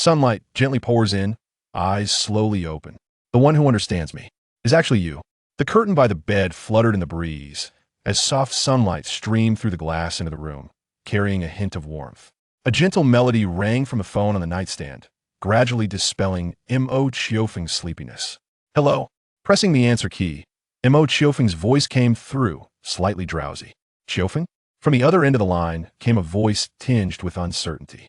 Sunlight gently pours in, eyes slowly open. The one who understands me is actually you. The curtain by the bed fluttered in the breeze as soft sunlight streamed through the glass into the room, carrying a hint of warmth. A gentle melody rang from the phone on the nightstand, gradually dispelling Mo Qiufeng's sleepiness. Hello. Pressing the answer key, Mo Qiufeng's voice came through, slightly drowsy. Qiufeng? From the other end of the line came a voice tinged with uncertainty.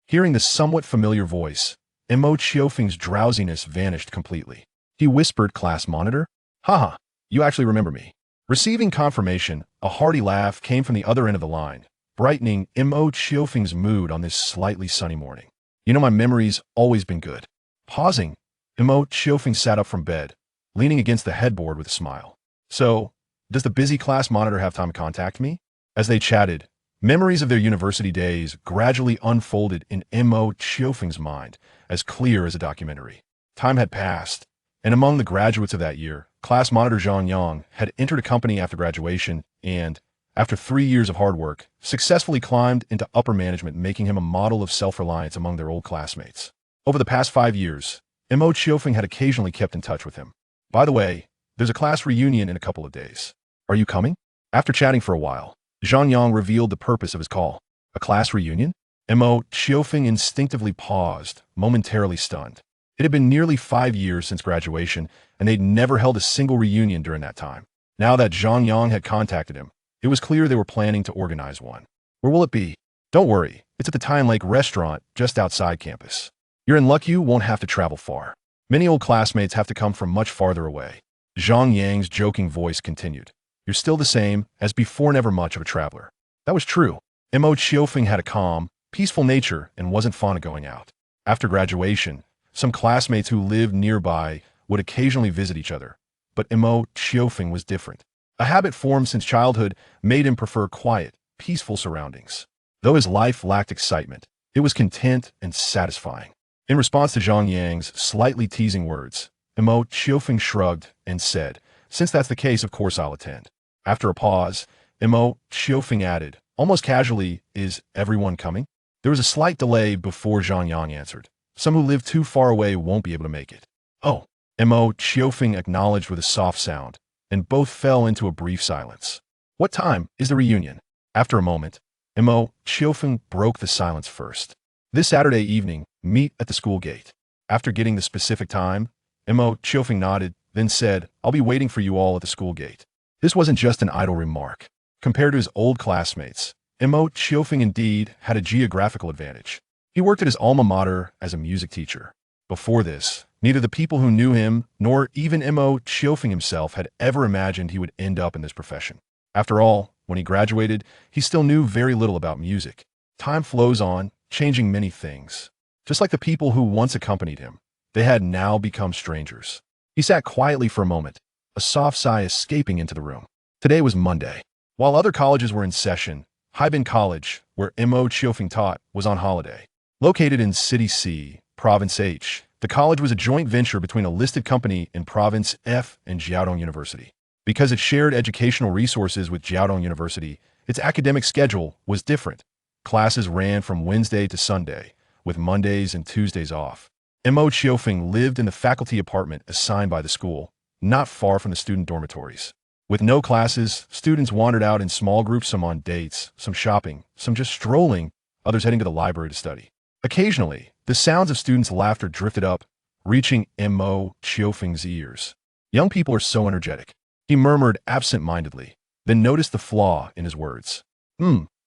Hearing the somewhat familiar voice, Mo Qiufeng's drowsiness vanished completely. He whispered, "Class monitor? Haha, you actually remember me." Receiving confirmation, a hearty laugh came from the other end of the line, brightening Mo Qiufeng's mood on this slightly sunny morning. You know, my memory's always been good. Pausing, Mo Qiufeng sat up from bed, leaning against the headboard with a smile. So, does the busy class monitor have time to contact me? As they chatted, memories of their university days gradually unfolded in Mo Qiufeng's mind, as clear as a documentary. Time had passed, and among the graduates of that year, class monitor Zhang Yang had entered a company after graduation and, after 3 years of hard work, successfully climbed into upper management, making him a model of self-reliance among their old classmates. Over the past 5 years, Mo Qioufeng had occasionally kept in touch with him. By the way, there's a class reunion in a couple of days. Are you coming? After chatting for a while, Zhang Yang revealed the purpose of his call. A class reunion? Mo Qiufeng instinctively paused, momentarily stunned. It had been nearly 5 years since graduation, and they'd never held a single reunion during that time. Now that Zhang Yang had contacted him, it was clear they were planning to organize one. Where will it be? Don't worry, it's at the Tyne Lake restaurant just outside campus. You're in luck, you won't have to travel far. Many old classmates have to come from much farther away. Zhang Yang's joking voice continued. You're still the same as before, never much of a traveler. That was true. Mo Qiufeng had a calm, peaceful nature and wasn't fond of going out. After graduation, some classmates who lived nearby would occasionally visit each other, but Mo Qiufeng was different. A habit formed since childhood made him prefer quiet, peaceful surroundings. Though his life lacked excitement, it was content and satisfying. In response to Zhang Yang's slightly teasing words, Mo Qiufeng shrugged and said, since that's the case, of course I'll attend. After a pause, Mo Qiufeng added, almost casually, is everyone coming? There was a slight delay before Zhang Yang answered. Some who live too far away won't be able to make it. Oh, Mo Qiufeng acknowledged with a soft sound, and both fell into a brief silence. What time is the reunion? After a moment, Mo Qiufeng broke the silence first. This Saturday evening, meet at the school gate. After getting the specific time, Mo Qiufeng nodded, then said, I'll be waiting for you all at the school gate. This wasn't just an idle remark. Compared to his old classmates, Mo Qiufeng indeed had a geographical advantage. He worked at his alma mater as a music teacher. Before this, neither the people who knew him nor even Mo Qiufeng himself had ever imagined he would end up in this profession. After all, when he graduated, he still knew very little about music. Time flows on, changing many things. Just like the people who once accompanied him, they had now become strangers. He sat quietly for a moment, a soft sigh escaping into the room. Today was Monday. While other colleges were in session, Haibin College, where Mo Qiufeng taught, was on holiday. Located in City C, Province H, the college was a joint venture between a listed company in Province F and Jiaodong University. Because it shared educational resources with Jiaodong University, its academic schedule was different. Classes ran from Wednesday to Sunday, with Mondays and Tuesdays off. Mo Qiufeng lived in the faculty apartment assigned by the school, not far from the student dormitories. With no classes, students wandered out in small groups, some on dates, some shopping, some just strolling, others heading to the library to study. Occasionally, the sounds of students' laughter drifted up, reaching Mo Qiufeng's ears. Young people are so energetic, he murmured absent-mindedly, then noticed the flaw in his words.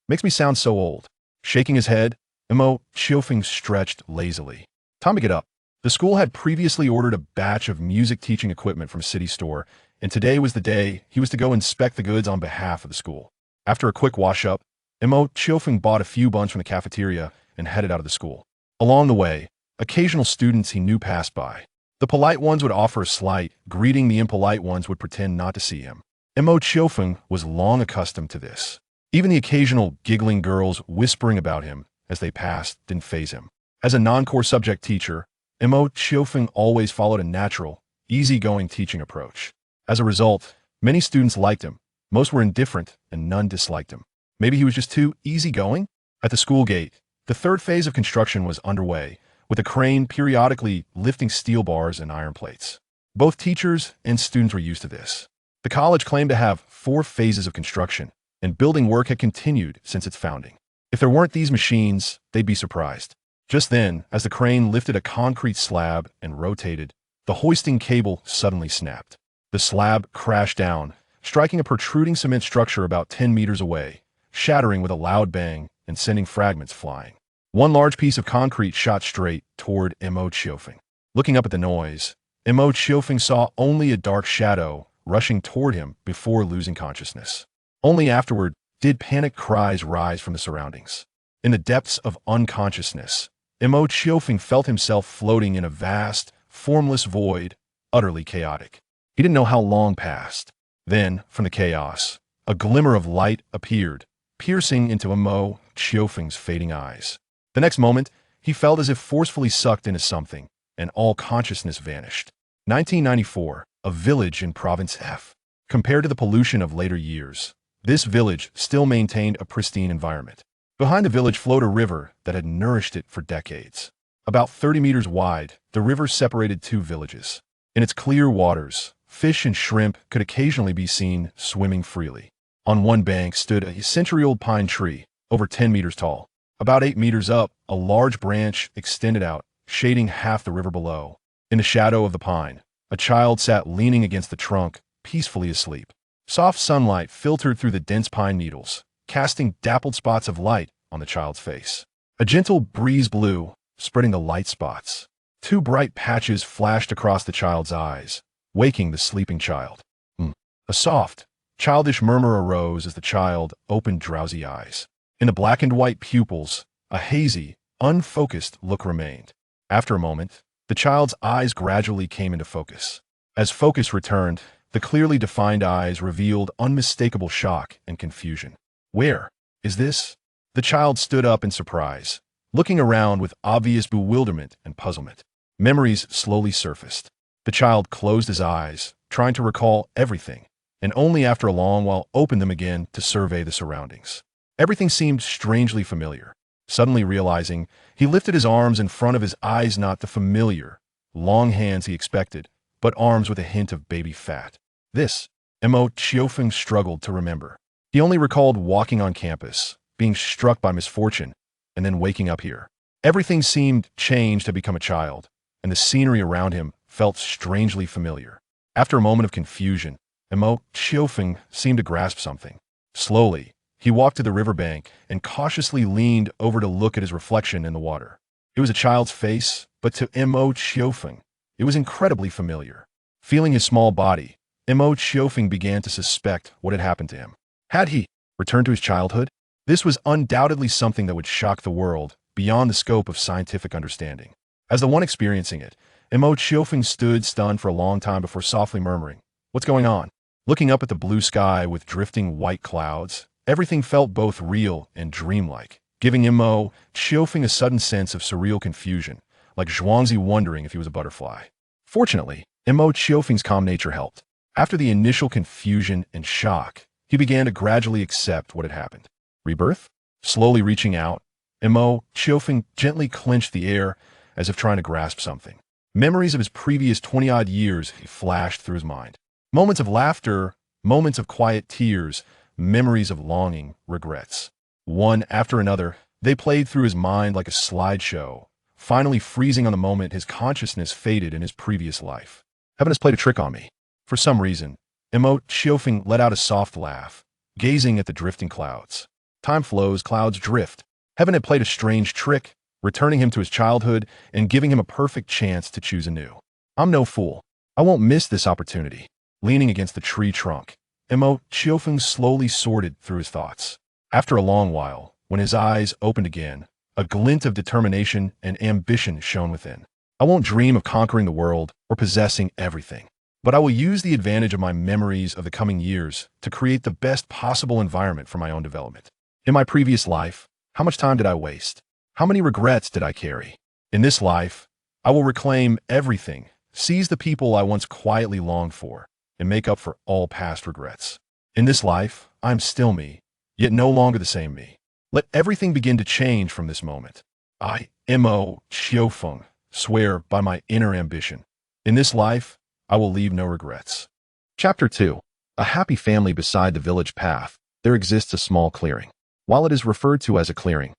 Makes me sound so old. Shaking his head, Mo Qiufeng stretched lazily. Time to get up. The school had previously ordered a batch of music teaching equipment from a city store, and today was the day he was to go inspect the goods on behalf of the school. After a quick wash-up, Mo Qiufeng bought a few buns from the cafeteria and headed out of the school. Along the way, occasional students he knew passed by. The polite ones would offer a slight greeting, the impolite ones would pretend not to see him. Mo Qiufeng was long accustomed to this. Even the occasional giggling girls whispering about him as they passed didn't faze him. As a non-core subject teacher, Mo Qiufeng always followed a natural, easygoing teaching approach. As a result, many students liked him, most were indifferent, and none disliked him. Maybe he was just too easygoing? At the school gate, the third phase of construction was underway, with a crane periodically lifting steel bars and iron plates. Both teachers and students were used to this. The college claimed to have 4 phases of construction, and building work had continued since its founding. If there weren't these machines, they'd be surprised. Just then, as the crane lifted a concrete slab and rotated, the hoisting cable suddenly snapped. The slab crashed down, striking a protruding cement structure about 10 meters away, shattering with a loud bang and sending fragments flying. One large piece of concrete shot straight toward Mo Qiourou. Looking up at the noise, Mo Qiourou saw only a dark shadow rushing toward him before losing consciousness. Only afterward did panicked cries rise from the surroundings. In the depths of unconsciousness, Mo Qiourou felt himself floating in a vast, formless void, utterly chaotic. He didn't know how long passed. Then, from the chaos, a glimmer of light appeared, piercing into Mo Qiourou's fading eyes. The next moment, he felt as if forcefully sucked into something, and all consciousness vanished. 1994, a village in Province F. Compared to the pollution of later years, this village still maintained a pristine environment. Behind the village flowed a river that had nourished it for decades. About 30 meters wide, the river separated 2 villages. In its clear waters, fish and shrimp could occasionally be seen swimming freely. On one bank stood a century-old pine tree, over 10 meters tall. About 8 meters up, a large branch extended out, shading half the river below. In the shadow of the pine, a child sat leaning against the trunk, peacefully asleep. Soft sunlight filtered through the dense pine needles, casting dappled spots of light on the child's face. A gentle breeze blew, spreading the light spots. 2 bright patches flashed across the child's eyes, waking the sleeping child. A soft, childish murmur arose as the child opened drowsy eyes. In the blackened white pupils, a hazy, unfocused look remained. After a moment, the child's eyes gradually came into focus. As focus returned, the clearly defined eyes revealed unmistakable shock and confusion. Where is this? The child stood up in surprise, looking around with obvious bewilderment and puzzlement. Memories slowly surfaced. The child closed his eyes, trying to recall everything, and only after a long while opened them again to survey the surroundings. Everything seemed strangely familiar. Suddenly realizing, he lifted his arms in front of his eyes, not the familiar, long hands he expected, but arms with a hint of baby fat. This, Mo Qiourou struggled to remember. He only recalled walking on campus, being struck by misfortune, and then waking up here. Everything seemed changed to become a child, and the scenery around him felt strangely familiar. After a moment of confusion, Mo Qiourou seemed to grasp something. Slowly, he walked to the riverbank and cautiously leaned over to look at his reflection in the water. It was a child's face, but to Mo Qiourou, it was incredibly familiar. Feeling his small body, Mo Qiourou began to suspect what had happened to him. Had he returned to his childhood? This was undoubtedly something that would shock the world beyond the scope of scientific understanding. As the one experiencing it, Mo Qiourou stood stunned for a long time before softly murmuring, "What's going on?" Looking up at the blue sky with drifting white clouds, everything felt both real and dreamlike, giving Mo Qiourou a sudden sense of surreal confusion, like Zhuangzi wondering if he was a butterfly. Fortunately, Mo Qiourou's calm nature helped. After the initial confusion and shock, he began to gradually accept what had happened. Rebirth? Slowly reaching out, Mo Qiourou gently clenched the air as if trying to grasp something. Memories of his previous 20-odd years flashed through his mind. Moments of laughter, moments of quiet tears, memories of longing, regrets. One after another, they played through his mind like a slideshow, finally freezing on the moment his consciousness faded in his previous life. Heaven has played a trick on me. For some reason, Mo Qiourou let out a soft laugh, gazing at the drifting clouds. Time flows, clouds drift. Heaven had played a strange trick, returning him to his childhood and giving him a perfect chance to choose anew. I'm no fool. I won't miss this opportunity. Leaning against the tree trunk, Mo Qiourou slowly sorted through his thoughts. After a long while, when his eyes opened again, a glint of determination and ambition shone within. I won't dream of conquering the world or possessing everything, but I will use the advantage of my memories of the coming years to create the best possible environment for my own development. In my previous life, how much time did I waste? How many regrets did I carry? In this life, I will reclaim everything, seize the people I once quietly longed for, and make up for all past regrets. In this life, I am still me, yet no longer the same me. Let everything begin to change from this moment. I, Mo Qiourou, Swear by my inner ambition. In this life, I will leave no regrets. Chapter 2. A happy family beside the village path. There exists a small clearing. While it is referred to as a clearing,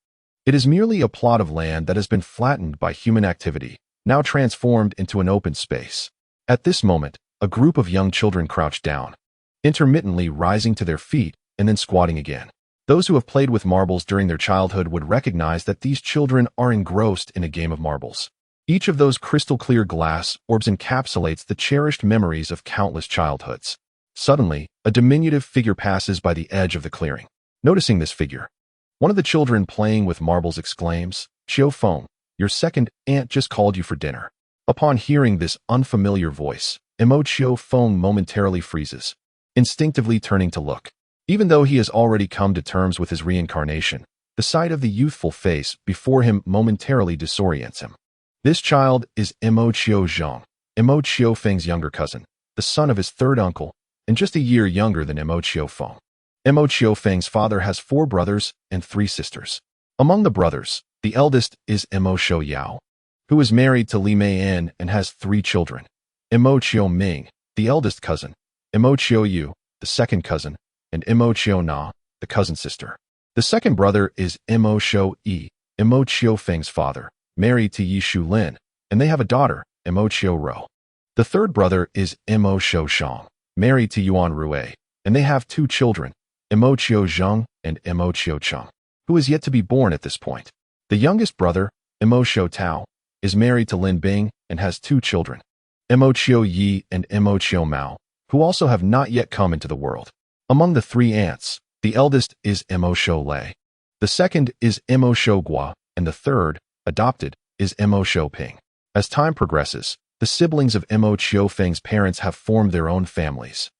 it is merely a plot of land that has been flattened by human activity, now transformed into an open space. At this moment, a group of young children crouch down, intermittently rising to their feet and then squatting again. Those who have played with marbles during their childhood would recognize that these children are engrossed in a game of marbles. Each of those crystal-clear glass orbs encapsulates the cherished memories of countless childhoods. Suddenly, a diminutive figure passes by the edge of the clearing. Noticing this figure, one of the children playing with marbles exclaims, "Qiufeng, your second aunt just called you for dinner." Upon hearing this unfamiliar voice, Mo Qiourou momentarily freezes, instinctively turning to look. Even though he has already come to terms with his reincarnation, the sight of the youthful face before him momentarily disorients him. This child is Mo Qiourou, Mo Qiufeng's younger cousin, the son of his third uncle, and just a year younger than Mo Qiourou. Mo Qiufeng's father has 4 brothers and 3 sisters. Among the brothers, the eldest is Mo Qiourou, who is married to Li Meian and has 3 children. Mo Qiuming, the eldest cousin, Mo Qiourou, the second cousin, and Mo Qiona, the cousin sister. The second brother is Mo Qioyi, Mo Qiufeng's father, married to Yi Shulin, and they have a daughter, Mo Qiourou. The third brother is Mo Qiusheng, married to Yuan Rue, and they have 2 children, Mo Qiuzheng and Mo Qiucheng, who is yet to be born at this point. The youngest brother, Mo Qiutao, is married to Lin Bing and has 2 children, Mo Qioyi and Mo Qiumao, who also have not yet come into the world. Among the 3 aunts, the eldest is Mo Qiulei, the second is Mo Qiugua, and the third, adopted, is Mo Qiuping. As time progresses, the siblings of Mo Qiufeng's parents have formed their own families.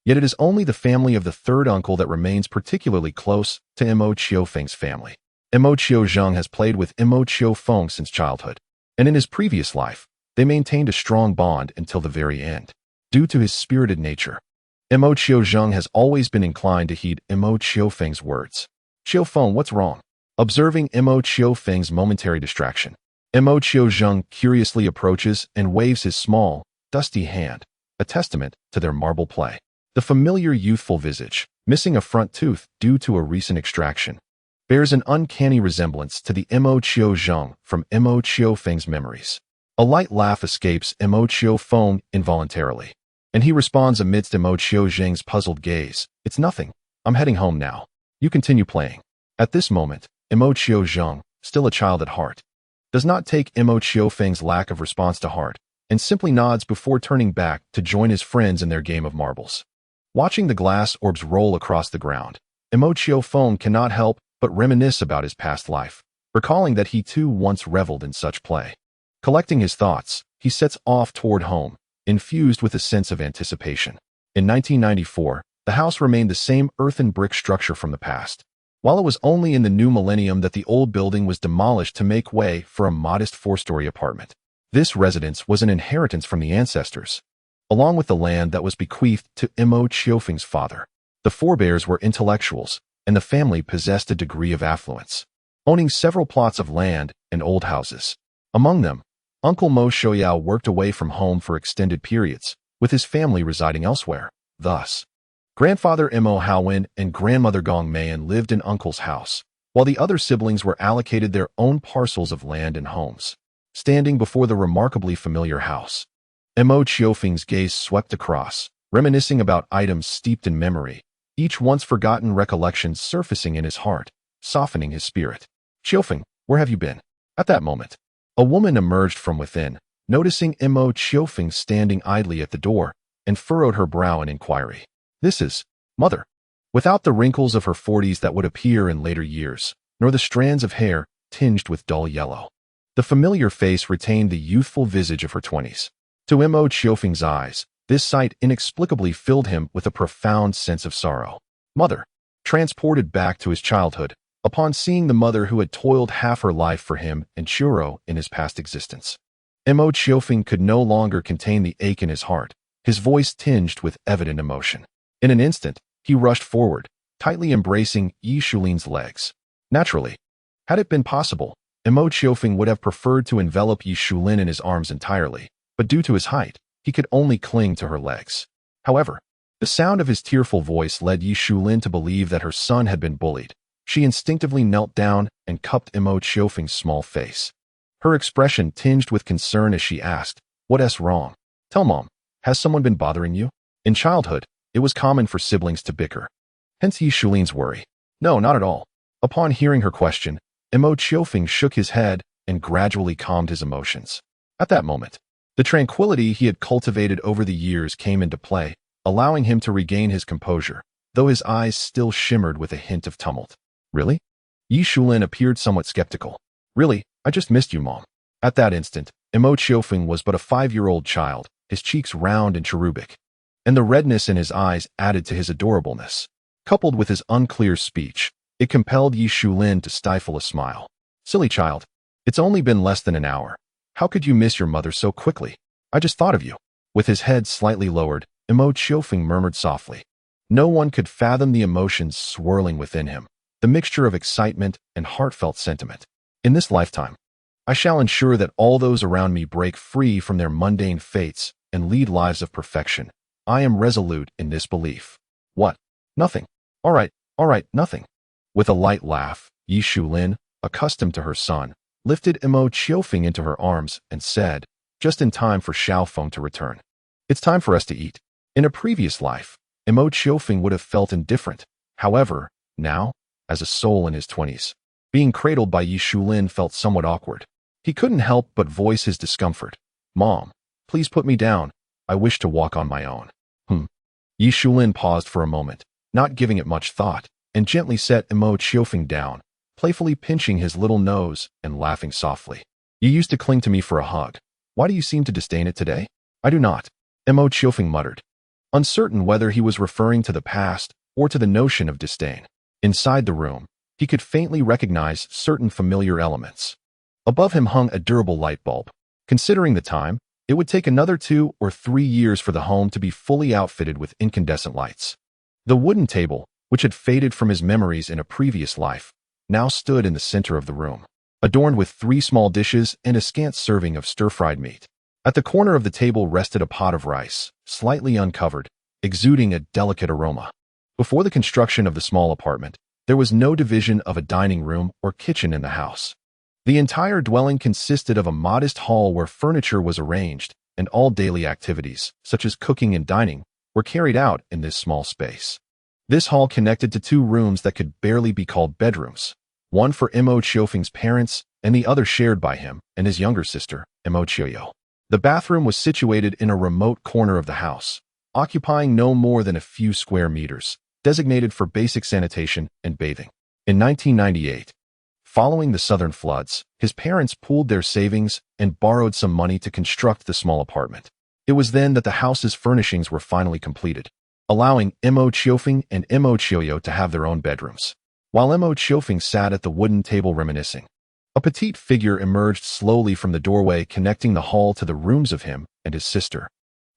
Yet it is only the family of the third uncle that remains particularly close to Mo Qiufeng's family. Mo Qiuzheng has played with Mo Qiufeng since childhood, and in his previous life, they maintained a strong bond until the very end. Due to his spirited nature, Mo Qiuzheng has always been inclined to heed Mo Qiufeng's words. "Qiufeng, what's wrong?" Observing Mo Qiufeng's momentary distraction, Mo Qiuzheng curiously approaches and waves his small, dusty hand, a testament to their marble play. The familiar youthful visage, missing a front tooth due to a recent extraction, bears an uncanny resemblance to the Mo Qiuzheng from Mo Qiufeng's memories. A light laugh escapes Mo Qiufeng involuntarily, and he responds amidst Mo Qiuzheng's puzzled gaze, "It's nothing. I'm heading home now. You continue playing." At this moment, Mo Qiuzheng, still a child at heart, does not take Mo Qiufeng's lack of response to heart, and simply nods before turning back to join his friends in their game of marbles. Watching the glass orbs roll across the ground, Mo Qiufeng cannot help but reminisce about his past life, recalling that he too once reveled in such play. Collecting his thoughts, he sets off toward home, infused with a sense of anticipation. In 1994, the house remained the same earthen brick structure from the past, while it was only in the new millennium that the old building was demolished to make way for a modest 4-story apartment. This residence was an inheritance from the ancestors, along with the land that was bequeathed to Mo Qiufeng's father. The forebears were intellectuals, and the family possessed a degree of affluence, owning several plots of land and old houses. Among them, Uncle Mo Qiuyao worked away from home for extended periods, with his family residing elsewhere. Thus, grandfather Mo Qiourou and grandmother Gong Meian lived in uncle's house, while the other siblings were allocated their own parcels of land and homes. Standing before the remarkably familiar house, Mo Qiufeng's gaze swept across, reminiscing about items steeped in memory, each once-forgotten recollection surfacing in his heart, softening his spirit. "Qiufeng, where have you been?" At that moment, a woman emerged from within, noticing Mo Qiufeng standing idly at the door, and furrowed her brow in inquiry. "This is Mother." Without the wrinkles of her 40s that would appear in later years, nor the strands of hair tinged with dull yellow, the familiar face retained the youthful visage of her 20s. To Mo Qiufeng's eyes, this sight inexplicably filled him with a profound sense of sorrow. Mother, transported back to his childhood, upon seeing the mother who had toiled half her life for him and Qiourou in his past existence. Mo Qiufeng could no longer contain the ache in his heart, his voice tinged with evident emotion. In an instant, he rushed forward, tightly embracing Yi Shulin's legs. Naturally, had it been possible, Mo Qiufeng would have preferred to envelop Yi Shulin in his arms entirely, but due to his height, he could only cling to her legs. However, the sound of his tearful voice led Yi Shulin to believe that her son had been bullied. She instinctively knelt down and cupped Mo Qiufeng's small face. Her expression tinged with concern as she asked, "What's wrong? Tell Mom, has someone been bothering you?" In childhood, it was common for siblings to bicker. Hence Yi Shulin's worry. No, not at all. Upon hearing her question, Mo Qiufeng shook his head and gradually calmed his emotions. At that moment, the tranquility he had cultivated over the years came into play, allowing him to regain his composure, though his eyes still shimmered with a hint of tumult. Really? Yi Shulin appeared somewhat skeptical. Really, I just missed you, Mom. At that instant, Mo Qiufeng was but a 5-year-old child, his cheeks round and cherubic, and the redness in his eyes added to his adorableness. Coupled with his unclear speech, it compelled Yi Shulin to stifle a smile. Silly child, it's only been less than an hour. How could you miss your mother so quickly? I just thought of you. With his head slightly lowered, Mo Qiufeng murmured softly. No one could fathom the emotions swirling within him, the mixture of excitement and heartfelt sentiment. In this lifetime, I shall ensure that all those around me break free from their mundane fates and lead lives of perfection. I am resolute in this belief. What? Nothing. All right, nothing. With a light laugh, Yi Shulin, accustomed to her son, lifted Mo Qiufeng into her arms and said, just in time for Xiaofeng to return, "It's time for us to eat." In a previous life, Mo Qiufeng would have felt indifferent. However, now, as a soul in his 20s, being cradled by Yi Shulin felt somewhat awkward. He couldn't help but voice his discomfort. "Mom, please put me down. I wish to walk on my own." Yi Shulin paused for a moment, not giving it much thought, and gently set Mo Qiufeng down, playfully pinching his little nose and laughing softly. "You used to cling to me for a hug. Why do you seem to disdain it today?" "I do not," Mo Qiufeng muttered, uncertain whether he was referring to the past or to the notion of disdain. Inside the room, he could faintly recognize certain familiar elements. Above him hung a durable light bulb. Considering the time, it would take another 2 or 3 years for the home to be fully outfitted with incandescent lights. The wooden table, which had faded from his memories in a previous life, now stood in the center of the room, adorned with 3 small dishes and a scant serving of stir-fried meat. At the corner of the table rested a pot of rice, slightly uncovered, exuding a delicate aroma. Before the construction of the small apartment, there was no division of a dining room or kitchen in the house. The entire dwelling consisted of a modest hall where furniture was arranged, and all daily activities, such as cooking and dining, were carried out in this small space. This hall connected to 2 rooms that could barely be called bedrooms, one for Mo Qiufeng's parents and the other shared by him and his younger sister, Mo Qiourou. The bathroom was situated in a remote corner of the house, occupying no more than a few square meters, designated for basic sanitation and bathing. In 1998, following the southern floods, his parents pooled their savings and borrowed some money to construct the small apartment. It was then that the house's furnishings were finally completed, allowing Mo Qiufeng and Mo Qiourou to have their own bedrooms. While Mo Qiufeng sat at the wooden table reminiscing, a petite figure emerged slowly from the doorway connecting the hall to the rooms of him and his sister,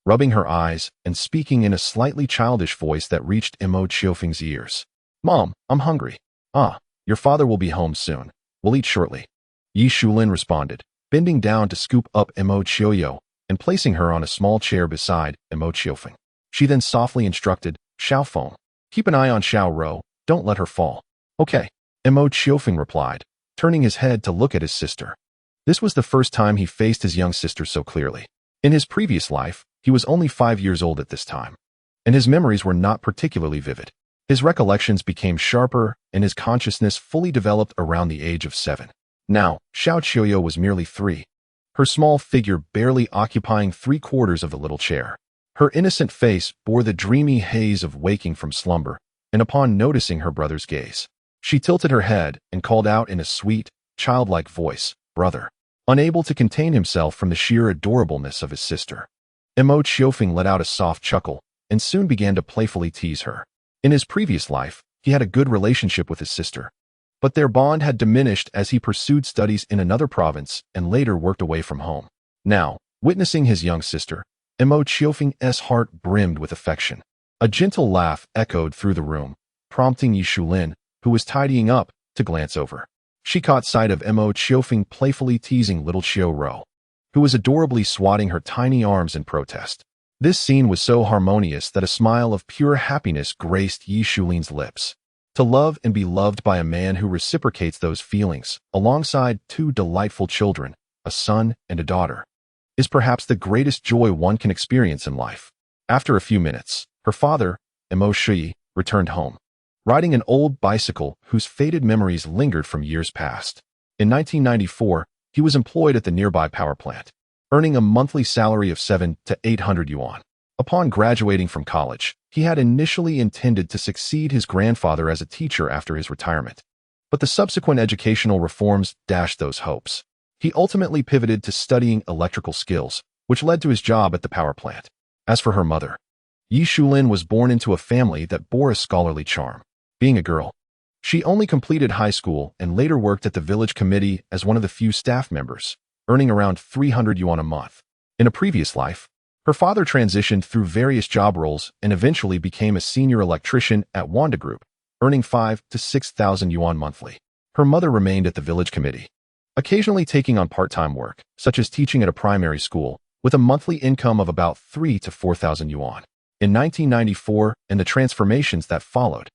rubbing her eyes and speaking in a slightly childish voice that reached Mo Qiufeng's ears. "Mom, I'm hungry." "Ah, your father will be home soon. We'll eat shortly," Yi Shulin responded, bending down to scoop up Mo Qiourou and placing her on a small chair beside Mo Qiufeng. She then softly instructed, "Xiaofeng, keep an eye on Xiaorou, don't let her fall." "Okay," Mo Qiufeng replied, turning his head to look at his sister. This was the first time he faced his young sister so clearly. In his previous life, he was only 5 years old at this time, and his memories were not particularly vivid. His recollections became sharper, and his consciousness fully developed around the age of 7. Now, Xiao Qiourou was merely 3, her small figure barely occupying 3/4 of the little chair. Her innocent face bore the dreamy haze of waking from slumber, and upon noticing her brother's gaze, she tilted her head and called out in a sweet, childlike voice, "Brother." Unable to contain himself from the sheer adorableness of his sister, Mo Qiufeng let out a soft chuckle and soon began to playfully tease her. In his previous life, he had a good relationship with his sister, but their bond had diminished as he pursued studies in another province and later worked away from home. Now, witnessing his young sister, Mo Qiufeng's heart brimmed with affection. A gentle laugh echoed through the room, prompting Yi Shulin, who was tidying up, to glance over. she caught sight of Mo Qiufeng playfully teasing little Qiurou, who was adorably swatting her tiny arms in protest. This scene was so harmonious that a smile of pure happiness graced Yi Shulin's lips. To love and be loved by a man who reciprocates those feelings, alongside two delightful children, a son and a daughter, is perhaps the greatest joy one can experience in life. After a few minutes, her father, Mo Shi, returned home, riding an old bicycle whose faded memories lingered from years past. In 1994, he was employed at the nearby power plant, earning a monthly salary of 700 to 800 yuan. Upon graduating from college, he had initially intended to succeed his grandfather as a teacher after his retirement. But the subsequent educational reforms dashed those hopes. He ultimately pivoted to studying electrical skills, which led to his job at the power plant. As for her mother, Yi Shulin was born into a family that bore a scholarly charm. Being a girl, she only completed high school and later worked at the village committee as one of the few staff members, earning around 300 yuan a month. In a previous life, her father transitioned through various job roles and eventually became a senior electrician at Wanda Group, earning 5,000 to 6,000 yuan monthly. Her mother remained at the village committee, occasionally taking on part-time work, such as teaching at a primary school, with a monthly income of about 3,000 to 4,000 yuan. In 1994 and the transformations that followed,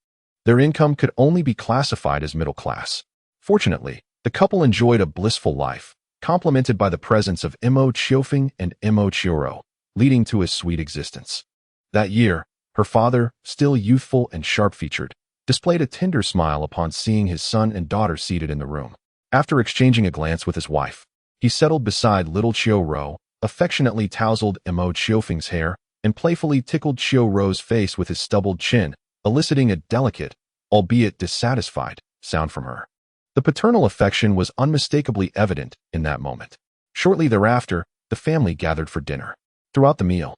their income could only be classified as middle class. Fortunately, the couple enjoyed a blissful life, complemented by the presence of Mo Qiufeng and Mo Qiourou, leading to a sweet existence. That year, her father, still youthful and sharp-featured, displayed a tender smile upon seeing his son and daughter seated in the room. After exchanging a glance with his wife, he settled beside little Qiurou, affectionately tousled Mo Qiufeng's hair, and playfully tickled Qiurou's face with his stubbled chin, eliciting a delicate, albeit dissatisfied, sound from her. The paternal affection was unmistakably evident in that moment. Shortly thereafter, the family gathered for dinner. Throughout the meal,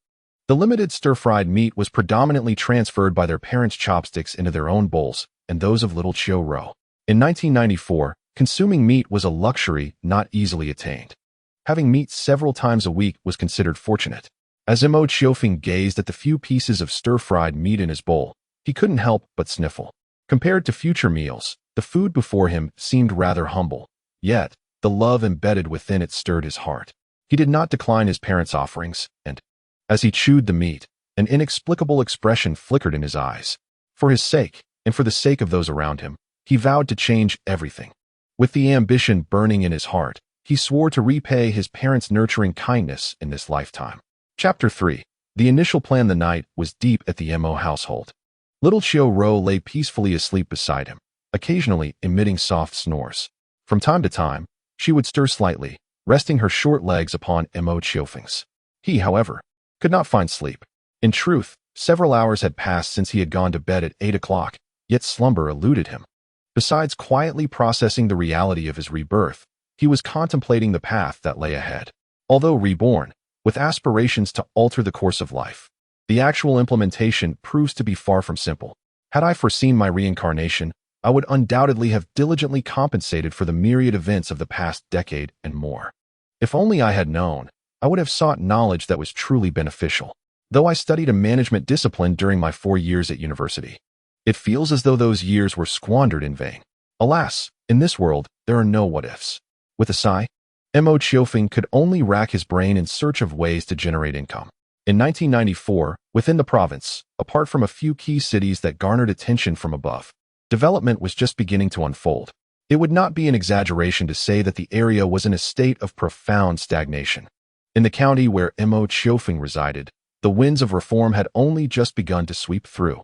the limited stir-fried meat was predominantly transferred by their parents' chopsticks into their own bowls and those of little Qiurou. In 1994, consuming meat was a luxury not easily attained. Having meat several times a week was considered fortunate. As Mo Qiufeng gazed at the few pieces of stir-fried meat in his bowl, he couldn't help but sniffle. Compared to future meals, the food before him seemed rather humble, yet the love embedded within it stirred his heart. He did not decline his parents' offerings, and, as he chewed the meat, an inexplicable expression flickered in his eyes. For his sake, and for the sake of those around him, he vowed to change everything. With the ambition burning in his heart, he swore to repay his parents' nurturing kindness in this lifetime. Chapter 3. The initial plan. The night was deep at the Mo household. Little Qiurou lay peacefully asleep beside him, occasionally emitting soft snores. From time to time, she would stir slightly, resting her short legs upon Mo Qiufeng's. He, however, could not find sleep. In truth, several hours had passed since he had gone to bed at 8 o'clock, yet slumber eluded him. Besides quietly processing the reality of his rebirth, he was contemplating the path that lay ahead. Although reborn, with aspirations to alter the course of life, the actual implementation proves to be far from simple. Had I foreseen my reincarnation, I would undoubtedly have diligently compensated for the myriad events of the past decade and more. If only I had known, I would have sought knowledge that was truly beneficial. Though I studied a management discipline during my 4 years at university, it feels as though those years were squandered in vain. Alas, in this world, there are no what-ifs. With a sigh, Mo Qiufeng could only rack his brain in search of ways to generate income. In 1994, within the province, apart from a few key cities that garnered attention from above, development was just beginning to unfold. It would not be an exaggeration to say that the area was in a state of profound stagnation. In the county where Mo Qiufeng resided, the winds of reform had only just begun to sweep through,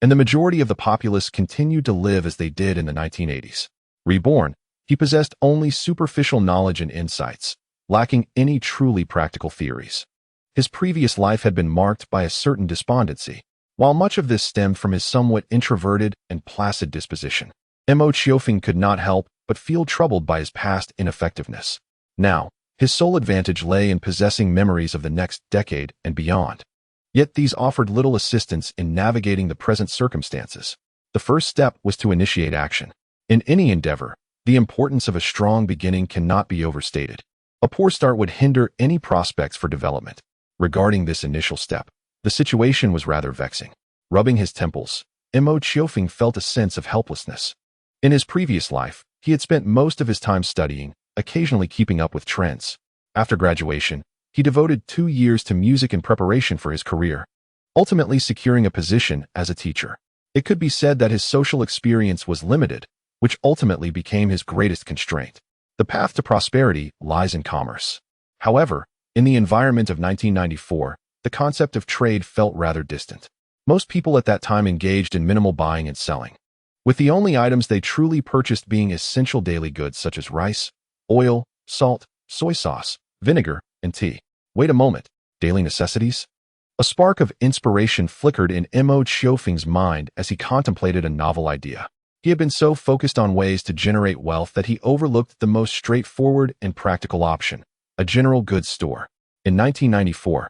and the majority of the populace continued to live as they did in the 1980s. Reborn, he possessed only superficial knowledge and insights, lacking any truly practical theories. His previous life had been marked by a certain despondency, while much of this stemmed from his somewhat introverted and placid disposition. Mo Qiufeng could not help but feel troubled by his past ineffectiveness. Now, his sole advantage lay in possessing memories of the next decade and beyond. Yet these offered little assistance in navigating the present circumstances. The first step was to initiate action. In any endeavor, the importance of a strong beginning cannot be overstated. A poor start would hinder any prospects for development. Regarding this initial step, the situation was rather vexing. Rubbing his temples, Mo Qiufeng felt a sense of helplessness. In his previous life, He had spent most of his time studying, occasionally keeping up with trends. After graduation, he devoted 2 years to music in preparation for his career, ultimately securing a position as a teacher. It could be said that his social experience was limited, which ultimately became his greatest constraint. The path to prosperity lies in commerce. However, in the environment of 1994, the concept of trade felt rather distant. Most people at that time engaged in minimal buying and selling, with the only items they truly purchased being essential daily goods such as rice, oil, salt, soy sauce, vinegar, and tea. Wait a moment, daily necessities? A spark of inspiration flickered in Mo Qiufeng's mind as he contemplated a novel idea. He had been so focused on ways to generate wealth that he overlooked the most straightforward and practical option, a general goods store. In 1994,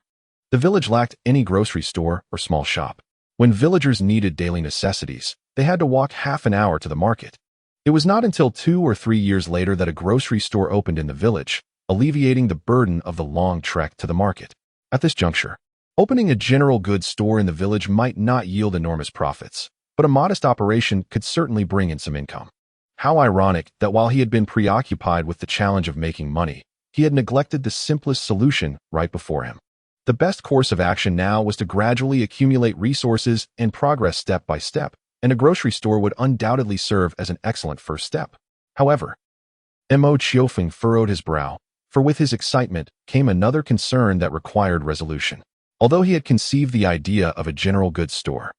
the village lacked any grocery store or small shop. When villagers needed daily necessities, they had to walk half an hour to the market. It was not until 2 or 3 years later that a grocery store opened in the village, alleviating the burden of the long trek to the market. At this juncture, opening a general goods store in the village might not yield enormous profits, but a modest operation could certainly bring in some income. How ironic that while he had been preoccupied with the challenge of making money, he had neglected the simplest solution right before him. The best course of action now was to gradually accumulate resources and progress step by step, and a grocery store would undoubtedly serve as an excellent first step. However, Mo Qiufeng furrowed his brow, for with his excitement came another concern that required resolution. Although he had conceived the idea of a general goods store,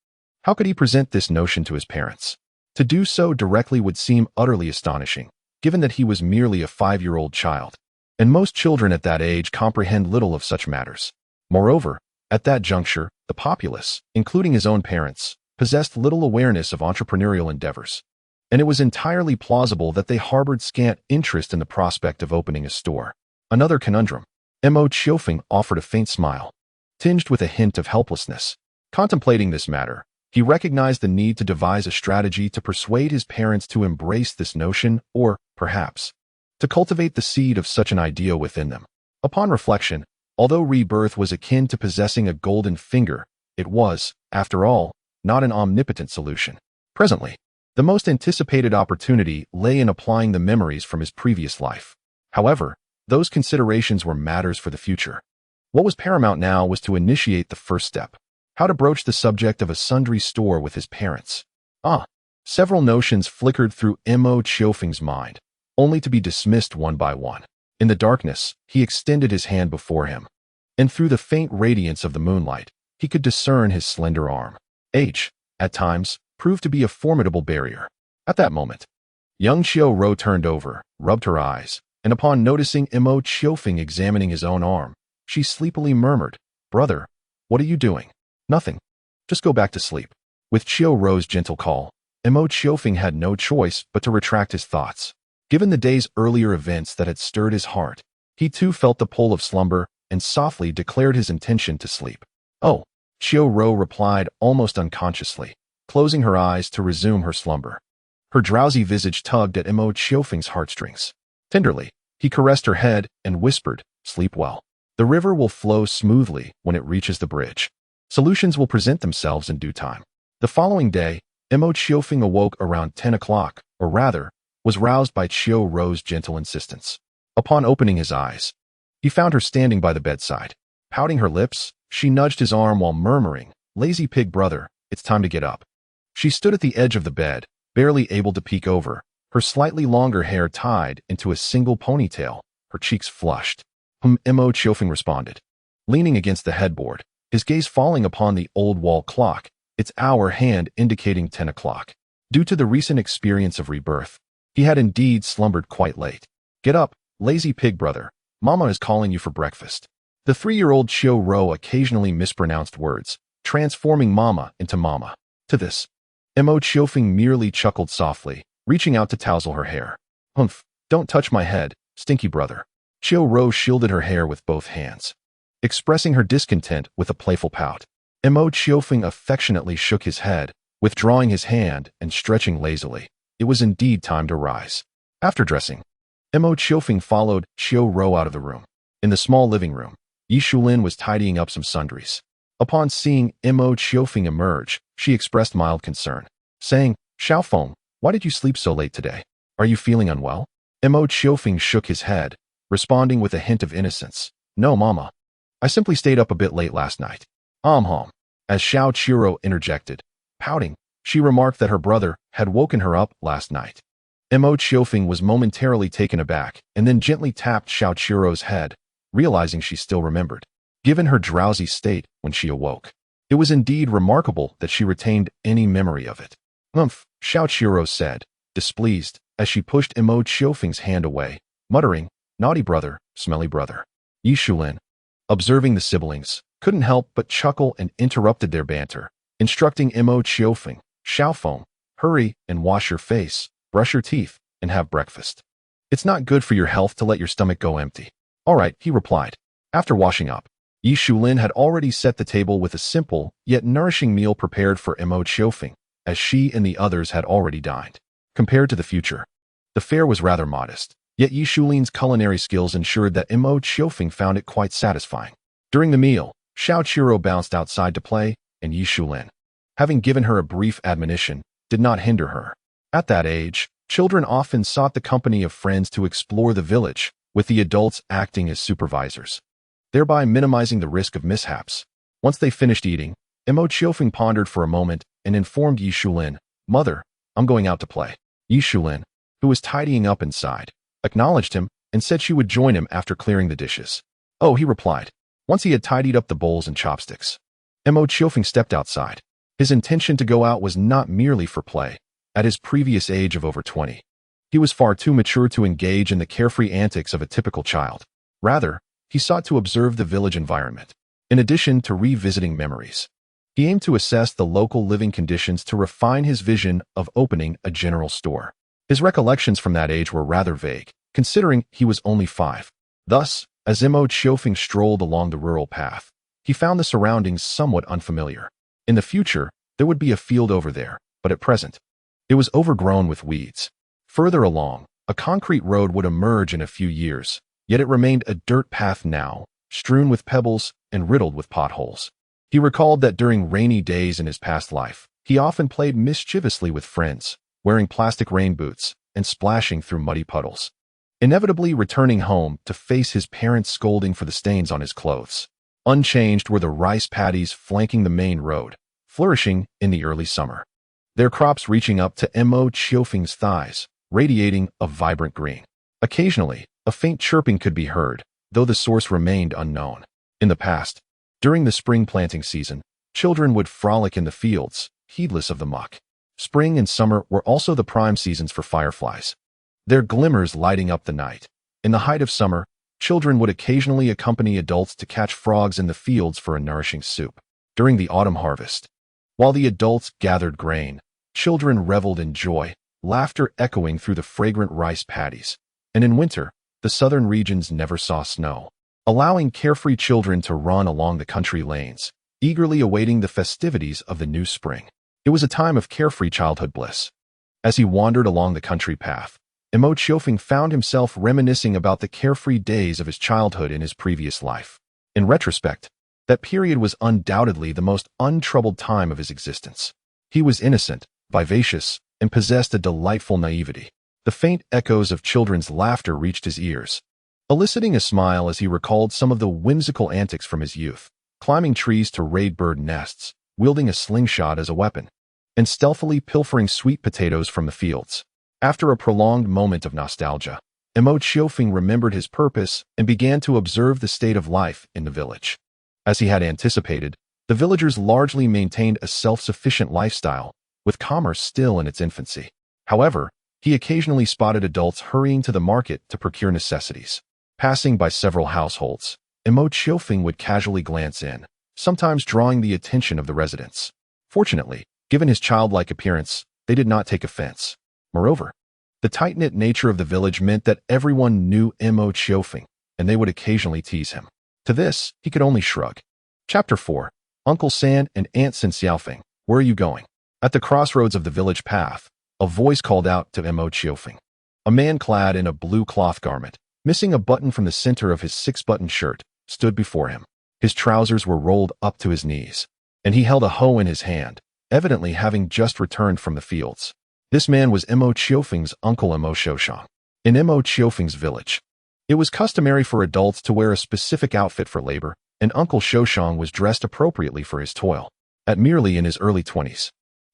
how could he present this notion to his parents? To do so directly would seem utterly astonishing, given that he was merely a 5-year-old child, and most children at that age comprehend little of such matters. Moreover, at that juncture, the populace, including his own parents, possessed little awareness of entrepreneurial endeavors, and it was entirely plausible that they harbored scant interest in the prospect of opening a store. Another conundrum. Mo Qiufeng offered a faint smile, tinged with a hint of helplessness. Contemplating this matter, he recognized the need to devise a strategy to persuade his parents to embrace this notion or, perhaps, to cultivate the seed of such an idea within them. Upon reflection, although rebirth was akin to possessing a golden finger, it was, after all, not an omnipotent solution. Presently, the most anticipated opportunity lay in applying the memories from his previous life. However, those considerations were matters for the future. What was paramount now was to initiate the first step: how to broach the subject of a sundry store with his parents. Several notions flickered through Mo Qiufeng's mind, only to be dismissed one by one. In the darkness, he extended his hand before him, and through the faint radiance of the moonlight, he could discern his slender arm. Age, at times, proved to be a formidable barrier. At that moment, young Qiufeng turned over, rubbed her eyes, and upon noticing Mo Qiufeng examining his own arm, she sleepily murmured, "Brother, what are you doing?" "Nothing. Just go back to sleep." With Qiufeng's gentle call, Mo Qiufeng had no choice but to retract his thoughts. Given the day's earlier events that had stirred his heart, he too felt the pull of slumber and softly declared his intention to sleep. "Oh," Qiufeng replied almost unconsciously, closing her eyes to resume her slumber. Her drowsy visage tugged at Mo Qiufeng's heartstrings. Tenderly, he caressed her head and whispered, "Sleep well. The river will flow smoothly when it reaches the bridge. Solutions will present themselves in due time." The following day, Mo Qiufeng awoke around 10 o'clock, or rather, was roused by Qiufeng's gentle insistence. Upon opening his eyes, he found her standing by the bedside. Pouting her lips, she nudged his arm while murmuring, "Lazy pig brother, it's time to get up." She stood at the edge of the bed, barely able to peek over, her slightly longer hair tied into a single ponytail, her cheeks flushed. Mo Qiufeng responded, leaning against the headboard, his gaze falling upon the old wall clock, its hour hand indicating 10 o'clock. Due to the recent experience of rebirth, he had indeed slumbered quite late. "Get up, lazy pig brother. Mama is calling you for breakfast." The 3-year-old Qiufeng occasionally mispronounced words, transforming mama into mama. To this, Mo Qiufeng merely chuckled softly, reaching out to tousle her hair. "Humph, don't touch my head, stinky brother." Qiufeng shielded her hair with both hands, expressing her discontent with a playful pout. Mo Qiufeng affectionately shook his head, withdrawing his hand and stretching lazily. It was indeed time to rise. After dressing, Mo Qiufeng followed Qiufeng out of the room. In the small living room, Yishulin was tidying up some sundries. Upon seeing Mo Qiufeng emerge, she expressed mild concern, saying, "Xiaowen, why did you sleep so late today? Are you feeling unwell? Mo Qiufeng shook his head, responding with a hint of innocence. No, Mama. I simply stayed up a bit late last night. Home. As Su Xiaowen interjected, pouting, she remarked that her brother had woken her up last night. Mo Qiufeng was momentarily taken aback and then gently tapped Su Xiaowen's head, realizing she still remembered. Given her drowsy state when she awoke, it was indeed remarkable that she retained any memory of it. Su Xiaowen said, displeased, as she pushed Mo Qiufeng's hand away, muttering, naughty brother, smelly brother. Yishulin, observing the siblings, couldn't help but chuckle and interrupted their banter, instructing Mo Qiufeng, Xiaofeng, hurry and wash your face, brush your teeth, and have breakfast. It's not good for your health to let your stomach go empty. All right, he replied. After washing up, Yishulin had already set the table with a simple yet nourishing meal prepared for Mo Qiufeng, as she and the others had already dined. Compared to the future, the fare was rather modest, yet Yishulin's culinary skills ensured that Mo Qiufeng found it quite satisfying. During the meal, Su Xiaowen bounced outside to play, and Yishulin, having given her a brief admonition, did not hinder her. At that age, children often sought the company of friends to explore the village, with the adults acting as supervisors, thereby minimizing the risk of mishaps. Once they finished eating, Mo Qiufeng pondered for a moment and informed Yishulin, Mother, I'm going out to play. Yishulin, who was tidying up inside, acknowledged him and said she would join him after clearing the dishes. Oh, he replied, once he had tidied up the bowls and chopsticks. Mo Qiufeng stepped outside. His intention to go out was not merely for play. At his previous age of over 20, he was far too mature to engage in the carefree antics of a typical child. Rather, he sought to observe the village environment. In addition to revisiting memories, he aimed to assess the local living conditions to refine his vision of opening a general store. His recollections from that age were rather vague, considering he was only 5. Thus, as Mo Qiufeng strolled along the rural path, he found the surroundings somewhat unfamiliar. In the future, there would be a field over there, but at present, it was overgrown with weeds. Further along, a concrete road would emerge in a few years, yet it remained a dirt path now, strewn with pebbles and riddled with potholes. He recalled that during rainy days in his past life, he often played mischievously with friends, wearing plastic rain boots and splashing through muddy puddles, inevitably returning home to face his parents' scolding for the stains on his clothes. Unchanged were the rice paddies flanking the main road, flourishing in the early summer, their crops reaching up to Mo Qiufeng's thighs, radiating a vibrant green. Occasionally, a faint chirping could be heard, though the source remained unknown. In the past, during the spring planting season, children would frolic in the fields, heedless of the muck. Spring and summer were also the prime seasons for fireflies, their glimmers lighting up the night. In the height of summer, children would occasionally accompany adults to catch frogs in the fields for a nourishing soup. During the autumn harvest, while the adults gathered grain, children reveled in joy, laughter echoing through the fragrant rice paddies. And in winter, the southern regions never saw snow, allowing carefree children to run along the country lanes, eagerly awaiting the festivities of the new spring. It was a time of carefree childhood bliss. As he wandered along the country path, Mo Qioufeng found himself reminiscing about the carefree days of his childhood in his previous life. In retrospect, that period was undoubtedly the most untroubled time of his existence. He was innocent, vivacious, and possessed a delightful naivety. The faint echoes of children's laughter reached his ears, eliciting a smile as he recalled some of the whimsical antics from his youth, climbing trees to raid bird nests, wielding a slingshot as a weapon, and stealthily pilfering sweet potatoes from the fields. After a prolonged moment of nostalgia, Mo Qioufeng remembered his purpose and began to observe the state of life in the village. As he had anticipated, the villagers largely maintained a self-sufficient lifestyle, with commerce still in its infancy. However, he occasionally spotted adults hurrying to the market to procure necessities. Passing by several households, Mo Qioufeng would casually glance in, sometimes drawing the attention of the residents. Fortunately, given his childlike appearance, they did not take offense. Moreover, the tight-knit nature of the village meant that everyone knew Mo Qioufeng, and they would occasionally tease him. To this, he could only shrug. Chapter 4. Uncle San and Aunt Sin Xiaofeng, where are you going? At the crossroads of the village path, a voice called out to Mo Qioufeng. A man clad in a blue cloth garment, missing a button from the center of his 6-button shirt, stood before him. His trousers were rolled up to his knees, and he held a hoe in his hand, evidently having just returned from the fields. This man was Mo Qiufeng's uncle Mo Qiushang. In Mo Qiufeng's village, it was customary for adults to wear a specific outfit for labor, and Uncle Qiushang was dressed appropriately for his toil. At merely in his early 20s,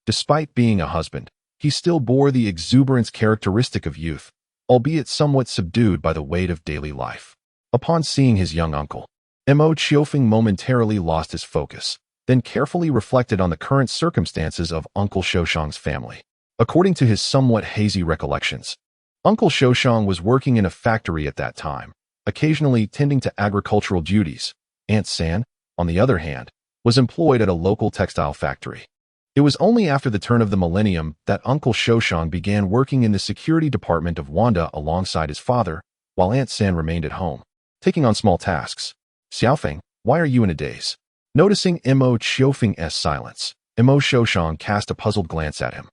despite being a husband, he still bore the exuberance characteristic of youth, albeit somewhat subdued by the weight of daily life. Upon seeing his young uncle, Mo Qiufeng momentarily lost his focus, then carefully reflected on the current circumstances of Uncle Qiushang's family. According to his somewhat hazy recollections, Uncle Qiushang was working in a factory at that time, occasionally tending to agricultural duties. Aunt San, on the other hand, was employed at a local textile factory. It was only after the turn of the millennium that Uncle Qiushang began working in the security department of Wanda alongside his father, while Aunt San remained at home, taking on small tasks. Xiaofeng, why are you in a daze? Noticing Mo Qiufeng's silence, Mo Qiushang cast a puzzled glance at him,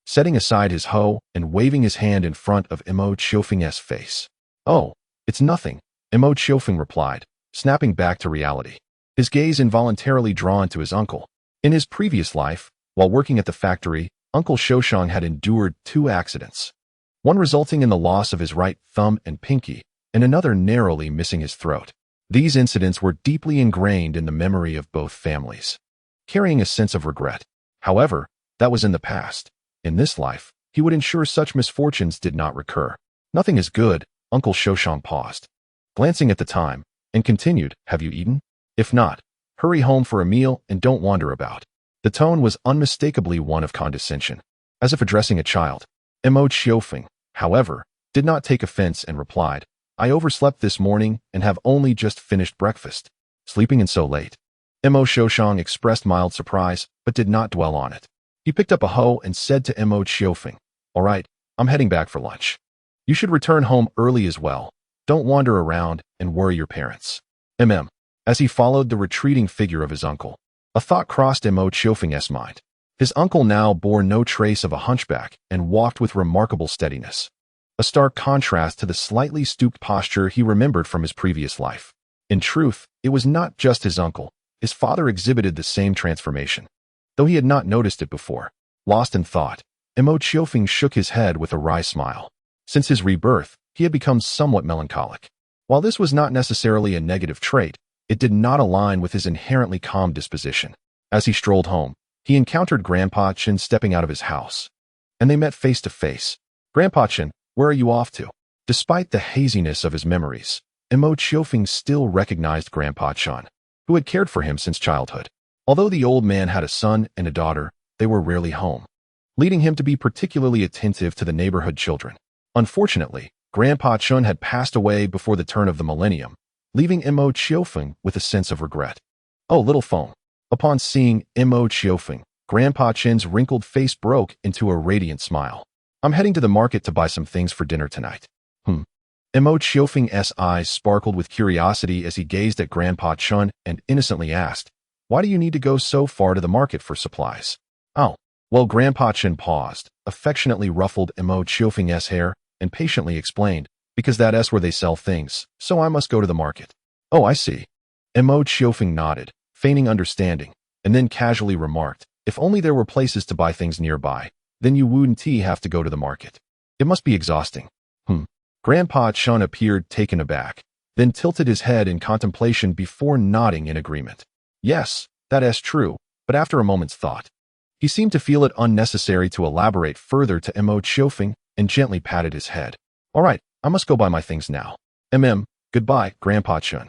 setting aside his hoe and waving his hand in front of Mo Qiufeng's face. Oh, it's nothing, Mo Qiufeng replied, snapping back to reality, his gaze involuntarily drawn to his uncle. In his previous life, while working at the factory, Uncle Qiushang had endured 2 accidents, one resulting in the loss of his right thumb and pinky, and another narrowly missing his throat. These incidents were deeply ingrained in the memory of both families, carrying a sense of regret. However, that was in the past. In this life, he would ensure such misfortunes did not recur. Nothing is good, Uncle Qiushang paused, glancing at the time, and continued, have you eaten? If not, hurry home for a meal and don't wander about. The tone was unmistakably one of condescension, as if addressing a child. Mo Qiufeng, however, did not take offense and replied, I overslept this morning and have only just finished breakfast. Sleeping in so late? Mo Qiushang expressed mild surprise, but did not dwell on it. He picked up a hoe and said to Mo Qiufeng, all right, I'm heading back for lunch. You should return home early as well. Don't wander around and worry your parents. As he followed the retreating figure of his uncle, a thought crossed Mo Qiufeng's mind. His uncle now bore no trace of a hunchback and walked with remarkable steadiness, a stark contrast to the slightly stooped posture he remembered from his previous life. In truth, it was not just his uncle. His father exhibited the same transformation, though he had not noticed it before. Lost in thought, Mo Qiufeng shook his head with a wry smile. Since his rebirth, he had become somewhat melancholic. While this was not necessarily a negative trait, it did not align with his inherently calm disposition. As he strolled home, he encountered Grandpa Chen stepping out of his house, and they met face to face. Grandpa Chen, where are you off to? Despite the haziness of his memories, Mo Qiufeng still recognized Grandpa Chen, who had cared for him since childhood. Although the old man had a son and a daughter, they were rarely home, leading him to be particularly attentive to the neighborhood children. Unfortunately, Grandpa Chen had passed away before the turn of the millennium, leaving Mo Qiufeng with a sense of regret. Oh, little phone. Upon seeing Mo Qiufeng, Grandpa Chen's wrinkled face broke into a radiant smile. I'm heading to the market to buy some things for dinner tonight. Mo Qiufeng's eyes sparkled with curiosity as he gazed at Grandpa Chen and innocently asked, why do you need to go so far to the market for supplies? Oh, well, Grandpa Chen paused, affectionately ruffled Mo Qiufeng's hair, and patiently explained, because that's where they sell things, so I must go to the market. Oh, I see. Mo Qiufeng nodded, feigning understanding, and then casually remarked, if only there were places to buy things nearby, then you wouldn't have to go to the market. It must be exhausting. Grandpa Chen appeared taken aback, then tilted his head in contemplation before nodding in agreement. Yes, that is true, but after a moment's thought, he seemed to feel it unnecessary to elaborate further to Mo Qiufeng and gently patted his head. All right, I must go buy my things now. Goodbye, Grandpa Chen.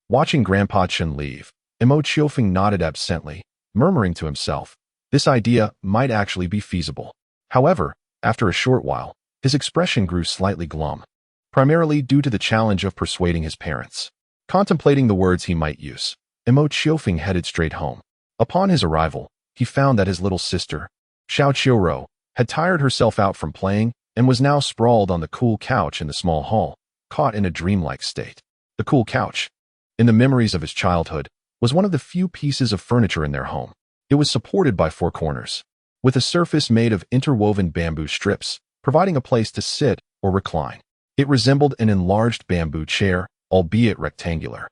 Watching Grandpa Chen leave, Mo Qiufeng nodded absently, murmuring to himself, this idea might actually be feasible. However, after a short while, his expression grew slightly glum, primarily due to the challenge of persuading his parents. Contemplating the words he might use, Mo Qioufeng headed straight home. Upon his arrival, he found that his little sister, Su Xiaowen, had tired herself out from playing and was now sprawled on the cool couch in the small hall, caught in a dreamlike state. The cool couch, in the memories of his childhood, was one of the few pieces of furniture in their home. It was supported by 4 corners, with a surface made of interwoven bamboo strips, providing a place to sit or recline. It resembled an enlarged bamboo chair, albeit rectangular,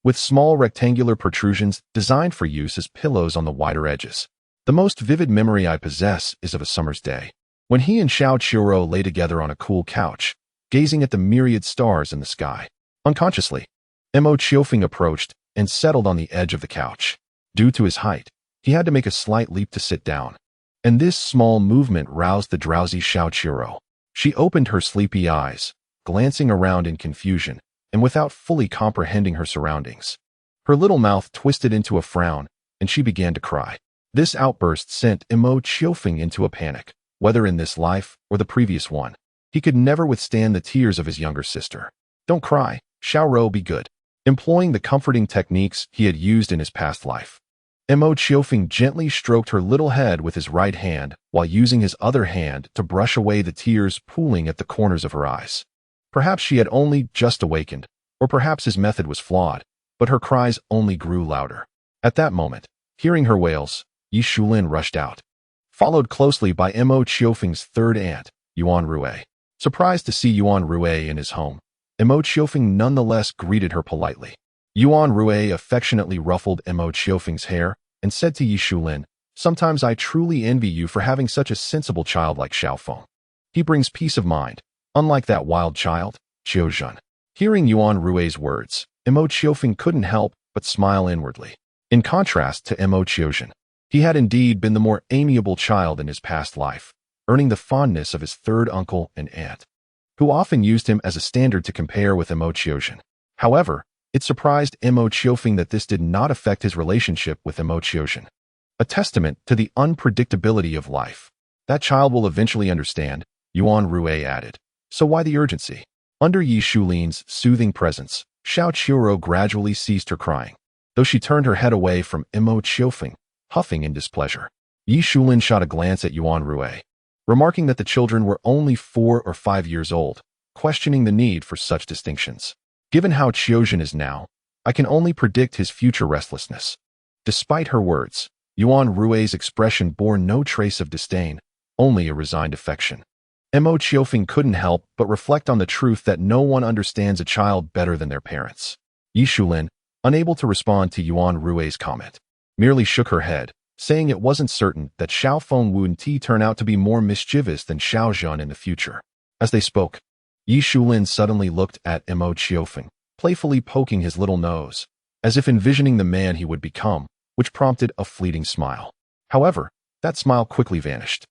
with small rectangular protrusions designed for use as pillows on the wider edges. The most vivid memory I possess is of a summer's day, when he and Xiao Qiurou lay together on a cool couch, gazing at the myriad stars in the sky. Unconsciously, Mo Qiufeng approached and settled on the edge of the couch. Due to his height, he had to make a slight leap to sit down, and this small movement roused the drowsy Xiao Qiurou. She opened her sleepy eyes, glancing around in confusion and without fully comprehending her surroundings. Her little mouth twisted into a frown, and she began to cry. This outburst sent Mo Qiufeng into a panic, whether in this life or the previous one. He could never withstand the tears of his younger sister. Don't cry, Xiaorou, be good. Employing the comforting techniques he had used in his past life, Mo Qiufeng gently stroked her little head with his right hand while using his other hand to brush away the tears pooling at the corners of her eyes. Perhaps she had only just awakened, or perhaps his method was flawed, but her cries only grew louder. At that moment, hearing her wails, Yi Shulin rushed out, followed closely by Mo Qiufeng's third aunt, Yuan Rui. Surprised to see Yuan Rui in his home, Mo Qiufeng nonetheless greeted her politely. Yuan Rui affectionately ruffled Mo Qiufeng's hair and said to Yi Shulin, "Sometimes I truly envy you for having such a sensible child like Xiaofeng. He brings peace of mind, unlike that wild child, Qiuzhen." Hearing Yuan Rui's words, Mo Qiufeng couldn't help but smile inwardly. In contrast to Mo Qiuzhen, he had indeed been the more amiable child in his past life, earning the fondness of his third uncle and aunt, who often used him as a standard to compare with Mo Qiuzhen. However, it surprised Mo Qiufeng that this did not affect his relationship with Mo Qiuzhen. A testament to the unpredictability of life. That child will eventually understand, Yuan Rui added. So why the urgency? Under Yi Shulin's soothing presence, Xiao Qiurou gradually ceased her crying, though she turned her head away from Mo Qiufeng, huffing in displeasure. Yi Shulin shot a glance at Yuan Rui, remarking that the children were only 4 or 5 years old, questioning the need for such distinctions. Given how Qiuzhen is now, I can only predict his future restlessness. Despite her words, Yuan Rui's expression bore no trace of disdain, only a resigned affection. Mo Qiufeng couldn't help but reflect on the truth that no one understands a child better than their parents. Yi Shulin, unable to respond to Yuan Rui's comment, merely shook her head, saying it wasn't certain that Xiaofeng wouldn't turn out to be more mischievous than Xiaozhen in the future. As they spoke, Yi Shulin suddenly looked at Mo Qiufeng, playfully poking his little nose, as if envisioning the man he would become, which prompted a fleeting smile. However, that smile quickly vanished,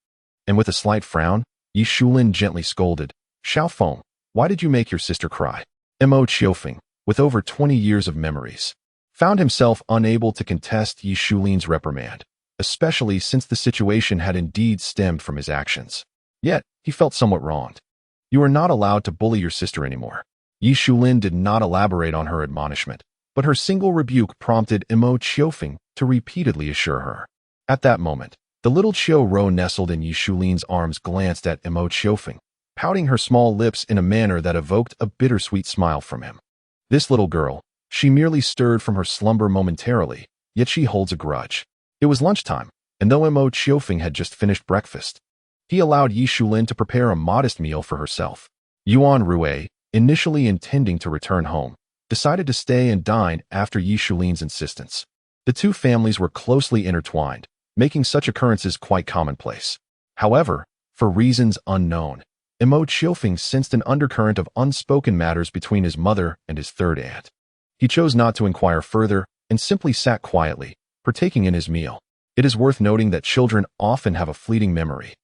and with a slight frown, Yi Shulin gently scolded, "Xiaofeng, why did you make your sister cry?" Mo Qiufeng, with over 20 years of memories, found himself unable to contest Yi Shulin's reprimand, especially since the situation had indeed stemmed from his actions. Yet, he felt somewhat wronged. "You are not allowed to bully your sister anymore." Yi Shulin did not elaborate on her admonishment, but her single rebuke prompted Mo Qiufeng to repeatedly assure her. At that moment, the little Qiurou nestled in Yi Shulin's arms glanced at Mo Qiufeng, pouting her small lips in a manner that evoked a bittersweet smile from him. This little girl, she merely stirred from her slumber momentarily, yet she holds a grudge. It was lunchtime, and though Mo Qiufeng had just finished breakfast, he allowed Yi Shulin to prepare a modest meal for herself. Yuan Rui, initially intending to return home, decided to stay and dine after Yi Shulin's insistence. The two families were closely intertwined, making such occurrences quite commonplace. However, for reasons unknown, Mo Qiufeng sensed an undercurrent of unspoken matters between his mother and his third aunt. He chose not to inquire further and simply sat quietly, partaking in his meal. It is worth noting that children often have a fleeting memory.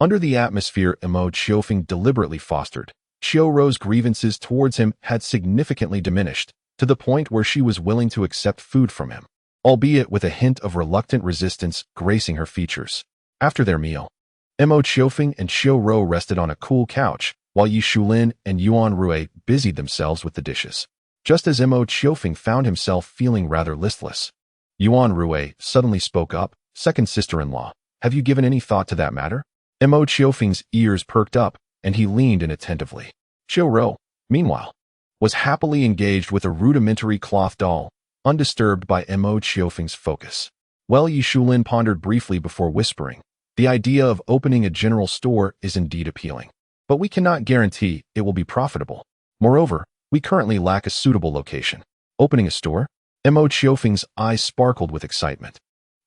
Under the atmosphere Mo Qiufeng deliberately fostered, Qiurou's grievances towards him had significantly diminished, to the point where she was willing to accept food from him, albeit with a hint of reluctant resistance gracing her features. After their meal, Mo Qiufeng and Qiurou rested on a cool couch, while Yi Shulin and Yuan Rui busied themselves with the dishes. Just as Mo Qiufeng found himself feeling rather listless, Yuan Rui suddenly spoke up, "Second sister-in-law, have you given any thought to that matter?" Mo Qiufeng's ears perked up, and he leaned in attentively. Qiurou, meanwhile, was happily engaged with a rudimentary cloth doll, undisturbed by Mo Qiufeng's focus. Well, Yi Shulin pondered briefly before whispering, "The idea of opening a general store is indeed appealing, but we cannot guarantee it will be profitable. Moreover, we currently lack a suitable location." Opening a store? Mo Qiufeng's eyes sparkled with excitement.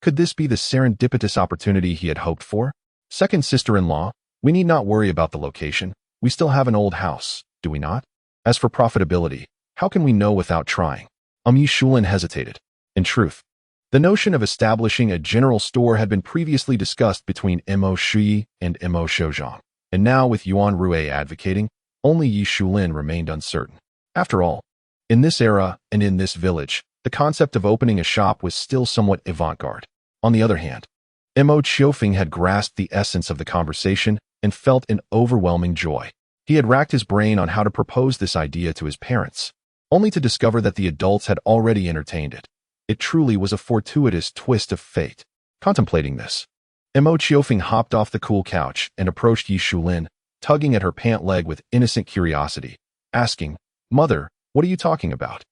Could this be the serendipitous opportunity he had hoped for? Second sister-in-law, We need not worry about the location. We still have an old house, do we not? As for profitability, how can we know without trying? Yi Shulin hesitated. In truth, the notion of establishing a general store had been previously discussed between Mo Qiourou and Mo Xiaowen, and now with Yuan Rui advocating, only Yi Shulin remained uncertain. After all, in this era and in this village, the concept of opening a shop was still somewhat avant-garde. On the other hand, Mo Qiufeng had grasped the essence of the conversation and felt an overwhelming joy. He had racked his brain on how to propose this idea to his parents, only to discover that the adults had already entertained it. It truly was a fortuitous twist of fate. Contemplating this, Mo Qiufeng hopped off the cool couch and approached Yi Shulin, tugging at her pant leg with innocent curiosity, asking, "Mother, what are you talking about?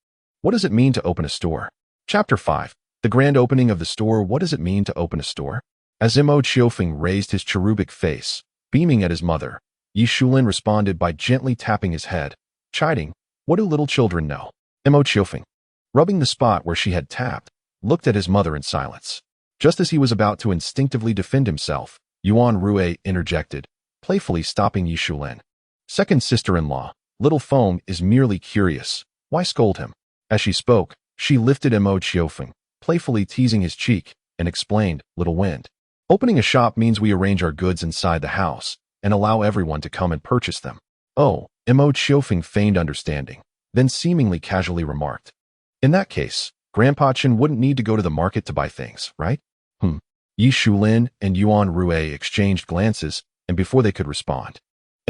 What does it mean to open a store?" Chapter 5. The grand opening of the store. What does it mean to open a store? As Mo Qiufeng raised his cherubic face, beaming at his mother, Yi Shulin responded by gently tapping his head, chiding, "What do little children know?" Mo Qiufeng, rubbing the spot where she had tapped, looked at his mother in silence. Just as he was about to instinctively defend himself, Yuan Rui interjected, playfully stopping Yi Shulin. "Second sister-in-law, little Foam is merely curious. Why scold him?" As she spoke, she lifted Mo Qiufeng, playfully teasing his cheek, and explained, "Little Wind. Opening a shop means we arrange our goods inside the house and allow everyone to come and purchase them." "Oh," Mo Qiufeng feigned understanding, then seemingly casually remarked, "In that case, Grandpa Chen wouldn't need to go to the market to buy things, right?" Yi Shulin and Yuan Rui exchanged glances, and before they could respond,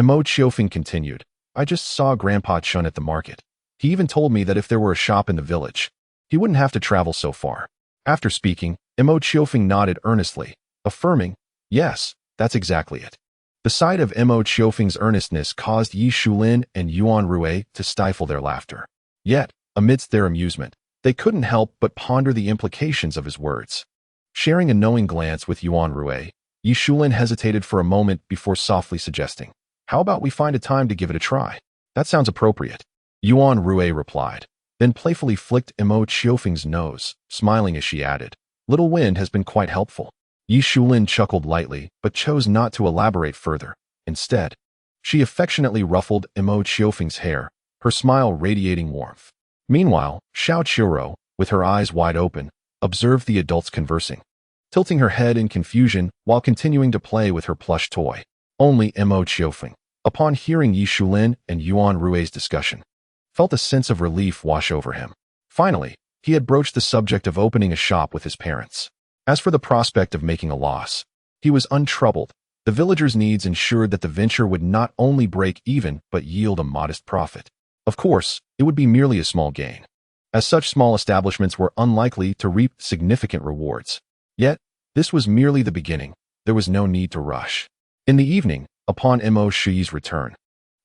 Mo Qiufeng continued, "I just saw Grandpa Chen at the market. He even told me that if there were a shop in the village, he wouldn't have to travel so far." After speaking, Mo Qiufeng nodded earnestly, affirming, "Yes, that's exactly it." The sight of Mo Qiufeng's earnestness caused Yi Shulin and Yuan Rui to stifle their laughter. Yet, amidst their amusement, they couldn't help but ponder the implications of his words. Sharing a knowing glance with Yuan Rui, Yi Shulin hesitated for a moment before softly suggesting, "How about we find a time to give it a try?" "That sounds appropriate," Yuan Rui replied, then playfully flicked Mo Qiufeng's nose, smiling as she added, "Little Wind has been quite helpful." Yi Shulin chuckled lightly, but chose not to elaborate further. Instead, she affectionately ruffled Mo Qiufeng's hair, her smile radiating warmth. Meanwhile, Su Xiaowen, with her eyes wide open, observed the adults conversing, tilting her head in confusion while continuing to play with her plush toy. Only Mo Qiufeng, upon hearing Yi Shulin and Yuan Rui's discussion, felt a sense of relief wash over him. Finally, he had broached the subject of opening a shop with his parents. As for the prospect of making a loss, he was untroubled. The villagers' needs ensured that the venture would not only break even but yield a modest profit. Of course, it would be merely a small gain, as such small establishments were unlikely to reap significant rewards. Yet, this was merely the beginning. There was no need to rush. In the evening, upon Mo Qiou's return,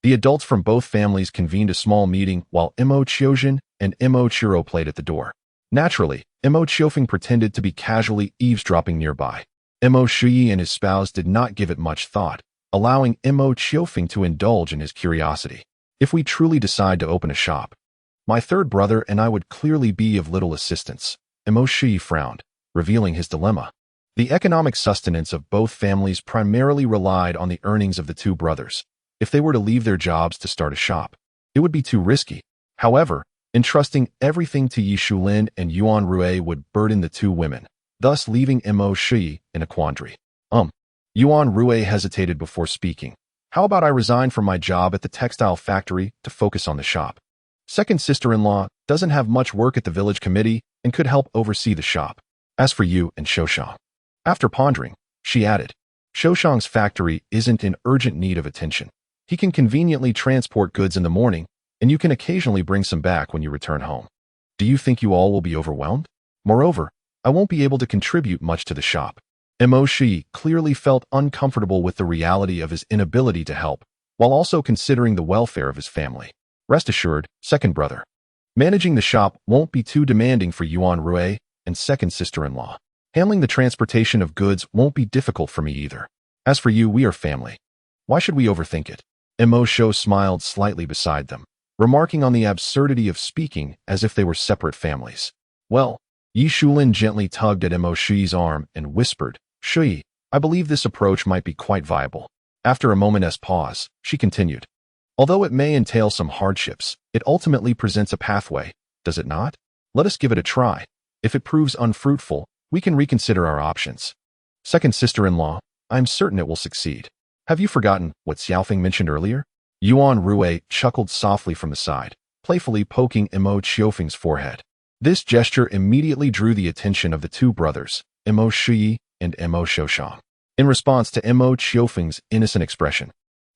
the adults from both families convened a small meeting while Mo Qiuezhen and Mo Qiourou played at the door. Naturally, Mo Qiufeng pretended to be casually eavesdropping nearby. Mo Qiou and his spouse did not give it much thought, allowing Mo Qiufeng to indulge in his curiosity. "If we truly decide to open a shop, my third brother and I would clearly be of little assistance." Mo Qiou frowned, revealing his dilemma. The economic sustenance of both families primarily relied on the earnings of the two brothers. If they were to leave their jobs to start a shop, it would be too risky. However, entrusting everything to Yi Shulin and Yuan Rui would burden the two women, thus leaving Mo Qiou in a quandary. Yuan Rui hesitated before speaking. "How about I resign from my job at the textile factory to focus on the shop? Second sister-in-law doesn't have much work at the village committee and could help oversee the shop. As for you and Qiufeng." After pondering, she added, "Qiufeng's factory isn't in urgent need of attention. He can conveniently transport goods in the morning, and you can occasionally bring some back when you return home. Do you think you all will be overwhelmed? Moreover, I won't be able to contribute much to the shop." Mo Qiou clearly felt uncomfortable with the reality of his inability to help, while also considering the welfare of his family. "Rest assured, second brother, managing the shop won't be too demanding for Yuan Rui and second sister-in-law. Handling the transportation of goods won't be difficult for me either. As for you, we are family. Why should we overthink it?" Mo Qiou smiled slightly beside them, remarking on the absurdity of speaking as if they were separate families. "Well," Yi Shulin gently tugged at Mo Qiou's arm and whispered, "Qiou, I believe this approach might be quite viable. After a moment's pause, she continued. Although it may entail some hardships, it ultimately presents a pathway, does it not? Let us give it a try. If it proves unfruitful, we can reconsider our options. Second sister-in-law, I'm certain it will succeed. Have you forgotten what Xiaofeng mentioned earlier? Yuan Rui chuckled softly from the side, playfully poking Mo Qiufeng's forehead. This gesture immediately drew the attention of the two brothers, Mo Shiyi and Mo Xiaoshang. In response to Mo Qiufeng's innocent expression,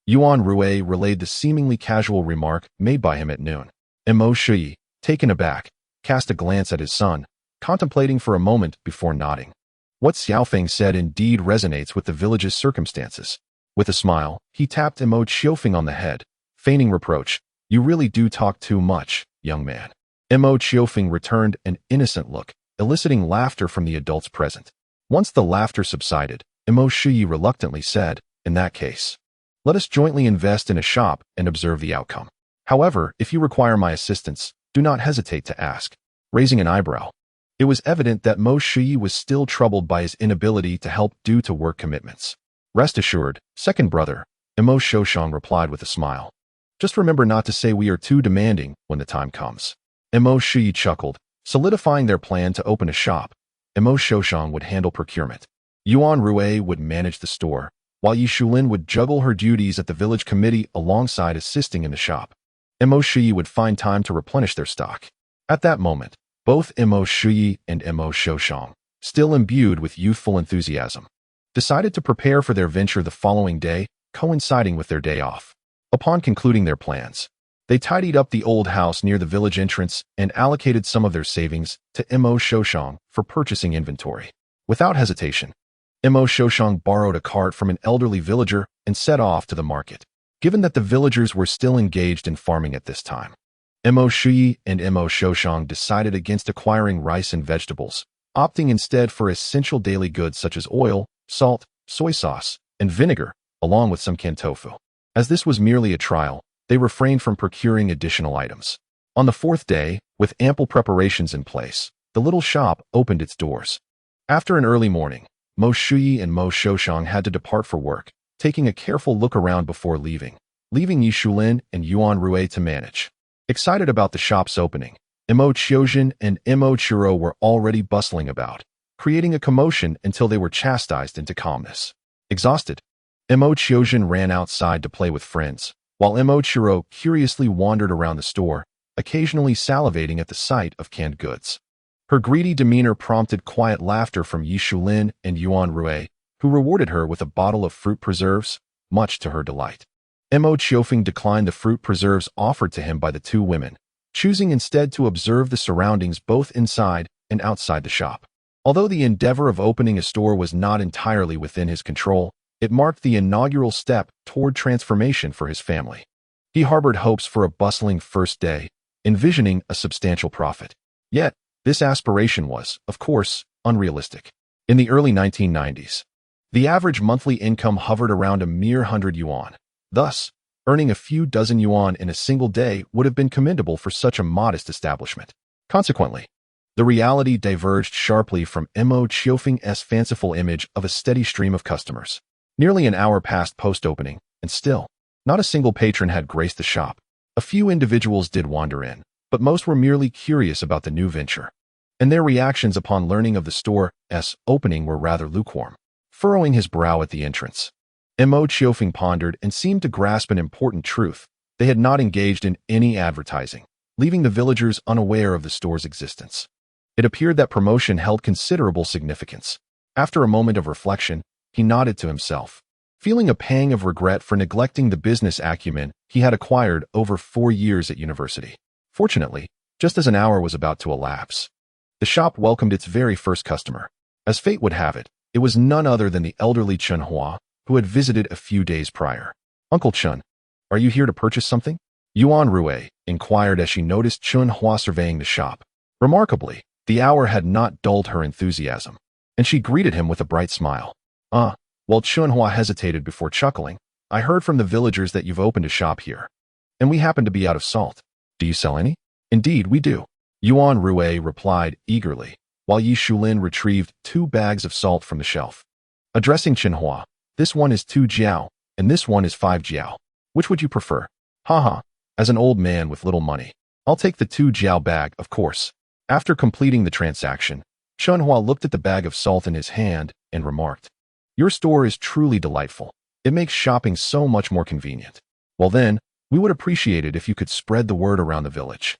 Yuan Rui relayed the seemingly casual remark made by him at noon. Mo Shiyi, taken aback, cast a glance at his son, contemplating for a moment before nodding. What Xiaofeng said indeed resonates with the village's circumstances. With a smile, he tapped Mo Qiufeng on the head, feigning reproach. You really do talk too much, young man. Mo Qiufeng returned an innocent look, eliciting laughter from the adults present. Once the laughter subsided, Mo Shiyi reluctantly said, in that case, let us jointly invest in a shop and observe the outcome. However, if you require my assistance, do not hesitate to ask. Raising an eyebrow. It was evident that Mo Shiyi was still troubled by his inability to help due to work commitments. Rest assured, second brother, Mo Xiaoshang replied with a smile. Just remember not to say we are too demanding when the time comes. Mo Shiyi chuckled, solidifying their plan to open a shop. Mo Xiaoshang would handle procurement. Yuan Rui would manage the store, while Yi Shulin would juggle her duties at the village committee alongside assisting in the shop. Mo Shiyi would find time to replenish their stock. At that moment, both Mo Shiyi and Mo Xiaoshang, still imbued with youthful enthusiasm, decided to prepare for their venture the following day, coinciding with their day off. Upon concluding their plans, they tidied up the old house near the village entrance and allocated some of their savings to Mo Xiaoshang for purchasing inventory. Without hesitation, Mo Xiaoshang borrowed a cart from an elderly villager and set off to the market. Given that the villagers were still engaged in farming at this time, Mo Shiyi and Mo Xiaoshang decided against acquiring rice and vegetables, opting instead for essential daily goods such as oil, salt, soy sauce, and vinegar, along with some canned tofu. As this was merely a trial, they refrained from procuring additional items. On the fourth day, with ample preparations in place, the little shop opened its doors. After an early morning, Mo Shiyi and Mo Xiaoshang had to depart for work, taking a careful look around before leaving Yi Shulin and Yuan Rui to manage. Excited about the shop's opening, Mo Qiozhen and Mo Qiourou were already bustling about, creating a commotion until they were chastised into calmness. Exhausted, Mo Qiozhen ran outside to play with friends, while Mo Qiourou curiously wandered around the store, occasionally salivating at the sight of canned goods. Her greedy demeanor prompted quiet laughter from Yi Shulin and Yuan Rui, who rewarded her with a bottle of fruit preserves, much to her delight. Mo Qiufeng declined the fruit preserves offered to him by the two women, choosing instead to observe the surroundings both inside and outside the shop. Although the endeavor of opening a store was not entirely within his control, it marked the inaugural step toward transformation for his family. He harbored hopes for a bustling first day, envisioning a substantial profit. Yet, this aspiration was, of course, unrealistic. In the early 1990s, the average monthly income hovered around a mere 100 yuan. Thus, earning a few dozen yuan in a single day would have been commendable for such a modest establishment. Consequently, the reality diverged sharply from Mo Qiufeng's fanciful image of a steady stream of customers. Nearly an hour passed post-opening, and still, not a single patron had graced the shop. A few individuals did wander in, but most were merely curious about the new venture, and their reactions upon learning of the store's opening were rather lukewarm. Furrowing his brow at the entrance, Mo Qiufeng pondered and seemed to grasp an important truth. They had not engaged in any advertising, leaving the villagers unaware of the store's existence. It appeared that promotion held considerable significance. After a moment of reflection, he nodded to himself, feeling a pang of regret for neglecting the business acumen he had acquired over 4 years at university. Fortunately, just as an hour was about to elapse, the shop welcomed its very first customer. As fate would have it, it was none other than the elderly Chen Hua, who had visited a few days prior. Uncle Chen, are you here to purchase something? Yuan Rui inquired as she noticed Chen Hua surveying the shop. Remarkably, the hour had not dulled her enthusiasm, and she greeted him with a bright smile. While Chen Hua hesitated before chuckling, I heard from the villagers that you've opened a shop here, and we happen to be out of salt. Do you sell any? Indeed, we do. Yuan Rui replied eagerly, while Yi Shulin retrieved 2 bags of salt from the shelf. Addressing Chen Hua, this one is 2 jiao, and this one is 5 jiao. Which would you prefer? Haha, as an old man with little money, I'll take the 2 jiao bag, of course. After completing the transaction, Chunhua looked at the bag of salt in his hand and remarked, "Your store is truly delightful. It makes shopping so much more convenient. Well then, we would appreciate it if you could spread the word around the village."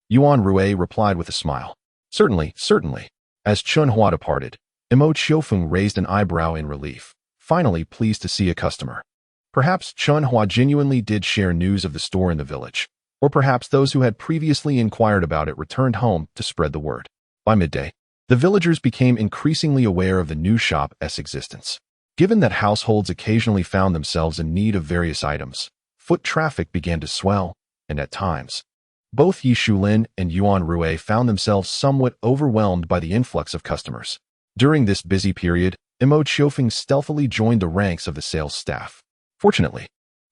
Yuan Rui replied with a smile. Certainly, certainly. As Chunhua departed, Mo Qiufeng raised an eyebrow in relief, finally pleased to see a customer. Perhaps Chunhua genuinely did share news of the store in the village, or perhaps those who had previously inquired about it returned home to spread the word. By midday, the villagers became increasingly aware of the new shop's existence. Given that households occasionally found themselves in need of various items, foot traffic began to swell, and at times, both Yi Shulin and Yuan Rui found themselves somewhat overwhelmed by the influx of customers. During this busy period, Mo Qiufeng stealthily joined the ranks of the sales staff. Fortunately,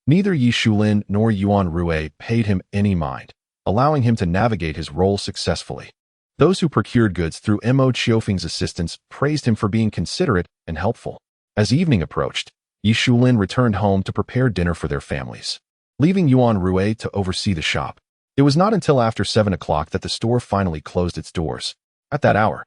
neither Yi Shulin nor Yuan Rui paid him any mind, allowing him to navigate his role successfully. Those who procured goods through Mo Qiufeng's assistance praised him for being considerate and helpful. As evening approached, Yi Shulin returned home to prepare dinner for their families, leaving Yuan Rui to oversee the shop. It was not until after 7 o'clock that the store finally closed its doors. At that hour,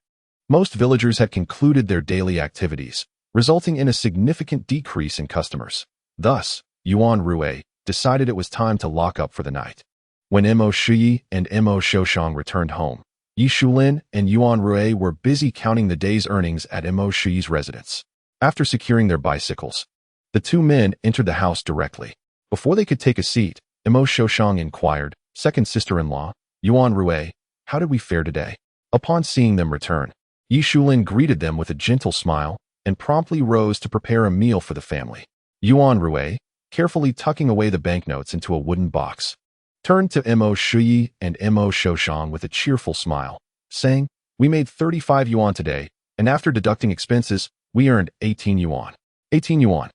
most villagers had concluded their daily activities, resulting in a significant decrease in customers. Thus, Yuan Rui decided it was time to lock up for the night. When Mo Shiyi and Mo Xiaoshang returned home, Yi Shulin and Yuan Rui were busy counting the day's earnings at Mo Shiyi's residence. After securing their bicycles, the two men entered the house directly. Before they could take a seat, Mo Xiaoshang inquired, "Second sister-in-law, Yuan Rui, how did we fare today?" Upon seeing them return, Yi Shulin greeted them with a gentle smile and promptly rose to prepare a meal for the family. Yuan Rui, carefully tucking away the banknotes into a wooden box, turned to Mo Shiyi and Mo Xiaoshang with a cheerful smile, saying, "We made 35 yuan today, and after deducting expenses, we earned 18 yuan. 18 yuan.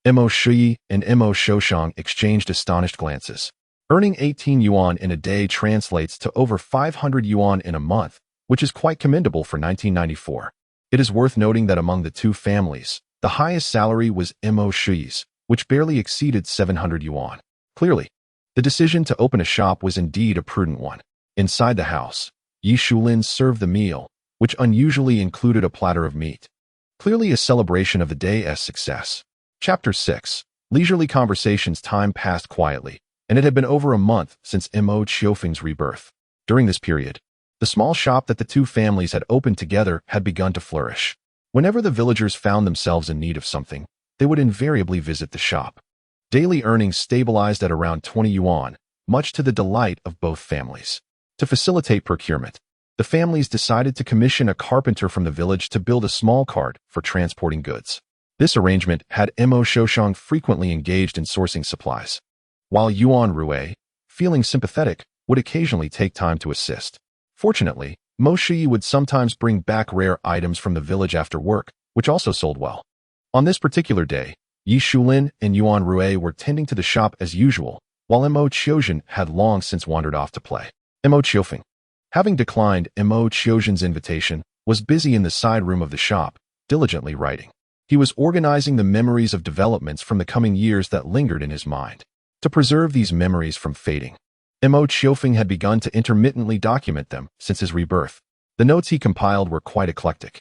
Mo Shiyi and Mo Xiaoshang exchanged astonished glances. Earning 18 yuan in a day translates to over 500 yuan in a month, which is quite commendable for 1994. It is worth noting that among the two families, the highest salary was Mo Shiyi's, which barely exceeded 700 yuan. Clearly, the decision to open a shop was indeed a prudent one. Inside the house, Yi Shulin served the meal, which unusually included a platter of meat. Clearly a celebration of the day's success. Chapter 6. Leisurely conversations. Time passed quietly, and it had been over a month since Mo Qiufeng's rebirth. During this period, the small shop that the two families had opened together had begun to flourish. Whenever the villagers found themselves in need of something, they would invariably visit the shop. Daily earnings stabilized at around 20 yuan, much to the delight of both families. To facilitate procurement, the families decided to commission a carpenter from the village to build a small cart for transporting goods. This arrangement had Mo Xiaoshang frequently engaged in sourcing supplies, while Yuan Rui, feeling sympathetic, would occasionally take time to assist. Fortunately, Mo Shiyi would sometimes bring back rare items from the village after work, which also sold well. On this particular day, Yi Shulin and Yuan Rui were tending to the shop as usual, while Mo Qiufeng had long since wandered off to play. Mo Qiufeng, having declined Mo Qiufeng's invitation, was busy in the side room of the shop, diligently writing. He was organizing the memories of developments from the coming years that lingered in his mind. To preserve these memories from fading, Mo Qiufeng had begun to intermittently document them since his rebirth. The notes he compiled were quite eclectic,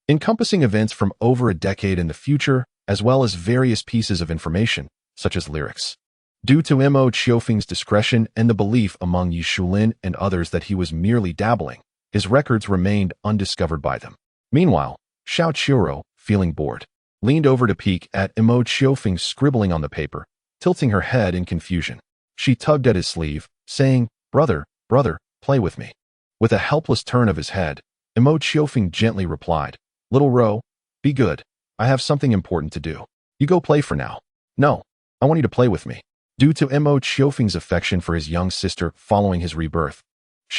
encompassing events from over a decade in the future, as well as various pieces of information, such as lyrics. Due to Mo Qiufeng's discretion and the belief among Yi Shulin and others that he was merely dabbling, his records remained undiscovered by them. Meanwhile, Mo Qiourou, feeling bored, leaned over to peek at Mo Qiufeng scribbling on the paper, tilting her head in confusion. She tugged at his sleeve, saying, brother, play with me." With a helpless turn of his head, Mo Qiufeng gently replied, "Little Ro, be good. I have something important to do. You go play for now." "No, I want you to play with me." Due to Mo Qiufeng's affection for his young sister following his rebirth,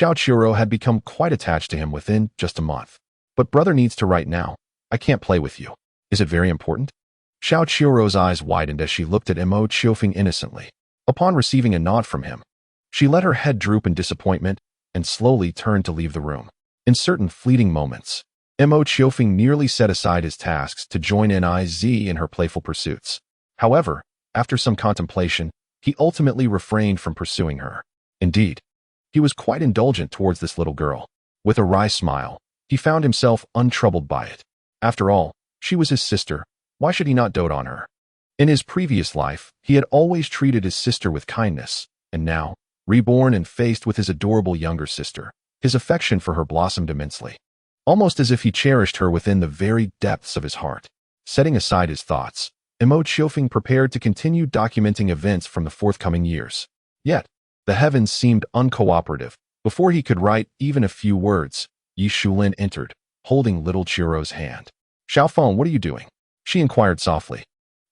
Mo Qiourou had become quite attached to him within just a month. "But brother needs to write now. I can't play with you. Is it very important?" Mo Qiourou's eyes widened as she looked at Mo Qiufeng innocently. Upon receiving a nod from him, she let her head droop in disappointment and slowly turned to leave the room. In certain fleeting moments, Mo Qiufeng nearly set aside his tasks to join Niz in her playful pursuits. However, After some contemplation, he ultimately refrained from pursuing her. Indeed, he was quite indulgent towards this little girl. With a wry smile, he found himself untroubled by it. After all, she was his sister. Why should he not dote on her? In his previous life, he had always treated his sister with kindness, and now, reborn and faced with his adorable younger sister, his affection for her blossomed immensely. Almost as if he cherished her within the very depths of his heart. Setting aside his thoughts, Mo Qiourou prepared to continue documenting events from the forthcoming years. Yet, the heavens seemed uncooperative. Before he could write even a few words, Yi Shulin entered, holding little Qiurou's hand. "Xiaofeng, what are you doing?" she inquired softly,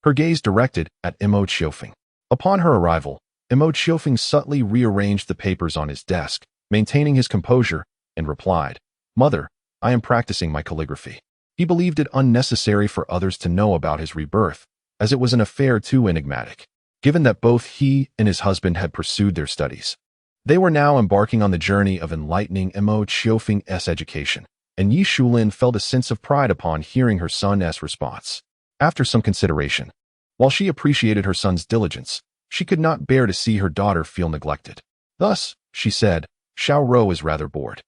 her gaze directed at Mo Qiourou. Upon her arrival, Mo Qiourou subtly rearranged the papers on his desk, maintaining his composure, and replied, "Mother, I am practicing my calligraphy." He believed it unnecessary for others to know about his rebirth, as it was an affair too enigmatic, given that both he and his husband had pursued their studies. They were now embarking on the journey of enlightening Mo Qiourou's education, and Yi Shulin felt a sense of pride upon hearing her son's response. After some consideration, while she appreciated her son's diligence, she could not bear to see her daughter feel neglected. Thus, she said, "Xiaorou is rather bored.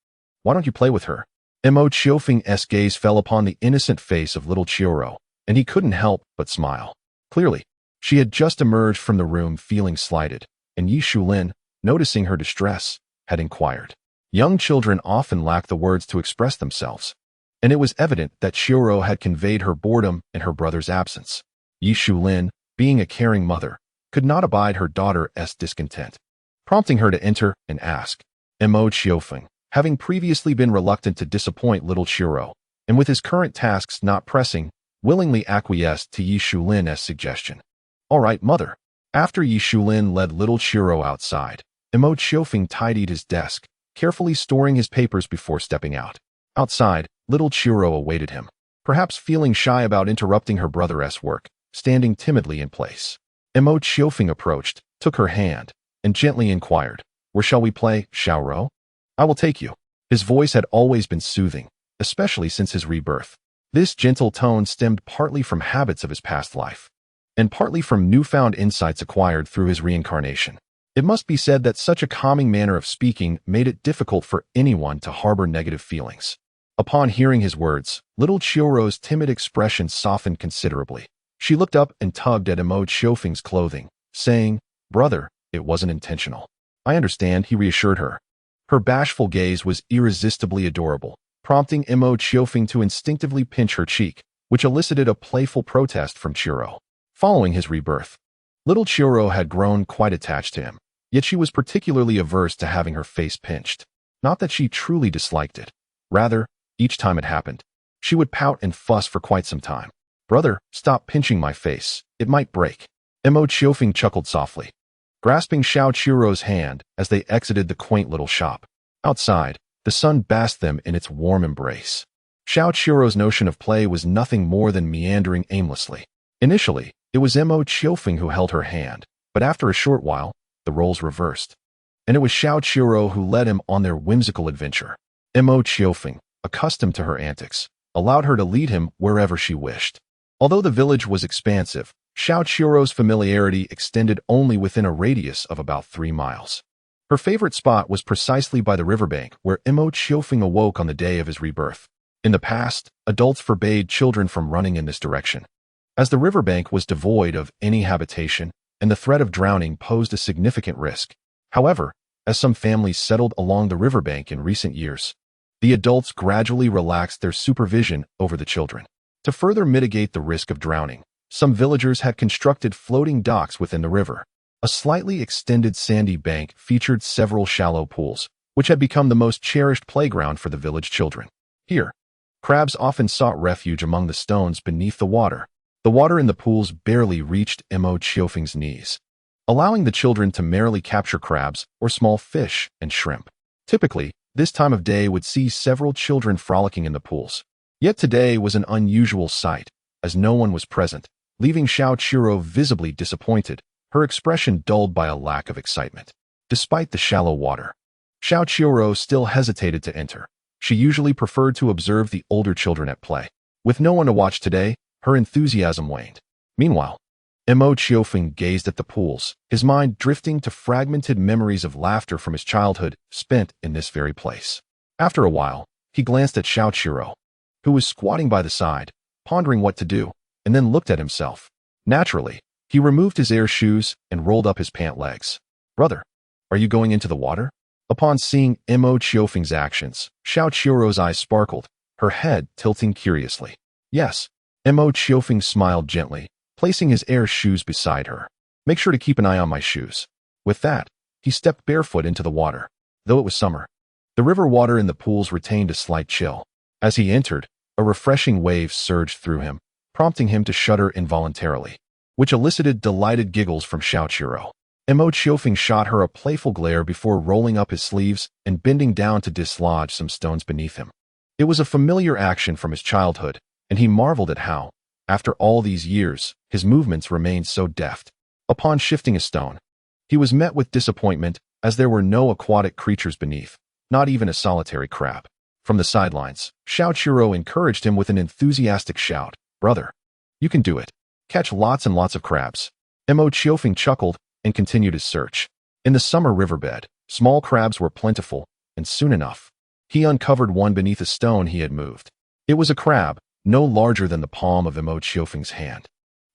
Why don't you play with her?" Mo Qiourou's gaze fell upon the innocent face of little Qiurou, and he couldn't help but smile. Clearly, she had just emerged from the room feeling slighted, and Yi Shulin, noticing her distress, had inquired. Young children often lack the words to express themselves, and it was evident that Qiurou had conveyed her boredom in her brother's absence. Yi Shulin, being a caring mother, could not abide her daughter's discontent, prompting her to enter and ask. Mo Qiourou, having previously been reluctant to disappoint little Qiurou, and with his current tasks not pressing, willingly acquiesced to Yi Shulin's suggestion. "All right, mother." After Yi Shulin led little Qiurou outside, Mo Qiourou tidied his desk, carefully storing his papers before stepping out. Outside, little Qiurou awaited him, perhaps feeling shy about interrupting her brother's work, standing timidly in place. Mo Qiourou approached, took her hand, and gently inquired, "Where shall we play, Xiaorou?" "I will take you." His voice had always been soothing, especially since his rebirth. This gentle tone stemmed partly from habits of his past life, and partly from newfound insights acquired through his reincarnation. It must be said that such a calming manner of speaking made it difficult for anyone to harbor negative feelings. Upon hearing his words, little Qiurou's timid expression softened considerably. She looked up and tugged at Mo Qiourou's clothing, saying, "Brother, it wasn't intentional." "I understand," he reassured her. Her bashful gaze was irresistibly adorable, prompting Mo Qiourou to instinctively pinch her cheek, which elicited a playful protest from Qiurou. Following his rebirth, little Qiurou had grown quite attached to him, yet she was particularly averse to having her face pinched. Not that she truly disliked it. Rather, each time it happened, she would pout and fuss for quite some time. "Brother, stop pinching my face. It might break." Mo Qiourou chuckled softly, grasping Qiurou's hand as they exited the quaint little shop. Outside, the sun basked them in its warm embrace. Qiurou's notion of play was nothing more than meandering aimlessly. Initially, it was Mo Qiourou who held her hand, but after a short while, the roles reversed, and it was Qiurou who led him on their whimsical adventure. Mo Qiourou, accustomed to her antics, allowed her to lead him wherever she wished. Although the village was expansive, Qiurou's familiarity extended only within a radius of about 3 miles. Her favorite spot was precisely by the riverbank where Mo Qiourou awoke on the day of his rebirth. In the past, adults forbade children from running in this direction, as the riverbank was devoid of any habitation and the threat of drowning posed a significant risk. However, as some families settled along the riverbank in recent years, the adults gradually relaxed their supervision over the children. To further mitigate the risk of drowning, some villagers had constructed floating docks within the river. A slightly extended sandy bank featured several shallow pools, which had become the most cherished playground for the village children. Here, crabs often sought refuge among the stones beneath the water. The water in the pools barely reached Mo Qiourou's knees, allowing the children to merrily capture crabs or small fish and shrimp. Typically, this time of day would see several children frolicking in the pools. Yet today was an unusual sight, as no one was present, leaving Qiurou visibly disappointed, her expression dulled by a lack of excitement. Despite the shallow water, Qiurou still hesitated to enter. She usually preferred to observe the older children at play. With no one to watch today, her enthusiasm waned. Meanwhile, Mo Qiofeng gazed at the pools, his mind drifting to fragmented memories of laughter from his childhood spent in this very place. After a while, he glanced at Su Xiaowen, who was squatting by the side, pondering what to do, and then looked at himself. Naturally, he removed his air shoes and rolled up his pant legs. "Brother, are you going into the water?" Upon seeing Mo Qiofeng's actions, Su Xiaowen's eyes sparkled, her head tilting curiously. "Yes." Mo Qiofeng smiled gently, placing his air shoes beside her. "Make sure to keep an eye on my shoes." With that, he stepped barefoot into the water. Though it was summer, the river water in the pools retained a slight chill. As he entered, a refreshing wave surged through him, prompting him to shudder involuntarily, which elicited delighted giggles from Su Xiaowen. Mo Qioufeng shot her a playful glare before rolling up his sleeves and bending down to dislodge some stones beneath him. It was a familiar action from his childhood, and he marveled at how, after all these years, his movements remained so deft. Upon shifting a stone, he was met with disappointment as there were no aquatic creatures beneath, not even a solitary crab. From the sidelines, Su Xiaowen encouraged him with an enthusiastic shout, "Brother, you can do it. Catch lots and lots of crabs." Mo Qioufeng chuckled and continued his search. In the summer riverbed, small crabs were plentiful, and soon enough, he uncovered one beneath a stone he had moved. It was a crab, no larger than the palm of Mo Qiofeng's hand,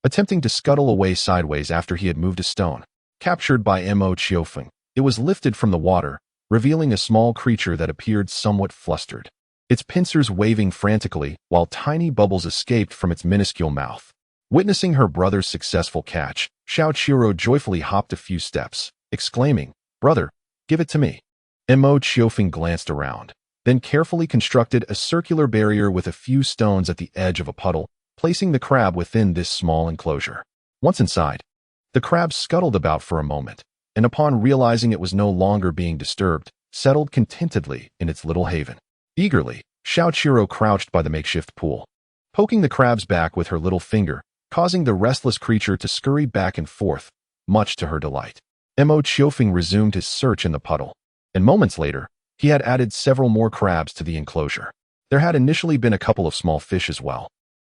attempting to scuttle away sideways after he had moved a stone. Captured by Mo Qiofeng, it was lifted from the water, revealing a small creature that appeared somewhat flustered, its pincers waving frantically while tiny bubbles escaped from its minuscule mouth. Witnessing her brother's successful catch, Su Xiaowen joyfully hopped a few steps, exclaiming, "Brother, give it to me." Mo Qiofeng glanced around, then carefully constructed a circular barrier with a few stones at the edge of a puddle, placing the crab within this small enclosure. Once inside, the crab scuttled about for a moment, and upon realizing it was no longer being disturbed, settled contentedly in its little haven. Eagerly, Su Xiaowen crouched by the makeshift pool, poking the crab's back with her little finger, causing the restless creature to scurry back and forth, much to her delight. Mo Qiofeng resumed his search in the puddle, and moments later, he had added several more crabs to the enclosure. There had initially been a couple of small fish as well,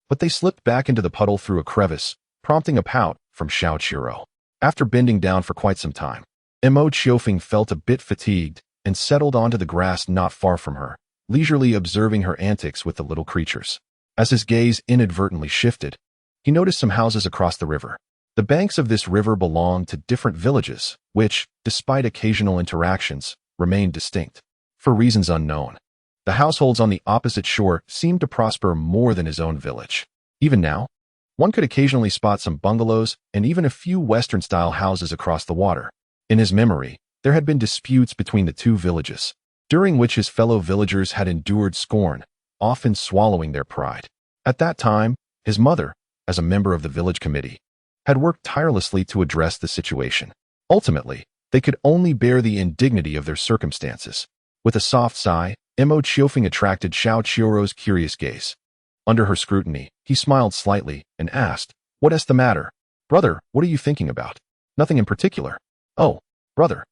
but they slipped back into the puddle through a crevice, prompting a pout from Su Xiaowen. After bending down for quite some time, Mo Qiofeng felt a bit fatigued and settled onto the grass not far from her, leisurely observing her antics with the little creatures. As his gaze inadvertently shifted, he noticed some houses across the river. The banks of this river belonged to different villages, which, despite occasional interactions, remained distinct. For reasons unknown, the households on the opposite shore seemed to prosper more than his own village. Even now, one could occasionally spot some bungalows and even a few Western-style houses across the water. In his memory, there had been disputes between the two villages, during which his fellow villagers had endured scorn, often swallowing their pride. At that time, his mother, as a member of the village committee, had worked tirelessly to address the situation. Ultimately, they could only bear the indignity of their circumstances. With a soft sigh, Mo Qioufeng attracted Su Xiaowen's curious gaze. Under her scrutiny, he smiled slightly and asked, "What's the matter? Brother, what are you thinking about?" "Nothing in particular." "Oh, brother.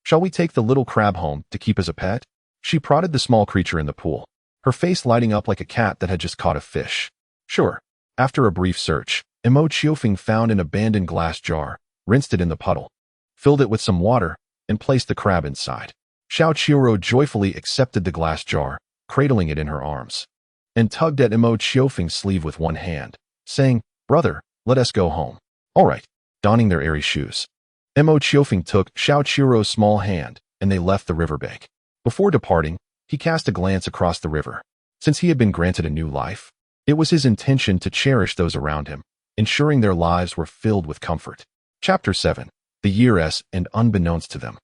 Shall we take the little crab home to keep as a pet?" She prodded the small creature in the pool, her face lighting up like a cat that had just caught a fish. "Sure." After a brief search, Mo Qioufeng found an abandoned glass jar, rinsed it in the puddle, filled it with some water, and placed the crab inside. Su Xiaowen joyfully accepted the glass jar, cradling it in her arms, and tugged at Mo Qiofeng's sleeve with one hand, saying, "Brother, let us go home." "All right." Donning their airy shoes, Mo Qioufeng took Su Xiaowen's small hand, and they left the riverbank. Before departing, he cast a glance across the river. Since he had been granted a new life, it was his intention to cherish those around him, ensuring their lives were filled with comfort. Chapter 7. The Year-S, and unbeknownst to them,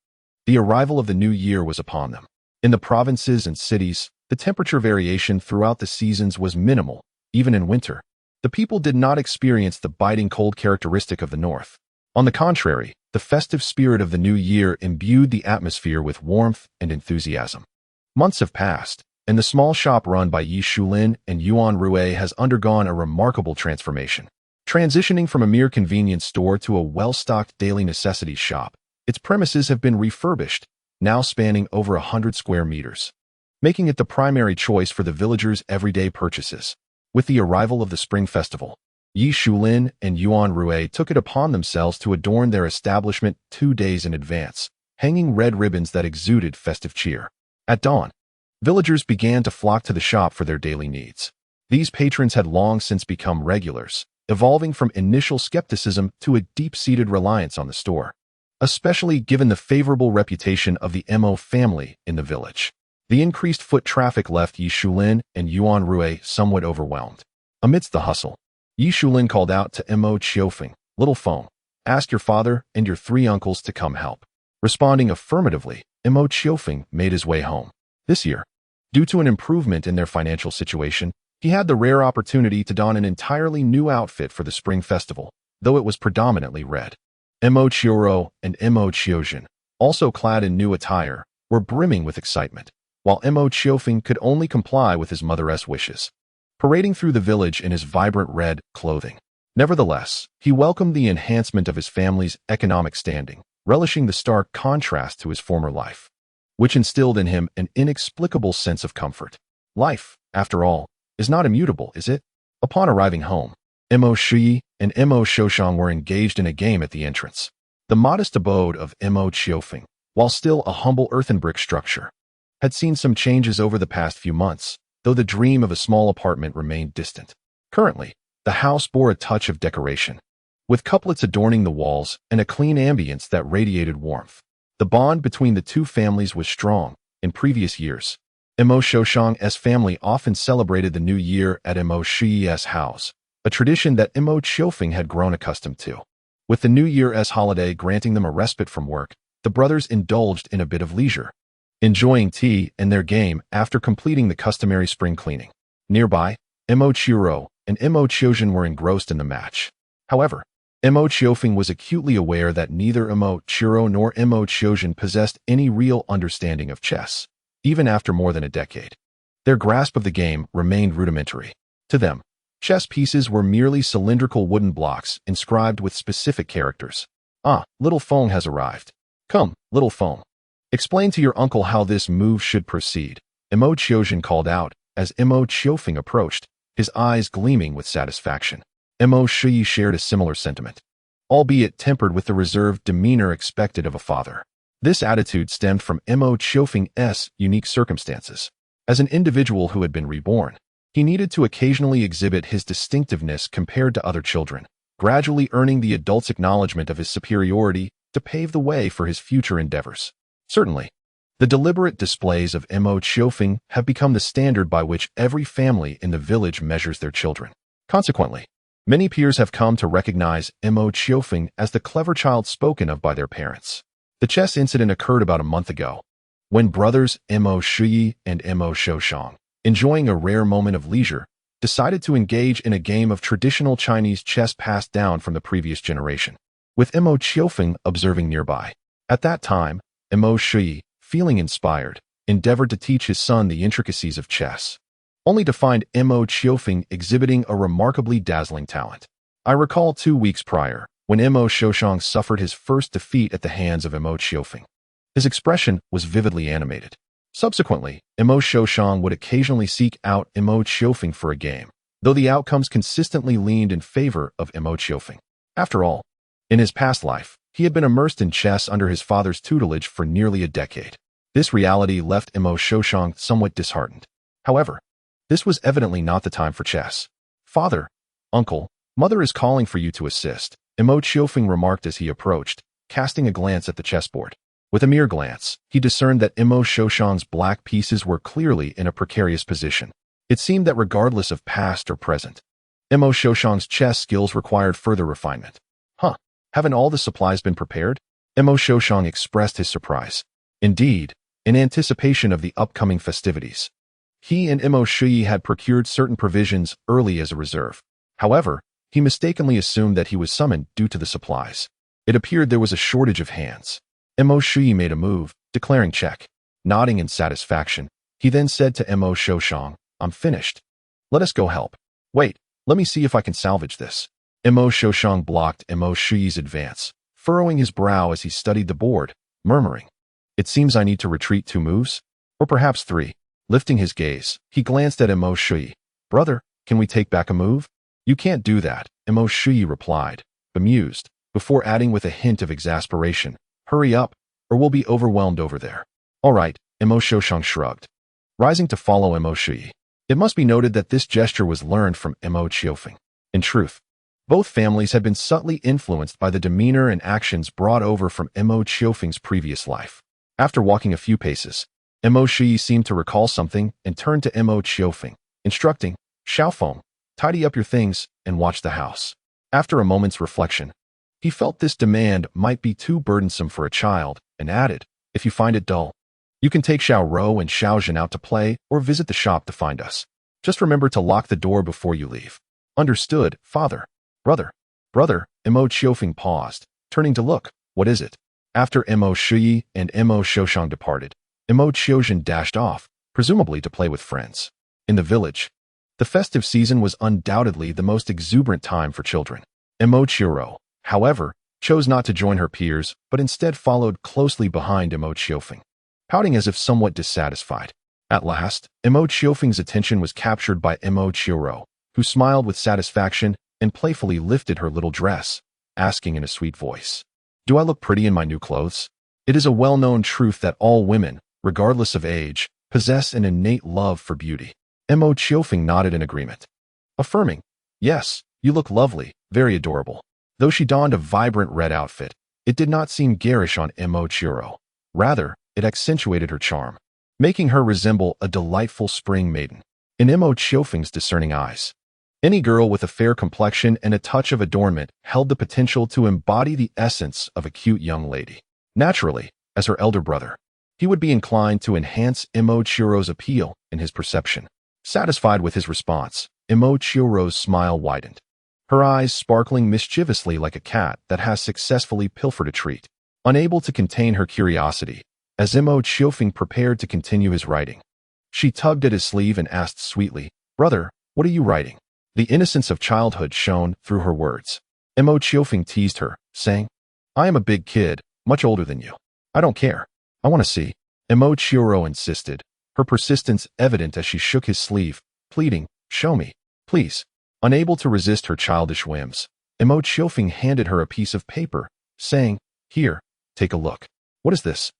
the arrival of the new year was upon them. In the provinces and cities, the temperature variation throughout the seasons was minimal, even in winter. The people did not experience the biting cold characteristic of the north. On the contrary, the festive spirit of the new year imbued the atmosphere with warmth and enthusiasm. Months have passed, and the small shop run by Yi Shulin and Yuan Rue has undergone a remarkable transformation. Transitioning from a mere convenience store to a well-stocked daily necessities shop, its premises have been refurbished, now spanning over 100 square meters, making it the primary choice for the villagers' everyday purchases. With the arrival of the Spring Festival, Yi Shulin and Yuan Rue took it upon themselves to adorn their establishment 2 days in advance, hanging red ribbons that exuded festive cheer. At dawn, villagers began to flock to the shop for their daily needs. These patrons had long since become regulars, evolving from initial skepticism to a deep-seated reliance on the store, especially given the favorable reputation of the Mo family in the village. The increased foot traffic left Yi Shulin and Yuan Rue somewhat overwhelmed. Amidst the hustle, Yi Shulin called out to Mo Qiofeng, "Little Feng, ask your father and your 3 uncles to come help." Responding affirmatively, Mo Qiofeng made his way home. This year, due to an improvement in their financial situation, he had the rare opportunity to don an entirely new outfit for the spring festival, though it was predominantly red. Mo Qiourou and Mo Qiozhen, also clad in new attire, were brimming with excitement, while Mo Qiofeng could only comply with his mother's wishes, parading through the village in his vibrant red clothing. Nevertheless, he welcomed the enhancement of his family's economic standing, relishing the stark contrast to his former life, which instilled in him an inexplicable sense of comfort. Life, after all, is not immutable, is it? Upon arriving home, Mo Shi and Mo Qiusheng were engaged in a game at the entrance. The modest abode of Mo Qiofeng, while still a humble earthen brick structure, had seen some changes over the past few months, though the dream of a small apartment remained distant. Currently, the house bore a touch of decoration, with couplets adorning the walls and a clean ambience that radiated warmth. The bond between the two families was strong. In previous years, Mo Qiusheng's family often celebrated the new year at Mo Shi's house, a tradition that Mo Qiofeng had grown accustomed to. With the New Year's holiday granting them a respite from work, the brothers indulged in a bit of leisure, enjoying tea and their game after completing the customary spring cleaning. Nearby, Mo Qiourou and Mo Qiozhen were engrossed in the match. However, Mo Qiofeng was acutely aware that neither Mo Qiourou nor Mo Qiozhen possessed any real understanding of chess, even after more than a decade. Their grasp of the game remained rudimentary. To them, chess pieces were merely cylindrical wooden blocks inscribed with specific characters. "Ah, little Feng has arrived. Come, little Feng. Explain to your uncle how this move should proceed," Mo Qiozhen called out as Mo Qiofeng approached, his eyes gleaming with satisfaction. Mo Shi shared a similar sentiment, albeit tempered with the reserved demeanor expected of a father. This attitude stemmed from Mo Qiofeng's unique circumstances. As an individual who had been reborn, he needed to occasionally exhibit his distinctiveness compared to other children, gradually earning the adult's acknowledgement of his superiority to pave the way for his future endeavors. Certainly, the deliberate displays of Mo Qiofeng have become the standard by which every family in the village measures their children. Consequently, many peers have come to recognize Mo Qiofeng as the clever child spoken of by their parents. The chess incident occurred about a month ago, when brothers Mo Shi and Mo Qiusheng, enjoying a rare moment of leisure, decided to engage in a game of traditional Chinese chess passed down from the previous generation, with Mo Qiofeng observing nearby. At that time, Mo Shi, feeling inspired, endeavored to teach his son the intricacies of chess, only to find Mo Qiofeng exhibiting a remarkably dazzling talent. I recall 2 weeks prior, when Mo Qiusheng suffered his first defeat at the hands of Mo Qiofeng. His expression was vividly animated. Subsequently, Mo Qiusheng would occasionally seek out Mo Qiofeng for a game, though the outcomes consistently leaned in favor of Mo Qiofeng. After all, in his past life, he had been immersed in chess under his father's tutelage for nearly a decade. This reality left Mo Qiusheng somewhat disheartened. However, this was evidently not the time for chess. "Father, uncle, mother is calling for you to assist," Mo Qiofeng remarked as he approached, casting a glance at the chessboard. With a mere glance, he discerned that Mo Qiusheng's black pieces were clearly in a precarious position. It seemed that regardless of past or present, Mo Qiusheng's chess skills required further refinement. "Huh, haven't all the supplies been prepared?" Mo Qiusheng expressed his surprise. Indeed, in anticipation of the upcoming festivities, he and Mo Shi had procured certain provisions early as a reserve. However, he mistakenly assumed that he was summoned due to the supplies. It appeared there was a shortage of hands. Mo Shi made a move, declaring check. Nodding in satisfaction, he then said to Mo Qiusheng, "I'm finished. Let us go help." "Wait, let me see if I can salvage this." Mo Qiusheng blocked Mo Shi's advance, furrowing his brow as he studied the board, murmuring, "It seems I need to retreat 2 moves, or perhaps 3. Lifting his gaze, he glanced at Mo Shi. "Brother, can we take back a move?" You can't do that, Mo Qiourou replied, bemused, before adding with a hint of exasperation, hurry up, or we'll be overwhelmed over there. All right, Mo Qiufeng shrugged, rising to follow Mo Qiourou. It must be noted that this gesture was learned from Mo Qiufeng. In truth, both families had been subtly influenced by the demeanor and actions brought over from Mo Qiufeng's previous life. After walking a few paces, Mo Qiourou seemed to recall something and turned to Mo Qiufeng, instructing, Xiaowen, tidy up your things and watch the house. After a moment's reflection, he felt this demand might be too burdensome for a child and added, if you find it dull, you can take Xiaorou and Xiaozhen out to play or visit the shop to find us. Just remember to lock the door before you leave. Understood, father. Brother. Mo Qiufeng paused, turning to look. What is it? After Mo Qiourou and Mo Qiufeng departed, Mo Qiaozhen dashed off, presumably to play with friends. In the village, the festive season was undoubtedly the most exuberant time for children. Mo Qiourou, however, chose not to join her peers, but instead followed closely behind Mo Qiufeng, pouting as if somewhat dissatisfied. At last, Mo Qiufeng's attention was captured by Mo Qiourou, who smiled with satisfaction and playfully lifted her little dress, asking in a sweet voice, do I look pretty in my new clothes? It is a well-known truth that all women, regardless of age, possess an innate love for beauty. Mo Qiufeng nodded in agreement, affirming, yes, you look lovely, very adorable. Though she donned a vibrant red outfit, it did not seem garish on Mo Qiourou. Rather, it accentuated her charm, making her resemble a delightful spring maiden. In Mo Qiufeng's discerning eyes, any girl with a fair complexion and a touch of adornment held the potential to embody the essence of a cute young lady. Naturally, as her elder brother, he would be inclined to enhance Mo Qiourou's appeal in his perception. Satisfied with his response, Mo Qiourou's smile widened, her eyes sparkling mischievously like a cat that has successfully pilfered a treat. Unable to contain her curiosity, as Mo Qiufeng prepared to continue his writing, she tugged at his sleeve and asked sweetly, brother, what are you writing? The innocence of childhood shone through her words. Mo Qiufeng teased her, saying, I am a big kid, much older than you. I don't care. I want to see. Mo Qiourou insisted, her persistence evident as she shook his sleeve, pleading, show me, please. Unable to resist her childish whims, Mo Qiufeng handed her a piece of paper, saying, here, take a look. What is this?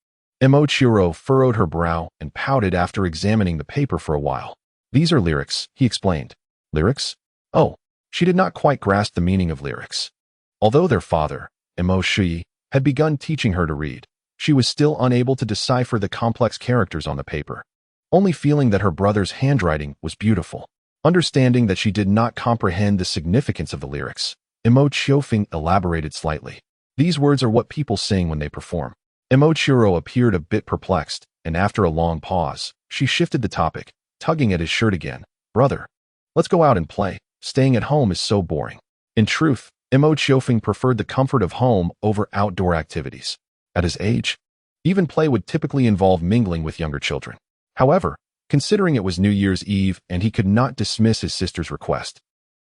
Mo Qiourou furrowed her brow and pouted after examining the paper for a while. These are lyrics, he explained. Lyrics? Oh, she did not quite grasp the meaning of lyrics. Although their father, Mo Qiourou, had begun teaching her to read, she was still unable to decipher the complex characters on the paper, only feeling that her brother's handwriting was beautiful. Understanding that she did not comprehend the significance of the lyrics, Mo Qiufeng elaborated slightly. These words are what people sing when they perform. Mo Qiourou appeared a bit perplexed, and after a long pause, she shifted the topic, tugging at his shirt again. Brother, let's go out and play. Staying at home is so boring. In truth, Mo Qiufeng preferred the comfort of home over outdoor activities. At his age, even play would typically involve mingling with younger children. However, considering it was New Year's Eve and he could not dismiss his sister's request,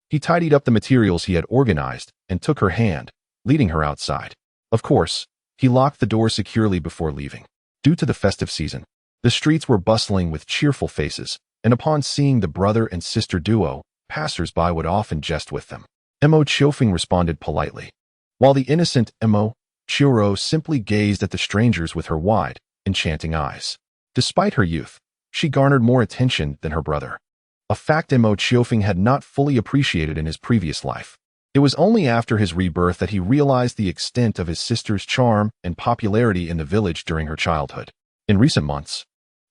he tidied up the materials he had organized and took her hand, leading her outside. Of course, he locked the door securely before leaving. Due to the festive season, the streets were bustling with cheerful faces, and upon seeing the brother and sister duo, passers-by would often jest with them. Mo Qiufeng responded politely, while the innocent Mo Qiourou simply gazed at the strangers with her wide, enchanting eyes. Despite her youth, she garnered more attention than her brother, a fact Mo Qiufeng had not fully appreciated in his previous life. It was only after his rebirth that he realized the extent of his sister's charm and popularity in the village during her childhood. In recent months,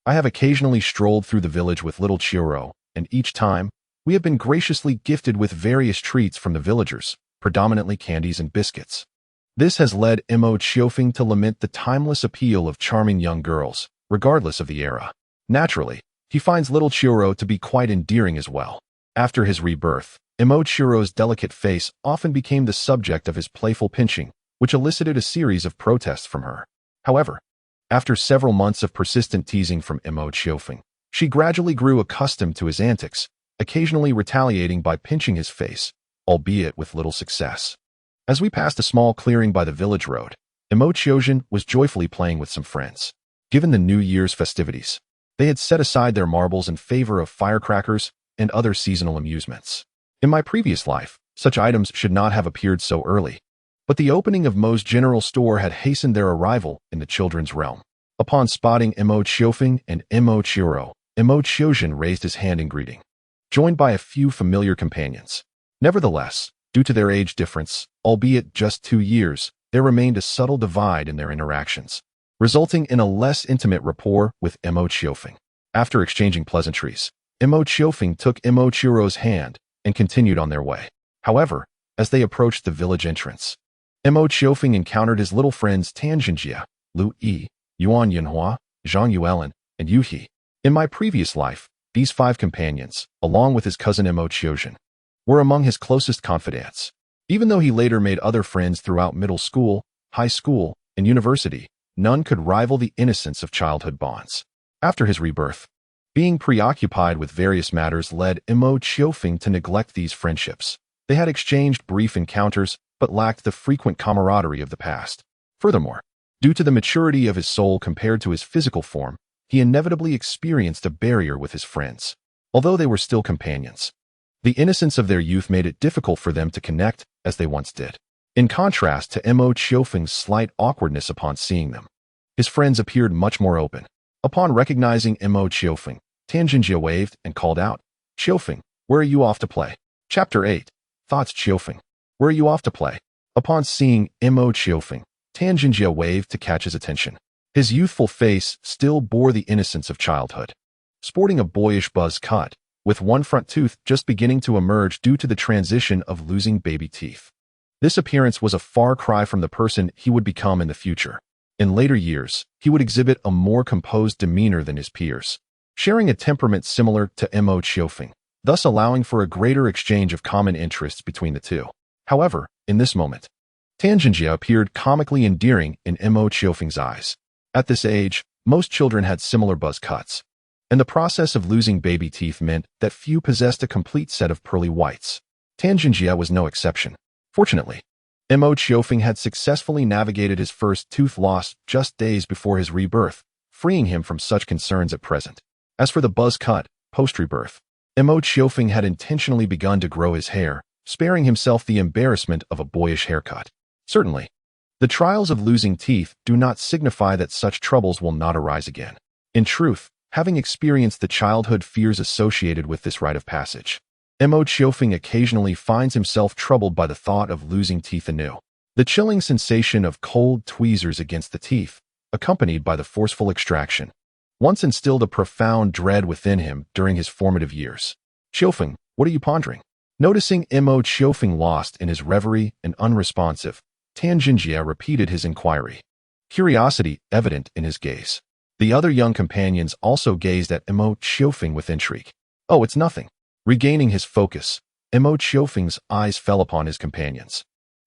I have occasionally strolled through the village with little Qiourou, and each time, we have been graciously gifted with various treats from the villagers, predominantly candies and biscuits. This has led Mo Qiufeng to lament the timeless appeal of charming young girls, regardless of the era. Naturally, he finds little Qiourou to be quite endearing as well. After his rebirth, Mo Qiourou's delicate face often became the subject of his playful pinching, which elicited a series of protests from her. However, after several months of persistent teasing from Mo Qiufeng, she gradually grew accustomed to his antics, occasionally retaliating by pinching his face, albeit with little success. As we passed a small clearing by the village road, Mo Qiaozhen was joyfully playing with some friends. Given the New Year's festivities, they had set aside their marbles in favor of firecrackers and other seasonal amusements. In my previous life, such items should not have appeared so early. But the opening of Mo's general store had hastened their arrival in the children's realm. Upon spotting Mo Qiufeng and Mo Qiourou, Mo Qiourou raised his hand in greeting, joined by a few familiar companions. Nevertheless, due to their age difference, albeit just 2 years, there remained a subtle divide in their interactions, resulting in a less intimate rapport with Mo Qiufeng. After exchanging pleasantries, Mo Qiufeng took Mo Qiourou's hand and continued on their way. However, as they approached the village entrance, Mo Qiufeng encountered his little friends Tanjinjia, Lu Yi, Yuan Yanhua, Zhang Yuelin, and Yu He. In my previous life, these 5 companions, along with his cousin Mo Qiourou, were among his closest confidants. Even though he later made other friends throughout middle school, high school, and university, none could rival the innocence of childhood bonds. After his rebirth, being preoccupied with various matters led Mo Qiufeng to neglect these friendships. They had exchanged brief encounters, but lacked the frequent camaraderie of the past. Furthermore, due to the maturity of his soul compared to his physical form, he inevitably experienced a barrier with his friends. Although they were still companions, the innocence of their youth made it difficult for them to connect as they once did. In contrast to Mo Qiufeng's slight awkwardness upon seeing them, his friends appeared much more open. Upon recognizing Mo Qiufeng, Tanjinjia waved and called out, "Qiufeng, where are you off to play?" Chapter 8. Thoughts. Qiufeng, where are you off to play? Upon seeing Mo Qiufeng, Tanjinjia waved to catch his attention. His youthful face still bore the innocence of childhood. Sporting a boyish buzz cut, with one front tooth just beginning to emerge due to the transition of losing baby teeth. This appearance was a far cry from the person he would become in the future. In later years, he would exhibit a more composed demeanor than his peers, sharing a temperament similar to Mo Qiufeng, thus allowing for a greater exchange of common interests between the two. However, in this moment, Tanjinjia appeared comically endearing in Mo Qiufeng's eyes. At this age, most children had similar buzz cuts, and the process of losing baby teeth meant that few possessed a complete set of pearly whites. Tanjinjia was no exception. Fortunately, Mo Qiufeng had successfully navigated his first tooth loss just days before his rebirth, freeing him from such concerns at present. As for the buzz cut, post-rebirth, Mo Qiufeng had intentionally begun to grow his hair, sparing himself the embarrassment of a boyish haircut. Certainly, the trials of losing teeth do not signify that such troubles will not arise again. In truth, having experienced the childhood fears associated with this rite of passage, Mo Qiufeng occasionally finds himself troubled by the thought of losing teeth anew. The chilling sensation of cold tweezers against the teeth, accompanied by the forceful extraction, once instilled a profound dread within him during his formative years. "Qiufeng, what are you pondering?" Noticing Mo Qiufeng lost in his reverie and unresponsive, Tanjinjia repeated his inquiry, curiosity evident in his gaze. The other young companions also gazed at Mo Qiufeng with intrigue. "Oh, it's nothing." Regaining his focus, Mo Qiufeng's eyes fell upon his companions,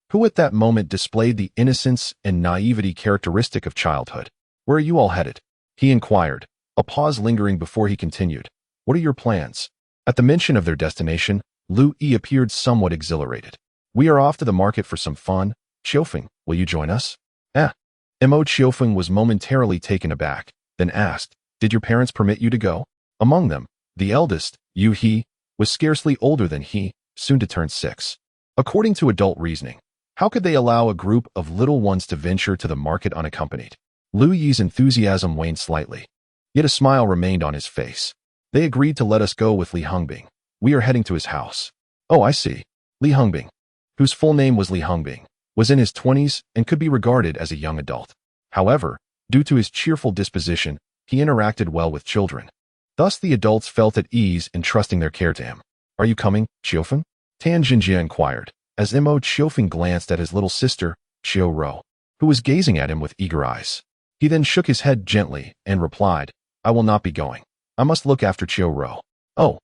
who at that moment displayed the innocence and naivety characteristic of childhood. "Where are you all headed?" he inquired, a pause lingering before he continued. "What are your plans?" At the mention of their destination, Lu Yi appeared somewhat exhilarated. "We are off to the market for some fun. Qiufeng, will you join us?" Mo Qiufeng was momentarily taken aback, then asked, "Did your parents permit you to go?" Among them, the eldest, Yu He, was scarcely older than he, soon to turn 6. According to adult reasoning, how could they allow a group of little ones to venture to the market unaccompanied? Lu Yi's enthusiasm waned slightly, yet a smile remained on his face. "They agreed to let us go with Li Hongbing. We are heading to his house." "Oh, I see." Li Hongbing, whose full name was Li Hongbing, was in his 20s and could be regarded as a young adult. However, due to his cheerful disposition, he interacted well with children. Thus the adults felt at ease in trusting their care to him. "Are you coming, Qiufeng?" Tanjinjia inquired, as Mo Qiufeng glanced at his little sister, Qiourou, who was gazing at him with eager eyes. He then shook his head gently and replied, "I will not be going. I must look after Qiourou." "Oh."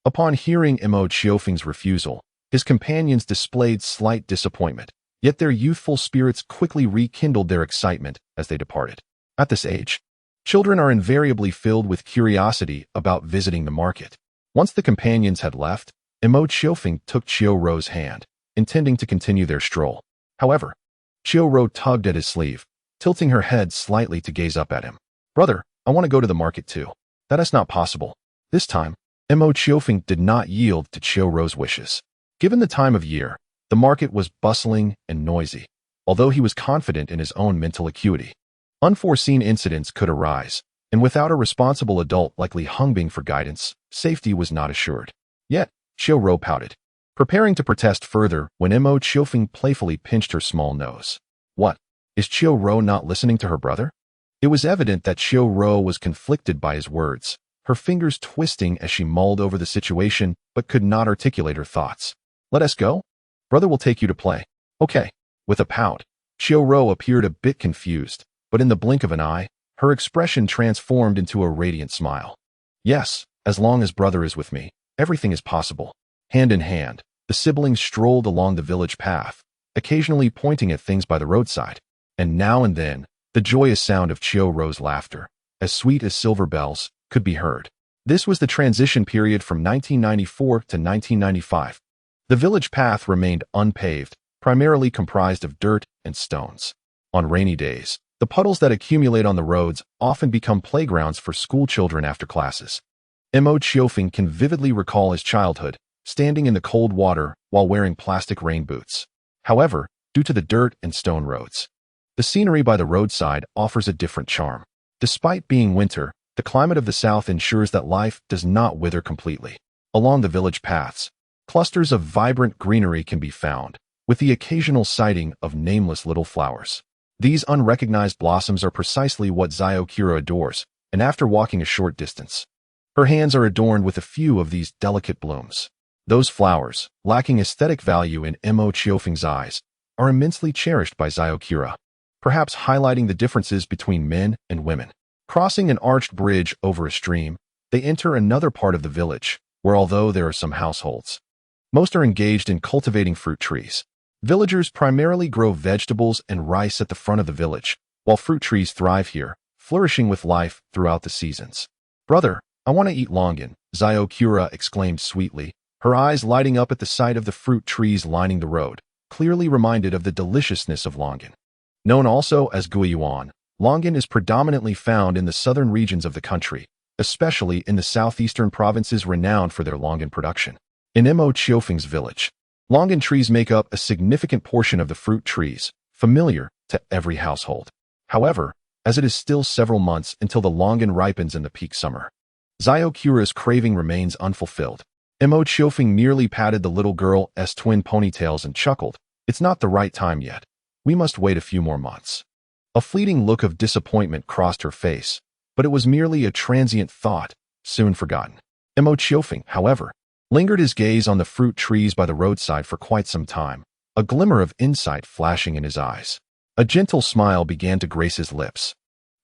Upon hearing Mo Qiufeng's refusal, his companions displayed slight disappointment, yet their youthful spirits quickly rekindled their excitement as they departed. At this age, children are invariably filled with curiosity about visiting the market. Once the companions had left, Mo Qiufeng took Qiourou's hand, intending to continue their stroll. However, Qiourouou tugged at his sleeve, tilting her head slightly to gaze up at him. "Brother, I want to go to the market too." "That is not possible." This time, Mo Qiufeng did not yield to Qiourou's wishes. Given the time of year, the market was bustling and noisy, although he was confident in his own mental acuity. Unforeseen incidents could arise, and without a responsible adult like Li Hongbing for guidance, safety was not assured. Yet, Qiurou pouted, preparing to protest further when Mo Qiofeng playfully pinched her small nose. What? Is Qiurou not listening to her brother? It was evident that Qiurou was conflicted by his words, her fingers twisting as she mulled over the situation but could not articulate her thoughts. Let us go? Brother will take you to play. Okay. With a pout, Qiurou appeared a bit confused, but in the blink of an eye, her expression transformed into a radiant smile. Yes, as long as brother is with me, everything is possible. Hand in hand, the siblings strolled along the village path, occasionally pointing at things by the roadside, and now and then, the joyous sound of Qiurou's laughter, as sweet as silver bells, could be heard. This was the transition period from 1994 to 1995. The village path remained unpaved, primarily comprised of dirt and stones. On rainy days, the puddles that accumulate on the roads often become playgrounds for school children after classes. Mo Qiofeng can vividly recall his childhood, standing in the cold water while wearing plastic rain boots. However, due to the dirt and stone roads, the scenery by the roadside offers a different charm. Despite being winter, the climate of the south ensures that life does not wither completely. Along the village paths, clusters of vibrant greenery can be found, with the occasional sighting of nameless little flowers. These unrecognized blossoms are precisely what Xiao Qiourou adores, and after walking a short distance, her hands are adorned with a few of these delicate blooms. Those flowers, lacking aesthetic value in Mo Qiofeng's eyes, are immensely cherished by Xiao Qiourou, perhaps highlighting the differences between men and women. Crossing an arched bridge over a stream, they enter another part of the village, where although there are some households, most are engaged in cultivating fruit trees. Villagers primarily grow vegetables and rice at the front of the village, while fruit trees thrive here, flourishing with life throughout the seasons. Brother, I want to eat longan, Xiao Qiourou exclaimed sweetly, her eyes lighting up at the sight of the fruit trees lining the road, clearly reminded of the deliciousness of longan. Known also as guiyuan, longan is predominantly found in the southern regions of the country, especially in the southeastern provinces renowned for their longan production. In Mo Qiofeng's village, longan trees make up a significant portion of the fruit trees, familiar to every household. However, as it is still several months until the longan ripens in the peak summer, Xiao Qiurou's craving remains unfulfilled. Mo Qiofeng nearly patted the little girl's twin ponytails and chuckled, "It's not the right time yet. We must wait a few more months." A fleeting look of disappointment crossed her face, but it was merely a transient thought, soon forgotten. Mo Qiofeng, however, lingered his gaze on the fruit trees by the roadside for quite some time, a glimmer of insight flashing in his eyes. A gentle smile began to grace his lips.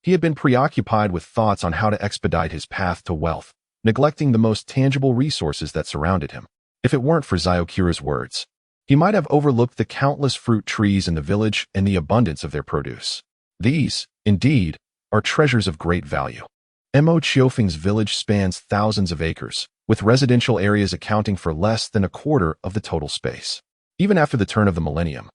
He had been preoccupied with thoughts on how to expedite his path to wealth, neglecting the most tangible resources that surrounded him. If it weren't for Xiao Qiurou's words, he might have overlooked the countless fruit trees in the village and the abundance of their produce. These, indeed, are treasures of great value. Mo Qiofeng's village spans thousands of acres, with residential areas accounting for less than a quarter of the total space. Even after the turn of the millennium,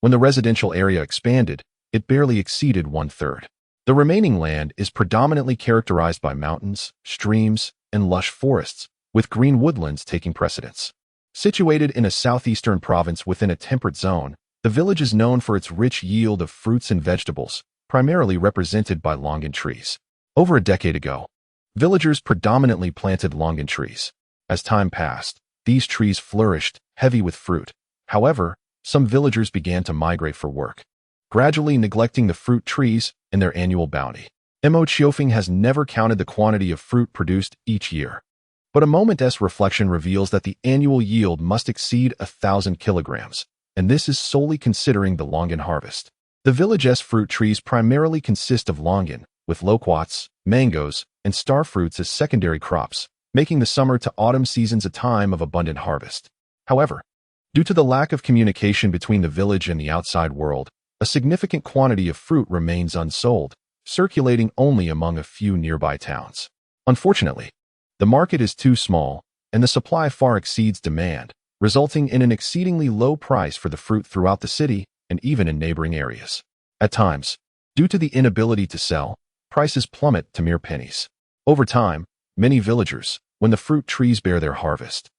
when the residential area expanded, it barely exceeded one-third. The remaining land is predominantly characterized by mountains, streams, and lush forests, with green woodlands taking precedence. Situated in a southeastern province within a temperate zone, the village is known for its rich yield of fruits and vegetables, primarily represented by longan trees. Over a decade ago, villagers predominantly planted longan trees. As time passed, these trees flourished, heavy with fruit. However, some villagers began to migrate for work, gradually neglecting the fruit trees and their annual bounty. Mo Qiofeng has never counted the quantity of fruit produced each year, but a moment's reflection reveals that the annual yield must exceed 1,000 kilograms, and this is solely considering the longan harvest. The village's fruit trees primarily consist of longan, with loquats, mangoes, and star fruits as secondary crops, making the summer to autumn seasons a time of abundant harvest. However, due to the lack of communication between the village and the outside world, a significant quantity of fruit remains unsold, circulating only among a few nearby towns. Unfortunately, the market is too small, and the supply far exceeds demand, resulting in an exceedingly low price for the fruit throughout the city and even in neighboring areas. At times, due to the inability to sell, prices plummet to mere pennies. Over time, many villagers, when the fruit trees bear their harvest,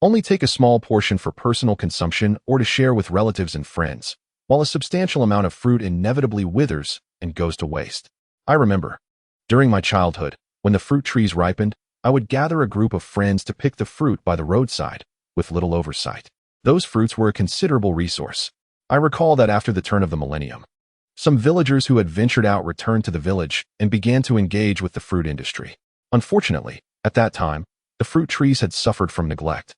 Only take a small portion for personal consumption or to share with relatives and friends, while a substantial amount of fruit inevitably withers and goes to waste. I remember, during my childhood, when the fruit trees ripened, I would gather a group of friends to pick the fruit by the roadside, with little oversight. Those fruits were a considerable resource. I recall that after the turn of the millennium, some villagers who had ventured out returned to the village and began to engage with the fruit industry. Unfortunately, at that time, the fruit trees had suffered from neglect,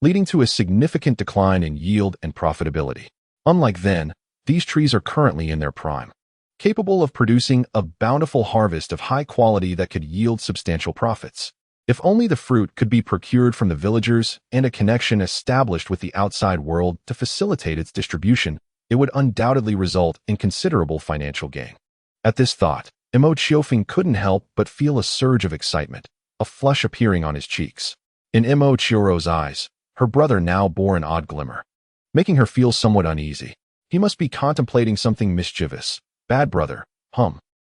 leading to a significant decline in yield and profitability. Unlike then, these trees are currently in their prime, capable of producing a bountiful harvest of high quality that could yield substantial profits. If only the fruit could be procured from the villagers and a connection established with the outside world to facilitate its distribution, it would undoubtedly result in considerable financial gain. At this thought, Mo Qiofeng couldn't help but feel a surge of excitement, a flush appearing on his cheeks. In Mo Qiourou's eyes, her brother now bore an odd glimmer, making her feel somewhat uneasy. He must be contemplating something mischievous. Bad brother,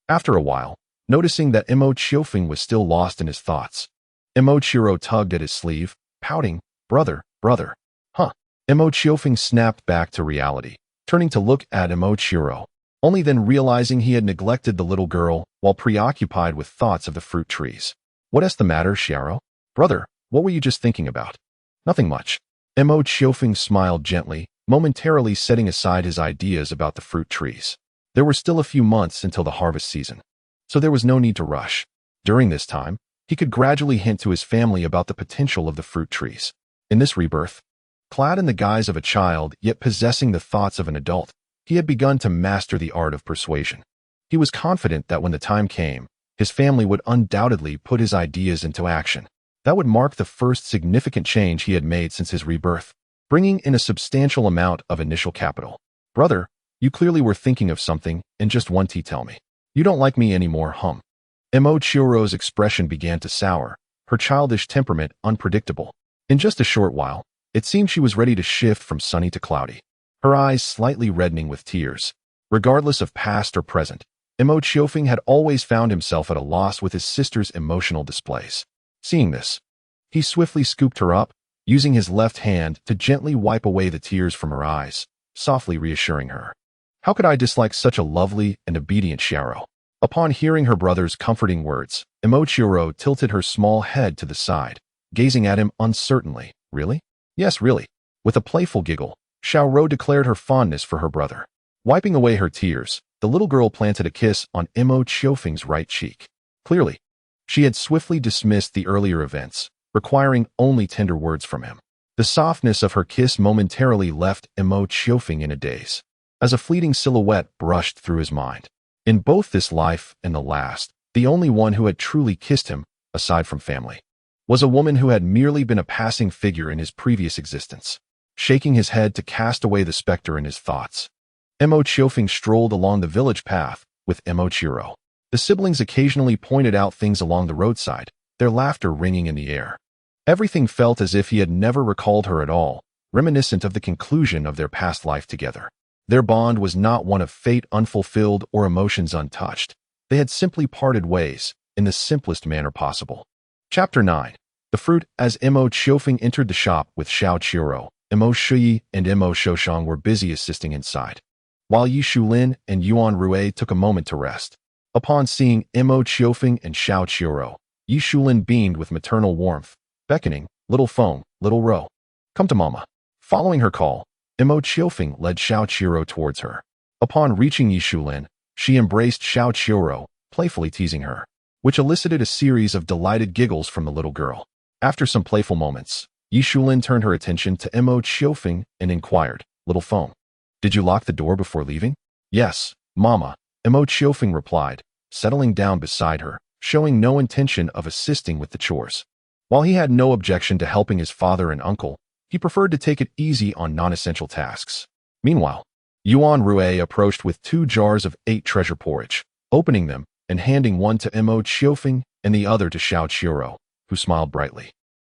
After a while, noticing that Mo Qiofeng was still lost in his thoughts, Mo Qiourou tugged at his sleeve, pouting, brother. Mo Qiofeng snapped back to reality, turning to look at Mo Qiourou, only then realizing he had neglected the little girl while preoccupied with thoughts of the fruit trees. What's the matter, Xiaowen? Brother, what were you just thinking about? Nothing much. Mo Qiofeng smiled gently, momentarily setting aside his ideas about the fruit trees. There were still a few months until the harvest season, so there was no need to rush. During this time, he could gradually hint to his family about the potential of the fruit trees. In this rebirth, clad in the guise of a child yet possessing the thoughts of an adult, he had begun to master the art of persuasion. He was confident that when the time came, his family would undoubtedly put his ideas into action. That would mark the first significant change he had made since his rebirth, bringing in a substantial amount of initial capital. Brother, you clearly were thinking of something, and just one tea tell me. You don't like me anymore, Mo Qiourou's expression began to sour, her childish temperament unpredictable. In just a short while, it seemed she was ready to shift from sunny to cloudy, her eyes slightly reddening with tears. Regardless of past or present, Mo Qiofeng had always found himself at a loss with his sister's emotional displays. Seeing this, he swiftly scooped her up, using his left hand to gently wipe away the tears from her eyes, softly reassuring her. How could I dislike such a lovely and obedient Xiaowen? Upon hearing her brother's comforting words, Mo Qiourou tilted her small head to the side, gazing at him uncertainly. Really? Yes, really. With a playful giggle, Xiaowen declared her fondness for her brother. Wiping away her tears, the little girl planted a kiss on Mo Qiofeng's right cheek. Clearly, she had swiftly dismissed the earlier events, requiring only tender words from him. The softness of her kiss momentarily left Mo Qiofeng in a daze, as a fleeting silhouette brushed through his mind. In both this life and the last, the only one who had truly kissed him, aside from family, was a woman who had merely been a passing figure in his previous existence. Shaking his head to cast away the specter in his thoughts, Mo Qiofeng strolled along the village path with Mo Qiourou. The siblings occasionally pointed out things along the roadside, their laughter ringing in the air. Everything felt as if he had never recalled her at all, reminiscent of the conclusion of their past life together. Their bond was not one of fate unfulfilled or emotions untouched. They had simply parted ways, in the simplest manner possible. Chapter 9. The fruit. As Mo Qiofeng entered the shop with Xiao Qiurou, Mo Shiyi and Mo Shoushang were busy assisting inside, while Yi Shulin and Yuan Rui took a moment to rest. Upon seeing Mo Qiofeng and Xiao Qiurou, Yi Shulin beamed with maternal warmth, beckoning, "Little Feng, little Ro, come to mama." Following her call, Mo Qiofeng led Xiao Qiurou towards her. Upon reaching Yi Shulin, she embraced Xiao Qiurou, playfully teasing her, which elicited a series of delighted giggles from the little girl. After some playful moments, Yi Shulin turned her attention to Mo Qiofeng and inquired, "Little Feng, did you lock the door before leaving?" "Yes, mama," Mo Qiofeng replied, settling down beside her, showing no intention of assisting with the chores. While he had no objection to helping his father and uncle, he preferred to take it easy on non-essential tasks. Meanwhile, Yuan Rui approached with 2 jars of 8 treasure porridge, opening them and handing one to Mo Qiofeng and the other to Xiao Qiurou, who smiled brightly,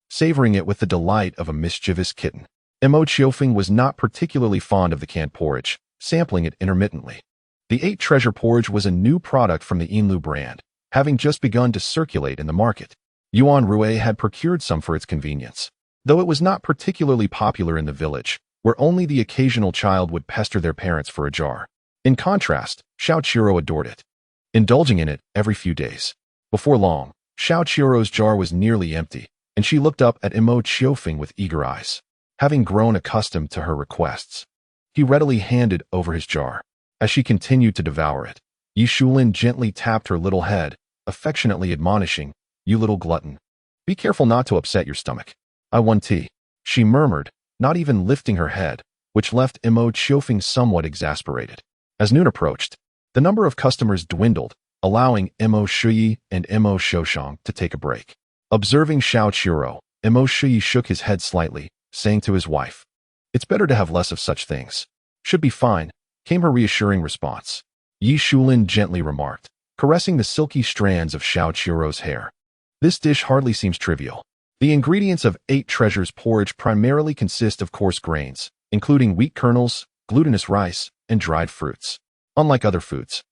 savoring it with the delight of a mischievous kitten. Mo Qiofeng was not particularly fond of the canned porridge, sampling it intermittently. The 8 treasure porridge was a new product from the Yinlu brand, having just begun to circulate in the market. Yuan Rui had procured some for its convenience. though it was not particularly popular in the village, where only the occasional child would pester their parents for a jar. In contrast, Xiao Qiurou adored it, indulging in it every few days. Before long, Xiao Qiurou's jar was nearly empty, and she looked up at Mo Qiourou with eager eyes. Having grown accustomed to her requests, he readily handed over his jar. As she continued to devour it, Yi Shulin gently tapped her little head, affectionately admonishing, "You little glutton. Be careful not to upset your stomach." "I want tea," she murmured, not even lifting her head, which left Mo Qiourou somewhat exasperated. As noon approached, the number of customers dwindled, allowing Mo Shuyi and Mo Xiaoshang to take a break. Observing Xiao Qiurou, Mo Shuyi shook his head slightly, saying to his wife, "It's better to have less of such things." "Should be fine," came her reassuring response. Yi Shulin gently remarked, caressing the silky strands of Xiao Qiurou's hair. "This dish hardly seems trivial." The ingredients of 8 Treasures porridge primarily consist of coarse grains, including wheat kernels, glutinous rice, and dried fruits. Unlike other foods,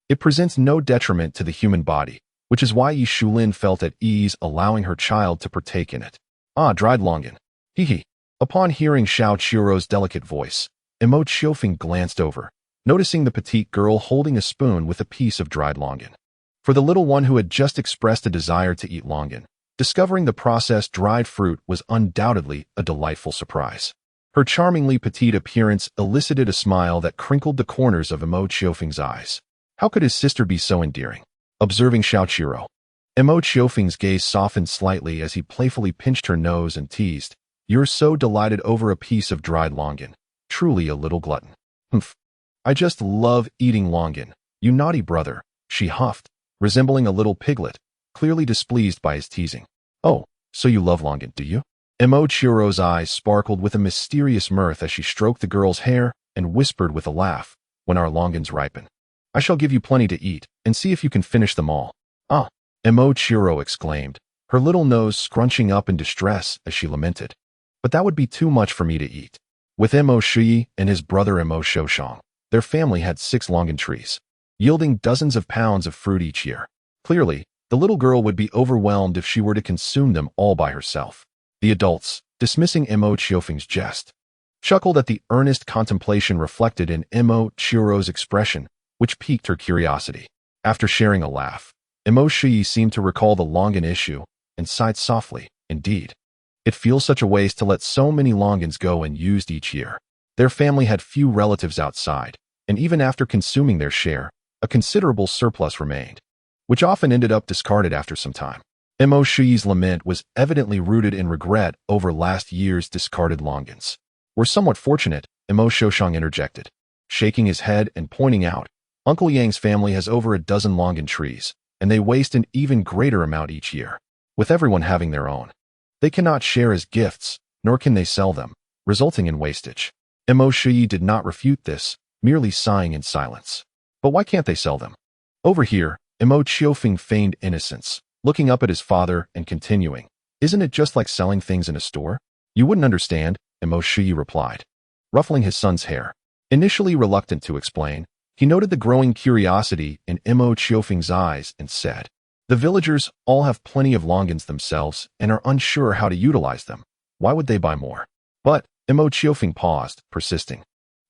it presents no detriment to the human body, which is why Yi Shulin felt at ease allowing her child to partake in it. "Ah, dried longan. Hee." Upon hearing Xiao Qiurou's delicate voice, Mo Qiourou glanced over, noticing the petite girl holding a spoon with a piece of dried longan. For the little one who had just expressed a desire to eat longan, discovering the processed dried fruit was undoubtedly a delightful surprise. Her charmingly petite appearance elicited a smile that crinkled the corners of Mo Qiourou's eyes. How could his sister be so endearing? Observing Xiao Qiurou, Mo Qiourou's gaze softened slightly as he playfully pinched her nose and teased, "You're so delighted over a piece of dried longan. Truly a little glutton." "Humph. I just love eating longan, you naughty brother," she huffed, resembling a little piglet, clearly displeased by his teasing. "Oh, so you love longan, do you?" Mo Qiurou's eyes sparkled with a mysterious mirth as she stroked the girl's hair and whispered with a laugh, "When our longans ripen, I shall give you plenty to eat, and see if you can finish them all." "Ah," Mo Qiourou exclaimed, her little nose scrunching up in distress as she lamented. "But that would be too much for me to eat." With Mo Shuyi and his brother Mo Xiaoshang, their family had 6 longan trees, yielding dozens of pounds of fruit each year. Clearly, the little girl would be overwhelmed if she were to consume them all by herself. The adults, dismissing Mo Qiourou's jest, chuckled at the earnest contemplation reflected in Mo Qiourou's expression, which piqued her curiosity. After sharing a laugh, Mo Shuyi seemed to recall the longan issue and sighed softly. Indeed, it feels such a waste to let so many longans go unused each year. Their family had few relatives outside, and even after consuming their share, a considerable surplus remained, which often ended up discarded after some time. Mo Shuyi's lament was evidently rooted in regret over last year's discarded longans. "We're somewhat fortunate," Mo Xiaoshang interjected, shaking his head and pointing out, "Uncle Yang's family has over a dozen longan trees, and they waste an even greater amount each year. With everyone having their own, they cannot share as gifts, nor can they sell them, resulting in wastage." Mo Shuyi did not refute this, merely sighing in silence. "But why can't they sell them?" Over here, Mo Qiourou feigned innocence, looking up at his father and continuing, "Isn't it just like selling things in a store?" "You wouldn't understand," Mo Shuyi replied, ruffling his son's hair. Initially reluctant to explain, he noted the growing curiosity in Mo Qiourou's eyes and said, "The villagers all have plenty of longans themselves and are unsure how to utilize them. Why would they buy more?" But Mo Qiourou paused, persisting,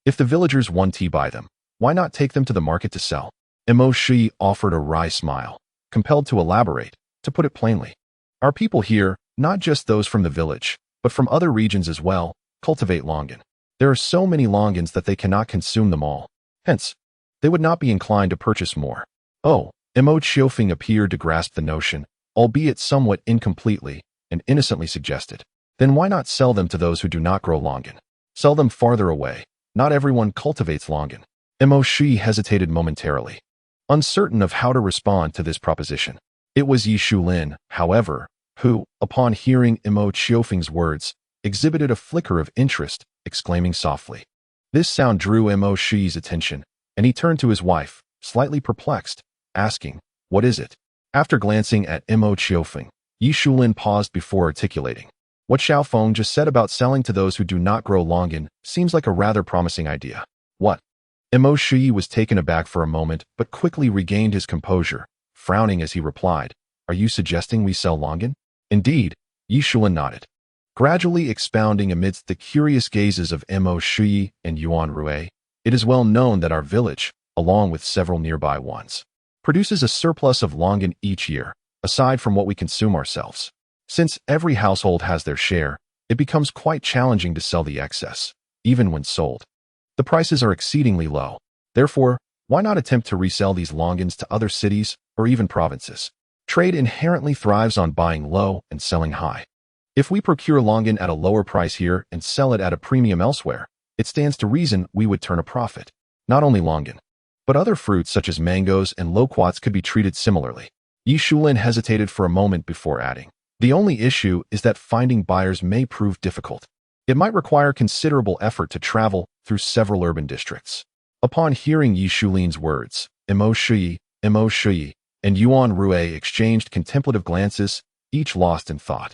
"If the villagers want to buy them, why not take them to the market to sell?" Mo Shuyi offered a wry smile, compelled to elaborate. To put it plainly, our people here, not just those from the village, but from other regions as well, cultivate longan. There are so many longans that they cannot consume them all. Hence, they would not be inclined to purchase more. "Oh," Mo Qiourou appeared to grasp the notion, albeit somewhat incompletely, and innocently suggested, "Then why not sell them to those who do not grow longan? Sell them farther away. Not everyone cultivates longan." Mo Shuyi hesitated momentarily, uncertain of how to respond to this proposition. It was Yi Shulin, however, who, upon hearing Mo Qiourou's words, exhibited a flicker of interest, exclaiming softly. This sound drew Mo Shuyi's attention, and he turned to his wife, slightly perplexed, asking, "What is it?" After glancing at Mo Qiourou, Yi Shulin paused before articulating, "What Xiaofeng just said about selling to those who do not grow longan seems like a rather promising idea." "What?" Mo Shuyi was taken aback for a moment, but quickly regained his composure, frowning as he replied, "Are you suggesting we sell longan?" "Indeed," Yi Shulin nodded, gradually expounding amidst the curious gazes of Mo Qiourou and Yuan Rui. It is well known that our village, along with several nearby ones, produces a surplus of longan each year, aside from what we consume ourselves. Since every household has their share, it becomes quite challenging to sell the excess, even when sold. The prices are exceedingly low. Therefore, why not attempt to resell these longans to other cities or even provinces? Trade inherently thrives on buying low and selling high. If we procure longan at a lower price here and sell it at a premium elsewhere, it stands to reason we would turn a profit. Not only longan, but other fruits such as mangoes and loquats could be treated similarly. Yi Shulin hesitated for a moment before adding, "The only issue is that finding buyers may prove difficult. It might require considerable effort to travel through several urban districts." Upon hearing Yi Shulin's words, Mo Qiourou, and Yuan Rui exchanged contemplative glances, each lost in thought.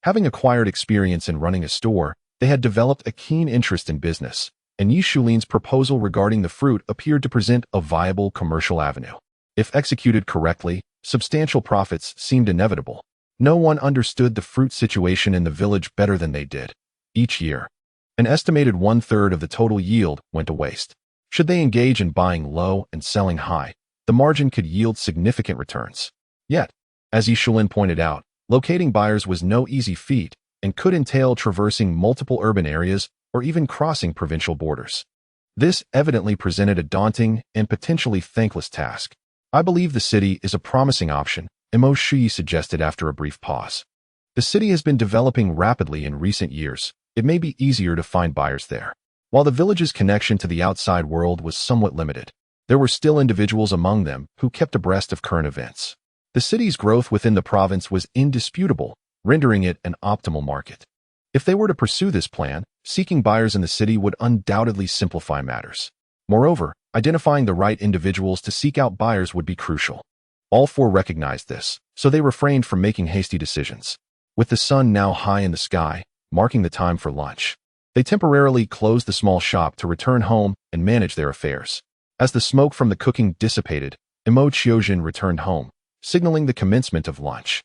Having acquired experience in running a store, they had developed a keen interest in business, and Yi Shulin's proposal regarding the fruit appeared to present a viable commercial avenue. If executed correctly, substantial profits seemed inevitable. No one understood the fruit situation in the village better than they did. Each year, an estimated 1/3 of the total yield went to waste. Should they engage in buying low and selling high, the margin could yield significant returns. Yet, as Yi Shulin pointed out, locating buyers was no easy feat and could entail traversing multiple urban areas or even crossing provincial borders. This evidently presented a daunting and potentially thankless task. "I believe the city is a promising option," Mo Qiourou suggested after a brief pause. "The city has been developing rapidly in recent years. It may be easier to find buyers there." While the village's connection to the outside world was somewhat limited, there were still individuals among them who kept abreast of current events. The city's growth within the province was indisputable, rendering it an optimal market. If they were to pursue this plan, seeking buyers in the city would undoubtedly simplify matters. Moreover, identifying the right individuals to seek out buyers would be crucial. All four recognized this, so they refrained from making hasty decisions. With the sun now high in the sky, marking the time for lunch, they temporarily closed the small shop to return home and manage their affairs. As the smoke from the cooking dissipated, Mo Qiourou returned home, signaling the commencement of lunch.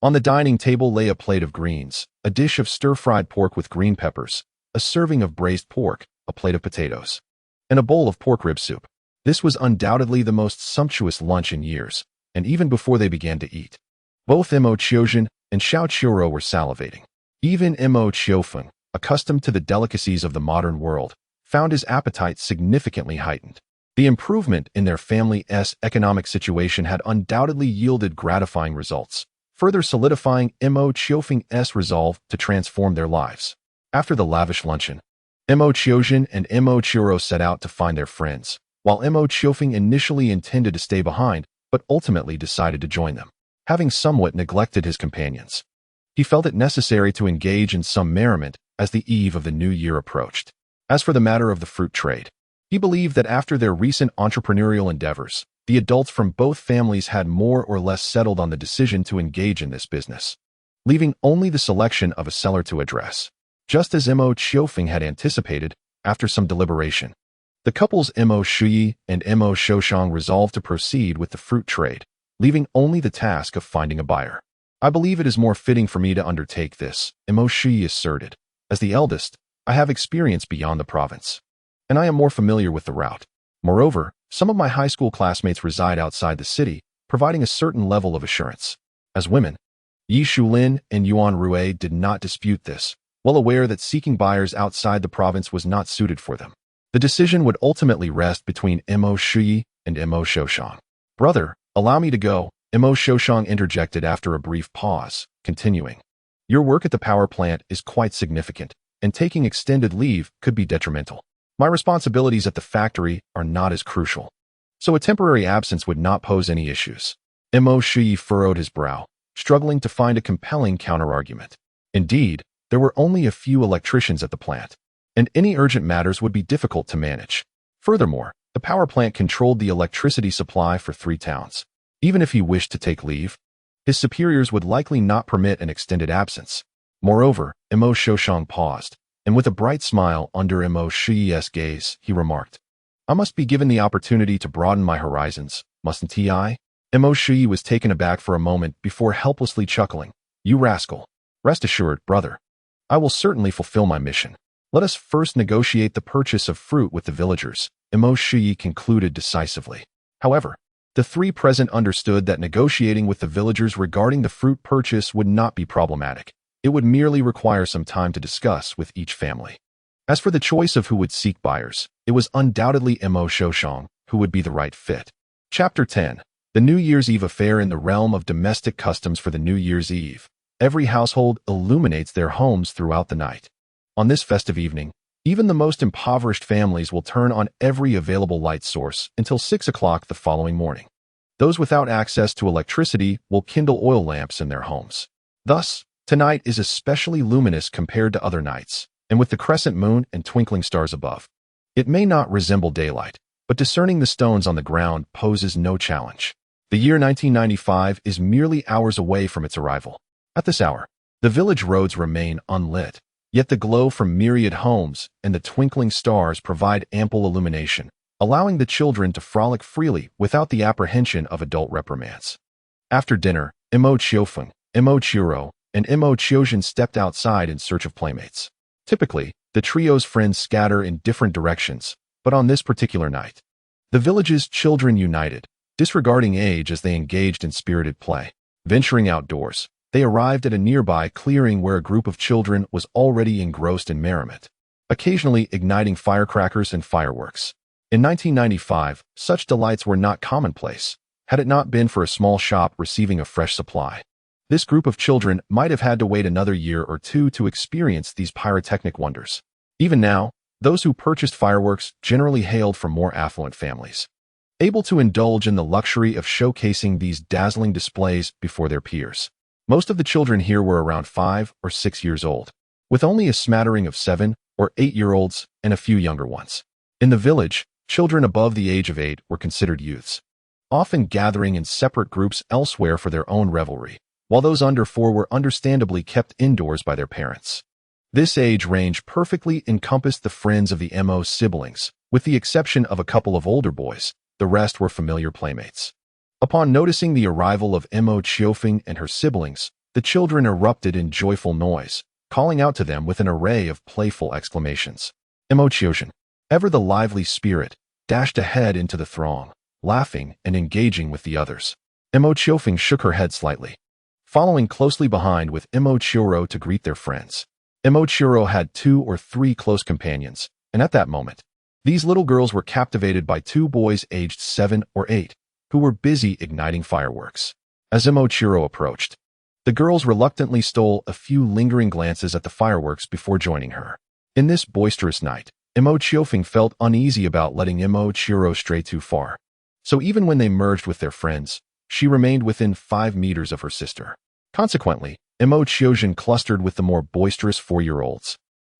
On the dining table lay a plate of greens, a dish of stir-fried pork with green peppers, a serving of braised pork, a plate of potatoes, and a bowl of pork rib soup. This was undoubtedly the most sumptuous lunch in years, and even before they began to eat, both Mo Qiourou and Su Xiaowen were salivating. Even Mo Qiufeng, accustomed to the delicacies of the modern world, found his appetite significantly heightened. The improvement in their family's economic situation had undoubtedly yielded gratifying results, further solidifying Mo Qiufeng's resolve to transform their lives. After the lavish luncheon, Mo Qiourou and Mo Qiourou set out to find their friends, while Mo Qiufeng initially intended to stay behind, but ultimately decided to join them. Having somewhat neglected his companions, he felt it necessary to engage in some merriment as the eve of the new year approached. As for the matter of the fruit trade, he believed that after their recent entrepreneurial endeavors, the adults from both families had more or less settled on the decision to engage in this business, leaving only the selection of a seller to address. Just as Mo Qiufeng had anticipated, after some deliberation, the couples Mo Qiourou and Mo Xiaowen resolved to proceed with the fruit trade, leaving only the task of finding a buyer. "I believe it is more fitting for me to undertake this," Mo Qiourou asserted. "As the eldest, I have experience beyond the province, and I am more familiar with the route. Moreover, some of my high school classmates reside outside the city, providing a certain level of assurance." As women, Yi Shulin and Yuan Rui did not dispute this, well aware that seeking buyers outside the province was not suited for them. The decision would ultimately rest between Mo Qiourou and Mo Xiaowen. "Brother, allow me to go," Mo Xiaowen interjected after a brief pause, continuing. "Your work at the power plant is quite significant, and taking extended leave could be detrimental. My responsibilities at the factory are not as crucial, so a temporary absence would not pose any issues." Mo Qiourou furrowed his brow, struggling to find a compelling counterargument. Indeed, there were only a few electricians at the plant, and any urgent matters would be difficult to manage. Furthermore, the power plant controlled the electricity supply for 3 towns. Even if he wished to take leave, his superiors would likely not permit an extended absence. Moreover, Mo Xiaowen paused, and with a bright smile under Mo Qiourou's gaze, he remarked, "I must be given the opportunity to broaden my horizons, mustn't I?" Mo Qiourou was taken aback for a moment before helplessly chuckling. "You rascal. Rest assured, brother, I will certainly fulfill my mission. Let us first negotiate the purchase of fruit with the villagers, Mo Qiourou concluded decisively. However, the three present understood that negotiating with the villagers regarding the fruit purchase would not be problematic. It would merely require some time to discuss with each family. As for the choice of who would seek buyers, it was undoubtedly Mo Qiourou who would be the right fit. Chapter 10. The New Year's Eve Affair. In the realm of domestic customs for the New Year's Eve, every household illuminates their homes throughout the night. On this festive evening, even the most impoverished families will turn on every available light source until 6 o'clock the following morning. Those without access to electricity will kindle oil lamps in their homes. Thus, tonight is especially luminous compared to other nights, and with the crescent moon and twinkling stars above. It may not resemble daylight, but discerning the stones on the ground poses no challenge. The year 1995 is merely hours away from its arrival. At this hour, the village roads remain unlit, yet the glow from myriad homes and the twinkling stars provide ample illumination, allowing the children to frolic freely without the apprehension of adult reprimands. After dinner, Mo Qiufeng, Mo Qiourou, and Mo Qiourou stepped outside in search of playmates. Typically, the trio's friends scatter in different directions, but on this particular night, the village's children united, disregarding age as they engaged in spirited play. Venturing outdoors, they arrived at a nearby clearing where a group of children was already engrossed in merriment, occasionally igniting firecrackers and fireworks. In 1995, such delights were not commonplace, had it not been for a small shop receiving a fresh supply. This group of children might have had to wait another year or two to experience these pyrotechnic wonders. Even now, those who purchased fireworks generally hailed from more affluent families, able to indulge in the luxury of showcasing these dazzling displays before their peers. Most of the children here were around 5 or 6 years old, with only a smattering of 7 or 8-year-olds and a few younger ones. In the village, children above the age of 8 were considered youths, often gathering in separate groups elsewhere for their own revelry, while those under 4 were understandably kept indoors by their parents. This age range perfectly encompassed the friends of the Mo siblings, with the exception of a couple of older boys. The rest were familiar playmates. Upon noticing the arrival of Mo Qiufeng and her siblings, the children erupted in joyful noise, calling out to them with an array of playful exclamations. Mo Qiourou, ever the lively spirit, dashed ahead into the throng, laughing and engaging with the others. Mo Qiufeng shook her head slightly, following closely behind with Mo Qiourou to greet their friends. Mo Qiourou had 2 or 3 close companions, and at that moment, these little girls were captivated by 2 boys aged 7 or 8, who were busy igniting fireworks. As Mo Qiourou approached, the girls reluctantly stole a few lingering glances at the fireworks before joining her. In this boisterous night, Mo Qiufeng felt uneasy about letting Mo Qiourou stray too far. So even when they merged with their friends, she remained within 5 meters of her sister. Consequently, Mo Qiourou clustered with the more boisterous 4-year-olds,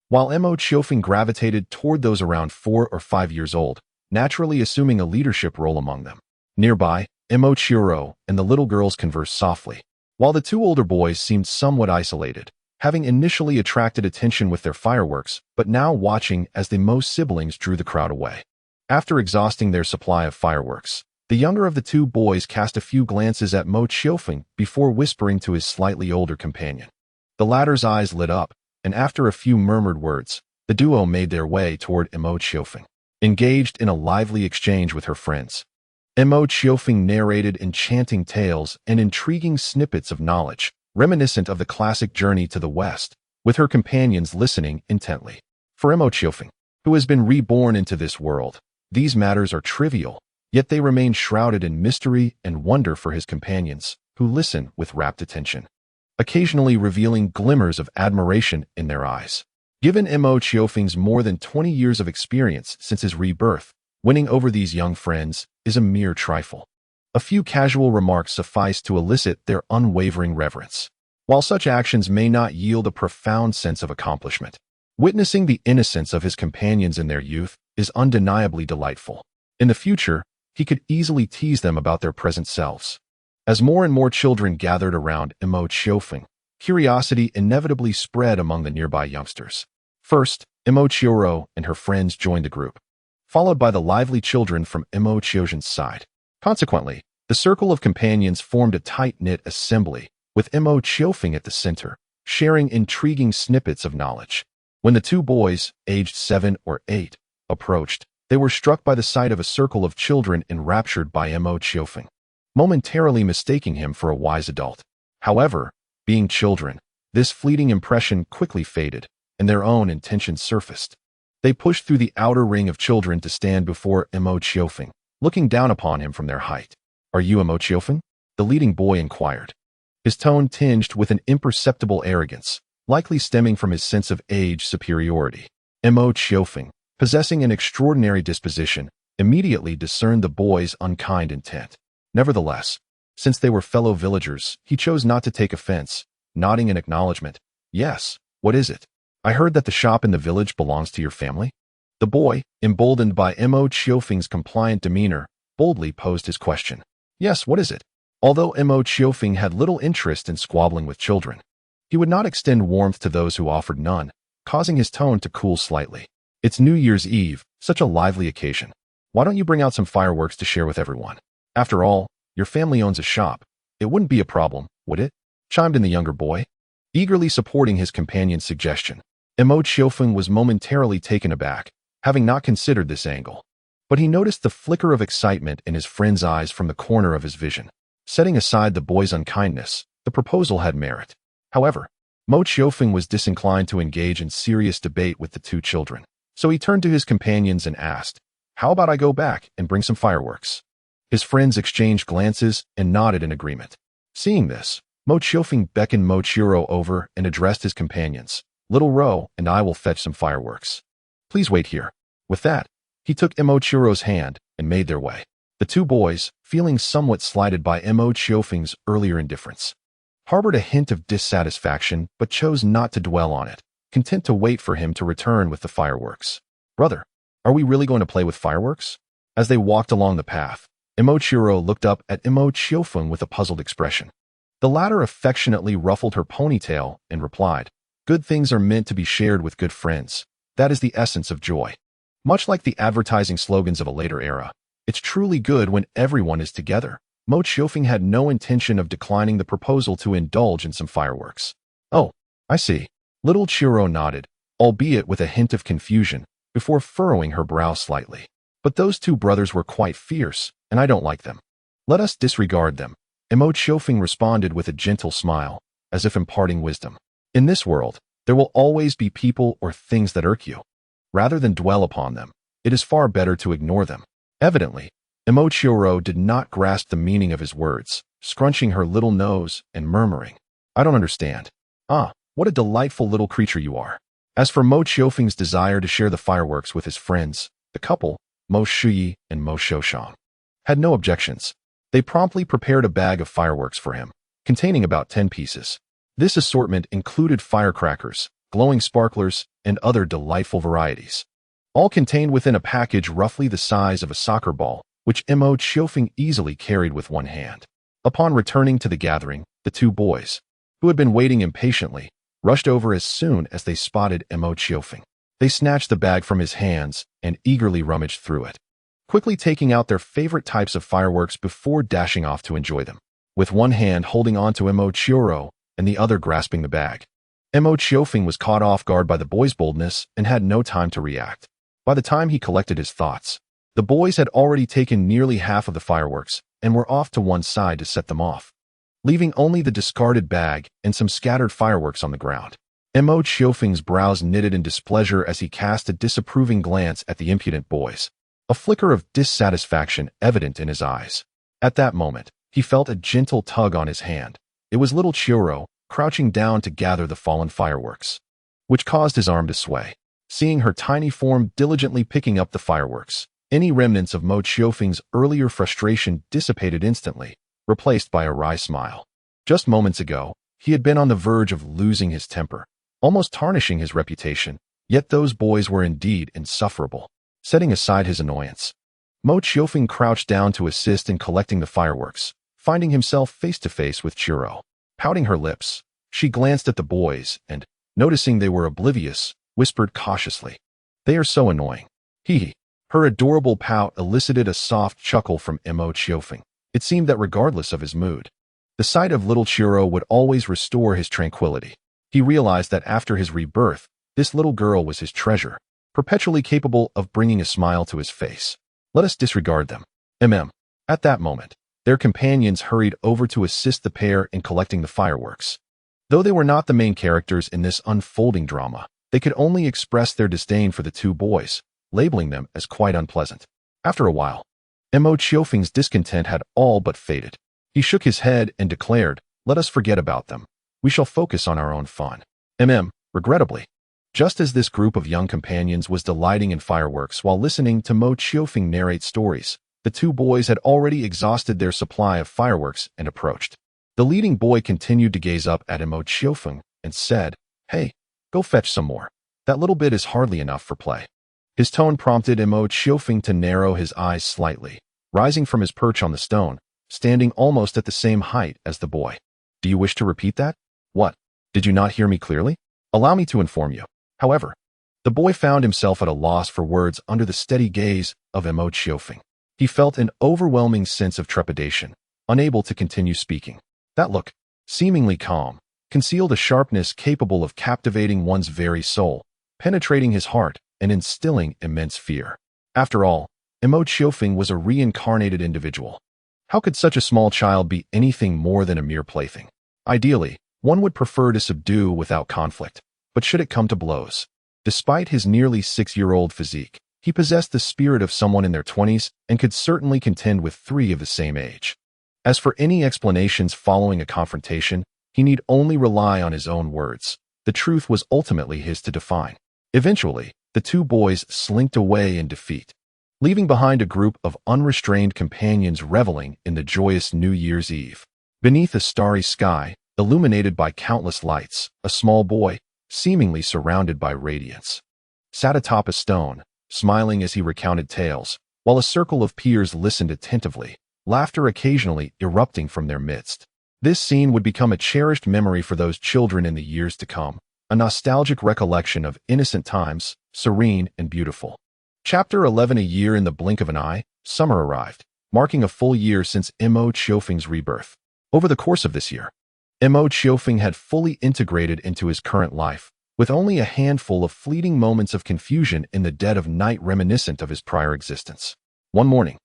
while Mo Qiufeng gravitated toward those around 4 or 5 years old, naturally assuming a leadership role among them. Nearby, Mo Qiourou and the little girls conversed softly, while the 2 older boys seemed somewhat isolated, having initially attracted attention with their fireworks, but now watching as the Mo siblings drew the crowd away. After exhausting their supply of fireworks, the younger of the 2 boys cast a few glances at Mo Qiufeng before whispering to his slightly older companion. The latter's eyes lit up, and after a few murmured words, the duo made their way toward Mo Qiufeng, engaged in a lively exchange with her friends. Mo Qiufeng narrated enchanting tales and intriguing snippets of knowledge, reminiscent of the classic Journey to the West, with her companions listening intently. For Mo Qiourou, who has been reborn into this world, these matters are trivial, yet they remain shrouded in mystery and wonder for his companions, who listen with rapt attention, occasionally revealing glimmers of admiration in their eyes. Given Mo Qiufeng's more than 20 years of experience since his rebirth, winning over these young friends is a mere trifle. A few casual remarks suffice to elicit their unwavering reverence. While such actions may not yield a profound sense of accomplishment, witnessing the innocence of his companions in their youth is undeniably delightful. In the future, he could easily tease them about their present selves. As more and more children gathered around Mo Qiourou, curiosity inevitably spread among the nearby youngsters. First, Mo Qiourou and her friends joined the group, followed by the lively children from Mo Qiourou's side. Consequently, the circle of companions formed a tight-knit assembly, with Mo Qiufeng at the center, sharing intriguing snippets of knowledge. When the two boys, aged 7 or 8, approached, they were struck by the sight of a circle of children enraptured by Mo Qiourou, momentarily mistaking him for a wise adult. However, being children, this fleeting impression quickly faded, and their own intentions surfaced. They pushed through the outer ring of children to stand before Mo Qiourou, looking down upon him from their height. "Are you Mo Qiourou?" the leading boy inquired. His tone tinged with an imperceptible arrogance, likely stemming from his sense of age superiority. Mo Qiourou, possessing an extraordinary disposition, immediately discerned the boy's unkind intent. Nevertheless, since they were fellow villagers, he chose not to take offense, nodding in acknowledgement. "Yes, what is it? I heard that the shop in the village belongs to your family." The boy, emboldened by Mo Qiourou's compliant demeanor, boldly posed his question. "Yes, what is it?" Although Mo Qiourou had little interest in squabbling with children, he would not extend warmth to those who offered none, causing his tone to cool slightly. "It's New Year's Eve, such a lively occasion. Why don't you bring out some fireworks to share with everyone? After all, your family owns a shop. It wouldn't be a problem, would it?" chimed in the younger boy, eagerly supporting his companion's suggestion. Mo Qiourou was momentarily taken aback, having not considered this angle. But he noticed the flicker of excitement in his friend's eyes from the corner of his vision. Setting aside the boy's unkindness, the proposal had merit. However, Mo Qiourou was disinclined to engage in serious debate with the two children, so he turned to his companions and asked, "How about I go back and bring some fireworks?" His friends exchanged glances and nodded in agreement. Seeing this, Mo Qiourou beckoned Mo Qiourou over and addressed his companions. "Little Ro and I will fetch some fireworks. Please wait here." With that, he took Mo Qiourou's hand and made their way. The two boys, feeling somewhat slighted by Mo Qiourou's earlier indifference, harbored a hint of dissatisfaction but chose not to dwell on it, content to wait for him to return with the fireworks. "Brother, are we really going to play with fireworks?" As they walked along the path, Mo Qiourou looked up at Mo Qiourou with a puzzled expression. The latter affectionately ruffled her ponytail and replied, "Good things are meant to be shared with good friends. That is the essence of joy." Much like the advertising slogans of a later era, it's truly good when everyone is together. Mo Qiourou had no intention of declining the proposal to indulge in some fireworks. "Oh, I see." Little Qiourou nodded, albeit with a hint of confusion, before furrowing her brow slightly. "But those two brothers were quite fierce, and I don't like them. Let us disregard them." Mo Qiourou responded with a gentle smile, as if imparting wisdom. "In this world, there will always be people or things that irk you. Rather than dwell upon them, it is far better to ignore them." Evidently, Mo Qiourou did not grasp the meaning of his words, scrunching her little nose and murmuring, "I don't understand." "Ah, what a delightful little creature you are." As for Mo Qiourou's desire to share the fireworks with his friends, the couple, Mo Shuyi and Mo Shoshang, had no objections. They promptly prepared a bag of fireworks for him, containing about 10 pieces. This assortment included firecrackers, glowing sparklers, and other delightful varieties, all contained within a package roughly the size of a soccer ball, which Mo Qiourou easily carried with one hand. Upon returning to the gathering, the two boys, who had been waiting impatiently, rushed over as soon as they spotted Mo Qiourou. They snatched the bag from his hands and eagerly rummaged through it, quickly taking out their favorite types of fireworks before dashing off to enjoy them, with one hand holding on to Mo Qiourou and the other grasping the bag. Mo Qiourou was caught off guard by the boy's boldness and had no time to react. By the time he collected his thoughts, the boys had already taken nearly half of the fireworks and were off to one side to set them off, leaving only the discarded bag and some scattered fireworks on the ground. Mo Qiourou's brows knitted in displeasure as he cast a disapproving glance at the impudent boys, a flicker of dissatisfaction evident in his eyes. At that moment, he felt a gentle tug on his hand. It was little Qiourou, crouching down to gather the fallen fireworks, which caused his arm to sway. Seeing her tiny form diligently picking up the fireworks, any remnants of Mo Qiourou's earlier frustration dissipated instantly, replaced by a wry smile. Just moments ago, he had been on the verge of losing his temper, almost tarnishing his reputation, yet those boys were indeed insufferable. Setting aside his annoyance, Mo Qiourou crouched down to assist in collecting the fireworks, finding himself face to face with Qiourou. Pouting her lips, she glanced at the boys and, noticing they were oblivious, whispered cautiously, "They are so annoying." Hee. Her adorable pout elicited a soft chuckle from Mo Qiourou. It seemed that regardless of his mood, the sight of little Qiourou would always restore his tranquility. He realized that after his rebirth, this little girl was his treasure, perpetually capable of bringing a smile to his face. Let us disregard them. At that moment, their companions hurried over to assist the pair in collecting the fireworks. Though they were not the main characters in this unfolding drama, they could only express their disdain for the two boys, labeling them as quite unpleasant. After a while, Mo Qiufeng's discontent had all but faded. He shook his head and declared, "Let us forget about them. We shall focus on our own fun." Regrettably, just as this group of young companions was delighting in fireworks while listening to Mo Qiufeng narrate stories, the two boys had already exhausted their supply of fireworks and approached. The leading boy continued to gaze up at Mo Qiufeng and said, "Hey, go fetch some more. That little bit is hardly enough for play." His tone prompted Mo Qiufeng to narrow his eyes slightly, rising from his perch on the stone, standing almost at the same height as the boy. "Do you wish to repeat that? What? Did you not hear me clearly? Allow me to inform you." However, the boy found himself at a loss for words under the steady gaze of Mo Qiufeng. He felt an overwhelming sense of trepidation, unable to continue speaking. That look, seemingly calm, concealed a sharpness capable of captivating one's very soul, penetrating his heart and instilling immense fear. After all, Mo Qiufeng was a reincarnated individual. How could such a small child be anything more than a mere plaything? Ideally, one would prefer to subdue without conflict, but should it come to blows? Despite his nearly 6-year-old physique, he possessed the spirit of someone in their 20s and could certainly contend with 3 of the same age. As for any explanations following a confrontation, he need only rely on his own words. The truth was ultimately his to define. Eventually, the two boys slinked away in defeat, leaving behind a group of unrestrained companions reveling in the joyous New Year's Eve. Beneath a starry sky, illuminated by countless lights, a small boy, seemingly surrounded by radiance, sat atop a stone, smiling as he recounted tales, while a circle of peers listened attentively, laughter occasionally erupting from their midst. This scene would become a cherished memory for those children in the years to come, a nostalgic recollection of innocent times, serene and beautiful. Chapter 11. A year in the blink of an eye, summer arrived, marking a full year since Mo Qiufeng's rebirth. Over the course of this year, Mo Qiufeng had fully integrated into his current life, with only a handful of fleeting moments of confusion in the dead of night reminiscent of his prior existence. One morning,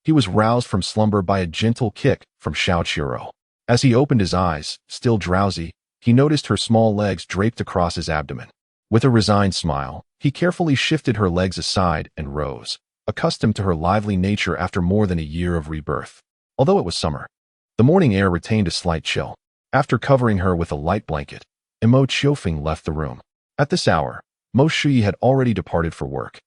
he was roused from slumber by a gentle kick from Su Xiaowen. As he opened his eyes, still drowsy, he noticed her small legs draped across his abdomen. With a resigned smile, he carefully shifted her legs aside and rose, accustomed to her lively nature after more than a year of rebirth. Although it was summer, the morning air retained a slight chill. After covering her with a light blanket, Mo Qiufeng left the room. At this hour, Mo Shui had already departed for work,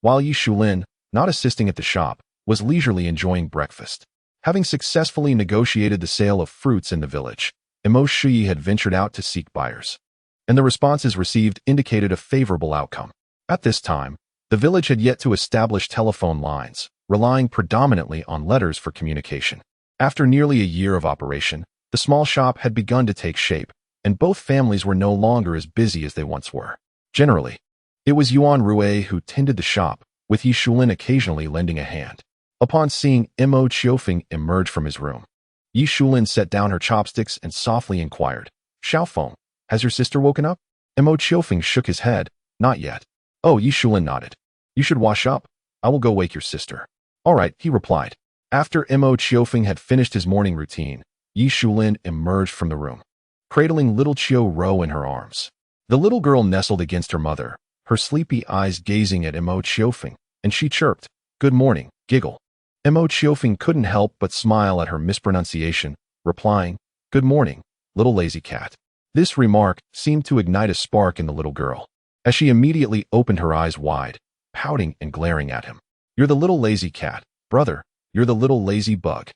while Yi Shulin, not assisting at the shop, was leisurely enjoying breakfast. Having successfully negotiated the sale of fruits in the village, Mo Shui had ventured out to seek buyers, and the responses received indicated a favorable outcome. At this time, the village had yet to establish telephone lines, relying predominantly on letters for communication. After nearly a year of operation, the small shop had begun to take shape, and both families were no longer as busy as they once were. Generally, it was Yuan Rue who tended the shop, with Yi Shulin occasionally lending a hand. Upon seeing Mo Qiufeng emerge from his room, Yi Shulin set down her chopsticks and softly inquired, "Xiaofeng, has your sister woken up?" Mo Qiufeng shook his head, "Not yet." "Oh," Yi Shulin nodded. "You should wash up. I will go wake your sister." "All right," he replied. After Mo Qiufeng had finished his morning routine, Yi Shulin emerged from the room, cradling little Qiourou in her arms. The little girl nestled against her mother, her sleepy eyes gazing at Mo Qiufeng, and she chirped, "Good morning," giggle. Mo Qiufeng couldn't help but smile at her mispronunciation, replying, "Good morning, little lazy cat." This remark seemed to ignite a spark in the little girl, as she immediately opened her eyes wide, pouting and glaring at him. "You're the little lazy cat, brother. You're the little lazy bug."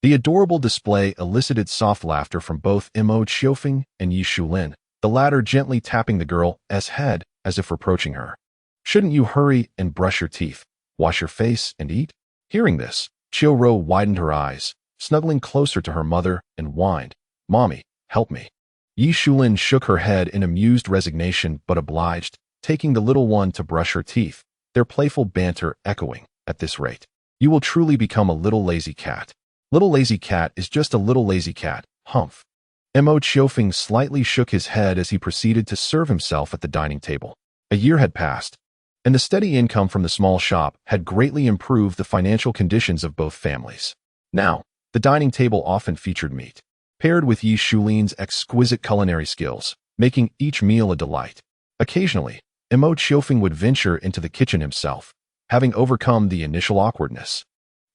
The adorable display elicited soft laughter from both Mo Qiufeng and Yi Shulin, the latter gently tapping the girl's head as if reproaching her. "Shouldn't you hurry and brush your teeth, wash your face, and eat?" Hearing this, Qiourou widened her eyes, snuggling closer to her mother, and whined, "Mommy, help me." Yi Shulin shook her head in amused resignation but obliged, taking the little one to brush her teeth, their playful banter echoing, "At this rate, you will truly become a little lazy cat. Little lazy cat is just a little lazy cat, humph." Mo Qiufeng slightly shook his head as he proceeded to serve himself at the dining table. A year had passed, and the steady income from the small shop had greatly improved the financial conditions of both families. Now, the dining table often featured meat, paired with Yi Shulin's exquisite culinary skills, making each meal a delight. Occasionally, Mo Qiufeng would venture into the kitchen himself, having overcome the initial awkwardness.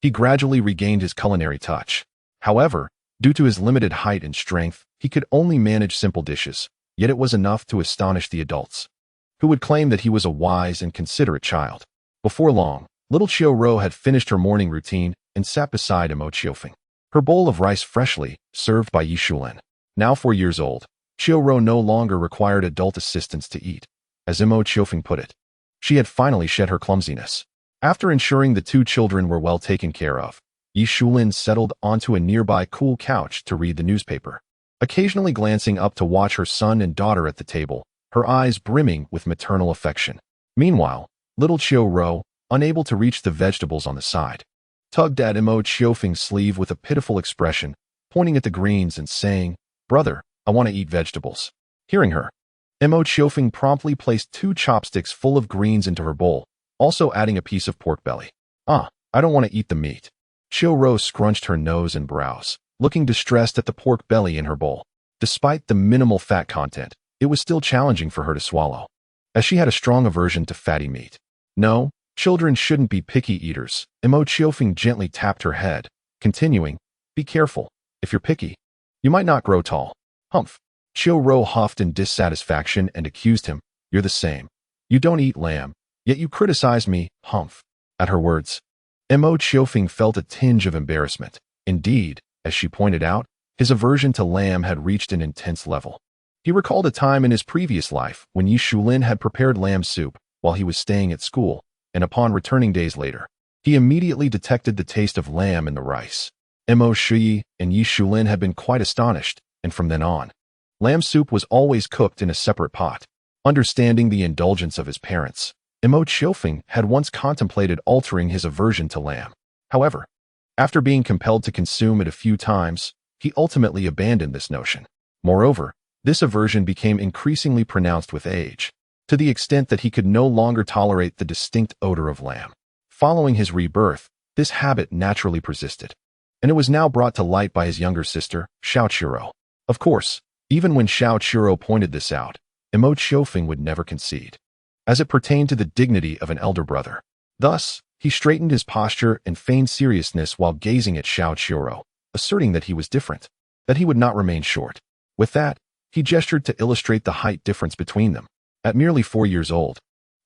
He gradually regained his culinary touch. However, due to his limited height and strength, he could only manage simple dishes, yet it was enough to astonish the adults, who would claim that he was a wise and considerate child. Before long, little Qiourou had finished her morning routine and sat beside Mo Qiufeng, her bowl of rice freshly served by Yi Shulin. Now 4 years old, Qiourou no longer required adult assistance to eat. As Mo Qiufeng put it, she had finally shed her clumsiness. After ensuring the two children were well taken care of, Yi Shulin settled onto a nearby cool couch to read the newspaper, occasionally glancing up to watch her son and daughter at the table, her eyes brimming with maternal affection. Meanwhile, little Qiourou, unable to reach the vegetables on the side, tugged at Mo Qiufeng's sleeve with a pitiful expression, pointing at the greens and saying, "Brother, I want to eat vegetables." Hearing her, Mo Qiufeng promptly placed 2 chopsticks full of greens into her bowl, also adding a piece of pork belly. "Ah, I don't want to eat the meat." Qiourou scrunched her nose and brows, looking distressed at the pork belly in her bowl. Despite the minimal fat content, it was still challenging for her to swallow, as she had a strong aversion to fatty meat. "No, children shouldn't be picky eaters." Mo Qiufeng gently tapped her head, continuing, "Be careful. If you're picky, you might not grow tall." "Humph." Qiourou huffed in dissatisfaction and accused him, "You're the same. You don't eat lamb, yet you criticize me." Humph. At her words, Mo Qiufeng felt a tinge of embarrassment. Indeed, as she pointed out, his aversion to lamb had reached an intense level. He recalled a time in his previous life when Yi Shulin had prepared lamb soup while he was staying at school, and upon returning days later, he immediately detected the taste of lamb in the rice. Mo Shiyi and Yi Shulin had been quite astonished, and from then on, lamb soup was always cooked in a separate pot. Understanding the indulgence of his parents, Mo Qiufeng had once contemplated altering his aversion to lamb. However, after being compelled to consume it a few times, he ultimately abandoned this notion. Moreover, this aversion became increasingly pronounced with age, to the extent that he could no longer tolerate the distinct odor of lamb. Following his rebirth, this habit naturally persisted, and it was now brought to light by his younger sister, Su Xiaowen. Of course, even when Su Xiaowen pointed this out, Mo Qiufeng would never concede, as it pertained to the dignity of an elder brother. Thus, he straightened his posture and feigned seriousness while gazing at Su Xiaowen, asserting that he was different, that he would not remain short. With that, he gestured to illustrate the height difference between them. At merely 4 years old,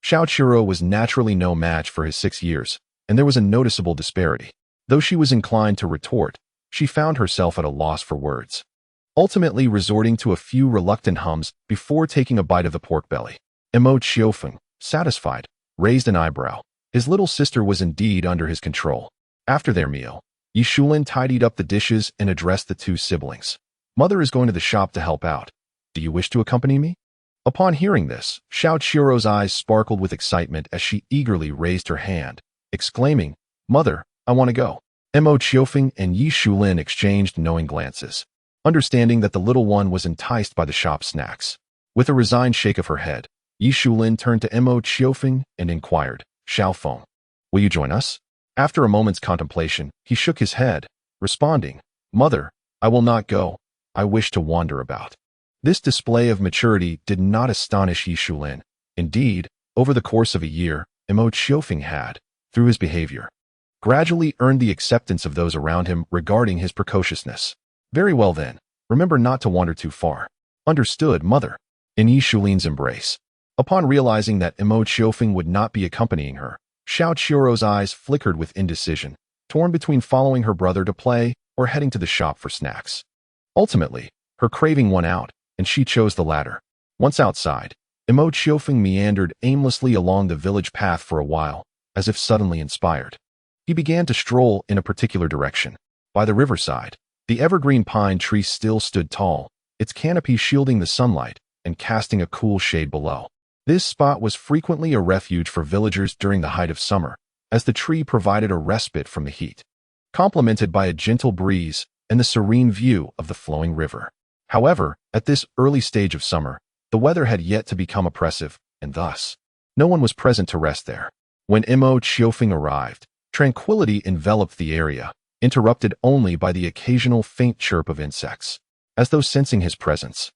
Su Xiaowen was naturally no match for his 6 years, and there was a noticeable disparity. Though she was inclined to retort, she found herself at a loss for words, ultimately resorting to a few reluctant hums before taking a bite of the pork belly. Mo Qiufeng, satisfied, raised an eyebrow. His little sister was indeed under his control. After their meal, Yi Shulin tidied up the dishes and addressed the 2 siblings. "Mother is going to the shop to help out. Do you wish to accompany me?" Upon hearing this, Su Xiaowen's eyes sparkled with excitement as she eagerly raised her hand, exclaiming, "Mother, I want to go." Mo Qiufeng and Yi Shulin exchanged knowing glances, understanding that the little one was enticed by the shop snacks. With a resigned shake of her head, Yi Shulin turned to Mo Qiufeng and inquired, "Xiaofeng, will you join us?" After a moment's contemplation, he shook his head, responding, "Mother, I will not go. I wish to wander about." This display of maturity did not astonish Yi Shulin. Indeed, over the course of a year, Mo Qiufeng had, through his behavior, gradually earned the acceptance of those around him regarding his precociousness. "Very well then, remember not to wander too far." "Understood, mother." In Yi Shulin's embrace, upon realizing that Mo Qiufeng would not be accompanying her, Su Xiaowen's eyes flickered with indecision, torn between following her brother to play or heading to the shop for snacks. Ultimately, her craving won out, and she chose the latter. Once outside, Mo Qiufeng meandered aimlessly along the village path for a while, as if suddenly inspired. He began to stroll in a particular direction. By the riverside, the evergreen pine tree still stood tall, its canopy shielding the sunlight and casting a cool shade below. This spot was frequently a refuge for villagers during the height of summer, as the tree provided a respite from the heat, complemented by a gentle breeze and the serene view of the flowing river. However, at this early stage of summer, the weather had yet to become oppressive, and thus, no one was present to rest there. When Mo Qiofeng arrived, tranquility enveloped the area, interrupted only by the occasional faint chirp of insects. As though sensing his presence,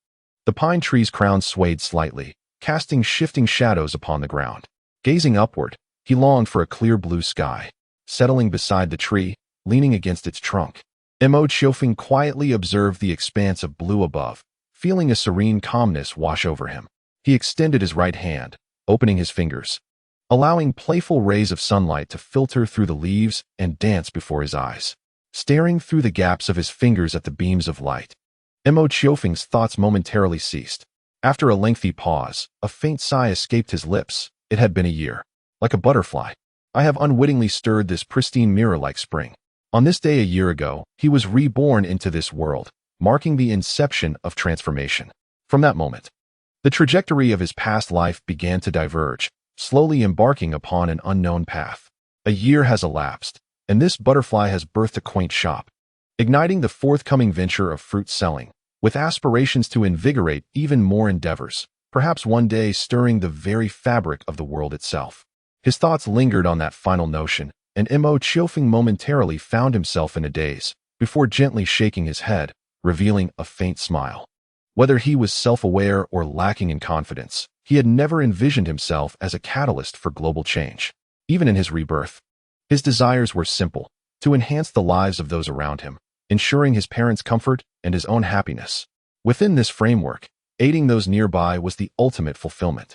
the pine tree's crown swayed slightly, casting shifting shadows upon the ground. Gazing upward, he longed for a clear blue sky. Settling beside the tree, leaning against its trunk, Mo Qiofeng quietly observed the expanse of blue above, feeling a serene calmness wash over him. He extended his right hand, opening his fingers, allowing playful rays of sunlight to filter through the leaves and dance before his eyes. Staring through the gaps of his fingers at the beams of light, Mo Qiofeng's thoughts momentarily ceased. After a lengthy pause, a faint sigh escaped his lips. It had been a year. Like a butterfly, I have unwittingly stirred this pristine mirror like spring. On this day a year ago, he was reborn into this world, marking the inception of transformation. From that moment, the trajectory of his past life began to diverge, slowly embarking upon an unknown path. A year has elapsed, and this butterfly has birthed a quaint shop, igniting the forthcoming venture of fruit selling, with aspirations to invigorate even more endeavors, perhaps one day stirring the very fabric of the world itself. His thoughts lingered on that final notion, and Mo Qiofeng momentarily found himself in a daze, before gently shaking his head, revealing a faint smile. Whether he was self-aware or lacking in confidence, he had never envisioned himself as a catalyst for global change. Even in his rebirth, his desires were simple: to enhance the lives of those around him, ensuring his parents' comfort and his own happiness. Within this framework, aiding those nearby was the ultimate fulfillment.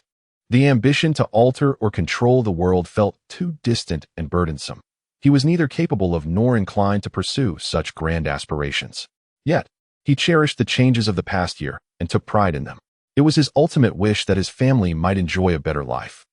The ambition to alter or control the world felt too distant and burdensome. He was neither capable of nor inclined to pursue such grand aspirations. Yet, he cherished the changes of the past year and took pride in them. It was his ultimate wish that his family might enjoy a better life.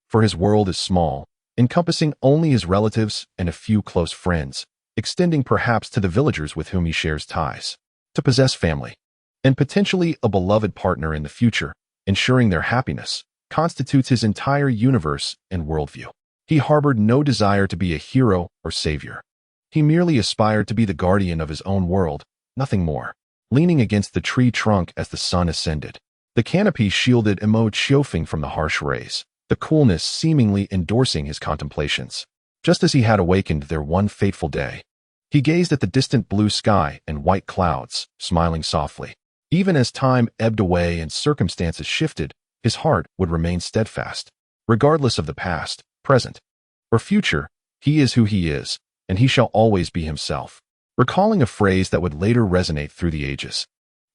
For his world is small, encompassing only his relatives and a few close friends, extending perhaps to the villagers with whom he shares ties. To possess family, and potentially a beloved partner in the future, ensuring their happiness, constitutes his entire universe and worldview. He harbored no desire to be a hero or savior. He merely aspired to be the guardian of his own world, nothing more. Leaning against the tree trunk as the sun ascended, the canopy shielded Mo Qiofeng from the harsh rays, the coolness seemingly endorsing his contemplations. Just as he had awakened there one fateful day, he gazed at the distant blue sky and white clouds, smiling softly. Even as time ebbed away and circumstances shifted, his heart would remain steadfast. Regardless of the past, present, or future, he is who he is, and he shall always be himself. Recalling a phrase that would later resonate through the ages,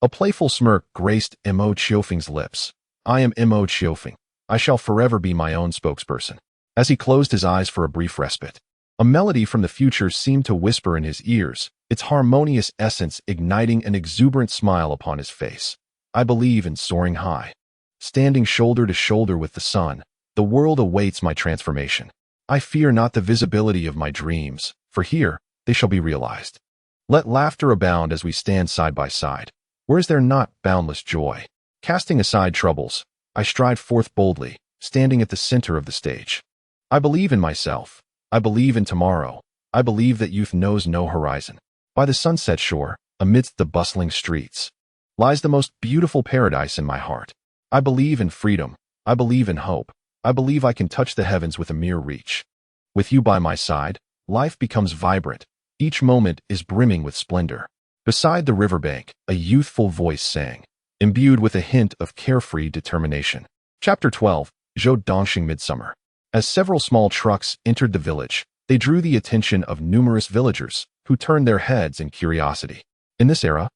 a playful smirk graced Mo Qiofeng's lips. I am Mo Qiofeng. I shall forever be my own spokesperson. As he closed his eyes for a brief respite, a melody from the future seemed to whisper in his ears, its harmonious essence igniting an exuberant smile upon his face. I believe in soaring high. Standing shoulder to shoulder with the sun, the world awaits my transformation. I fear not the visibility of my dreams, for here they shall be realized. Let laughter abound as we stand side by side. Where is there not boundless joy? Casting aside troubles, I stride forth boldly, standing at the center of the stage. I believe in myself. I believe in tomorrow. I believe that youth knows no horizon. By the sunset shore, amidst the bustling streets, lies the most beautiful paradise in my heart. I believe in freedom. I believe in hope. I believe I can touch the heavens with a mere reach. With you by my side, life becomes vibrant. Each moment is brimming with splendor. Beside the riverbank, a youthful voice sang, imbued with a hint of carefree determination. Chapter 12, Zhou Dongxing Midsummer. As several small trucks entered the village, they drew the attention of numerous villagers, who turned their heads in curiosity. In this era,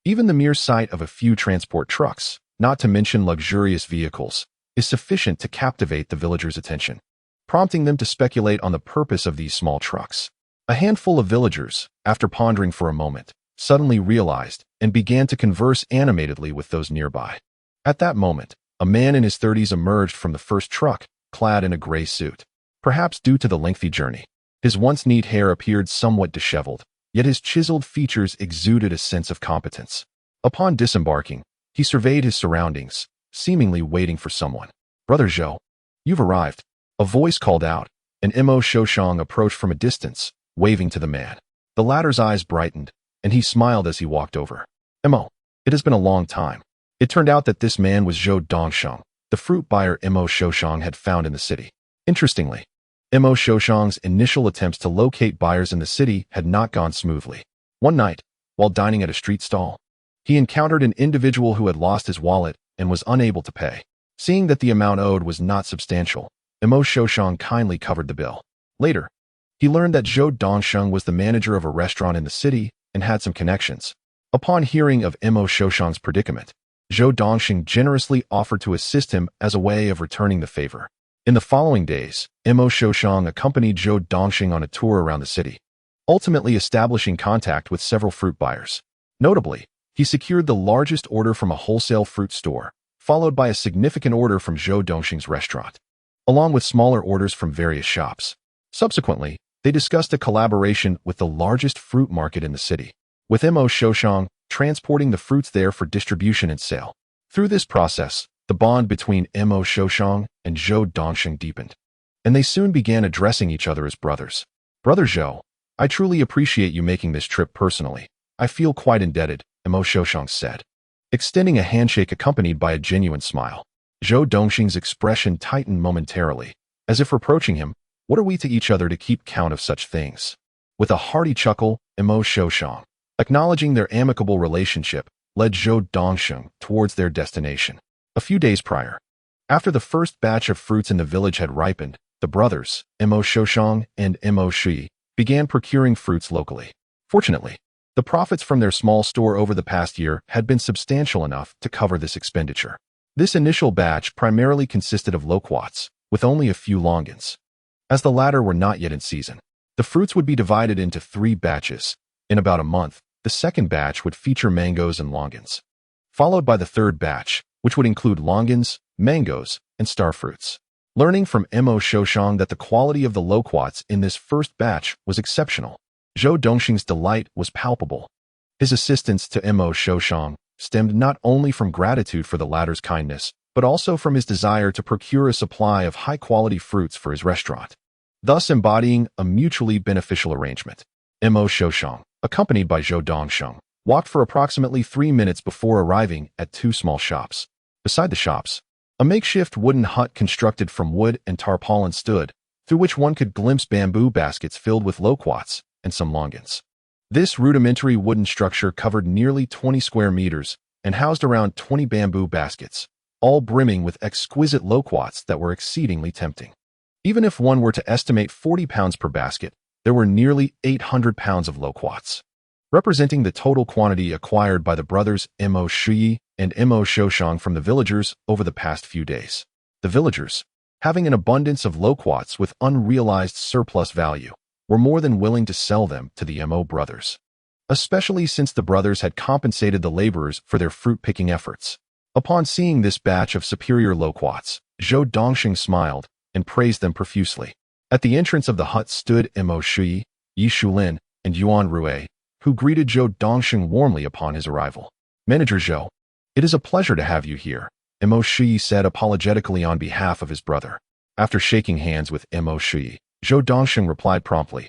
even the mere sight of a few transport trucks, not to mention luxurious vehicles, is sufficient to captivate the villagers' attention, prompting them to speculate on the purpose of these small trucks. A handful of villagers, after pondering for a moment, suddenly realized and began to converse animatedly with those nearby. At that moment, a man in his 30s emerged from the first truck, clad in a gray suit. Perhaps due to the lengthy journey, his once neat hair appeared somewhat disheveled, yet his chiseled features exuded a sense of competence. Upon disembarking, he surveyed his surroundings, seemingly waiting for someone. Brother Zhou, you've arrived. A voice called out, and Mo Qiofeng approached from a distance, waving to the man. The latter's eyes brightened, and he smiled as he walked over. Mo, It has been a long time. It turned out that this man was Zhou Dongsheng, the fruit buyer Mo Qiourou had found in the city. Interestingly, Mo Qiorou's initial attempts to locate buyers in the city had not gone smoothly. One night, while dining at a street stall, he encountered an individual who had lost his wallet and was unable to pay. Seeing that the amount owed was not substantial, Mo Qiourou kindly covered the bill. Later, he learned that Zhou Dongsheng was the manager of a restaurant in the city and had some connections. Upon hearing of Mo Qiorou's predicament, Zhou Dongsheng generously offered to assist him as a way of returning the favor. In the following days, Mo Qiourou accompanied Zhou Dongsheng on a tour around the city, ultimately establishing contact with several fruit buyers. Notably, he secured the largest order from a wholesale fruit store, followed by a significant order from Zhou Dongsheng's restaurant, along with smaller orders from various shops. Subsequently, they discussed a collaboration with the largest fruit market in the city, with Mo Qiourou transporting the fruits there for distribution and sale. Through this process, the bond between Mo Qiourou and Zhou Dongsheng deepened, and they soon began addressing each other as brothers. Brother Zhou, I truly appreciate you making this trip personally. I feel quite indebted, Mo Qiourou said, extending a handshake accompanied by a genuine smile. Zhou Dongsheng's expression tightened momentarily, as if reproaching him. What are we to each other to keep count of such things? With a hearty chuckle, Mo Qiourou, acknowledging their amicable relationship, led Zhou Dongsheng towards their destination. A few days prior, after the first batch of fruits in the village had ripened, the brothers, Mo Qiourou and Mo Qi, began procuring fruits locally. Fortunately, the profits from their small store over the past year had been substantial enough to cover this expenditure. This initial batch primarily consisted of loquats, with only a few longans. As the latter were not yet in season, the fruits would be divided into 3 batches. In about a month, the second batch would feature mangoes and longans, followed by the third batch, which would include longans, mangoes, and star fruits. Learning from Mo Qiourou that the quality of the loquats in this first batch was exceptional, Zhou Dongsheng's delight was palpable. His assistance to Mo Qiourou stemmed not only from gratitude for the latter's kindness, but also from his desire to procure a supply of high-quality fruits for his restaurant, thus embodying a mutually beneficial arrangement. Mo Qiourou, accompanied by Zhou Dongsheng, walked for approximately 3 minutes before arriving at 2 small shops. Beside the shops, a makeshift wooden hut constructed from wood and tarpaulin stood, through which one could glimpse bamboo baskets filled with loquats and some longans. This rudimentary wooden structure covered nearly 20 square meters and housed around 20 bamboo baskets, all brimming with exquisite loquats that were exceedingly tempting. Even if one were to estimate 40 pounds per basket, there were nearly 800 pounds of loquats, representing the total quantity acquired by the brothers Mo Qi and Mo Qiourou from the villagers over the past few days. The villagers, having an abundance of loquats with unrealized surplus value, were more than willing to sell them to the Mo brothers, especially since the brothers had compensated the laborers for their fruit-picking efforts. Upon seeing this batch of superior loquats, Zhou Dongsheng smiled and praised them profusely. At the entrance of the hut stood Mo Qi, Yi Shulin, and Yuan Rui, who greeted Zhou Dongsheng warmly upon his arrival. Manager Zhou, it is a pleasure to have you here, Mo Qi said apologetically on behalf of his brother. After shaking hands with Mo Qi, Zhou Dongsheng replied promptly,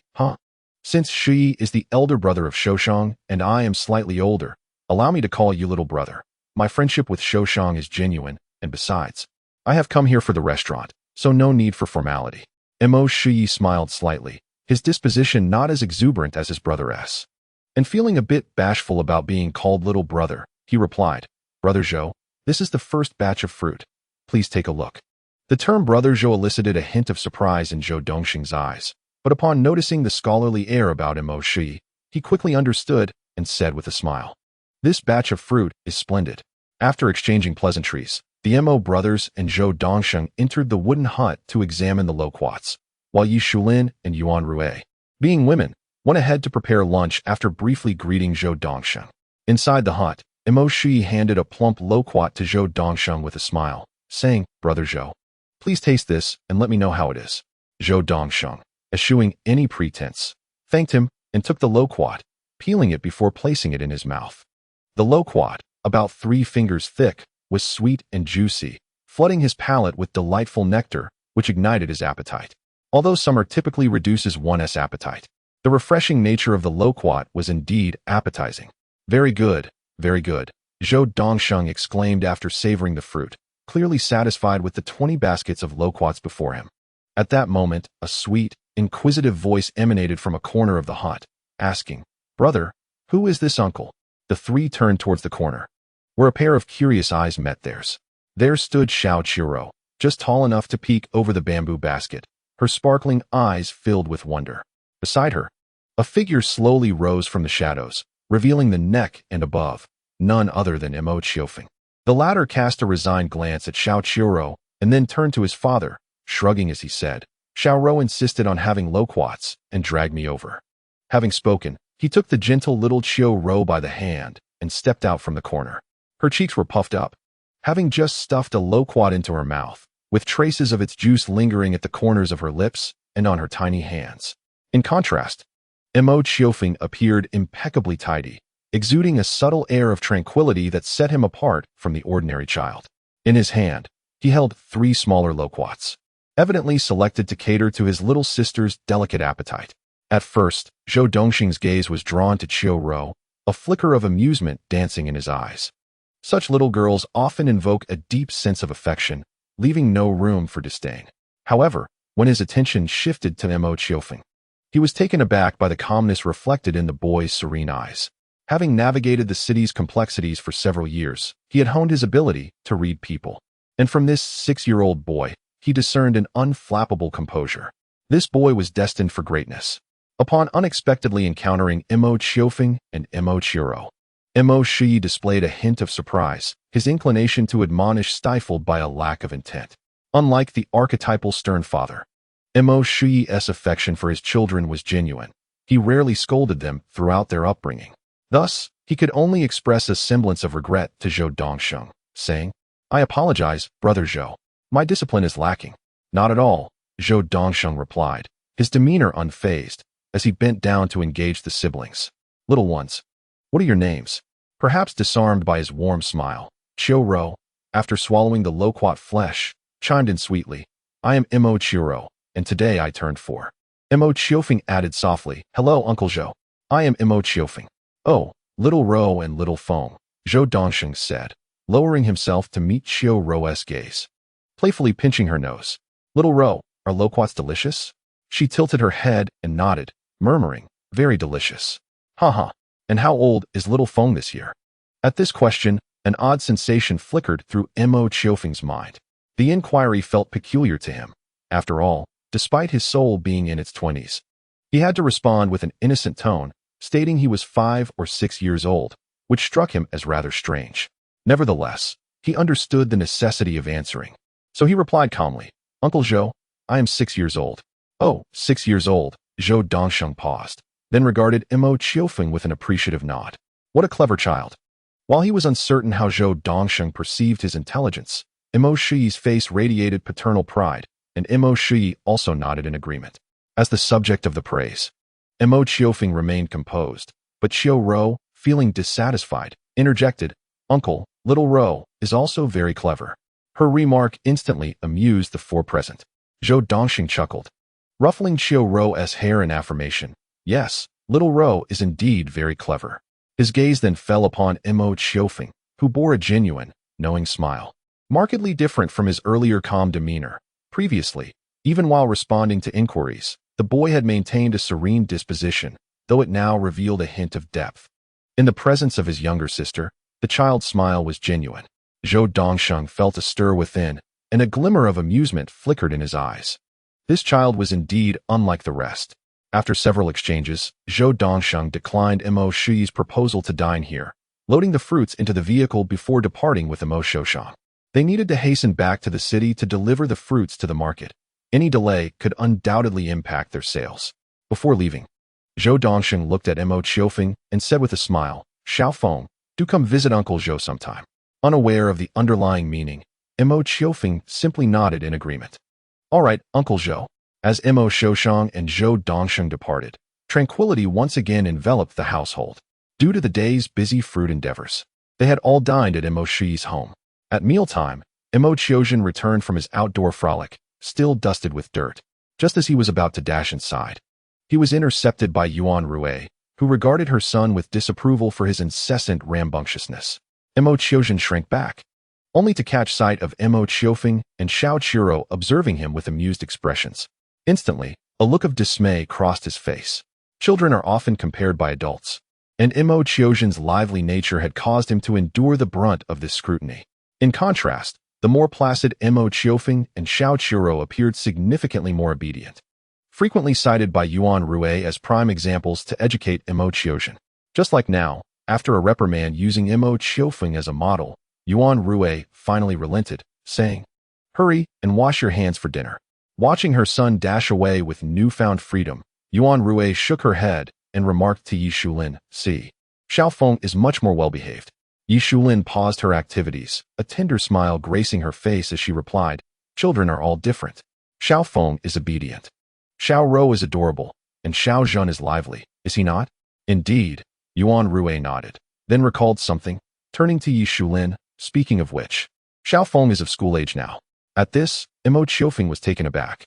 Since Qi is the elder brother of Qiourou and I am slightly older, allow me to call you little brother. My friendship with Qiourou is genuine, and besides, I have come here for the restaurant, so no need for formality. Mo Qi smiled slightly, his disposition not as exuberant as his brother's. And feeling a bit bashful about being called little brother, he replied, Brother Zhou, this is the first batch of fruit. Please take a look. The term Brother Zhou elicited a hint of surprise in Zhou Dongsheng's eyes, but upon noticing the scholarly air about Mo Qi, he quickly understood and said with a smile, This batch of fruit is splendid. After exchanging pleasantries, the Mo brothers and Zhou Dongsheng entered the wooden hut to examine the loquats, while Yi Shulin and Yuan Rui, being women, went ahead to prepare lunch after briefly greeting Zhou Dongsheng. Inside the hut, Mo Qi handed a plump loquat to Zhou Dongsheng with a smile, saying, Brother Zhou, please taste this and let me know how it is. Zhou Dongsheng, eschewing any pretense, thanked him and took the loquat, peeling it before placing it in his mouth. The loquat, about 3 fingers thick, was sweet and juicy, flooding his palate with delightful nectar, which ignited his appetite. Although summer typically reduces one's appetite, the refreshing nature of the loquat was indeed appetizing. Very good, very good, Zhou Dongsheng exclaimed after savoring the fruit, clearly satisfied with the 20 baskets of loquats before him. At that moment, a sweet, inquisitive voice emanated from a corner of the hut, asking, "Brother, who is this uncle?" The three turned towards the corner, where a pair of curious eyes met theirs. There stood Mo Qiourou, just tall enough to peek over the bamboo basket, her sparkling eyes filled with wonder. Beside her, a figure slowly rose from the shadows, revealing the neck and above, none other than Mo Qiufeng. The latter cast a resigned glance at Mo Qiourou and then turned to his father, shrugging as he said, "Xiaorou insisted on having loquats and dragged me over." Having spoken, he took the gentle little Qiiourou by the hand and stepped out from the corner. Her cheeks were puffed up, having just stuffed a loquat into her mouth, with traces of its juice lingering at the corners of her lips and on her tiny hands. In contrast, Mo Qiufeng appeared impeccably tidy, exuding a subtle air of tranquility that set him apart from the ordinary child. In his hand, he held 3 smaller loquats, evidently selected to cater to his little sister's delicate appetite. At first, Zhou Dongxing's gaze was drawn to Qiiourou, a flicker of amusement dancing in his eyes. Such little girls often invoke a deep sense of affection, leaving no room for disdain. However, when his attention shifted to Mo Qiufeng, he was taken aback by the calmness reflected in the boy's serene eyes. Having navigated the city's complexities for several years, he had honed his ability to read people. And from this 6-year-old boy, he discerned an unflappable composure. This boy was destined for greatness. Upon unexpectedly encountering Mo Qiufeng and Mo Qiourou, Mo Shi displayed a hint of surprise, his inclination to admonish stifled by a lack of intent. Unlike the archetypal stern father, Mo Shi's affection for his children was genuine. He rarely scolded them throughout their upbringing. Thus, he could only express a semblance of regret to Zhou Dongsheng, saying, "I apologize, Brother Zhou. My discipline is lacking." "Not at all," Zhou Dongsheng replied, his demeanor unfazed, as he bent down to engage the siblings. "Little ones, what are your names?" Perhaps disarmed by his warm smile, Qiiourou, after swallowing the loquat flesh, chimed in sweetly, "I am Mo Qiourou, and today I turned 4. Mo Qiufeng added softly, "Hello, Uncle Zhou. I am Mo Qiufeng." "Oh, little Ro and little Feng," Zhou Dongsheng said, lowering himself to meet Qiourou's gaze, playfully pinching her nose. "Little Ro, are loquats delicious?" She tilted her head and nodded, murmuring, "Very delicious." "Haha. And how old is little Feng this year?" At this question, an odd sensation flickered through Mo Qiufeng's mind. The inquiry felt peculiar to him. After all, despite his soul being in its 20s, he had to respond with an innocent tone, stating he was 5 or 6 years old, which struck him as rather strange. Nevertheless, he understood the necessity of answering. So he replied calmly, "Uncle Zhou, I am 6 years old." "Oh, 6 years old," Zhou Dongsheng paused, then regarded Mo Qiufeng with an appreciative nod. What a clever child. While he was uncertain how Zhou Dongsheng perceived his intelligence, Mo Shi's face radiated paternal pride, and Mo Shi also nodded in agreement. As the subject of the praise, Mo Qiufeng remained composed, but Qiiourou, feeling dissatisfied, interjected, "Uncle, little Ro is also very clever." Her remark instantly amused the 4 present. Zhou Dongsheng chuckled, ruffling Qiourou's hair in affirmation. "Yes, little Ro is indeed very clever." His gaze then fell upon Mo Qiufeng, who bore a genuine, knowing smile, markedly different from his earlier calm demeanor. Previously, even while responding to inquiries, the boy had maintained a serene disposition, though it now revealed a hint of depth. In the presence of his younger sister, the child's smile was genuine. Zhou Dongsheng felt a stir within, and a glimmer of amusement flickered in his eyes. This child was indeed unlike the rest. After several exchanges, Zhou Dongsheng declined Mo Shi's proposal to dine here, loading the fruits into the vehicle before departing with Mo Qiufeng. They needed to hasten back to the city to deliver the fruits to the market. Any delay could undoubtedly impact their sales. Before leaving, Zhou Dongsheng looked at Mo Qiufeng and said with a smile, "Xiaofeng, do come visit Uncle Zhou sometime." Unaware of the underlying meaning, Mo Qiufeng simply nodded in agreement. "All right, Uncle Zhou." As Mo Qiufeng and Zhou Dongsheng departed, tranquility once again enveloped the household. Due to the day's busy fruit endeavors, they had all dined at Mo Shi's home. At mealtime, Mo Qiuzhen returned from his outdoor frolic, still dusted with dirt. Just as he was about to dash inside, he was intercepted by Yuan Rui, who regarded her son with disapproval for his incessant rambunctiousness. Mo Qiourou shrank back, only to catch sight of Mo Qiufeng and Su Xiaowen observing him with amused expressions. Instantly, a look of dismay crossed his face. Children are often compared by adults, and Mo Qiourou's lively nature had caused him to endure the brunt of this scrutiny. In contrast, the more placid Mo Qiufeng and Su Xiaowen appeared significantly more obedient, frequently cited by Yuan Rue as prime examples to educate Mo Qiourouou. Just like now, after a reprimand using Mo Qiufeng as a model, Yuan Rue finally relented, saying, "Hurry and wash your hands for dinner." Watching her son dash away with newfound freedom, Yuan Rue shook her head and remarked to Yi Shulin, "See, Xiaofeng is much more well-behaved." Yi Shulin paused her activities, a tender smile gracing her face as she replied, "Children are all different. Xiaofeng is obedient. Xiaorou is adorable, and Xiaozhen is lively, is he not?" "Indeed," Yuan Rue nodded, then recalled something, turning to Yi Shulin, "Speaking of which, Xiaofeng is of school age now." At this, Mo Qiufeng was taken aback,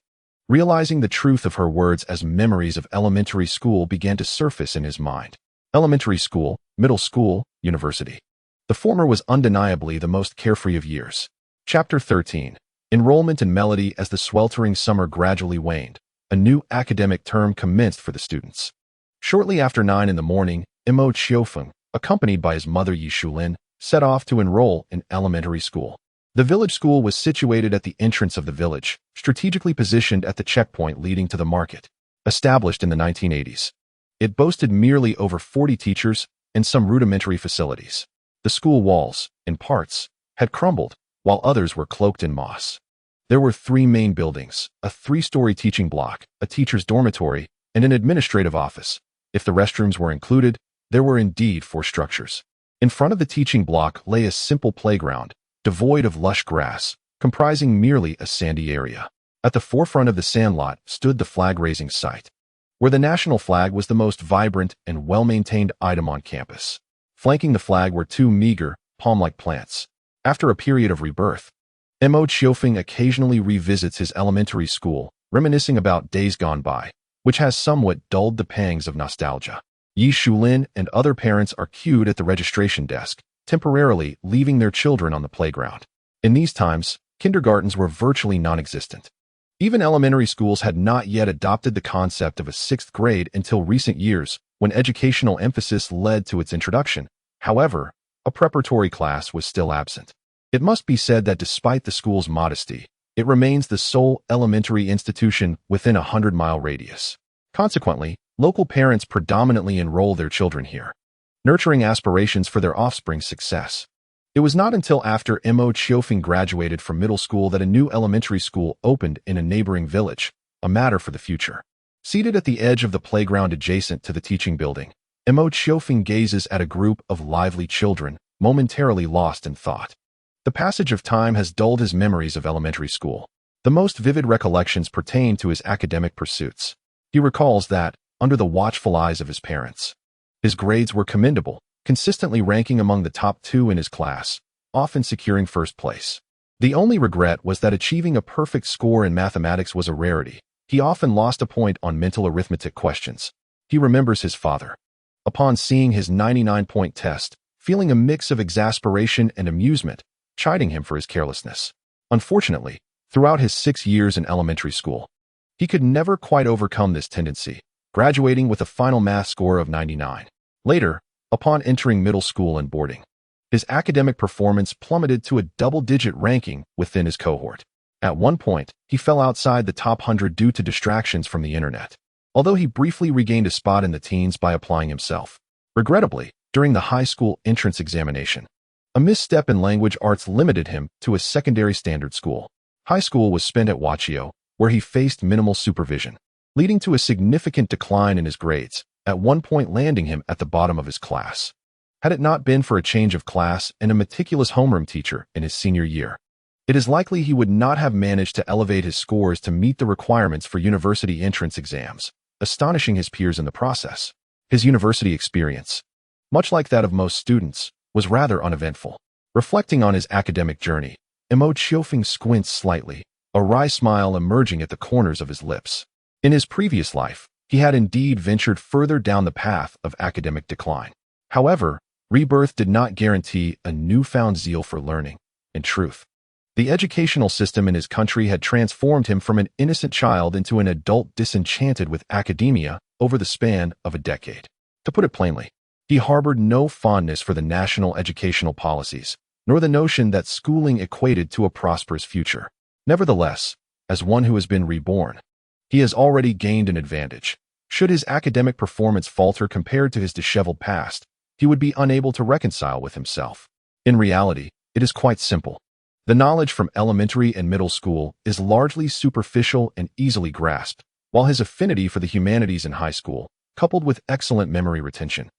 realizing the truth of her words as memories of elementary school began to surface in his mind. Elementary school, middle school, university. The former was undeniably the most carefree of years. Chapter 13. Enrollment and melody. As the sweltering summer gradually waned, a new academic term commenced for the students. Shortly after 9 in the morning, Mo Qiufeng, accompanied by his mother Yi Shulin, set off to enroll in elementary school. The village school was situated at the entrance of the village, strategically positioned at the checkpoint leading to the market. Established in the 1980s, it boasted merely over 40 teachers and some rudimentary facilities. The school walls, in parts, had crumbled, while others were cloaked in moss. There were 3 main buildings, a 3-story teaching block, a teacher's dormitory, and an administrative office. If the restrooms were included, there were indeed 4 structures. In front of the teaching block lay a simple playground, devoid of lush grass, comprising merely a sandy area. At the forefront of the sandlot stood the flag-raising site, where the national flag was the most vibrant and well-maintained item on campus. Flanking the flag were 2 meager, palm-like plants. After a period of rebirth, Mo Qiufeng occasionally revisits his elementary school, reminiscing about days gone by, which has somewhat dulled the pangs of nostalgia. Yi Shulin and other parents are queued at the registration desk, temporarily leaving their children on the playground. In these times, kindergartens were virtually non-existent. Even elementary schools had not yet adopted the concept of a 6th grade until recent years, when educational emphasis led to its introduction. However, a preparatory class was still absent. It must be said that despite the school's modesty, it remains the sole elementary institution within a 100-mile radius. Consequently, local parents predominantly enroll their children here, nurturing aspirations for their offspring's success. It was not until after Mo Qiufeng graduated from middle school that a new elementary school opened in a neighboring village, a matter for the future. Seated at the edge of the playground adjacent to the teaching building, Mo Qiufeng gazes at a group of lively children, momentarily lost in thought. The passage of time has dulled his memories of elementary school. The most vivid recollections pertain to his academic pursuits. He recalls that, under the watchful eyes of his parents, his grades were commendable, consistently ranking among the top 2 in his class, often securing first place. The only regret was that achieving a perfect score in mathematics was a rarity. He often lost a point on mental arithmetic questions. He remembers his father, upon seeing his 99-point test, feeling a mix of exasperation and amusement, chiding him for his carelessness. Unfortunately, throughout his 6 years in elementary school, he could never quite overcome this tendency, graduating with a final math score of 99. Later, upon entering middle school and boarding, his academic performance plummeted to a double-digit ranking within his cohort. At one point, he fell outside the top 100 due to distractions from the internet, although he briefly regained a spot in the teens by applying himself. Regrettably, during the high school entrance examination, a misstep in language arts limited him to a secondary standard school. High school was spent at Huaqiao, where he faced minimal supervision, leading to a significant decline in his grades, at one point landing him at the bottom of his class. Had it not been for a change of class and a meticulous homeroom teacher in his senior year, it is likely he would not have managed to elevate his scores to meet the requirements for university entrance exams, astonishing his peers in the process. His university experience, much like that of most students, was rather uneventful. Reflecting on his academic journey, Mo Qiufeng squints slightly, a wry smile emerging at the corners of his lips. In his previous life, he had indeed ventured further down the path of academic decline. However, Rebirth did not guarantee a newfound zeal for learning. In truth, the educational system in his country had transformed him from an innocent child into an adult disenchanted with academia over the span of a decade. To put it plainly, he harbored no fondness for the national educational policies, nor the notion that schooling equated to a prosperous future. Nevertheless, as one who has been reborn, he has already gained an advantage. Should his academic performance falter compared to his disheveled past, he would be unable to reconcile with himself. In reality, it is quite simple. The knowledge from elementary and middle school is largely superficial and easily grasped, while his affinity for the humanities in high school, coupled with excellent memory retention,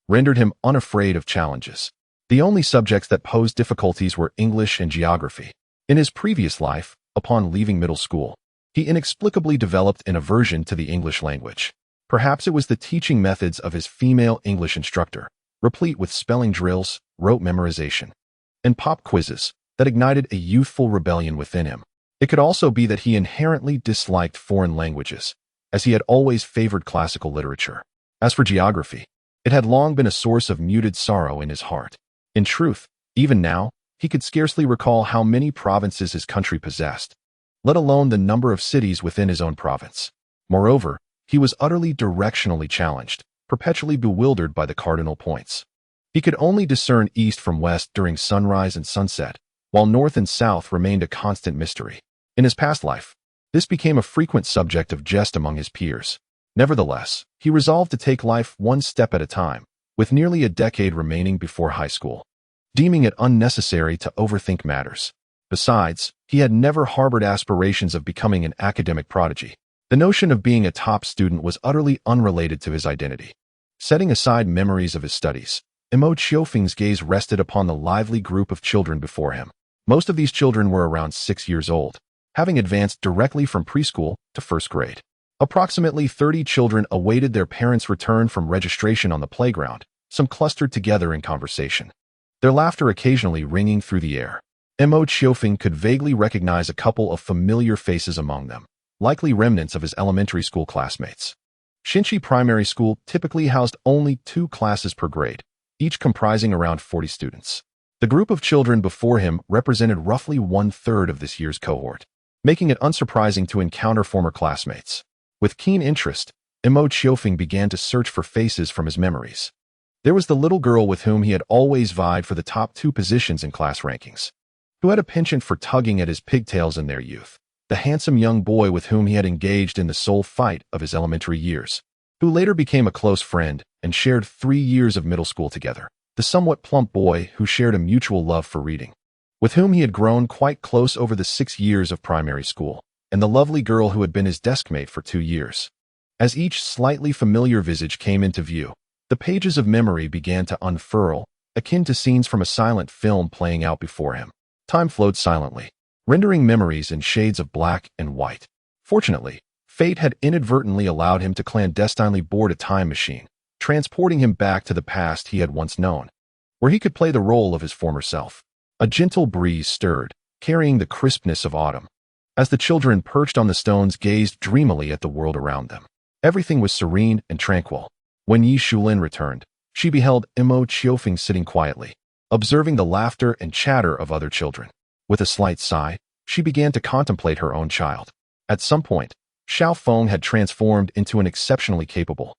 rendered him unafraid of challenges. The only subjects that posed difficulties were English and geography. In his previous life, upon leaving middle school, he inexplicably developed an aversion to the English language. Perhaps it was the teaching methods of his female English instructor, replete with spelling drills, rote memorization, and pop quizzes, that ignited a youthful rebellion within him. It could also be that he inherently disliked foreign languages, as he had always favored classical literature. As for geography, it had long been a source of muted sorrow in his heart. In truth, even now, he could scarcely recall how many provinces his country possessed, let alone the number of cities within his own province. Moreover, he was utterly directionally challenged, perpetually bewildered by the cardinal points. He could only discern east from west during sunrise and sunset, while north and south remained a constant mystery. In his past life, this became a frequent subject of jest among his peers. Nevertheless, he resolved to take life one step at a time, with nearly a decade remaining before high school, deeming it unnecessary to overthink matters. Besides, he had never harbored aspirations of becoming an academic prodigy. The notion of being a top student was utterly unrelated to his identity. Setting aside memories of his studies, Mo Qiufeng's gaze rested upon the lively group of children before him. Most of these children were around 6 years old, having advanced directly from preschool to first grade. Approximately 30 children awaited their parents' return from registration on the playground, some clustered together in conversation, their laughter occasionally ringing through the air. Mo Qiufeng could vaguely recognize a couple of familiar faces among them, likely remnants of his elementary school classmates. Xinchi Primary School typically housed only 2 classes per grade, each comprising around 40 students. The group of children before him represented roughly 1/3 of this year's cohort, making it unsurprising to encounter former classmates. With keen interest, Mo Qiufeng began to search for faces from his memories. There was the little girl with whom he had always vied for the top 2 positions in class rankings, who had a penchant for tugging at his pigtails in their youth. The handsome young boy with whom he had engaged in the sole fight of his elementary years, who later became a close friend and shared 3 years of middle school together. The somewhat plump boy who shared a mutual love for reading, with whom he had grown quite close over the 6 years of primary school, and the lovely girl who had been his deskmate for 2 years. As each slightly familiar visage came into view, the pages of memory began to unfurl, akin to scenes from a silent film playing out before him. Time flowed silently, rendering memories in shades of black and white. Fortunately, fate had inadvertently allowed him to clandestinely board a time machine, transporting him back to the past he had once known, where he could play the role of his former self. A gentle breeze stirred, carrying the crispness of autumn, as the children perched on the stones gazed dreamily at the world around them. Everything was serene and tranquil. When Yixulin returned, she beheld Mo Qiufeng sitting quietly, observing the laughter and chatter of other children. With a slight sigh, she began to contemplate her own child. At some point, Qiufeng had transformed into an exceptionally capable,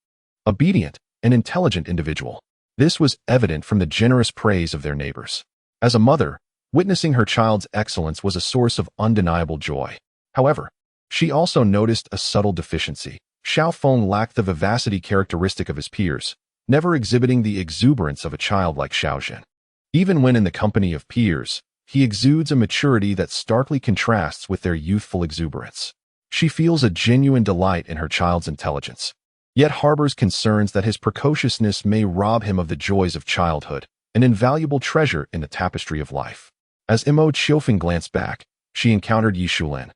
obedient, and intelligent individual. This was evident from the generous praise of their neighbors. As a mother, witnessing her child's excellence was a source of undeniable joy. However, she also noticed a subtle deficiency. Qiufeng lacked the vivacity characteristic of his peers, never exhibiting the exuberance of a child like Xiaowen. Even when in the company of peers, he exudes a maturity that starkly contrasts with their youthful exuberance. She feels a genuine delight in her child's intelligence, yet harbors concerns that his precociousness may rob him of the joys of childhood, an invaluable treasure in the tapestry of life. As Mo Qiufeng glanced back, she encountered Yixulin,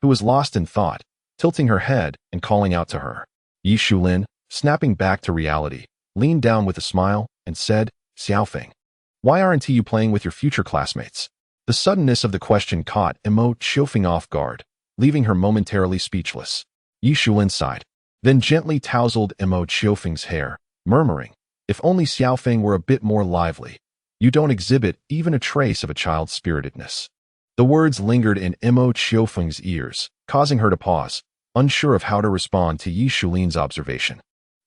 who was lost in thought, tilting her head and calling out to her. Yixulin, snapping back to reality, leaned down with a smile and said, "Xiaofeng, why aren't you playing with your future classmates?" The suddenness of the question caught Mo Qiufeng off guard, leaving her momentarily speechless. Yixulin sighed, then gently tousled Mo Qiufeng's hair, murmuring, If only Xiaofeng were a bit more lively. You don't exhibit even a trace of a child's spiritedness. The words lingered in Mo Qiufeng's ears, causing her to pause, unsure of how to respond to Yi Shulin's observation.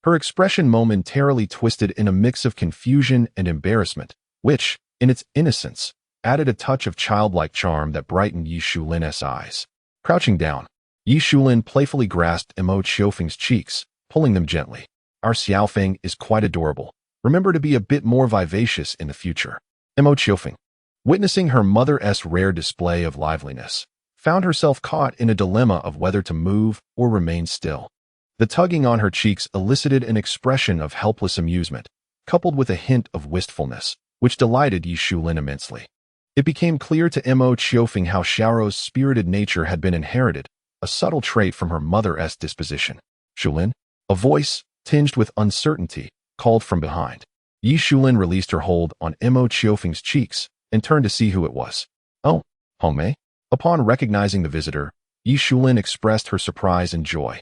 Her expression momentarily twisted in a mix of confusion and embarrassment, which, in its innocence, added a touch of childlike charm that brightened Yi Shulin's eyes. Crouching down, Yi Shulin playfully grasped Mo Qiufeng's cheeks, pulling them gently. Our Xiaofeng is quite adorable. Remember to be a bit more vivacious in the future. Mo Qiufeng, witnessing her mother's rare display of liveliness, found herself caught in a dilemma of whether to move or remain still. The tugging on her cheeks elicited an expression of helpless amusement, coupled with a hint of wistfulness, which delighted Yi Shulin immensely. It became clear to Mo Qiourou how Xiaorou's spirited nature had been inherited, a subtle trait from her mother's disposition. Shulin, a voice, tinged with uncertainty, called from behind. Yi Shulin released her hold on Mo Qiourou's cheeks and turned to see who it was. Oh, Hongmei? Upon recognizing the visitor, Yi Shulin expressed her surprise and joy.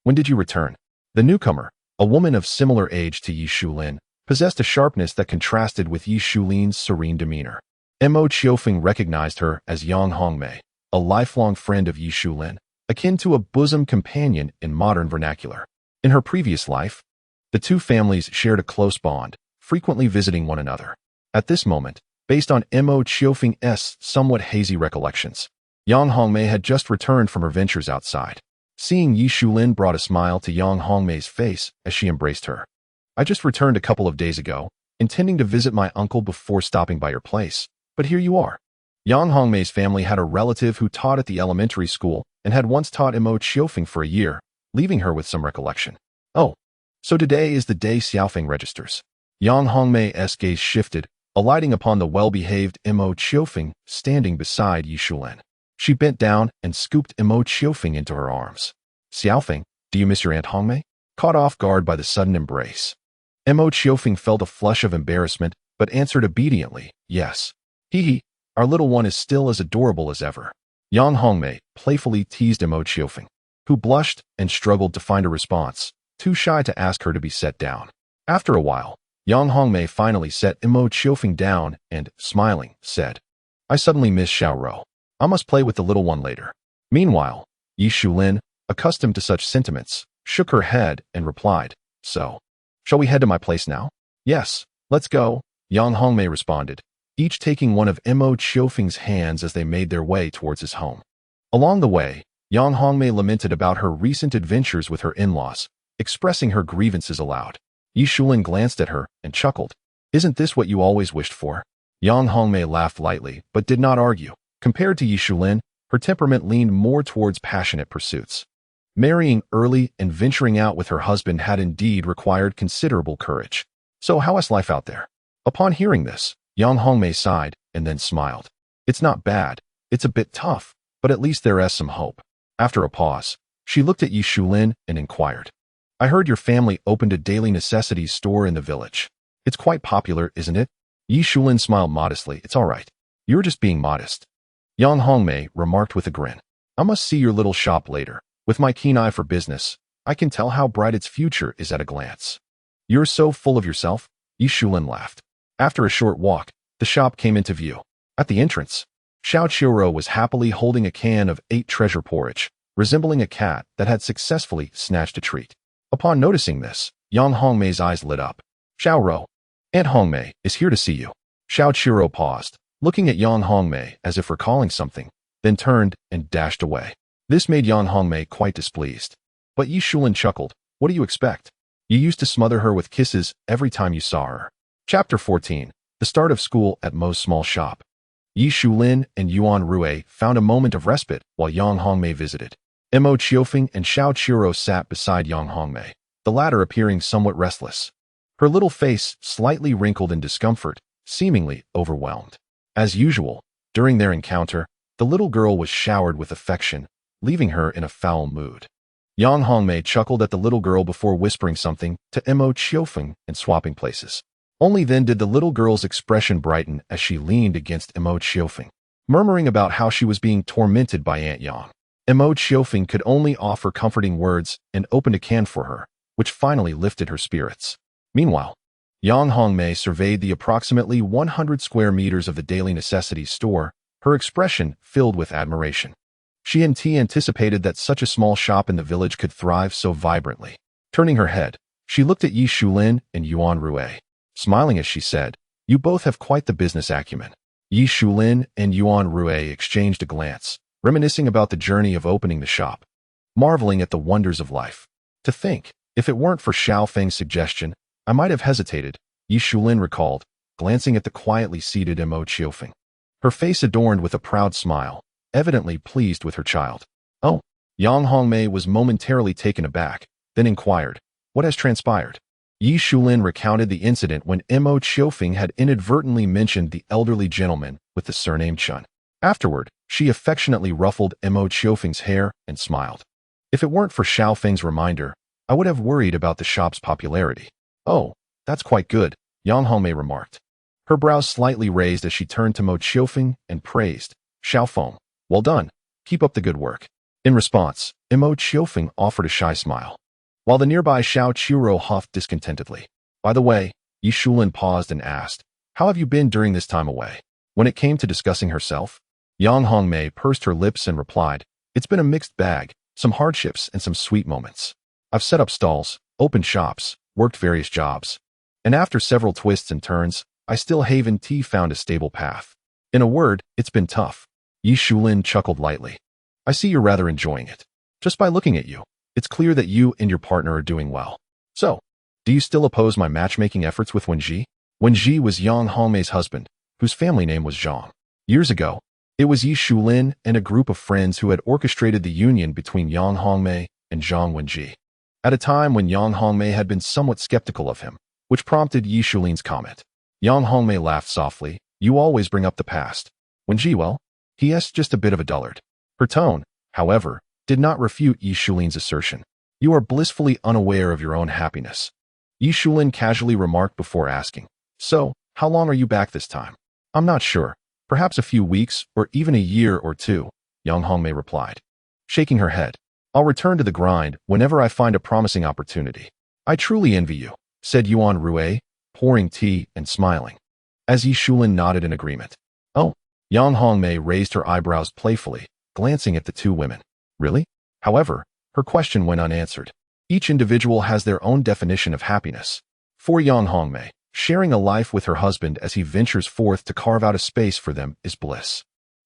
When did you return? The newcomer, a woman of similar age to Yi Shulin, possessed a sharpness that contrasted with Yi Shulin's serene demeanor. Mo Qiufeng recognized her as Yang Hongmei, a lifelong friend of Yi Shulin, akin to a bosom companion in modern vernacular. In her previous life, the two families shared a close bond, frequently visiting one another. At this moment, based on Mo Qiufeng's somewhat hazy recollections, Yang Hongmei had just returned from her ventures outside. Seeing Yi Shulin brought a smile to Yang Hongmei's face as she embraced her. I just returned a couple of days ago, intending to visit my uncle before stopping by your place, but here you are. Yang Hongmei's family had a relative who taught at the elementary school and had once taught Mo Qiufeng for a year, leaving her with some recollection. Oh, so today is the day Xiaofeng registers. Yang Hongmei's gaze shifted, alighting upon the well-behaved Mo Qiufeng standing beside Yi Shulin. She bent down and scooped Mo Qiufeng into her arms. Xiaofeng, do you miss your Aunt Hongmei? Caught off guard by the sudden embrace, Mo Qiufeng felt a flush of embarrassment, but answered obediently, yes. Hee, our little one is still as adorable as ever. Yang Hongmei playfully teased Mo Qiufeng, who blushed and struggled to find a response, too shy to ask her to be set down. After a while, Yang Hongmei finally set Mo Qiufeng down and, smiling, said, I suddenly miss Xiaorou. I must play with the little one later. Meanwhile, Yi Shulin, accustomed to such sentiments, shook her head and replied, so, shall we head to my place now? Yes, let's go, Yang Hongmei responded, each taking one of Mo Qiufeng's hands as they made their way towards his home. Along the way, Yang Hongmei lamented about her recent adventures with her in-laws, expressing her grievances aloud. Yi Shulin glanced at her and chuckled. Isn't this what you always wished for? Yang Hongmei laughed lightly, but did not argue. Compared to Yi Shulin, her temperament leaned more towards passionate pursuits. Marrying early and venturing out with her husband had indeed required considerable courage. So how is life out there? Upon hearing this, Yang Hongmei sighed and then smiled. It's not bad, it's a bit tough, but at least there is some hope. After a pause, she looked at Yi Shulin and inquired. I heard your family opened a daily necessities store in the village. It's quite popular, isn't it? Yi Shulin smiled modestly. It's all right. You're just being modest. Yang Hongmei remarked with a grin. I must see your little shop later. With my keen eye for business, I can tell how bright its future is at a glance. You're so full of yourself, Yi Shulin laughed. After a short walk, the shop came into view. At the entrance, Mo Qiourou was happily holding a can of 8 treasure porridge, resembling a cat that had successfully snatched a treat. Upon noticing this, Yang Hongmei's eyes lit up. Xiaorou, Aunt Hongmei is here to see you. Mo Qiourou paused, looking at Yang Hongmei as if recalling something, then turned and dashed away. This made Yang Hongmei quite displeased. But Yi Shulin chuckled. What do you expect? You used to smother her with kisses every time you saw her. Chapter 14. The start of school at Mo's small shop. Yi Shulin and Yuan Rui found a moment of respite while Yang Hongmei visited. Mo Qiufeng and Mo Qiourou sat beside Yang Hongmei, the latter appearing somewhat restless. Her little face slightly wrinkled in discomfort, seemingly overwhelmed. As usual, during their encounter, the little girl was showered with affection, leaving her in a foul mood. Yang Hongmei chuckled at the little girl before whispering something to Mo Qiufeng and swapping places. Only then did the little girl's expression brighten as she leaned against Mo Qiufeng, murmuring about how she was being tormented by Aunt Yang. Mo Qiufeng could only offer comforting words and opened a can for her, which finally lifted her spirits. Meanwhile, Yang Hongmei surveyed the approximately 100 square meters of the daily necessities store, her expression filled with admiration. She anticipated that such a small shop in the village could thrive so vibrantly. Turning her head, she looked at Yi Shulin and Yuan Rue. Smiling as she said, "You both have quite the business acumen." Yi Shulin and Yuan Rue exchanged a glance, reminiscing about the journey of opening the shop, marveling at the wonders of life. To think, if it weren't for Xiaofeng's suggestion, I might have hesitated, Yi Shulin recalled, glancing at the quietly seated Mo Qiofeng. Her face adorned with a proud smile, evidently pleased with her child. "Oh." Yang Hongmei was momentarily taken aback, then inquired, "What has transpired?" Yi Shulin recounted the incident when Mo Qiofeng had inadvertently mentioned the elderly gentleman with the surname Chun. Afterward, she affectionately ruffled Mo Qiofeng's hair and smiled. "If it weren't for Xiaofeng's reminder, I would have worried about the shop's popularity." "Oh, that's quite good," Yang Hongmei remarked. Her brows slightly raised as she turned to Mo Qiofeng and praised, "Xiaofeng, well done. Keep up the good work." In response, Mo Qiofeng offered a shy smile, while the nearby Mo Qiourou huffed discontentedly. "By the way," Yi Shulin paused and asked, "How have you been during this time away?" When it came to discussing herself, Yang Hongmei pursed her lips and replied, "It's been a mixed bag, some hardships and some sweet moments. I've set up stalls, opened shops, worked various jobs, and after several twists and turns, I still haven't found a stable path. In a word, it's been tough." Yi Shulin chuckled lightly. "I see you're rather enjoying it. Just by looking at you, it's clear that you and your partner are doing well. So, do you still oppose my matchmaking efforts with Wenji?" Wenji was Yang Hongmei's husband, whose family name was Zhang. Years ago, it was Yi Shulin and a group of friends who had orchestrated the union between Yang Hongmei and Zhang Wenji, at a time when Yang Hongmei had been somewhat skeptical of him, which prompted Yi Shulin's comment. Yang Hongmei laughed softly. "You always bring up the past. Wenji, well, he's just a bit of a dullard." Her tone, however, did not refute Yi Shulin's assertion. "You are blissfully unaware of your own happiness," Yi Shulin casually remarked before asking, "So, how long are you back this time?" "I'm not sure. Perhaps a few weeks, or even a year or two," Yang Hongmei replied, shaking her head. "I'll return to the grind whenever I find a promising opportunity." "I truly envy you," said Yuan Rue, pouring tea and smiling, as Yi Shulin nodded in agreement. "Oh." Yang Hongmei raised her eyebrows playfully, glancing at the two women. "Really?" However, her question went unanswered. Each individual has their own definition of happiness. For Yang Hongmei, sharing a life with her husband as he ventures forth to carve out a space for them is bliss.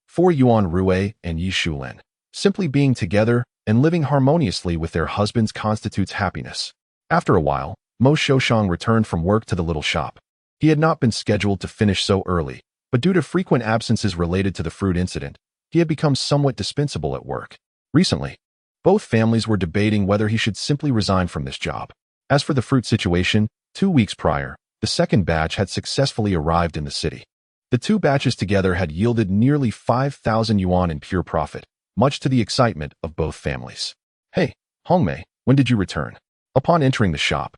For Yuan Rue and Yi Shulin, simply being together and living harmoniously with their husbands constitutes happiness. After a while, Mo Qiioshang returned from work to the little shop. He had not been scheduled to finish so early, but due to frequent absences related to the fruit incident, he had become somewhat dispensable at work. Recently, both families were debating whether he should simply resign from this job. As for the fruit situation, 2 weeks prior, the second batch had successfully arrived in the city. The two batches together had yielded nearly 5,000 yuan in pure profit, much to the excitement of both families. "Hey, Hongmei, when did you return?" Upon entering the shop,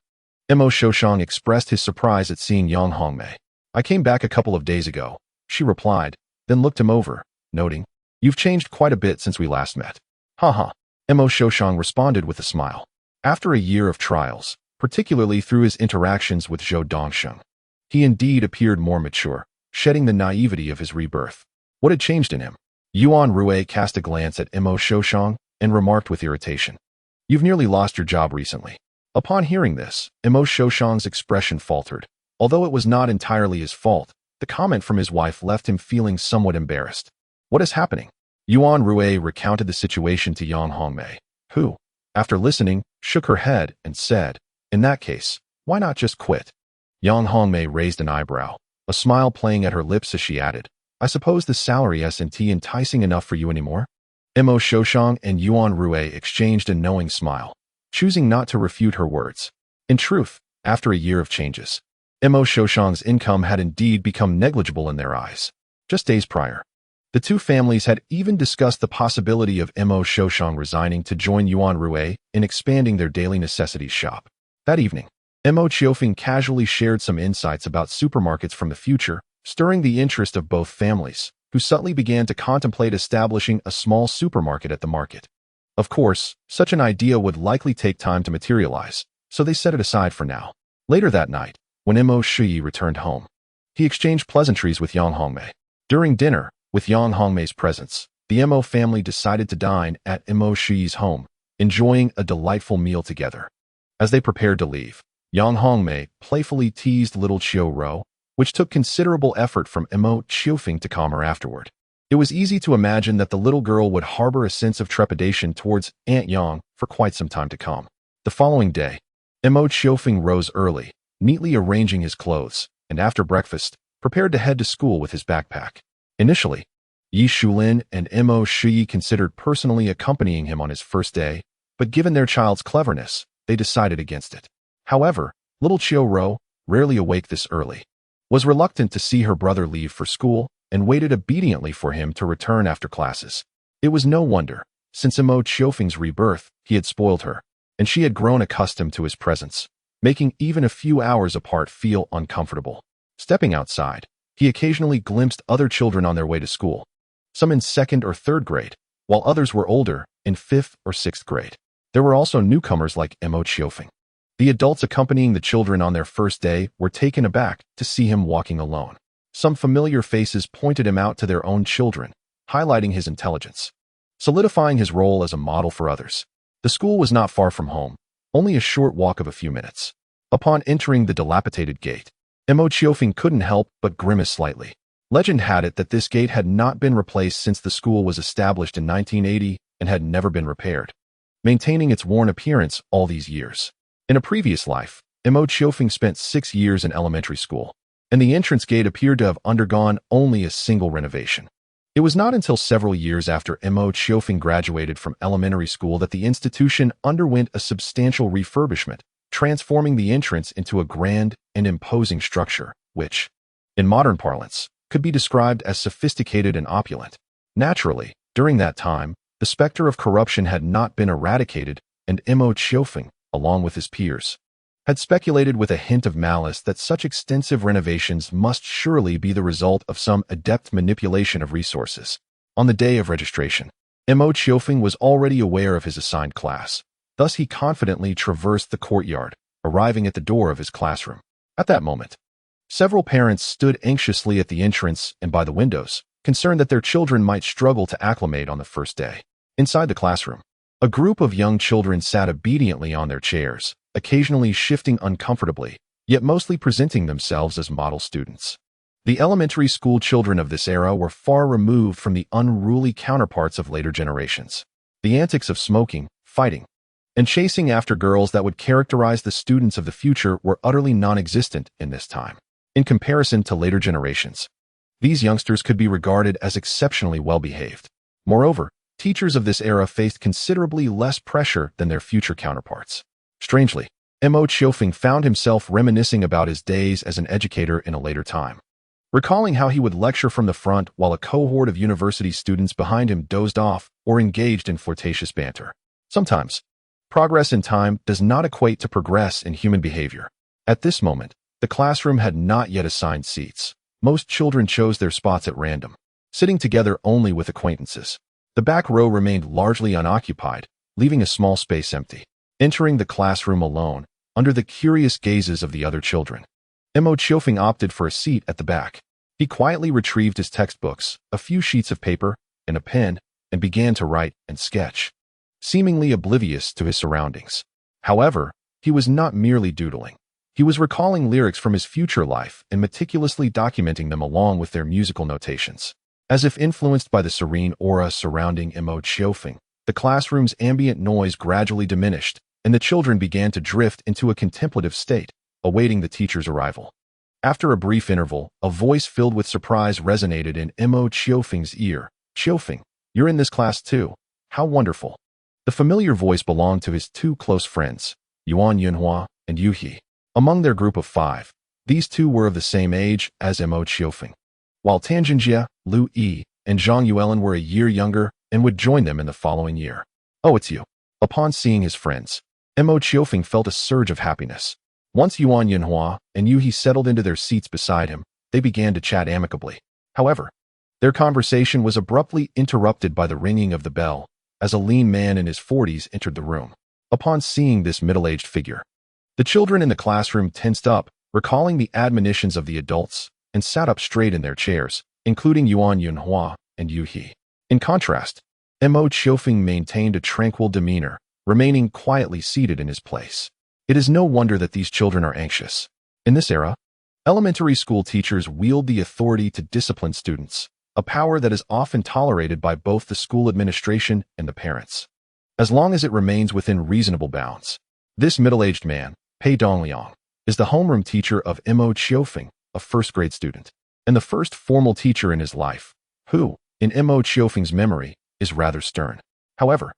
Mo Qiioshang expressed his surprise at seeing Yang Hongmei. "I came back a couple of days ago," she replied, then looked him over, noting, "You've changed quite a bit since we last met." "Haha," Mo Qiioshang responded with a smile. After a year of trials, particularly through his interactions with Zhou Dongsheng, he indeed appeared more mature, shedding the naivety of his rebirth. What had changed in him? Yuan Rue cast a glance at Mo Qiioshang and remarked with irritation, "You've nearly lost your job recently." Upon hearing this, Mo Qiioshang's expression faltered. Although it was not entirely his fault, the comment from his wife left him feeling somewhat embarrassed. "What is happening?" Yuan Rue recounted the situation to Yang Hongmei, who, after listening, shook her head and said, "In that case, why not just quit?" Yang Hongmei raised an eyebrow, a smile playing at her lips as she added, "I suppose the salary isn't enticing enough for you anymore?" Mo Qiioshang and Yuan Rue exchanged a knowing smile, choosing not to refute her words. In truth, after a year of changes, Mo Qiioshang's income had indeed become negligible in their eyes. Just days prior, the two families had even discussed the possibility of Mo Qiioshang resigning to join Yuan Rue in expanding their daily necessities shop. That evening, Mo Qiofeng casually shared some insights about supermarkets from the future, stirring the interest of both families, who subtly began to contemplate establishing a small supermarket at the market. Of course, such an idea would likely take time to materialize, so they set it aside for now. Later that night, when Mo Qiourou returned home. He exchanged pleasantries with Yang Hongmei. During dinner, with Yang Hongmei's presence, the Mo family decided to dine at Mo Qiorou's home, enjoying a delightful meal together. As they prepared to leave, Yang Hongmei playfully teased little Qiourou, which took considerable effort from Mo Qiufeng to calm her afterward. It was easy to imagine that the little girl would harbor a sense of trepidation towards Aunt Yang for quite some time to come. The following day, Mo Qiufeng rose early, neatly arranging his clothes, and after breakfast, prepared to head to school with his backpack. Initially, Yi Shulin and Mo Qiourou considered personally accompanying him on his first day, but given their child's cleverness, they decided against it. However, little Qiourou, rarely awake this early, was reluctant to see her brother leave for school and waited obediently for him to return after classes. It was no wonder, since Mo Qiufeng's rebirth, he had spoiled her, and she had grown accustomed to his presence, making even a few hours apart feel uncomfortable. Stepping outside, he occasionally glimpsed other children on their way to school, some in 2nd or 3rd grade, while others were older, in 5th or 6th grade. There were also newcomers like Mo Qiufeng. The adults accompanying the children on their first day were taken aback to see him walking alone. Some familiar faces pointed him out to their own children, highlighting his intelligence, solidifying his role as a model for others. The school was not far from home, only a short walk of a few minutes. Upon entering the dilapidated gate, Mo Qiufeng couldn't help but grimace slightly. Legend had it that this gate had not been replaced since the school was established in 1980 and had never been repaired, maintaining its worn appearance all these years. In a previous life, Mo Qiufeng spent 6 years in elementary school, and the entrance gate appeared to have undergone only a single renovation. It was not until several years after Mo Qiufeng graduated from elementary school that the institution underwent a substantial refurbishment, transforming the entrance into a grand and imposing structure, which, in modern parlance, could be described as sophisticated and opulent. Naturally, during that time, the specter of corruption had not been eradicated, and Mo Qiufeng, along with his peers, had speculated with a hint of malice that such extensive renovations must surely be the result of some adept manipulation of resources. On the day of registration, Mo Qiufeng was already aware of his assigned class. Thus he confidently traversed the courtyard, arriving at the door of his classroom. At that moment, several parents stood anxiously at the entrance and by the windows, concerned that their children might struggle to acclimate on the first day. Inside the classroom, a group of young children sat obediently on their chairs, occasionally shifting uncomfortably, yet mostly presenting themselves as model students. The elementary school children of this era were far removed from the unruly counterparts of later generations. The antics of smoking, fighting, and chasing after girls that would characterize the students of the future were utterly non-existent in this time. In comparison to later generations, these youngsters could be regarded as exceptionally well-behaved. Moreover, teachers of this era faced considerably less pressure than their future counterparts. Strangely, Mo Qiufeng found himself reminiscing about his days as an educator in a later time, recalling how he would lecture from the front while a cohort of university students behind him dozed off or engaged in flirtatious banter. Sometimes, progress in time does not equate to progress in human behavior. At this moment, the classroom had not yet assigned seats. Most children chose their spots at random, sitting together only with acquaintances. The back row remained largely unoccupied, leaving a small space empty. Entering the classroom alone, under the curious gazes of the other children, Mo Qiufeng opted for a seat at the back. He quietly retrieved his textbooks, a few sheets of paper, and a pen, and began to write and sketch, seemingly oblivious to his surroundings. However, he was not merely doodling. He was recalling lyrics from his future life and meticulously documenting them along with their musical notations. As if influenced by the serene aura surrounding Mo Qiufeng, the classroom's ambient noise gradually diminished, and the children began to drift into a contemplative state, awaiting the teacher's arrival. After a brief interval, a voice filled with surprise resonated in Mo Qiufeng's ear. "Qiufeng, you're in this class too. How wonderful." The familiar voice belonged to his two close friends, Yuan Yunhua and Yu He. Among their group of 5, these two were of the same age as Mo Qiufeng, while Tanjinjia, Lu Yi, and Zhang Yuelin were a year younger and would join them in the following year. "Oh, it's you." Upon seeing his friends, Mo Qiufeng felt a surge of happiness. Once Yuan Yunhua and Yu He settled into their seats beside him, they began to chat amicably. However, their conversation was abruptly interrupted by the ringing of the bell, as a lean man in his 40s entered the room. Upon seeing this middle-aged figure, the children in the classroom tensed up, recalling the admonitions of the adults, and sat up straight in their chairs, including Yuan Yunhua and Yu He. In contrast, Mo Qiufeng maintained a tranquil demeanor, remaining quietly seated in his place. It is no wonder that these children are anxious. In this era, elementary school teachers wield the authority to discipline students, a power that is often tolerated by both the school administration and the parents, as long as it remains within reasonable bounds. This middle-aged man, Pei Dongliang, is the homeroom teacher of Mo Qiufeng, a first-grade student, and the first formal teacher in his life, who, in Mo Qiufeng's memory, is rather stern. However,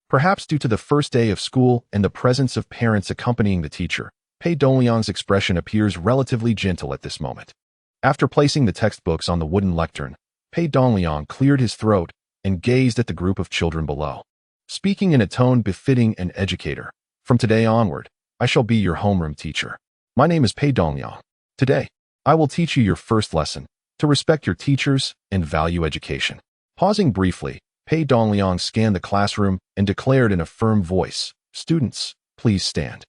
perhaps due to the first day of school and the presence of parents accompanying the teacher, Pei Dongliang's expression appears relatively gentle at this moment. After placing the textbooks on the wooden lectern, Pei Dongliang cleared his throat and gazed at the group of children below. Speaking in a tone befitting an educator, "From today onward, I shall be your homeroom teacher. My name is Pei Dongliang. Today, I will teach you your first lesson, to respect your teachers and value education." Pausing briefly, Pei Dongliang scanned the classroom and declared in a firm voice, "Students, please stand."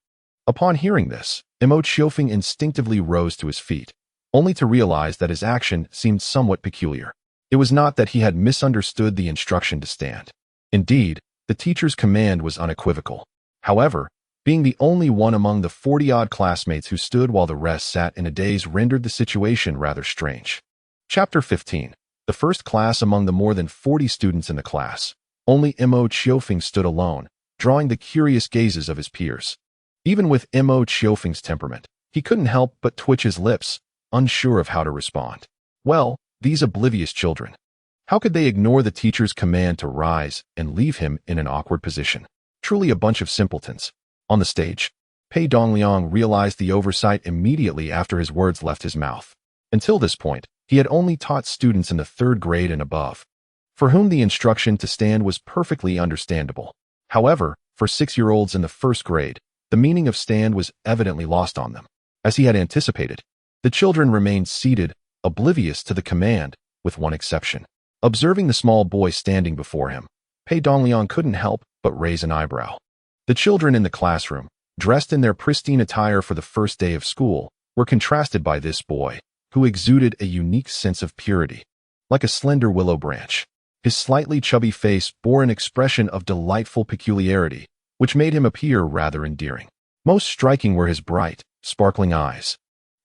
Upon hearing this, Mo Qiufeng instinctively rose to his feet, only to realize that his action seemed somewhat peculiar. It was not that he had misunderstood the instruction to stand. Indeed, the teacher's command was unequivocal. However, being the only one among the 40-odd classmates who stood while the rest sat in a daze rendered the situation rather strange. Chapter 15. The first class among the more than 40 students in the class. Only Mo Qiufeng stood alone, drawing the curious gazes of his peers. Even with Mo Qiufeng's temperament, he couldn't help but twitch his lips, unsure of how to respond. Well, these oblivious children. How could they ignore the teacher's command to rise and leave him in an awkward position? Truly a bunch of simpletons. On the stage, Pei Dongliang realized the oversight immediately after his words left his mouth. Until this point, he had only taught students in the 3rd grade and above, for whom the instruction to stand was perfectly understandable. However, for 6-year-olds in the 1st grade, the meaning of stand was evidently lost on them. As he had anticipated, the children remained seated, oblivious to the command, with one exception. Observing the small boy standing before him, Pei Dongliang couldn't help but raise an eyebrow. The children in the classroom, dressed in their pristine attire for the first day of school, were contrasted by this boy, who exuded a unique sense of purity. Like a slender willow branch, his slightly chubby face bore an expression of delightful peculiarity, which made him appear rather endearing. Most striking were his bright, sparkling eyes,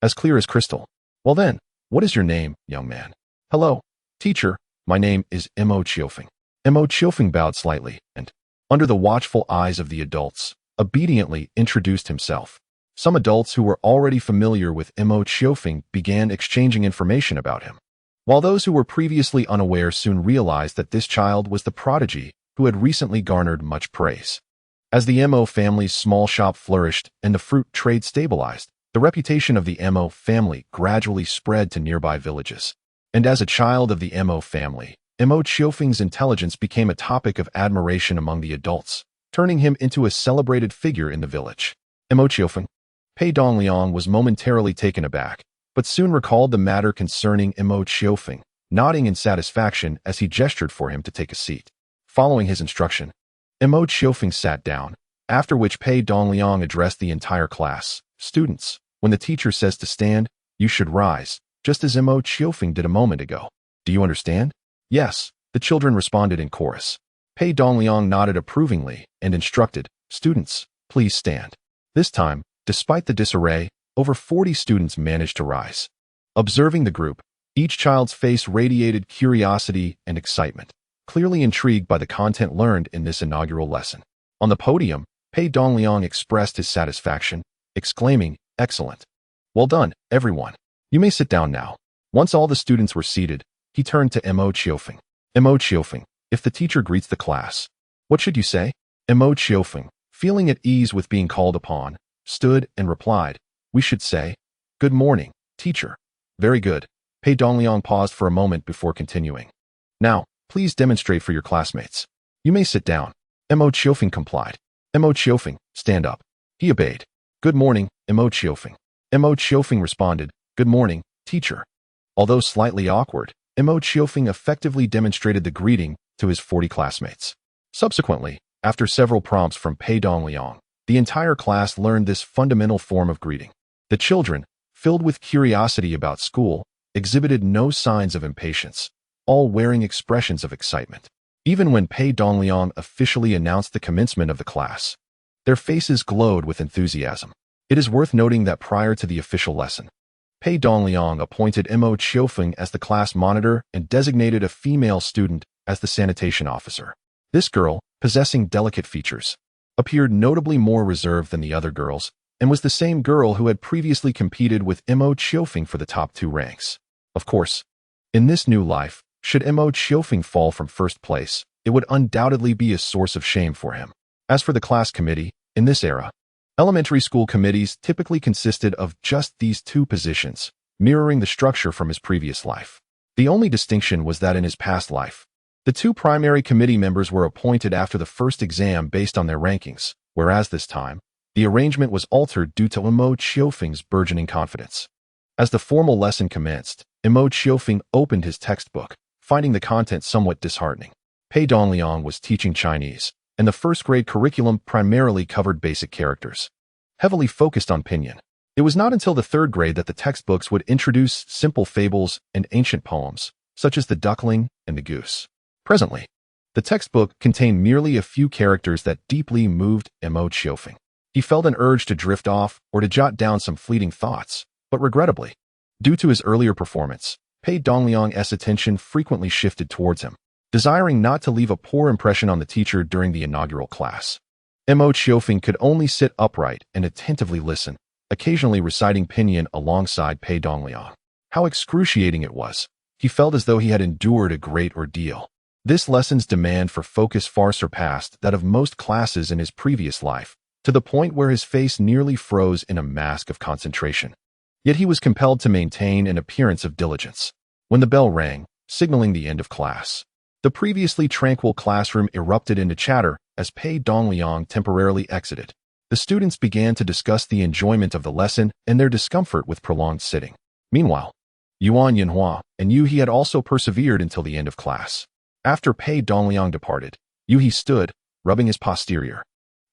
as clear as crystal. "Well then, what is your name, young man?" "Hello, teacher, my name is Mo Qiufeng." Mo Qiufeng bowed slightly and, under the watchful eyes of the adults, obediently introduced himself. Some adults who were already familiar with Mo Qiufeng began exchanging information about him, while those who were previously unaware soon realized that this child was the prodigy who had recently garnered much praise. As the Mo family's small shop flourished and the fruit trade stabilized, the reputation of the Mo family gradually spread to nearby villages. And as a child of the Mo family, Mo Qiufeng's intelligence became a topic of admiration among the adults, turning him into a celebrated figure in the village. Mo Qiufeng. Pei Dongliang was momentarily taken aback, but soon recalled the matter concerning Mo Qiufeng, nodding in satisfaction as he gestured for him to take a seat. Following his instruction, Mo Qiufeng sat down, after which Pei Dongliang addressed the entire class. "Students, when the teacher says to stand, you should rise, just as Mo Qiufeng did a moment ago. Do you understand?" "Yes," the children responded in chorus. Pei Dongliang nodded approvingly and instructed, "Students, please stand." This time, despite the disarray, over 40 students managed to rise. Observing the group, each child's face radiated curiosity and excitement, clearly intrigued by the content learned in this inaugural lesson. On the podium, Pei Dongliang expressed his satisfaction, exclaiming, "Excellent. Well done, everyone. You may sit down now." Once all the students were seated, he turned to Mo Qiufeng. "Mo Qiufeng, if the teacher greets the class, what should you say?" Mo Qiufeng, feeling at ease with being called upon, stood and replied, "We should say, 'Good morning, teacher.'" "Very good." Pei Dongliang paused for a moment before continuing. "Now, please demonstrate for your classmates." "You may sit down." Mo Qiufeng complied. "Mo Qiufeng, stand up." He obeyed. "Good morning, Mo Qiufeng." Mo Qiufeng responded, "Good morning, teacher." Although slightly awkward, Mo Qiufeng effectively demonstrated the greeting to his 40 classmates. Subsequently, after several prompts from Pei Dongliang, the entire class learned this fundamental form of greeting. The children, filled with curiosity about school, exhibited no signs of impatience, all wearing expressions of excitement. Even when Pei Dongliang officially announced the commencement of the class, their faces glowed with enthusiasm. It is worth noting that prior to the official lesson, Pei Dongliang appointed Mo Qiofeng as the class monitor and designated a female student as the sanitation officer. This girl, possessing delicate features, appeared notably more reserved than the other girls, and was the same girl who had previously competed with Mo Qiofeng for the top 2 ranks. Of course, in this new life, should Mo Qiofeng fall from first place, it would undoubtedly be a source of shame for him. As for the class committee, in this era, elementary school committees typically consisted of just these 2 positions, mirroring the structure from his previous life. The only distinction was that in his past life, the 2 primary committee members were appointed after the first exam based on their rankings, whereas this time, the arrangement was altered due to Mo Qiofeng's burgeoning confidence. As the formal lesson commenced, Mo Qiofeng opened his textbook, finding the content somewhat disheartening. Pei Dongliang was teaching Chinese, and the first-grade curriculum primarily covered basic characters, heavily focused on pinyin. It was not until the 3rd grade that the textbooks would introduce simple fables and ancient poems, such as the duckling and the goose. Presently, the textbook contained merely a few characters that deeply moved Mo Qiofeng. He felt an urge to drift off or to jot down some fleeting thoughts, but regrettably, due to his earlier performance, Pei Dongliang's attention frequently shifted towards him, desiring not to leave a poor impression on the teacher during the inaugural class. Mo Qiofeng could only sit upright and attentively listen, occasionally reciting pinyin alongside Pei Dongliang. How excruciating it was! He felt as though he had endured a great ordeal. This lesson's demand for focus far surpassed that of most classes in his previous life, to the point where his face nearly froze in a mask of concentration. Yet he was compelled to maintain an appearance of diligence. When the bell rang, signaling the end of class, the previously tranquil classroom erupted into chatter as Pei Dongliang temporarily exited. The students began to discuss the enjoyment of the lesson and their discomfort with prolonged sitting. Meanwhile, Yuan Yinhua and Yu He had also persevered until the end of class. After Pei Dongliang departed, Yu He stood, rubbing his posterior,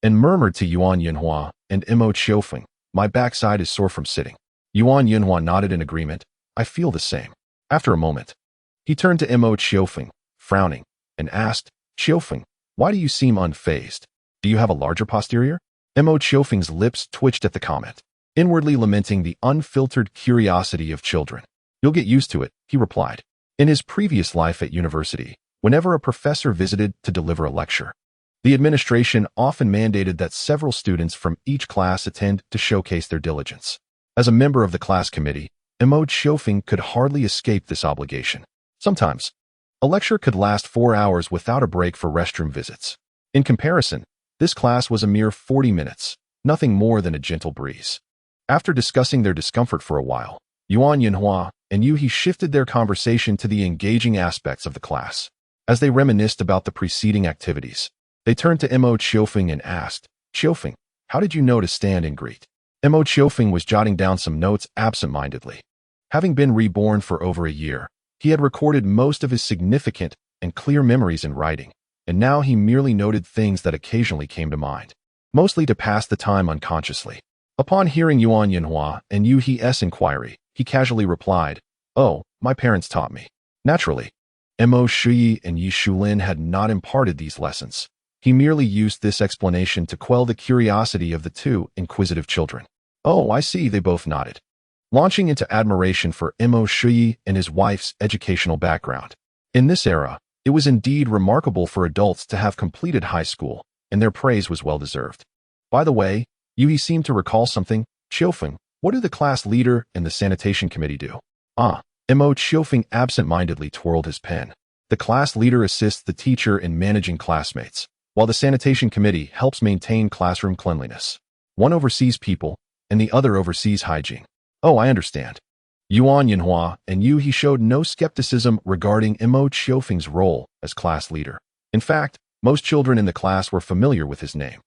and murmured to Yuan Yinhua and Mo Qiofeng, "My backside is sore from sitting." Yuan Yinhua nodded in agreement. "I feel the same." After a moment, he turned to Mo Qiofeng, frowning, and asked, "Qiufeng, why do you seem unfazed? Do you have a larger posterior?" Mo Qiufeng's lips twitched at the comment, inwardly lamenting the unfiltered curiosity of children. "You'll get used to it," he replied. In his previous life at university, whenever a professor visited to deliver a lecture, the administration often mandated that several students from each class attend to showcase their diligence. As a member of the class committee, Mo Qiofeng could hardly escape this obligation. Sometimes, a lecture could last 4 hours without a break for restroom visits. In comparison, this class was a mere 40 minutes, nothing more than a gentle breeze. After discussing their discomfort for a while, Yuan Yinhua and Yu He shifted their conversation to the engaging aspects of the class. As they reminisced about the preceding activities, they turned to Mo Qiofeng and asked, "Qiufeng, how did you know to stand and greet?" Mo Qiofeng was jotting down some notes absent-mindedly. Having been reborn for over a year, he had recorded most of his significant and clear memories in writing, and now he merely noted things that occasionally came to mind, mostly to pass the time unconsciously. Upon hearing Yuan Yinhua and Yu He's inquiry, he casually replied, "Oh, my parents taught me." Naturally, Mo Shuyi and Yi Shulin had not imparted these lessons. He merely used this explanation to quell the curiosity of the 2 inquisitive children. "Oh, I see," they both nodded, launching into admiration for Mo Shuyi and his wife's educational background. In this era, it was indeed remarkable for adults to have completed high school, and their praise was well-deserved. By the way, Yu He seemed to recall something. "Qiufeng, what do the class leader and the sanitation committee do?" Mo Qiofeng absent-mindedly twirled his pen. "The class leader assists the teacher in managing classmates, while the sanitation committee helps maintain classroom cleanliness. One oversees people, and the other oversees hygiene." "Oh, I understand." Yuan Yinhua and Yu He showed no skepticism regarding Mo Qiofeng's role as class leader. In fact, most children in the class were familiar with his name.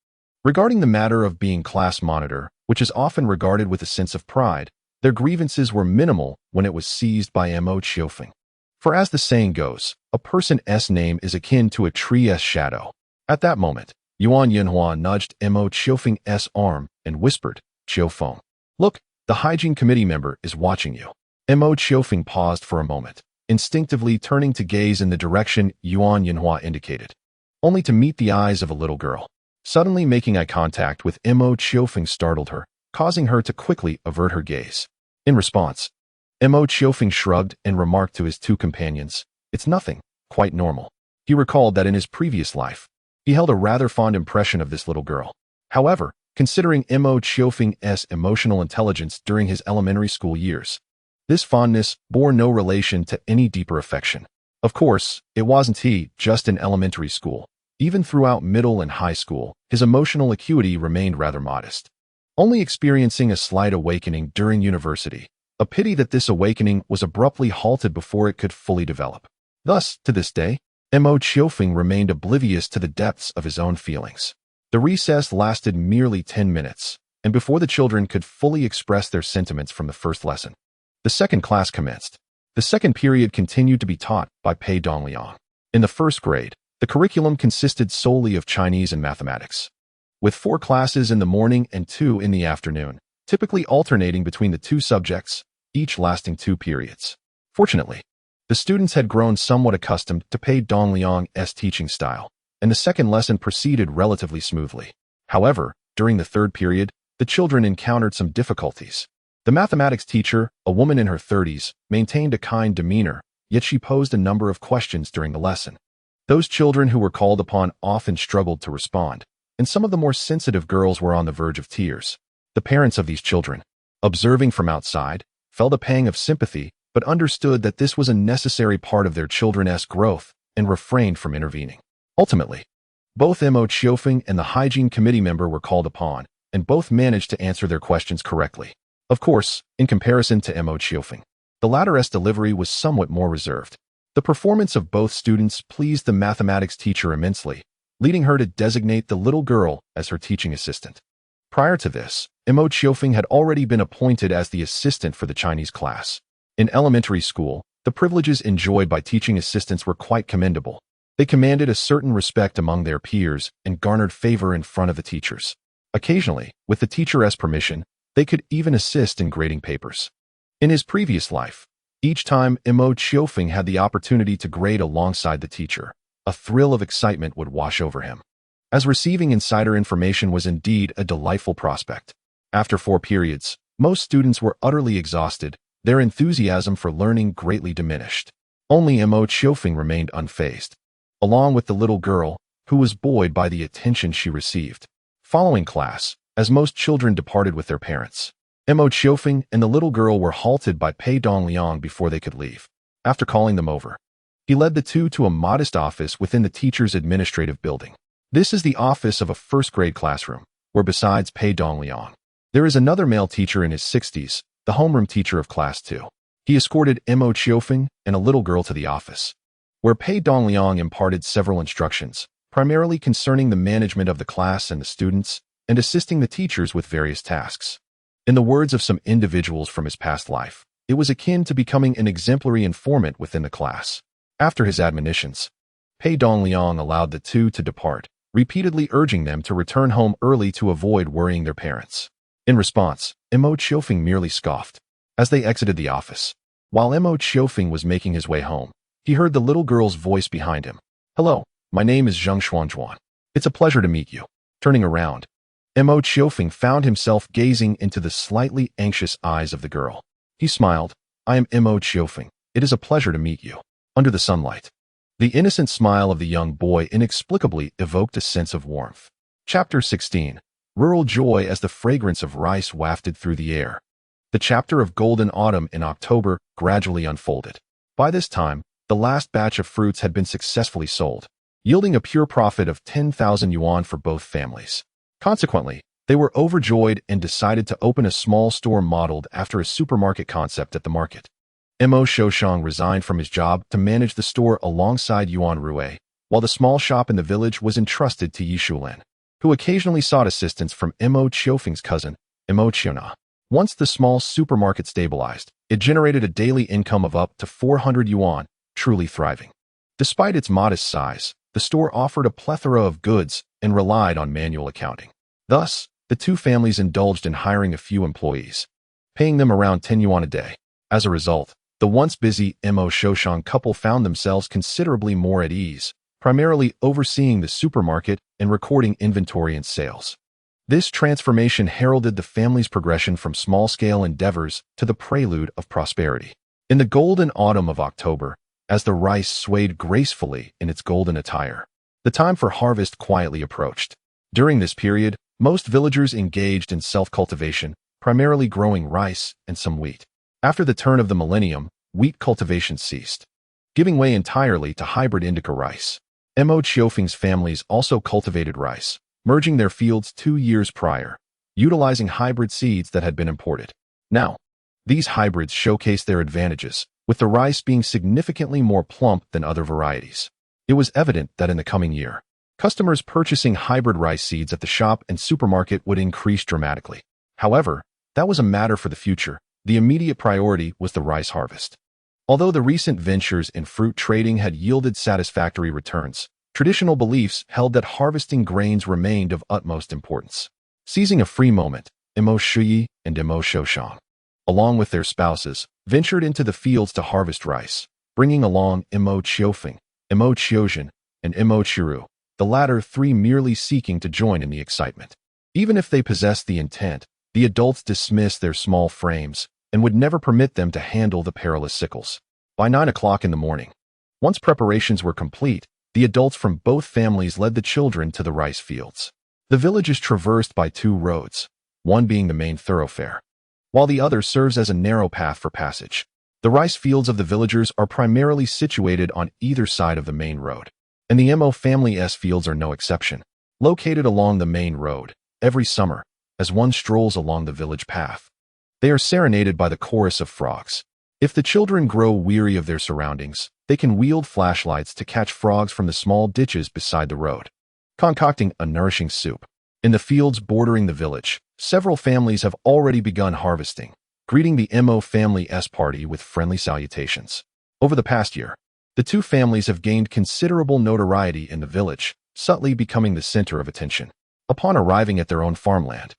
Regarding the matter of being class monitor, which is often regarded with a sense of pride, their grievances were minimal when it was seized by Mo Qiofeng. For as the saying goes, a person's name is akin to a tree's shadow. At that moment, Yuan Yinhua nudged Mo Qiufeng's arm and whispered, "Qiufeng, look, The hygiene committee member is watching you. Mo Qiufeng paused for a moment, instinctively turning to gaze in the direction Yuan Yinhua indicated, only to meet the eyes of a little girl. Suddenly making eye contact with Mo Qiufeng startled her, causing her to quickly avert her gaze. In response, Mo Qiufeng shrugged and remarked to his two companions, "It's nothing, quite normal." He recalled that in his previous life, he held a rather fond impression of this little girl. However, considering Mo Qiufeng's emotional intelligence during his elementary school years, this fondness bore no relation to any deeper affection. Of course, it wasn't just in elementary school. Even throughout middle and high school, his emotional acuity remained rather modest, only experiencing a slight awakening during university. A pity that this awakening was abruptly halted before it could fully develop. Thus, to this day, Mo Qiufeng remained oblivious to the depths of his own feelings. The recess lasted merely 10 minutes, and before the children could fully express their sentiments from the first lesson, the second class commenced. The second period continued to be taught by Pei Dongliang. In the first grade, the curriculum consisted solely of Chinese and mathematics, with 4 classes in the morning and 2 in the afternoon, typically alternating between the 2 subjects, each lasting 2 periods. Fortunately, the students had grown somewhat accustomed to Pei Dongliang's teaching style, and the second lesson proceeded relatively smoothly. However, during the third period, the children encountered some difficulties. The mathematics teacher, a woman in her 30s, maintained a kind demeanor, yet she posed a number of questions during the lesson. Those children who were called upon often struggled to respond, and some of the more sensitive girls were on the verge of tears. The parents of these children, observing from outside, felt a pang of sympathy, but understood that this was a necessary part of their children's growth and refrained from intervening. Ultimately, both Mo Qiufeng and the hygiene committee member were called upon, and both managed to answer their questions correctly. Of course, in comparison to Mo Qiufeng, the latter's delivery was somewhat more reserved. The performance of both students pleased the mathematics teacher immensely, leading her to designate the little girl as her teaching assistant. Prior to this, Mo Qiufeng had already been appointed as the assistant for the Chinese class. In elementary school, the privileges enjoyed by teaching assistants were quite commendable. They commanded a certain respect among their peers and garnered favor in front of the teachers. Occasionally, with the teacher's permission, they could even assist in grading papers. In his previous life, each time Mo Qiufeng had the opportunity to grade alongside the teacher, a thrill of excitement would wash over him, as receiving insider information was indeed a delightful prospect. After 4 periods, most students were utterly exhausted, their enthusiasm for learning greatly diminished. Only Mo Qiufeng remained unfazed, along with the little girl, who was buoyed by the attention she received. Following class, as most children departed with their parents, Mo Qiufeng and the little girl were halted by Pei Dongliang before they could leave. After calling them over, he led the two to a modest office within the teacher's administrative building. This is the office of a first-grade classroom, where besides Pei Dongliang, there is another male teacher in his 60s, the homeroom teacher of class 2. He escorted Mo Qiufeng and a little girl to the office, where Pei Dongliang imparted several instructions, primarily concerning the management of the class and the students, and assisting the teachers with various tasks. In the words of some individuals from his past life, it was akin to becoming an exemplary informant within the class. After his admonitions, Pei Dongliang allowed the two to depart, repeatedly urging them to return home early to avoid worrying their parents. In response, Mo Qiufeng merely scoffed. As they exited the office, while Mo Qiufeng was making his way home, he heard the little girl's voice behind him. "Hello, my name is Zheng Xuanzhuan. It's a pleasure to meet you." Turning around, Mo Qiufeng found himself gazing into the slightly anxious eyes of the girl. He smiled. "I am Mo Qiufeng. It is a pleasure to meet you." Under the sunlight, the innocent smile of the young boy inexplicably evoked a sense of warmth. Chapter 16. Rural joy as the fragrance of rice wafted through the air. The chapter of golden autumn in October gradually unfolded. By this time, the last batch of fruits had been successfully sold, yielding a pure profit of 10,000 yuan for both families. Consequently, they were overjoyed and decided to open a small store modeled after a supermarket concept at the market. Mo Qiufeng resigned from his job to manage the store alongside Yuan Rui, while the small shop in the village was entrusted to Yi Shulin, who occasionally sought assistance from Mo Qiufeng's cousin, Mo Qiourou. Once the small supermarket stabilized, it generated a daily income of up to 400 yuan, truly thriving. Despite its modest size, the store offered a plethora of goods and relied on manual accounting. Thus, the two families indulged in hiring a few employees. paying them around 10 yuan a day. As a result, the once busy Mo Qiourou couple found themselves considerably more at ease, primarily overseeing the supermarket and recording inventory and sales. This transformation heralded the family's progression from small-scale endeavors to the prelude of prosperity. In the golden autumn of October, as the rice swayed gracefully in its golden attire, the time for harvest quietly approached. During this period, most villagers engaged in self-cultivation, primarily growing rice and some wheat. After the turn of the millennium, wheat cultivation ceased, giving way entirely to hybrid indica rice. Mo Qiufeng's families also cultivated rice, merging their fields 2 years prior, utilizing hybrid seeds that had been imported. Now, these hybrids showcase their advantages, with the rice being significantly more plump than other varieties. It was evident that in the coming year, customers purchasing hybrid rice seeds at the shop and supermarket would increase dramatically. However, that was a matter for the future. The immediate priority was the rice harvest. Although the recent ventures in fruit trading had yielded satisfactory returns, traditional beliefs held that harvesting grains remained of utmost importance. Seizing a free moment, Mo Qiourou and Mo Qiourou, along with their spouses, ventured into the fields to harvest rice, bringing along Mo Qiufeng, Mo Qiourou, and Mo Qiourou, the latter three merely seeking to join in the excitement. Even if they possessed the intent, the adults dismissed their small frames and would never permit them to handle the perilous sickles. By 9 o'clock in the morning, once preparations were complete, the adults from both families led the children to the rice fields. The village is traversed by 2 roads, one being the main thoroughfare, while the other serves as a narrow path for passage. The rice fields of the villagers are primarily situated on either side of the main road, and the Mo family's fields are no exception. Located along the main road, every summer, as one strolls along the village path, they are serenaded by the chorus of frogs. If the children grow weary of their surroundings, they can wield flashlights to catch frogs from the small ditches beside the road, concocting a nourishing soup. In the fields bordering the village, several families have already begun harvesting, greeting the Mo family's party with friendly salutations. Over the past year, the 2 families have gained considerable notoriety in the village, subtly becoming the center of attention. Upon arriving at their own farmland,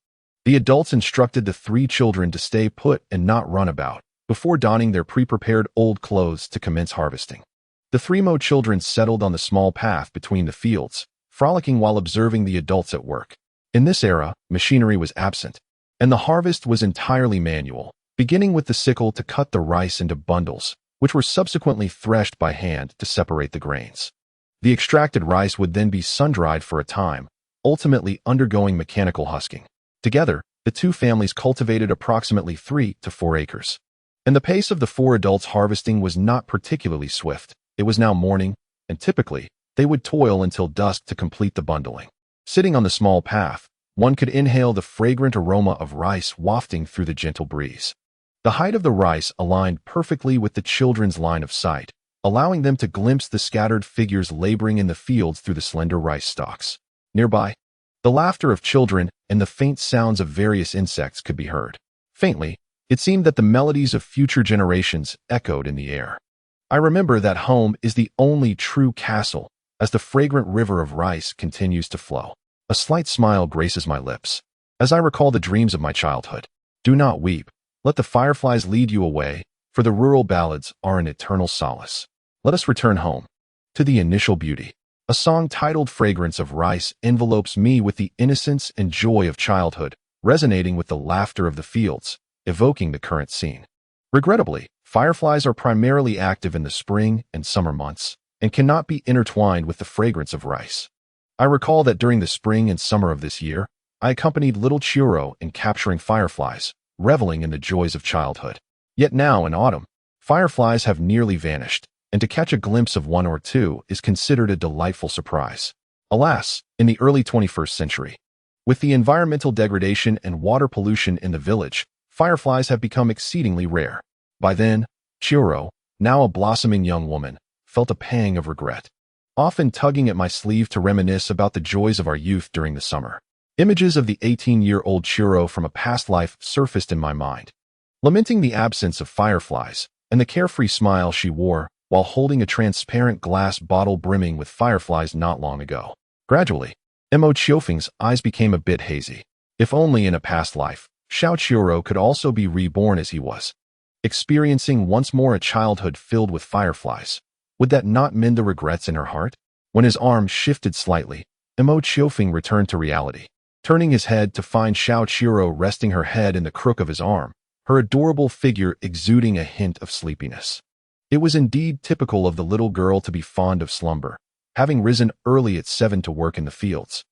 the adults instructed the 3 children to stay put and not run about, before donning their pre-prepared old clothes to commence harvesting. The 3 Mo children settled on the small path between the fields, frolicking while observing the adults at work. In this era, machinery was absent, and the harvest was entirely manual, beginning with the sickle to cut the rice into bundles, which were subsequently threshed by hand to separate the grains. The extracted rice would then be sun-dried for a time, ultimately undergoing mechanical husking. Together, the 2 families cultivated approximately 3 to 4 acres. And the pace of the 4 adults harvesting was not particularly swift. It was now morning, and typically, they would toil until dusk to complete the bundling. Sitting on the small path, one could inhale the fragrant aroma of rice wafting through the gentle breeze. The height of the rice aligned perfectly with the children's line of sight, allowing them to glimpse the scattered figures laboring in the fields through the slender rice stalks. Nearby, the laughter of children and the faint sounds of various insects could be heard. Faintly, it seemed that the melodies of future generations echoed in the air. I remember that home is the only true castle, as the fragrant river of rice continues to flow. A slight smile graces my lips, as I recall the dreams of my childhood. Do not weep. Let the fireflies lead you away, for the rural ballads are an eternal solace. Let us return home, to the initial beauty. A song titled Fragrance of Rice envelopes me with the innocence and joy of childhood, resonating with the laughter of the fields, evoking the current scene. Regrettably, fireflies are primarily active in the spring and summer months, and cannot be intertwined with the fragrance of rice. I recall that during the spring and summer of this year, I accompanied little Qiourou in capturing fireflies, reveling in the joys of childhood. Yet now, in autumn, fireflies have nearly vanished, and to catch a glimpse of 1 or 2 is considered a delightful surprise. Alas, in the early 21st century, with the environmental degradation and water pollution in the village, fireflies have become exceedingly rare. By then, Qiourou, now a blossoming young woman, felt a pang of regret, often tugging at my sleeve to reminisce about the joys of our youth during the summer. Images of the 18-year-old Qiourou from a past life surfaced in my mind, lamenting the absence of fireflies and the carefree smile she wore while holding a transparent glass bottle brimming with fireflies not long ago. Gradually, Mo Qiufeng's eyes became a bit hazy. If only in a past life, Xiao Qiurou could also be reborn as he was, experiencing once more a childhood filled with fireflies. Would that not mend the regrets in her heart? When his arm shifted slightly, Mo Qiourou returned to reality. Turning his head to find Xiao Qiurou resting her head in the crook of his arm, her adorable figure exuding a hint of sleepiness. It was indeed typical of the little girl to be fond of slumber, having risen early at 7 to work in the fields.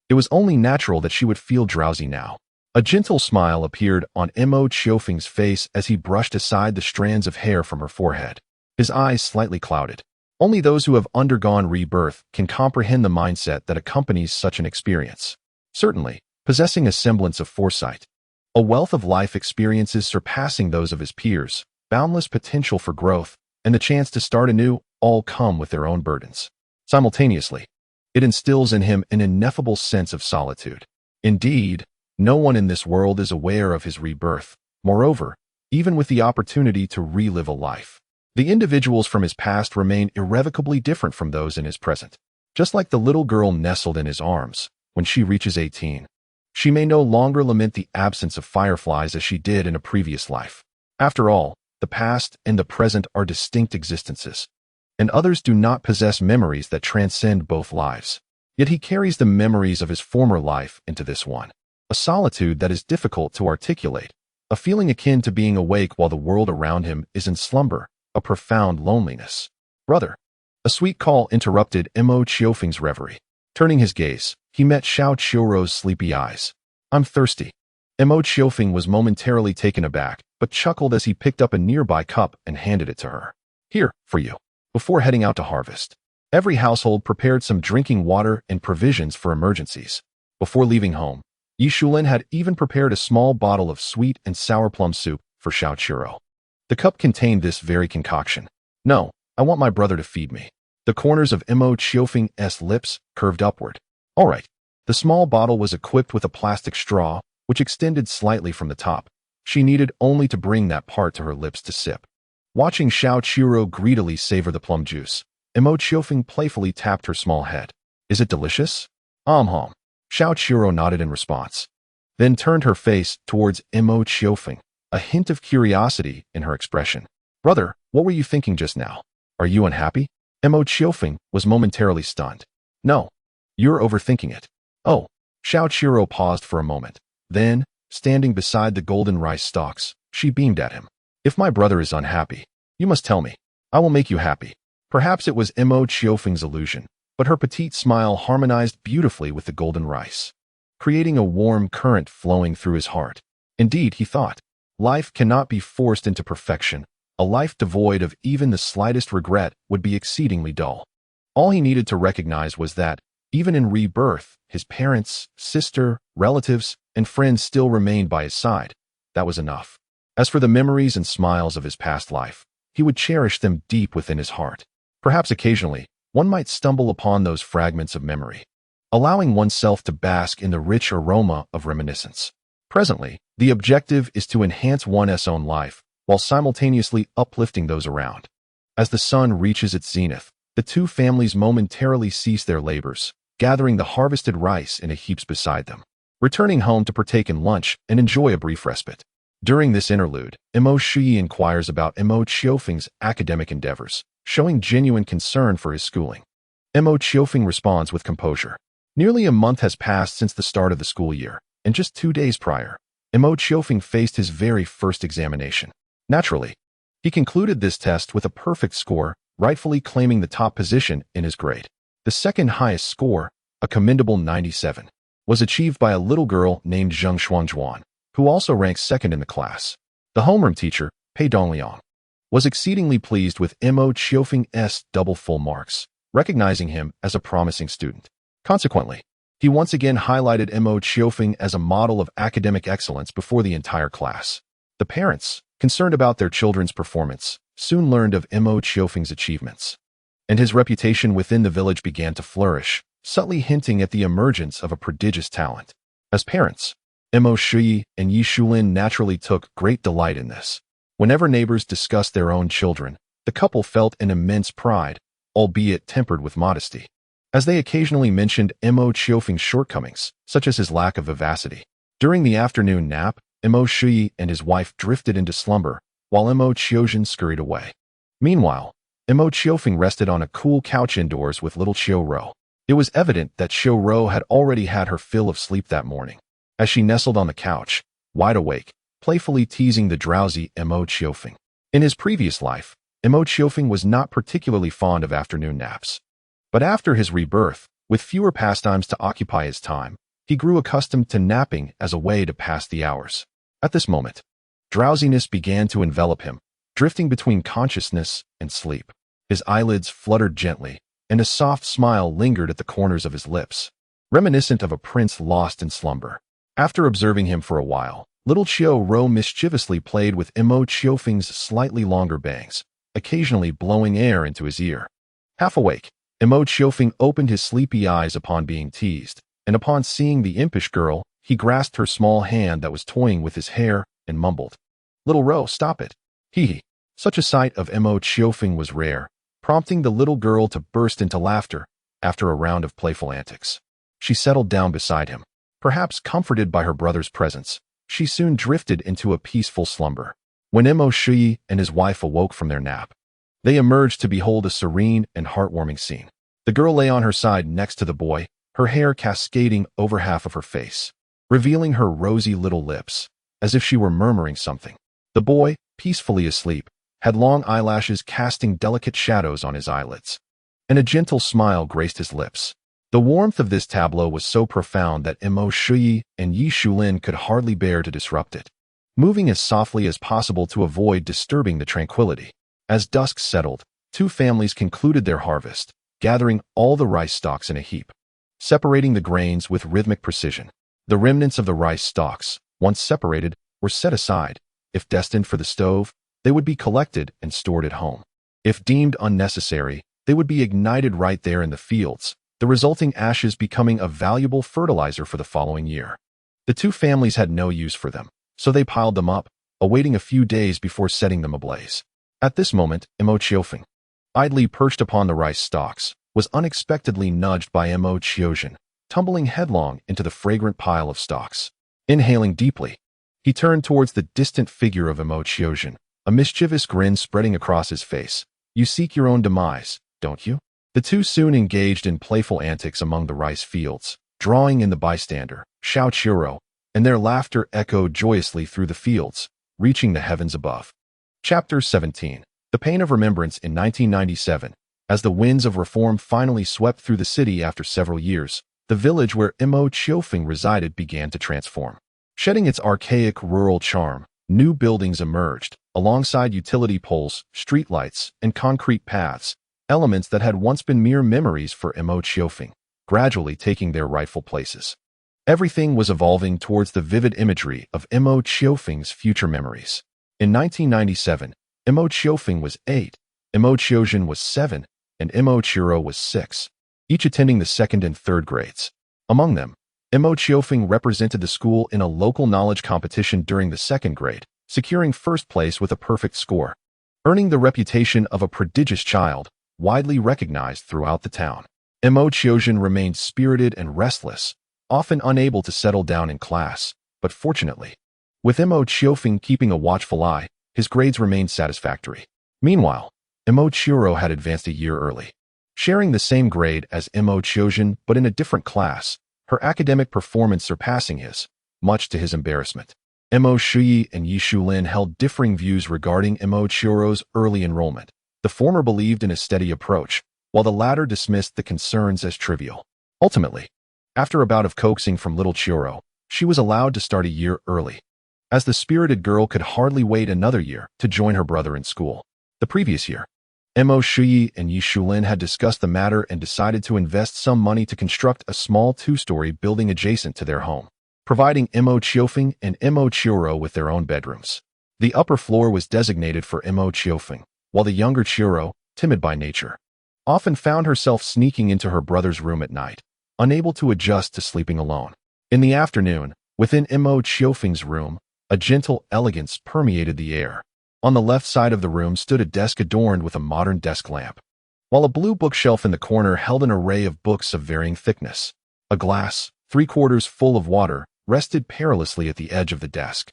It was only natural that she would feel drowsy now. A gentle smile appeared on Mo Qiofeng's face as he brushed aside the strands of hair from her forehead. His eyes slightly clouded. Only those who have undergone rebirth can comprehend the mindset that accompanies such an experience. Certainly, possessing a semblance of foresight, a wealth of life experiences surpassing those of his peers, boundless potential for growth, and the chance to start anew all come with their own burdens. Simultaneously, it instills in him an ineffable sense of solitude. Indeed, no one in this world is aware of his rebirth. Moreover, even with the opportunity to relive a life, the individuals from his past remain irrevocably different from those in his present. Just like the little girl nestled in his arms, when she reaches 18, she may no longer lament the absence of fireflies as she did in a previous life. After all, the past and the present are distinct existences, and others do not possess memories that transcend both lives. Yet he carries the memories of his former life into this one. A solitude that is difficult to articulate, a feeling akin to being awake while the world around him is in slumber, a profound loneliness. Brother! A sweet call interrupted Mo Qiofeng's reverie. Turning his gaze, he met Xiao Qiurou's sleepy eyes. I'm thirsty. Mo Qiofeng was momentarily taken aback, but chuckled as he picked up a nearby cup and handed it to her. Here, for you. Before heading out to harvest, every household prepared some drinking water and provisions for emergencies. Before leaving home, Yi Shulin had even prepared a small bottle of sweet and sour plum soup for Xiao Qiurou. The cup contained this very concoction. No, I want my brother to feed me. The corners of Mo Qiofeng's lips curved upward. All right. The small bottle was equipped with a plastic straw, which extended slightly from the top. She needed only to bring that part to her lips to sip. Watching Xiao Qiurou greedily savor the plum juice, Mo Qiofeng playfully tapped her small head. Is it delicious? Xiao Qiurou nodded in response, then turned her face towards Mo Qiofeng, a hint of curiosity in her expression. Brother, what were you thinking just now? Are you unhappy? Mo Qiofeng was momentarily stunned. No, you're overthinking it. Oh, Xiao Qiurou paused for a moment. Then, standing beside the golden rice stalks, she beamed at him. If my brother is unhappy, you must tell me. I will make you happy. Perhaps it was Mo Qiofeng's illusion, but her petite smile harmonized beautifully with the golden rice, creating a warm current flowing through his heart. Indeed, he thought, life cannot be forced into perfection. A life devoid of even the slightest regret would be exceedingly dull. All he needed to recognize was that, even in rebirth, his parents, sister, relatives, and friends still remained by his side. That was enough. As for the memories and smiles of his past life, he would cherish them deep within his heart. Perhaps occasionally, one might stumble upon those fragments of memory, allowing oneself to bask in the rich aroma of reminiscence. Presently, the objective is to enhance one's own life, while simultaneously uplifting those around. As the sun reaches its zenith, the two families momentarily cease their labors, gathering the harvested rice in heaps beside them, returning home to partake in lunch and enjoy a brief respite. During this interlude, Mo Shi inquires about Mo Qiofeng's academic endeavors, showing genuine concern for his schooling. Mo Qiofeng responds with composure. Nearly a month has passed since the start of the school year, and just 2 days prior, Mo Qiofeng faced his very first examination. Naturally, he concluded this test with a perfect score, rightfully claiming the top position in his grade. The second highest score, a commendable 97, was achieved by a little girl named Zheng Xuanzhuan, who also ranks second in the class. The homeroom teacher, Pei Dongliang, was exceedingly pleased with Mo Qiofeng's double full marks, recognizing him as a promising student. Consequently, he once again highlighted Mo Qiofeng as a model of academic excellence before the entire class. The parents, concerned about their children's performance, soon learned of Mo Qiofeng's achievements, and his reputation within the village began to flourish, subtly hinting at the emergence of a prodigious talent. As parents, Mo Shi and Yi Shulin naturally took great delight in this. Whenever neighbors discussed their own children, the couple felt an immense pride, albeit tempered with modesty, as they occasionally mentioned Mo Qiofeng's shortcomings, such as his lack of vivacity. During the afternoon nap, Mo Qiourou and his wife drifted into slumber, while Mo Qiourou scurried away. Meanwhile, Mo Qiufeng rested on a cool couch indoors with little Qiourou. It was evident that Qiourou had already had her fill of sleep that morning. As she nestled on the couch, wide awake, playfully teasing the drowsy Mo Qiufeng. In his previous life, Mo Qiufeng was not particularly fond of afternoon naps. But after his rebirth, with fewer pastimes to occupy his time, he grew accustomed to napping as a way to pass the hours. At this moment, drowsiness began to envelop him, drifting between consciousness and sleep. His eyelids fluttered gently, and a soft smile lingered at the corners of his lips, reminiscent of a prince lost in slumber. After observing him for a while, little Qiourou mischievously played with Mo Qiufeng's slightly longer bangs, occasionally blowing air into his ear. Half awake, Mo Qiufeng opened his sleepy eyes upon being teased, and upon seeing the impish girl, he grasped her small hand that was toying with his hair and mumbled, "Little Ro, stop it." Hee. Such a sight of Mo Qiufeng was rare, prompting the little girl to burst into laughter after a round of playful antics. She settled down beside him. Perhaps comforted by her brother's presence, she soon drifted into a peaceful slumber. When Mo Qiourou and his wife awoke from their nap, they emerged to behold a serene and heartwarming scene. The girl lay on her side next to the boy, her hair cascading over half of her face, revealing her rosy little lips, as if she were murmuring something. The boy, peacefully asleep, had long eyelashes casting delicate shadows on his eyelids, and a gentle smile graced his lips. The warmth of this tableau was so profound that Mo Qiourou and Yi Shulin could hardly bear to disrupt it, moving as softly as possible to avoid disturbing the tranquility. As dusk settled, two families concluded their harvest, gathering all the rice stalks in a heap, separating the grains with rhythmic precision. The remnants of the rice stalks, once separated, were set aside. If destined for the stove, they would be collected and stored at home. If deemed unnecessary, they would be ignited right there in the fields, the resulting ashes becoming a valuable fertilizer for the following year. The two families had no use for them, so they piled them up, awaiting a few days before setting them ablaze. At this moment, Mo Qiufeng, idly perched upon the rice stalks, was unexpectedly nudged by Mo Qiourou, tumbling headlong into the fragrant pile of stalks. Inhaling deeply, he turned towards the distant figure of Mo Qiourou, a mischievous grin spreading across his face. "You seek your own demise, don't you?" The two soon engaged in playful antics among the rice fields, drawing in the bystander, Su Xiaowen, and their laughter echoed joyously through the fields, reaching the heavens above. Chapter 17. The Pain of Remembrance. In 1997, as the winds of reform finally swept through the city after several years, the village where Mo Qiufeng resided began to transform. Shedding its archaic rural charm, new buildings emerged, alongside utility poles, streetlights, and concrete paths, elements that had once been mere memories for Mo Qiufeng, gradually taking their rightful places. Everything was evolving towards the vivid imagery of Mo Qiufeng's future memories. In 1997, Mo Qiufeng was 8, Mo Qiiourou was 7, and Mo Qiourou was 6, each attending the 2nd and 3rd grades. Among them, Mo Qiufeng represented the school in a local knowledge competition during the 2nd grade, securing 1st place with a perfect score, earning the reputation of a prodigious child, widely recognized throughout the town. Mo Qiiourou remained spirited and restless, often unable to settle down in class, but fortunately, with Mo Qiufeng keeping a watchful eye, his grades remained satisfactory. Meanwhile, Mo Qiourou had advanced a year early. Sharing the same grade as Mo Qiiourou but in a different class, her academic performance surpassing his, much to his embarrassment. Mo Qiourou and Yi Shulin held differing views regarding Mo Qiourou's early enrollment. The former believed in a steady approach, while the latter dismissed the concerns as trivial. Ultimately, after a bout of coaxing from little Qiourou, she was allowed to start a year early, as the spirited girl could hardly wait another year to join her brother in school. The previous year, Mo Qiourou and Yi Shulin had discussed the matter and decided to invest some money to construct a small 2-story building adjacent to their home, providing Mo Qiufeng and Mo Qiourou with their own bedrooms. The upper floor was designated for Mo Qiufeng, while the younger Qiourou, timid by nature, often found herself sneaking into her brother's room at night, unable to adjust to sleeping alone. In the afternoon, within Mo Qiufeng's room, a gentle elegance permeated the air. On the left side of the room stood a desk adorned with a modern desk lamp, while a blue bookshelf in the corner held an array of books of varying thickness. A glass, 3/4 full of water, rested perilously at the edge of the desk.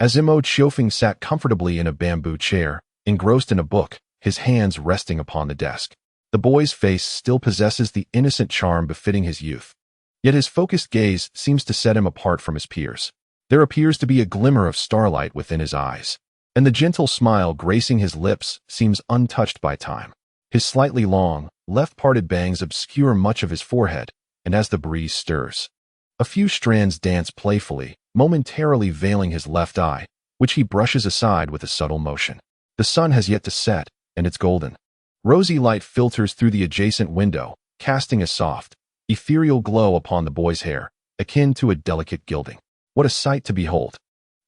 As Mo Qiofeng sat comfortably in a bamboo chair, engrossed in a book, his hands resting upon the desk. The boy's face still possesses the innocent charm befitting his youth. Yet his focused gaze seems to set him apart from his peers. There appears to be a glimmer of starlight within his eyes, and the gentle smile gracing his lips seems untouched by time. His slightly long, left-parted bangs obscure much of his forehead, and as the breeze stirs, a few strands dance playfully, momentarily veiling his left eye, which he brushes aside with a subtle motion. The sun has yet to set, and its golden, rosy light filters through the adjacent window, casting a soft, ethereal glow upon the boy's hair, akin to a delicate gilding. What a sight to behold!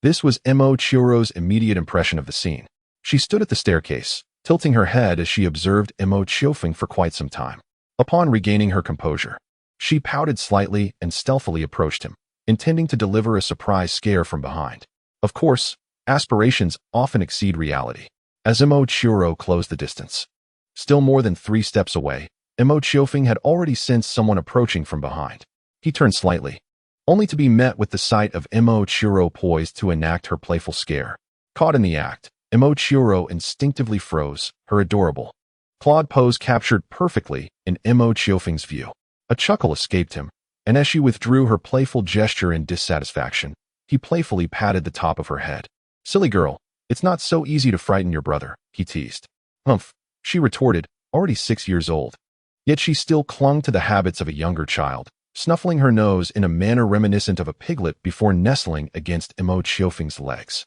This was Mo Qiourou's immediate impression of the scene. She stood at the staircase, tilting her head as she observed Mo Qiofeng for quite some time. Upon regaining her composure, she pouted slightly and stealthily approached him, intending to deliver a surprise scare from behind. Of course, aspirations often exceed reality. As Mo Qiourou closed the distance, still more than 3 steps away, Mo Qiofeng had already sensed someone approaching from behind. He turned slightly, only to be met with the sight of Mo Qiourou poised to enact her playful scare. Caught in the act, Mo Qiourou instinctively froze, her adorable, clawed pose captured perfectly in Mo Qiofeng's view. A chuckle escaped him, and as she withdrew her playful gesture in dissatisfaction, he playfully patted the top of her head. "Silly girl, it's not so easy to frighten your brother," he teased. "Humph," she retorted, already 6 years old. Yet she still clung to the habits of a younger child, snuffling her nose in a manner reminiscent of a piglet before nestling against Mo Qiofeng's legs.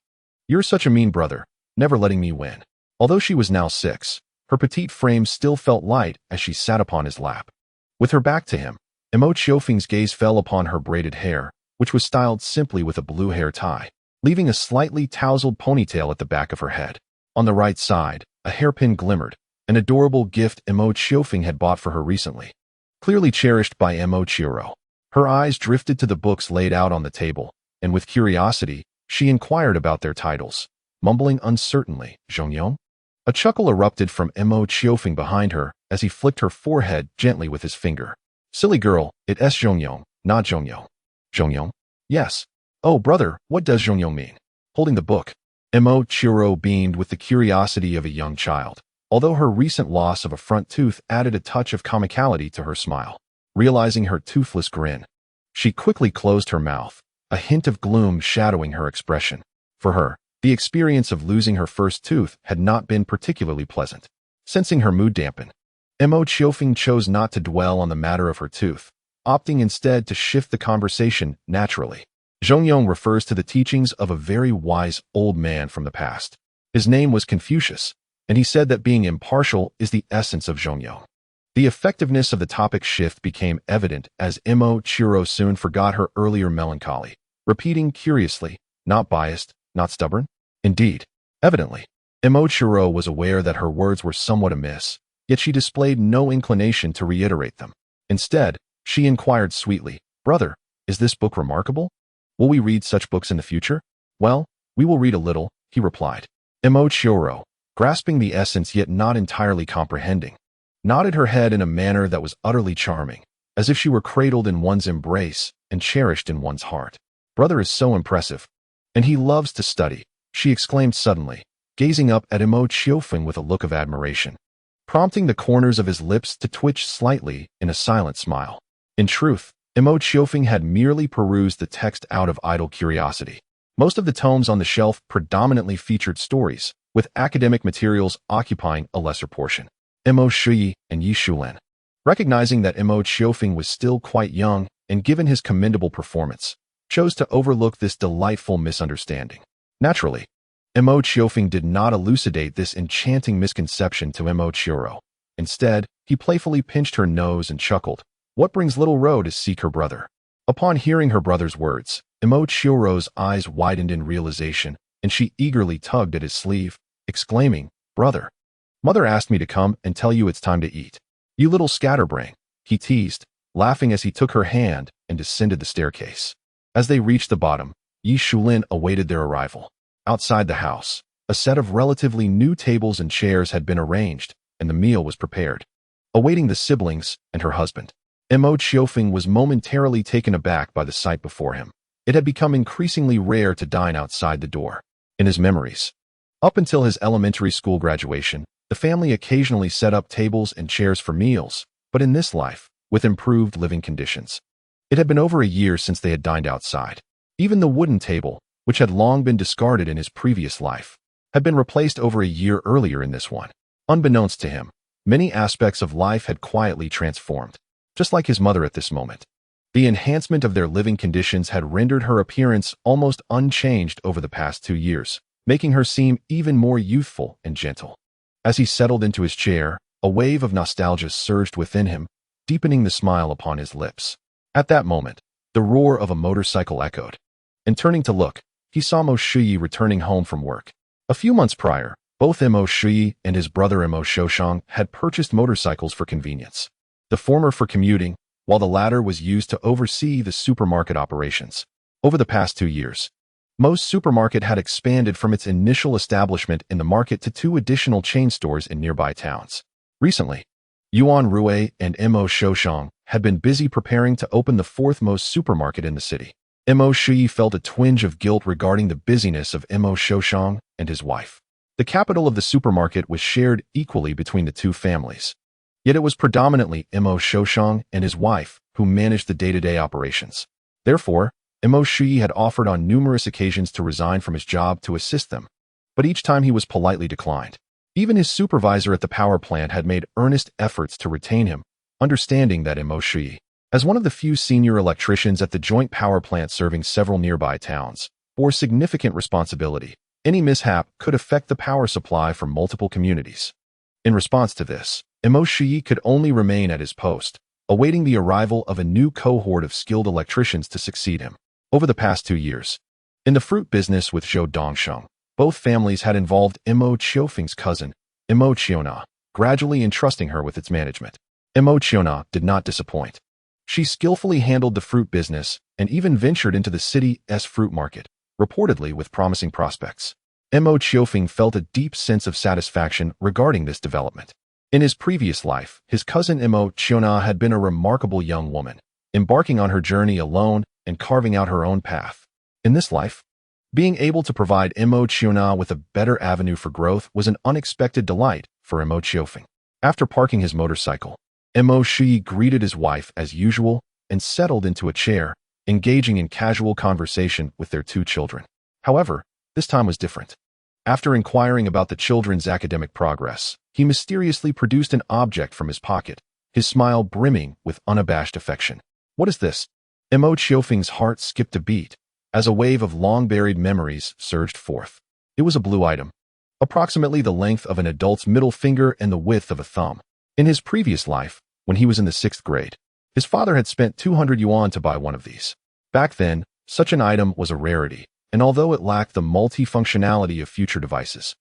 "You're such a mean brother, never letting me win." Although she was now 6, her petite frame still felt light as she sat upon his lap. With her back to him, Mo Qiofeng's gaze fell upon her braided hair, which was styled simply with a blue hair tie, leaving a slightly tousled ponytail at the back of her head. On the right side, a hairpin glimmered, an adorable gift Mo Qiofeng had bought for her recently. Clearly cherished by Mo Qiourou. Her eyes drifted to the books laid out on the table, and with curiosity, she inquired about their titles, mumbling uncertainly, "Zhongyong?" A chuckle erupted from Mo Qiofeng behind her as he flicked her forehead gently with his finger. "Silly girl, it's Zhongyong, not Zhongyong." "Zhongyong?" "Yes." "Oh, brother, what does Zhongyong mean?" Holding the book, Mo Qiourou beamed with the curiosity of a young child, although her recent loss of a front tooth added a touch of comicality to her smile. Realizing her toothless grin, she quickly closed her mouth, a hint of gloom shadowing her expression. For her, the experience of losing her first tooth had not been particularly pleasant. Sensing her mood dampen, Mo Qiofeng chose not to dwell on the matter of her tooth, opting instead to shift the conversation naturally. Zhongyong refers to the teachings of a very wise old man from the past. His name was Confucius, and he said that being impartial is the essence of Zhongyong. The effectiveness of the topic shift became evident as Mo Qiourou soon forgot her earlier melancholy, repeating curiously, "Not biased, not stubborn?" Indeed, evidently, Mo Qiourou was aware that her words were somewhat amiss, yet she displayed no inclination to reiterate them. Instead, she inquired sweetly, "Brother, is this book remarkable? Will we read such books in the future?" "Well, we will read a little," he replied. Mo Qiourou, grasping the essence yet not entirely comprehending, nodded her head in a manner that was utterly charming, as if she were cradled in one's embrace and cherished in one's heart. "Brother is so impressive, and he loves to study," she exclaimed suddenly, gazing up at Mo Qiofeng with a look of admiration, prompting the corners of his lips to twitch slightly in a silent smile. In truth, Mo Qiofeng had merely perused the text out of idle curiosity. Most of the tomes on the shelf predominantly featured stories, with academic materials occupying a lesser portion. Mo Shiyi and Yi Shulen. Recognizing that Mo Qiofeng was still quite young, and given his commendable performance, chose to overlook this delightful misunderstanding. Naturally, Mo Qiofeng did not elucidate this enchanting misconception to Mo Qiourou. Instead, he playfully pinched her nose and chuckled, "What brings little Ro to seek her brother?" Upon hearing her brother's words, Mo Qiourou's eyes widened in realization, and she eagerly tugged at his sleeve, exclaiming, "Brother, mother asked me to come and tell you it's time to eat." "You little scatterbrain," he teased, laughing as he took her hand and descended the staircase. As they reached the bottom, Yi Shulin awaited their arrival. Outside the house, a set of relatively new tables and chairs had been arranged, and the meal was prepared. Awaiting the siblings and her husband, Mo Qiofeng was momentarily taken aback by the sight before him. It had become increasingly rare to dine outside the door. In his memories, up until his elementary school graduation, the family occasionally set up tables and chairs for meals, but in this life, with improved living conditions, it had been over a year since they had dined outside. Even the wooden table, which had long been discarded in his previous life, had been replaced over a year earlier in this one. Unbeknownst to him, many aspects of life had quietly transformed, just like his mother at this moment. The enhancement of their living conditions had rendered her appearance almost unchanged over the past 2 years, making her seem even more youthful and gentle. As he settled into his chair, a wave of nostalgia surged within him, deepening the smile upon his lips. At that moment, the roar of a motorcycle echoed, and turning to look, he saw Mo Qiourou returning home from work. A few months prior, both Mo Qiourou and his brother Mo Qiiosheng had purchased motorcycles for convenience. The former for commuting, while the latter was used to oversee the supermarket operations. Over the past 2 years, Mo's supermarket had expanded from its initial establishment in the market to 2 additional chain stores in nearby towns. Recently, Yuan Rui and Mo Qiiosheng had been busy preparing to open the 4th most supermarket in the city. Mo Qiourou felt a twinge of guilt regarding the busyness of Mo Qiiosheng and his wife. The capital of the supermarket was shared equally between the 2 families. Yet it was predominantly Mo Qiiosheng and his wife who managed the day-to-day operations. Therefore, Mo Qiourou had offered on numerous occasions to resign from his job to assist them, but each time he was politely declined. Even his supervisor at the power plant had made earnest efforts to retain him, understanding that Mo Qiourou, as one of the few senior electricians at the joint power plant serving several nearby towns, bore significant responsibility. Any mishap could affect the power supply for multiple communities. In response to this, Mo Qiourou could only remain at his post, awaiting the arrival of a new cohort of skilled electricians to succeed him. Over the past 2 years, in the fruit business with Zhou Dongsheng, both families had involved Mo Qiufeng's cousin, Mo Qiourou, gradually entrusting her with its management. Mo Qiourou did not disappoint. She skillfully handled the fruit business and even ventured into the city's fruit market, reportedly with promising prospects. Mo Qiufeng felt a deep sense of satisfaction regarding this development. In his previous life, his cousin Mo Qiourou had been a remarkable young woman, embarking on her journey alone and carving out her own path. In this life, being able to provide Mo Qiourou with a better avenue for growth was an unexpected delight for Mo Qiufeng. After parking his motorcycle, Mo Qiourou greeted his wife as usual and settled into a chair, engaging in casual conversation with their 2 children. However, this time was different. After inquiring about the children's academic progress, he mysteriously produced an object from his pocket, his smile brimming with unabashed affection. "What is this?" Mo Qiufeng's heart skipped a beat, as a wave of long-buried memories surged forth. It was a blue item, approximately the length of an adult's middle finger and the width of a thumb. In his previous life, when he was in the 6th grade, his father had spent 200 yuan to buy one of these. Back then, such an item was a rarity, and although it lacked the multi-functionality of future devices,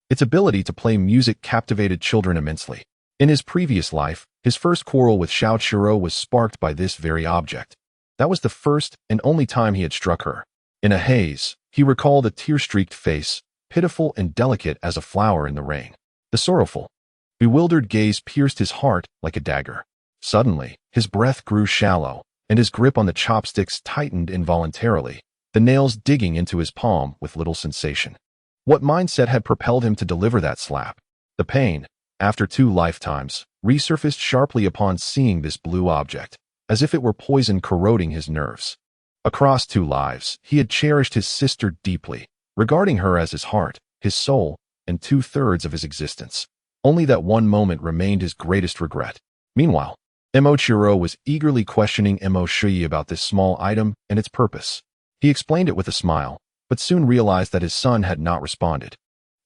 its ability to play music captivated children immensely. In his previous life, his first quarrel with Mo Qiourou was sparked by this very object. That was the first and only time he had struck her. In a haze, he recalled a tear-streaked face, pitiful and delicate as a flower in the rain. The sorrowful, bewildered gaze pierced his heart like a dagger. Suddenly, his breath grew shallow, and his grip on the chopsticks tightened involuntarily, the nails digging into his palm with little sensation. What mindset had propelled him to deliver that slap? The pain, after 2 lifetimes, resurfaced sharply upon seeing this blue object, as if it were poison corroding his nerves. Across 2 lives, he had cherished his sister deeply, regarding her as his heart, his soul, and 2/3 of his existence. Only that one moment remained his greatest regret. Meanwhile, Mo Qiourou was eagerly questioning Mo Qiourou about this small item and its purpose. He explained it with a smile, but soon realized that his son had not responded.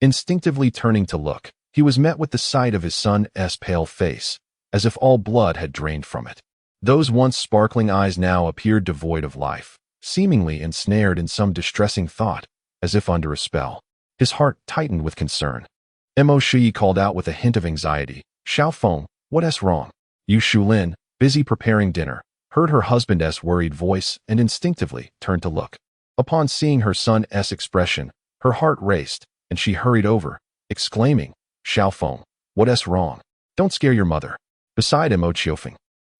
Instinctively turning to look, he was met with the sight of his son's pale face, as if all blood had drained from it. Those once sparkling eyes now appeared devoid of life, seemingly ensnared in some distressing thought, as if under a spell. His heart tightened with concern. Mo Qiourou called out with a hint of anxiety, "Xiaowen, what's wrong?" Yu Shulin, busy preparing dinner, heard her husband's worried voice and instinctively turned to look. Upon seeing her son's expression, her heart raced, and she hurried over, exclaiming, "Xiaowen, what's wrong? Don't scare your mother." Beside Mo Qiufeng,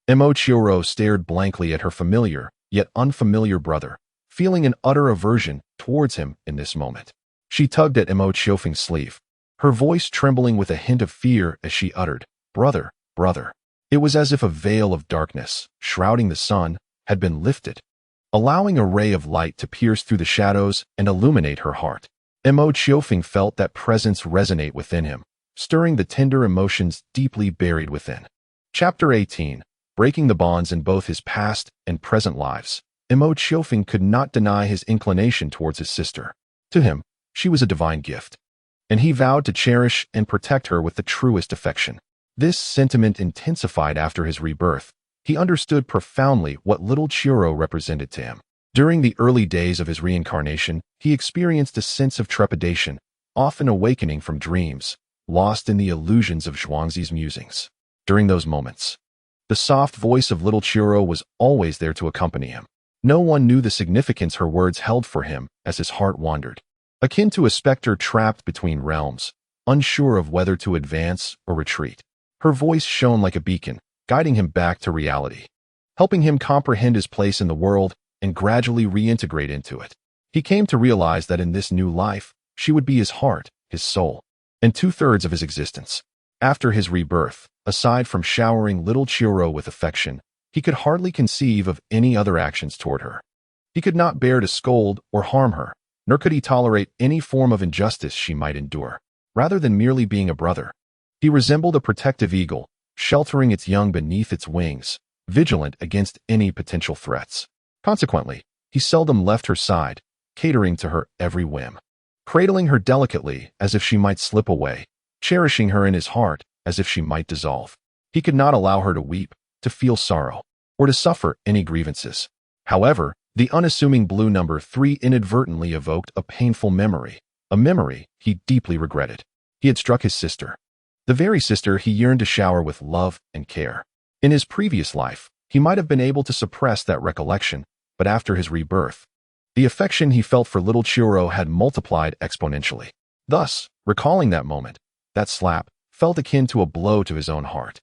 Mo Qiourou stared blankly at her familiar, yet unfamiliar brother, feeling an utter aversion towards him in this moment. She tugged at Mo Qiufeng's sleeve, her voice trembling with a hint of fear as she uttered, "Brother, brother." It was as if a veil of darkness, shrouding the sun, had been lifted, allowing a ray of light to pierce through the shadows and illuminate her heart. Mo Qiufeng felt that presence resonate within him, stirring the tender emotions deeply buried within. Chapter 18. Breaking the bonds in both his past and present lives. Mo Qiufeng could not deny his inclination towards his sister. To him, she was a divine gift, and he vowed to cherish and protect her with the truest affection. This sentiment intensified after his rebirth. He understood profoundly what little Qiourou represented to him. During the early days of his reincarnation, he experienced a sense of trepidation, often awakening from dreams, lost in the illusions of Zhuangzi's musings. During those moments, the soft voice of little Qiourou was always there to accompany him. No one knew the significance her words held for him as his heart wandered. Akin to a specter trapped between realms, unsure of whether to advance or retreat. Her voice shone like a beacon, guiding him back to reality, helping him comprehend his place in the world and gradually reintegrate into it. He came to realize that in this new life, she would be his heart, his soul, and 2/3 of his existence. After his rebirth, aside from showering little Qiourou with affection, he could hardly conceive of any other actions toward her. He could not bear to scold or harm her, nor could he tolerate any form of injustice she might endure. Rather than merely being a brother, he resembled a protective eagle, sheltering its young beneath its wings, vigilant against any potential threats. Consequently, he seldom left her side, catering to her every whim, cradling her delicately as if she might slip away, cherishing her in his heart as if she might dissolve. He could not allow her to weep, to feel sorrow, or to suffer any grievances. However, the unassuming blue number 3 inadvertently evoked a painful memory, a memory he deeply regretted. He had struck his sister, the very sister he yearned to shower with love and care. In his previous life, he might have been able to suppress that recollection, but after his rebirth, the affection he felt for little Qiourou had multiplied exponentially. Thus, recalling that moment, that slap, felt akin to a blow to his own heart.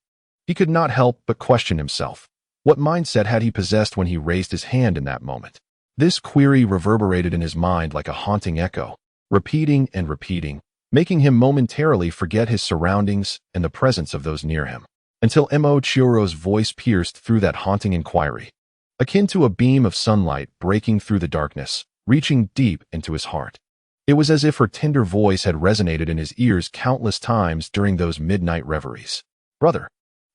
He could not help but question himself. What mindset had he possessed when he raised his hand in that moment? This query reverberated in his mind like a haunting echo, repeating and repeating, making him momentarily forget his surroundings and the presence of those near him, until Mo Qiourou's voice pierced through that haunting inquiry, akin to a beam of sunlight breaking through the darkness, reaching deep into his heart. It was as if her tender voice had resonated in his ears countless times during those midnight reveries. Brother.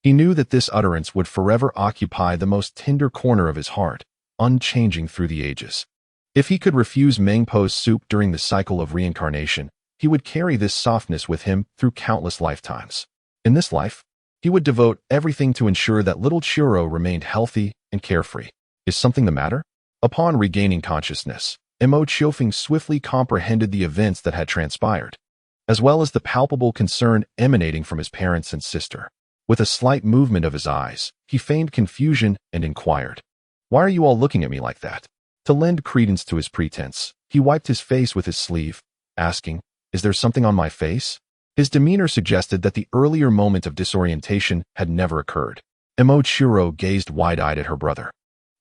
He knew that this utterance would forever occupy the most tender corner of his heart, unchanging through the ages. If he could refuse Mengpo's soup during the cycle of reincarnation, he would carry this softness with him through countless lifetimes. In this life, he would devote everything to ensure that little Qiourou remained healthy and carefree. Is something the matter? Upon regaining consciousness, Mo Qiufeng swiftly comprehended the events that had transpired, as well as the palpable concern emanating from his parents and sister. With a slight movement of his eyes, he feigned confusion and inquired, "Why are you all looking at me like that?" To lend credence to his pretense, he wiped his face with his sleeve, asking, "Is there something on my face?" His demeanor suggested that the earlier moment of disorientation had never occurred. Mo Qiourou gazed wide-eyed at her brother,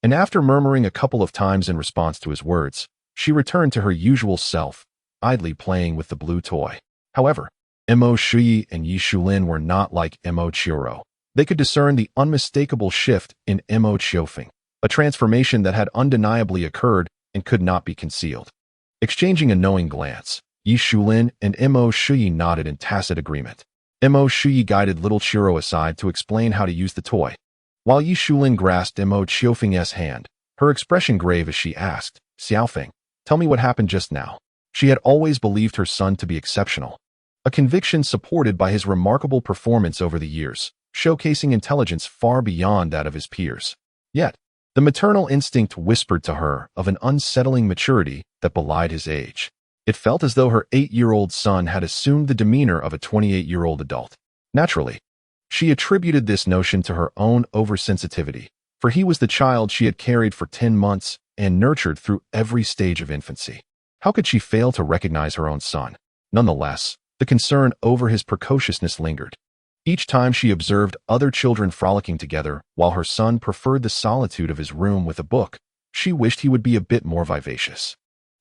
and after murmuring a couple of times in response to his words, she returned to her usual self, idly playing with the blue toy. However, Mo Shuyi and Yi Shulin were not like Mo Qiourou. They could discern the unmistakable shift in Mo Qiufeng, a transformation that had undeniably occurred and could not be concealed. Exchanging a knowing glance, Yi Shulin and Mo Shuyi nodded in tacit agreement. Mo Shuyi guided little Qiourou aside to explain how to use the toy, while Yi Shulin grasped Mo Qiufeng's hand, her expression grave as she asked, "Xiaofeng, tell me what happened just now." She had always believed her son to be exceptional, a conviction supported by his remarkable performance over the years, showcasing intelligence far beyond that of his peers. Yet, the maternal instinct whispered to her of an unsettling maturity that belied his age. It felt as though her 8-year-old son had assumed the demeanor of a 28-year-old adult. Naturally, she attributed this notion to her own oversensitivity, for he was the child she had carried for 10 months and nurtured through every stage of infancy. How could she fail to recognize her own son? Nonetheless, the concern over his precociousness lingered. Each time she observed other children frolicking together while her son preferred the solitude of his room with a book, She wished he would be a bit more vivacious,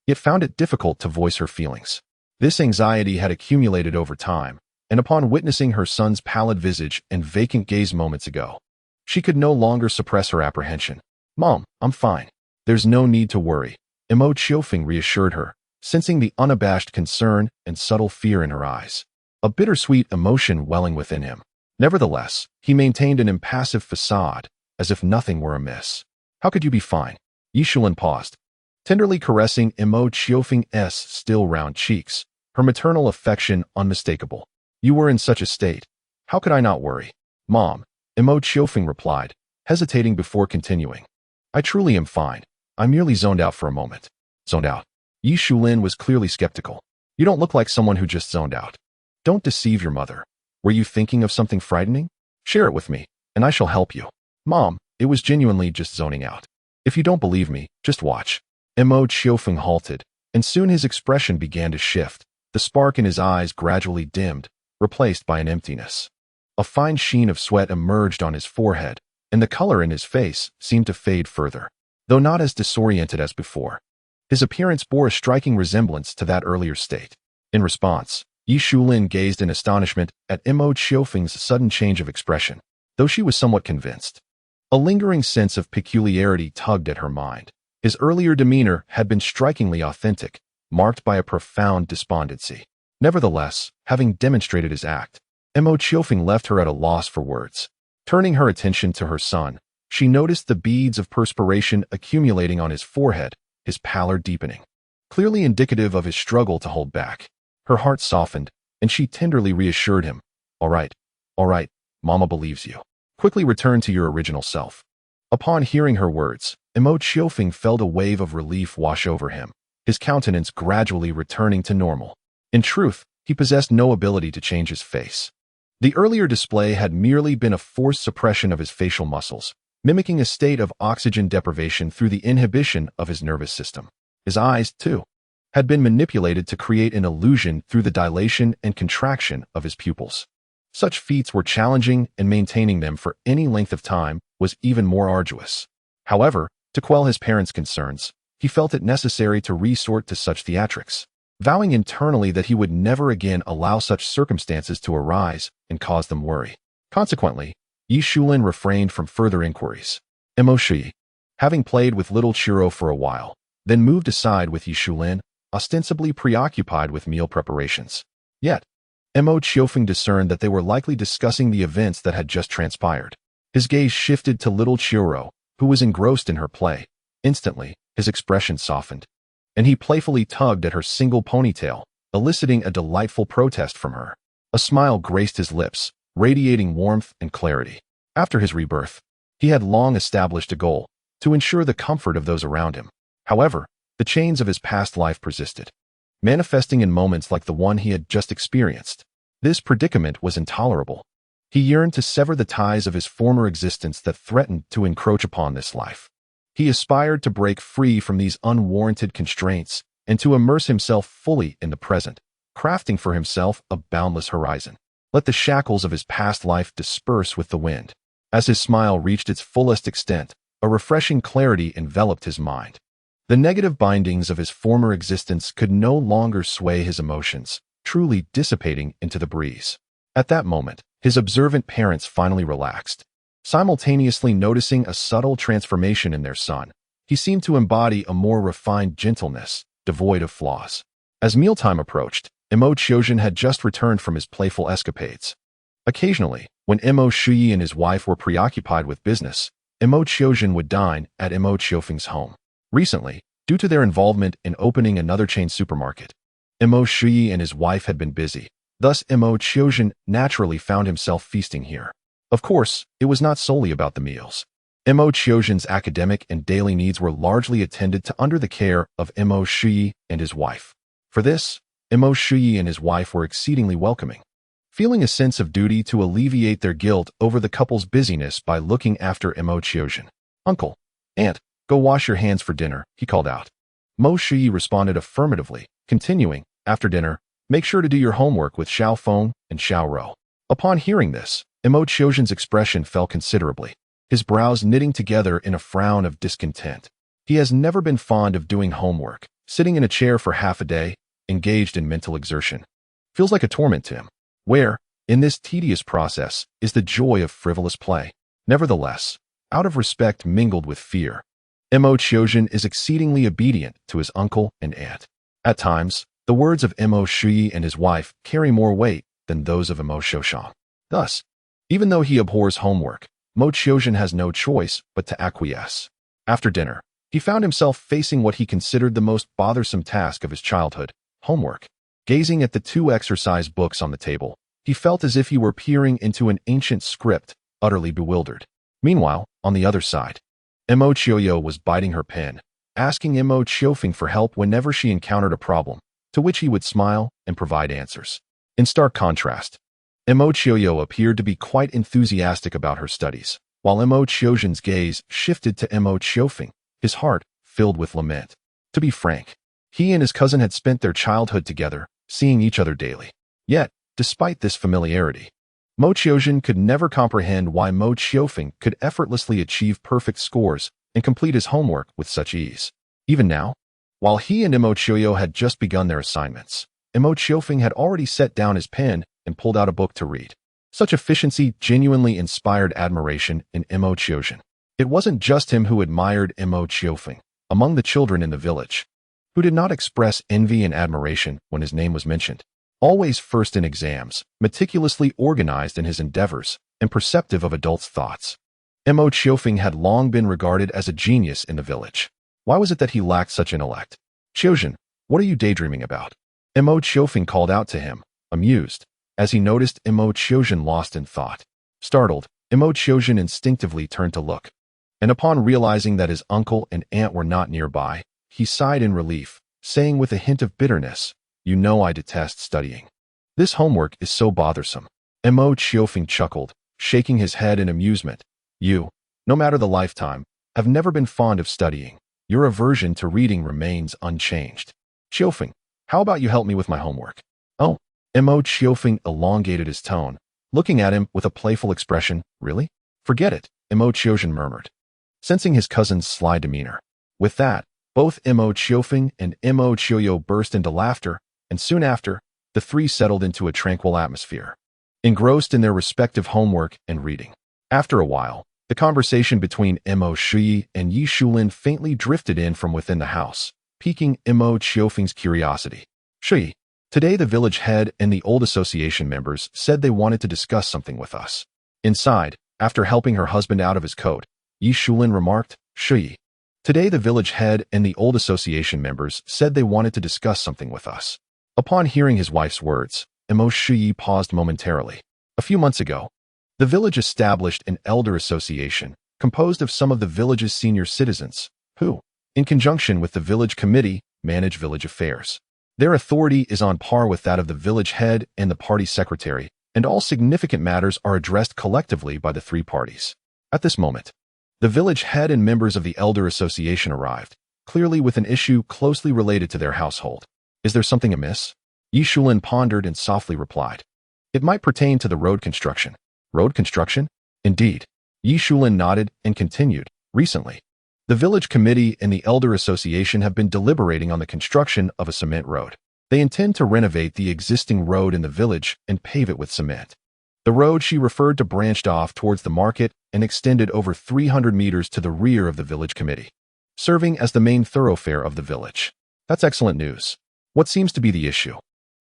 yet found it difficult to voice her feelings. This anxiety had accumulated over time, and upon witnessing her son's pallid visage and vacant gaze moments ago, she could no longer suppress her apprehension. "Mom, I'm fine. There's no need to worry," Mo Qiofeng reassured her, sensing the unabashed concern and subtle fear in her eyes, a bittersweet emotion welling within him. Nevertheless, he maintained an impassive facade, as if nothing were amiss. "How could you be fine?" Yishulin paused, tenderly caressing Mo Qiofeng's still round cheeks, her maternal affection unmistakable. "You were in such a state. How could I not worry?" "Mom," Mo Qiofeng replied, hesitating before continuing. "I truly am fine. I merely zoned out for a moment." "Zoned out?" Yishulin was clearly skeptical. "You don't look like someone who just zoned out. Don't deceive your mother. Were you thinking of something frightening? Share it with me, and I shall help you." "Mom, it was genuinely just zoning out. If you don't believe me, just watch." Mo Qiofeng halted, and soon his expression began to shift. The spark in his eyes gradually dimmed, replaced by an emptiness. A fine sheen of sweat emerged on his forehead, and the color in his face seemed to fade further, though not as disoriented as before. His appearance bore a striking resemblance to that earlier state. In response, Yishulin gazed in astonishment at Mo Qiofeng's sudden change of expression, though she was somewhat convinced. A lingering sense of peculiarity tugged at her mind. His earlier demeanor had been strikingly authentic, marked by a profound despondency. Nevertheless, having demonstrated his act, Mo Qiofeng left her at a loss for words. Turning her attention to her son, she noticed the beads of perspiration accumulating on his forehead, his pallor deepening, clearly indicative of his struggle to hold back. Her heart softened, and she tenderly reassured him. All right, Mama believes you. Quickly return to your original self." Upon hearing her words, Mo Qiofeng felt a wave of relief wash over him, his countenance gradually returning to normal. In truth, he possessed no ability to change his face. The earlier display had merely been a forced suppression of his facial muscles, mimicking a state of oxygen deprivation through the inhibition of his nervous system. His eyes, too, had been manipulated to create an illusion through the dilation and contraction of his pupils. Such feats were challenging, and maintaining them for any length of time was even more arduous. However, to quell his parents' concerns, he felt it necessary to resort to such theatrics, vowing internally that he would never again allow such circumstances to arise and cause them worry. Consequently, Yishulin refrained from further inquiries. Mo Qiourou, having played with little Qiourou for a while, then moved aside with Yishulin, ostensibly preoccupied with meal preparations. Yet, Mo Qiofeng discerned that they were likely discussing the events that had just transpired. His gaze shifted to little Qiourou, who was engrossed in her play. Instantly, his expression softened, and he playfully tugged at her single ponytail, eliciting a delightful protest from her. A smile graced his lips, radiating warmth and clarity. After his rebirth, he had long established a goal: to ensure the comfort of those around him. However, the chains of his past life persisted, manifesting in moments like the one he had just experienced. This predicament was intolerable. He yearned to sever the ties of his former existence that threatened to encroach upon this life. He aspired to break free from these unwarranted constraints and to immerse himself fully in the present, crafting for himself a boundless horizon. Let the shackles of his past life disperse with the wind. As his smile reached its fullest extent, a refreshing clarity enveloped his mind. The negative bindings of his former existence could no longer sway his emotions, truly dissipating into the breeze. At that moment, his observant parents finally relaxed, simultaneously noticing a subtle transformation in their son. He seemed to embody a more refined gentleness, devoid of flaws. As mealtime approached, Mo Qiourou had just returned from his playful escapades. Occasionally, when Mo Qiourou and his wife were preoccupied with business, Mo Qiourou would dine at Mo Qiofeng's home. Recently, due to their involvement in opening another chain supermarket, Mo Qiourou and his wife had been busy. Thus, Mo Qiofeng naturally found himself feasting here. Of course, it was not solely about the meals. Mo Qiofeng's academic and daily needs were largely attended to under the care of Mo Qiourou and his wife. For this, Mo Qiourou and his wife were exceedingly welcoming, feeling a sense of duty to alleviate their guilt over the couple's busyness by looking after Mo Qiofeng. "Uncle, Aunt, go wash your hands for dinner," he called out. Mo Qiourou responded affirmatively, continuing, "After dinner, make sure to do your homework with Xiaofeng and Xiaorou." Upon hearing this, Mo Qiofeng's expression fell considerably, his brows knitting together in a frown of discontent. He has never been fond of doing homework, sitting in a chair for half a day, engaged in mental exertion. Feels like a torment to him. Where, in this tedious process, is the joy of frivolous play? Nevertheless, out of respect mingled with fear, Mo Qiourou is exceedingly obedient to his uncle and aunt. At times, the words of Mo Qiourou and his wife carry more weight than those of Mo Qiourou. Thus, even though he abhors homework, Mo Qiourou has no choice but to acquiesce. After dinner, he found himself facing what he considered the most bothersome task of his childhood, homework. Gazing at the two exercise books on the table, he felt as if he were peering into an ancient script, utterly bewildered. Meanwhile, on the other side, Mo Qiourou was biting her pen, asking Mo Qiufeng for help whenever she encountered a problem, to which he would smile and provide answers. In stark contrast, Mo Qiourou appeared to be quite enthusiastic about her studies, while Mo Qiourou's gaze shifted to Mo Qiufeng, his heart filled with lament. To be frank, he and his cousin had spent their childhood together, seeing each other daily. Yet, despite this familiarity, Mo Qiourou could never comprehend why Mo Qiufeng could effortlessly achieve perfect scores and complete his homework with such ease. Even now, while he and Mo Qiourou had just begun their assignments, Mo Qiufeng had already set down his pen and pulled out a book to read. Such efficiency genuinely inspired admiration in Mo Qiourou. It wasn't just him who admired Mo Qiufeng. Among the children in the village, who did not express envy and admiration when his name was mentioned, always first in exams, meticulously organized in his endeavors, and perceptive of adults' thoughts, Mo Qiufeng had long been regarded as a genius in the village. Why was it that he lacked such intellect? Qiufeng, what are you daydreaming about? Mo Qiufeng called out to him, amused, as he noticed Mo Qiourou's lost in thought. Startled, Mo Qiourou's instinctively turned to look, and upon realizing that his uncle and aunt were not nearby, he sighed in relief, saying with a hint of bitterness, "You know I detest studying. This homework is so bothersome." Mo Qiufeng chuckled, shaking his head in amusement. "You, no matter the lifetime, have never been fond of studying. Your aversion to reading remains unchanged. Qiufeng, how about you help me with my homework?" "Oh." Mo Qiufeng elongated his tone, looking at him with a playful expression. "Really? Forget it," Mo Qiourouou murmured, sensing his cousin's sly demeanor. With that, both Mo Qiufeng and Mo Qiourou burst into laughter, and soon after, the three settled into a tranquil atmosphere, engrossed in their respective homework and reading. After a while, the conversation between Mo Qiourou and Yi Shulin faintly drifted in from within the house, piquing Mo Qiufeng's curiosity. "Qiourou, today the village head and the old association members said they wanted to discuss something with us." Inside, after helping her husband out of his coat, Yi Shulin remarked, "Qiourou, today the village head and the old association members said they wanted to discuss something with us." Upon hearing his wife's words, Mo Qiourou paused momentarily. A few months ago, the village established an elder association composed of some of the village's senior citizens, who, in conjunction with the village committee, manage village affairs. Their authority is on par with that of the village head and the party secretary, and all significant matters are addressed collectively by the three parties. At this moment, the village head and members of the elder association arrived, clearly with an issue closely related to their household. "Is there something amiss?" Yi Shulin pondered and softly replied, "It might pertain to the road construction." "Road construction?" "Indeed." Yi Shulin nodded and continued, "Recently, the village committee and the elder association have been deliberating on the construction of a cement road. They intend to renovate the existing road in the village and pave it with cement." The road she referred to branched off towards the market and extended over 300 meters to the rear of the village committee, serving as the main thoroughfare of the village. "That's excellent news. What seems to be the issue?"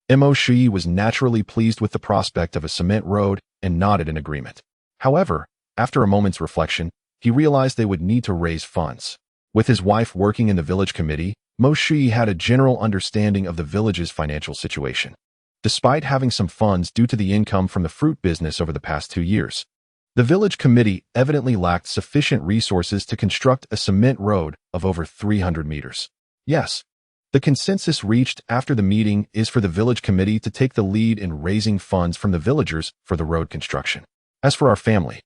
Mo Qiourou was naturally pleased with the prospect of a cement road and nodded in agreement. However, after a moment's reflection, he realized they would need to raise funds. With his wife working in the village committee, Mo Qiourou had a general understanding of the village's financial situation. Despite having some funds due to the income from the fruit business over the past 2 years, the village committee evidently lacked sufficient resources to construct a cement road of over 300 meters. Yes, the consensus reached after the meeting is for the village committee to take the lead in raising funds from the villagers for the road construction. "As for our family,"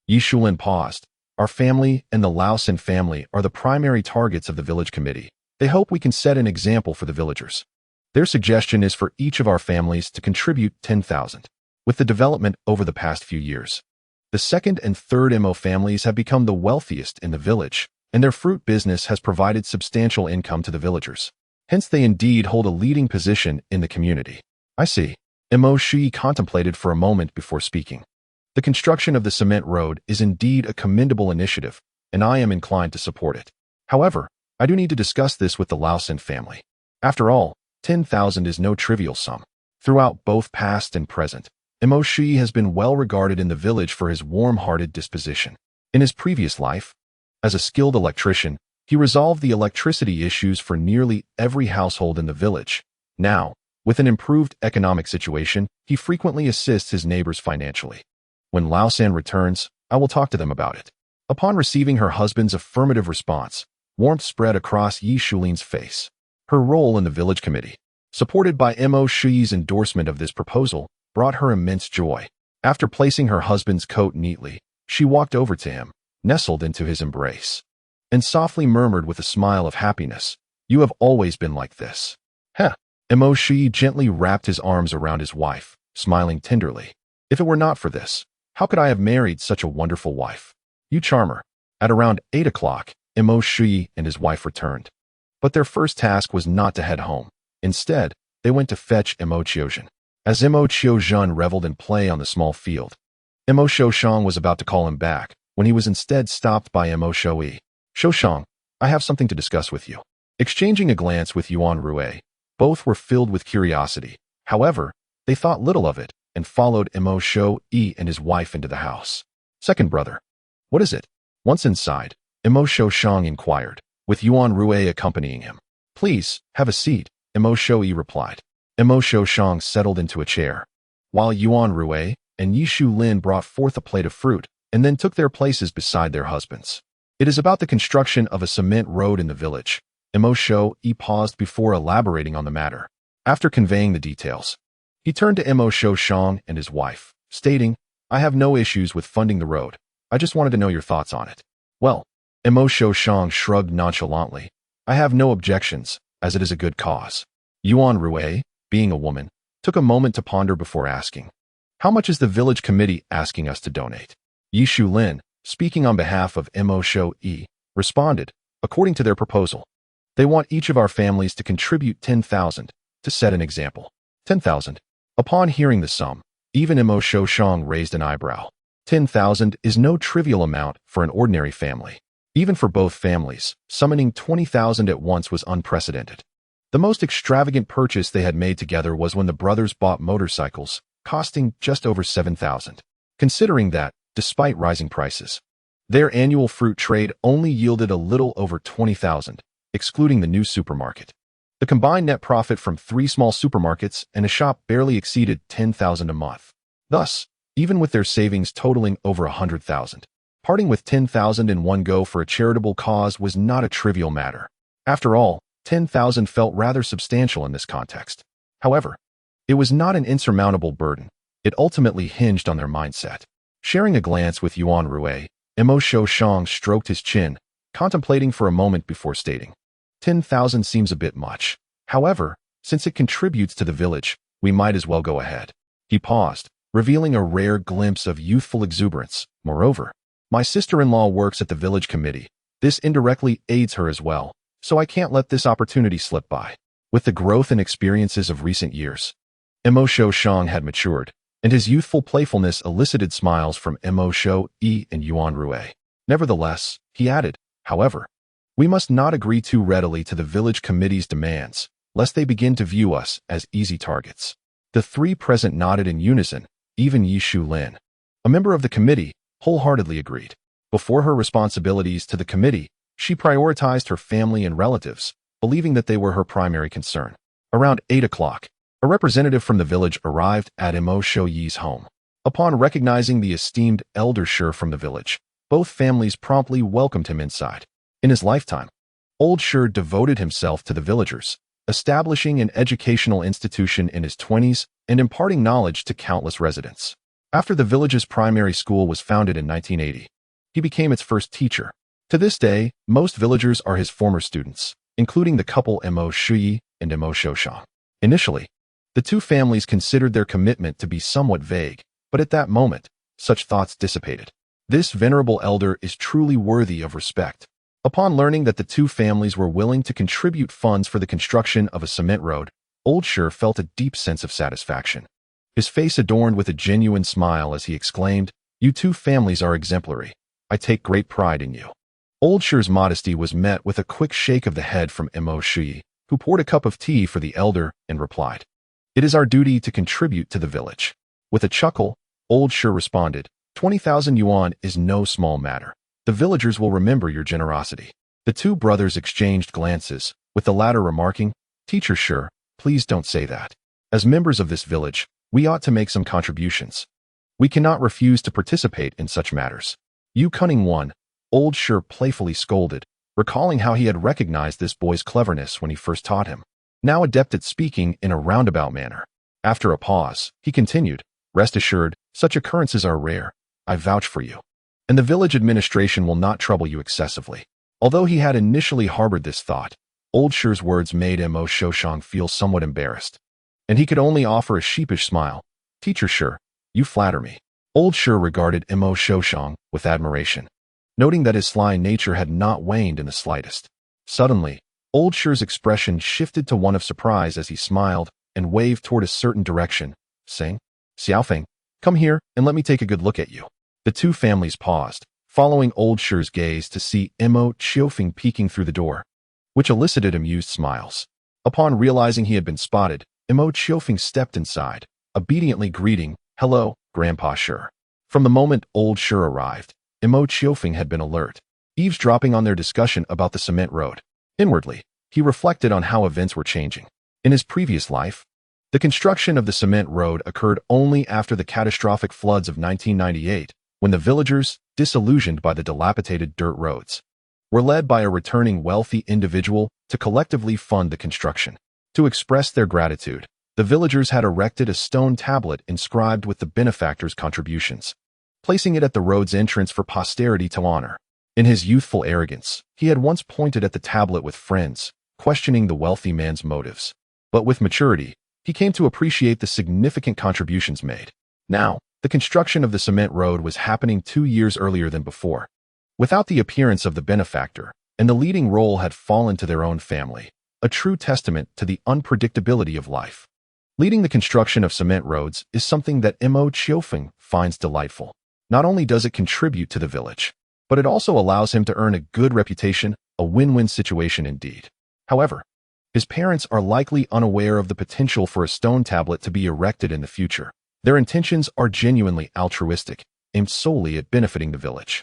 Yi Shulin paused, "our family and the Laosin family are the primary targets of the village committee. They hope we can set an example for the villagers. Their suggestion is for each of our families to contribute 10,000. With the development over the past few years, the second and third Mo families have become the wealthiest in the village, and their fruit business has provided substantial income to the villagers. Hence, they indeed hold a leading position in the community. I see. Mo Qiourou contemplated for a moment before speaking. The construction of the cement road is indeed a commendable initiative, and I am inclined to support it. However, I do need to discuss this with the Laosan family. After all, 10,000 is no trivial sum. Throughout both past and present, Mo Qiourou has been well regarded in the village for his warm-hearted disposition. In his previous life, as a skilled electrician, he resolved the electricity issues for nearly every household in the village. Now, with an improved economic situation, he frequently assists his neighbors financially. When Laosan returns, I will talk to them about it. Upon receiving her husband's affirmative response, warmth spread across Yi Shulin's face. Her role in the village committee, supported by Mo Qiourou's endorsement of this proposal, brought her immense joy. After placing her husband's coat neatly, she walked over to him, nestled into his embrace, and softly murmured with a smile of happiness, "You have always been like this." Heh! Mo Qiourou gently wrapped his arms around his wife, smiling tenderly. "If it were not for this, how could I have married such a wonderful wife? You charm her." At around 8 o'clock, Mo Qiourou and his wife returned. But their first task was not to head home. Instead, they went to fetch Mo Qiourou. As Mo Qiourou reveled in play on the small field, Mo Qiufeng was about to call him back, when he was instead stopped by Mo Qiourou. "Qiufeng, I have something to discuss with you." Exchanging a glance with Yuan Rui, both were filled with curiosity. However, they thought little of it and followed Mo Qiourou and his wife into the house. "Second brother, what is it?" Once inside, Mo Qiufeng inquired, with Yuan Rui accompanying him. "Please, have a seat," Mo Qiourou replied. Mo Qiufeng settled into a chair, while Yuan Rui and Yi Shulin brought forth a plate of fruit and then took their places beside their husbands. "It is about the construction of a cement road in the village." Mo Qiourou paused before elaborating on the matter. After conveying the details, he turned to Mo Qiufeng and his wife, stating, "I have no issues with funding the road. I just wanted to know your thoughts on it." "Well," Mo Qiufeng shrugged nonchalantly, "I have no objections, as it is a good cause." Yuan Rui, being a woman, took a moment to ponder before asking, "How much is the village committee asking us to donate?" Yi Shulin, speaking on behalf of Mo Qiourou, responded, "According to their proposal, they want each of our families to contribute 10,000 to set an example." 10,000. Upon hearing the sum, even Mo Qiufeng raised an eyebrow. 10,000 is no trivial amount for an ordinary family. Even for both families, summoning 20,000 at once was unprecedented. The most extravagant purchase they had made together was when the brothers bought motorcycles, costing just over 7,000. Considering that, despite rising prices, their annual fruit trade only yielded a little over 20,000, excluding the new supermarket. The combined net profit from 3 small supermarkets and a shop barely exceeded 10,000 a month. Thus, even with their savings totaling over 100,000, parting with 10,000 in one go for a charitable cause was not a trivial matter. After all, 10,000 felt rather substantial in this context. However, it was not an insurmountable burden. It ultimately hinged on their mindset. Sharing a glance with Yuan Rui, Mo Qiufeng stroked his chin, contemplating for a moment before stating, 10,000 seems a bit much. However, since it contributes to the village, we might as well go ahead." He paused, revealing a rare glimpse of youthful exuberance. "Moreover, my sister-in-law works at the village committee. This indirectly aids her as well, so I can't let this opportunity slip by." With the growth and experiences of recent years, Mo Qiufeng had matured, and his youthful playfulness elicited smiles from Mo Qiourou and Yuan Rui. Nevertheless, he added, "However, we must not agree too readily to the village committee's demands, lest they begin to view us as easy targets." The 3 present nodded in unison, even Yi Shulin, a member of the committee, wholeheartedly agreed. Before her responsibilities to the committee, she prioritized her family and relatives, believing that they were her primary concern. Around 8 o'clock, a representative from the village arrived at Mo Qiourou's home. Upon recognizing the esteemed elder Shi from the village, both families promptly welcomed him inside. In his lifetime, old Shi devoted himself to the villagers, establishing an educational institution in his 20s and imparting knowledge to countless residents. After the village's primary school was founded in 1980, he became its first teacher. To this day, most villagers are his former students, including the couple Mo Qiourou and Mo Qiufeng. Initially, the 2 families considered their commitment to be somewhat vague, but at that moment, such thoughts dissipated. This venerable elder is truly worthy of respect. Upon learning that the two families were willing to contribute funds for the construction of a cement road, Old Sure felt a deep sense of satisfaction. His face adorned with a genuine smile as he exclaimed, "You two families are exemplary. I take great pride in you." Old Sure's modesty was met with a quick shake of the head from Mo Qiourou, who poured a cup of tea for the elder and replied, "It is our duty to contribute to the village." With a chuckle, Old Sure responded, 20,000 yuan is no small matter. The villagers will remember your generosity." The two brothers exchanged glances, with the latter remarking, "Teacher Sure, please don't say that. As members of this village, we ought to make some contributions. We cannot refuse to participate in such matters." "You cunning one," Old Sure playfully scolded, recalling how he had recognized this boy's cleverness when he first taught him. Now adept at speaking in a roundabout manner. After a pause, he continued, "Rest assured, such occurrences are rare. I vouch for you. And the village administration will not trouble you excessively." Although he had initially harbored this thought, Old Sure's words made Mo Qiourou feel somewhat embarrassed, and he could only offer a sheepish smile. "Teacher Sure, you flatter me." Old Sure regarded Mo Qiourou with admiration, noting that his sly nature had not waned in the slightest. Suddenly, Old Sure's expression shifted to one of surprise as he smiled and waved toward a certain direction, saying, "Xiaowen, come here and let me take a good look at you." The two families paused, following Old Sure's gaze to see Mo Qiufeng peeking through the door, which elicited amused smiles. Upon realizing he had been spotted, Mo Qiufeng stepped inside, obediently greeting, "Hello, Grandpa Sure." From the moment Old Sure arrived, Mo Qiufeng had been alert, eavesdropping on their discussion about the cement road. Inwardly, he reflected on how events were changing. In his previous life, the construction of the cement road occurred only after the catastrophic floods of 1998, when the villagers, disillusioned by the dilapidated dirt roads, were led by a returning wealthy individual to collectively fund the construction. To express their gratitude, the villagers had erected a stone tablet inscribed with the benefactor's contributions, placing it at the road's entrance for posterity to honor. In his youthful arrogance, he had once pointed at the tablet with friends, questioning the wealthy man's motives. But with maturity, he came to appreciate the significant contributions made. Now, the construction of the cement road was happening 2 years earlier than before, without the appearance of the benefactor, and the leading role had fallen to their own family, a true testament to the unpredictability of life. Leading the construction of cement roads is something that Mo Qioufeng finds delightful. Not only does it contribute to the village, but it also allows him to earn a good reputation, a win-win situation indeed. However, his parents are likely unaware of the potential for a stone tablet to be erected in the future. Their intentions are genuinely altruistic, aimed solely at benefiting the village.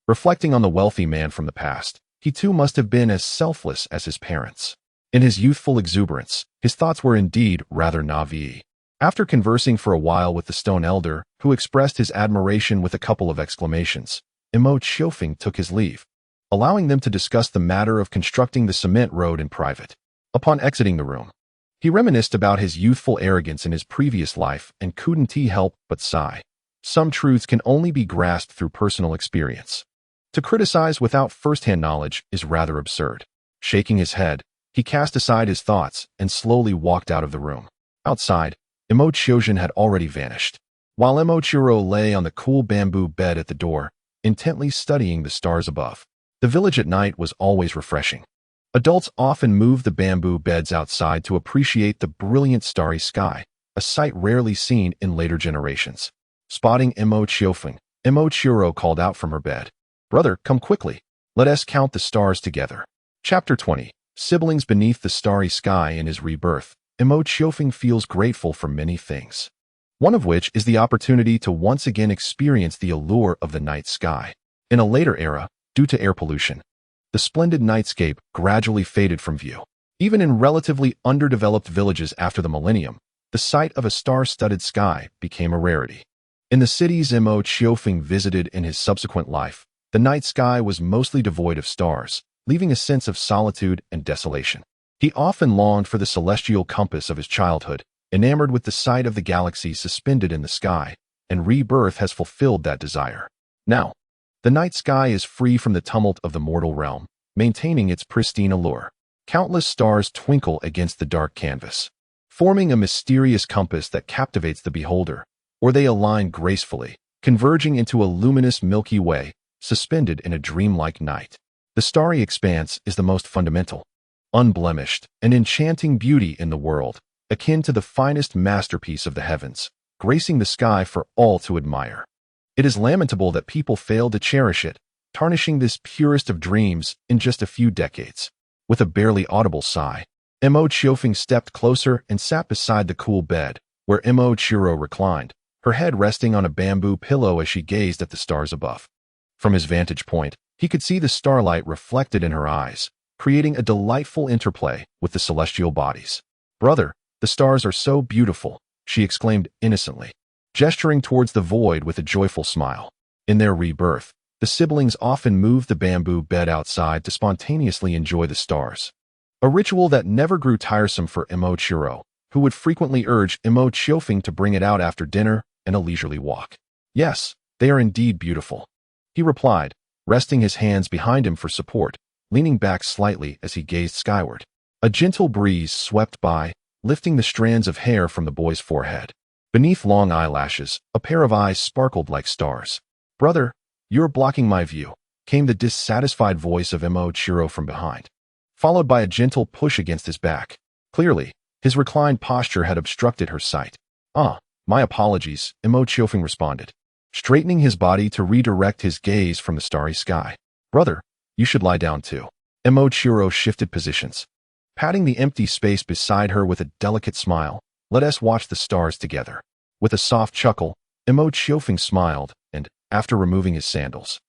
Reflecting on the wealthy man from the past, he too must have been as selfless as his parents. In his youthful exuberance, his thoughts were indeed rather naive. After conversing for a while with the stone elder, who expressed his admiration with a couple of exclamations, Mo Qioufeng took his leave, allowing them to discuss the matter of constructing the cement road in private. Upon exiting the room, he reminisced about his youthful arrogance in his previous life and couldn't help but sigh. Some truths can only be grasped through personal experience. To criticize without first-hand knowledge is rather absurd. Shaking his head, he cast aside his thoughts and slowly walked out of the room. Outside, Mo Qiourou had already vanished, while Mo Qiourou lay on the cool bamboo bed at the door, intently studying the stars above. The village at night was always refreshing. Adults often moved the bamboo beds outside to appreciate the brilliant starry sky, a sight rarely seen in later generations. Spotting Mo Qioufeng, Mo Qiourou called out from her bed, "Brother, come quickly. Let us count the stars together." Chapter 20. Siblings beneath the starry sky. In his rebirth, Mo Qioufeng feels grateful for many things, one of which is the opportunity to once again experience the allure of the night sky. In a later era, due to air pollution, the splendid nightscape gradually faded from view. Even in relatively underdeveloped villages after the millennium, the sight of a star-studded sky became a rarity. In the cities Mo Qioufeng visited in his subsequent life, the night sky was mostly devoid of stars, leaving a sense of solitude and desolation. He often longed for the celestial compass of his childhood, enamored with the sight of the galaxy suspended in the sky, and Rebirth has fulfilled that desire. Now, the night sky is free from the tumult of the mortal realm, maintaining its pristine allure. Countless stars twinkle against the dark canvas, forming a mysterious compass that captivates the beholder, or they align gracefully, converging into a luminous Milky Way, suspended in a dreamlike night. The starry expanse is the most fundamental, unblemished, and enchanting beauty in the world, akin to the finest masterpiece of the heavens, gracing the sky for all to admire. It is lamentable that people fail to cherish it, tarnishing this purest of dreams in just a few decades. With a barely audible sigh, Mo Qiufeng stepped closer and sat beside the cool bed, where Mo Qiourou reclined, her head resting on a bamboo pillow as she gazed at the stars above. From his vantage point, he could see the starlight reflected in her eyes, creating a delightful interplay with the celestial bodies. "Brother, the stars are so beautiful," she exclaimed innocently, gesturing towards the void with a joyful smile. In their rebirth, the siblings often moved the bamboo bed outside to spontaneously enjoy the stars, a ritual that never grew tiresome for Mo Qiourou, who would frequently urge Mo Qiufeng to bring it out after dinner and a leisurely walk. "Yes, they are indeed beautiful," he replied, resting his hands behind him for support, leaning back slightly as he gazed skyward. A gentle breeze swept by, lifting the strands of hair from the boy's forehead. Beneath long eyelashes, a pair of eyes sparkled like stars. "Brother, you're blocking my view," came the dissatisfied voice of Mo Qiourou from behind, followed by a gentle push against his back. Clearly, his reclined posture had obstructed her sight. "Ah, my apologies," Mo Qiufeng responded, straightening his body to redirect his gaze from the starry sky. "Brother, you should lie down too." Mo Qiourou shifted positions, patting the empty space beside her with a delicate smile. "Let us watch the stars together." With a soft chuckle, Mo Qiufeng smiled and, after removing his sandals,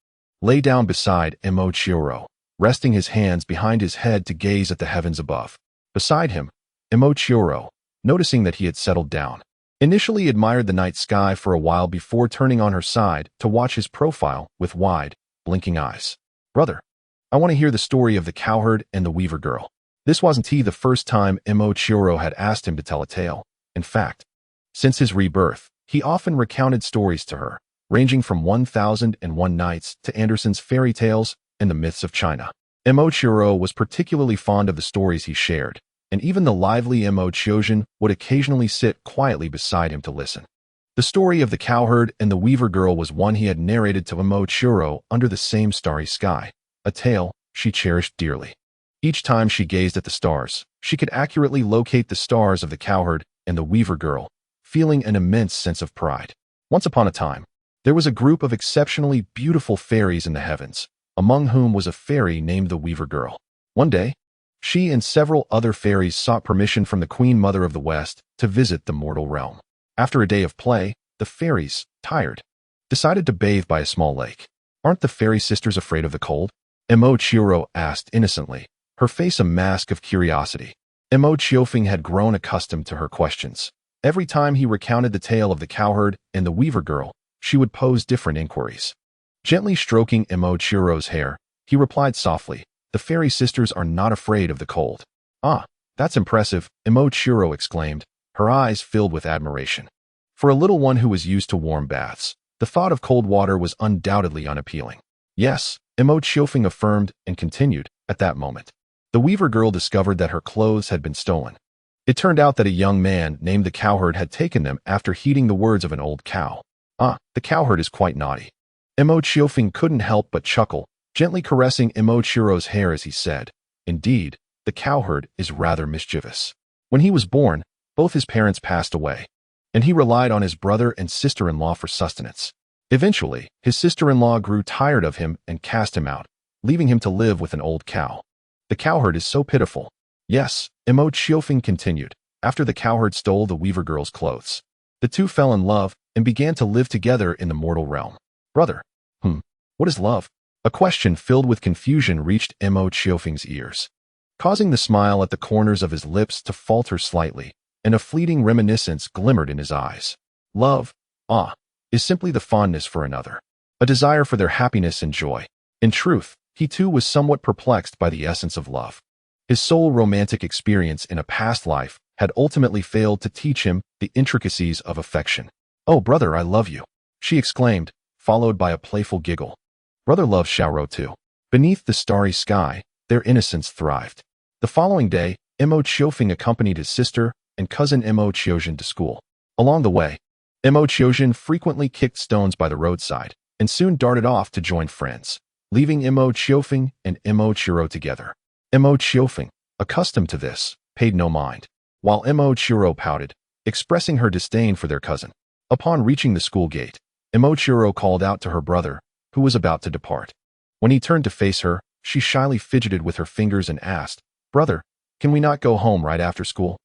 lay down beside Mo Qiourou, resting his hands behind his head to gaze at the heavens above. Beside him, Mo Qiourou, noticing that he had settled down, initially admired the night sky for a while before turning on her side to watch his profile with wide, blinking eyes. "Brother, I want to hear the story of the cowherd and the weaver girl." This wasn't the first time Mo Qiourou had asked him to tell a tale. In fact, since his rebirth, he often recounted stories to her, ranging from 1001 Nights to Andersen's fairy tales and the myths of China. Mo Qiourou was particularly fond of the stories he shared, and even the lively Mo Qiuzhen would occasionally sit quietly beside him to listen. The story of the cowherd and the weaver girl was one he had narrated to Mo Qiourou under the same starry sky, a tale she cherished dearly. Each time she gazed at the stars, she could accurately locate the stars of the cowherd and the weaver girl, feeling an immense sense of pride. Once upon a time, there was a group of exceptionally beautiful fairies in the heavens, among whom was a fairy named the Weaver Girl. One day, she and several other fairies sought permission from the Queen Mother of the West to visit the mortal realm. After a day of play, the fairies, tired, decided to bathe by a small lake. "Aren't the fairy sisters afraid of the cold?" Mo Qiourou asked innocently, her face a mask of curiosity. Mo Qiufeng had grown accustomed to her questions. Every time he recounted the tale of the cowherd and the weaver girl, she would pose different inquiries. Gently stroking Mo Qiourou's hair, he replied softly, "The fairy sisters are not afraid of the cold." "Ah, that's impressive," Mo Qiourou exclaimed, her eyes filled with admiration. For a little one who was used to warm baths, the thought of cold water was undoubtedly unappealing. "Yes," Mo Qiufeng affirmed and continued, "at that moment, the weaver girl discovered that her clothes had been stolen. It turned out that a young man named the cowherd had taken them after heeding the words of an old cow. Ah, the cowherd is quite naughty." Mo Qiufeng couldn't help but chuckle, gently caressing Mo Qiourou's hair as he said, "Indeed, the cowherd is rather mischievous. When he was born, both his parents passed away, and he relied on his brother and sister-in-law for sustenance. Eventually, his sister-in-law grew tired of him and cast him out, leaving him to live with an old cow. The cowherd is so pitiful." "Yes," Mo Qiufeng continued, "after the cowherd stole the weaver girl's clothes, the two fell in love and began to live together in the mortal realm." "Brother, what is love?" A question filled with confusion reached Mo Qiufeng's ears, causing the smile at the corners of his lips to falter slightly, and a fleeting reminiscence glimmered in his eyes. "Love, is simply the fondness for another, a desire for their happiness and joy." In truth, he too was somewhat perplexed by the essence of love. His sole romantic experience in a past life had ultimately failed to teach him the intricacies of affection. "Oh, brother, I love you," she exclaimed, followed by a playful giggle. Brother loved Xiaorou too. Beneath the starry sky, their innocence thrived. The following day, Mo Qiufeng accompanied his sister and cousin Mo Qiuzhen to school. Along the way, Mo Qiuzhen frequently kicked stones by the roadside and soon darted off to join friends. leaving Mo Qiufeng and Mo Qiourou together. Mo Qiufeng, accustomed to this, paid no mind, while Mo Qiourou pouted, expressing her disdain for their cousin. Upon reaching the school gate, Mo Qiourou called out to her brother, who was about to depart. When he turned to face her, she shyly fidgeted with her fingers and asked, "Brother, can we not go home right after school?"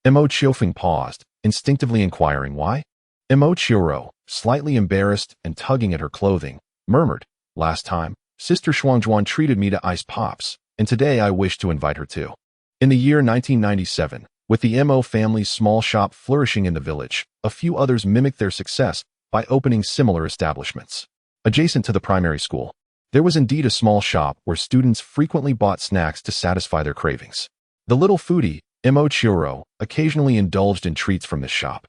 Mo Qiufeng paused, instinctively inquiring why. Mo Qiourou, slightly embarrassed and tugging at her clothing, murmured, "Last time, Sister Shuangjuan treated me to ice pops, and today I wish to invite her too." In the year 1997, with the Mo family's small shop flourishing in the village, a few others mimicked their success by opening similar establishments. Adjacent to the primary school, there was indeed a small shop where students frequently bought snacks to satisfy their cravings. The little foodie, Mo Qiourou, occasionally indulged in treats from this shop,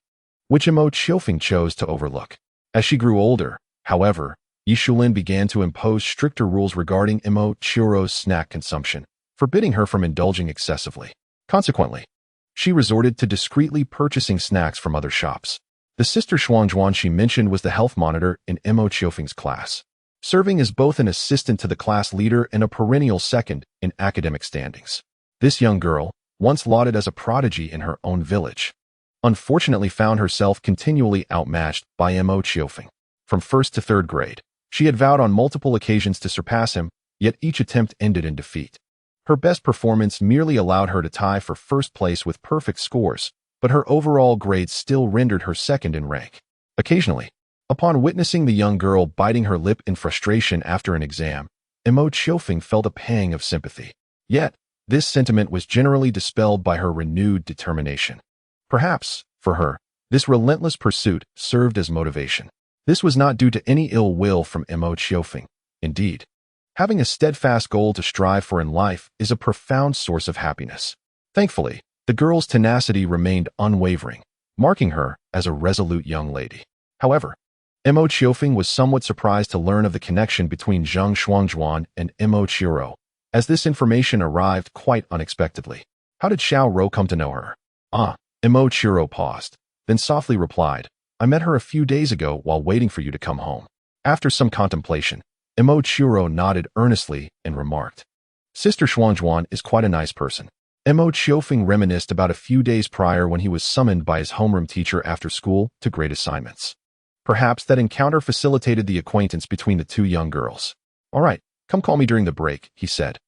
which Mo Qiufeng chose to overlook. As she grew older, however, Yishulin began to impose stricter rules regarding Mo Qiourou's snack consumption, forbidding her from indulging excessively. Consequently, she resorted to discreetly purchasing snacks from other shops. The sister Shuangjuan she mentioned was the health monitor in Mo Qiufeng's class, serving as both an assistant to the class leader and a perennial second in academic standings. This young girl, once lauded as a prodigy in her own village, unfortunately found herself continually outmatched by Mo Qiufeng. From first to third grade, she had vowed on multiple occasions to surpass him, yet each attempt ended in defeat. Her best performance merely allowed her to tie for first place with perfect scores, but her overall grades still rendered her second in rank. Occasionally, upon witnessing the young girl biting her lip in frustration after an exam, Mo Qiufeng felt a pang of sympathy. Yet, this sentiment was generally dispelled by her renewed determination. Perhaps, for her, this relentless pursuit served as motivation. This was not due to any ill will from Mo Qiufeng. Indeed, having a steadfast goal to strive for in life is a profound source of happiness. Thankfully, the girl's tenacity remained unwavering, marking her as a resolute young lady. However, Mo Qiufeng was somewhat surprised to learn of the connection between Zhang Shuangjuan and Mo Qiourou, as this information arrived quite unexpectedly. How did Xiao Rou come to know her? Mo Qiourou paused, then softly replied, "I met her a few days ago while waiting for you to come home." After some contemplation, Mo Qiourou nodded earnestly and remarked, "Sister Shuangjuan is quite a nice person." Mo Qiufeng reminisced about a few days prior when he was summoned by his homeroom teacher after school to grade assignments. Perhaps that encounter facilitated the acquaintance between the two young girls. "All right, come call me during the break," he said.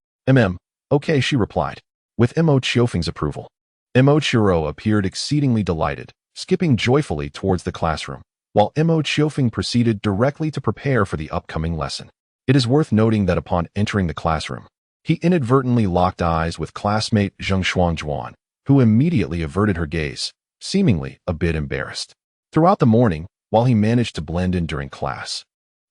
Okay, she replied, with Mo Qiufeng's approval. Mo Qiourou appeared exceedingly delighted, skipping joyfully towards the classroom, while Mo Qiufeng proceeded directly to prepare for the upcoming lesson. It is worth noting that upon entering the classroom, he inadvertently locked eyes with classmate Zhang Shuangjuan, who immediately averted her gaze, seemingly a bit embarrassed. Throughout the morning, while he managed to blend in during class,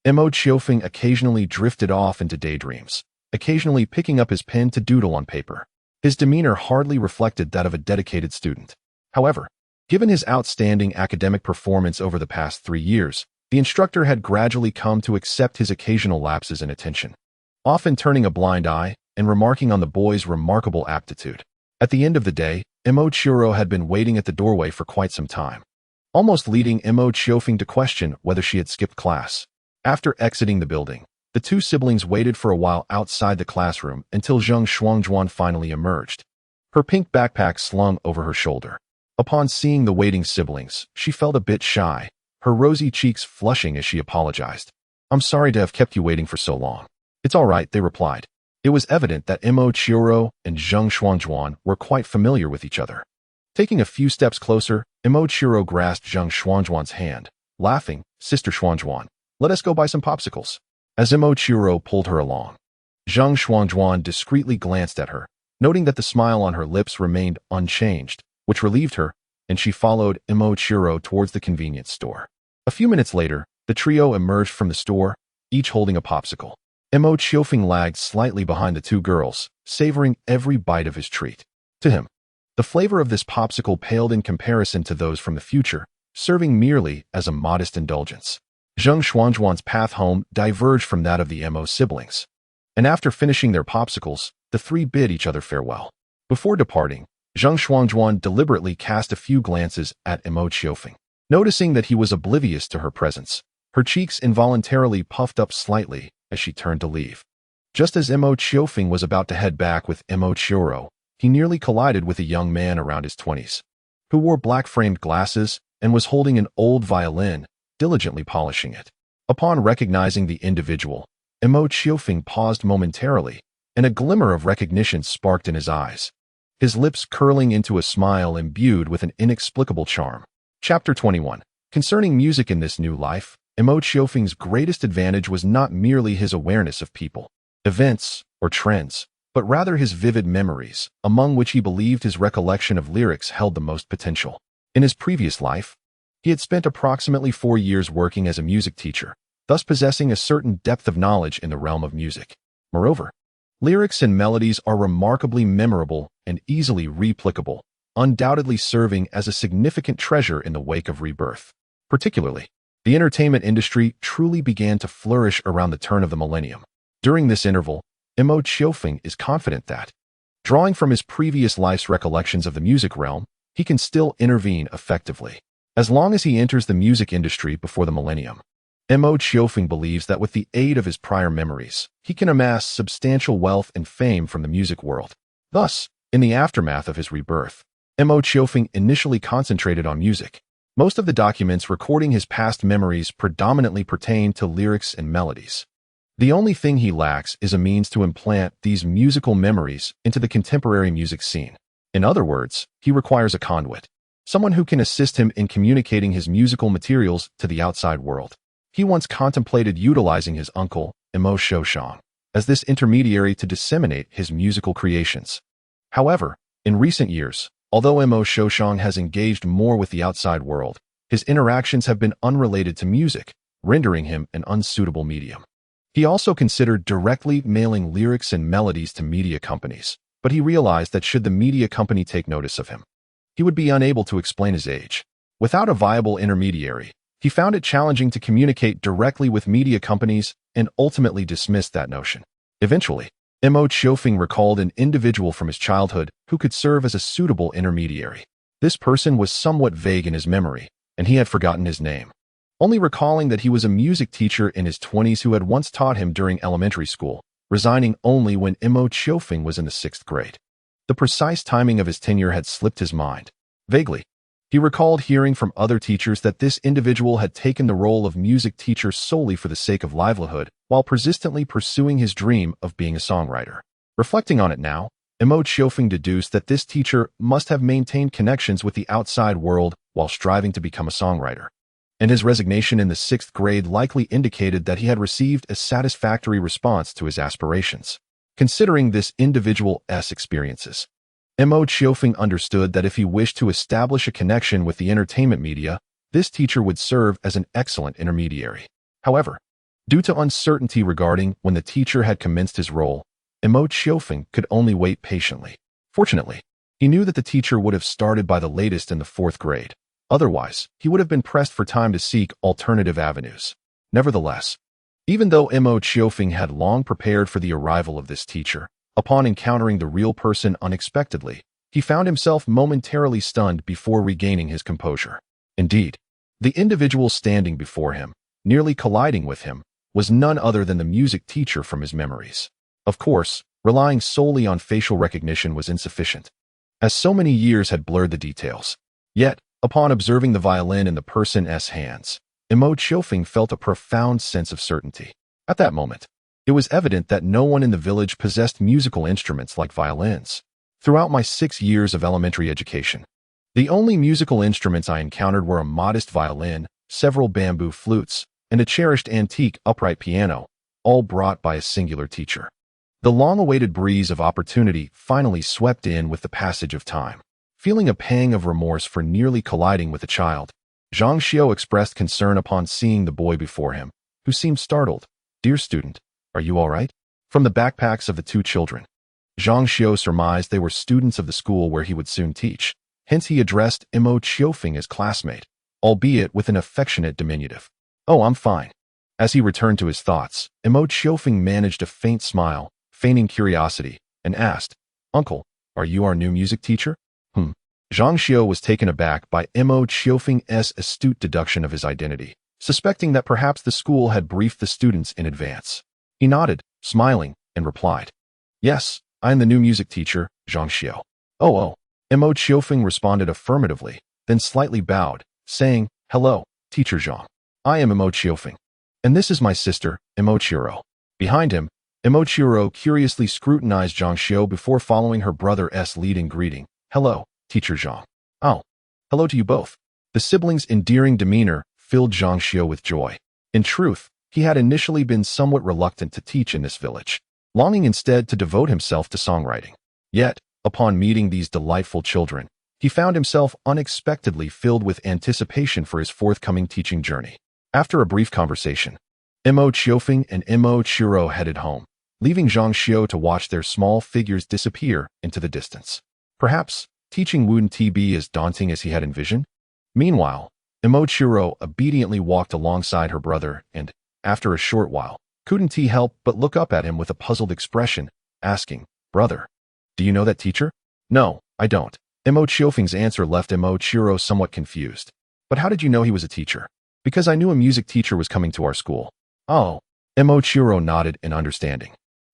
Mo Qiufeng occasionally drifted off into daydreams, occasionally picking up his pen to doodle on paper. His demeanor hardly reflected that of a dedicated student. However, given his outstanding academic performance over the past 3 years, the instructor had gradually come to accept his occasional lapses in attention, often turning a blind eye and remarking on the boy's remarkable aptitude. At the end of the day, Mo Qiourou had been waiting at the doorway for quite some time, almost leading Mo Qiufeng to question whether she had skipped class. After exiting the building, the two siblings waited for a while outside the classroom until Zhang Shuangjuan finally emerged, her pink backpack slung over her shoulder. Upon seeing the waiting siblings, she felt a bit shy, her rosy cheeks flushing as she apologized. "I'm sorry to have kept you waiting for so long." "It's all right," they replied. It was evident that Mo Qiourou and Zhang Shuangjuan were quite familiar with each other. Taking a few steps closer, Mo Qiourou grasped Zhang Shuangjuan's hand, laughing, "Sister Shuangjuan, let us go buy some popsicles." As Mo Qiourou pulled her along, Zhang Shuangjuan discreetly glanced at her, noting that the smile on her lips remained unchanged, which relieved her, and she followed Mo Qiourou towards the convenience store. A few minutes later, the trio emerged from the store, each holding a popsicle. Mo Qiufeng lagged slightly behind the two girls, savoring every bite of his treat. To him, the flavor of this popsicle paled in comparison to those from the future, serving merely as a modest indulgence. Zhang Shuangjuan's path home diverged from that of the Mo siblings, and after finishing their popsicles, the three bid each other farewell. Before departing, Zhang Shuangjuan deliberately cast a few glances at Mo Qiufeng. Noticing that he was oblivious to her presence, her cheeks involuntarily puffed up slightly, as she turned to leave. Just as Mo Qiufeng was about to head back with Mo Qiourou, he nearly collided with a young man around his 20s, who wore black-framed glasses and was holding an old violin, diligently polishing it. Upon recognizing the individual, Mo Qiufeng paused momentarily, and a glimmer of recognition sparked in his eyes, his lips curling into a smile imbued with an inexplicable charm. Chapter 21. Concerning music in this new life, Mo Qiufeng's greatest advantage was not merely his awareness of people, events, or trends, but rather his vivid memories, among which he believed his recollection of lyrics held the most potential. In his previous life, he had spent approximately 4 years working as a music teacher, thus possessing a certain depth of knowledge in the realm of music. Moreover, lyrics and melodies are remarkably memorable and easily replicable, undoubtedly serving as a significant treasure in the wake of Rebirth. Particularly, the entertainment industry truly began to flourish around the turn of the millennium. During this interval, Mo Qiufeng is confident that, drawing from his previous life's recollections of the music realm, he can still intervene effectively. As long as he enters the music industry before the millennium, Mo Qiufeng believes that with the aid of his prior memories, he can amass substantial wealth and fame from the music world. Thus, in the aftermath of his rebirth, Mo Qiufeng initially concentrated on music. Most of the documents recording his past memories predominantly pertain to lyrics and melodies. The only thing he lacks is a means to implant these musical memories into the contemporary music scene. In other words, he requires a conduit, someone who can assist him in communicating his musical materials to the outside world. He once contemplated utilizing his uncle, Mo Qiourou, as this intermediary to disseminate his musical creations. However, in recent years, although Mo Qiourou has engaged more with the outside world, his interactions have been unrelated to music, rendering him an unsuitable medium. He also considered directly mailing lyrics and melodies to media companies, but he realized that should the media company take notice of him, he would be unable to explain his age. Without a viable intermediary, he found it challenging to communicate directly with media companies and ultimately dismissed that notion. Eventually, Mo Qiufeng recalled an individual from his childhood who could serve as a suitable intermediary. This person was somewhat vague in his memory, and he had forgotten his name, only recalling that he was a music teacher in his 20s who had once taught him during elementary school, resigning only when Mo Qiufeng was in the 6th grade. The precise timing of his tenure had slipped his mind. Vaguely, he recalled hearing from other teachers that this individual had taken the role of music teacher solely for the sake of livelihood, while persistently pursuing his dream of being a songwriter. Reflecting on it now, Mo Qiufeng deduced that this teacher must have maintained connections with the outside world while striving to become a songwriter, and his resignation in the 6th grade likely indicated that he had received a satisfactory response to his aspirations. Considering this individual's experiences, Mo Qiufeng understood that if he wished to establish a connection with the entertainment media, this teacher would serve as an excellent intermediary. However, due to uncertainty regarding when the teacher had commenced his role, Mo Qiufeng could only wait patiently. Fortunately, he knew that the teacher would have started by the latest in the 4th grade. Otherwise, he would have been pressed for time to seek alternative avenues. Nevertheless, even though Mo Qiufeng had long prepared for the arrival of this teacher, upon encountering the real person unexpectedly, he found himself momentarily stunned before regaining his composure. Indeed, the individual standing before him, nearly colliding with him, was none other than the music teacher from his memories. Of course, relying solely on facial recognition was insufficient, as so many years had blurred the details. Yet, upon observing the violin in the person's hands, Mo Qiufeng felt a profound sense of certainty. At that moment, it was evident that no one in the village possessed musical instruments like violins. Throughout my 6 years of elementary education, the only musical instruments I encountered were a modest violin, several bamboo flutes, and a cherished antique upright piano, all brought by a singular teacher. The long-awaited breeze of opportunity finally swept in with the passage of time. Feeling a pang of remorse for nearly colliding with a child, Zhang Xiao expressed concern upon seeing the boy before him, who seemed startled. "Dear student, are you all right?" From the backpacks of the 2 children, Zhang Xiao surmised they were students of the school where he would soon teach. Hence he addressed Mo Qiufeng as classmate, albeit with an affectionate diminutive. "Oh, I'm fine." As he returned to his thoughts, Mo Qiufeng managed a faint smile, feigning curiosity, and asked, "Uncle, are you our new music teacher?" Zhang Xiao was taken aback by Mo Qiufeng's astute deduction of his identity, suspecting that perhaps the school had briefed the students in advance. He nodded, smiling, and replied, "Yes, I am the new music teacher, Zhang Xiao." Oh. Mo Qiufeng responded affirmatively, then slightly bowed, saying, "Hello, teacher Zhang. I am Mo Qiufeng. And this is my sister, Mo Qiourou." Behind him, Mo Qiourou curiously scrutinized Zhang Xiao before following her brother's lead in greeting, "Hello, teacher Zhang." "Oh, hello to you both." The siblings' endearing demeanor filled Zhang Xiao with joy. In truth, he had initially been somewhat reluctant to teach in this village, longing instead to devote himself to songwriting. Yet, upon meeting these delightful children, he found himself unexpectedly filled with anticipation for his forthcoming teaching journey. After a brief conversation, Mo Qiufeng and Mo Qiourou headed home, leaving Zhang Xiao to watch their small figures disappear into the distance. Perhaps teaching wouldn't be as daunting as he had envisioned? Meanwhile, Mo Qiourou obediently walked alongside her brother and, after a short while, couldn't help but look up at him with a puzzled expression, asking, "Brother, do you know that teacher?" "No, I don't." Mo Qiufeng's answer left Mo Qiourou somewhat confused. "But how did you know he was a teacher?" "Because I knew a music teacher was coming to our school." "Oh." Mo Qiourou nodded in understanding,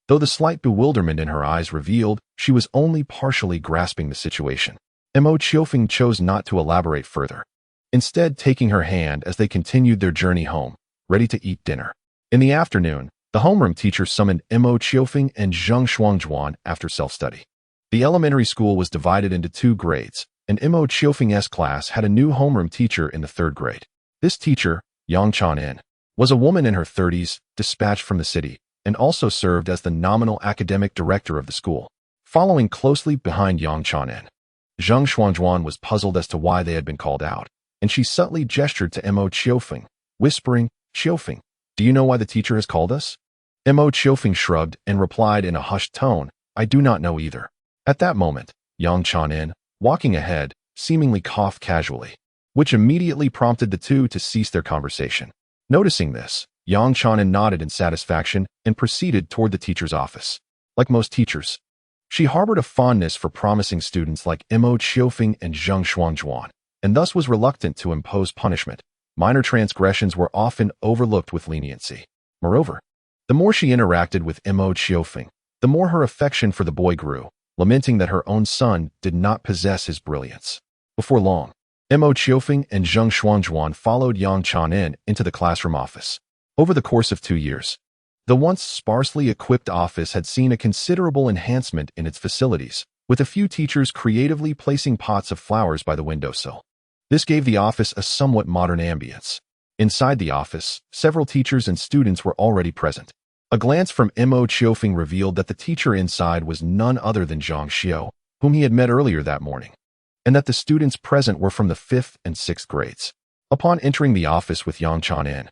though the slight bewilderment in her eyes revealed she was only partially grasping the situation. Mo Qiufeng chose not to elaborate further, instead taking her hand as they continued their journey home, ready to eat dinner. In the afternoon, the homeroom teacher summoned Mo Qiufeng and Zhang Shuangjuan after self-study. The elementary school was divided into 2 grades, and Mo Qiufeng's class had a new homeroom teacher in the 3rd grade. This teacher, Yang Chanen, was a woman in her 30s, dispatched from the city, and also served as the nominal academic director of the school. Following closely behind Yang Chanen, Zhang Shuangjuan was puzzled as to why they had been called out, and she subtly gestured to Mo Qiufeng, whispering, "Qiufeng, do you know why the teacher has called us?" Mo Qiufeng shrugged and replied in a hushed tone, "I do not know either." At that moment, Yang Chanen, walking ahead, seemingly coughed casually, which immediately prompted the two to cease their conversation. Noticing this, Yang Chanen nodded in satisfaction and proceeded toward the teacher's office. Like most teachers, she harbored a fondness for promising students like Mo Qiufeng and Zhang Shuangjuan, and thus was reluctant to impose punishment. Minor transgressions were often overlooked with leniency. Moreover, the more she interacted with Mo Qiufeng, the more her affection for the boy grew, lamenting that her own son did not possess his brilliance. Before long, Mo Qiufeng and Zhang Shuangjuan followed Yang Chanen into the classroom office. Over the course of 2 years, the once sparsely equipped office had seen a considerable enhancement in its facilities, with a few teachers creatively placing pots of flowers by the windowsill. This gave the office a somewhat modern ambience. Inside the office, several teachers and students were already present. A glance from Mo Qiufeng revealed that the teacher inside was none other than Zhang Xiao, whom he had met earlier that morning, and that the students present were from the 5th and 6th grades. Upon entering the office with Yang Chanen,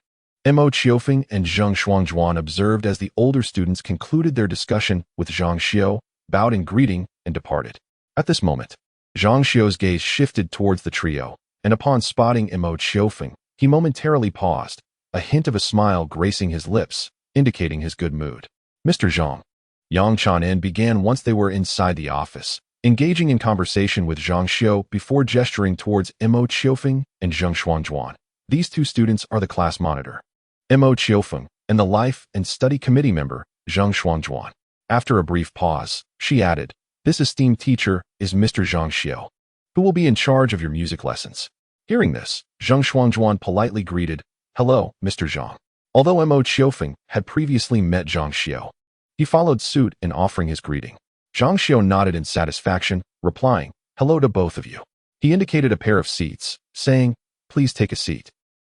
Mo Qiufeng and Zhang Shuangjuan observed as the older students concluded their discussion with Zhang Xiao, bowed in greeting, and departed. At this moment, Zhang Xiao's gaze shifted towards the trio, and upon spotting Mo Qiufeng, he momentarily paused, a hint of a smile gracing his lips, indicating his good mood. "Mr. Zhang," Yang Chanen began once they were inside the office, engaging in conversation with Zhang Xiao before gesturing towards Mo Qiufeng and Zhang Shuangjuan. "These 2 students are the class monitor, Mo Qiufeng, and the Life and Study Committee member, Zhang Shuangjuan." After a brief pause, she added, "This esteemed teacher is Mr. Zhang Xiao, who will be in charge of your music lessons." Hearing this, Zhang Shuangjuan politely greeted, "Hello, Mr. Zhang." Although Mo Qiufeng had previously met Zhang Xiao, he followed suit in offering his greeting. Zhang Xiao nodded in satisfaction, replying, "Hello to both of you." He indicated a pair of seats, saying, "Please take a seat."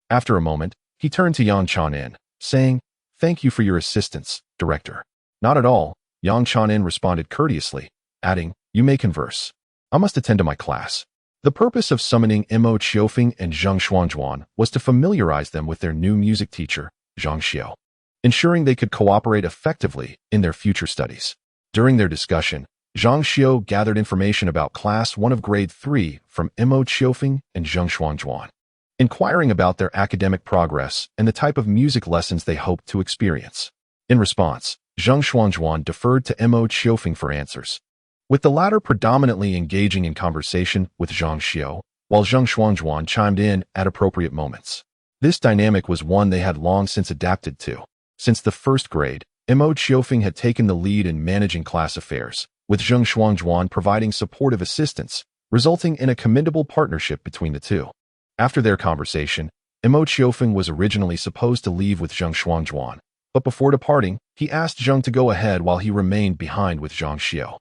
After a moment, he turned to Yang Chanen, saying, "Thank you for your assistance, Director." "Not at all," Yang Chanen responded courteously, adding, "You may converse. I must attend to my class." The purpose of summoning Mo Qiufeng and Zhang Shuangjuan was to familiarize them with their new music teacher, Zhang Xiao, ensuring they could cooperate effectively in their future studies. During their discussion, Zhang Xiao gathered information about Class 1 of Grade 3 from Mo Qiufeng and Zhang Shuangjuan, inquiring about their academic progress and the type of music lessons they hoped to experience. In response, Zhang Shuangjuan deferred to Mo Qiufeng for answers, with the latter predominantly engaging in conversation with Zhang Xiao, while Zhang Shuangjuan chimed in at appropriate moments. This dynamic was one they had long since adapted to. Since the 1st grade, Mo Qiufeng had taken the lead in managing class affairs, with Zheng Shuangjuan providing supportive assistance, resulting in a commendable partnership between the two. After their conversation, Mo Qiufeng was originally supposed to leave with Zheng Shuangjuan, but before departing, he asked Zheng to go ahead while he remained behind with Zhang Xiao.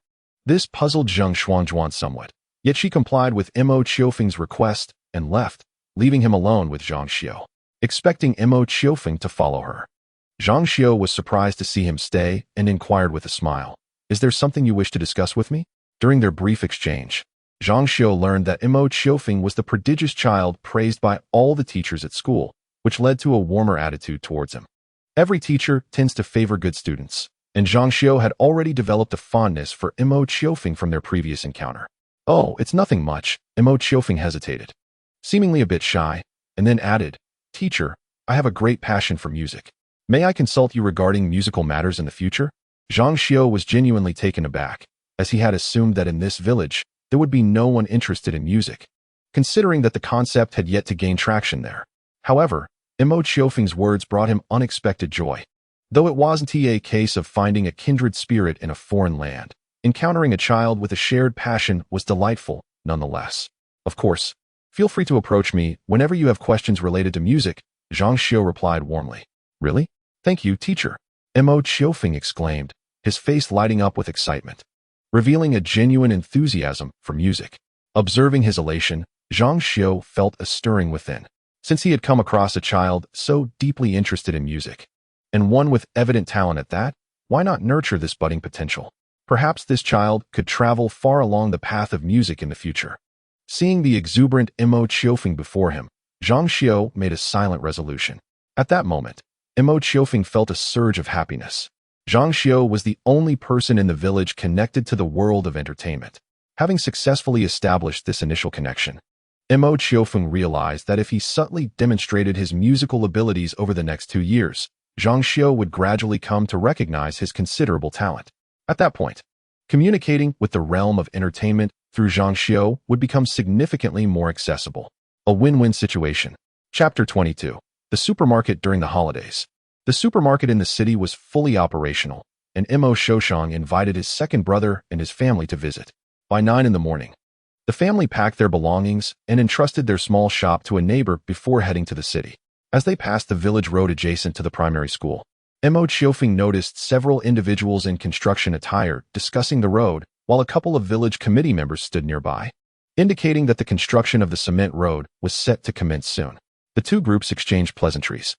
This puzzled Zheng Shuangjuan somewhat, yet she complied with Mo Qiufeng's request and left, leaving him alone with Zhang Xiao, expecting Mo Qiufeng to follow her. Zhang Xiao was surprised to see him stay and inquired with a smile, "Is there something you wish to discuss with me?" During their brief exchange, Zhang Xiao learned that Mo Qiufeng was the prodigious child praised by all the teachers at school, which led to a warmer attitude towards him. Every teacher tends to favor good students, and Zhang Xiao had already developed a fondness for Mo Qiufeng from their previous encounter. "Oh, it's nothing much," Mo Qiufeng hesitated, seemingly a bit shy, and then added, "Teacher, I have a great passion for music. May I consult you regarding musical matters in the future?" Zhang Xiao was genuinely taken aback, as he had assumed that in this village, there would be no one interested in music, considering that the concept had yet to gain traction there. However, Mo Qiufeng's words brought him unexpected joy. Though it wasn't a case of finding a kindred spirit in a foreign land, encountering a child with a shared passion was delightful, nonetheless. "Of course, feel free to approach me whenever you have questions related to music," Zhang Xiao replied warmly. "Really? Thank you, teacher," Mo Qiufeng exclaimed, his face lighting up with excitement, revealing a genuine enthusiasm for music. Observing his elation, Zhang Xiao felt a stirring within, since he had come across a child so deeply interested in music, and one with evident talent at that. Why not nurture this budding potential? Perhaps this child could travel far along the path of music in the future. Seeing the exuberant Mo Qiufeng before him, Zhang Xiao made a silent resolution. At that moment, Mo Qiufeng felt a surge of happiness. Zhang Xiao was the only person in the village connected to the world of entertainment. Having successfully established this initial connection, Mo Qiufeng realized that if he subtly demonstrated his musical abilities over the next 2 years, Zhang Xiao would gradually come to recognize his considerable talent. At that point, communicating with the realm of entertainment through Zhang Xiao would become significantly more accessible. A win-win situation. Chapter 22. The supermarket during the holidays. The supermarket in the city was fully operational, and Mo Qiufeng invited his second brother and his family to visit. By 9 in the morning, the family packed their belongings and entrusted their small shop to a neighbor before heading to the city. As they passed the village road adjacent to the primary school, Mo Qiufeng noticed several individuals in construction attire discussing the road, while a couple of village committee members stood nearby, indicating that the construction of the cement road was set to commence soon. The two groups exchanged pleasantries,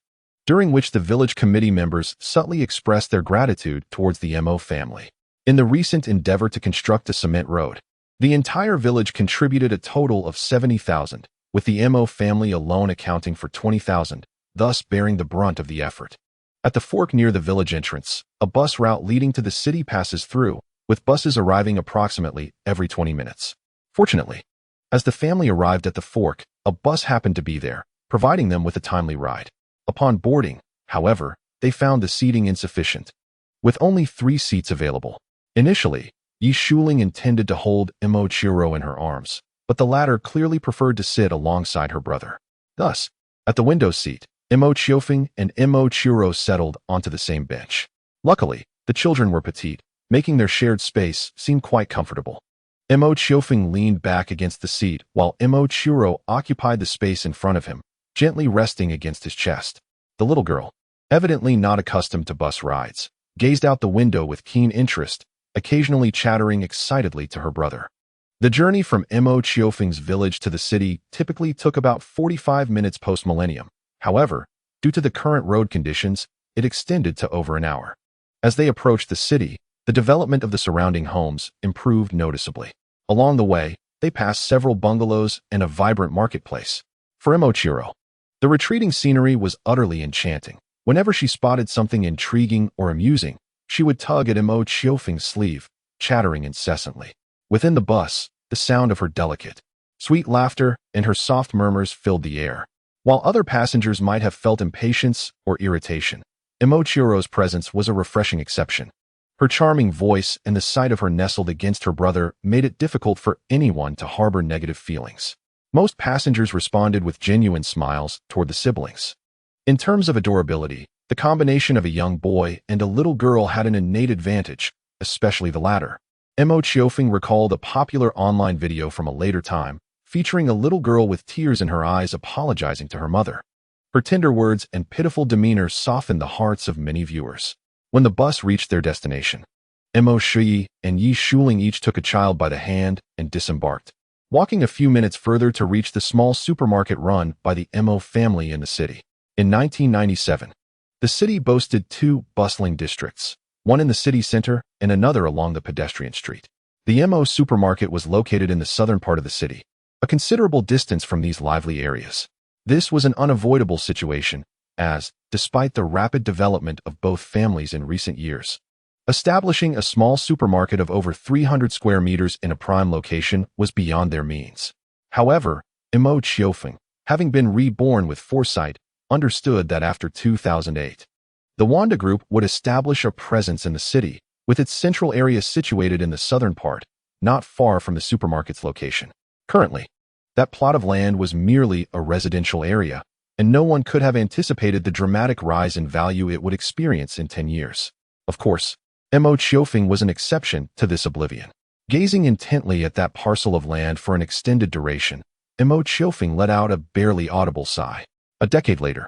during which the village committee members subtly expressed their gratitude towards the Mo family. In the recent endeavor to construct a cement road, the entire village contributed a total of 70,000, with the Mo family alone accounting for 20,000, thus bearing the brunt of the effort. At the fork near the village entrance, a bus route leading to the city passes through, with buses arriving approximately every 20 minutes. Fortunately, as the family arrived at the fork, a bus happened to be there, providing them with a timely ride. Upon boarding, however, they found the seating insufficient, with only 3 seats available. Initially, Yi Shuling intended to hold Mo Qiourou in her arms, but the latter clearly preferred to sit alongside her brother. Thus, at the window seat, Mo Qiufeng and Mo Qiourou settled onto the same bench. Luckily, the children were petite, making their shared space seem quite comfortable. Mo Qiufeng leaned back against the seat while Mo Qiourou occupied the space in front of him, gently resting against his chest. The little girl, evidently not accustomed to bus rides, gazed out the window with keen interest, occasionally chattering excitedly to her brother. The journey from Mo Qiufeng's village to the city typically took about 45 minutes post-millennium. However, due to the current road conditions, it extended to over an hour. As they approached the city, the development of the surrounding homes improved noticeably. Along the way, they passed several bungalows and a vibrant marketplace. For Mo Qiourou, the retreating scenery was utterly enchanting. Whenever she spotted something intriguing or amusing, she would tug at Mo Qiufeng's sleeve, chattering incessantly. Within the bus, the sound of her delicate, sweet laughter and her soft murmurs filled the air. While other passengers might have felt impatience or irritation, Mo Qiourou's presence was a refreshing exception. Her charming voice and the sight of her nestled against her brother made it difficult for anyone to harbor negative feelings. Most passengers responded with genuine smiles toward the siblings. In terms of adorability, The combination of a young boy and a little girl had an innate advantage, especially the latter. Mo Qiufeng recalled a popular online video from a later time, featuring a little girl with tears in her eyes apologizing to her mother. Her tender words and pitiful demeanor softened the hearts of many viewers. When the bus reached their destination, Mo Qiourou and Yi Shuling each took a child by the hand and disembarked, walking a few minutes further to reach the small supermarket run by the Mo family in the city. In 1997, the city boasted two bustling districts, one in the city center and another along the pedestrian street. The Mo supermarket was located in the southern part of the city, a considerable distance from these lively areas. This was an unavoidable situation, as, despite the rapid development of both families in recent years, establishing a small supermarket of over 300 square meters in a prime location was beyond their means. However, Mo Qioufeng, having been reborn with foresight, understood that after 2008, the Wanda Group would establish a presence in the city, with its central area situated in the southern part, not far from the supermarket's location. Currently, that plot of land was merely a residential area, and no one could have anticipated the dramatic rise in value it would experience in 10 years. Of course, Mo Qioufeng was an exception to this oblivion. Gazing intently at that parcel of land for an extended duration, Mo Qioufeng let out a barely audible sigh. A decade later,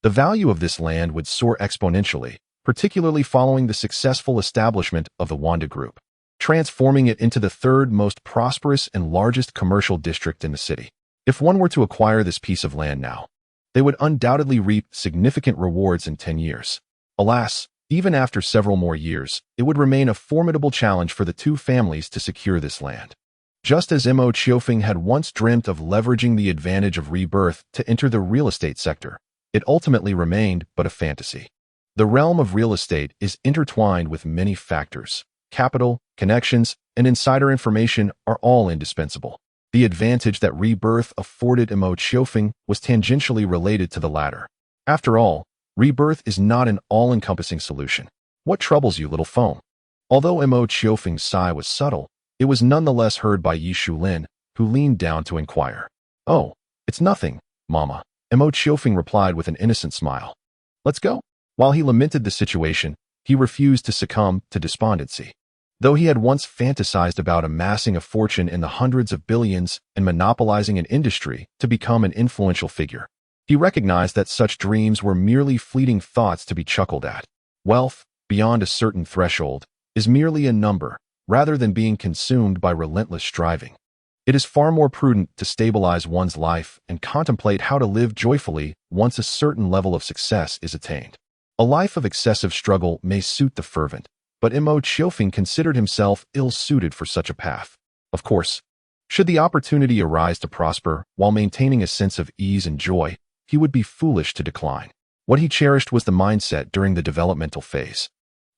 the value of this land would soar exponentially, particularly following the successful establishment of the Wanda Group, transforming it into the third most prosperous and largest commercial district in the city. If one were to acquire this piece of land now, they would undoubtedly reap significant rewards in 10 years. Alas, even after several more years, it would remain a formidable challenge for the two families to secure this land. Just as Mo Qioufeng had once dreamt of leveraging the advantage of Rebirth to enter the real estate sector, it ultimately remained but a fantasy. The realm of real estate is intertwined with many factors. Capital, connections, and insider information are all indispensable. The advantage that Rebirth afforded Mo Qioufeng was tangentially related to the latter. After all, Rebirth is not an all-encompassing solution. What troubles you, little foam? Although Mo Qiufeng's sigh was subtle, it was nonetheless heard by Yi Shuling, who leaned down to inquire. "Oh, it's nothing, Mama," Mo Qiufeng replied with an innocent smile. "Let's go." While he lamented the situation, he refused to succumb to despondency. Though he had once fantasized about amassing a fortune in the hundreds of billions and monopolizing an industry to become an influential figure, he recognized that such dreams were merely fleeting thoughts to be chuckled at. Wealth, beyond a certain threshold, is merely a number, rather than being consumed by relentless striving. It is far more prudent to stabilize one's life and contemplate how to live joyfully once a certain level of success is attained. A life of excessive struggle may suit the fervent, but Mo Qioufeng considered himself ill-suited for such a path. Of course, should the opportunity arise to prosper while maintaining a sense of ease and joy, he would be foolish to decline. What he cherished was the mindset during the developmental phase,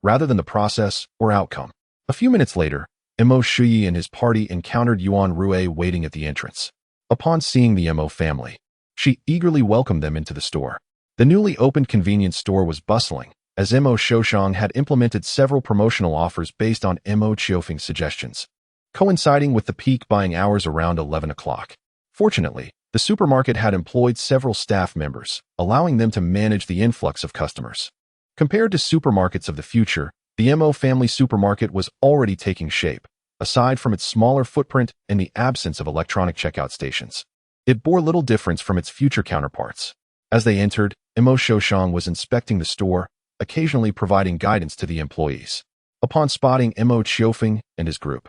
rather than the process or outcome. A few minutes later, Mo Qiourou and his party encountered Yuan Rue waiting at the entrance. Upon seeing the Mo family, she eagerly welcomed them into the store. The newly opened convenience store was bustling, as Mo Qiufeng had implemented several promotional offers based on Mo Qiufeng's suggestions, coinciding with the peak buying hours around 11 o'clock. Fortunately, the supermarket had employed several staff members, allowing them to manage the influx of customers. Compared to supermarkets of the future, the Mo family supermarket was already taking shape, aside from its smaller footprint and the absence of electronic checkout stations. It bore little difference from its future counterparts. As they entered, Mo Qiufeng was inspecting the store, occasionally providing guidance to the employees. Upon spotting Mo Qiufeng and his group,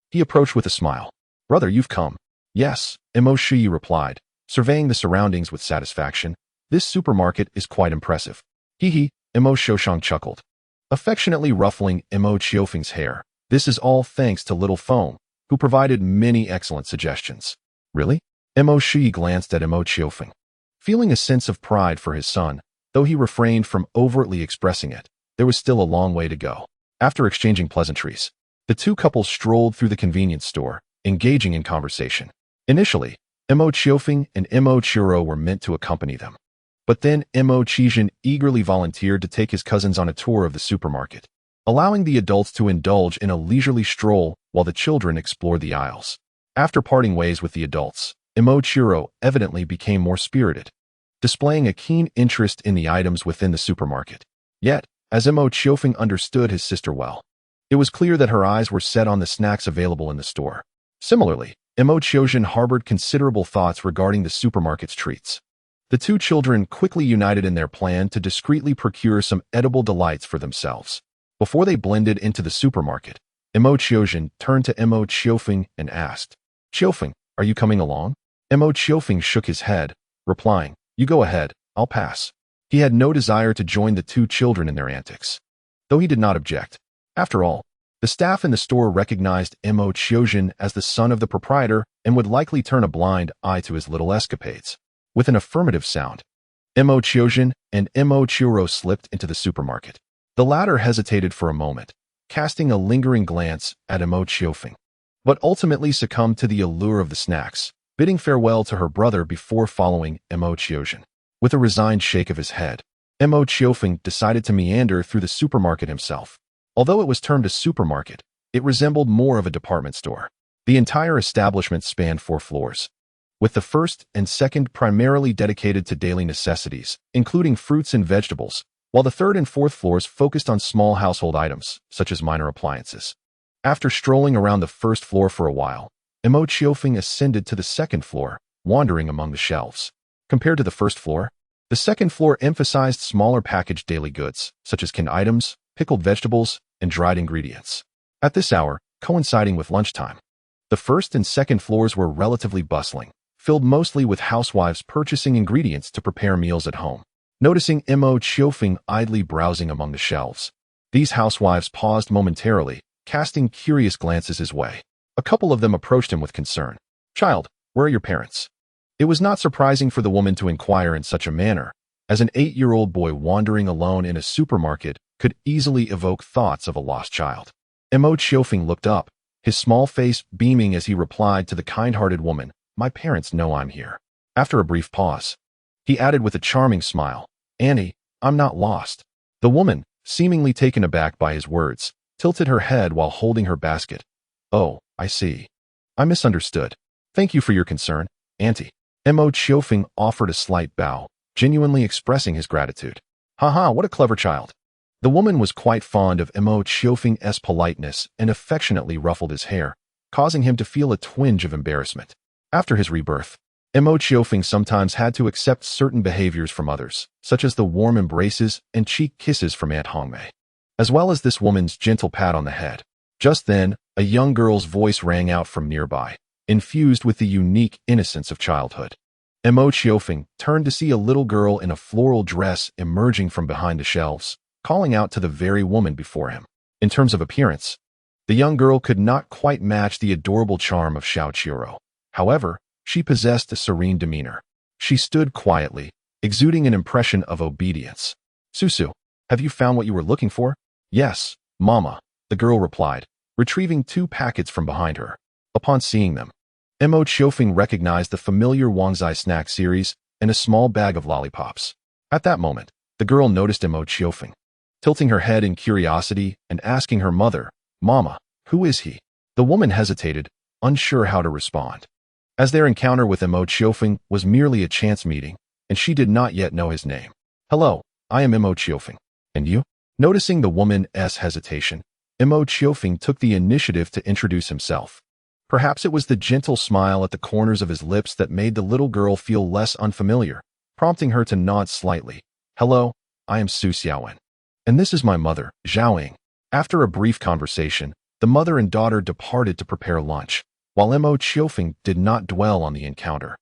he approached with a smile. "Brother, you've come." "Yes," Mo Qiourou replied, surveying the surroundings with satisfaction. "This supermarket is quite impressive." "Hee," Mo Qiufeng chuckled, affectionately ruffling Mo Qiufeng's hair. "This is all thanks to Little Foam, who provided many excellent suggestions." "Really?" Mo Qiourou glanced at Mo Qiufeng, feeling a sense of pride for his son. Though he refrained from overtly expressing it, there was still a long way to go. After exchanging pleasantries, the two couples strolled through the convenience store, engaging in conversation. Initially, Mo Qiufeng and Mo Qiourou were meant to accompany them. But then Mo Qioufeng eagerly volunteered to take his cousins on a tour of the supermarket, allowing the adults to indulge in a leisurely stroll while the children explored the aisles. After parting ways with the adults, Mo Qiourou evidently became more spirited. displaying a keen interest in the items within the supermarket. Yet, as Mo Qiufeng understood his sister well, it was clear that her eyes were set on the snacks available in the store. Similarly, Mo Qiufeng harbored considerable thoughts regarding the supermarket's treats. The two children quickly united in their plan to discreetly procure some edible delights for themselves. Before they blended into the supermarket, Mo Qiufeng turned to Mo Qiufeng and asked, "Qiufeng, are you coming along?" Mo Qiufeng shook his head, replying, "You go ahead, I'll pass." He had no desire to join the two children in their antics, though he did not object. After all, the staff in the store recognized Mo Qiufeng as the son of the proprietor and would likely turn a blind eye to his little escapades. With an affirmative sound, Mo Qiufeng and Mo Qiourou slipped into the supermarket. The latter hesitated for a moment, casting a lingering glance at Mo Qiufeng, but ultimately succumbed to the allure of the snacks, bidding farewell to her brother before following Mo Qiufeng. With a resigned shake of his head, Mo Qiufeng decided to meander through the supermarket himself. Although it was termed a supermarket, it resembled more of a department store. The entire establishment spanned 4 floors, with the first and second primarily dedicated to daily necessities, including fruits and vegetables, while the third and fourth floors focused on small household items, such as minor appliances. After strolling around the first floor for a while, Mo Qiufeng ascended to the second floor, wandering among the shelves. Compared to the first floor, the second floor emphasized smaller packaged daily goods, such as canned items, pickled vegetables, and dried ingredients. At this hour, coinciding with lunchtime, the first and second floors were relatively bustling, filled mostly with housewives purchasing ingredients to prepare meals at home. Noticing Mo Qiufeng idly browsing among the shelves, these housewives paused momentarily, casting curious glances his way. A couple of them approached him with concern. "Child, where are your parents?" It was not surprising for the woman to inquire in such a manner, as an 8-year-old boy wandering alone in a supermarket could easily evoke thoughts of a lost child. Mo Qiufeng looked up, his small face beaming as he replied to the kind-hearted woman, "My parents know I'm here." After a brief pause, he added with a charming smile, "Annie, I'm not lost." The woman, seemingly taken aback by his words, tilted her head while holding her basket. "Oh, I see. I misunderstood. Thank you for your concern, Auntie." Mo Qiufeng offered a slight bow, genuinely expressing his gratitude. "Haha, what a clever child." The woman was quite fond of Mo Qiufeng's politeness and affectionately ruffled his hair, causing him to feel a twinge of embarrassment. After his rebirth, Mo Qiufeng sometimes had to accept certain behaviors from others, such as the warm embraces and cheek kisses from Aunt Hongmei, as well as this woman's gentle pat on the head. Just then, a young girl's voice rang out from nearby, infused with the unique innocence of childhood. Mo Qiufeng turned to see a little girl in a floral dress emerging from behind the shelves, calling out to the very woman before him. In terms of appearance, the young girl could not quite match the adorable charm of Mo Qiourou. However, she possessed a serene demeanor. She stood quietly, exuding an impression of obedience. "Susu, have you found what you were looking for?" "Yes, Mama," the girl replied, retrieving 2 packets from behind her. Upon seeing them, Mo Qiufeng recognized the familiar Wangzai snack series and a small bag of lollipops. At that moment, the girl noticed Mo Qiufeng, tilting her head in curiosity and asking her mother, "Mama, who is he?" The woman hesitated, unsure how to respond, as their encounter with Mo Qiufeng was merely a chance meeting, and she did not yet know his name. "Hello, I am Mo Qiufeng. And you?" Noticing the woman's hesitation, Mo Qiufeng took the initiative to introduce himself. Perhaps it was the gentle smile at the corners of his lips that made the little girl feel less unfamiliar, prompting her to nod slightly. "Hello, I am Su Xiaowen. And this is my mother, Xiaowen." After a brief conversation, the mother and daughter departed to prepare lunch, while Mo Qiufeng did not dwell on the encounter,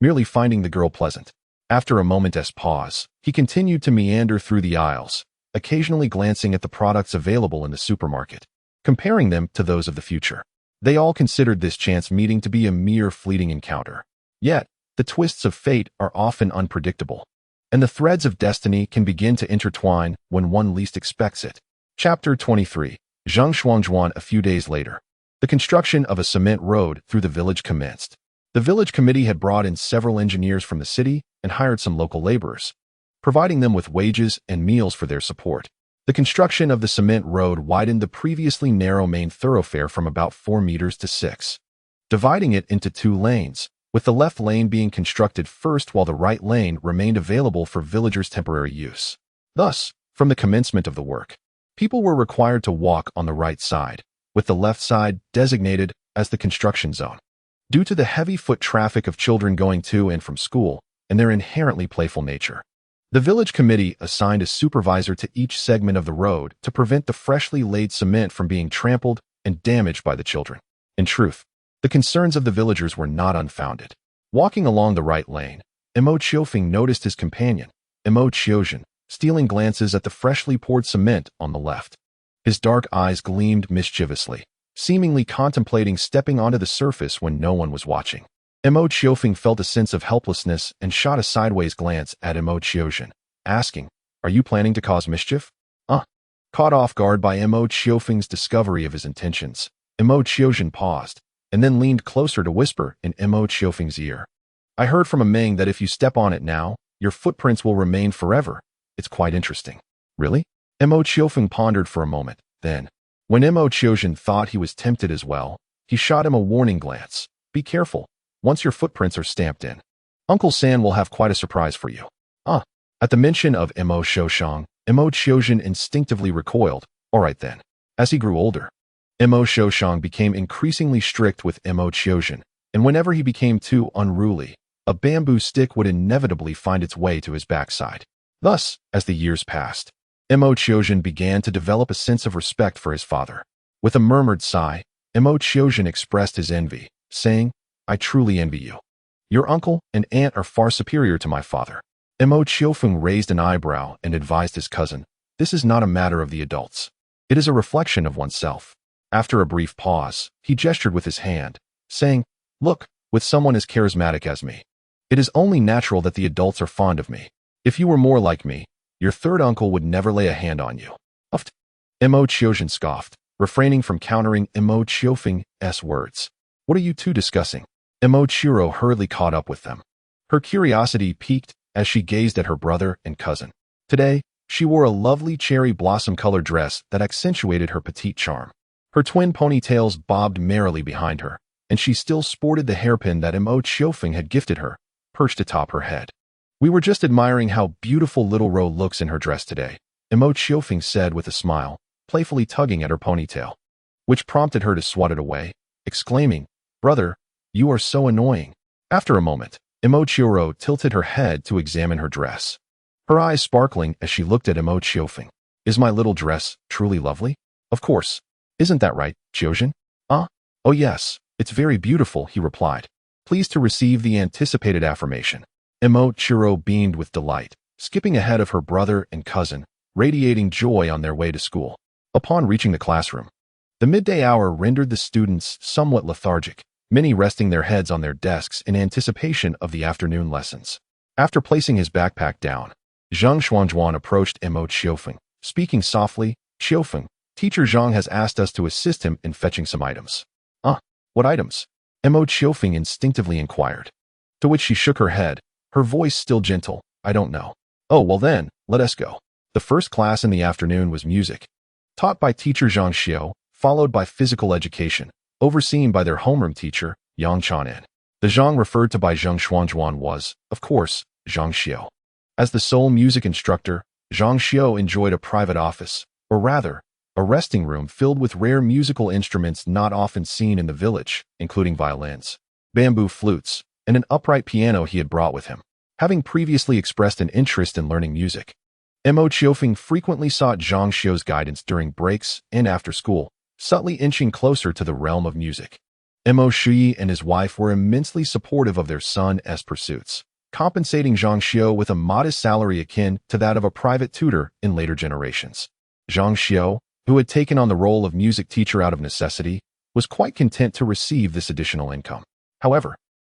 merely finding the girl pleasant. After a moment's pause, he continued to meander through the aisles, occasionally glancing at the products available in the supermarket, comparing them to those of the future. They all considered this chance meeting to be a mere fleeting encounter. Yet, the twists of fate are often unpredictable, and the threads of destiny can begin to intertwine when one least expects it. Chapter 23. Zhengshuangjuan. A few days later, the construction of a cement road through the village commenced. The village committee had brought in several engineers from the city and hired some local laborers, providing them with wages and meals for their support. The construction of the cement road widened the previously narrow main thoroughfare from about 4 meters to 6, dividing it into 2 lanes, with the left lane being constructed first while the right lane remained available for villagers' temporary use. Thus, from the commencement of the work, people were required to walk on the right side, with the left side designated as the construction zone. Due to the heavy foot traffic of children going to and from school and their inherently playful nature, the village committee assigned a supervisor to each segment of the road to prevent the freshly laid cement from being trampled and damaged by the children. In truth, the concerns of the villagers were not unfounded. Walking along the right lane, Mo Qiufeng noticed his companion, Mo Qiourou, stealing glances at the freshly poured cement on the left. His dark eyes gleamed mischievously, seemingly contemplating stepping onto the surface when no one was watching. Mo Qiufeng felt a sense of helplessness and shot a sideways glance at Mo Qiourou, asking, "Are you planning to cause mischief?" Caught off guard by Mo Qiufeng's discovery of his intentions, Mo Qiourou paused, and then leaned closer to whisper in Mo Qiufeng's ear. "I heard from a Ming that if you step on it now, your footprints will remain forever. It's quite interesting." "Really?" Mo Qiufeng pondered for a moment. Then, when Mo Qiourou thought he was tempted as well, he shot him a warning glance. "Be careful. Once your footprints are stamped in, Uncle San will have quite a surprise for you." At the mention of Mo Qiufeng, Mo Qiiourou instinctively recoiled. All right then. As he grew older, Mo Qiufeng became increasingly strict with Mo Qiiourou, and whenever he became too unruly, a bamboo stick would inevitably find its way to his backside. Thus, as the years passed, Mo Qiiourou began to develop a sense of respect for his father. With a murmured sigh, Mo Qiiourou expressed his envy, saying, "I truly envy you. Your uncle and aunt are far superior to my father." Mo Qiufeng raised an eyebrow and advised his cousin, "This is not a matter of the adults. It is a reflection of oneself." After a brief pause, he gestured with his hand, saying, "Look, with someone as charismatic as me, it is only natural that the adults are fond of me. If you were more like me, your third uncle would never lay a hand on you." Mo Qiiourou scoffed, refraining from countering Mo Qiufeng's words. "What are you two discussing?" Mo Qiourou hurriedly caught up with them. Her curiosity piqued as she gazed at her brother and cousin. Today, she wore a lovely cherry blossom-colored dress that accentuated her petite charm. Her twin ponytails bobbed merrily behind her, and she still sported the hairpin that Mo Qiufeng had gifted her, perched atop her head. "We were just admiring how beautiful little Ro looks in her dress today," Mo Qiufeng said with a smile, playfully tugging at her ponytail, which prompted her to swat it away, exclaiming, "Brother, you are so annoying." After a moment, Mo Qiourou tilted her head to examine her dress, her eyes sparkling as she looked at Mo Qiufeng. "Is my little dress truly lovely?" "Of course. Isn't that right, Qiiourou?" "Oh yes, it's very beautiful," he replied, pleased to receive the anticipated affirmation. Mo Qiourou beamed with delight, skipping ahead of her brother and cousin, radiating joy on their way to school. Upon reaching the classroom, the midday hour rendered the students somewhat lethargic, many resting their heads on their desks in anticipation of the afternoon lessons. After placing his backpack down, Zhang Xuanzhuan approached Mo Qiufeng, speaking softly, "Qiufeng, Teacher Zhang has asked us to assist him in fetching some items." What items?" Mo Qiufeng instinctively inquired, to which she shook her head, her voice still gentle. "I don't know." "Oh, well then, let us go." The first class in the afternoon was music, taught by teacher Zhang Xiao, followed by physical education, overseen by their homeroom teacher, Yang Chanan. The Zhang referred to by Zhang Xuanzhuan was, of course, Zhang Xiao. As the sole music instructor, Zhang Xiao enjoyed a private office, or rather, a resting room filled with rare musical instruments not often seen in the village, including violins, bamboo flutes, and an upright piano he had brought with him. Having previously expressed an interest in learning music, Mo Qiufeng frequently sought Zhang Xiao's guidance during breaks and after school, subtly inching closer to the realm of music. Mo Qiourou and his wife were immensely supportive of their son's pursuits, compensating Zhang Xiao with a modest salary akin to that of a private tutor in later generations. Zhang Xiao, who had taken on the role of music teacher out of necessity, was quite content to receive this additional income. However,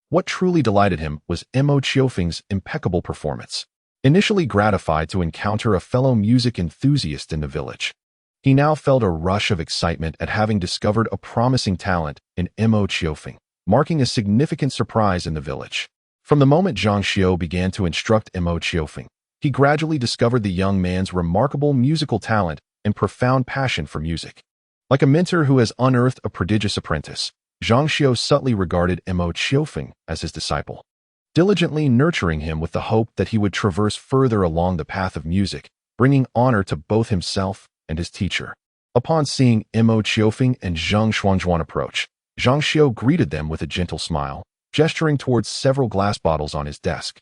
what truly delighted him was Mo Qiufeng's impeccable performance. Initially gratified to encounter a fellow music enthusiast in the village, he now felt a rush of excitement at having discovered a promising talent in Mo Qiufeng, marking a significant surprise in the village. From the moment Zhang Xiao began to instruct Mo Qiufeng, he gradually discovered the young man's remarkable musical talent and profound passion for music. Like a mentor who has unearthed a prodigious apprentice, Zhang Xiao subtly regarded Mo Qiofeng as his disciple, diligently nurturing him with the hope that he would traverse further along the path of music, bringing honor to both himself and his teacher. Upon seeing Mo Qiofeng and Zhang Xuanzhuan approach, Zhang Xiao greeted them with a gentle smile, gesturing towards several glass bottles on his desk.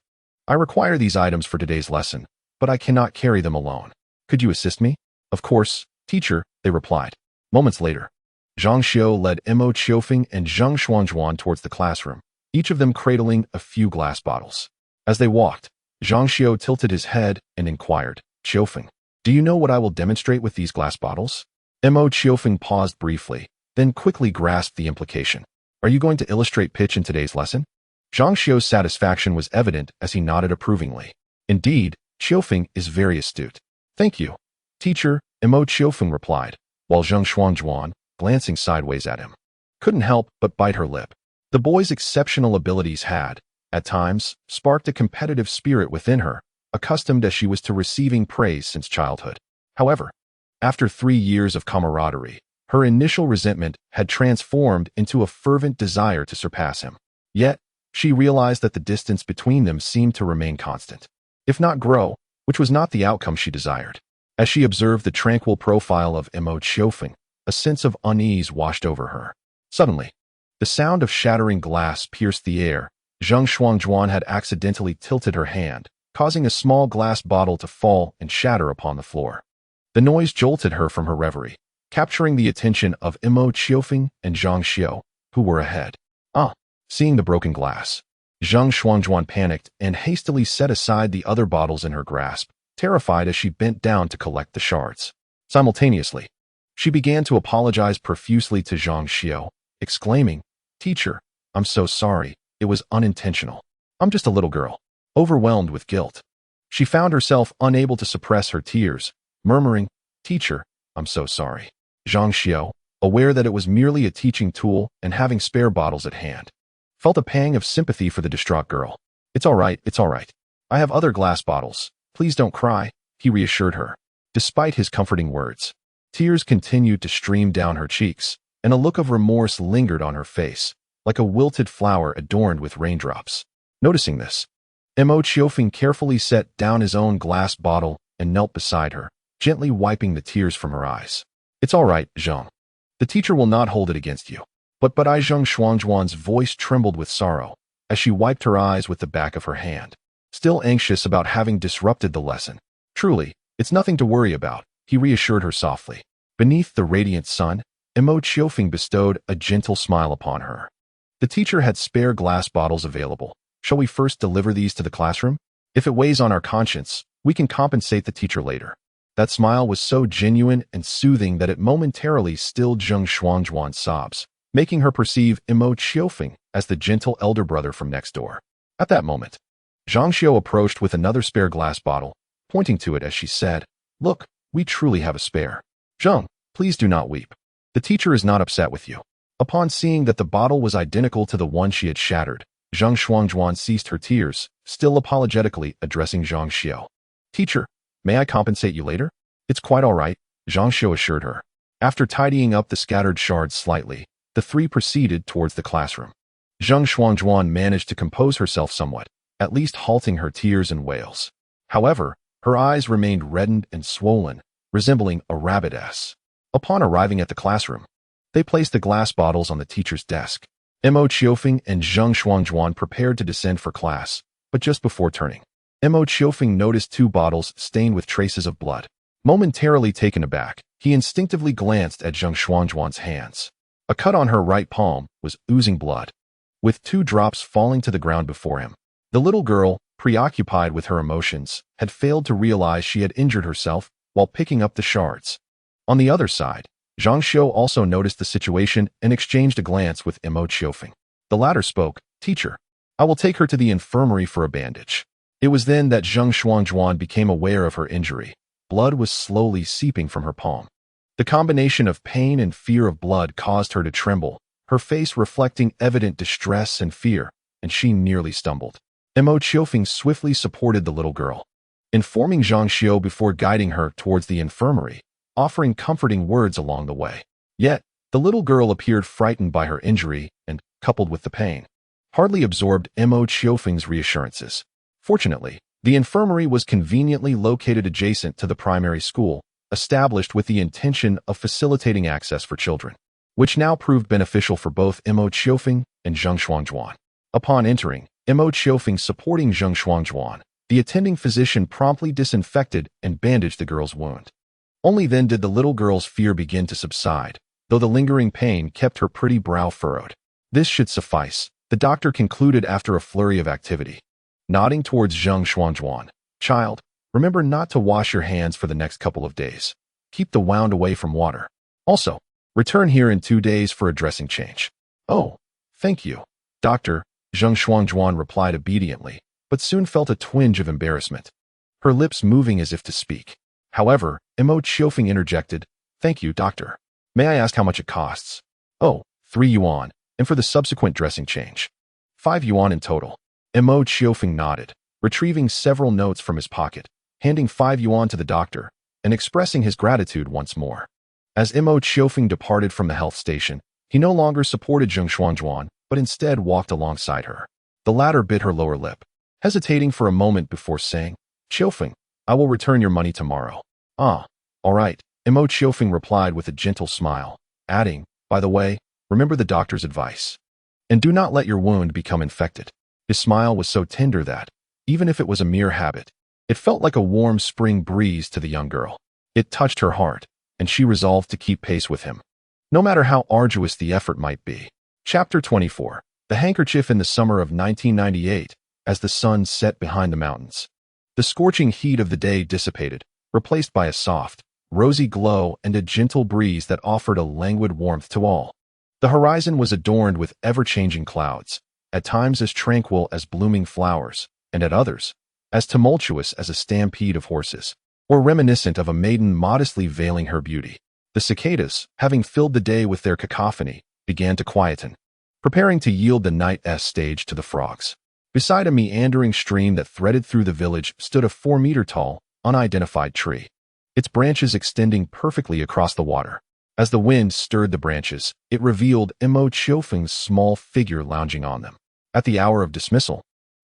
I require these items for today's lesson, but I cannot carry them alone. Could you assist me? Of course, teacher, they replied. Moments later, Zhang Xiao led Mo Qiofeng and Zhang Xuanzhuan towards the classroom, each of them cradling a few glass bottles. As they walked, Zhang Xiao tilted his head and inquired, Qiufeng, do you know what I will demonstrate with these glass bottles? Mo Qiofeng paused briefly, then quickly grasped the implication. Are you going to illustrate pitch in today's lesson? Zhang Xiao's satisfaction was evident as he nodded approvingly. Indeed, Qiufeng is very astute. Thank you, teacher, Mo Qiofeng replied, while Zhang Xuanzhuan, glancing sideways at him, couldn't help but bite her lip. The boy's exceptional abilities had, at times, sparked a competitive spirit within her, accustomed as she was to receiving praise since childhood. However, after 3 years of camaraderie, her initial resentment had transformed into a fervent desire to surpass him. Yet, she realized that the distance between them seemed to remain constant, if not grow, which was not the outcome she desired. As she observed the tranquil profile of Mo Qiofeng, a sense of unease washed over her. Suddenly, the sound of shattering glass pierced the air. Zhang Xuanzhuan had accidentally tilted her hand, causing a small glass bottle to fall and shatter upon the floor. The noise jolted her from her reverie, capturing the attention of Mo Qiofeng and Zhang Xiao, who were ahead. Seeing the broken glass, Zhang Xuanzhuan panicked and hastily set aside the other bottles in her grasp, terrified as she bent down to collect the shards. Simultaneously, she began to apologize profusely to Zhang Xiao, exclaiming, Teacher, I'm so sorry, it was unintentional. I'm just a little girl, overwhelmed with guilt. She found herself unable to suppress her tears, murmuring, Teacher, I'm so sorry. Zhang Xiao, aware that it was merely a teaching tool and having spare bottles at hand, felt a pang of sympathy for the distraught girl. It's all right. I have other glass bottles. Please don't cry, he reassured her. Despite his comforting words, tears continued to stream down her cheeks, and a look of remorse lingered on her face, like a wilted flower adorned with raindrops. Noticing this, Mo Qiofeng carefully set down his own glass bottle and knelt beside her, gently wiping the tears from her eyes. It's all right, Zhang. The teacher will not hold it against you. But Zhang Xuanzhuan's voice trembled with sorrow as she wiped her eyes with the back of her hand, still anxious about having disrupted the lesson. Truly, it's nothing to worry about, he reassured her softly. Beneath the radiant sun, Mo Qiofeng bestowed a gentle smile upon her. The teacher had spare glass bottles available. Shall we first deliver these to the classroom? If it weighs on our conscience, we can compensate the teacher later. That smile was so genuine and soothing that it momentarily stilled Zhang Xuanzhuan's sobs, making her perceive Mo Qiofeng as the gentle elder brother from next door. At that moment, Zhang Xiao approached with another spare glass bottle, pointing to it as she said, Look, we truly have a spare. Zhang, please do not weep. The teacher is not upset with you. Upon seeing that the bottle was identical to the one she had shattered, Zhang Xuanzhuan ceased her tears, still apologetically addressing Zhang Xiao. Teacher, may I compensate you later? It's quite all right, Zhang Xiao assured her. After tidying up the scattered shards slightly, the three proceeded towards the classroom. Zhang Xuanzhuan managed to compose herself somewhat, at least halting her tears and wails. However, her eyes remained reddened and swollen, resembling a rabbit's. Upon arriving at the classroom, they placed the glass bottles on the teacher's desk. Mo Qiofeng and Zhang Xuanzhuan prepared to descend for class, but just before turning, Mo Qiofeng noticed 2 bottles stained with traces of blood. Momentarily taken aback, he instinctively glanced at Zhang Xuanzhuan's hands. A cut on her right palm was oozing blood, with 2 drops falling to the ground before him. The little girl, preoccupied with her emotions, had failed to realize she had injured herself while picking up the shards. On the other side, Zhang Xiao also noticed the situation and exchanged a glance with Mo Qiofeng. The latter spoke, Teacher, I will take her to the infirmary for a bandage. It was then that Zhang Xuanzhuan became aware of her injury. Blood was slowly seeping from her palm. The combination of pain and fear of blood caused her to tremble, her face reflecting evident distress and fear, and she nearly stumbled. Mo Qiofeng swiftly supported the little girl, informing Zhang Xiao before guiding her towards the infirmary, offering comforting words along the way. Yet, The little girl appeared frightened by her injury and, coupled with the pain, hardly absorbed Mo Qiufeng's reassurances. Fortunately, the infirmary was conveniently located adjacent to the primary school, established with the intention of facilitating access for children, which now proved beneficial for both Mo Qiufeng and Zheng Shuangjuan. Upon entering, Mo Qiufeng supporting Zheng Shuangjuan, the attending physician promptly disinfected and bandaged the girl's wound. Only then did the little girl's fear begin to subside, though the lingering pain kept her pretty brow furrowed. This should suffice, the doctor concluded after a flurry of activity. Nodding towards Zheng Shuangjuan, "Child, remember not to wash your hands for the next couple of days. Keep the wound away from water. Also, return here in 2 days for a dressing change." "Oh, thank you, doctor," Zheng Shuangjuan replied obediently, but soon felt a twinge of embarrassment, her lips moving as if to speak. However, Mo Qiufeng interjected, "Thank you, doctor. May I ask how much it costs?" "Oh, 3 yuan, and for the subsequent dressing change, 5 yuan in total." Mo Qiufeng nodded, retrieving several notes from his pocket, handing 5 yuan to the doctor, and expressing his gratitude once more. As Mo Qiufeng departed from the health station, he no longer supported Zheng Shuangjuan, but instead walked alongside her. The latter bit her lower lip, hesitating for a moment before saying, "Qiufeng, I will return your money tomorrow." "Ah, all right," Mo Qiufeng replied with a gentle smile, adding, "By the way, remember the doctor's advice, and do not let your wound become infected." His smile was so tender that, even if it was a mere habit, it felt like a warm spring breeze to the young girl. It touched her heart, and she resolved to keep pace with him, no matter how arduous the effort might be. Chapter 24. The handkerchief in the summer of 1998, as the sun set behind the mountains. The scorching heat of the day dissipated, replaced by a soft, rosy glow and a gentle breeze that offered a languid warmth to all. The horizon was adorned with ever-changing clouds, at times as tranquil as blooming flowers, and at others, as tumultuous as a stampede of horses, or reminiscent of a maiden modestly veiling her beauty. The cicadas, having filled the day with their cacophony, began to quieten, preparing to yield the night's stage to the frogs. Beside a meandering stream that threaded through the village stood a 4-meter-tall, unidentified tree, its branches extending perfectly across the water. As the wind stirred the branches, it revealed Mo Qiufeng's small figure lounging on them. At the hour of dismissal,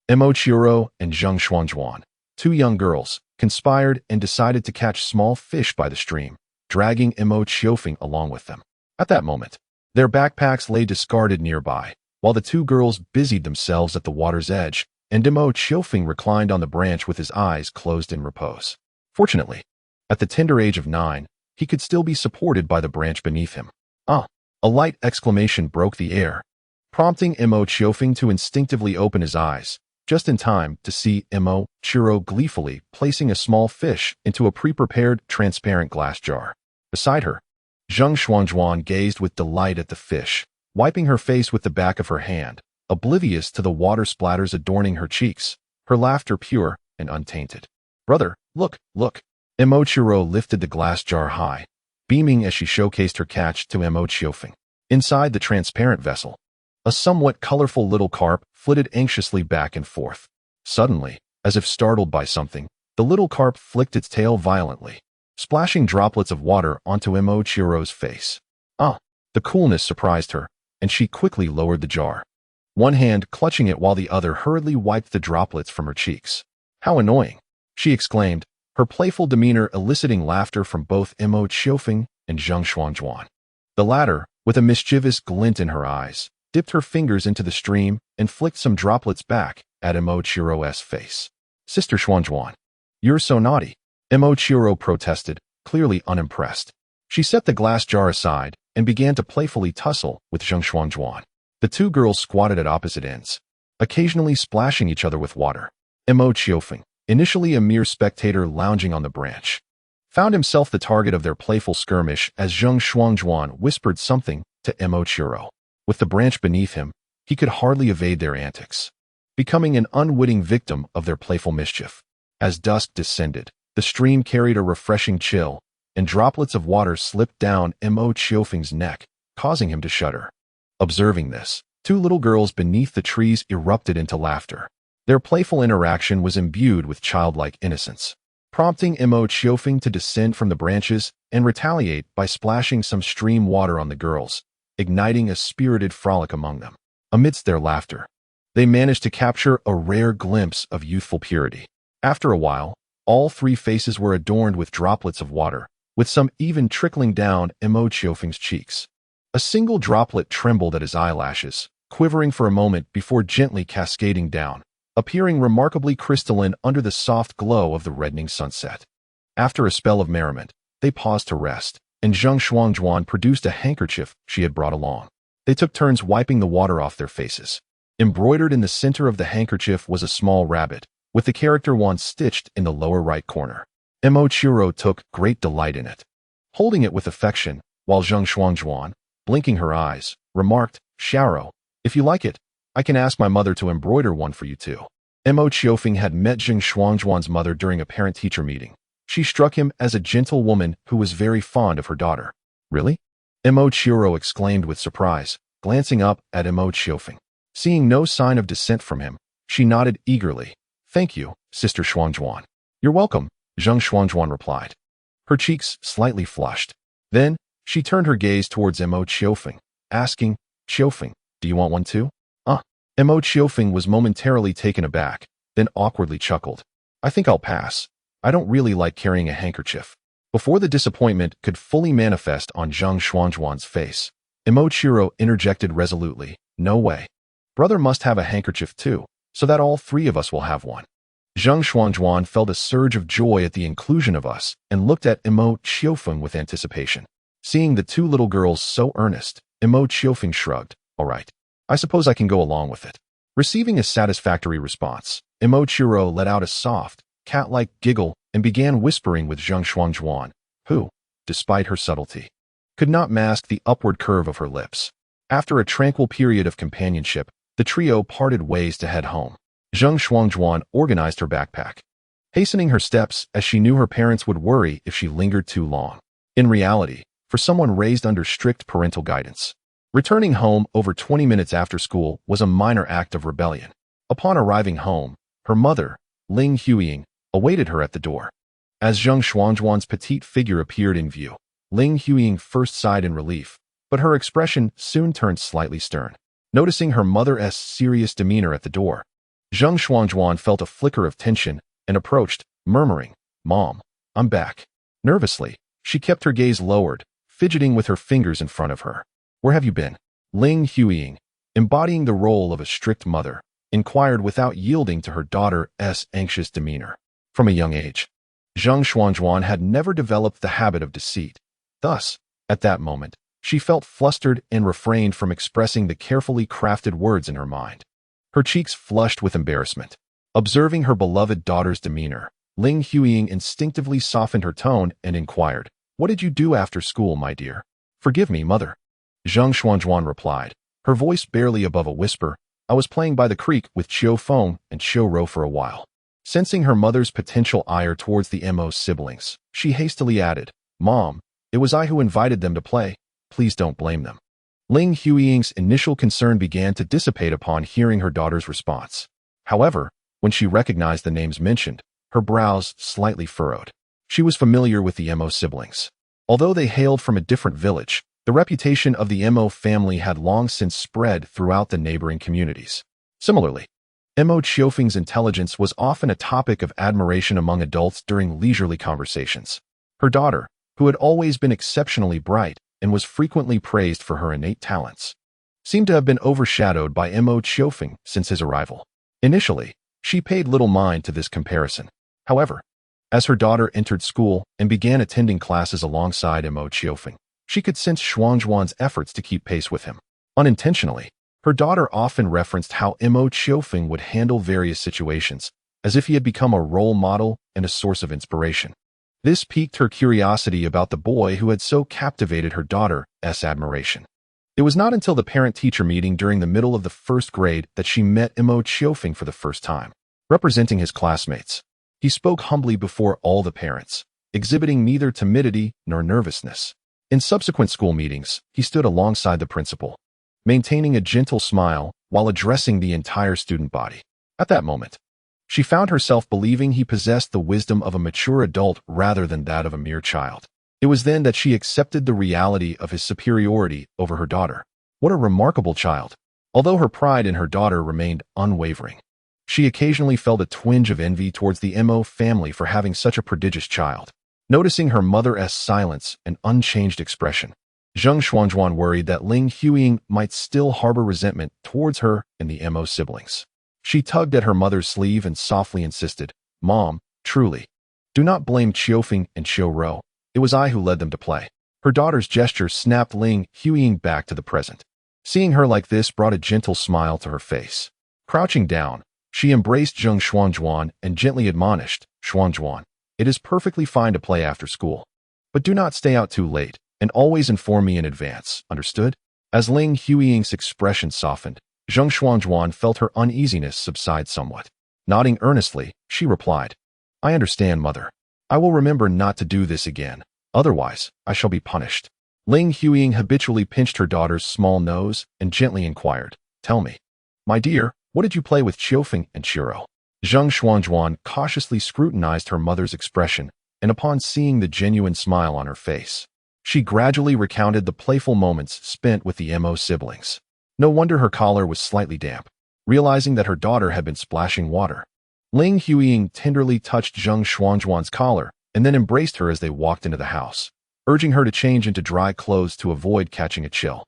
Mo Qiourou and Zheng Shuangjuan, 2 young girls, conspired and decided to catch small fish by the stream, dragging Mo Qiufeng along with them. At that moment, their backpacks lay discarded nearby, while the 2 girls busied themselves at the water's edge, and Mo Qiufeng reclined on the branch with his eyes closed in repose. Fortunately, at the tender age of 9, he could still be supported by the branch beneath him. "Ah!" A light exclamation broke the air, prompting Mo Qiufeng to instinctively open his eyes, just in time to see Mo Qiourou gleefully placing a small fish into a pre-prepared transparent glass jar. Beside her, Zheng Shuangjuan gazed with delight at the fish, wiping her face with the back of her hand, oblivious to the water splatters adorning her cheeks, her laughter pure and untainted. "Brother, look, look!" Mo Qiourou lifted the glass jar high, beaming as she showcased her catch to Mo Qiufeng. Inside the transparent vessel, a somewhat colorful little carp flitted anxiously back and forth. Suddenly, as if startled by something, the little carp flicked its tail violently, splashing droplets of water onto Mo Qiourou's face. "Ah!" The coolness surprised her, and she quickly lowered the jar, one hand clutching it while the other hurriedly wiped the droplets from her cheeks. "How annoying!" she exclaimed, her playful demeanor eliciting laughter from both Mo Qiufeng and Zheng Shuangjuan. The latter, with a mischievous glint in her eyes, dipped her fingers into the stream and flicked some droplets back at Mo Qiourou's face. "Sister Shuangjuan, you're so naughty," Mo Qiourou protested, clearly unimpressed. She set the glass jar aside and began to playfully tussle with Zheng Shuangjuan. The 2 girls squatted at opposite ends, occasionally splashing each other with water. Mo Qiufeng, initially a mere spectator lounging on the branch, found himself the target of their playful skirmish as Zheng Shuangjuan whispered something to Mo Qiourou. With the branch beneath him, he could hardly evade their antics, becoming an unwitting victim of their playful mischief. As dusk descended, the stream carried a refreshing chill, and droplets of water slipped down Mo Qiufeng's neck, causing him to shudder. Observing this, 2 little girls beneath the trees erupted into laughter. Their playful interaction was imbued with childlike innocence. prompting Mo Qiufeng to descend from the branches and retaliate by splashing some stream water on the girls, igniting a spirited frolic among them. Amidst their laughter, they managed to capture a rare glimpse of youthful purity. After a while, all three faces were adorned with droplets of water, with some even trickling down Mo Qiufeng's cheeks. A single droplet trembled at his eyelashes, quivering for a moment before gently cascading down, appearing remarkably crystalline under the soft glow of the reddening sunset. After a spell of merriment, they paused to rest, and Zheng Shuangjuan produced a handkerchief she had brought along. They took turns wiping the water off their faces. Embroidered in the center of the handkerchief was a small rabbit, with the character one stitched in the lower right corner. Mo Qiourou took great delight in it. Holding it with affection, while Zheng Shuangjuan, blinking her eyes, remarked, "Xiaoro, if you like it, I can ask my mother to embroider one for you too." Mo Qiufeng had met Zheng Shuangjuan's mother during a parent-teacher meeting. She struck him as a gentle woman who was very fond of her daughter. "Really?" Mo Qiourou exclaimed with surprise, glancing up at Mo Qiufeng. Seeing no sign of dissent from him, she nodded eagerly. "Thank you, Sister Shuangjuan." "You're welcome," Zheng Shuangjuan replied. Her cheeks slightly flushed. Then, she turned her gaze towards Mo Qiufeng, asking, "Qiufeng, do you want one too?" Mo Qiufeng was momentarily taken aback, then awkwardly chuckled. "I think I'll pass. I don't really like carrying a handkerchief." Before the disappointment could fully manifest on Zheng Shuangjuan's face, Mo Qiourou interjected resolutely, "No way. Brother must have a handkerchief too, so that all three of us will have one." Zheng Shuangjuan felt a surge of joy at the inclusion of us and looked at Mo Qiufeng with anticipation. Seeing the two little girls so earnest, Mo Qiufeng shrugged. "All right. I suppose I can go along with it." Receiving a satisfactory response, Mo Qiourou let out a soft, cat-like giggle and began whispering with Zheng Shuangjuan, who, despite her subtlety, could not mask the upward curve of her lips. After a tranquil period of companionship, the trio parted ways to head home. Zheng Shuangjuan organized her backpack, hastening her steps as she knew her parents would worry if she lingered too long. In reality, for someone raised under strict parental guidance, returning home over 20 minutes after school was a minor act of rebellion. Upon arriving home, her mother, Ling Huiying, awaited her at the door. As Zheng Shuangjuan's petite figure appeared in view, Ling Huiying first sighed in relief, but her expression soon turned slightly stern. Noticing her mother's serious demeanor at the door, Zheng Shuangjuan felt a flicker of tension and approached, murmuring, "Mom, I'm back." Nervously, she kept her gaze lowered, fidgeting with her fingers in front of her. "Where have you been?" Ling Huiying, embodying the role of a strict mother, inquired without yielding to her daughter's anxious demeanor. From a young age, Zheng Shuangjuan had never developed the habit of deceit. Thus, at that moment, she felt flustered and refrained from expressing the carefully crafted words in her mind. Her cheeks flushed with embarrassment. Observing her beloved daughter's demeanor, Ling Huiying instinctively softened her tone and inquired, "What did you do after school, my dear?" "Forgive me, mother," Zheng Shuangjuan replied, her voice barely above a whisper. "I was playing by the creek with Qiufeng and Qiourou for a while." Sensing her mother's potential ire towards the Mo siblings, she hastily added, "Mom, it was I who invited them to play. Please don't blame them." Ling Huiying's initial concern began to dissipate upon hearing her daughter's response. However, when she recognized the names mentioned, her brows slightly furrowed. She was familiar with the Mo siblings. Although they hailed from a different village, the reputation of the Mo family had long since spread throughout the neighboring communities. Similarly, Mo Qiufeng's intelligence was often a topic of admiration among adults during leisurely conversations. Her daughter, who had always been exceptionally bright and was frequently praised for her innate talents, seemed to have been overshadowed by Mo Qiufeng since his arrival. Initially, she paid little mind to this comparison. However, as her daughter entered school and began attending classes alongside Mo Qiufeng, she could sense Shuangjuan's efforts to keep pace with him. Unintentionally, her daughter often referenced how Mo Qiufeng would handle various situations, as if he had become a role model and a source of inspiration. This piqued her curiosity about the boy who had so captivated her daughter's admiration. It was not until the parent-teacher meeting during the middle of the first grade that she met Mo Qiufeng for the first time. Representing his classmates, he spoke humbly before all the parents, exhibiting neither timidity nor nervousness. In subsequent school meetings, he stood alongside the principal, maintaining a gentle smile while addressing the entire student body. At that moment, She found herself believing he possessed the wisdom of a mature adult rather than that of a mere child. It was then that she accepted the reality of his superiority over her daughter. What a remarkable child! Although her pride in her daughter remained unwavering, she occasionally felt a twinge of envy towards the Mo family for having such a prodigious child. Noticing her mother's silence and unchanged expression, Zheng Xuanzhuan worried that Ling Huiying might still harbor resentment towards her and the Mo siblings. She tugged at her mother's sleeve and softly insisted, "Mom, truly. Do not blame Qiufeng and Qiourou. It was I who led them to play." Her daughter's gesture snapped Ling Huiying back to the present. Seeing her like this brought a gentle smile to her face. Crouching down, she embraced Zheng Xuanzhuan and gently admonished, "Xuanzhuan, it is perfectly fine to play after school. But do not stay out too late, and always inform me in advance, understood?" As Ling Huiying's expression softened, Zheng Xuanzhuan felt her uneasiness subside somewhat. Nodding earnestly, she replied, "I understand, mother. I will remember not to do this again. Otherwise, I shall be punished." Ling Huiying habitually pinched her daughter's small nose and gently inquired, "Tell me, my dear, what did you play with Qiufeng and Qiourou?" Zheng Xuanzhuan cautiously scrutinized her mother's expression, and upon seeing the genuine smile on her face, she gradually recounted the playful moments spent with the Mo siblings. No wonder her collar was slightly damp. Realizing that her daughter had been splashing water, Ling Huiying tenderly touched Zheng Xuanzhuan's collar and then embraced her as they walked into the house, urging her to change into dry clothes to avoid catching a chill.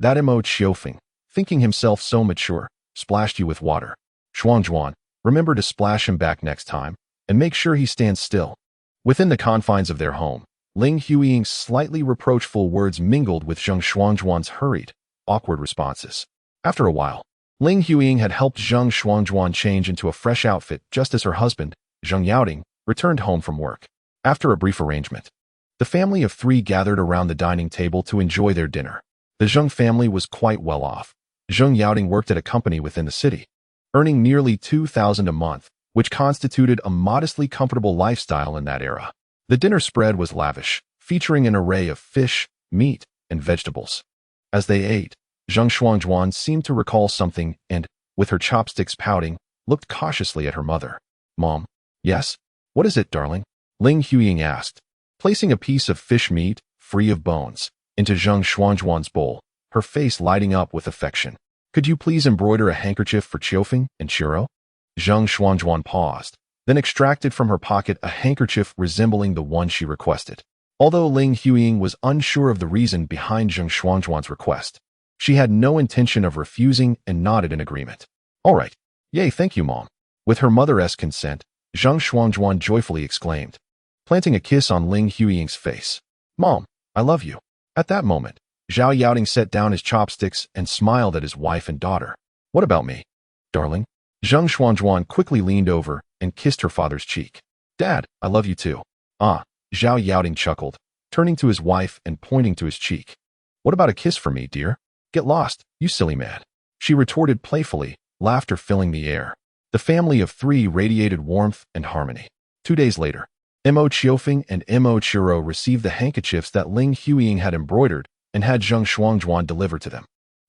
"That Mo Qiufeng, thinking himself so mature, splashed you with water. Xuanzhuan, remember to splash him back next time, and make sure he stands still." Within the confines of their home, Ling Huiying's slightly reproachful words mingled with Zheng Xuanzhuan's hurried, awkward responses. After a while, Ling Huiying had helped Zheng Xuanzhuan change into a fresh outfit just as her husband, Zheng Yaoding, returned home from work. After a brief arrangement, the family of three gathered around the dining table to enjoy their dinner. The Zheng family was quite well off. Zheng Yaoding worked at a company within the city, earning nearly 2,000 a month, which constituted a modestly comfortable lifestyle in that era. The dinner spread was lavish, featuring an array of fish, meat, and vegetables. As they ate, Zheng Xuanzhuan seemed to recall something and, with her chopsticks pouting, looked cautiously at her mother. "Mom." "Yes? What is it, darling?" Ling Huiying asked, placing a piece of fish meat, free of bones, into Zheng Xuanzhuan's bowl, her face lighting up with affection. "Could you please embroider a handkerchief for Qiufeng and Qiourou?" Zheng Xuanzhuan paused, then extracted from her pocket a handkerchief resembling the one she requested. Although Ling Huiying was unsure of the reason behind Zheng Xuanzhuan's request, she had no intention of refusing and nodded in agreement. "All right. Yay, thank you, Mom." With her mother's consent, Zheng Xuanzhuan joyfully exclaimed, planting a kiss on Ling Huiying's face. "Mom, I love you." At that moment, Zhao Yaoding set down his chopsticks and smiled at his wife and daughter. "What about me, darling?" Zheng Xuanzhuan quickly leaned over and kissed her father's cheek. "Dad, I love you too." "Ah," Zhao Yaoding chuckled, turning to his wife and pointing to his cheek. "What about a kiss for me, dear?" "Get lost, you silly man," she retorted playfully, laughter filling the air. The family of three radiated warmth and harmony. 2 days later, Mo Qiufeng and Mo Qiourou received the handkerchiefs that Ling Huiying had embroidered and had Zheng Xuanzhuan deliver to them.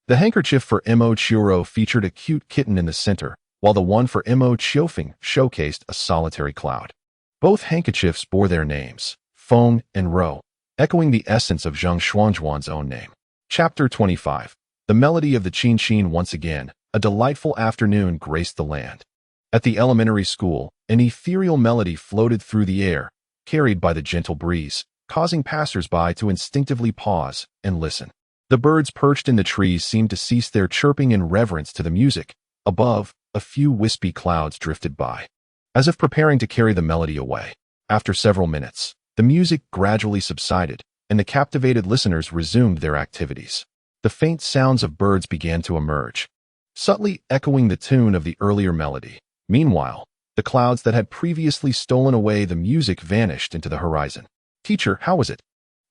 The handkerchief for Mo Qiourou featured a cute kitten in the center, while the one for Mo Qiufeng showcased a solitary cloud. Both handkerchiefs bore their names, Feng and Rou, echoing the essence of Zheng Xuanzhuan's own name. Chapter 25. The melody of the Qinshin. Once again, a delightful afternoon graced the land. At the elementary school, an ethereal melody floated through the air, carried by the gentle breeze, causing passers-by to instinctively pause and listen. The birds perched in the trees seemed to cease their chirping in reverence to the music. Above, a few wispy clouds drifted by, as if preparing to carry the melody away. After several minutes, the music gradually subsided, and the captivated listeners resumed their activities. The faint sounds of birds began to emerge, subtly echoing the tune of the earlier melody. Meanwhile, the clouds that had previously stolen away the music vanished into the horizon. "Teacher, how was it?"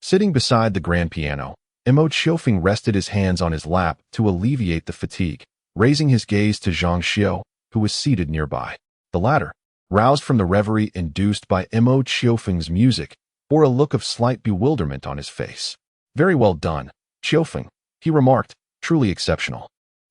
Sitting beside the grand piano, Mo Qiufeng rested his hands on his lap to alleviate the fatigue, raising his gaze to Zhang Xiao, who was seated nearby. The latter, roused from the reverie induced by Mo Qiufeng's music, bore a look of slight bewilderment on his face. "Very well done, Qiufeng," he remarked, "truly exceptional."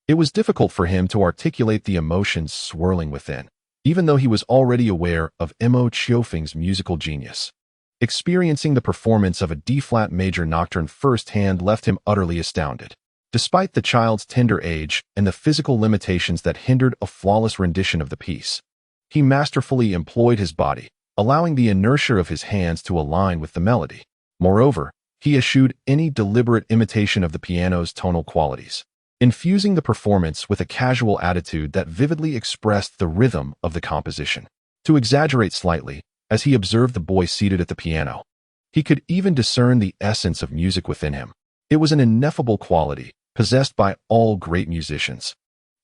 It was difficult for him to articulate the emotions swirling within, even though he was already aware of Mo Qiufeng's musical genius. Experiencing the performance of a D-flat major nocturne firsthand left him utterly astounded. Despite the child's tender age and the physical limitations that hindered a flawless rendition of the piece, he masterfully employed his body, allowing the inertia of his hands to align with the melody. Moreover, he eschewed any deliberate imitation of the piano's tonal qualities, infusing the performance with a casual attitude that vividly expressed the rhythm of the composition. To exaggerate slightly, as he observed the boy seated at the piano, he could even discern the essence of music within him. It was an ineffable quality, possessed by all great musicians,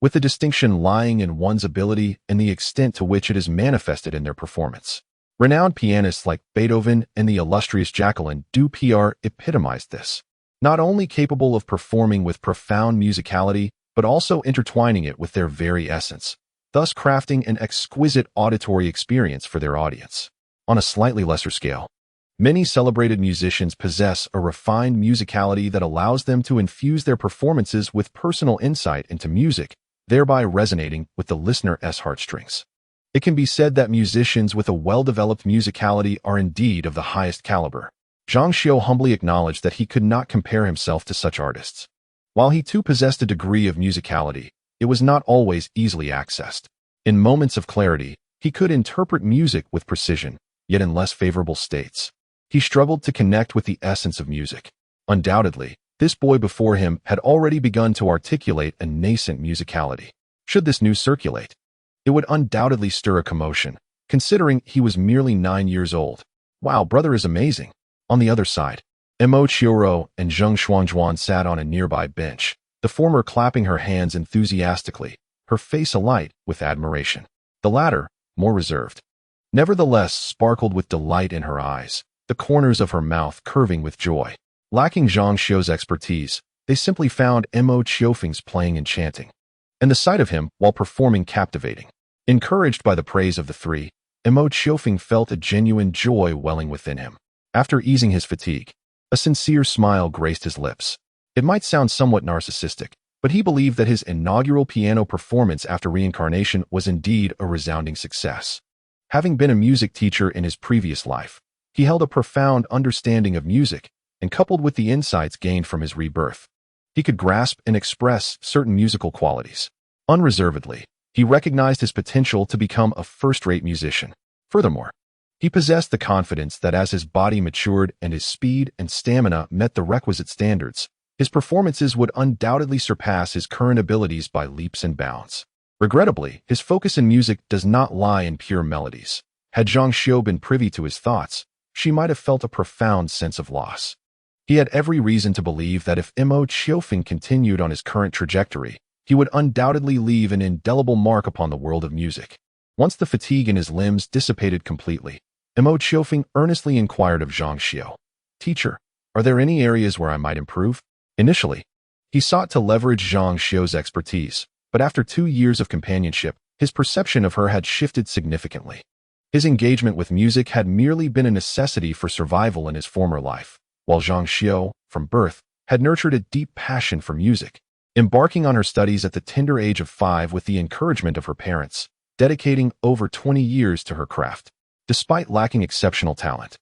with the distinction lying in one's ability and the extent to which it is manifested in their performance. Renowned pianists like Beethoven and the illustrious Jacqueline du Piar epitomized this, not only capable of performing with profound musicality, but also intertwining it with their very essence, thus crafting an exquisite auditory experience for their audience. On a slightly lesser scale, many celebrated musicians possess a refined musicality that allows them to infuse their performances with personal insight into music, thereby resonating with the listener's heartstrings. It can be said that musicians with a well-developed musicality are indeed of the highest caliber. Zhang Xiu humbly acknowledged that he could not compare himself to such artists. While he too possessed a degree of musicality, it was not always easily accessed. In moments of clarity, he could interpret music with precision, yet in less favorable states, he struggled to connect with the essence of music. Undoubtedly, this boy before him had already begun to articulate a nascent musicality. Should this news circulate, it would undoubtedly stir a commotion, considering he was merely 9 years old. Wow, brother is amazing. On the other side, Mo Qiourou and Zheng Xuanzhuan sat on a nearby bench, the former clapping her hands enthusiastically, her face alight with admiration. The latter, more reserved, nevertheless sparkled with delight in her eyes, the corners of her mouth curving with joy. Lacking Zhang Xiu's expertise, they simply found Mo Qiufeng's playing enchanting, and the sight of him while performing captivating. Encouraged by the praise of the three, Mo Qiufeng felt a genuine joy welling within him. After easing his fatigue, a sincere smile graced his lips. It might sound somewhat narcissistic, but he believed that his inaugural piano performance after reincarnation was indeed a resounding success. Having been a music teacher in his previous life, he held a profound understanding of music, and coupled with the insights gained from his rebirth, he could grasp and express certain musical qualities. Unreservedly, he recognized his potential to become a first-rate musician. Furthermore, he possessed the confidence that as his body matured and his speed and stamina met the requisite standards, his performances would undoubtedly surpass his current abilities by leaps and bounds. Regrettably, his focus in music does not lie in pure melodies. Had Zhang Xiu been privy to his thoughts, she might have felt a profound sense of loss. He had every reason to believe that if Mo Qiufeng continued on his current trajectory, he would undoubtedly leave an indelible mark upon the world of music. Once the fatigue in his limbs dissipated completely, Mo Qiufeng earnestly inquired of Zhang Xiu, "Teacher, are there any areas where I might improve?" Initially, he sought to leverage Zhang Xiu's expertise, but after 2 years of companionship, his perception of her had shifted significantly. His engagement with music had merely been a necessity for survival in his former life, while Zhang Xiu, from birth, had nurtured a deep passion for music. Embarking on her studies at the tender age of 5 with the encouragement of her parents, dedicating over 20 years to her craft. Despite lacking exceptional talent,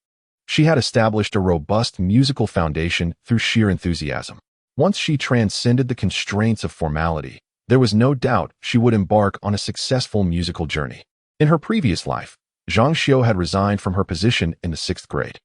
she had established a robust musical foundation through sheer enthusiasm. Once she transcended the constraints of formality, there was no doubt she would embark on a successful musical journey. In her previous life, Zhang Xiu had resigned from her position in the 6th grade,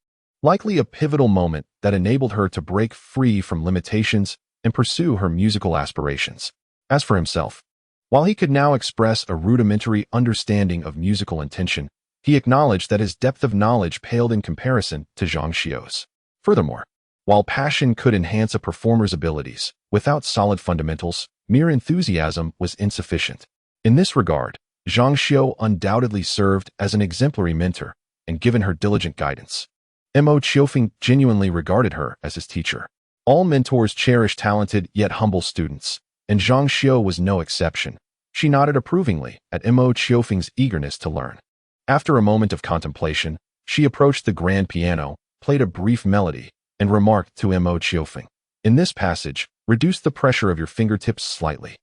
likely a pivotal moment that enabled her to break free from limitations and pursue her musical aspirations. As for himself, while he could now express a rudimentary understanding of musical intention, he acknowledged that his depth of knowledge paled in comparison to Zhang Xiu's. Furthermore, while passion could enhance a performer's abilities, without solid fundamentals, mere enthusiasm was insufficient. In this regard, Zhang Xiu undoubtedly served as an exemplary mentor, and given her diligent guidance, Mo Qiufeng genuinely regarded her as his teacher. All mentors cherish talented yet humble students, and Zhang Xiu was no exception. She nodded approvingly at Mo Qiufeng's eagerness to learn. After a moment of contemplation, she approached the grand piano, played a brief melody, and remarked to Mo Qiufeng, "In this passage, reduce the pressure of your fingertips slightly.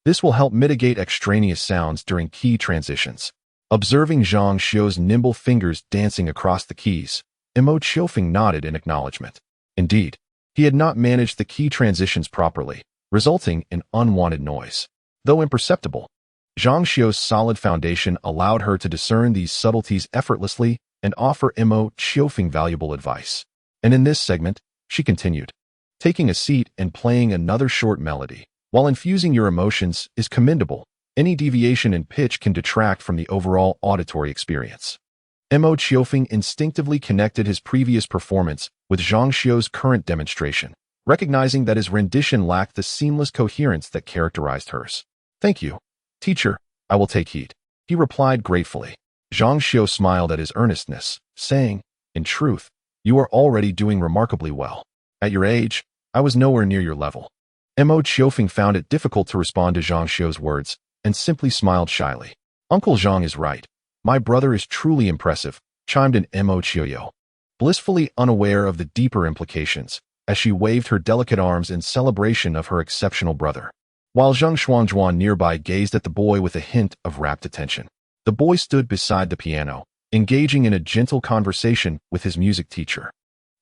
This will help mitigate extraneous sounds during key transitions." Observing Zhang Xiu's nimble fingers dancing across the keys, Mo Qiourou nodded in acknowledgement. Indeed, he had not managed the key transitions properly, resulting in unwanted noise. Though imperceptible, Zhang Xiu's solid foundation allowed her to discern these subtleties effortlessly and offer Mo Qiourou valuable advice. And in this segment, she continued, taking a seat and playing another short melody. While infusing your emotions is commendable, any deviation in pitch can detract from the overall auditory experience. Mo Qiourou instinctively connected his previous performance with Zhang Xiu's current demonstration, recognizing that his rendition lacked the seamless coherence that characterized hers. Thank you, teacher, I will take heed, he replied gratefully. Zhang Xiu smiled at his earnestness, saying, in truth, you are already doing remarkably well. At your age, I was nowhere near your level. Mo Qiourou found it difficult to respond to Zhang Xiu's words and simply smiled shyly. Uncle Zhang is right. My brother is truly impressive, chimed in Mo Qiourou, blissfully unaware of the deeper implications, as she waved her delicate arms in celebration of her exceptional brother. While Zhang Xuanzhuan nearby gazed at the boy with a hint of rapt attention. The boy stood beside the piano, engaging in a gentle conversation with his music teacher.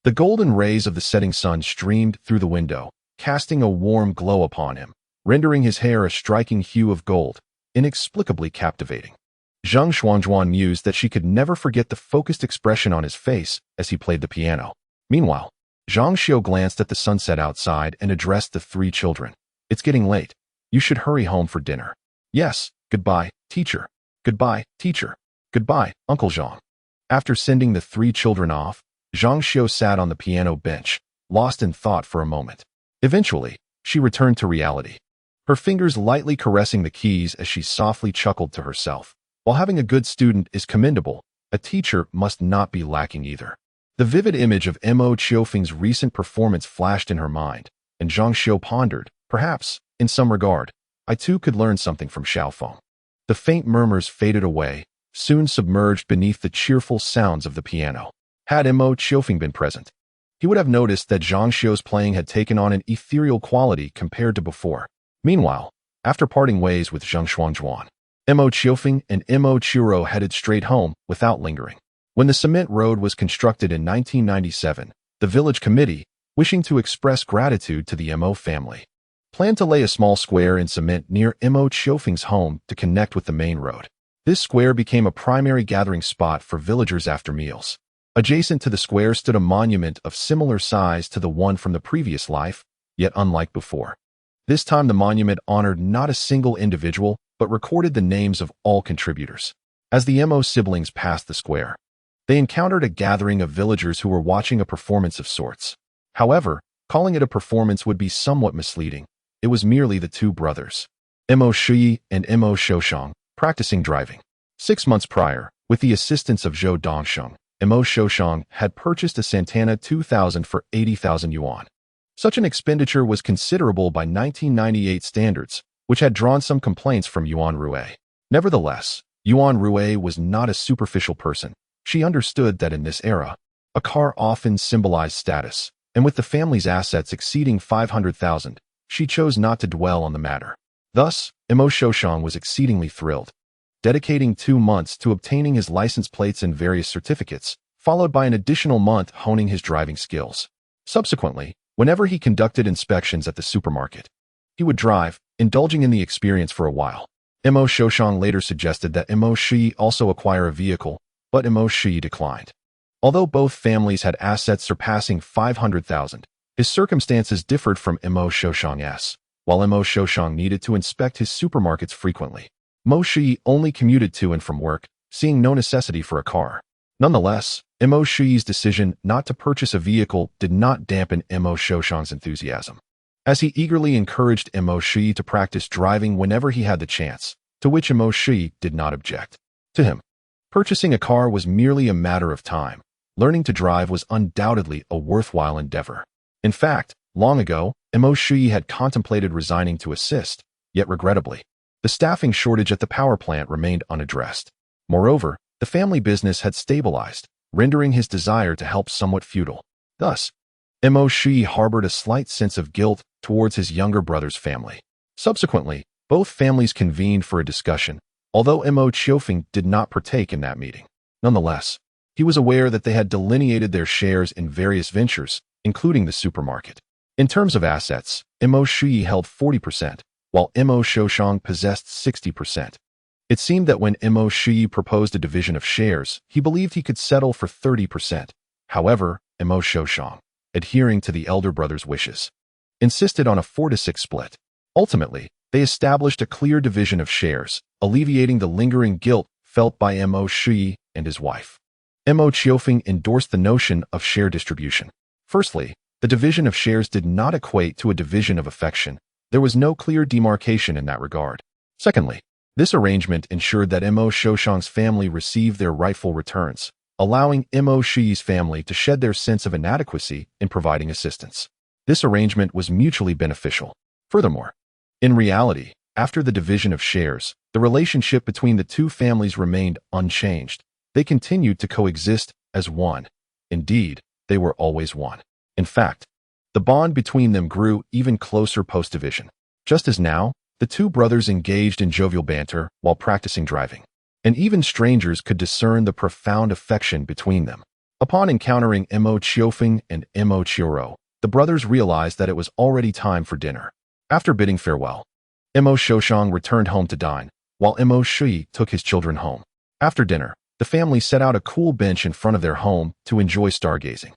The golden rays of the setting sun streamed through the window, casting a warm glow upon him, rendering his hair a striking hue of gold, inexplicably captivating. Zhang Xuanzhuan mused that she could never forget the focused expression on his face as he played the piano. Meanwhile, Zhang Xiu glanced at the sunset outside and addressed the three children. It's getting late. You should hurry home for dinner. Yes, goodbye, teacher. Goodbye, teacher. Goodbye, Uncle Zhang. After sending the three children off, Zhang Xiu sat on the piano bench, lost in thought for a moment. Eventually, she returned to reality, her fingers lightly caressing the keys as she softly chuckled to herself. While having a good student is commendable, a teacher must not be lacking either. The vivid image of Mo Qiourou's recent performance flashed in her mind, and Zhang Xiu pondered, perhaps, in some regard, I too could learn something from Qiufeng. The faint murmurs faded away, soon submerged beneath the cheerful sounds of the piano. Had Mo Qiourou been present, he would have noticed that Zhang Xiu's playing had taken on an ethereal quality compared to before. Meanwhile, after parting ways with Zhang Xuanzhuan, Mo Qiourou and Mo Qiourou headed straight home without lingering. When the cement road was constructed in 1997, the village committee, wishing to express gratitude to the Mo family, planned to lay a small square in cement near Mo Qiourou's home to connect with the main road. This square became a primary gathering spot for villagers after meals. Adjacent to the square stood a monument of similar size to the one from the previous life, yet unlike before. This time the monument honored not a single individual, but recorded the names of all contributors. As the Mo siblings passed the square, they encountered a gathering of villagers who were watching a performance of sorts. However, calling it a performance would be somewhat misleading. It was merely the two brothers, Mo Qiourou and Mo Xiaowen, practicing driving. 6 months prior, with the assistance of Zhou Dongsheng, Mo Xiaowen had purchased a Santana 2000 for 80,000 yuan. Such an expenditure was considerable by 1998 standards, which had drawn some complaints from Yuan Rue. Nevertheless, Yuan Rue was not a superficial person. She understood that in this era, a car often symbolized status, and with the family's assets exceeding 500,000, she chose not to dwell on the matter. Thus, Mo Xiaowen was exceedingly thrilled, dedicating 2 months to obtaining his license plates and various certificates, followed by an additional month honing his driving skills. Subsequently, whenever he conducted inspections at the supermarket, he would drive, indulging in the experience for a while. Mo Xiaowen later suggested that Mo Qiourou also acquire a vehicle, but Mo Qiourou declined. Although both families had assets surpassing 500,000, his circumstances differed from Mo Xiaowen's. While Mo Xiaowen needed to inspect his supermarkets frequently, Mo Qiourou only commuted to and from work, seeing no necessity for a car. Nonetheless, Mo Qiourou's decision not to purchase a vehicle did not dampen Mo Xiaowen's enthusiasm, as he eagerly encouraged Mo Qiourou to practice driving whenever he had the chance, to which Mo Qiourou did not object. To him, purchasing a car was merely a matter of time. Learning to drive was undoubtedly a worthwhile endeavor. In fact, long ago, Mo Qiourou had contemplated resigning to assist, yet regrettably, the staffing shortage at the power plant remained unaddressed. Moreover, the family business had stabilized, rendering his desire to help somewhat futile. Thus, Mo Qiourou harbored a slight sense of guilt towards his younger brother's family. Subsequently, both families convened for a discussion, although Mo Qiofeng did not partake in that meeting. Nonetheless, he was aware that they had delineated their shares in various ventures, including the supermarket. In terms of assets, Mo Shui held 40%, while Mo Qiusheng possessed 60%. It seemed that when Mo Shui proposed a division of shares, he believed he could settle for 30%. However, Mo Qiusheng, adhering to the elder brother's wishes, insisted on a 4-6 split. Ultimately, they established a clear division of shares, alleviating the lingering guilt felt by Mo Shui and his wife. Mo Qiofeng endorsed the notion of share distribution. Firstly, the division of shares did not equate to a division of affection. There was no clear demarcation in that regard. Secondly, this arrangement ensured that Mo Qiusheng's family received their rightful returns, allowing Mo Shui's family to shed their sense of inadequacy in providing assistance. This arrangement was mutually beneficial. Furthermore, in reality, after the division of shares, the relationship between the two families remained unchanged. They continued to coexist as one. Indeed, they were always one. In fact, the bond between them grew even closer post-division. Just as now, the two brothers engaged in jovial banter while practicing driving, and even strangers could discern the profound affection between them. Upon encountering Mo Qiofeng and Mo Qiourou, the brothers realized that it was already time for dinner. After bidding farewell, Mo Qiusheng returned home to dine, while Mo Shui took his children home. After dinner, the family set out a cool bench in front of their home to enjoy stargazing.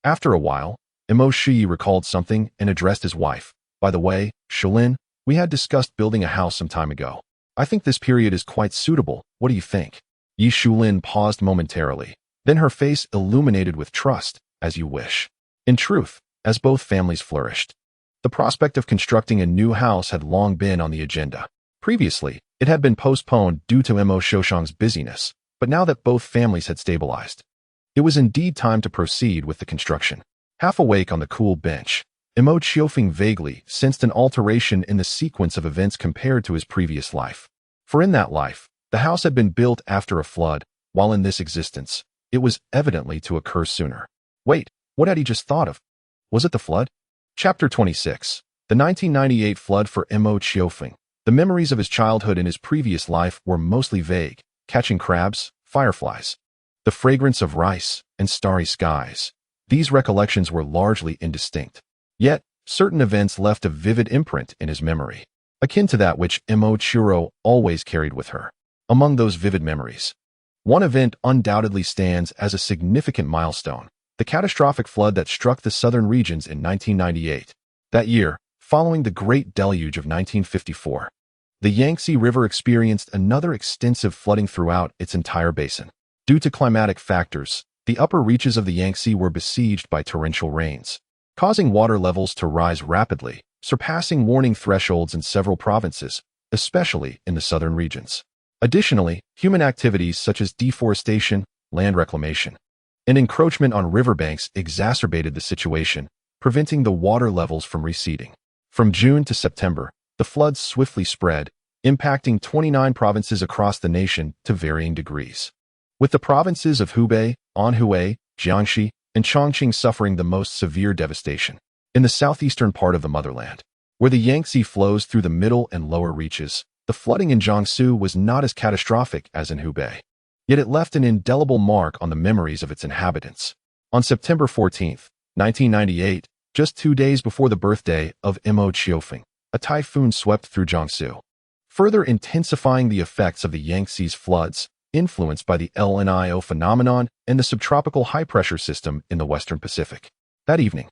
After a while, Mo Shui recalled something and addressed his wife. By the way, Shalin, we had discussed building a house some time ago. I think this period is quite suitable. What do you think? Yi Shulin paused momentarily. Then her face illuminated with trust. As you wish. In truth, as both families flourished, the prospect of constructing a new house had long been on the agenda. Previously, it had been postponed due to Mo Qiusheng's busyness, but now that both families had stabilized, it was indeed time to proceed with the construction. Half awake on the cool bench, Mo Qiofeng vaguely sensed an alteration in the sequence of events compared to his previous life. For in that life, the house had been built after a flood, while in this existence, it was evidently to occur sooner. Wait, what had he just thought of? Was it the flood? Chapter 26. The 1998 flood for Mo Qiofeng. The memories of his childhood in his previous life were mostly vague, catching crabs, fireflies, the fragrance of rice, and starry skies. These recollections were largely indistinct. Yet, certain events left a vivid imprint in his memory, akin to that which Mo Qiourou always carried with her. Among those vivid memories, one event undoubtedly stands as a significant milestone: the catastrophic flood that struck the southern regions in 1998. That year, following the Great Deluge of 1954, the Yangtze River experienced another extensive flooding throughout its entire basin. Due to climatic factors, the upper reaches of the Yangtze were besieged by torrential rains, causing water levels to rise rapidly, surpassing warning thresholds in several provinces, especially in the southern regions. Additionally, human activities such as deforestation, land reclamation, and encroachment on riverbanks exacerbated the situation, preventing the water levels from receding. From June to September, the floods swiftly spread, impacting 29 provinces across the nation to varying degrees, with the provinces of Hubei, Anhui, Jiangxi, and Chongqing suffering the most severe devastation. In the southeastern part of the motherland, where the Yangtze flows through the middle and lower reaches, the flooding in Jiangsu was not as catastrophic as in Hubei, yet it left an indelible mark on the memories of its inhabitants. On September 14, 1998, just 2 days before the birthday of Mo Qiofeng, a typhoon swept through Jiangsu, further intensifying the effects of the Yangtze's floods, influenced by the El Niño phenomenon and the subtropical high-pressure system in the western Pacific. That evening,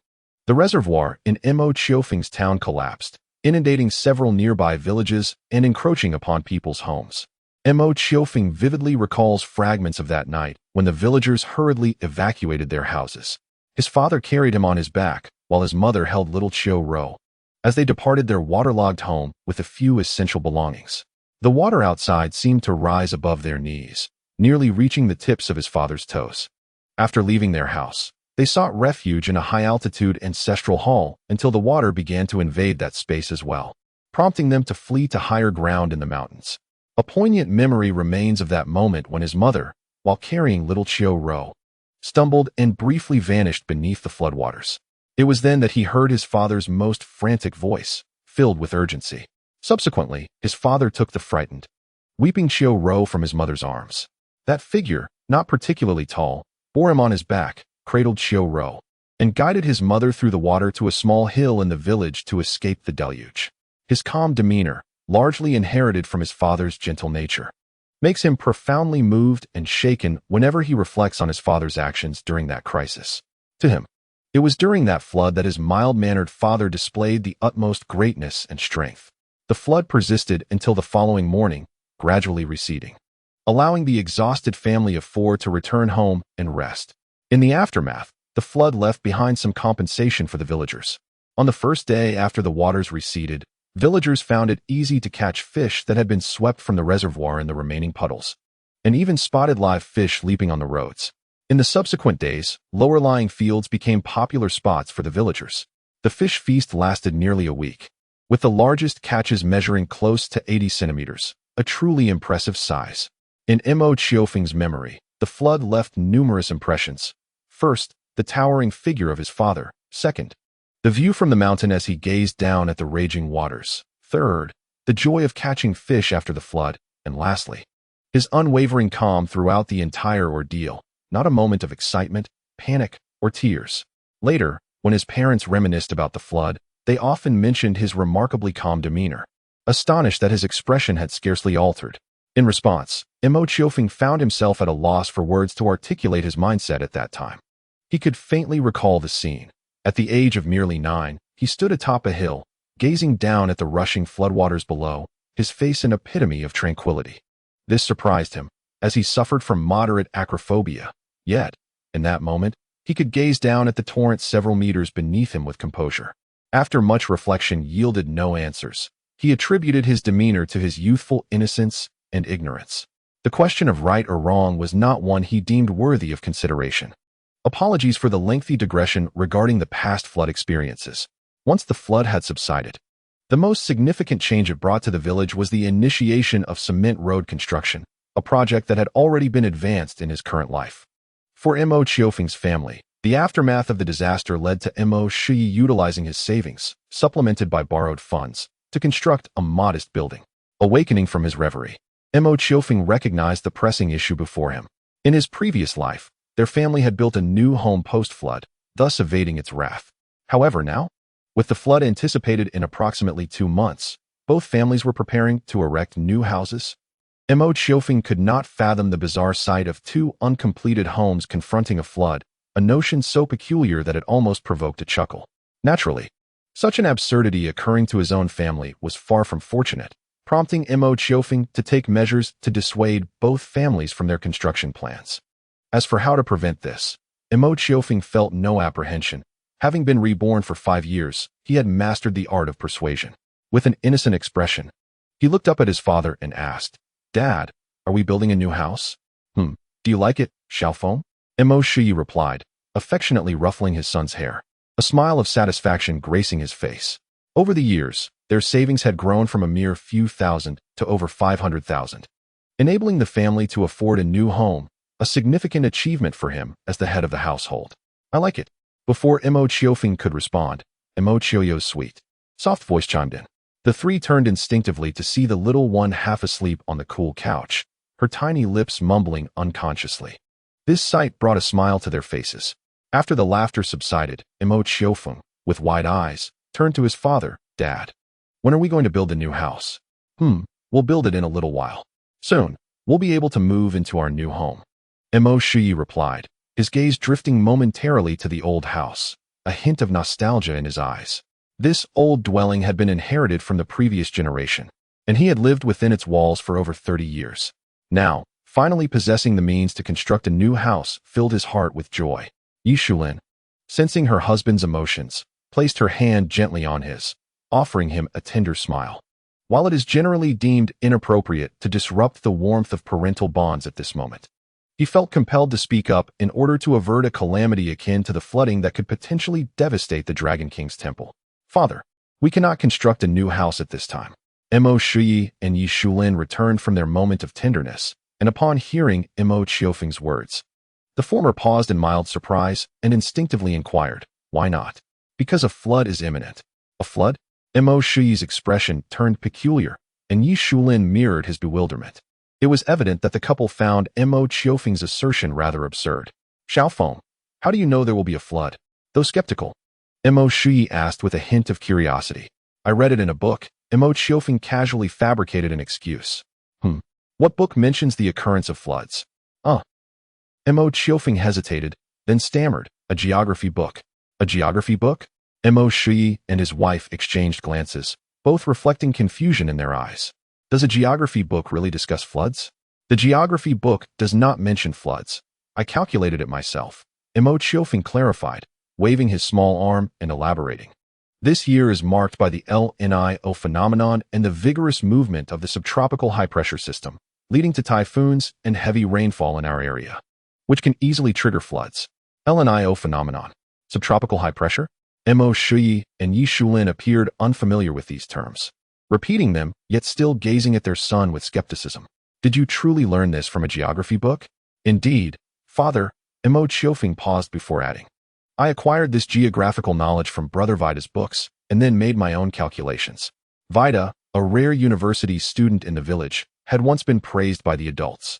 the reservoir in Mo Qiofeng's town collapsed, inundating several nearby villages and encroaching upon people's homes. Mo Qiofeng vividly recalls fragments of that night when the villagers hurriedly evacuated their houses. His father carried him on his back, while his mother held little Qiourou, as they departed their waterlogged home with a few essential belongings. The water outside seemed to rise above their knees, nearly reaching the tips of his father's toes. After leaving their house, they sought refuge in a high-altitude ancestral hall until the water began to invade that space as well, prompting them to flee to higher ground in the mountains. A poignant memory remains of that moment when his mother, while carrying little Qiourou, stumbled and briefly vanished beneath the floodwaters. It was then that he heard his father's most frantic voice, filled with urgency. Subsequently, his father took the frightened, weeping Qiufeng from his mother's arms. That figure, not particularly tall, bore him on his back, cradled Qiufeng, and guided his mother through the water to a small hill in the village to escape the deluge. His calm demeanor, largely inherited from his father's gentle nature, makes him profoundly moved and shaken whenever he reflects on his father's actions during that crisis. To him, it was during that flood that his mild-mannered father displayed the utmost greatness and strength. The flood persisted until the following morning, gradually receding, allowing the exhausted family of 4 to return home and rest. In the aftermath, the flood left behind some compensation for the villagers. On the first day after the waters receded, villagers found it easy to catch fish that had been swept from the reservoir in the remaining puddles, and even spotted live fish leaping on the roads. In the subsequent days, lower-lying fields became popular spots for the villagers. The fish feast lasted nearly a week, with the largest catches measuring close to 80 centimeters, a truly impressive size. In Mo Qiofeng's memory, the flood left numerous impressions. First, the towering figure of his father. Second, the view from the mountain as he gazed down at the raging waters. Third, the joy of catching fish after the flood. And lastly, his unwavering calm throughout the entire ordeal, not a moment of excitement, panic, or tears. Later, when his parents reminisced about the flood, they often mentioned his remarkably calm demeanor, astonished that his expression had scarcely altered. In response, Mo Qiourou found himself at a loss for words to articulate his mindset at that time. He could faintly recall the scene. At the age of merely 9, he stood atop a hill, gazing down at the rushing floodwaters below, his face an epitome of tranquility. This surprised him, as he suffered from moderate acrophobia. Yet, in that moment, he could gaze down at the torrent several meters beneath him with composure. After much reflection yielded no answers, he attributed his demeanor to his youthful innocence and ignorance. The question of right or wrong was not one he deemed worthy of consideration. Apologies for the lengthy digression regarding the past flood experiences. Once the flood had subsided, the most significant change it brought to the village was the initiation of cement road construction, a project that had already been advanced in his current life. For Mo Qiofeng's family, the aftermath of the disaster led to Mo Qiourou utilizing his savings, supplemented by borrowed funds, to construct a modest building. Awakening from his reverie, Mo Qiourou recognized the pressing issue before him. In his previous life, their family had built a new home post-flood, thus evading its wrath. However, now, with the flood anticipated in approximately 2 months, both families were preparing to erect new houses. Mo Qiourou could not fathom the bizarre sight of 2 uncompleted homes confronting a flood, a notion so peculiar that it almost provoked a chuckle. Naturally, such an absurdity occurring to his own family was far from fortunate, prompting Mo Qiourou to take measures to dissuade both families from their construction plans. As for how to prevent this, Mo Qiourou felt no apprehension. Having been reborn for 5 years, he had mastered the art of persuasion. With an innocent expression, he looked up at his father and asked, "Dad, are we building a new house?" Do you like it, Xiaowen?" Mo Qiourou replied, affectionately ruffling his son's hair, a smile of satisfaction gracing his face. Over the years, their savings had grown from a mere few thousand to over 500,000, enabling the family to afford a new home, a significant achievement for him as the head of the household. "I like it." Before Mo Qiourou could respond, Mo Qiourou's sweet, soft voice chimed in. The 3 turned instinctively to see the little one half asleep on the cool couch, her tiny lips mumbling unconsciously. This sight brought a smile to their faces. After the laughter subsided, Mo Qiourouou, with wide eyes, turned to his father. "Dad, when are we going to build the new house?" We'll build it in a little while. Soon, we'll be able to move into our new home." Mo Qiourou replied, his gaze drifting momentarily to the old house, a hint of nostalgia in his eyes. This old dwelling had been inherited from the previous generation, and he had lived within its walls for over 30 years. Now, finally possessing the means to construct a new house filled his heart with joy. Yishulin, sensing her husband's emotions, placed her hand gently on his, offering him a tender smile. While it is generally deemed inappropriate to disrupt the warmth of parental bonds at this moment, he felt compelled to speak up in order to avert a calamity akin to the flooding that could potentially devastate the Dragon King's temple. "Father, we cannot construct a new house at this time." Mo Qiourou and Yishulin returned from their moment of tenderness, and upon hearing Mo Qiofeng's words, the former paused in mild surprise and instinctively inquired, "Why not?" "Because a flood is imminent." "A flood?" Mo Qiourou's expression turned peculiar, and Yishulin mirrored his bewilderment. It was evident that the couple found Mo Qiufeng's assertion rather absurd. Xiaowen, how do you know there will be a flood? Though skeptical, Mo Qiourou asked with a hint of curiosity. I read it in a book. Mo Qiufeng casually fabricated an excuse. What book mentions the occurrence of floods? Mo Qiufeng hesitated, then stammered, a geography book. A geography book? Mo Qiourou and his wife exchanged glances, both reflecting confusion in their eyes. Does a geography book really discuss floods? The geography book does not mention floods. I calculated it myself. Mo Qiufeng clarified, waving his small arm and elaborating. This year is marked by the El Niño phenomenon and the vigorous movement of the subtropical high-pressure system, leading to typhoons and heavy rainfall in our area, which can easily trigger floods. El Niño phenomenon. Subtropical high pressure? Mo Qiourou and Yi Shulin appeared unfamiliar with these terms, repeating them, yet still gazing at their son with skepticism. Did you truly learn this from a geography book? Indeed, father, Mo Qiufeng paused before adding. I acquired this geographical knowledge from Brother Vida's books, and then made my own calculations. Vida, a rare university student in the village, had once been praised by the adults.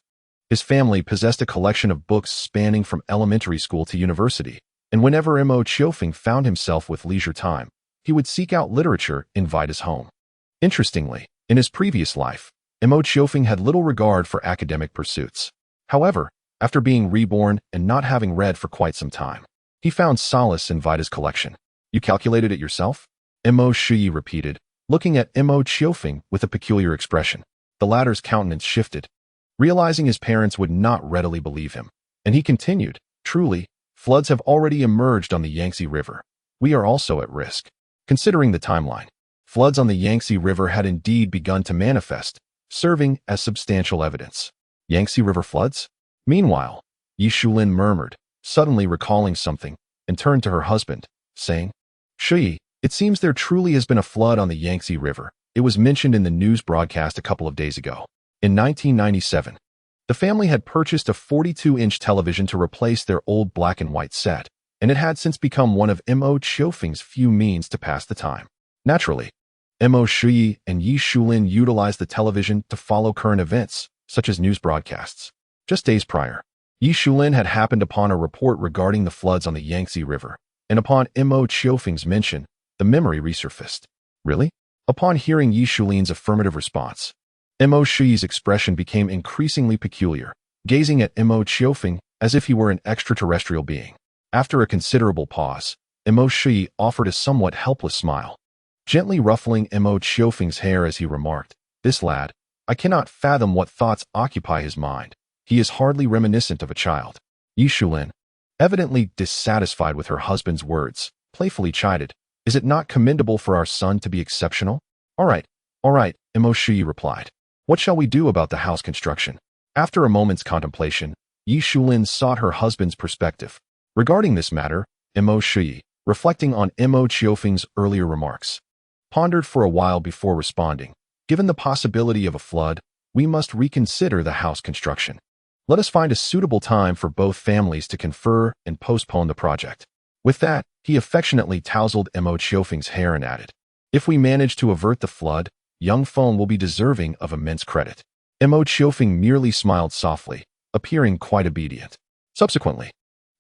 His family possessed a collection of books spanning from elementary school to university, and whenever Mo Qiufeng found himself with leisure time, he would seek out literature in Vida's home. Interestingly, in his previous life, Mo Qiufeng had little regard for academic pursuits. However, after being reborn and not having read for quite some time, he found solace in Vida's collection. You calculated it yourself? Mo Qiourou repeated, looking at Mo Qiufeng with a peculiar expression. The latter's countenance shifted, realizing his parents would not readily believe him, and he continued, truly, floods have already emerged on the Yangtze River. We are also at risk. Considering the timeline, floods on the Yangtze River had indeed begun to manifest, serving as substantial evidence. Yangtze River floods? Meanwhile, Yi Shulin murmured, suddenly recalling something, and turned to her husband, saying, Qiourou, it seems there truly has been a flood on the Yangtze River. It was mentioned in the news broadcast a couple of days ago. In 1997, the family had purchased a 42-inch television to replace their old black and white set, and it had since become one of Mo Qiufeng's few means to pass the time. Naturally, Mo Qiourou and Yi Shulin utilized the television to follow current events, such as news broadcasts. Just days prior, Yi Shulin had happened upon a report regarding the floods on the Yangtze River, and upon Mo Qiufeng's mention, the memory resurfaced. Really? Upon hearing Yi Shulin's affirmative response, Mo Qiourou's expression became increasingly peculiar, gazing at Mo Qiufeng as if he were an extraterrestrial being. After a considerable pause, Mo Qiourou offered a somewhat helpless smile, gently ruffling Mo Qiufeng's hair as he remarked, This lad, I cannot fathom what thoughts occupy his mind. He is hardly reminiscent of a child. Yi Shulin, evidently dissatisfied with her husband's words, playfully chided, Is it not commendable for our son to be exceptional? All right, Mo Qiourou replied. What shall we do about the house construction? After a moment's contemplation, Yi Shulin sought her husband's perspective. Regarding this matter, Mo Qiourou, reflecting on Mo Qiufeng's earlier remarks, pondered for a while before responding. Given the possibility of a flood, we must reconsider the house construction. Let us find a suitable time for both families to confer and postpone the project. With that, he affectionately tousled Mo Qiufeng's hair and added, If we manage to avert the flood, young Feng will be deserving of immense credit. Mo Qiufeng merely smiled softly, appearing quite obedient. Subsequently,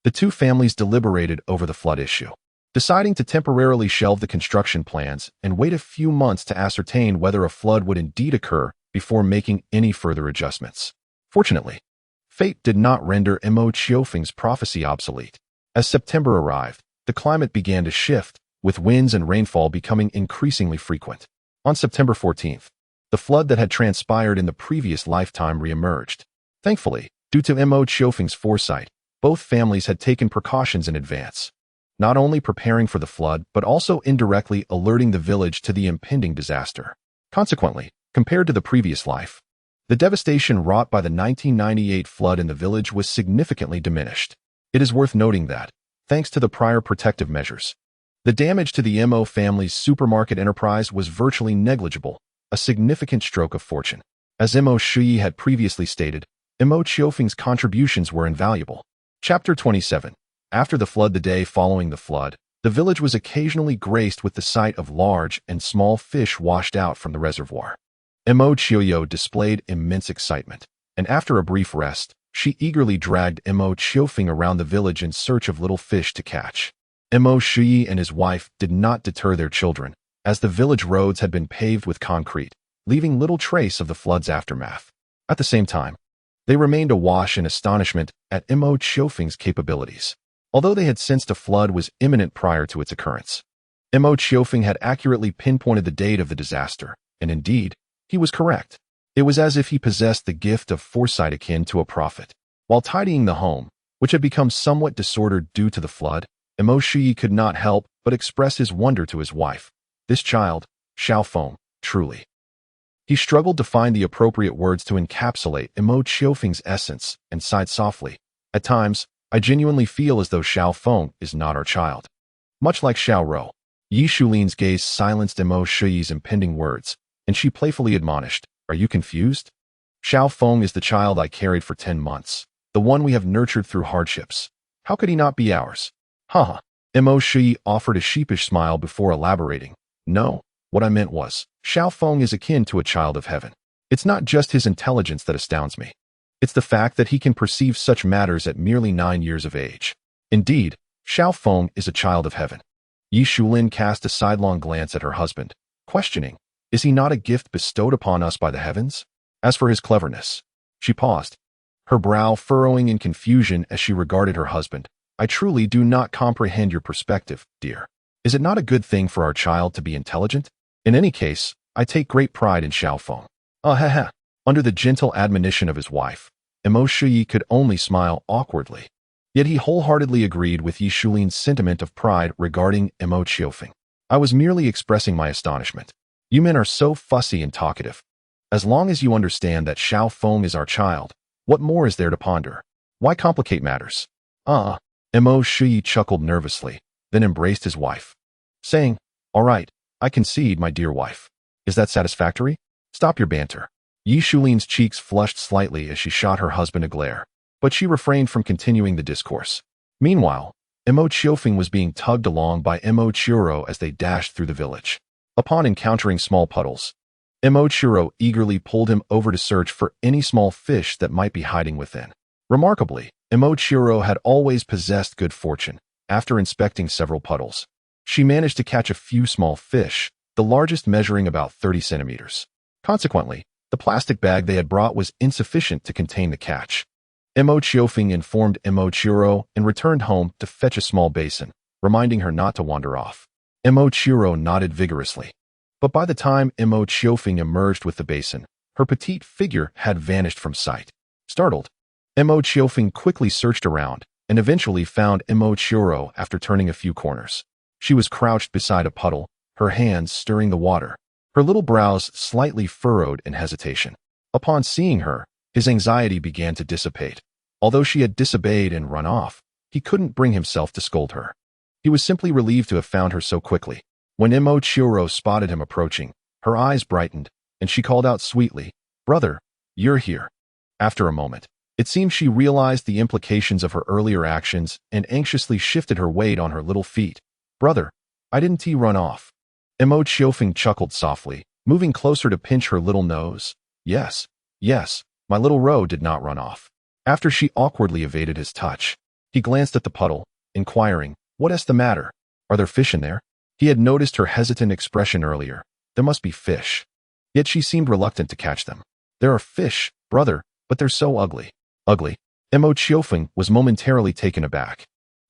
the two families deliberated over the flood issue, deciding to temporarily shelve the construction plans and wait a few months to ascertain whether a flood would indeed occur before making any further adjustments. Fortunately, fate did not render Mo Qiufeng's prophecy obsolete. As September arrived, the climate began to shift, with winds and rainfall becoming increasingly frequent. On September 14th, the flood that had transpired in the previous lifetime reemerged. Thankfully, due to Mo Qiufeng's foresight, both families had taken precautions in advance, not only preparing for the flood but also indirectly alerting the village to the impending disaster. Consequently, compared to the previous life, the devastation wrought by the 1998 flood in the village was significantly diminished. It is worth noting that, thanks to the prior protective measures, the damage to the Mo family's supermarket enterprise was virtually negligible, a significant stroke of fortune. As Mo Qiourou had previously stated, Mo Qiufeng's contributions were invaluable. Chapter 27. After the flood, the day following the flood, the village was occasionally graced with the sight of large and small fish washed out from the reservoir. Mo Qiourou displayed immense excitement, and after a brief rest, she eagerly dragged Mo Qiufeng around the village in search of little fish to catch. Mo Qiourou and his wife did not deter their children, as the village roads had been paved with concrete, leaving little trace of the flood's aftermath. At the same time, they remained awash in astonishment at Mo Qiufeng's capabilities. Although they had sensed a flood was imminent prior to its occurrence, Mo Qiufeng had accurately pinpointed the date of the disaster, and indeed, he was correct. It was as if he possessed the gift of foresight akin to a prophet. While tidying the home, which had become somewhat disordered due to the flood, Mo Qiourou could not help but express his wonder to his wife. This child, Qiufeng, truly. He struggled to find the appropriate words to encapsulate Mo Qiufeng's essence and sighed softly. At times, I genuinely feel as though Qiufeng is not our child. Much like Xiaorou, Yi Shulin's gaze silenced Mo Qiorou's impending words, and she playfully admonished, "Are you confused? Qiufeng is the child I carried for 10 months, the one we have nurtured through hardships. How could he not be ours?" Haha. Mo Qiourou offered a sheepish smile before elaborating. "No, what I meant was, Qiufeng is akin to a child of heaven. It's not just his intelligence that astounds me. It's the fact that he can perceive such matters at merely 9 years of age. Indeed, Qiufeng is a child of heaven." Yi Shulin cast a sidelong glance at her husband, questioning, "Is he not a gift bestowed upon us by the heavens?" As for his cleverness, she paused, her brow furrowing in confusion as she regarded her husband. "I truly do not comprehend your perspective, dear. Is it not a good thing for our child to be intelligent? In any case, I take great pride in Qiufeng." Under the gentle admonition of his wife, Mo Qiourou could only smile awkwardly. Yet he wholeheartedly agreed with Yi Shulin's sentiment of pride regarding Mo Qiufeng. "I was merely expressing my astonishment. You men are so fussy and talkative. As long as you understand that Qiufeng is our child, what more is there to ponder? Why complicate matters?" Mo Qiourou chuckled nervously, then embraced his wife, saying, "All right, I concede, my dear wife. Is that satisfactory? Stop your banter." Yi Shulin's cheeks flushed slightly as she shot her husband a glare, but she refrained from continuing the discourse. Meanwhile, Mo Qiufeng was being tugged along by Mo Qiourou as they dashed through the village. Upon encountering small puddles, Mo Qiourou eagerly pulled him over to search for any small fish that might be hiding within. Remarkably, Mo Qiourou had always possessed good fortune. After inspecting several puddles, she managed to catch a few small fish, the largest measuring about 30 centimeters. Consequently, the plastic bag they had brought was insufficient to contain the catch. Mo Qiufeng informed Mo Qiourou and returned home to fetch a small basin, reminding her not to wander off. Mo Qiourou nodded vigorously. But by the time Mo Qiufeng emerged with the basin, her petite figure had vanished from sight. Startled, Mo Qiufeng quickly searched around and eventually found Mo Qiourou after turning a few corners. She was crouched beside a puddle, her hands stirring the water, her little brows slightly furrowed in hesitation. Upon seeing her, his anxiety began to dissipate. Although she had disobeyed and run off, he couldn't bring himself to scold her. He was simply relieved to have found her so quickly. When Mo Qiourou spotted him approaching, her eyes brightened, and she called out sweetly, "Brother, you're here." After a moment, it seemed she realized the implications of her earlier actions and anxiously shifted her weight on her little feet. "Brother, I didn't run off." Mo Qiufeng chuckled softly, moving closer to pinch her little nose. Yes, my little Ro did not run off." After she awkwardly evaded his touch, he glanced at the puddle, inquiring, "What's the matter? Are there fish in there?" He had noticed her hesitant expression earlier. There must be fish. Yet she seemed reluctant to catch them. "There are fish, brother, but they're so ugly." Ugly? Mo Qiufeng was momentarily taken aback,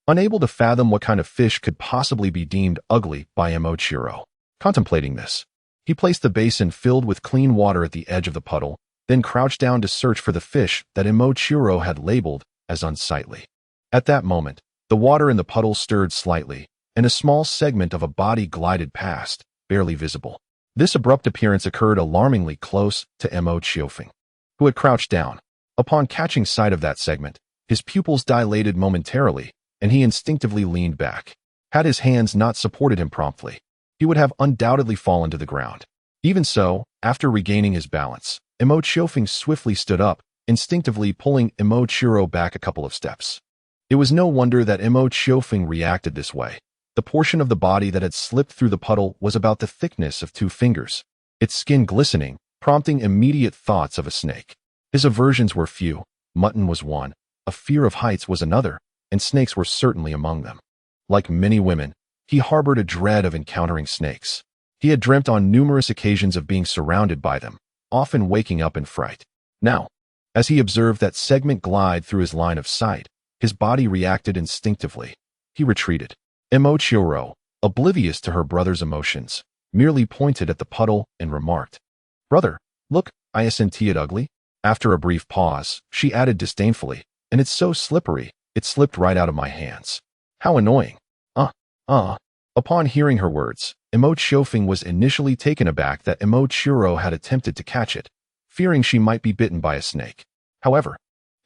unable to fathom what kind of fish could possibly be deemed ugly by Mo Qiourou. Contemplating this, he placed the basin filled with clean water at the edge of the puddle, then crouched down to search for the fish that Mo Qiourou had labeled as unsightly. At that moment, the water in the puddle stirred slightly, and a small segment of a body glided past, barely visible. This abrupt appearance occurred alarmingly close to Mo Qiufeng, who had crouched down. Upon catching sight of that segment, his pupils dilated momentarily, and he instinctively leaned back. Had his hands not supported him promptly, he would have undoubtedly fallen to the ground. Even so, after regaining his balance, Mo Qiufeng swiftly stood up, instinctively pulling Mo Qiourou back a couple of steps. It was no wonder that Mo Qiufeng reacted this way. The portion of the body that had slipped through the puddle was about the thickness of 2 fingers, its skin glistening, prompting immediate thoughts of a snake. His aversions were few. Mutton was one, a fear of heights was another, and snakes were certainly among them. Like many women, he harbored a dread of encountering snakes. He had dreamt on numerous occasions of being surrounded by them, often waking up in fright. Now, as he observed that segment glide through his line of sight, his body reacted instinctively. He retreated. Mo Qiourou, oblivious to her brother's emotions, merely pointed at the puddle and remarked, "Brother, look, isn't it ugly?" After a brief pause, she added disdainfully, "And it's so slippery, it slipped right out of my hands. How annoying." Upon hearing her words, Mo Qiufeng was initially taken aback that Mo Qiourou had attempted to catch it, fearing she might be bitten by a snake. However,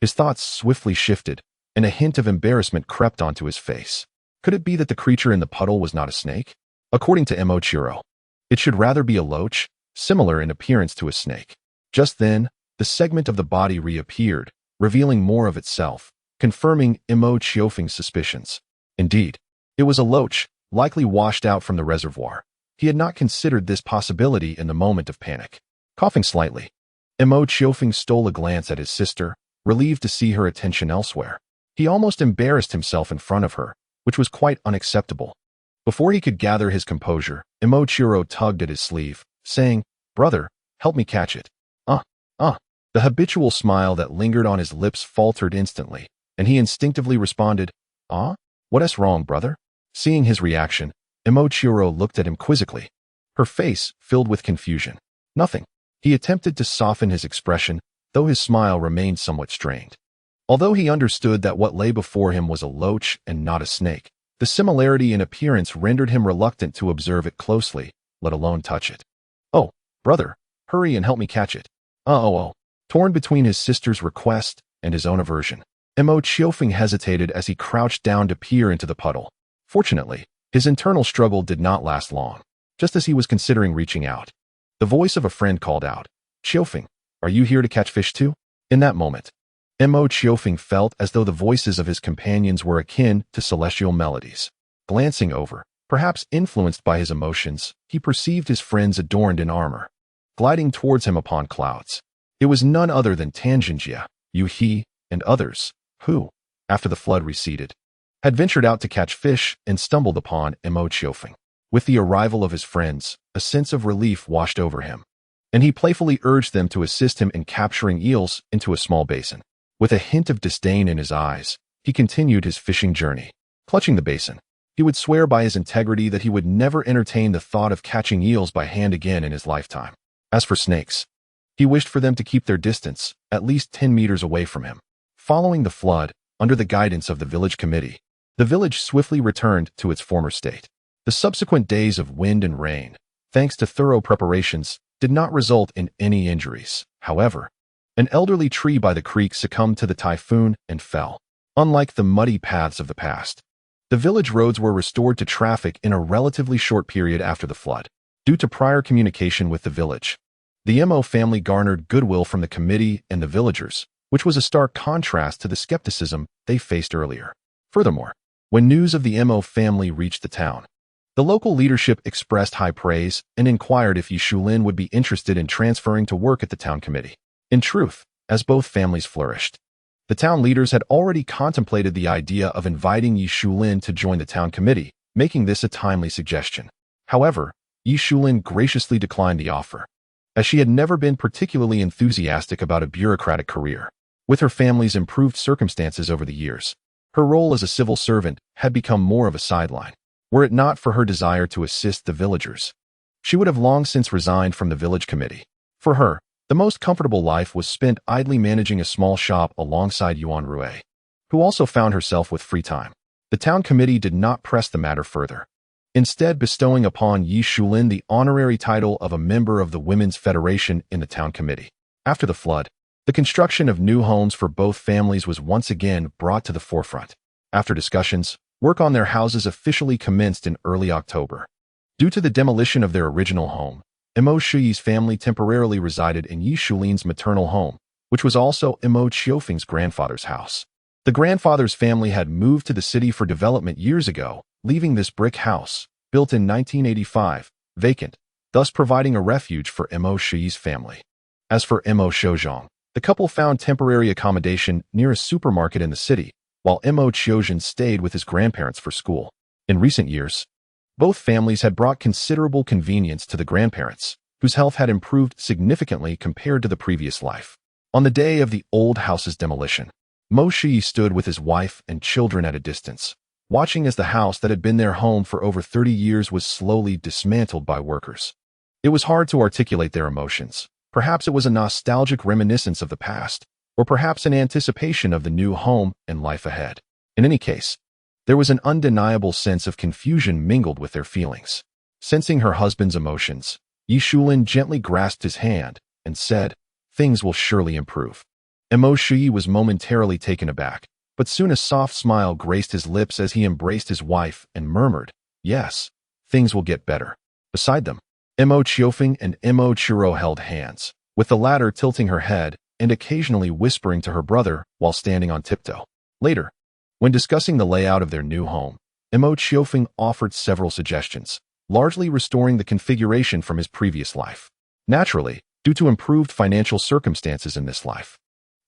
his thoughts swiftly shifted, and a hint of embarrassment crept onto his face. Could it be that the creature in the puddle was not a snake? According to Mo Qiourou, it should rather be a loach, similar in appearance to a snake. Just then, the segment of the body reappeared, revealing more of itself, confirming Mo Qiufeng's suspicions. Indeed, it was a loach, likely washed out from the reservoir. He had not considered this possibility in the moment of panic. Coughing slightly, Mo Qiufeng stole a glance at his sister, relieved to see her attention elsewhere. He almost embarrassed himself in front of her, which was quite unacceptable. Before he could gather his composure, Mo Qiourou tugged at his sleeve, saying, "Brother, help me catch it." The habitual smile that lingered on his lips faltered instantly, and he instinctively responded, What's wrong, brother?" Seeing his reaction, Mo Qiourou looked at him quizzically, her face filled with confusion. "Nothing." He attempted to soften his expression, though his smile remained somewhat strained. Although he understood that what lay before him was a loach and not a snake, the similarity in appearance rendered him reluctant to observe it closely, let alone touch it. "Oh, brother, hurry and help me catch it." Torn between his sister's request and his own aversion, Mo Qiufeng hesitated as he crouched down to peer into the puddle. Fortunately, his internal struggle did not last long. Just as he was considering reaching out, the voice of a friend called out, "Qiufeng, are you here to catch fish too?" In that moment, Mo Qiufeng felt as though the voices of his companions were akin to celestial melodies. Glancing over, perhaps influenced by his emotions, he perceived his friends adorned in armor, gliding towards him upon clouds. It was none other than Tangenjia, Yuhi, and others, who, after the flood receded, had ventured out to catch fish and stumbled upon Mo Qiufeng. With the arrival of his friends, a sense of relief washed over him, and he playfully urged them to assist him in capturing eels into a small basin. With a hint of disdain in his eyes, he continued his fishing journey. Clutching the basin, he would swear by his integrity that he would never entertain the thought of catching eels by hand again in his lifetime. As for snakes, he wished for them to keep their distance, at least 10 meters away from him. Following the flood, under the guidance of the village committee, the village swiftly returned to its former state. The subsequent days of wind and rain, thanks to thorough preparations, did not result in any injuries. However, an elderly tree by the creek succumbed to the typhoon and fell. Unlike the muddy paths of the past, the village roads were restored to traffic in a relatively short period after the flood. Due to prior communication with the village, the Mo family garnered goodwill from the committee and the villagers, which was a stark contrast to the skepticism they faced earlier. Furthermore, when news of the Mo family reached the town, the local leadership expressed high praise and inquired if Yi Shulin would be interested in transferring to work at the town committee. In truth, as both families flourished, the town leaders had already contemplated the idea of inviting Yi Shulin to join the town committee, making this a timely suggestion. However, Yi Shulin graciously declined the offer, as she had never been particularly enthusiastic about a bureaucratic career. With her family's improved circumstances over the years, her role as a civil servant had become more of a sideline. Were it not for her desire to assist the villagers, she would have long since resigned from the village committee. For her, the most comfortable life was spent idly managing a small shop alongside Yuan Rue, who also found herself with free time. The town committee did not press the matter further, instead bestowing upon Yi Shulin the honorary title of a member of the Women's Federation in the town committee. After the flood, the construction of new homes for both families was once again brought to the forefront. After discussions, work on their houses officially commenced in early October. Due to the demolition of their original home, Mo Shuyi's family temporarily resided in Yi Shulin's maternal home, which was also Mo Qiufeng's grandfather's house. The grandfather's family had moved to the city for development years ago, leaving this brick house, built in 1985, vacant, thus providing a refuge for Mo Shi's family. As for Mo Qiozhong, the couple found temporary accommodation near a supermarket in the city, while Mo Qiourou stayed with his grandparents for school. In recent years, both families had brought considerable convenience to the grandparents, whose health had improved significantly compared to the previous life. On the day of the old house's demolition, Mo Qi stood with his wife and children at a distance, watching as the house that had been their home for over 30 years was slowly dismantled by workers. It was hard to articulate their emotions. Perhaps it was a nostalgic reminiscence of the past, or perhaps an anticipation of the new home and life ahead. In any case, there was an undeniable sense of confusion mingled with their feelings. Sensing her husband's emotions, Yi Shulin gently grasped his hand and said, "Things will surely improve." Mo Shi was momentarily taken aback, but soon a soft smile graced his lips as he embraced his wife and murmured, "Yes, things will get better." Beside them, Mo Qiufeng and Mo Qiourou held hands, with the latter tilting her head and occasionally whispering to her brother while standing on tiptoe. Later, when discussing the layout of their new home, Mo Qiufeng offered several suggestions, largely restoring the configuration from his previous life. Naturally, due to improved financial circumstances in this life,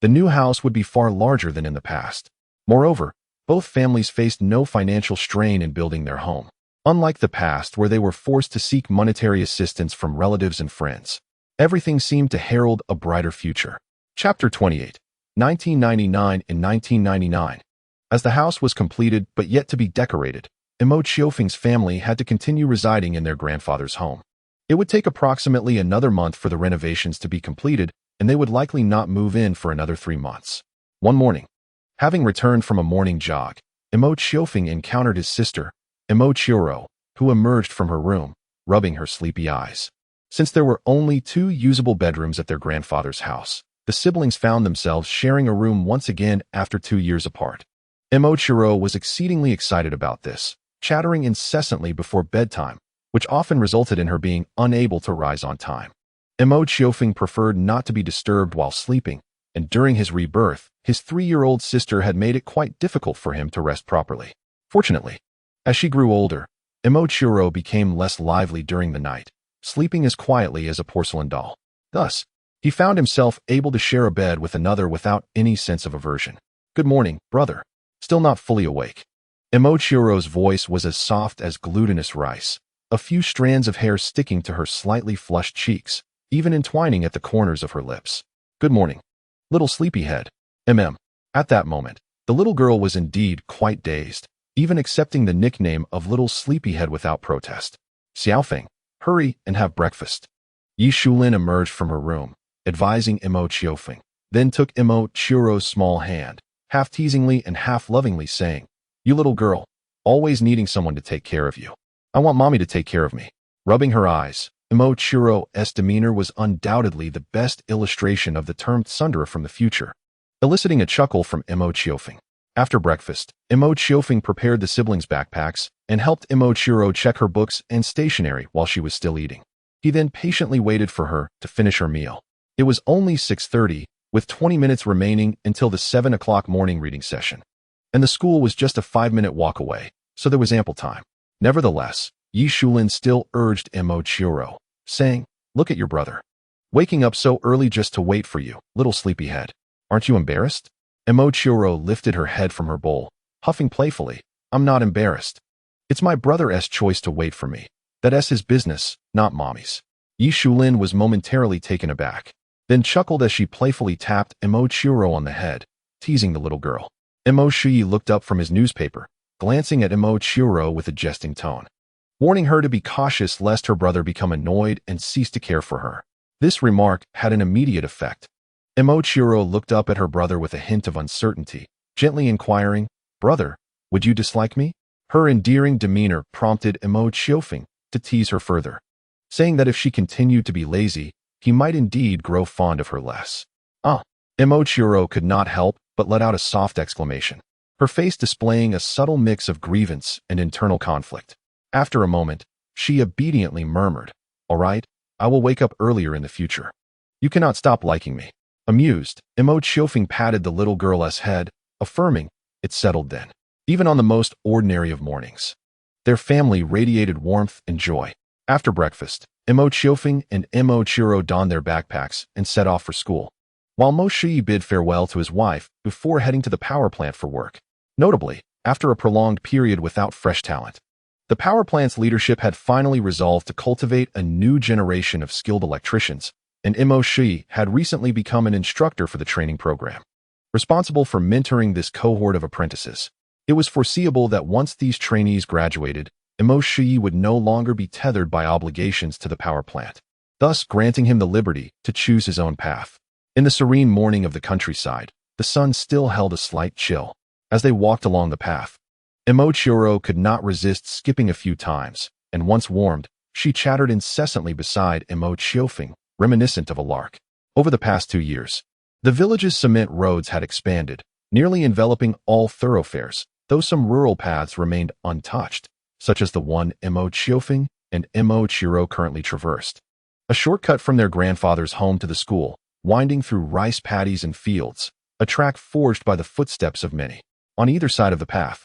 the new house would be far larger than in the past. Moreover, both families faced no financial strain in building their home, unlike the past where they were forced to seek monetary assistance from relatives and friends. Everything seemed to herald a brighter future. Chapter 28, 1999 and 1999. As the house was completed but yet to be decorated, Mo Qiufeng's family had to continue residing in their grandfather's home. It would take approximately another month for the renovations to be completed, and they would likely not move in for another 3 months. One morning, having returned from a morning jog, Mo Qiufeng encountered his sister, Mo Qiourou, who emerged from her room, rubbing her sleepy eyes. Since there were only 2 usable bedrooms at their grandfather's house, the siblings found themselves sharing a room once again after 2 years apart. Mo Qiourou was exceedingly excited about this, chattering incessantly before bedtime, which often resulted in her being unable to rise on time. Mo Qiufeng preferred not to be disturbed while sleeping, and during his rebirth, his 3-year-old sister had made it quite difficult for him to rest properly. Fortunately, as she grew older, Mo Qiourou became less lively during the night, sleeping as quietly as a porcelain doll. Thus, he found himself able to share a bed with another without any sense of aversion. "Good morning, brother." Still not fully awake, Mo Qiourou's voice was as soft as glutinous rice, a few strands of hair sticking to her slightly flushed cheeks, even entwining at the corners of her lips. "Good morning, little sleepyhead." At that moment, the little girl was indeed quite dazed, even accepting the nickname of Little Sleepyhead without protest. "Xiaofeng, hurry and have breakfast." Yi Shulin emerged from her room, advising Mo Qiufeng, then took Mo Qiourou's small hand, half teasingly and half lovingly saying, "You little girl, always needing someone to take care of you. I want mommy to take care of me." Rubbing her eyes, Mo Qiourou's demeanor was undoubtedly the best illustration of the term tsundere from the future, eliciting a chuckle from Mo Qiufeng. After breakfast, Mo Qiufeng prepared the siblings' backpacks and helped Mo Qiourou check her books and stationery while she was still eating. He then patiently waited for her to finish her meal. It was only 6:30, with 20 minutes remaining until the 7 o'clock morning reading session, and the school was just a 5-minute walk away, so there was ample time. Nevertheless, Yi Shulin still urged Mo Qiourou, saying, "Look at your brother, waking up so early just to wait for you, little sleepyhead. Aren't you embarrassed?" Mo Qiourou lifted her head from her bowl, huffing playfully, "I'm not embarrassed. It's my brother's choice to wait for me. That's his business, not mommy's." Yi Shulin was momentarily taken aback, then chuckled as she playfully tapped Mo Qiourou on the head, teasing the little girl. Mo Shi looked up from his newspaper, glancing at Mo Qiourou with a jesting tone, warning her to be cautious lest her brother become annoyed and cease to care for her. This remark had an immediate effect. Mo Qiourou looked up at her brother with a hint of uncertainty, gently inquiring, "Brother, would you dislike me?" Her endearing demeanor prompted Mo Qiufeng to tease her further, saying that if she continued to be lazy, he might indeed grow fond of her less. Mo Qiourou could not help but let out a soft exclamation, her face displaying a subtle mix of grievance and internal conflict. After a moment, she obediently murmured, "All right, I will wake up earlier in the future. You cannot stop liking me." Amused, Mo Qiufeng patted the little girl's head, affirming, "It's settled then." Even on the most ordinary of mornings, their family radiated warmth and joy. After breakfast, Mo Qiufeng and Mo Qiourou donned their backpacks and set off for school, while Mo Qiourou bid farewell to his wife before heading to the power plant for work. Notably, after a prolonged period without fresh talent, the power plant's leadership had finally resolved to cultivate a new generation of skilled electricians, and Mo Qiourou had recently become an instructor for the training program, responsible for mentoring this cohort of apprentices. It was foreseeable that once these trainees graduated, Mo Qiourou would no longer be tethered by obligations to the power plant, thus granting him the liberty to choose his own path. In the serene morning of the countryside, the sun still held a slight chill. As they walked along the path, Mo Qiourou could not resist skipping a few times, and once warmed, she chattered incessantly beside Mo Qiufeng, reminiscent of a lark. Over the past 2 years, the village's cement roads had expanded, nearly enveloping all thoroughfares, though some rural paths remained untouched, such as the one Mo Qiufeng and Mo Qiourou currently traversed. A shortcut from their grandfather's home to the school, winding through rice paddies and fields, a track forged by the footsteps of many. On either side of the path,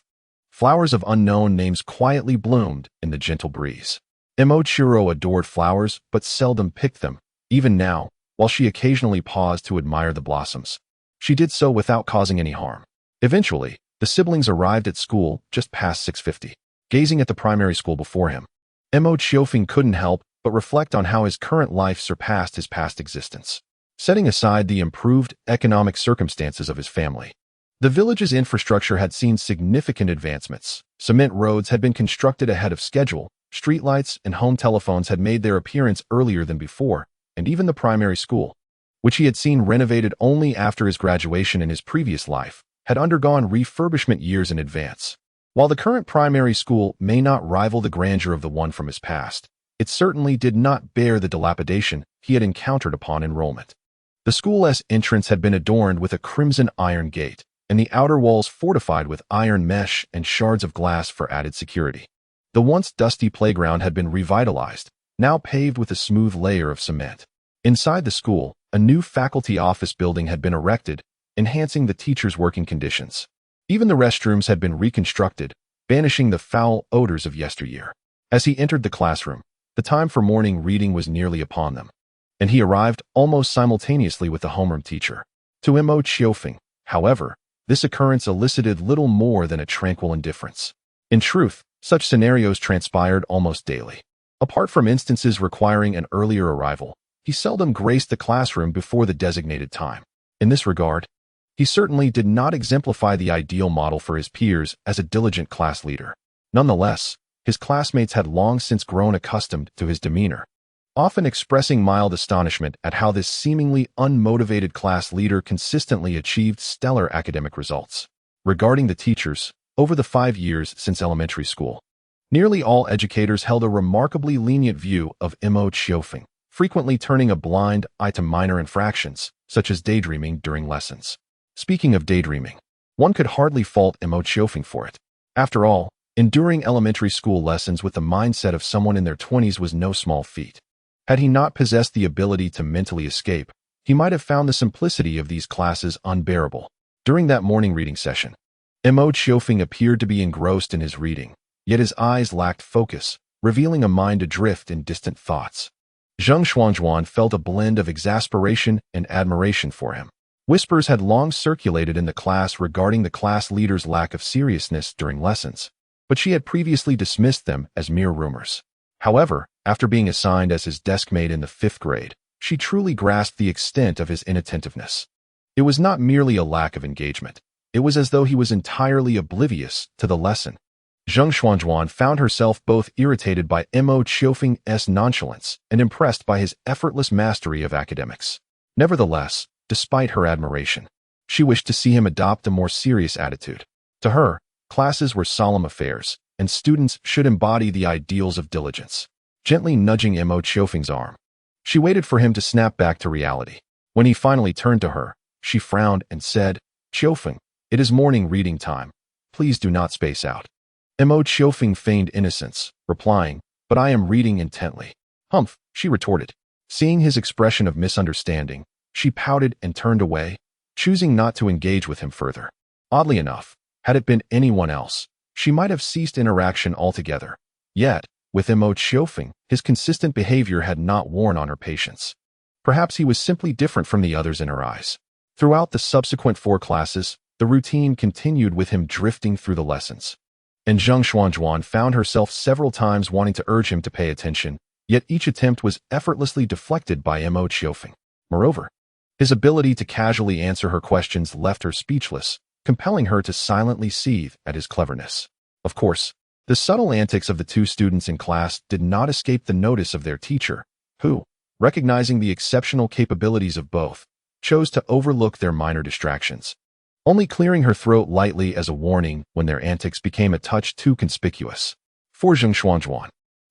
flowers of unknown names quietly bloomed in the gentle breeze. Mo Qiourou adored flowers but seldom picked them. Even now, while she occasionally paused to admire the blossoms, she did so without causing any harm. Eventually, the siblings arrived at school just past 6:50. Gazing at the primary school before him, Mo Qiufeng couldn't help but reflect on how his current life surpassed his past existence. Setting aside the improved economic circumstances of his family, the village's infrastructure had seen significant advancements. Cement roads had been constructed ahead of schedule, streetlights and home telephones had made their appearance earlier than before, and even the primary school, which he had seen renovated only after his graduation in his previous life, had undergone refurbishment years in advance. While the current primary school may not rival the grandeur of the one from his past, it certainly did not bear the dilapidation he had encountered upon enrollment. The school's entrance had been adorned with a crimson iron gate, and the outer walls fortified with iron mesh and shards of glass for added security. The once dusty playground had been revitalized, now paved with a smooth layer of cement. Inside the school, a new faculty office building had been erected, enhancing the teachers' working conditions. Even the restrooms had been reconstructed, banishing the foul odors of yesteryear. As he entered the classroom, the time for morning reading was nearly upon them, and he arrived almost simultaneously with the homeroom teacher. To Mo Qiufeng, however, this occurrence elicited little more than a tranquil indifference. In truth, such scenarios transpired almost daily. Apart from instances requiring an earlier arrival, he seldom graced the classroom before the designated time. In this regard, he certainly did not exemplify the ideal model for his peers as a diligent class leader. Nonetheless, his classmates had long since grown accustomed to his demeanor, often expressing mild astonishment at how this seemingly unmotivated class leader consistently achieved stellar academic results. Regarding the teachers, over the 5 years since elementary school, nearly all educators held a remarkably lenient view of Mo Qiufeng, frequently turning a blind eye to minor infractions, such as daydreaming during lessons. Speaking of daydreaming, one could hardly fault Mo Qiufeng for it. After all, enduring elementary school lessons with the mindset of someone in their 20s was no small feat. Had he not possessed the ability to mentally escape, he might have found the simplicity of these classes unbearable. During that morning reading session, Mo Qiufeng appeared to be engrossed in his reading, yet his eyes lacked focus, revealing a mind adrift in distant thoughts. Zheng Xuanzhuan felt a blend of exasperation and admiration for him. Whispers had long circulated in the class regarding the class leader's lack of seriousness during lessons, but she had previously dismissed them as mere rumors. However, after being assigned as his deskmate in the 5th grade, she truly grasped the extent of his inattentiveness. It was not merely a lack of engagement. It was as though he was entirely oblivious to the lesson. Zheng Xuanzhuan found herself both irritated by Mo Qiufeng's nonchalance and impressed by his effortless mastery of academics. Nevertheless, despite her admiration, she wished to see him adopt a more serious attitude. To her, classes were solemn affairs, and students should embody the ideals of diligence. Gently nudging Mo Qiufeng's arm, she waited for him to snap back to reality. When he finally turned to her, she frowned and said, "Qiufeng, it is morning reading time. Please do not space out." Mo Qiufeng feigned innocence, replying, "But I am reading intently." "Humph," she retorted. Seeing his expression of misunderstanding, she pouted and turned away, choosing not to engage with him further. Oddly enough, had it been anyone else, she might have ceased interaction altogether. Yet, with Mo Qiourou, his consistent behavior had not worn on her patience. Perhaps he was simply different from the others in her eyes. Throughout the subsequent 4 classes, the routine continued with him drifting through the lessons. And Zheng Xuanzhuan found herself several times wanting to urge him to pay attention, yet each attempt was effortlessly deflected by Mo Qiourou. Moreover, his ability to casually answer her questions left her speechless, compelling her to silently seethe at his cleverness. Of course, the subtle antics of the 2 students in class did not escape the notice of their teacher, who, recognizing the exceptional capabilities of both, chose to overlook their minor distractions, only clearing her throat lightly as a warning when their antics became a touch too conspicuous. For Zheng Xuanzhuan,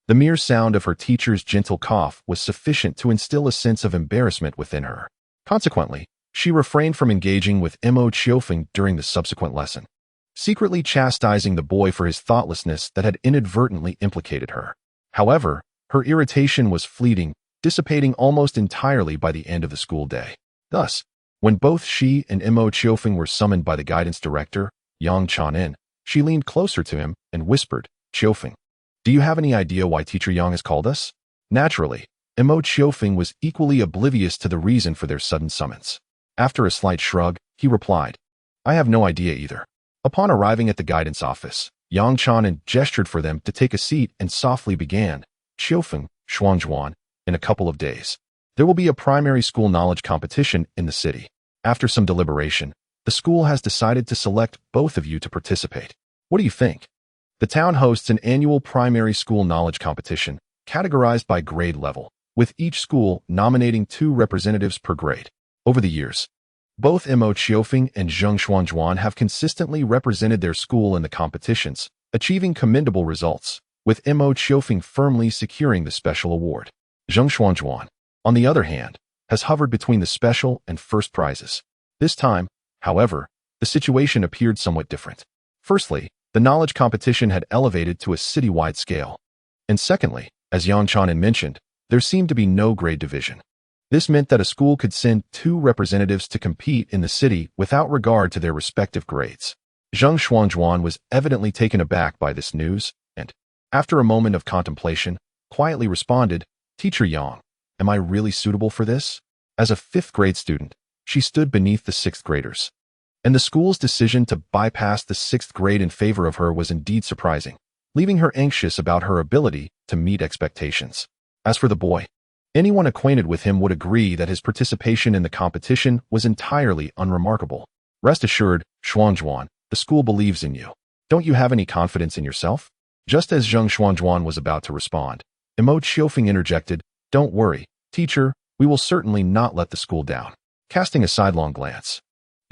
the mere sound of her teacher's gentle cough was sufficient to instill a sense of embarrassment within her. Consequently, she refrained from engaging with Mo Qiourou during the subsequent lesson, secretly chastising the boy for his thoughtlessness that had inadvertently implicated her. However, her irritation was fleeting, dissipating almost entirely by the end of the school day. Thus, when both she and Mo Qiourou were summoned by the guidance director, Yang Chanin, she leaned closer to him and whispered, "Qiufeng, do you have any idea why Teacher Yang has called us?" Naturally, Mo Qiourou was equally oblivious to the reason for their sudden summons. After a slight shrug, he replied, "I have no idea either." Upon arriving at the guidance office, Yang Chanin gestured for them to take a seat and softly began, "Qiufeng, Xuanzhuan, in a couple of days, there will be a primary school knowledge competition in the city. After some deliberation, the school has decided to select both of you to participate. What do you think?" The town hosts an annual primary school knowledge competition, categorized by grade level, with each school nominating 2 representatives per grade. Over the years, both Mo Qiourou and Zheng Xuanzhuan have consistently represented their school in the competitions, achieving commendable results, with Mo Qiourou firmly securing the special award. Zheng Xuanzhuan, on the other hand, has hovered between the special and first prizes. This time, however, the situation appeared somewhat different. Firstly, the knowledge competition had elevated to a citywide scale. And secondly, as Yang Chanin mentioned, there seemed to be no grade division. This meant that a school could send 2 representatives to compete in the city without regard to their respective grades. Zheng Xuanzhuan was evidently taken aback by this news, and, after a moment of contemplation, quietly responded, "Teacher Yang, am I really suitable for this?" As a 5th grade student, she stood beneath the 6th graders. And the school's decision to bypass the 6th grade in favor of her was indeed surprising, leaving her anxious about her ability to meet expectations. As for the boy, anyone acquainted with him would agree that his participation in the competition was entirely unremarkable. "Rest assured, Xuanzhuan, the school believes in you. Don't you have any confidence in yourself?" Just as Zheng Xuanzhuan was about to respond, Mo Qiourou interjected, "Don't worry, teacher, we will certainly not let the school down." Casting a sidelong glance,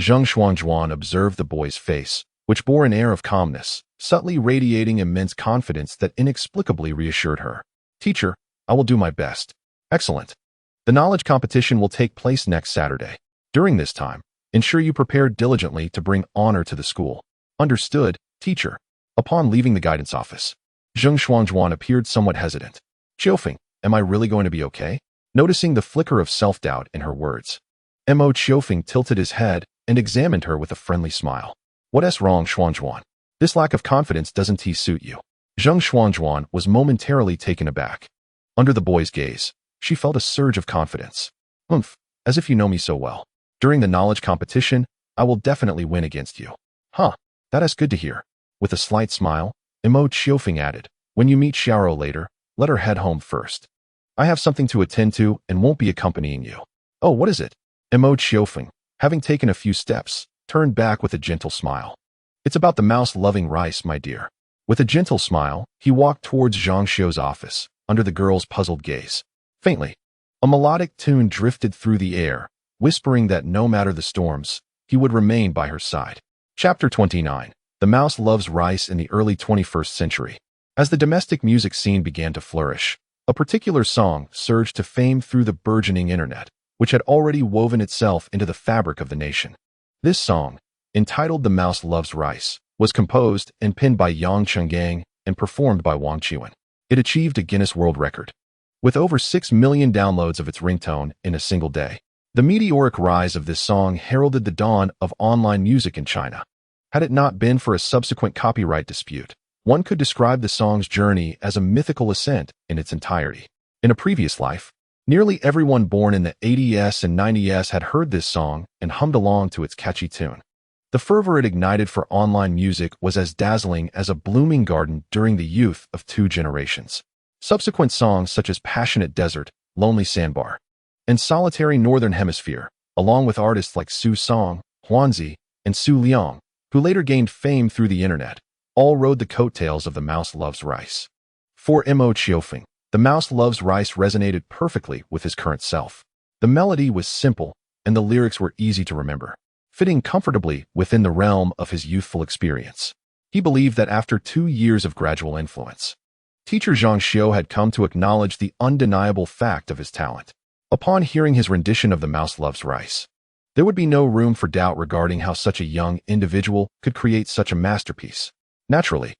Zheng Xuanzhuan observed the boy's face, which bore an air of calmness, subtly radiating immense confidence that inexplicably reassured her. "Teacher, I will do my best." "Excellent. The knowledge competition will take place next Saturday. During this time, ensure you prepare diligently to bring honor to the school." "Understood, teacher." Upon leaving the guidance office, Zheng Xuanzhuan appeared somewhat hesitant. "Qiufeng, am I really going to be okay?" Noticing the flicker of self-doubt in her words, Mo Qiourou tilted his head and examined her with a friendly smile. "What's wrong, Xuanzhuan? This lack of confidence doesn't suit you." Zheng Xuanzhuan was momentarily taken aback. Under the boy's gaze, she felt a surge of confidence. As if you know me so well. During the knowledge competition, I will definitely win against you." "Huh, that is good to hear." With a slight smile, Mo Qiourou added, "When you meet Xiaoro later, let her head home first. I have something to attend to and won't be accompanying you." "Oh, what is it?" Mo Qiourou, having taken a few steps, turned back with a gentle smile. "It's about the mouse-loving rice, my dear." With a gentle smile, he walked towards Zhang Xiu's office, under the girl's puzzled gaze. Faintly, a melodic tune drifted through the air, whispering that no matter the storms, he would remain by her side. Chapter 29. The Mouse Loves Rice in the Early 21st Century. As the domestic music scene began to flourish, a particular song surged to fame through the burgeoning internet, which had already woven itself into the fabric of the nation. This song, entitled The Mouse Loves Rice, was composed and penned by Yang Chenggang and performed by Wang Qiwen. It achieved a Guinness World Record, with over 6 million downloads of its ringtone in a single day. The meteoric rise of this song heralded the dawn of online music in China. Had it not been for a subsequent copyright dispute, One could describe the song's journey as a mythical ascent in its entirety. In a previous life, nearly everyone born in the 80s and 90s had heard this song and hummed along to its catchy tune. The fervor it ignited for online music was as dazzling as a blooming garden during the youth of two generations. Subsequent songs such as Passionate Desert, Lonely Sandbar, and Solitary Northern Hemisphere, along with artists like Su Xiaowen, Huanzi, and Su Liang, who later gained fame through the internet, all rode the coattails of The Mouse Loves Rice. For Mo Qiourou, The Mouse Loves Rice resonated perfectly with his current self. The melody was simple, and the lyrics were easy to remember, fitting comfortably within the realm of his youthful experience. He believed that after 2 years of gradual influence, teacher Zhang Xiao had come to acknowledge the undeniable fact of his talent. Upon hearing his rendition of The Mouse Loves Rice, there would be no room for doubt regarding how such a young individual could create such a masterpiece. Naturally,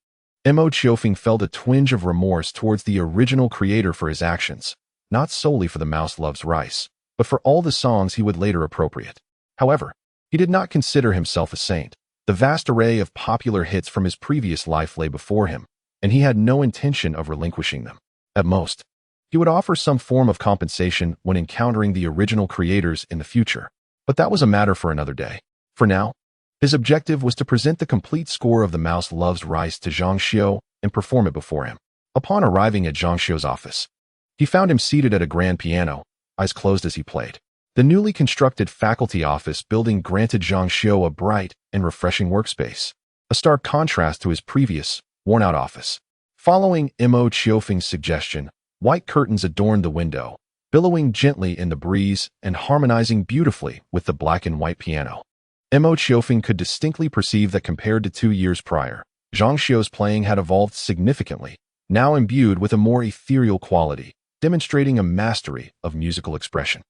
Mo Qiourou felt a twinge of remorse towards the original creator for his actions, not solely for The Mouse Loves Rice, but for all the songs he would later appropriate. However, he did not consider himself a saint. The vast array of popular hits from his previous life lay before him, and he had no intention of relinquishing them. At most, he would offer some form of compensation when encountering the original creators in the future, but that was a matter for another day. For now, his objective was to present the complete score of The Mouse Loves Rice to Zhang Xiao and perform it before him. Upon arriving at Zhang Xiao's office, he found him seated at a grand piano, eyes closed as he played. The newly constructed faculty office building granted Zhang Xiao a bright and refreshing workspace, a stark contrast to his previous, worn-out office. Following Mo Qiourou's suggestion, white curtains adorned the window, billowing gently in the breeze and harmonizing beautifully with the black and white piano. Mo Qiourou could distinctly perceive that compared to 2 years prior, Zhang Xiao's playing had evolved significantly, now imbued with a more ethereal quality, demonstrating a mastery of musical expression.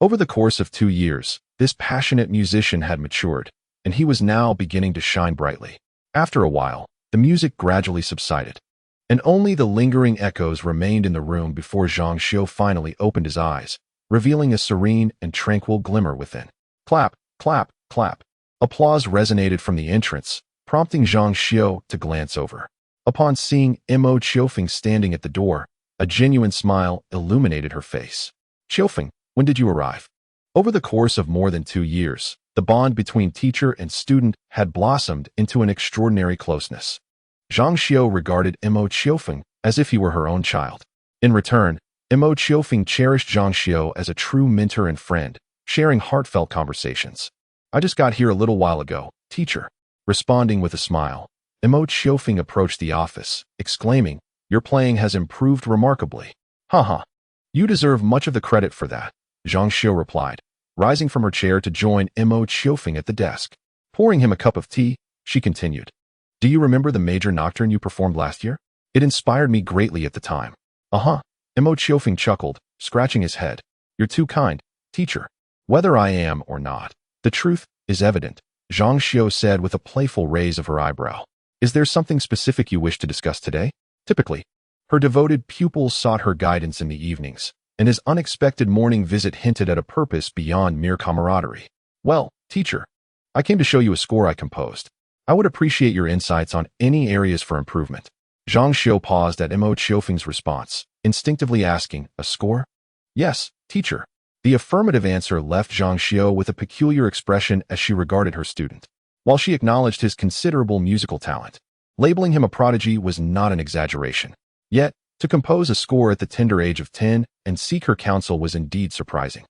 Over the course of 2 years, this passionate musician had matured, and he was now beginning to shine brightly. After a while, the music gradually subsided, and only the lingering echoes remained in the room before Zhang Xiao finally opened his eyes, revealing a serene and tranquil glimmer within. Clap, clap, clap. Applause resonated from the entrance, prompting Zhang Xiao to glance over. Upon seeing Mo Qiourou standing at the door, a genuine smile illuminated her face. Qiufeng, when did you arrive? Over the course of more than 2 years, the bond between teacher and student had blossomed into an extraordinary closeness. Zhang Xiao regarded Mo Qiourou as if he were her own child. In return, Mo Qiourou cherished Zhang Xiao as a true mentor and friend, sharing heartfelt conversations. I just got here a little while ago, teacher. Responding with a smile, Mo Qiourou approached the office, exclaiming, your playing has improved remarkably. Haha. You deserve much of the credit for that, Zhang Xiao replied, rising from her chair to join Mo Qiourou at the desk. Pouring him a cup of tea, she continued. Do you remember the major nocturne you performed last year? It inspired me greatly at the time. Uh-huh. Mo Qiourou chuckled, scratching his head. You're too kind, teacher. Whether I am or not, the truth is evident, Zhang Xiao said with a playful raise of her eyebrow. Is there something specific you wish to discuss today? Typically, her devoted pupils sought her guidance in the evenings, and his unexpected morning visit hinted at a purpose beyond mere camaraderie. Well, teacher, I came to show you a score I composed. I would appreciate your insights on any areas for improvement. Zhang Xiao paused at Mo Qiourou's response, instinctively asking, a score? Yes, teacher. The affirmative answer left Zhang Xiao with a peculiar expression as she regarded her student. While she acknowledged his considerable musical talent, labeling him a prodigy was not an exaggeration. Yet, to compose a score at the tender age of 10 and seek her counsel was indeed surprising.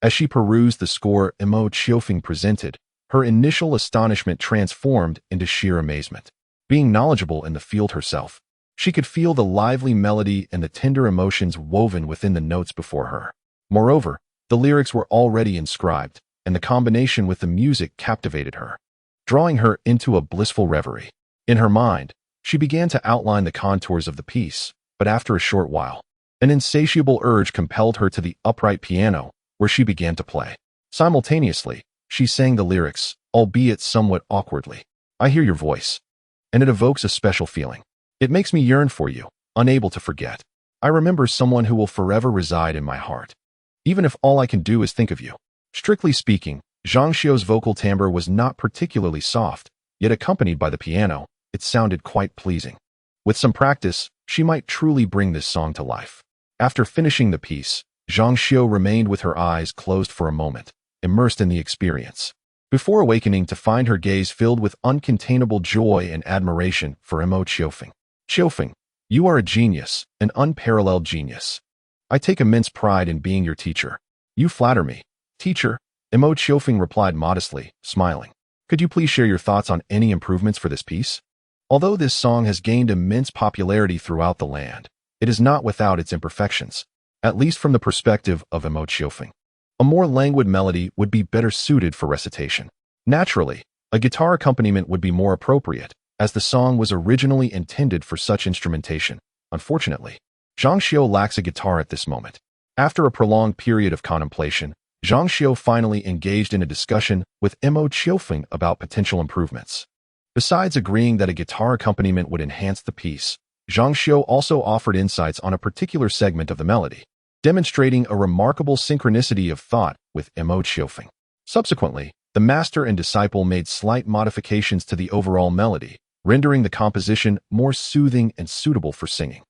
As she perused the score Mo Qiourou presented, her initial astonishment transformed into sheer amazement. Being knowledgeable in the field herself, she could feel the lively melody and the tender emotions woven within the notes before her. Moreover, the lyrics were already inscribed, and the combination with the music captivated her, drawing her into a blissful reverie. In her mind, she began to outline the contours of the piece, but after a short while, an insatiable urge compelled her to the upright piano, where she began to play. Simultaneously, she sang the lyrics, albeit somewhat awkwardly. I hear your voice, and it evokes a special feeling. It makes me yearn for you, unable to forget. I remember someone who will forever reside in my heart, even if all I can do is think of you. Strictly speaking, Zhang Xiao's vocal timbre was not particularly soft, yet accompanied by the piano, it sounded quite pleasing. With some practice, she might truly bring this song to life. After finishing the piece, Zhang Xiu remained with her eyes closed for a moment, immersed in the experience, before awakening to find her gaze filled with uncontainable joy and admiration for Mo Qiourou. Qiufeng, you are a genius, an unparalleled genius. I take immense pride in being your teacher. You flatter me. Teacher, Mo Qiourou replied modestly, smiling. Could you please share your thoughts on any improvements for this piece? Although this song has gained immense popularity throughout the land, it is not without its imperfections, at least from the perspective of Mo Qiourou. A more languid melody would be better suited for recitation. Naturally, a guitar accompaniment would be more appropriate, as the song was originally intended for such instrumentation. Unfortunately, Zhang Xiu lacks a guitar at this moment. After a prolonged period of contemplation, Zhang Xiu finally engaged in a discussion with Mo Qiourou about potential improvements. Besides agreeing that a guitar accompaniment would enhance the piece, Zhang Xiu also offered insights on a particular segment of the melody, demonstrating a remarkable synchronicity of thought with Mo Qiourou. Subsequently, the master and disciple made slight modifications to the overall melody, rendering the composition more soothing and suitable for singing.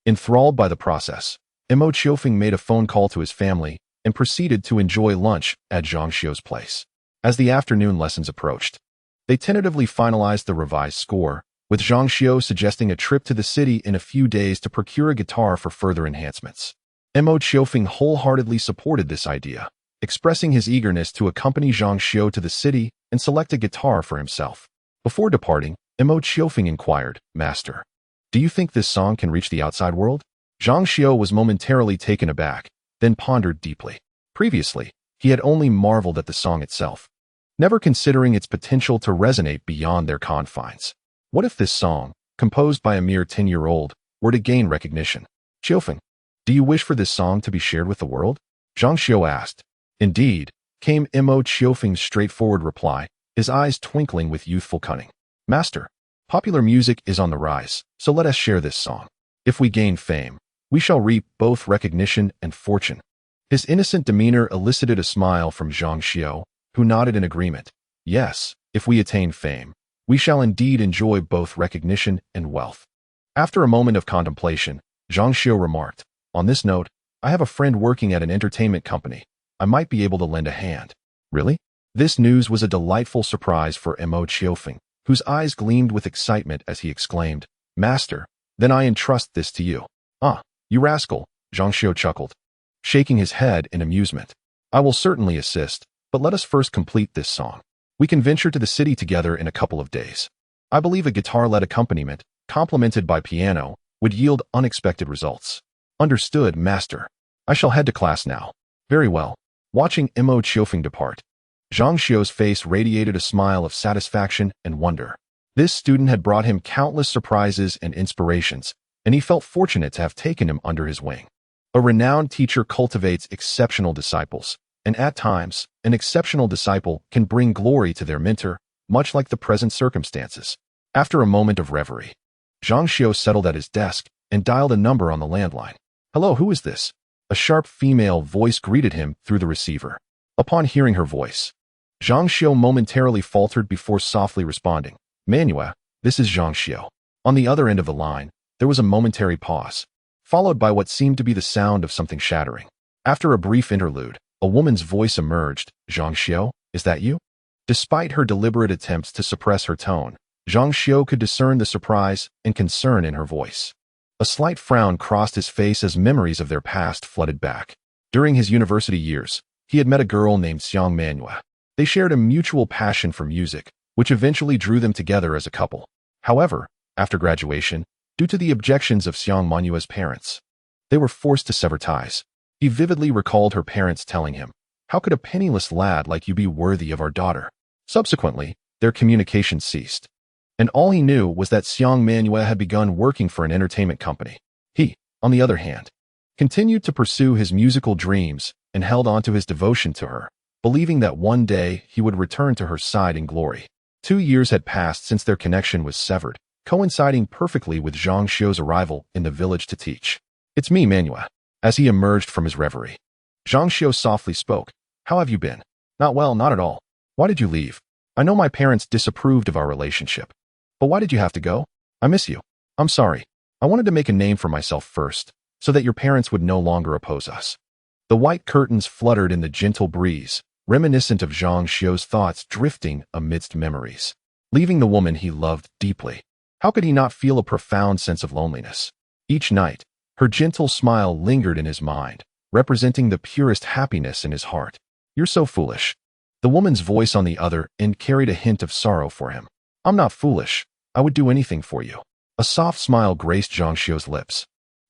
Enthralled by the process, Mo Qiourou made a phone call to his family and proceeded to enjoy lunch at Zhang Xiu's place. As the afternoon lessons approached, they tentatively finalized the revised score, with Zhang Xiu suggesting a trip to the city in a few days to procure a guitar for further enhancements. Mo Qiourou wholeheartedly supported this idea, expressing his eagerness to accompany Zhang Xiu to the city and select a guitar for himself. Before departing, Mo Qiourou inquired, Master, do you think this song can reach the outside world? Zhang Xiu was momentarily taken aback, then pondered deeply. Previously, he had only marveled at the song itself, never considering its potential to resonate beyond their confines. What if this song, composed by a mere 10-year-old, were to gain recognition? Qiufeng, do you wish for this song to be shared with the world? Zhang Xiu asked. Indeed, came Mo Qiourou's straightforward reply, his eyes twinkling with youthful cunning. Master, popular music is on the rise, so let us share this song. If we gain fame, we shall reap both recognition and fortune. His innocent demeanor elicited a smile from Zhang Xiu, who nodded in agreement. Yes, if we attain fame, we shall indeed enjoy both recognition and wealth. After a moment of contemplation, Zhang Xiu remarked, on this note, I have a friend working at an entertainment company. I might be able to lend a hand. Really? This news was a delightful surprise for Mo Qiourou, whose eyes gleamed with excitement as he exclaimed, Master, then I entrust this to you. Ah, you rascal, Zhang Xiu chuckled, shaking his head in amusement. I will certainly assist, but let us first complete this song. We can venture to the city together in a couple of days. I believe a guitar-led accompaniment, complemented by piano, would yield unexpected results. Understood, Master. I shall head to class now. Very well. Watching Mo Qiourou depart, Zhang Xiu's face radiated a smile of satisfaction and wonder. This student had brought him countless surprises and inspirations, and he felt fortunate to have taken him under his wing. A renowned teacher cultivates exceptional disciples, and at times, an exceptional disciple can bring glory to their mentor, much like the present circumstances. After a moment of reverie, Zhang Xiu settled at his desk and dialed a number on the landline. Hello, who is this? A sharp female voice greeted him through the receiver. Upon hearing her voice, Zhang Xiu momentarily faltered before softly responding. Manua, this is Zhang Xiu. On the other end of the line, there was a momentary pause, followed by what seemed to be the sound of something shattering. After a brief interlude, a woman's voice emerged. Zhang Xiu, is that you? Despite her deliberate attempts to suppress her tone, Zhang Xiu could discern the surprise and concern in her voice. A slight frown crossed his face as memories of their past flooded back. During his university years, he had met a girl named Xiang Manua. They shared a mutual passion for music, which eventually drew them together as a couple. However, after graduation, due to the objections of Xiang Manua's parents, they were forced to sever ties. He vividly recalled her parents telling him, how could a penniless lad like you be worthy of our daughter? Subsequently, their communication ceased, and all he knew was that Xiang Manua had begun working for an entertainment company. He, on the other hand, continued to pursue his musical dreams and held on to his devotion to her, believing that one day he would return to her side in glory. 2 years had passed since their connection was severed, coinciding perfectly with Zhang Xiu's arrival in the village to teach. It's me, Manua. As he emerged from his reverie, Zhang Xiu softly spoke. How have you been? Not well, not at all. Why did you leave? I know my parents disapproved of our relationship. But why did you have to go? I miss you. I'm sorry. I wanted to make a name for myself first, so that your parents would no longer oppose us. The white curtains fluttered in the gentle breeze, reminiscent of Zhang Xiu's thoughts drifting amidst memories, leaving the woman he loved deeply. How could he not feel a profound sense of loneliness? Each night, her gentle smile lingered in his mind, representing the purest happiness in his heart. You're so foolish. The woman's voice on the other end carried a hint of sorrow for him. I'm not foolish. I would do anything for you. A soft smile graced Zhang Xiu's lips.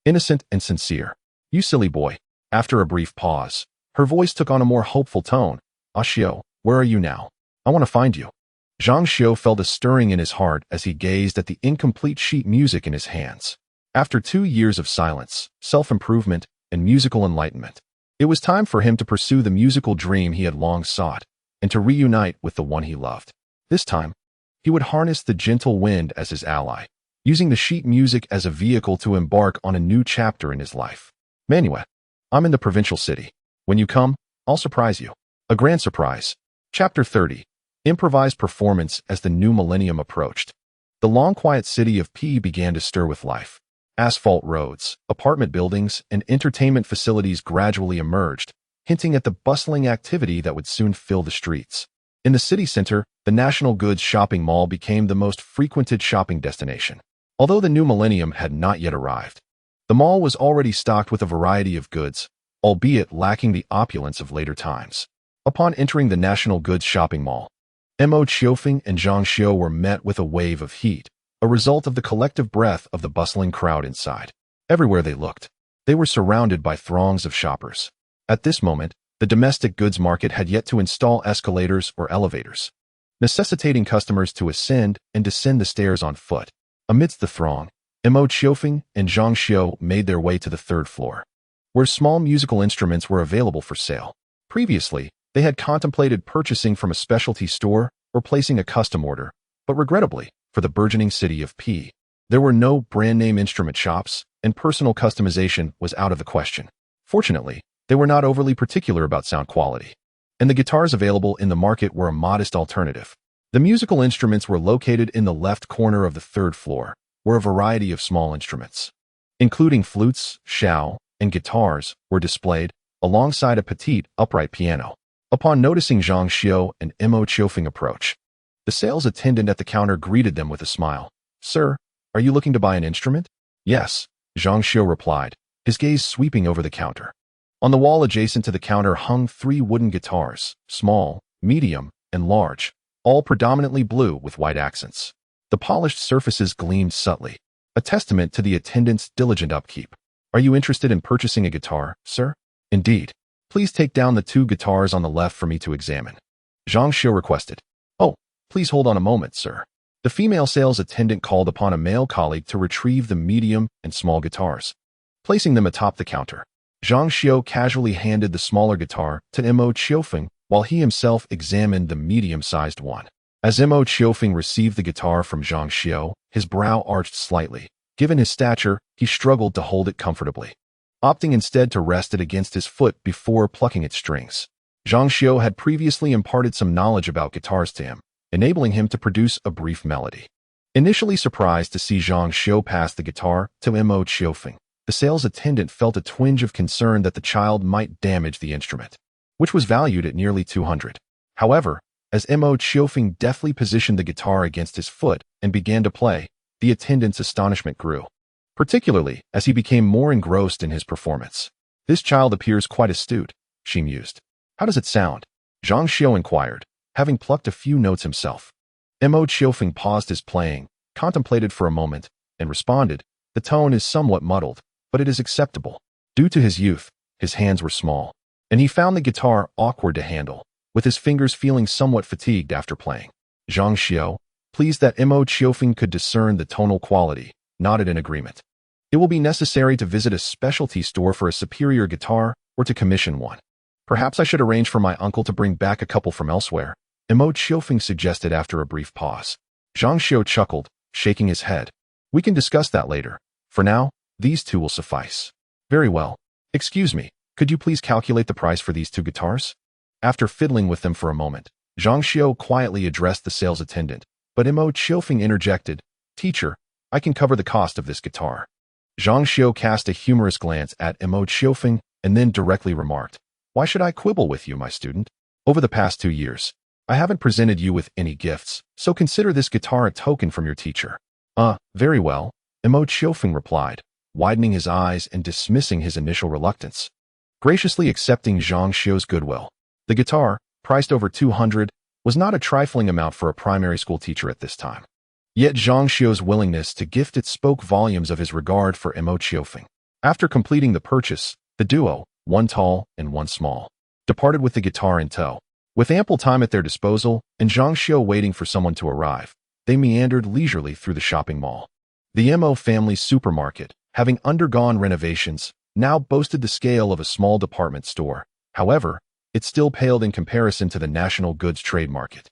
Innocent and sincere. You silly boy. After a brief pause, her voice took on a more hopeful tone. Ah Xiu, where are you now? I want to find you. Zhang Xiu felt a stirring in his heart as he gazed at the incomplete sheet music in his hands. After 2 years of silence, self-improvement, and musical enlightenment, it was time for him to pursue the musical dream he had long sought, and to reunite with the one he loved. This time, he would harness the gentle wind as his ally, using the sheet music as a vehicle to embark on a new chapter in his life. Manuel, I'm in the provincial city. When you come, I'll surprise you. A grand surprise. Chapter 30. Improvised performance as the new millennium approached. The long quiet city of P began to stir with life. Asphalt roads, apartment buildings, and entertainment facilities gradually emerged, hinting at the bustling activity that would soon fill the streets. In the city center, the National Goods shopping mall became the most frequented shopping destination. Although the new millennium had not yet arrived, the mall was already stocked with a variety of goods, albeit lacking the opulence of later times. Upon entering the National Goods shopping mall, Mo Qiourou and Zhang Xiu were met with a wave of heat, a result of the collective breath of the bustling crowd inside. Everywhere they looked, they were surrounded by throngs of shoppers. At this moment, the domestic goods market had yet to install escalators or elevators, necessitating customers to ascend and descend the stairs on foot. Amidst the throng, Mo Qiourou and Zhang Xiu made their way to the 3rd floor, where small musical instruments were available for sale. Previously, they had contemplated purchasing from a specialty store or placing a custom order, but regrettably, for the burgeoning city of P, there were no brand-name instrument shops, and personal customization was out of the question. Fortunately, they were not overly particular about sound quality, and the guitars available in the market were a modest alternative. The musical instruments were located in the left corner of the 3rd floor, where a variety of small instruments, including flutes, xiao, and guitars, were displayed, alongside a petite, upright piano. Upon noticing Zhang Xiu and Mo Qiourou approach, the sales attendant at the counter greeted them with a smile. Sir, are you looking to buy an instrument? Yes, Zhang Xiu replied, his gaze sweeping over the counter. On the wall adjacent to the counter hung 3 wooden guitars, small, medium, and large, all predominantly blue with white accents. The polished surfaces gleamed subtly, a testament to the attendant's diligent upkeep. Are you interested in purchasing a guitar, sir? Indeed. Please take down the 2 guitars on the left for me to examine. Zhang Xiu requested. Oh, please hold on a moment, sir. The female sales attendant called upon a male colleague to retrieve the medium and small guitars, placing them atop the counter. Zhang Xiu casually handed the smaller guitar to Mo Qiourou while he himself examined the medium-sized one. As Mo Qiourou received the guitar from Zhang Xiu, his brow arched slightly. Given his stature, he struggled to hold it comfortably, opting instead to rest it against his foot before plucking its strings. Zhang Xiu had previously imparted some knowledge about guitars to him, enabling him to produce a brief melody. Initially surprised to see Zhang Xiu pass the guitar to Mo Qiourou, the sales attendant felt a twinge of concern that the child might damage the instrument, which was valued at nearly 200. However, as Mo Qiourou deftly positioned the guitar against his foot and began to play, the attendant's astonishment grew, particularly as he became more engrossed in his performance. This child appears quite astute, she mused. How does it sound? Zhang Xiu inquired, having plucked a few notes himself. Mo Qiourou paused his playing, contemplated for a moment, and responded, the tone is somewhat muddled, but it is acceptable. Due to his youth, his hands were small, and he found the guitar awkward to handle, with his fingers feeling somewhat fatigued after playing. Zhang Xiu, pleased that Mo Qiourou could discern the tonal quality, nodded in agreement. It will be necessary to visit a specialty store for a superior guitar or to commission one. Perhaps I should arrange for my uncle to bring back a couple from elsewhere, Mo Qiourou suggested after a brief pause. Zhang Xiu chuckled, shaking his head. We can discuss that later. For now, these 2 will suffice. Very well. Excuse me, could you please calculate the price for these 2 guitars? After fiddling with them for a moment, Zhang Xiu quietly addressed the sales attendant, but Mo Qiourou interjected, Teacher, I can cover the cost of this guitar. Zhang Xiu cast a humorous glance at Mo Qiofeng and then directly remarked, "Why should I quibble with you, my student? Over the past 2 years, I haven't presented you with any gifts, so consider this guitar a token from your teacher." Very well, Mo Qiofeng replied, widening his eyes and dismissing his initial reluctance, graciously accepting Zhang Xiu's goodwill. The guitar, priced over 200, was not a trifling amount for a primary school teacher at this time. Yet Zhang Xiu's willingness to gift it spoke volumes of his regard for Mo Qiofeng. After completing the purchase, the duo, one tall and one small, departed with the guitar in tow. With ample time at their disposal and Zhang Xiu waiting for someone to arrive, they meandered leisurely through the shopping mall. The Mo family's supermarket, having undergone renovations, now boasted the scale of a small department store. However, it still paled in comparison to the national goods trade market.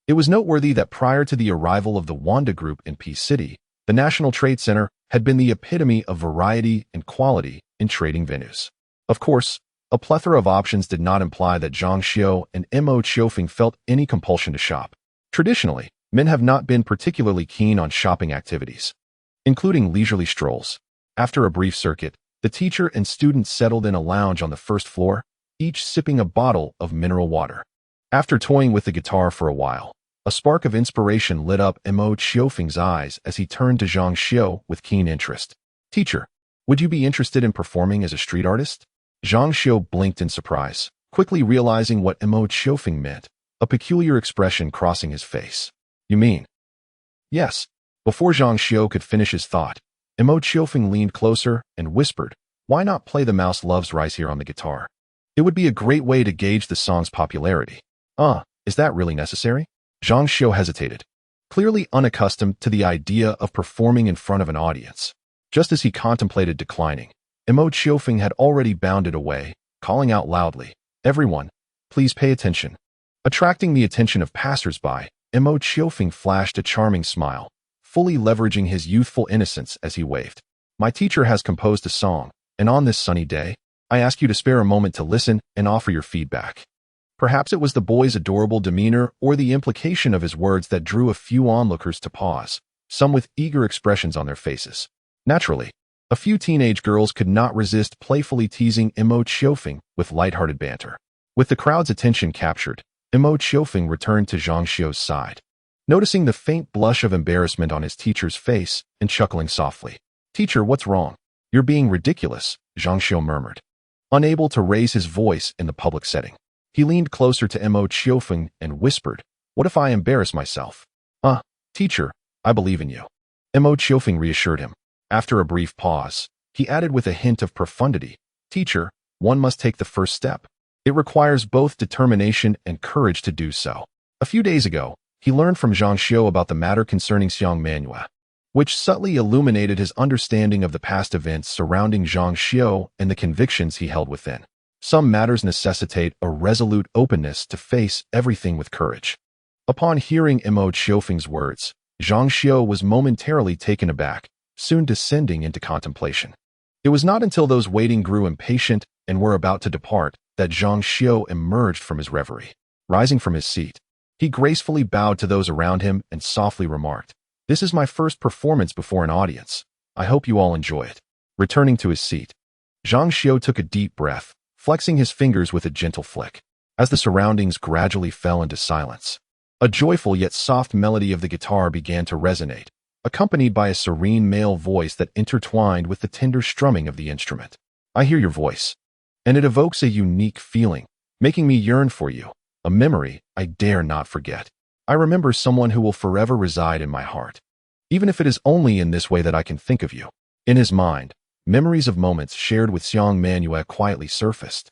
It was noteworthy that prior to the arrival of the Wanda Group in Peace City, the National Trade Center had been the epitome of variety and quality in trading venues. Of course, a plethora of options did not imply that Zhang Xiu and Mo Qiofeng felt any compulsion to shop. Traditionally, men have not been particularly keen on shopping activities, including leisurely strolls. After a brief circuit, the teacher and students settled in a lounge on the first floor, each sipping a bottle of mineral water. After toying with the guitar for a while, a spark of inspiration lit up Mo Qiofeng's eyes as he turned to Zhang Xiu with keen interest. "Teacher, would you be interested in performing as a street artist?" Zhang Xiu blinked in surprise, quickly realizing what Mo Qiofeng meant, a peculiar expression crossing his face. "You mean?" "Yes." Before Zhang Xiu could finish his thought, Mo Qiofeng leaned closer and whispered, "Why not play The Mouse Loves Rice here on the guitar? It would be a great way to gauge the song's popularity." Is that really necessary?" Zhang Xiu hesitated, clearly unaccustomed to the idea of performing in front of an audience. Just as he contemplated declining, Mo Qiofeng had already bounded away, calling out loudly, "Everyone, please pay attention." Attracting the attention of passers-by, Mo Qiofeng flashed a charming smile, fully leveraging his youthful innocence as he waved. "My teacher has composed a song, and on this sunny day, I ask you to spare a moment to listen and offer your feedback." Perhaps it was the boy's adorable demeanor or the implication of his words that drew a few onlookers to pause, some with eager expressions on their faces. Naturally, a few teenage girls could not resist playfully teasing Mo Qiofeng with lighthearted banter. With the crowd's attention captured, Mo Qiofeng returned to Zhang Xiu's side, noticing the faint blush of embarrassment on his teacher's face and chuckling softly. "Teacher, what's wrong? You're being ridiculous," Zhang Xiu murmured, unable to raise his voice in the public setting. He leaned closer to Mo Qiofeng and whispered, "What if I embarrass myself?" Teacher, I believe in you," Mo Qiofeng reassured him. After a brief pause, he added with a hint of profundity, "Teacher, one must take the first step. It requires both determination and courage to do so." A few days ago, he learned from Zhang Xiu about the matter concerning Xiang Manhua, which subtly illuminated his understanding of the past events surrounding Zhang Xiu and the convictions he held within. Some matters necessitate a resolute openness to face everything with courage. Upon hearing Mo Qiofeng's words, Zhang Xiu was momentarily taken aback, soon descending into contemplation. It was not until those waiting grew impatient and were about to depart that Zhang Xiu emerged from his reverie. Rising from his seat, he gracefully bowed to those around him and softly remarked, "This is my first performance before an audience. I hope you all enjoy it." Returning to his seat, Zhang Xiu took a deep breath, flexing his fingers with a gentle flick. As the surroundings gradually fell into silence, a joyful yet soft melody of the guitar began to resonate, accompanied by a serene male voice that intertwined with the tender strumming of the instrument. "I hear your voice, and it evokes a unique feeling, making me yearn for you, a memory I dare not forget. I remember someone who will forever reside in my heart, even if it is only in this way that I can think of you." In his mind, memories of moments shared with Xiang Manhua quietly surfaced,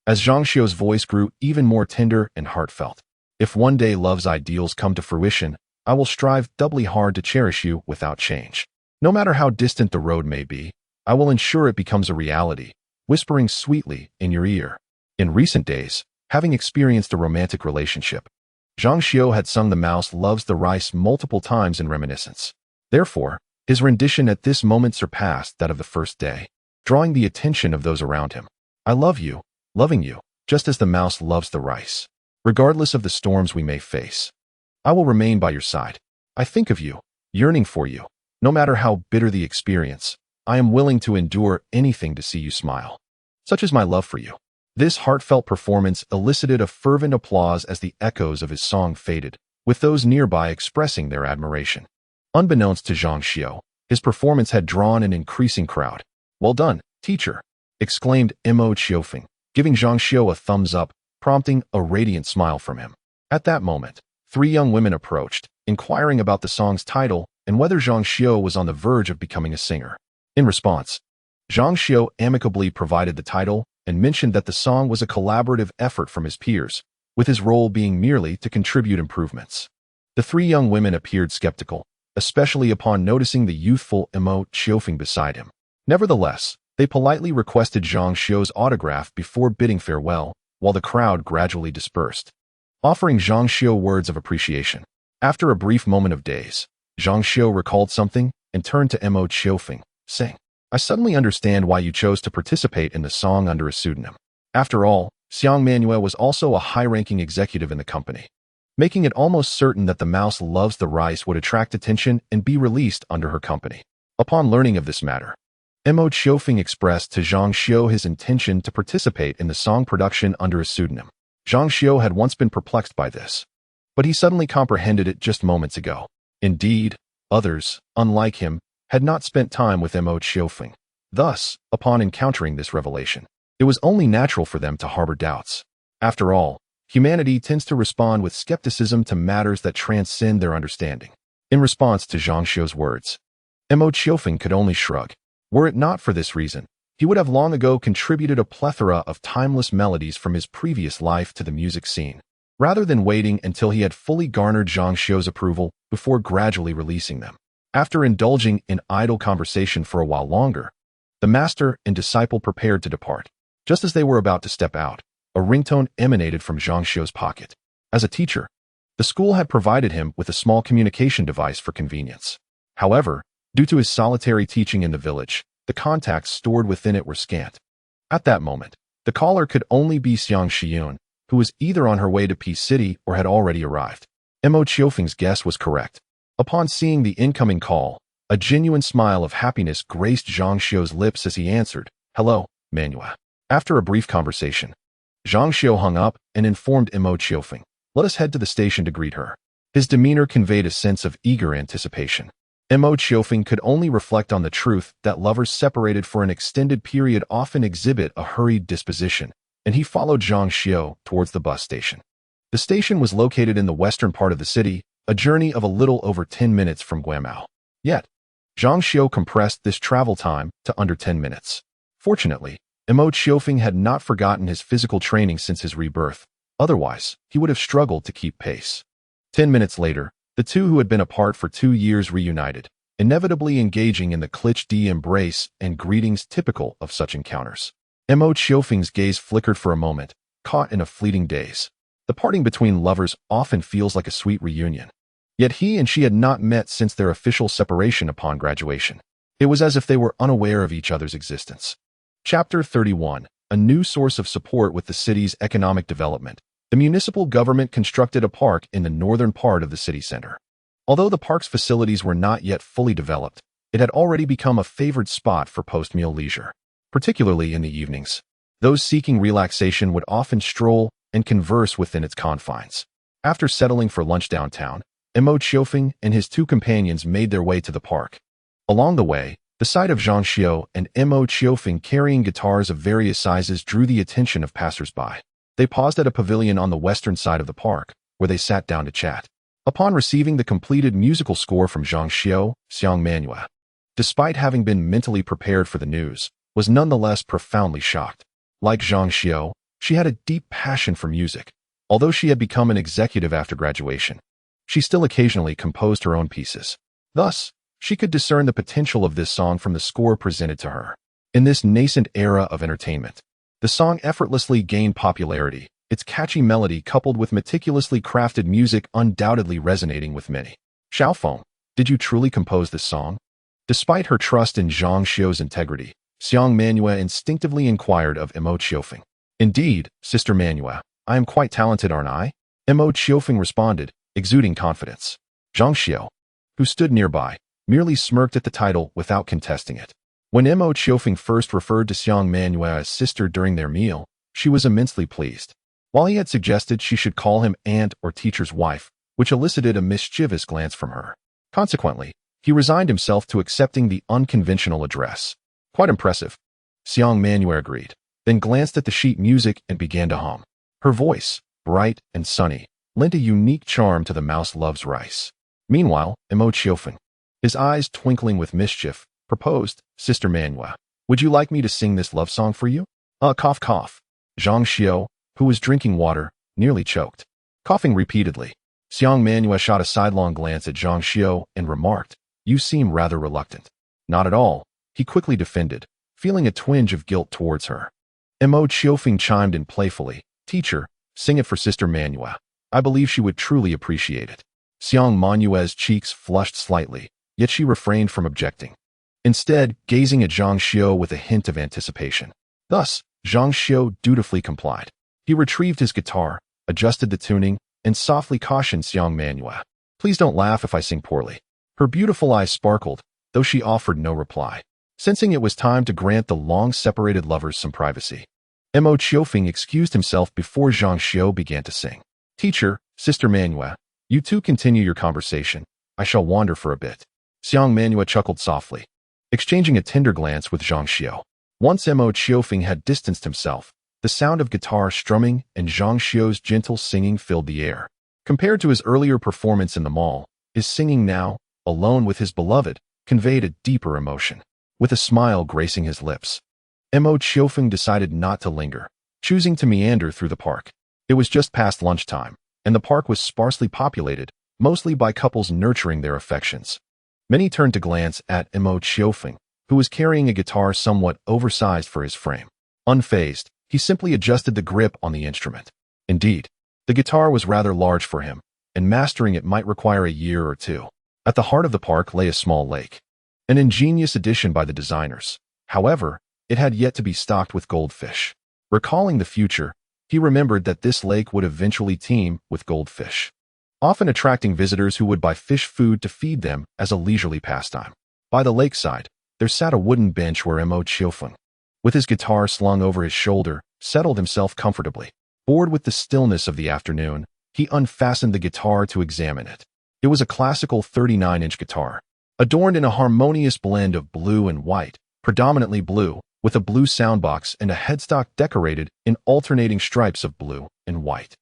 as Zhang Xiu's voice grew even more tender and heartfelt. "If one day love's ideals come to fruition, I will strive doubly hard to cherish you without change. No matter how distant the road may be, I will ensure it becomes a reality, whispering sweetly in your ear." In recent days, having experienced a romantic relationship, Zhang Xiu had sung The Mouse Loves the Rice multiple times in reminiscence. Therefore, his rendition at this moment surpassed that of the first day, drawing the attention of those around him. "I love you, loving you, just as the mouse loves the rice. Regardless of the storms we may face, I will remain by your side. I think of you, yearning for you, No matter how bitter the experience, I am willing to endure anything to see you smile. Such is my love for you. This heartfelt performance elicited a fervent applause as the echoes of his song faded, with those nearby expressing their admiration. Unbeknownst to Zhang Xiao, his performance had drawn an increasing crowd. "Well done, teacher," exclaimed Mo Qiourou, giving Zhang Xiao a thumbs up, prompting a radiant smile from him. At that moment, 3 young women approached, inquiring about the song's title and whether Zhang Xiao was on the verge of becoming a singer. In response, Zhang Xiao amicably provided the title and mentioned that the song was a collaborative effort from his peers, with his role being merely to contribute improvements. The 3 young women appeared skeptical, especially upon noticing the youthful Mo Qiourou beside him. Nevertheless, they politely requested Zhang Xiao's autograph before bidding farewell, while the crowd gradually dispersed, offering Zhang Xiao words of appreciation. After a brief moment of daze, Zhang Xiao recalled something and turned to Mo Qiourou, saying, "I suddenly understand why you chose to participate in the song under a pseudonym. After all, Xiang Manuel was also a high-ranking executive in the company, making it almost certain that the mouse loves the rice would attract attention and be released under her company." Upon learning of this matter, Mo Qiourou expressed to Zhang Xiao his intention to participate in the song production under a pseudonym. Zhang Xiao had once been perplexed by this, but he suddenly comprehended it just moments ago. Indeed, others, unlike him, had not spent time with Mo Qiourou. Thus, upon encountering this revelation, it was only natural for them to harbor doubts. After all, humanity tends to respond with skepticism to matters that transcend their understanding. In response to Zhang Xiao's words, Mo Qiourou could only shrug. Were it not for this reason, he would have long ago contributed a plethora of timeless melodies from his previous life to the music scene, rather than waiting until he had fully garnered Zhang Xiao's approval before gradually releasing them. After indulging in idle conversation for a while longer, the master and disciple prepared to depart. Just as they were about to step out, a ringtone emanated from Zhang Xiao's pocket. As a teacher, the school had provided him with a small communication device for convenience. However, due to his solitary teaching in the village, the contacts stored within it were scant. At that moment, the caller could only be Xiang Xiun, who was either on her way to Peace City or had already arrived. Mo Qiourou's guess was correct. Upon seeing the incoming call, a genuine smile of happiness graced Zhang Xiao's lips as he answered, "Hello, Manuel." After a brief conversation, Zhang Xiao hung up and informed Mo Qiourou, "Let us head to the station to greet her." His demeanor conveyed a sense of eager anticipation. Mo Qiourou could only reflect on the truth that lovers separated for an extended period often exhibit a hurried disposition, and he followed Zhang Xiao towards the bus station. The station was located in the western part of the city, a journey of a little over 10 minutes from Guamao. Yet, Zhang Xiao compressed this travel time to under 10 minutes. Fortunately, Mo Qiourou had not forgotten his physical training since his rebirth. Otherwise, he would have struggled to keep pace. 10 minutes later, the two who had been apart for 2 years reunited, inevitably engaging in the cliché embrace and greetings typical of such encounters. Mo Qiourou's gaze flickered for a moment, caught in a fleeting daze. The parting between lovers often feels like a sweet reunion. Yet he and she had not met since their official separation upon graduation. It was as if they were unaware of each other's existence. Chapter 31. A new source of support with the city's economic development. The municipal government constructed a park in the northern part of the city center. Although the park's facilities were not yet fully developed, it had already become a favored spot for post-meal leisure. Particularly in the evenings, those seeking relaxation would often stroll and converse within its confines. After settling for lunch downtown, Mo Qiourou and his 2 companions made their way to the park. Along the way, the sight of Zhang Xiao and Mo Qiourou carrying guitars of various sizes drew the attention of passers-by. They paused at a pavilion on the western side of the park, where they sat down to chat. Upon receiving the completed musical score from Zhang Xiao, Xiang Manuel, despite having been mentally prepared for the news, was nonetheless profoundly shocked. Like Zhang Xiao, she had a deep passion for music. Although she had become an executive after graduation, she still occasionally composed her own pieces. Thus, she could discern the potential of this song from the score presented to her. In this nascent era of entertainment, the song effortlessly gained popularity, its catchy melody coupled with meticulously crafted music undoubtedly resonating with many. "Xiaofeng, did you truly compose this song?" Despite her trust in Zhang Xiao's integrity, Xiang Manuel instinctively inquired of Mo Qiourou. "Indeed, Sister Manuel, I am quite talented, aren't I?" Mo Qiourou responded, exuding confidence. Zhang Xiao, who stood nearby, merely smirked at the title without contesting it. When Mo Qiufeng first referred to Xiang Manhua as sister during their meal, she was immensely pleased. While he had suggested she should call him aunt or teacher's wife, which elicited a mischievous glance from her. Consequently, he resigned himself to accepting the unconventional address. Quite impressive. Xiang Manhua agreed, then glanced at the sheet music and began to hum. Her voice, bright and sunny, lent a unique charm to the Mouse Loves Rice. Meanwhile, Mo Qiufeng, his eyes twinkling with mischief, proposed, Sister Manhua, would you like me to sing this love song for you? Cough cough. Zhang Xiao, who was drinking water, nearly choked. Coughing repeatedly, Xiang Manhua shot a sidelong glance at Zhang Xiao and remarked, you seem rather reluctant. Not at all, he quickly defended, feeling a twinge of guilt towards her. Mo Qiufeng chimed in playfully, teacher, sing it for Sister Manhua. I believe she would truly appreciate it. Xiang Manhua's cheeks flushed slightly, yet she refrained from objecting. Instead, gazing at Zhang Xiao with a hint of anticipation. Thus, Zhang Xiao dutifully complied. He retrieved his guitar, adjusted the tuning, and softly cautioned Xiang Manhua. Please don't laugh if I sing poorly. Her beautiful eyes sparkled, though she offered no reply, sensing it was time to grant the long-separated lovers some privacy. Mo Qiufeng excused himself before Zhang Xiao began to sing. Teacher, Sister Manhua, you two continue your conversation. I shall wander for a bit. Xiang Manhua chuckled softly, exchanging a tender glance with Zhang Xiao. Once Mo Qiufeng had distanced himself, the sound of guitar strumming and Zhang Xiao's gentle singing filled the air. Compared to his earlier performance in the mall, his singing now, alone with his beloved, conveyed a deeper emotion. With a smile gracing his lips, Mo Qiufeng decided not to linger, choosing to meander through the park. It was just past lunchtime, and the park was sparsely populated, mostly by couples nurturing their affections. Many turned to glance at Mo Qiufeng, who was carrying a guitar somewhat oversized for his frame. Unfazed, he simply adjusted the grip on the instrument. Indeed, the guitar was rather large for him, and mastering it might require a year or two. At the heart of the park lay a small lake. An ingenious addition by the designers. However, it had yet to be stocked with goldfish. Recalling the future, he remembered that this lake would eventually teem with goldfish, often attracting visitors who would buy fish food to feed them as a leisurely pastime. By the lakeside, there sat a wooden bench where Mo Qiufeng, with his guitar slung over his shoulder, settled himself comfortably. Bored with the stillness of the afternoon, he unfastened the guitar to examine it. It was a classical 39-inch guitar, adorned in a harmonious blend of blue and white, predominantly blue, with a blue soundbox and a headstock decorated in alternating stripes of blue and white.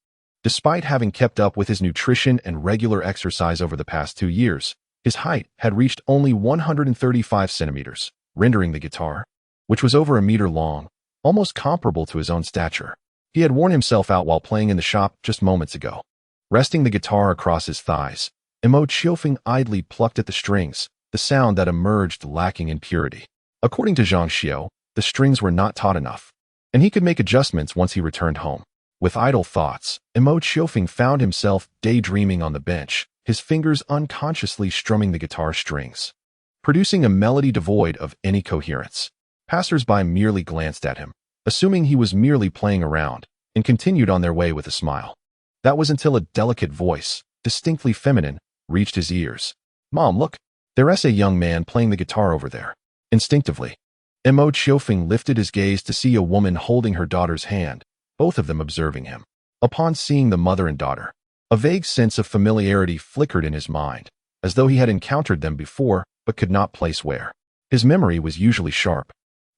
Despite having kept up with his nutrition and regular exercise over the past 2 years, his height had reached only 135 centimeters, rendering the guitar, which was over a meter long, almost comparable to his own stature. He had worn himself out while playing in the shop just moments ago. Resting the guitar across his thighs, Mo Qiufeng idly plucked at the strings, the sound that emerged lacking in purity. According to Zhang Xiao, the strings were not taut enough, and he could make adjustments once he returned home. With idle thoughts, Mo Qiufeng found himself daydreaming on the bench, his fingers unconsciously strumming the guitar strings, producing a melody devoid of any coherence. Passers-by merely glanced at him, assuming he was merely playing around, and continued on their way with a smile. That was until a delicate voice, distinctly feminine, reached his ears. Mom, look, there's a young man playing the guitar over there. Instinctively, Mo Qiufeng lifted his gaze to see a woman holding her daughter's hand, both of them observing him. Upon seeing the mother and daughter, a vague sense of familiarity flickered in his mind, as though he had encountered them before but could not place where. His memory was usually sharp,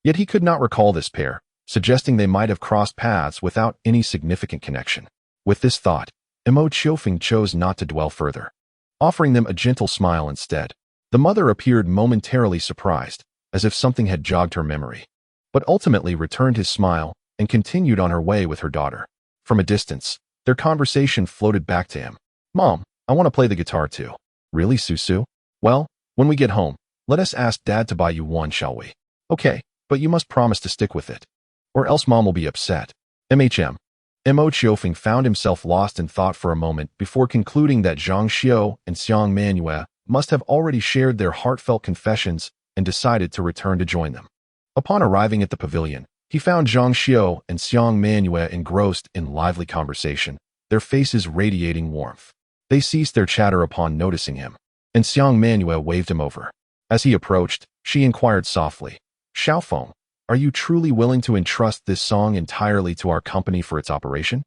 yet he could not recall this pair, suggesting they might have crossed paths without any significant connection. With this thought, Mo Qiufeng chose not to dwell further, offering them a gentle smile instead. The mother appeared momentarily surprised, as if something had jogged her memory, but ultimately returned his smile and continued on her way with her daughter. From a distance, their conversation floated back to him. Mom, I want to play the guitar too. Really, Susu? Well, when we get home, let us ask Dad to buy you one, shall we? Okay, but you must promise to stick with it, or else Mom will be upset. MHM. Mo Qiufeng found himself lost in thought for a moment before concluding that Zhang Xiao and Xiang Manhua must have already shared their heartfelt confessions and decided to return to join them. Upon arriving at the pavilion, he found Zhang Xiao and Xiang Manhua engrossed in lively conversation, their faces radiating warmth. They ceased their chatter upon noticing him, and Xiang Manhua waved him over. As he approached, she inquired softly, "Xiaofen, are you truly willing to entrust this song entirely to our company for its operation?"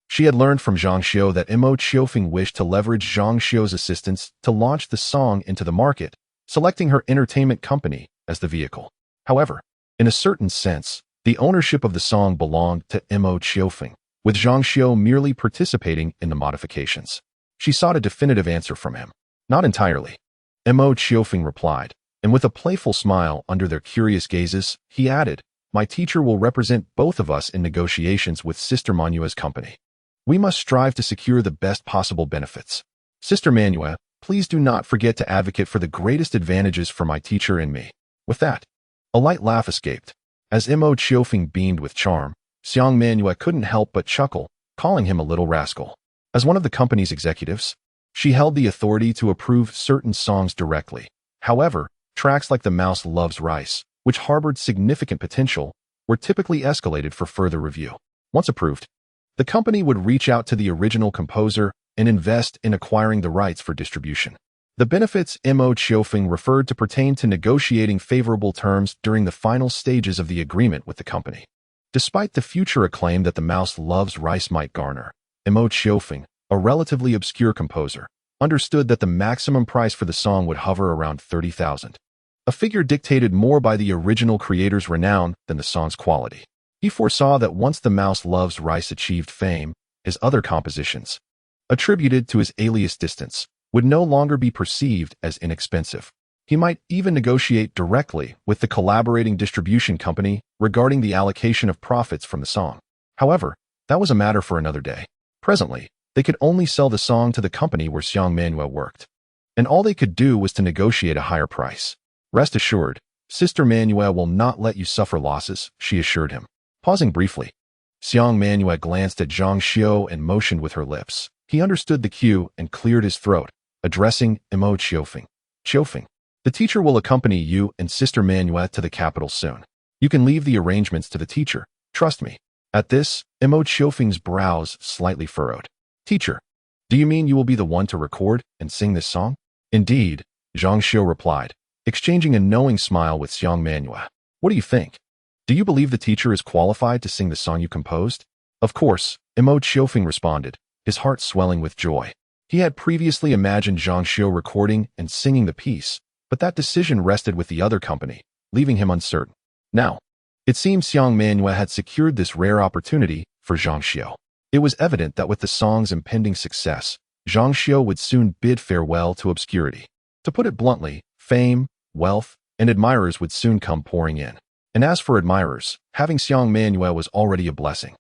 She had learned from Zhang Xiu that Mo Qiourou wished to leverage Zhang Xiu's assistance to launch the song into the market, selecting her entertainment company as the vehicle. However, in a certain sense, the ownership of the song belonged to Mo Qiourou, with Zhang Xiu merely participating in the modifications. She sought a definitive answer from him. "Not entirely," Mo Qiourou replied, and with a playful smile under their curious gazes, he added, "My teacher will represent both of us in negotiations with Sister Manua's company. We must strive to secure the best possible benefits. Sister Manua, please do not forget to advocate for the greatest advantages for my teacher and me." With that, a light laugh escaped. As Mo Qiourou beamed with charm, Xiang Manua couldn't help but chuckle, calling him a little rascal. As one of the company's executives, she held the authority to approve certain songs directly. However, tracks like The Mouse Loves Rice, which harbored significant potential, were typically escalated for further review. Once approved, the company would reach out to the original composer and invest in acquiring the rights for distribution. The benefits Mo Qiourou referred to pertain to negotiating favorable terms during the final stages of the agreement with the company. Despite the future acclaim that The Mouse Loves Rice might garner, Mo Qiourou, a relatively obscure composer, understood that the maximum price for the song would hover around 30,000. A figure dictated more by the original creator's renown than the song's quality. He foresaw that once The Mouse Loves Rice achieved fame, his other compositions, attributed to his alias Distance, would no longer be perceived as inexpensive. He might even negotiate directly with the collaborating distribution company regarding the allocation of profits from the song. However, that was a matter for another day. Presently, they could only sell the song to the company where Xiang Manua worked, and all they could do was to negotiate a higher price. "Rest assured, Sister Manua will not let you suffer losses," she assured him. Pausing briefly, Xiang Manua glanced at Zhang Xiu and motioned with her lips. He understood the cue and cleared his throat, addressing Mo Qiourou. "Qiufeng, the teacher will accompany you and Sister Manua to the capital soon. You can leave the arrangements to the teacher, trust me." At this, Mo Qioufeng's brows slightly furrowed. "Teacher, do you mean you will be the one to record and sing this song?" "Indeed," Zhang Xiu replied, exchanging a knowing smile with Xiang Manua. "What do you think? Do you believe the teacher is qualified to sing the song you composed?" "Of course," Mo Qiourou responded, his heart swelling with joy. He had previously imagined Zhang Xiu recording and singing the piece, but that decision rested with the other company, leaving him uncertain. Now, it seemed Xiang Manua had secured this rare opportunity for Zhang Xiu. It was evident that with the song's impending success, Zhang Xiu would soon bid farewell to obscurity. To put it bluntly, fame, wealth, and admirers would soon come pouring in. And as for admirers, having Xiang Manua was already a blessing.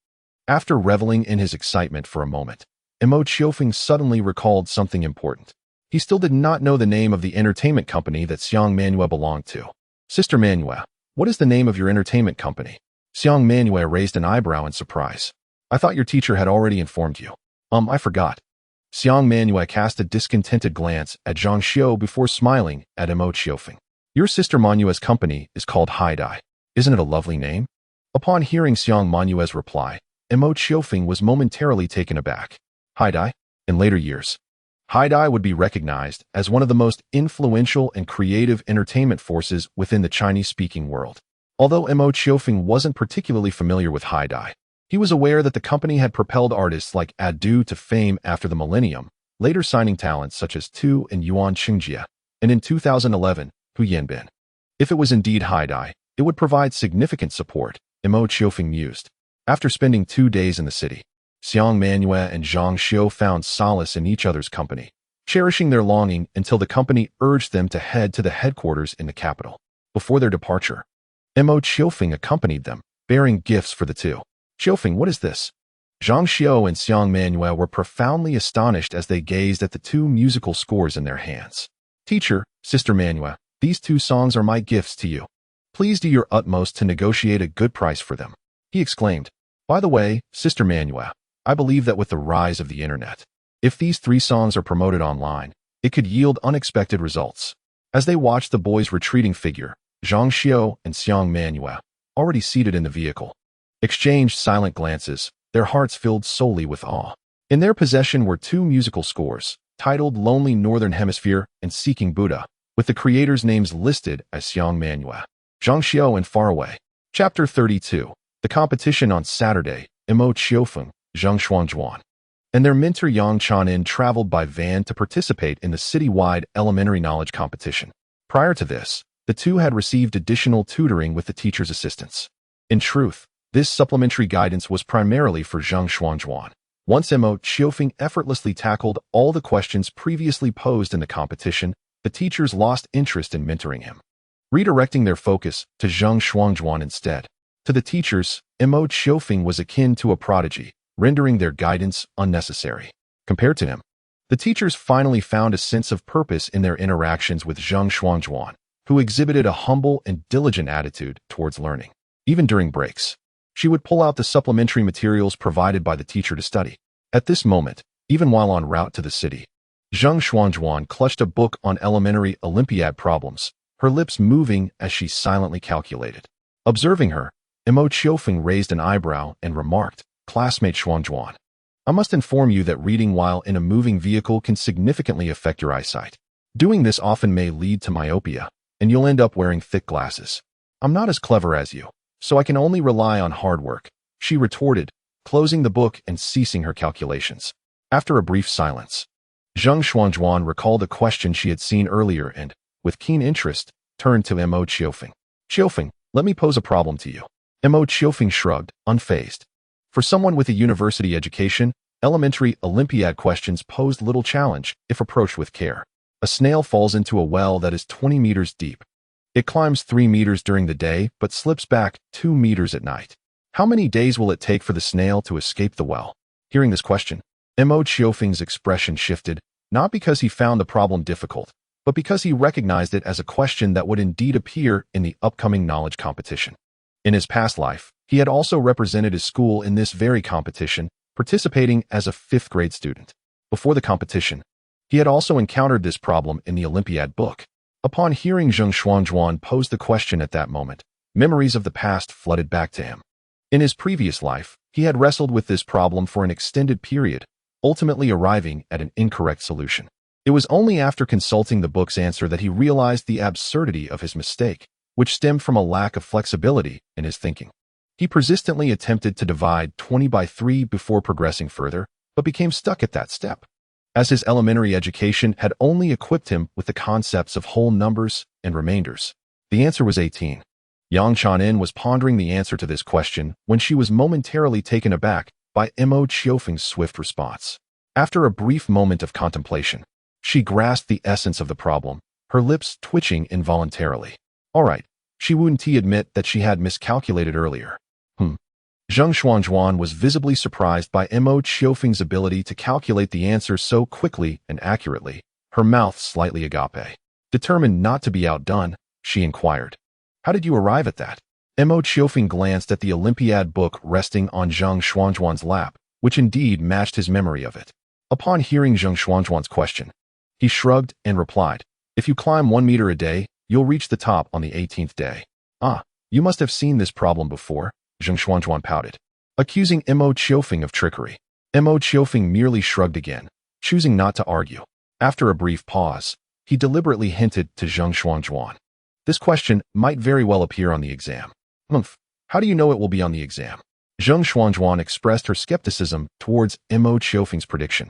After reveling in his excitement for a moment, Mo Qiourou suddenly recalled something important. He still did not know the name of the entertainment company that Xiang Manua belonged to. "Sister Manua, what is the name of your entertainment company?" Xiang Manua raised an eyebrow in surprise. "I thought your teacher had already informed you." I forgot." Xiang Manua cast a discontented glance at Zhang Xiu before smiling at Mo Qiourou. "Your Sister Manua's company is called Haidai. Isn't it a lovely name?" Upon hearing Xiang Manua's reply, Mo Qiourou was momentarily taken aback. Haidai? In later years, Haidai would be recognized as one of the most influential and creative entertainment forces within the Chinese-speaking world. Although Mo Qiourou wasn't particularly familiar with Haidai, he was aware that the company had propelled artists like Adu to fame after the millennium, later signing talents such as Tu and Yuan Qingjie, and in 2011, Hu Yanbin. If it was indeed Haidai, it would provide significant support, Mo Qiourou mused. After spending 2 days in the city, Xiang Manua and Zhang Xiu found solace in each other's company, cherishing their longing until the company urged them to head to the headquarters in the capital. Before their departure, Mo Qiourou accompanied them, bearing gifts for the two. "Qiufeng, what is this?" Zhang Xiu and Xiang Manua were profoundly astonished as they gazed at the two musical scores in their hands. "Teacher, Sister Manua, these 2 songs are my gifts to you. Please do your utmost to negotiate a good price for them," he exclaimed. "By the way, Sister Manua, I believe that with the rise of the internet, if these 3 songs are promoted online, it could yield unexpected results." As they watched the boy's retreating figure, Zhang Xiu and Xiang Manua, already seated in the vehicle, exchanged silent glances, their hearts filled solely with awe. In their possession were 2 musical scores, titled Lonely Northern Hemisphere and Seeking Buddha, with the creators' names listed as Xiang Manhua, Zhang Xiao, and Faraway. Chapter 32. The competition on Saturday, Mo Qiourou, Zhang Xuanzhuan, and their mentor Yang Chanin traveled by van to participate in the citywide elementary knowledge competition. Prior to this, the two had received additional tutoring with the teacher's assistance. In truth, this supplementary guidance was primarily for Zhang Xuanzhuan. Once Mo Qiourou effortlessly tackled all the questions previously posed in the competition, the teachers lost interest in mentoring him, redirecting their focus to Zhang Xuanzhuan instead. To the teachers, Mo Qiourou was akin to a prodigy, rendering their guidance unnecessary. Compared to him, the teachers finally found a sense of purpose in their interactions with Zhang Xuanzhuan, who exhibited a humble and diligent attitude towards learning. Even during breaks, she would pull out the supplementary materials provided by the teacher to study. At this moment, even while en route to the city, Zhang Xuanzhuan clutched a book on elementary Olympiad problems, her lips moving as she silently calculated. Observing her, Mo Qiourou raised an eyebrow and remarked, "Classmate Xuanzhuan, I must inform you that reading while in a moving vehicle can significantly affect your eyesight. Doing this often may lead to myopia, and you'll end up wearing thick glasses. I'm not as clever as you, so I can only rely on hard work," she retorted, closing the book and ceasing her calculations. After a brief silence, Zhang Xuanzhuan recalled a question she had seen earlier and, with keen interest, turned to Mo Qiourou. "Qiufeng, let me pose a problem to you." Mo Qiourou shrugged, unfazed. For someone with a university education, elementary Olympiad questions posed little challenge if approached with care. A snail falls into a well that is 20 meters deep. It climbs 3 meters during the day but slips back 2 meters at night. How many days will it take for the snail to escape the well? Hearing this question, Mo Qiourou's expression shifted, not because he found the problem difficult, but because he recognized it as a question that would indeed appear in the upcoming knowledge competition. In his past life, he had also represented his school in this very competition, participating as a 5th grade student. Before the competition, he had also encountered this problem in the Olympiad book. Upon hearing Zhang Xuanzhuan pose the question at that moment, memories of the past flooded back to him. In his previous life, he had wrestled with this problem for an extended period, ultimately arriving at an incorrect solution. It was only after consulting the book's answer that he realized the absurdity of his mistake, which stemmed from a lack of flexibility in his thinking. He persistently attempted to divide 20 by 3 before progressing further, but became stuck at that step, as his elementary education had only equipped him with the concepts of whole numbers and remainders. The answer was 18. Yang Chanin was pondering the answer to this question when she was momentarily taken aback by Mo Qiourou's swift response. After a brief moment of contemplation, she grasped the essence of the problem, her lips twitching involuntarily. All right, she wouldn't admit that she had miscalculated earlier. Zhang Xuanzhuan was visibly surprised by Mo Qiourou's ability to calculate the answer so quickly and accurately, her mouth slightly agape. Determined not to be outdone, she inquired, "How did you arrive at that?" Mo Qiourou glanced at the Olympiad book resting on Zhang Xuanzhuan's lap, which indeed matched his memory of it. Upon hearing Zhang Xuanzhuan's question, he shrugged and replied, "If you climb 1 meter a day, you'll reach the top on the 18th day." "Ah, you must have seen this problem before," Zhang Xuanzhuan pouted, accusing Mo Qiourou of trickery. Mo Qiourou merely shrugged again, choosing not to argue. After a brief pause, he deliberately hinted to Zhang Xuanzhuan, "This question might very well appear on the exam." How do you know it will be on the exam?" Zhang Xuanzhuan expressed her skepticism towards Mo Qiourou's prediction,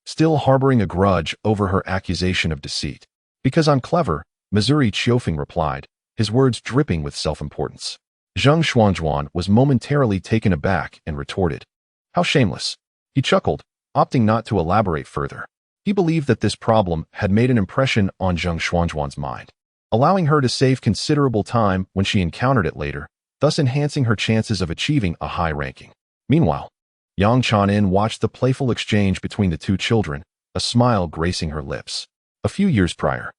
still harboring a grudge over her accusation of deceit. "Because I'm clever," Missouri Qiufeng replied, his words dripping with self-importance. Zhang Xuanzhuan was momentarily taken aback and retorted, "How shameless." He chuckled, opting not to elaborate further. He believed that this problem had made an impression on Zhang Xuanzhuan's mind, allowing her to save considerable time when she encountered it later, thus enhancing her chances of achieving a high ranking. Meanwhile, Yang Chanin watched the playful exchange between the two children, a smile gracing her lips. A few years prior,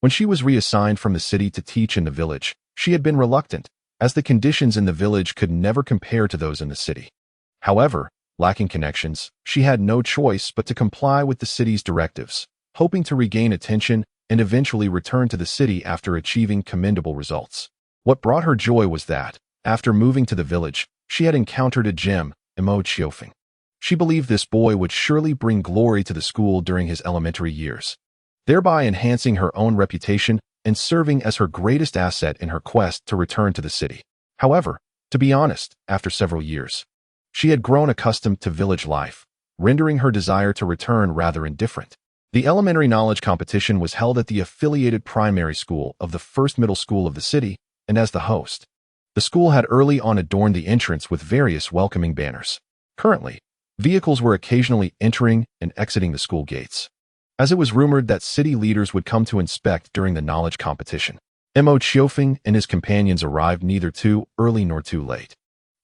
when she was reassigned from the city to teach in the village, she had been reluctant, as the conditions in the village could never compare to those in the city. However, lacking connections, she had no choice but to comply with the city's directives, hoping to regain attention and eventually return to the city after achieving commendable results. What brought her joy was that, after moving to the village, she had encountered a gem, Mo Qiourou. She believed this boy would surely bring glory to the school during his elementary years, thereby enhancing her own reputation and serving as her greatest asset in her quest to return to the city. However, to be honest, after several years, she had grown accustomed to village life, rendering her desire to return rather indifferent. The elementary knowledge competition was held at the affiliated primary school of the first middle school of the city, and as the host, the school had early on adorned the entrance with various welcoming banners. Currently, vehicles were occasionally entering and exiting the school gates, as it was rumored that city leaders would come to inspect during the knowledge competition. Mo Qiofeng and his companions arrived neither too early nor too late.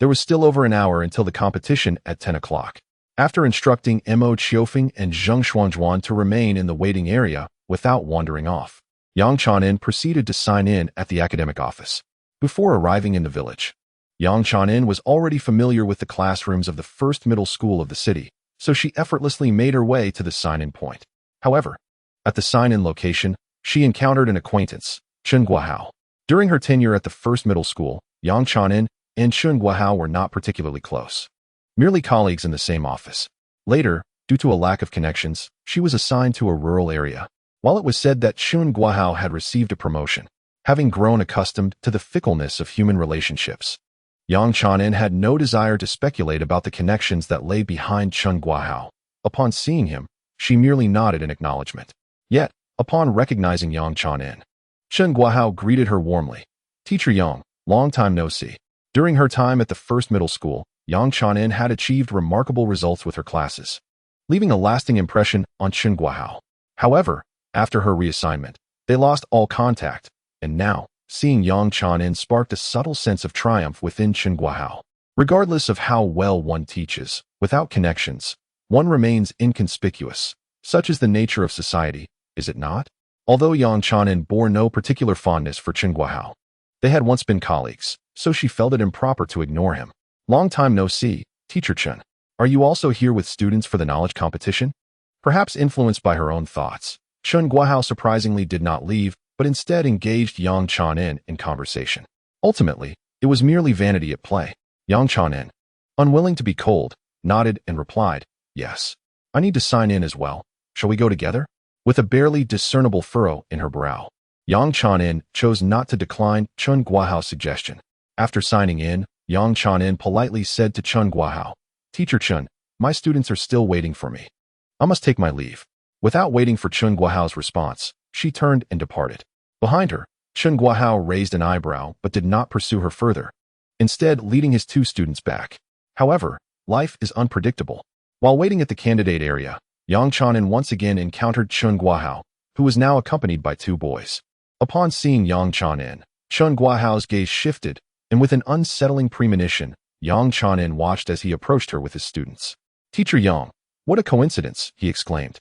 There was still over an hour until the competition at 10 o'clock. After instructing Mo Qiofeng and Zheng Xuanzhuan to remain in the waiting area without wandering off, Yang Chanin proceeded to sign in at the academic office. Before arriving in the village, Yang Chanin was already familiar with the classrooms of the first middle school of the city, so she effortlessly made her way to the sign-in point. However, at the sign-in location, she encountered an acquaintance, Chen Guohao. During her tenure at the first middle school, Yang Chanin and Chen Guohao were not particularly close, merely colleagues in the same office. Later, due to a lack of connections, she was assigned to a rural area. While it was said that Chen Guohao had received a promotion, having grown accustomed to the fickleness of human relationships, Yang Chanin had no desire to speculate about the connections that lay behind Chen Guohao. Upon seeing him, she merely nodded in acknowledgement. Yet, upon recognizing Yang Chanin, Chen Guohao greeted her warmly. "Teacher Yang, long time no see." During her time at the first middle school, Yang Chanin had achieved remarkable results with her classes, leaving a lasting impression on Chen Guohao. However, after her reassignment, they lost all contact, and now, seeing Yang Chanin sparked a subtle sense of triumph within Chen Guohao. Regardless of how well one teaches, without connections, one remains inconspicuous. Such is the nature of society, is it not? Although Yang Chanin bore no particular fondness for Chen Guohao, they had once been colleagues, so she felt it improper to ignore him. "Long time no see, Teacher Chen. Are you also here with students for the knowledge competition?" Perhaps influenced by her own thoughts, Chen Guohao surprisingly did not leave, but instead engaged Yang Chanin in conversation. Ultimately, it was merely vanity at play. Yang Chanin, unwilling to be cold, nodded and replied, "Yes. I need to sign in as well. Shall we go together?" With a barely discernible furrow in her brow, Yang Chanin chose not to decline Chen Guohao's suggestion. After signing in, Yang Chanin politely said to Chen Guohao, "Teacher Chen, my students are still waiting for me. I must take my leave." Without waiting for Chen Guohao's response, she turned and departed. Behind her, Chen Guohao raised an eyebrow but did not pursue her further, instead leading his two students back. However, life is unpredictable. While waiting at the candidate area, Yang Chanin once again encountered Chen Guohao, who was now accompanied by two boys. Upon seeing Yang Chanin, Chen Guohao's gaze shifted, and with an unsettling premonition, Yang Chanin watched as he approached her with his students. "Teacher Yang, what a coincidence," he exclaimed.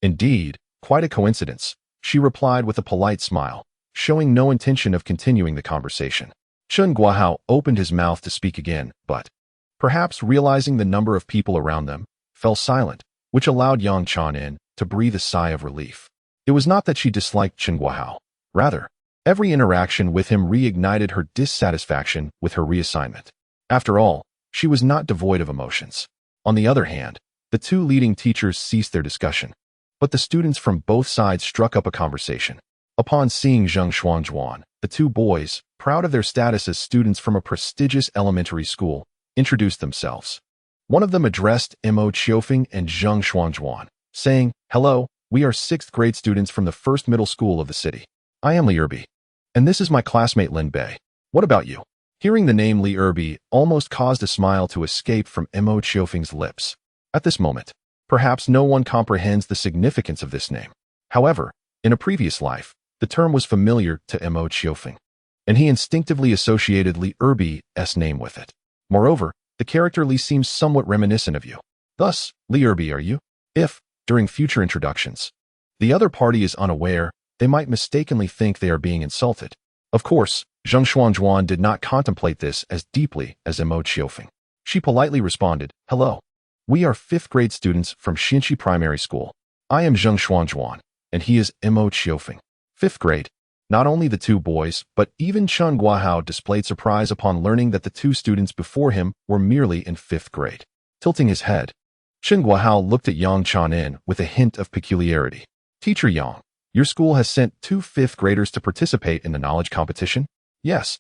"Indeed, quite a coincidence," she replied with a polite smile, showing no intention of continuing the conversation. Chen Guohao opened his mouth to speak again, but, perhaps realizing the number of people around them, fell silent, which allowed Yang Chanin to breathe a sigh of relief. It was not that she disliked Chen Guohao. Rather, every interaction with him reignited her dissatisfaction with her reassignment. After all, she was not devoid of emotions. On the other hand, the two leading teachers ceased their discussion, but the students from both sides struck up a conversation. Upon seeing Zheng Xuanzhuan, the two boys, proud of their status as students from a prestigious elementary school, introduced themselves. One of them addressed Mo Qiofeng and Zheng Xuanzhuan, saying, "Hello, we are 6th grade students from the first middle school of the city. I am Li Erbi, and this is my classmate Lin Bei. What about you?" Hearing the name Li Erbi almost caused a smile to escape from Mo Qiofeng's lips. At this moment, perhaps no one comprehends the significance of this name. However, in a previous life, the term was familiar to Mo Qiofeng, and he instinctively associated Li Erbi's name with it. Moreover, the character Li seems somewhat reminiscent of you. Thus, Li Erbi are you? If, during future introductions, the other party is unaware, they might mistakenly think they are being insulted. Of course, Zheng Xuanzhuan did not contemplate this as deeply as Mo Qiofeng. She politely responded, "Hello. We are 5th grade students from Xinxi Primary School. I am Zheng Xuanzhuan, and he is Mo Qiofeng." 5th grade. Not only the two boys, but even Chen Guohao displayed surprise upon learning that the two students before him were merely in 5th grade. Tilting his head, Chen Guohao looked at Yang Chanin with a hint of peculiarity. "Teacher Yang, Your school has sent 2 fifth graders to participate in the knowledge competition? Yes.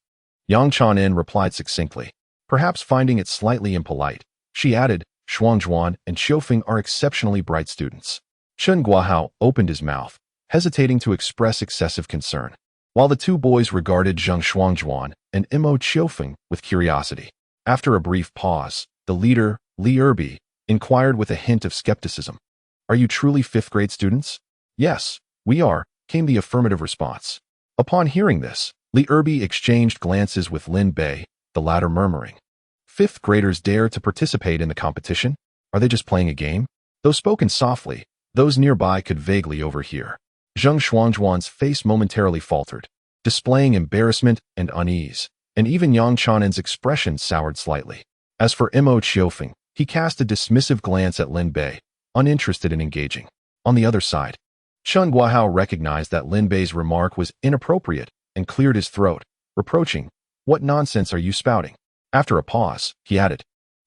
Yang Chanin replied succinctly, perhaps finding it slightly impolite. She added, Shuangjuan and Qiufeng are exceptionally bright students. Chen Guohao opened his mouth, hesitating to express excessive concern, while the 2 boys regarded Zheng Shuangjuan and Mo Qiofeng with curiosity. After a brief pause, the leader, Li Erbi, inquired with a hint of skepticism. Are you truly 5th grade students? Yes, we are, came the affirmative response. Upon hearing this, Li Erbi exchanged glances with Lin Bei, the latter murmuring, 5th graders dare to participate in the competition? Are they just playing a game? Though spoken softly, those nearby could vaguely overhear. Zheng Shuangjuan's face momentarily faltered, displaying embarrassment and unease, and even Yang Chanin's expression soured slightly. As for Mo Qiofeng, he cast a dismissive glance at Lin Bei, uninterested in engaging. On the other side, Chen Guohao recognized that Lin Bei's remark was inappropriate and cleared his throat, reproaching, what nonsense are you spouting? After a pause, he added,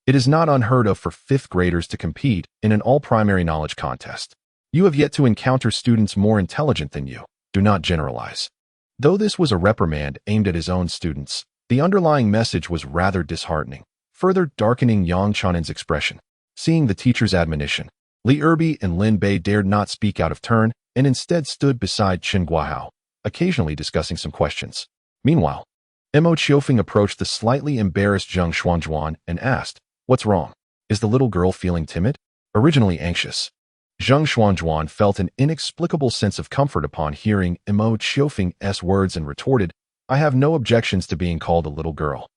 it is not unheard of for 5th graders to compete in an all-primary knowledge contest. You have yet to encounter students more intelligent than you. Do not generalize. Though this was a reprimand aimed at his own students, the underlying message was rather disheartening, further darkening Yang Chanin's expression. Seeing the teacher's admonition, Li Erbi and Lin Bei dared not speak out of turn and instead stood beside Chen Guohao, occasionally discussing some questions. Meanwhile, Mo Qiofeng approached the slightly embarrassed Zheng Shuangjuan and asked, what's wrong? Is the little girl feeling timid? Originally anxious, Zheng Shuangjuan felt an inexplicable sense of comfort upon hearing Mo Qiofeng's words and retorted, I have no objections to being called a little girl.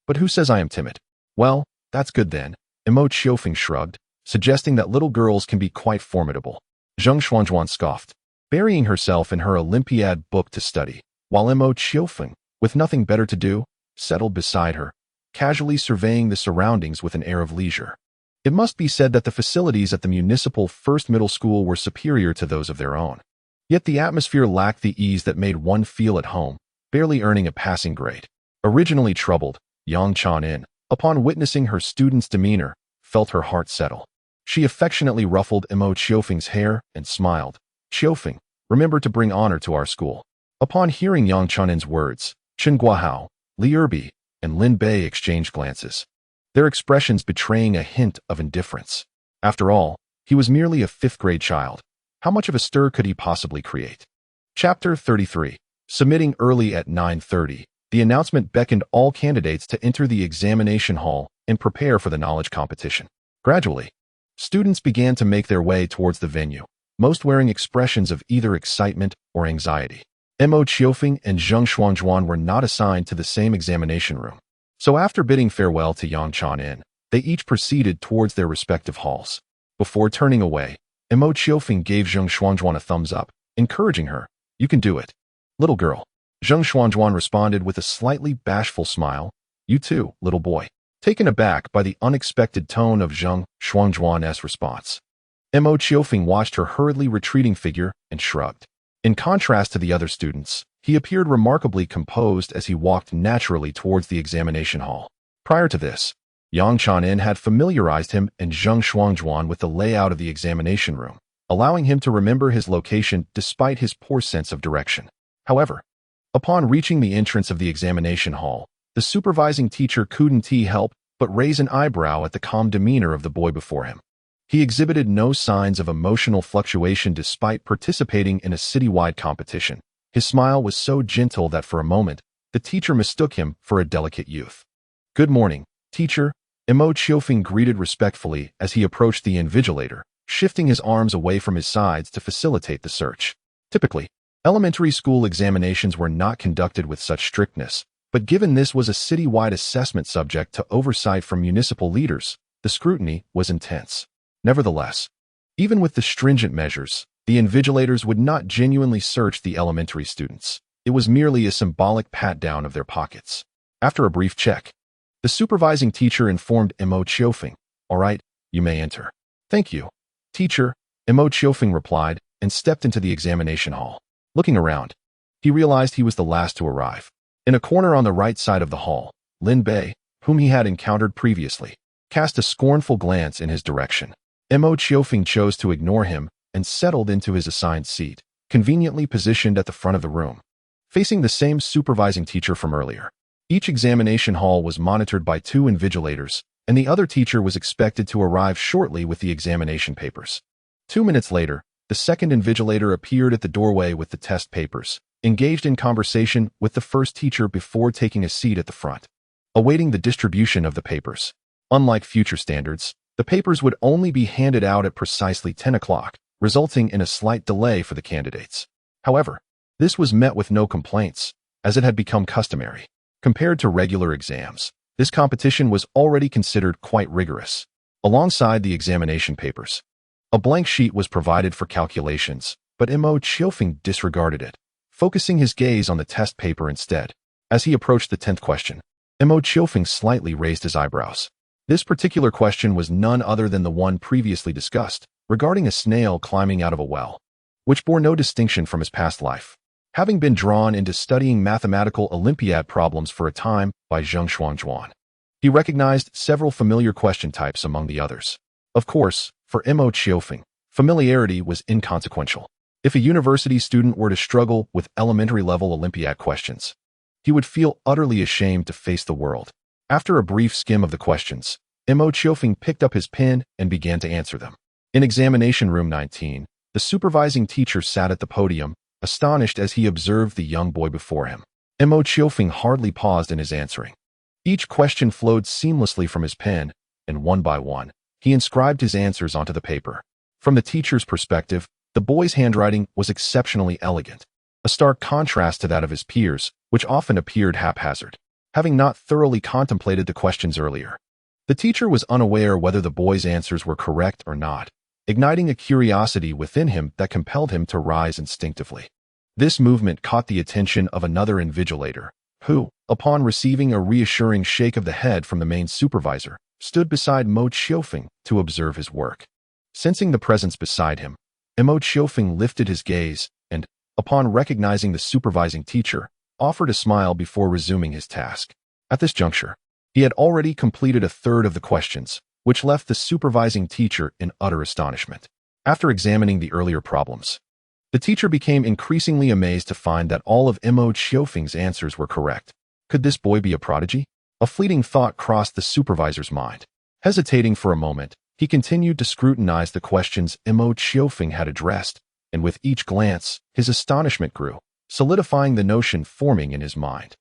But who says I am timid? Well, that's good then. Mo Qiofeng shrugged, suggesting that little girls can be quite formidable. Zheng Shuangjuan scoffed, burying herself in her Olympiad book to study, while Mo Qiofeng, with nothing better to do, settled beside her, casually surveying the surroundings with an air of leisure. It must be said that the facilities at the municipal first middle school were superior to those of their own. Yet the atmosphere lacked the ease that made one feel at home, barely earning a passing grade. Originally troubled, Yang Chanin, upon witnessing her student's demeanor, felt her heart settle. She affectionately ruffled Mo Qiofeng's hair and smiled. Qiufeng, remember to bring honor to our school. Upon hearing Yang Chanin's words, Chen Guohao, Li Erbi, and Lin Bei exchanged glances, their expressions betraying a hint of indifference. After all, he was merely a 5th grade child. How much of a stir could he possibly create? Chapter 33. Submitting early at 9:30, the announcement beckoned all candidates to enter the examination hall and prepare for the knowledge competition. Gradually, students began to make their way towards the venue, most wearing expressions of either excitement or anxiety. Mo Qiofeng and Zheng Shuangjuan were not assigned to the same examination room. So after bidding farewell to Yang Chanin, they each proceeded towards their respective halls. Before turning away, Mo Qiofeng gave Zheng Shuangjuan a thumbs up, encouraging her, you can do it. Little girl. Zheng Shuangjuan responded with a slightly bashful smile, you too, little boy. Taken aback by the unexpected tone of Zheng Shuangjuan's response, Mo Qiofeng watched her hurriedly retreating figure and shrugged. In contrast to the other students, he appeared remarkably composed as he walked naturally towards the examination hall. Prior to this, Yang Chanin had familiarized him and Zheng Shuangjuan with the layout of the examination room, allowing him to remember his location despite his poor sense of direction. However, upon reaching the entrance of the examination hall, the supervising teacher couldn't help but raise an eyebrow at the calm demeanor of the boy before him. He exhibited no signs of emotional fluctuation despite participating in a citywide competition. His smile was so gentle that for a moment, the teacher mistook him for a delicate youth. Good morning, teacher, Mo Qiofeng greeted respectfully as he approached the invigilator, shifting his arms away from his sides to facilitate the search. Typically, elementary school examinations were not conducted with such strictness, but given this was a citywide assessment subject to oversight from municipal leaders, the scrutiny was intense. Nevertheless, even with the stringent measures, the invigilators would not genuinely search the elementary students. It was merely a symbolic pat-down of their pockets. After a brief check, the supervising teacher informed Mo Qiofeng, all right, you may enter. Thank you, teacher, Mo Qiofeng replied and stepped into the examination hall. Looking around, he realized he was the last to arrive. In a corner on the right side of the hall, Lin Bei, whom he had encountered previously, cast a scornful glance in his direction. Mo Qiofeng chose to ignore him and settled into his assigned seat, conveniently positioned at the front of the room, facing the same supervising teacher from earlier. Each examination hall was monitored by 2 invigilators, and the other teacher was expected to arrive shortly with the examination papers. 2 minutes later, the second invigilator appeared at the doorway with the test papers, engaged in conversation with the first teacher before taking a seat at the front, awaiting the distribution of the papers. Unlike future standards, the papers would only be handed out at precisely 10 o'clock, resulting in a slight delay for the candidates. However, this was met with no complaints, as it had become customary. Compared to regular exams, this competition was already considered quite rigorous. Alongside the examination papers, a blank sheet was provided for calculations, but Mo Qiourou disregarded it, focusing his gaze on the test paper instead. As he approached the 10th question, Mo Qiourou slightly raised his eyebrows. This particular question was none other than the one previously discussed, regarding a snail climbing out of a well, which bore no distinction from his past life. Having been drawn into studying mathematical Olympiad problems for a time by Zheng Shuangjuan, he recognized several familiar question types among the others. Of course, for Mo Qiourou, familiarity was inconsequential. If a university student were to struggle with elementary-level Olympiad questions, he would feel utterly ashamed to face the world. After a brief skim of the questions, Mo Qiourou picked up his pen and began to answer them. In examination room 19, the supervising teacher sat at the podium, astonished as he observed the young boy before him. Mo Qiourou hardly paused in his answering. Each question flowed seamlessly from his pen, and one by one, he inscribed his answers onto the paper. From the teacher's perspective, the boy's handwriting was exceptionally elegant, a stark contrast to that of his peers, which often appeared haphazard. Having not thoroughly contemplated the questions earlier, the teacher was unaware whether the boy's answers were correct or not, igniting a curiosity within him that compelled him to rise instinctively. This movement caught the attention of another invigilator, who, upon receiving a reassuring shake of the head from the main supervisor, stood beside Mo Qiourou to observe his work. Sensing the presence beside him, Mo Qiourou lifted his gaze and, upon recognizing the supervising teacher, offered a smile before resuming his task. At this juncture, he had already completed a third of the questions, which left the supervising teacher in utter astonishment. After examining the earlier problems, the teacher became increasingly amazed to find that all of Mo Qiourou's answers were correct. Could this boy be a prodigy? A fleeting thought crossed the supervisor's mind. Hesitating for a moment, he continued to scrutinize the questions Mo Qiourou had addressed, and with each glance, his astonishment grew, solidifying the notion forming in his mind.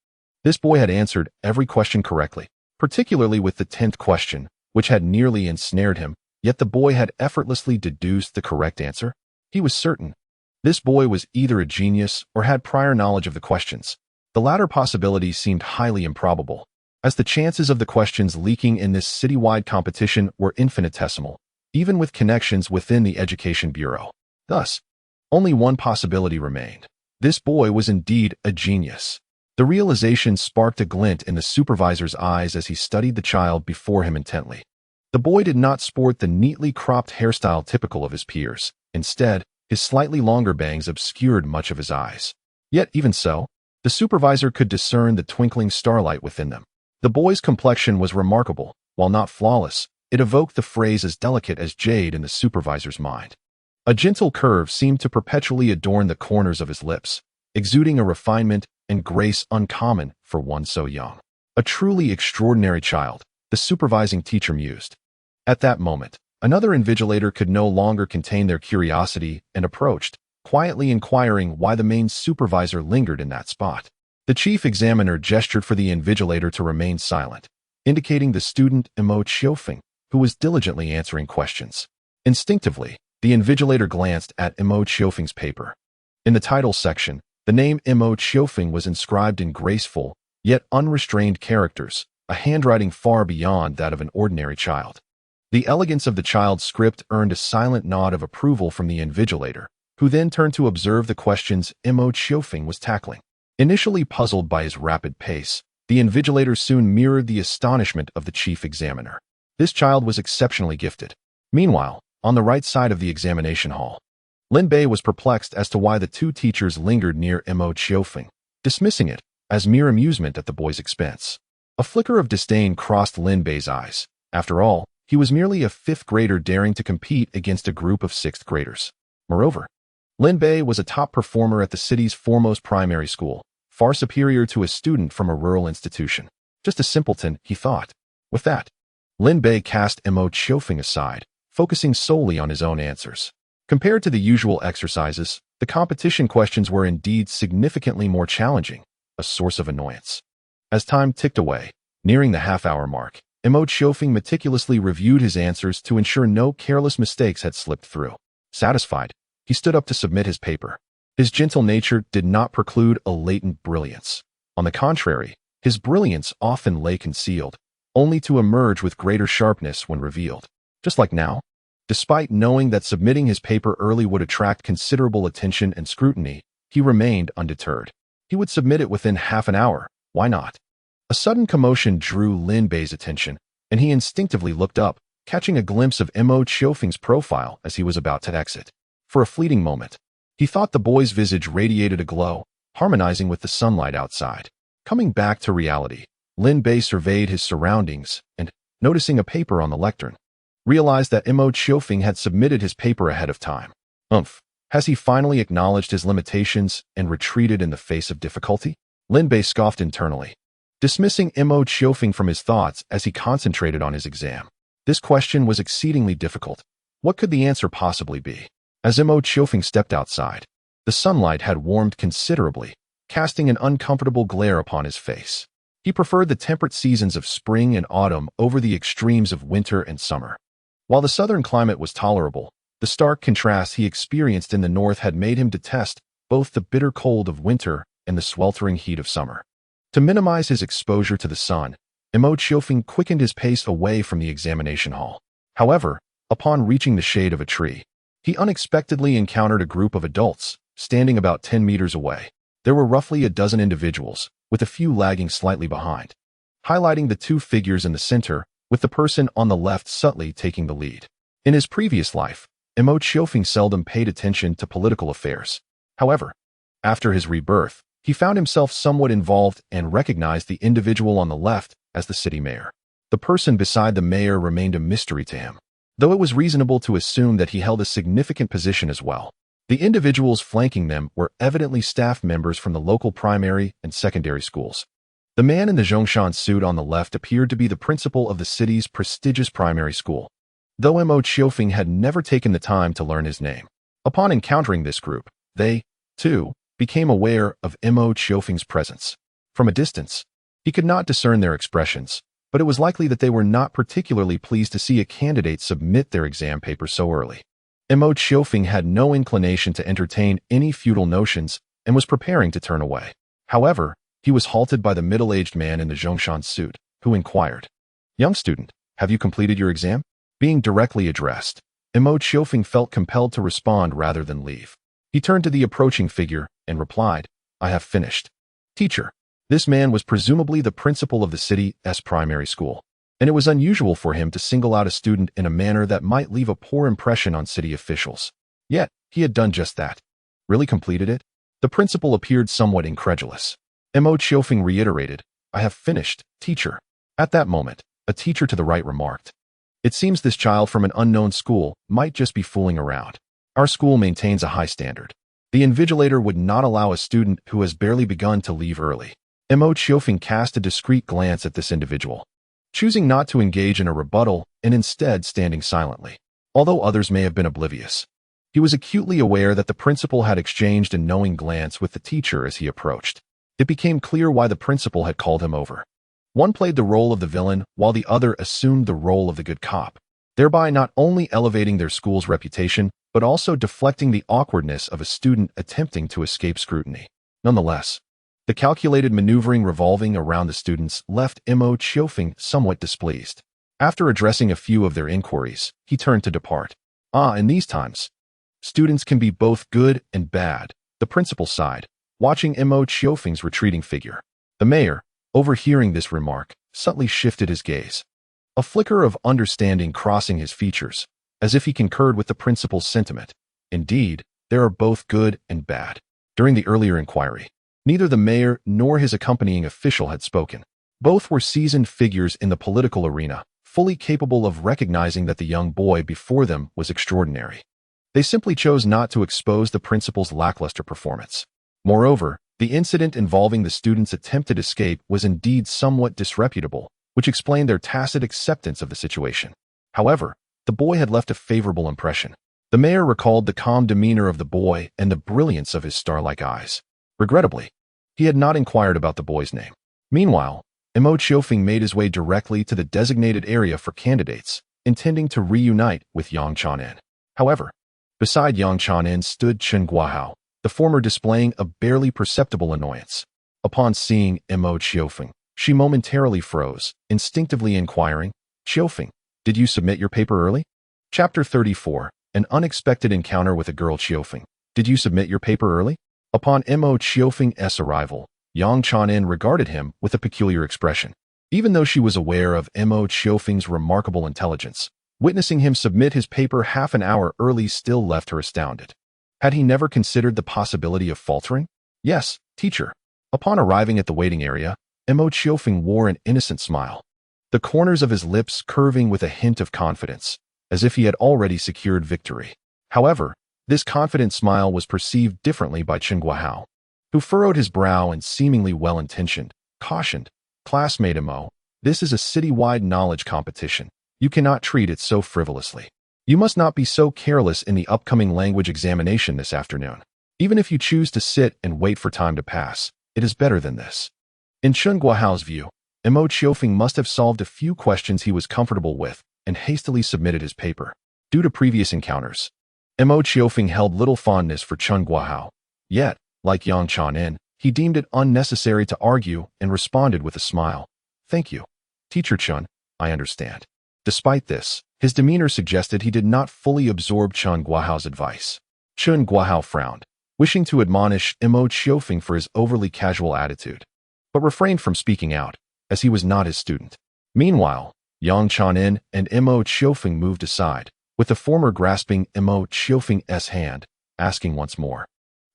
This boy had answered every question correctly, particularly with the 10th question, which had nearly ensnared him, yet the boy had effortlessly deduced the correct answer. He was certain. This boy was either a genius or had prior knowledge of the questions. The latter possibility seemed highly improbable, as the chances of the questions leaking in this citywide competition were infinitesimal, even with connections within the Education Bureau. Thus, only one possibility remained. This boy was indeed a genius. The realization sparked a glint in the supervisor's eyes as he studied the child before him intently. The boy did not sport the neatly cropped hairstyle typical of his peers. Instead, his slightly longer bangs obscured much of his eyes. Yet even so, the supervisor could discern the twinkling starlight within them. The boy's complexion was remarkable. While not flawless, it evoked the phrase as delicate as jade in the supervisor's mind. A gentle curve seemed to perpetually adorn the corners of his lips, exuding a refinement and grace uncommon for one so young. A truly extraordinary child, the supervising teacher mused. At that moment, another invigilator could no longer contain their curiosity and approached, quietly inquiring why the main supervisor lingered in that spot. The chief examiner gestured for the invigilator to remain silent, indicating the student Mo Qiourou, who was diligently answering questions. Instinctively, the invigilator glanced at Mo Qiourou's paper. In the title section, the name Mo Qiourou was inscribed in graceful, yet unrestrained characters, a handwriting far beyond that of an ordinary child. The elegance of the child's script earned a silent nod of approval from the invigilator, who then turned to observe the questions Mo Qiourou was tackling. Initially puzzled by his rapid pace, the invigilator soon mirrored the astonishment of the chief examiner. This child was exceptionally gifted. Meanwhile, on the right side of the examination hall, Lin Bei was perplexed as to why the 2 teachers lingered near Mo Qiourou, dismissing it as mere amusement at the boy's expense. A flicker of disdain crossed Lin Bei's eyes. After all, he was merely a 5th grader daring to compete against a group of 6th graders. Moreover, Lin Bei was a top performer at the city's foremost primary school, far superior to a student from a rural institution. Just a simpleton, he thought. With that, Lin Bei cast Mo Qiouring aside, focusing solely on his own answers. Compared to the usual exercises, the competition questions were indeed significantly more challenging, a source of annoyance. As time ticked away, nearing the half-hour mark, Mo Qiouring meticulously reviewed his answers to ensure no careless mistakes had slipped through. Satisfied, he stood up to submit his paper. His gentle nature did not preclude a latent brilliance. On the contrary, his brilliance often lay concealed, only to emerge with greater sharpness when revealed. Just like now, despite knowing that submitting his paper early would attract considerable attention and scrutiny, he remained undeterred. He would submit it within half an hour. Why not? A sudden commotion drew Lin Bei's attention, and he instinctively looked up, catching a glimpse of Mo Qiouring's profile as he was about to exit. For a fleeting moment, he thought the boy's visage radiated a glow, harmonizing with the sunlight outside. Coming back to reality, Lin Bei surveyed his surroundings and, noticing a paper on the lectern, realized that Mo Qiouring had submitted his paper ahead of time. Has he finally acknowledged his limitations and retreated in the face of difficulty? Lin Bei scoffed internally, dismissing Mo Qiouring from his thoughts as he concentrated on his exam. This question was exceedingly difficult. What could the answer possibly be? As Mo Qiouring stepped outside, the sunlight had warmed considerably, casting an uncomfortable glare upon his face. He preferred the temperate seasons of spring and autumn over the extremes of winter and summer. While the southern climate was tolerable, the stark contrast he experienced in the north had made him detest both the bitter cold of winter and the sweltering heat of summer. To minimize his exposure to the sun, Mo Qiouring quickened his pace away from the examination hall. However, upon reaching the shade of a tree, he unexpectedly encountered a group of adults, standing about 10 meters away. There were roughly a dozen individuals, with a few lagging slightly behind, highlighting the two figures in the center, with the person on the left subtly taking the lead. In his previous life, Mo Qiouring seldom paid attention to political affairs. However, after his rebirth, he found himself somewhat involved and recognized the individual on the left as the city mayor. The person beside the mayor remained a mystery to him, though it was reasonable to assume that he held a significant position as well. The individuals flanking them were evidently staff members from the local primary and secondary schools. The man in the Zhongshan suit on the left appeared to be the principal of the city's prestigious primary school, though Mo Qiouring had never taken the time to learn his name. Upon encountering this group, they, too, became aware of Mo Qiouring's presence. From a distance, he could not discern their expressions, but it was likely that they were not particularly pleased to see a candidate submit their exam paper so early. Mo Qiouring had no inclination to entertain any futile notions and was preparing to turn away. However, he was halted by the middle-aged man in the Zhongshan suit, who inquired, "Young student, have you completed your exam?" Being directly addressed, Mo Qiouring felt compelled to respond rather than leave. He turned to the approaching figure and replied, "I have finished." Teacher. This man was presumably the principal of the city's primary school, and it was unusual for him to single out a student in a manner that might leave a poor impression on city officials. Yet, he had done just that. Really completed it? The principal appeared somewhat incredulous. Mo Qiouring reiterated, "I have finished, teacher." At that moment, a teacher to the right remarked, "It seems this child from an unknown school might just be fooling around. Our school maintains a high standard. The invigilator would not allow a student who has barely begun to leave early." Mo Qiouring cast a discreet glance at this individual, choosing not to engage in a rebuttal and instead standing silently. Although others may have been oblivious, he was acutely aware that the principal had exchanged a knowing glance with the teacher as he approached. It became clear why the principal had called him over. One played the role of the villain, while the other assumed the role of the good cop, thereby not only elevating their school's reputation, but also deflecting the awkwardness of a student attempting to escape scrutiny. Nonetheless, the calculated maneuvering revolving around the students left Mo Qiouring somewhat displeased. After addressing a few of their inquiries, he turned to depart. In these times, students can be both good and bad, the principal sighed, watching Mo Qiouring's retreating figure. The mayor, overhearing this remark, subtly shifted his gaze, a flicker of understanding crossing his features, as if he concurred with the principal's sentiment. Indeed, there are both good and bad. During the earlier inquiry, neither the mayor nor his accompanying official had spoken. Both were seasoned figures in the political arena, fully capable of recognizing that the young boy before them was extraordinary. They simply chose not to expose the principal's lackluster performance. Moreover, the incident involving the student's attempted escape was indeed somewhat disreputable, which explained their tacit acceptance of the situation. However, the boy had left a favorable impression. The mayor recalled the calm demeanor of the boy and the brilliance of his star-like eyes. Regrettably, he had not inquired about the boy's name. Meanwhile, Mo Qiufeng made his way directly to the designated area for candidates, intending to reunite with Yang Chanin. However, beside Yang Chanin stood Chen Guohao, the former displaying a barely perceptible annoyance. Upon seeing Mo Qiufeng, she momentarily froze, instinctively inquiring, "Qiufeng, did you submit your paper early?" Chapter 34. An unexpected encounter with a girl. Qiufeng, did you submit your paper early? Upon Mo Qiufeng's arrival, Yang Chanin regarded him with a peculiar expression. Even though she was aware of Mo Qiufeng's remarkable intelligence, witnessing him submit his paper half an hour early still left her astounded. Had he never considered the possibility of faltering? "Yes, teacher." Upon arriving at the waiting area, Mo Qiufeng wore an innocent smile, the corners of his lips curving with a hint of confidence, as if he had already secured victory. However, this confident smile was perceived differently by Chen Guohao, who furrowed his brow and seemingly well-intentioned, cautioned, "Classmate Mo, this is a city-wide knowledge competition. You cannot treat it so frivolously. You must not be so careless in the upcoming language examination this afternoon. Even if you choose to sit and wait for time to pass, it is better than this." In Chen Guohao's view, Mo Qiufeng must have solved a few questions he was comfortable with and hastily submitted his paper. Due to previous encounters, Mo Qiufeng held little fondness for Chen Guohao. Yet, like Yang Chanin, he deemed it unnecessary to argue and responded with a smile. "Thank you, Teacher Chen, I understand." Despite this, his demeanor suggested he did not fully absorb Chen Guohao's advice. Chen Guohao frowned, wishing to admonish Mo Qiufeng for his overly casual attitude, but refrained from speaking out, as he was not his student. Meanwhile, Yang Chanin and Mo Qiufeng moved aside, with the former grasping Mo Qiufeng's hand, asking once more,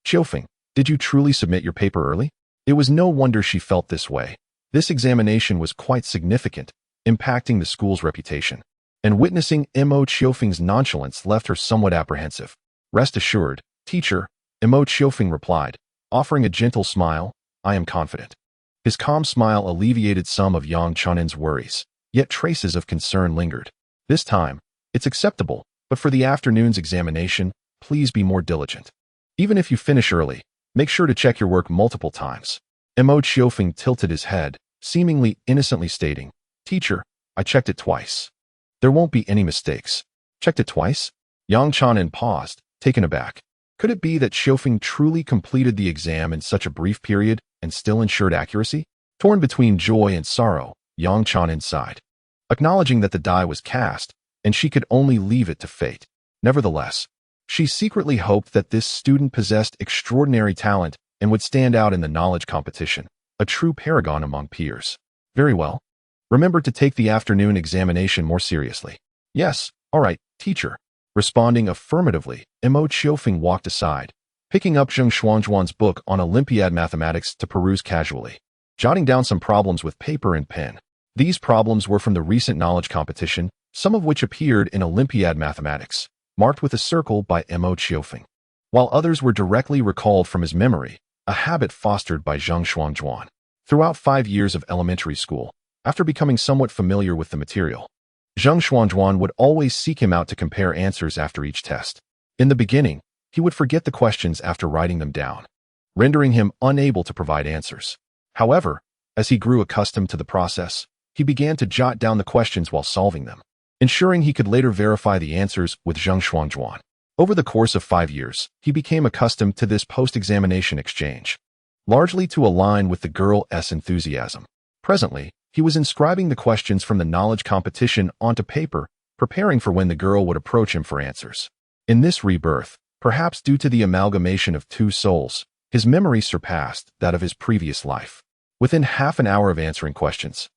"Qiufeng, did you truly submit your paper early?" It was no wonder she felt this way. This examination was quite significant, impacting the school's reputation, and witnessing Mo Qiufeng's nonchalance left her somewhat apprehensive. "Rest assured, teacher," Mo Qiufeng replied, offering a gentle smile, "I am confident." His calm smile alleviated some of Yang Chanin's worries, yet traces of concern lingered. "This time, it's acceptable, but for the afternoon's examination, please be more diligent. Even if you finish early, make sure to check your work multiple times." Mo Qiufeng tilted his head, seemingly innocently stating, "Teacher, I checked it twice. There won't be any mistakes." "Checked it twice?" Yang Chanin paused, taken aback. Could it be that Qiufeng truly completed the exam in such a brief period and still ensured accuracy? Torn between joy and sorrow, Yang Chanin sighed, acknowledging that the die was cast, and she could only leave it to fate. Nevertheless, she secretly hoped that this student possessed extraordinary talent and would stand out in the knowledge competition, a true paragon among peers. "Very well. Remember to take the afternoon examination more seriously." "Yes, all right, teacher." Responding affirmatively, Mo Qiufeng walked aside, picking up Zheng Xuanzhuan's book on Olympiad mathematics to peruse casually, jotting down some problems with paper and pen. These problems were from the recent knowledge competition, some of which appeared in Olympiad mathematics, marked with a circle by Mo Qiufeng, while others were directly recalled from his memory, a habit fostered by Zheng Xuanzhuan. Throughout 5 years of elementary school, after becoming somewhat familiar with the material, Zheng Xuanzhuan would always seek him out to compare answers after each test. In the beginning, he would forget the questions after writing them down, rendering him unable to provide answers. However, as he grew accustomed to the process, he began to jot down the questions while solving them, ensuring he could later verify the answers with Zheng Xuanzhuan. Over the course of 5 years, he became accustomed to this post-examination exchange, largely to align with the girl's enthusiasm. Presently, he was inscribing the questions from the knowledge competition onto paper, preparing for when the girl would approach him for answers. In this rebirth, perhaps due to the amalgamation of two souls, his memory surpassed that of his previous life. Within half an hour of answering questions,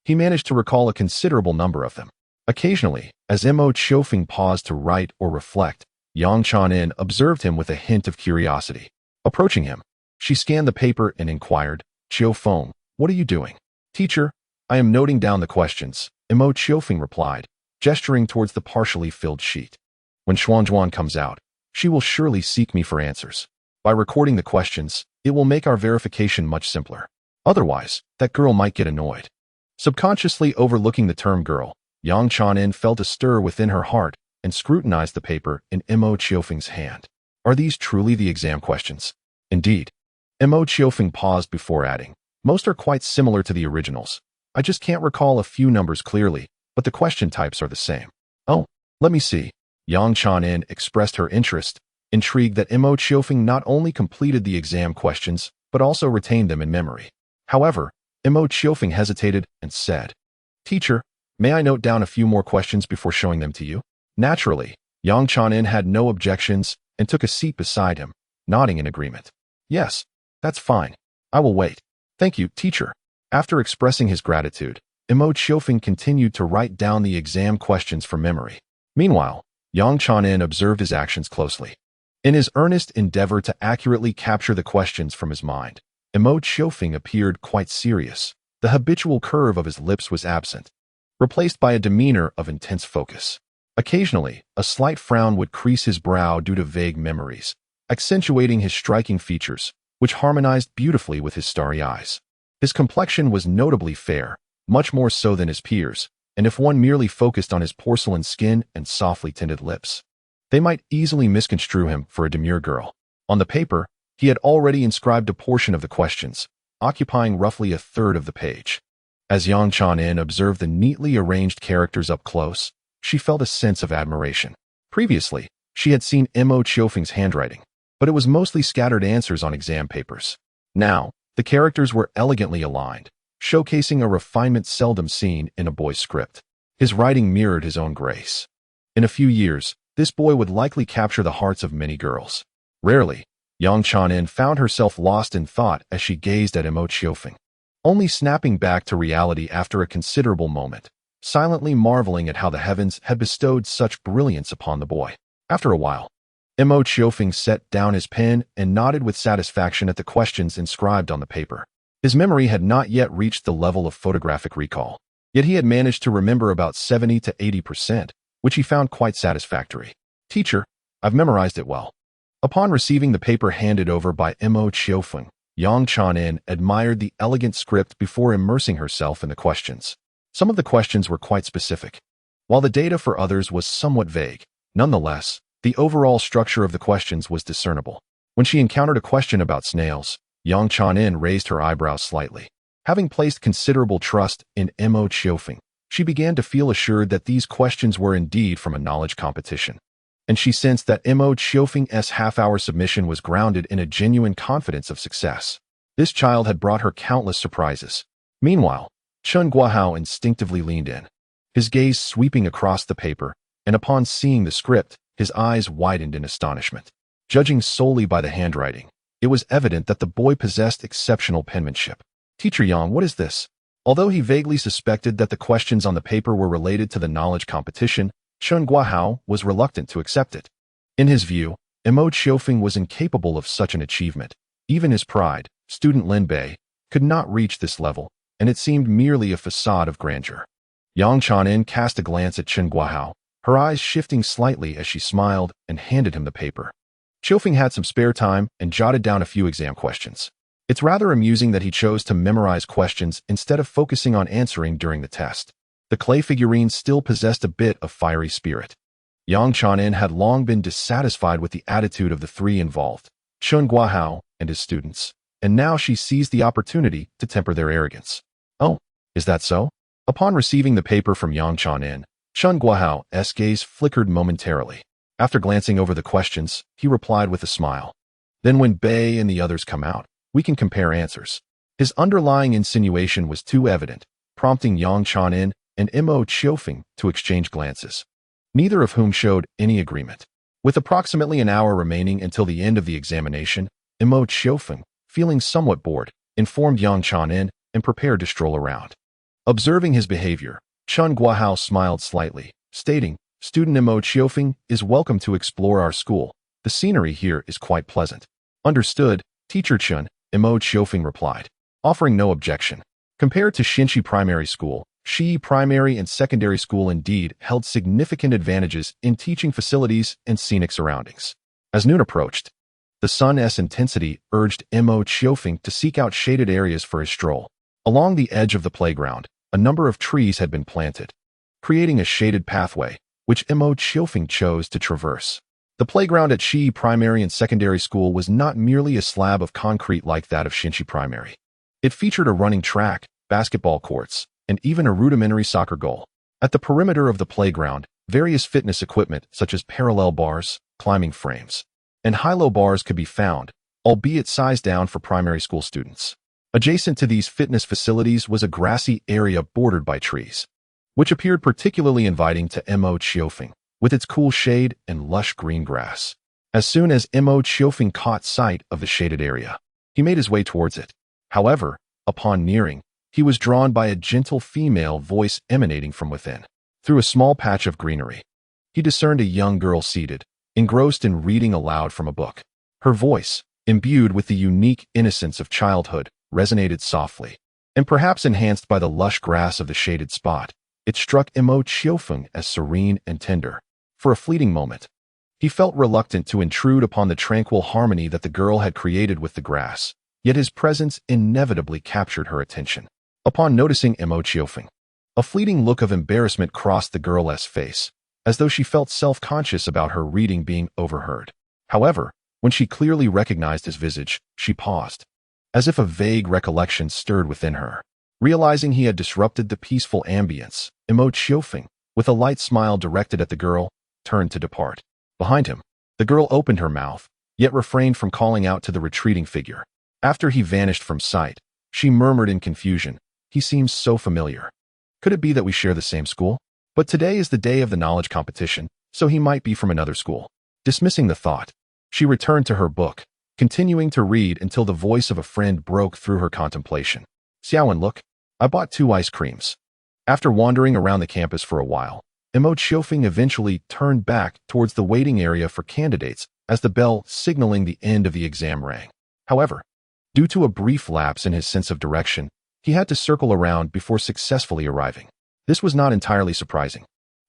he managed to recall a considerable number of them. Occasionally, as Mo Qiufeng paused to write or reflect, Yang Chanin observed him with a hint of curiosity. Approaching him, she scanned the paper and inquired, "Qiufeng, what are you doing?" "Teacher, I am noting down the questions," Mo Qiufeng replied, gesturing towards the partially filled sheet. "When Xuanzhuan comes out, She will surely seek me for answers. By recording the questions, it will make our verification much simpler. Otherwise, that girl might get annoyed. Subconsciously overlooking the term girl, Yang Chanin felt a stir within her heart and scrutinized the paper in Mo Qiufeng's hand. Are these truly the exam questions? Indeed. Mo Qiufeng paused before adding, most are quite similar to the originals. I just can't recall a few numbers clearly, but the question types are the same. Oh, let me see. Yang Chanin expressed her interest, intrigued that Mo Qiufeng not only completed the exam questions, but also retained them in memory. However, Mo Qiufeng hesitated and said, Teacher, may I note down a few more questions before showing them to you? Naturally, Yang Chanin had no objections and took a seat beside him, nodding in agreement. Yes, that's fine. I will wait. Thank you, teacher. After expressing his gratitude, Mo Qiufeng continued to write down the exam questions from memory. Meanwhile, Yang Chanin observed his actions closely. In his earnest endeavor to accurately capture the questions from his mind, Mo Qiufeng appeared quite serious. The habitual curve of his lips was absent, replaced by a demeanor of intense focus. Occasionally, a slight frown would crease his brow due to vague memories, accentuating his striking features, which harmonized beautifully with his starry eyes. His complexion was notably fair, much more so than his peers, and if one merely focused on his porcelain skin and softly tinted lips, they might easily misconstrue him for a demure girl. On the paper, he had already inscribed a portion of the questions, occupying roughly a third of the page. As Yang Chanin observed the neatly arranged characters up close, she felt a sense of admiration. Previously, she had seen Mo Qiufeng's handwriting, but it was mostly scattered answers on exam papers. Now, the characters were elegantly aligned, showcasing a refinement seldom seen in a boy's script. His writing mirrored his own grace. In a few years, this boy would likely capture the hearts of many girls. Rarely, Yang Chanin found herself lost in thought as she gazed at Mo Qiufeng, only snapping back to reality after a considerable moment, silently marveling at how the heavens had bestowed such brilliance upon the boy. After a while, Mo Qiufeng set down his pen and nodded with satisfaction at the questions inscribed on the paper. His memory had not yet reached the level of photographic recall, yet he had managed to remember about 70 to 80%, which he found quite satisfactory. Teacher, I've memorized it well. Upon receiving the paper handed over by Mo Qiufeng, Yang Chanin admired the elegant script before immersing herself in the questions. Some of the questions were quite specific, while the data for others was somewhat vague. Nonetheless, the overall structure of the questions was discernible. When she encountered a question about snails, Yang Chanin raised her eyebrows slightly. Having placed considerable trust in Mo Qiufeng, she began to feel assured that these questions were indeed from a knowledge competition, and she sensed that Mo Qiufeng's half-hour submission was grounded in a genuine confidence of success. This child had brought her countless surprises. Meanwhile, Chen Guohao instinctively leaned in, his gaze sweeping across the paper, and upon seeing the script, his eyes widened in astonishment. Judging solely by the handwriting, it was evident that the boy possessed exceptional penmanship. Teacher Yang, what is this? Although he vaguely suspected that the questions on the paper were related to the knowledge competition, Chen Guohao was reluctant to accept it. In his view, Mo Qiufeng was incapable of such an achievement. Even his pride, student Lin Bei, could not reach this level, and it seemed merely a facade of grandeur. Yang Chanin cast a glance at Chen Guohao, her eyes shifting slightly as she smiled and handed him the paper. Qiufeng had some spare time and jotted down a few exam questions. It's rather amusing that he chose to memorize questions instead of focusing on answering during the test. The clay figurine still possessed a bit of fiery spirit. Yang Chanin had long been dissatisfied with the attitude of the three involved, Chen Guohao and his students, and now she seized the opportunity to temper their arrogance. Oh, is that so? Upon receiving the paper from Yang Chanin, Chen Guohao's gaze flickered momentarily. After glancing over the questions, he replied with a smile. Then when Bei and the others come out, we can compare answers. His underlying insinuation was too evident, prompting Yang Chanin and Mo Qiufeng to exchange glances, neither of whom showed any agreement. With approximately an hour remaining until the end of the examination, Mo Qiufeng, feeling somewhat bored, informed Yang Chanin and prepared to stroll around. Observing his behavior, Chen Guohao smiled slightly, stating, Student Mo Qiufeng is welcome to explore our school. The scenery here is quite pleasant. Understood, Teacher Chen, Mo Qiufeng replied, offering no objection. Compared to Xinchi Primary School, Shi Primary and Secondary School indeed held significant advantages in teaching facilities and scenic surroundings. As noon approached, the sun's intensity urged Mo Qiufeng to seek out shaded areas for his stroll. Along the edge of the playground, a number of trees had been planted, creating a shaded pathway, which Mo Qiufeng chose to traverse. The playground at Shi Primary and Secondary School was not merely a slab of concrete like that of Xinxi Primary. It featured a running track, basketball courts, and even a rudimentary soccer goal. At the perimeter of the playground, various fitness equipment such as parallel bars, climbing frames, and high-low bars could be found, albeit sized down for primary school students. Adjacent to these fitness facilities was a grassy area bordered by trees, which appeared particularly inviting to Mo Qiufeng, with its cool shade and lush green grass. As soon as Mo Qiufeng caught sight of the shaded area, he made his way towards it. However, upon nearing, he was drawn by a gentle female voice emanating from within. Through a small patch of greenery, he discerned a young girl seated, engrossed in reading aloud from a book. Her voice, imbued with the unique innocence of childhood, resonated softly, and perhaps enhanced by the lush grass of the shaded spot, it struck Mo Qiufeng as serene and tender. For a fleeting moment, he felt reluctant to intrude upon the tranquil harmony that the girl had created with the grass, yet his presence inevitably captured her attention. Upon noticing Mo Qiufeng, a fleeting look of embarrassment crossed the girl's face, as though she felt self-conscious about her reading being overheard. However, when she clearly recognized his visage, she paused, as if a vague recollection stirred within her. Realizing he had disrupted the peaceful ambience, Mo Qiufeng, with a light smile directed at the girl, turned to depart. Behind him, the girl opened her mouth, yet refrained from calling out to the retreating figure. After he vanished from sight, she murmured in confusion, "He seems so familiar. Could it be that we share the same school? But today is the day of the knowledge competition, so he might be from another school." Dismissing the thought, she returned to her book, continuing to read until the voice of a friend broke through her contemplation. "Xiaowen, look, I bought 2 ice creams." After wandering around the campus for a while, Mo Qioufeng eventually turned back towards the waiting area for candidates as the bell signaling the end of the exam rang. However, due to a brief lapse in his sense of direction, he had to circle around before successfully arriving. This was not entirely surprising,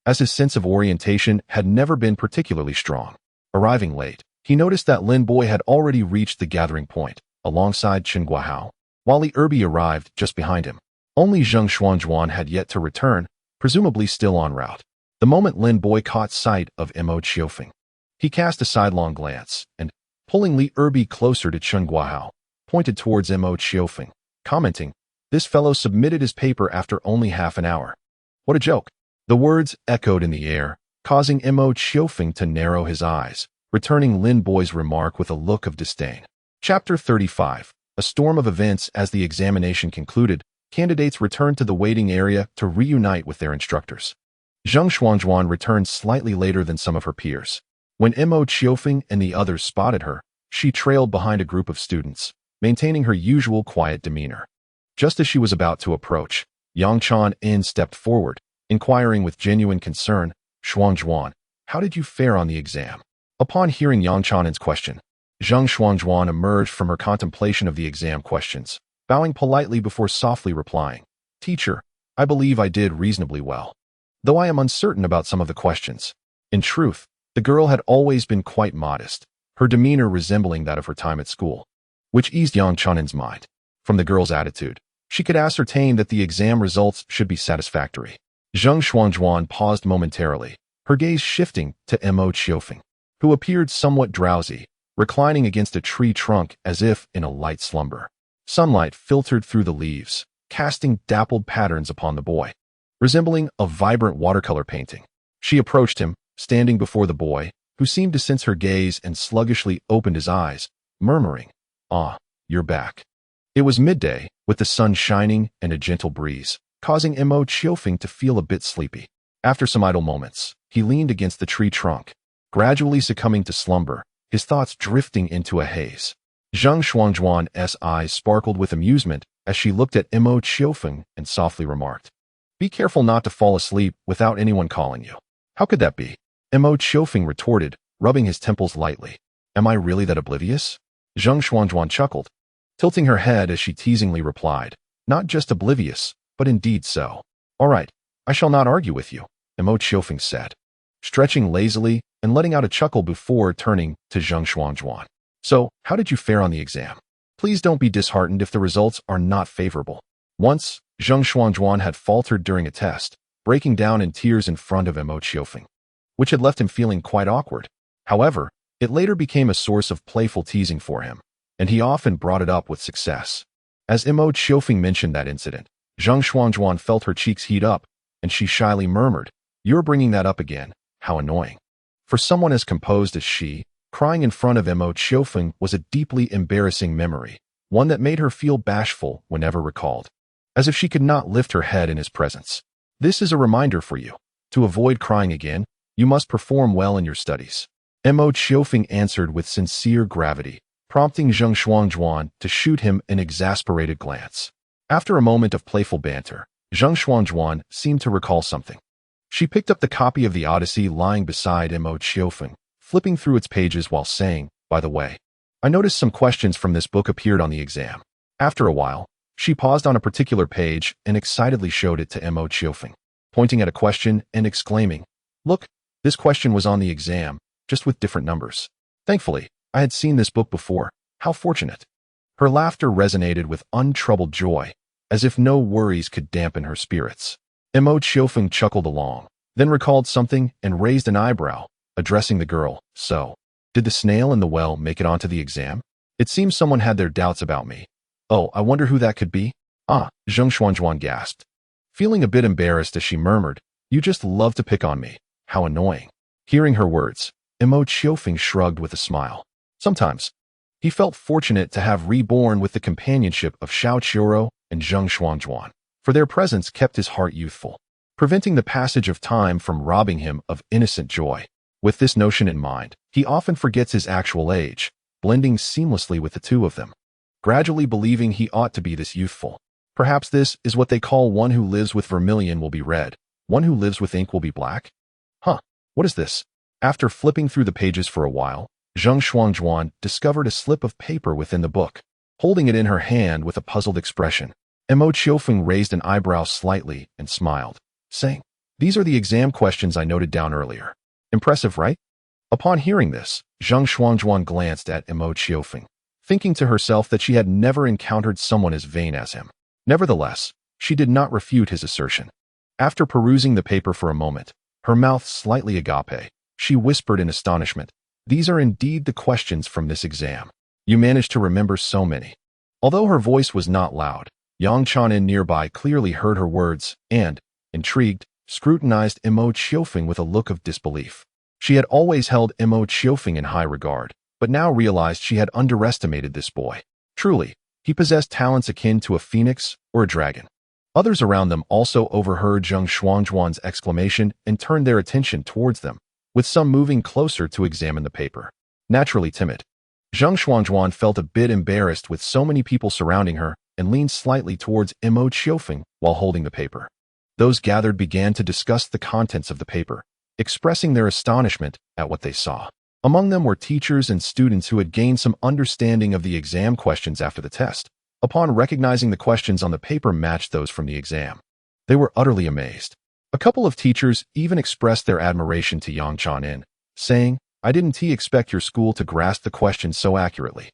as his sense of orientation had never been particularly strong. Arriving late, he noticed that Lin Boy had already reached the gathering point, alongside Chen Guahao, while Li Erbi arrived just behind him. Only Zheng Xuanzhuan had yet to return, presumably still en route. The moment Lin Boy caught sight of Mo Qiufeng, he cast a sidelong glance and, pulling Li Erbi closer to Chen Guahao, pointed towards Mo Qiufeng, commenting, "This fellow submitted his paper after only half an hour. What a joke." The words echoed in the air, causing Mo Qiufeng to narrow his eyes, returning Lin Boy's remark with a look of disdain. Chapter 35. A storm of events. As the examination concluded, candidates returned to the waiting area to reunite with their instructors. Zheng Xuanzhuan returned slightly later than some of her peers. When Mo Qiufeng and the others spotted her, she trailed behind a group of students, maintaining her usual quiet demeanor. Just as she was about to approach, Yang Chan stepped forward, inquiring with genuine concern, "Xuanzhuan, how did you fare on the exam?" Upon hearing Yang Chan's question, Zheng Xuanzhuan emerged from her contemplation of the exam questions, bowing politely before softly replying, "Teacher, I believe I did reasonably well, though I am uncertain about some of the questions." In truth, the girl had always been quite modest, her demeanor resembling that of her time at school, which eased Yang Chan's mind. From the girl's attitude, she could ascertain that the exam results should be satisfactory. Zheng Xuanzhuan paused momentarily, her gaze shifting to Mo Qiufeng, who appeared somewhat drowsy, reclining against a tree trunk as if in a light slumber. Sunlight filtered through the leaves, casting dappled patterns upon the boy, resembling a vibrant watercolor painting. She approached him, standing before the boy, who seemed to sense her gaze and sluggishly opened his eyes, murmuring, "Ah, you're back." It was midday, with the sun shining and a gentle breeze, causing Mo Qiufeng to feel a bit sleepy. After some idle moments, he leaned against the tree trunk, gradually succumbing to slumber, his thoughts drifting into a haze. Zheng Xuanzhuan's eyes sparkled with amusement as she looked at Mo Qiufeng and softly remarked, "Be careful not to fall asleep without anyone calling you." "How could that be?" Mo Qiufeng retorted, rubbing his temples lightly. "Am I really that oblivious?" Zheng Xuanzhuan chuckled, tilting her head as she teasingly replied, "Not just oblivious, but indeed so." "All right, I shall not argue with you," Mo Qiufeng said. stretching lazily and letting out a chuckle before turning to Zheng Shuangjuan. So, how did you fare on the exam? Please don't be disheartened if the results are not favorable. Once, Zheng Shuangjuan had faltered during a test, breaking down in tears in front of Mo Qiourou, which had left him feeling quite awkward. However, it later became a source of playful teasing for him, and he often brought it up with success. As Mo Qiourou mentioned that incident, Zheng Shuangjuan felt her cheeks heat up, and she shyly murmured, "You're bringing that up again, how annoying." For someone as composed as she, crying in front of Mo Qiourou was a deeply embarrassing memory, one that made her feel bashful whenever recalled, as if she could not lift her head in his presence. This is a reminder for you. To avoid crying again, you must perform well in your studies. Mo Qiourou answered with sincere gravity, prompting Zheng Shuangjuan to shoot him an exasperated glance. After a moment of playful banter, Zheng Shuangjuan seemed to recall something. She picked up the copy of the Odyssey lying beside Mo Qiourou, flipping through its pages while saying, "By the way, I noticed some questions from this book appeared on the exam." After a while, she paused on a particular page and excitedly showed it to Mo Qiourou, pointing at a question and exclaiming, "Look, this question was on the exam, just with different numbers. Thankfully, I had seen this book before. How fortunate." Her laughter resonated with untroubled joy, as if no worries could dampen her spirits. Mo Qiourou chuckled along, then recalled something and raised an eyebrow, addressing the girl. "So, did the snail in the well make it onto the exam? It seems someone had their doubts about me. Oh, I wonder who that could be?" "Ah," Zheng Shuangjuan gasped, feeling a bit embarrassed as she murmured, "You just love to pick on me. How annoying." Hearing her words, Mo Qiourou shrugged with a smile. Sometimes, he felt fortunate to have reborn with the companionship of Mo Qiourou and Zheng Shuangjuan, for their presence kept his heart youthful, preventing the passage of time from robbing him of innocent joy. With this notion in mind, he often forgets his actual age, blending seamlessly with the two of them, gradually believing he ought to be this youthful. Perhaps this is what they call one who lives with vermilion will be red, one who lives with ink will be black? Huh, what is this? After flipping through the pages for a while, Zheng Shuangjuan discovered a slip of paper within the book. Holding it in her hand with a puzzled expression, Mo Qiourou raised an eyebrow slightly and smiled, saying, "These are the exam questions I noted down earlier. Impressive, right?" Upon hearing this, Zheng Shuangjuan glanced at Mo Qiourou, thinking to herself that she had never encountered someone as vain as him. Nevertheless, she did not refute his assertion. After perusing the paper for a moment, her mouth slightly agape, she whispered in astonishment, "These are indeed the questions from this exam. You managed to remember so many." Although her voice was not loud, Yang Chanin nearby clearly heard her words and, intrigued, scrutinized Mo Qiourou with a look of disbelief. She had always held Mo Qiourou in high regard, but now realized she had underestimated this boy. Truly, he possessed talents akin to a phoenix or a dragon. Others around them also overheard Zheng Shuangjuan's exclamation and turned their attention towards them, with some moving closer to examine the paper. Naturally timid, Zheng Shuangjuan felt a bit embarrassed with so many people surrounding her and leaned slightly towards Mo Qiourou while holding the paper. Those gathered began to discuss the contents of the paper, expressing their astonishment at what they saw. Among them were teachers and students who had gained some understanding of the exam questions after the test. Upon recognizing the questions on the paper matched those from the exam, they were utterly amazed. A couple of teachers even expressed their admiration to Yang Chanin, saying, "I didn't expect your school to grasp the questions so accurately."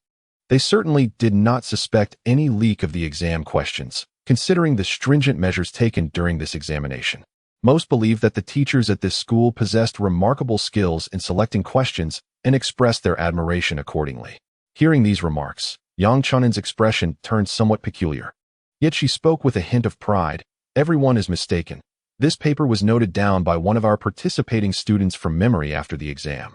They certainly did not suspect any leak of the exam questions, considering the stringent measures taken during this examination. Most believed that the teachers at this school possessed remarkable skills in selecting questions and expressed their admiration accordingly. Hearing these remarks, Yang Chanin's expression turned somewhat peculiar. Yet she spoke with a hint of pride. "Everyone is mistaken. This paper was noted down by one of our participating students from memory after the exam.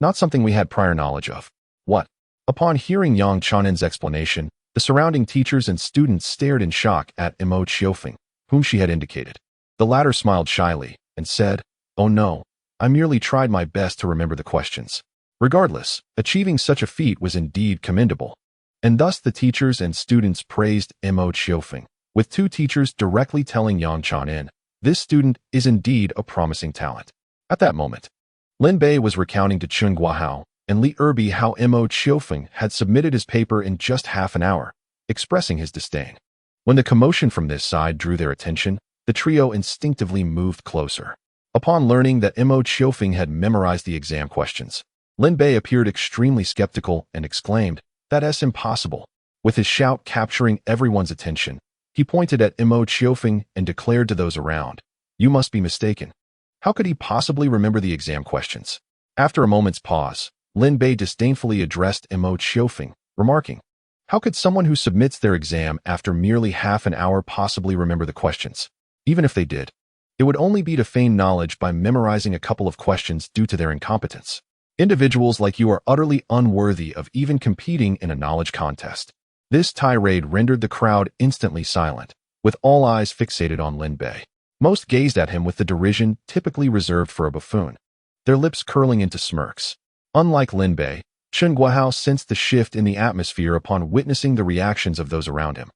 Not something we had prior knowledge of." "What?" Upon hearing Yang Chanin's explanation, the surrounding teachers and students stared in shock at Mo Qiourou, whom she had indicated. The latter smiled shyly and said, "Oh no, I merely tried my best to remember the questions." Regardless, achieving such a feat was indeed commendable. And thus the teachers and students praised Mo Qiourou, with two teachers directly telling Yang Chanin, "This student is indeed a promising talent." At that moment, Lin Bei was recounting to Chun Guahao and Li Erbi how Mo Qiourou had submitted his paper in just half an hour, expressing his disdain. When the commotion from this side drew their attention, the trio instinctively moved closer. Upon learning that Mo Qiourou had memorized the exam questions, Lin Bei appeared extremely skeptical and exclaimed, "That's impossible." With his shout capturing everyone's attention, he pointed at Mo Qiourou and declared to those around, "You must be mistaken. How could he possibly remember the exam questions?" After a moment's pause, Lin Bei disdainfully addressed Mo Qiourou, remarking, "How could someone who submits their exam after merely half an hour possibly remember the questions? Even if they did, it would only be to feign knowledge by memorizing a couple of questions due to their incompetence. Individuals like you are utterly unworthy of even competing in a knowledge contest." This tirade rendered the crowd instantly silent, with all eyes fixated on Lin Bei. Most gazed at him with the derision typically reserved for a buffoon, their lips curling into smirks. Unlike Lin Bei, Chen Guohao sensed the shift in the atmosphere upon witnessing the reactions of those around him.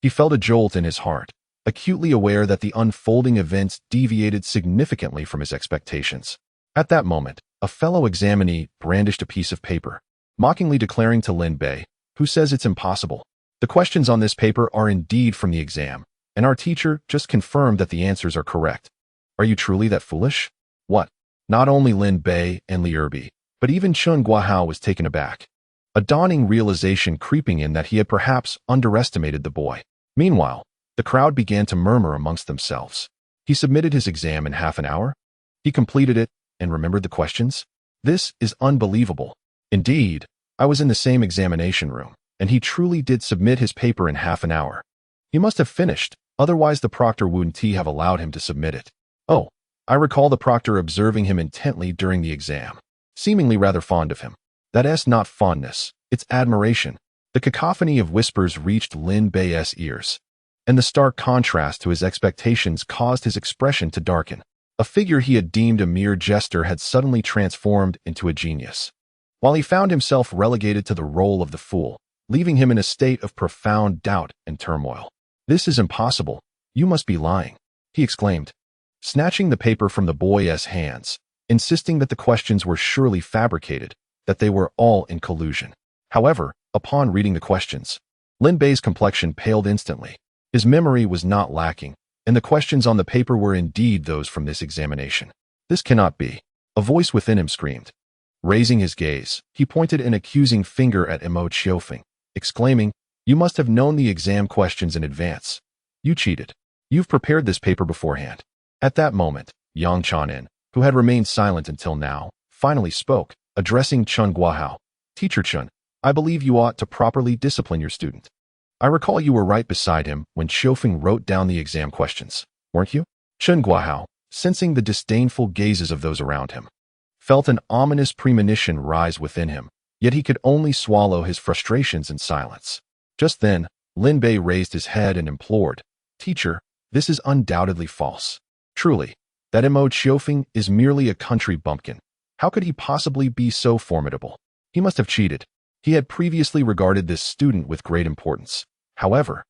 He felt a jolt in his heart, acutely aware that the unfolding events deviated significantly from his expectations. At that moment, a fellow examinee brandished a piece of paper, mockingly declaring to Lin Bei, "Who says it's impossible? The questions on this paper are indeed from the exam, and our teacher just confirmed that the answers are correct. Are you truly that foolish?" What? Not only Lin Bei and Li Erbi, but even Chen Guohao was taken aback, a dawning realization creeping in that he had perhaps underestimated the boy. Meanwhile, the crowd began to murmur amongst themselves. He submitted his exam in half an hour? He completed it and remembered the questions? This is unbelievable. Indeed, I was in the same examination room, and he truly did submit his paper in half an hour. He must have finished, otherwise the proctor wouldn't have allowed him to submit it. Oh, I recall the proctor observing him intently during the exam, seemingly rather fond of him. That's not fondness, it's admiration. The cacophony of whispers reached Lin Bei's ears, and the stark contrast to his expectations caused his expression to darken. A figure he had deemed a mere jester had suddenly transformed into a genius, while he found himself relegated to the role of the fool, leaving him in a state of profound doubt and turmoil. "This is impossible. You must be lying," he exclaimed, snatching the paper from the boy's hands, insisting that the questions were surely fabricated, that they were all in collusion. However, upon reading the questions, Lin Bei's complexion paled instantly. His memory was not lacking, and the questions on the paper were indeed those from this examination. "This cannot be," a voice within him screamed. Raising his gaze, he pointed an accusing finger at Mo Qiourou, exclaiming, "You must have known the exam questions in advance. You cheated. You've prepared this paper beforehand." At that moment, Yang Chanin, who had remained silent until now, finally spoke, addressing Chen Guohao. "Teacher Chen, I believe you ought to properly discipline your student. I recall you were right beside him when Qiufeng wrote down the exam questions, weren't you?" Chen Guohao, sensing the disdainful gazes of those around him, felt an ominous premonition rise within him, yet he could only swallow his frustrations in silence. Just then, Lin Bei raised his head and implored, "Teacher, this is undoubtedly false. Truly, that Mo Qiourou is merely a country bumpkin. How could he possibly be so formidable? He must have cheated." He had previously regarded this student with great importance. However,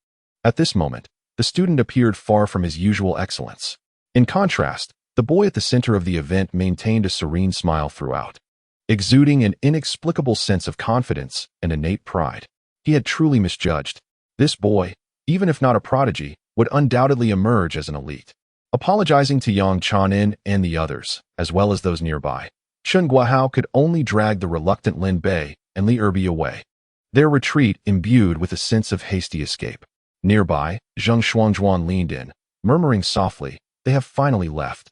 at this moment, the student appeared far from his usual excellence. In contrast, the boy at the center of the event maintained a serene smile throughout, exuding an inexplicable sense of confidence and innate pride. He had truly misjudged. This boy, even if not a prodigy, would undoubtedly emerge as an elite. Apologizing to Yang Chanin and the others, as well as those nearby, Chen Guohao could only drag the reluctant Lin Bei and Li Erbi away, their retreat imbued with a sense of hasty escape. Nearby, Zheng Xuanzhuan leaned in, murmuring softly, "They have finally left.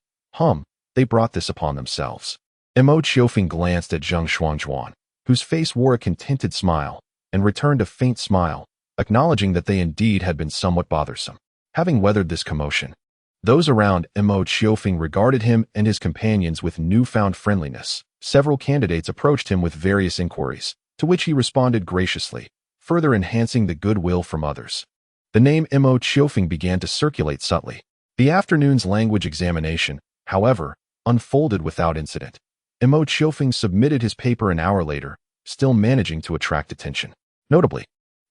They brought this upon themselves." Mo Qiourou glanced at Zheng Xuanzhuan, whose face wore a contented smile, and returned a faint smile, acknowledging that they indeed had been somewhat bothersome. Having weathered this commotion, those around Mo Qiourou regarded him and his companions with newfound friendliness. Several candidates approached him with various inquiries, to which he responded graciously, further enhancing the goodwill from others. The name Mo Qiourou began to circulate subtly. The afternoon's language examination, however, unfolded without incident. Mo Qiourou submitted his paper an hour later, still managing to attract attention. Notably,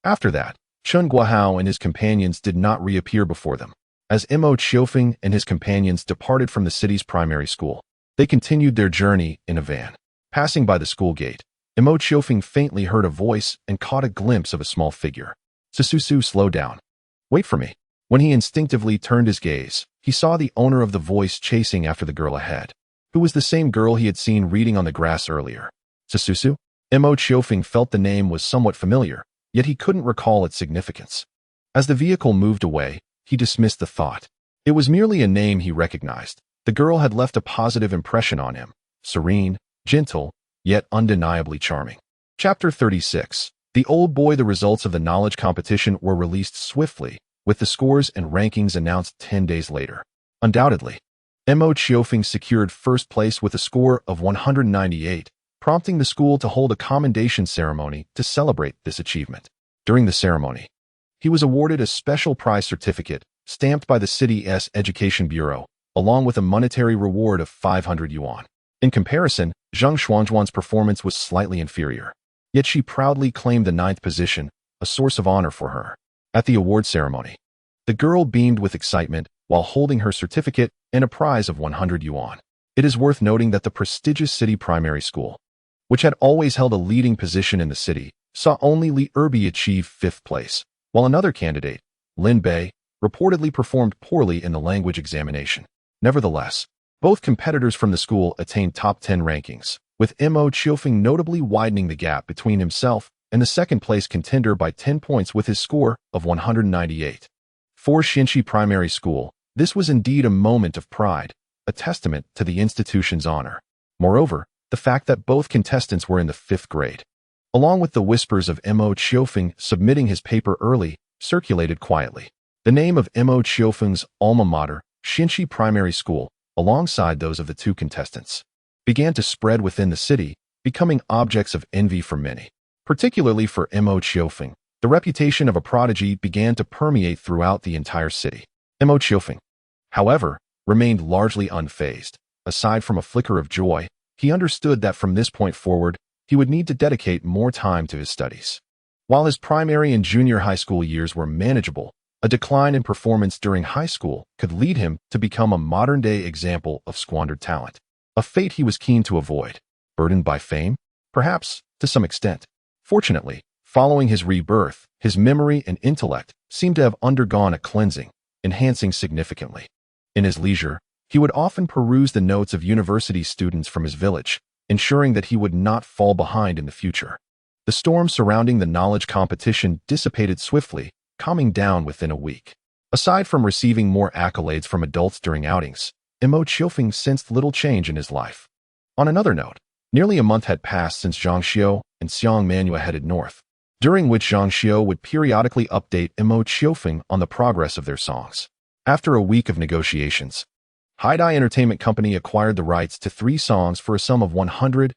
after that, Chen Guohao and his companions did not reappear before them. As Mo Qiourou and his companions departed from the city's primary school, they continued their journey in a van. Passing by the school gate, Mo Qiourou faintly heard a voice and caught a glimpse of a small figure. "Su, slow down. Wait for me." When he instinctively turned his gaze, he saw the owner of the voice chasing after the girl ahead, who was the same girl he had seen reading on the grass earlier. Susu? Mo Qiufeng felt the name was somewhat familiar, yet he couldn't recall its significance. As the vehicle moved away, he dismissed the thought. It was merely a name he recognized. The girl had left a positive impression on him, serene, gentle, yet undeniably charming. Chapter 36. The Old Boy. The results of the knowledge competition were released swiftly, with the scores and rankings announced 10 days later. Undoubtedly, Mo Qiufeng secured first place with a score of 198, prompting the school to hold a commendation ceremony to celebrate this achievement. During the ceremony, he was awarded a special prize certificate stamped by the city's Education Bureau, along with a monetary reward of 500 yuan. In comparison, Zhang Xuanzhuan's performance was slightly inferior, yet she proudly claimed the 9th position, a source of honor for her. At the award ceremony, the girl beamed with excitement while holding her certificate and a prize of 100 yuan. It is worth noting that the prestigious city primary school, which had always held a leading position in the city, saw only Li Erbi achieve 5th place, while another candidate, Lin Bei, reportedly performed poorly in the language examination. Nevertheless, both competitors from the school attained top 10 rankings, with Mo Qiufeng notably widening the gap between himself and the second-place contender by 10 points with his score of 198. For Xinxi Primary School, this was indeed a moment of pride, a testament to the institution's honor. Moreover, the fact that both contestants were in the 5th grade, along with the whispers of Mo Qiufeng submitting his paper early, circulated quietly. The name of Mo Qiufeng's alma mater, Xinxi Primary School, alongside those of the two contestants, began to spread within the city, becoming objects of envy for many. Particularly for Mo Qiufeng, the reputation of a prodigy began to permeate throughout the entire city. Mo Qiufeng, however, remained largely unfazed. Aside from a flicker of joy, he understood that from this point forward, he would need to dedicate more time to his studies. While his primary and junior high school years were manageable, a decline in performance during high school could lead him to become a modern-day example of squandered talent, a fate he was keen to avoid. Burdened by fame? Perhaps, to some extent. Fortunately, following his rebirth, his memory and intellect seemed to have undergone a cleansing, enhancing significantly. In his leisure, he would often peruse the notes of university students from his village, ensuring that he would not fall behind in the future. The storm surrounding the knowledge competition dissipated swiftly, calming down within a week. Aside from receiving more accolades from adults during outings, Mo Qiufeng sensed little change in his life. On another note, nearly a month had passed since Zhang Xiao and Xiang Manua headed north, during which Zhang Xiao would periodically update Mo Qiufeng on the progress of their songs. After a week of negotiations, Haidai Entertainment Company acquired the rights to 3 songs for a sum of 100,000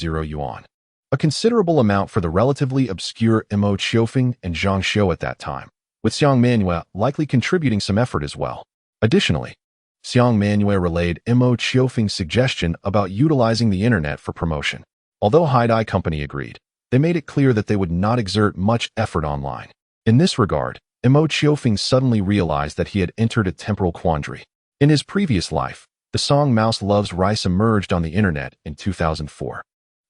yuan, a considerable amount for the relatively obscure Mo Qiufeng and Zhang Xiao at that time, with Xiang Manua likely contributing some effort as well. Additionally, Xiang Manua relayed Mo Qiufeng's suggestion about utilizing the internet for promotion. Although Haidai Company agreed, they made it clear that they would not exert much effort online. In this regard, Mo Qiufeng suddenly realized that he had entered a temporal quandary. In his previous life, the song Mouse Loves Rice emerged on the internet in 2004,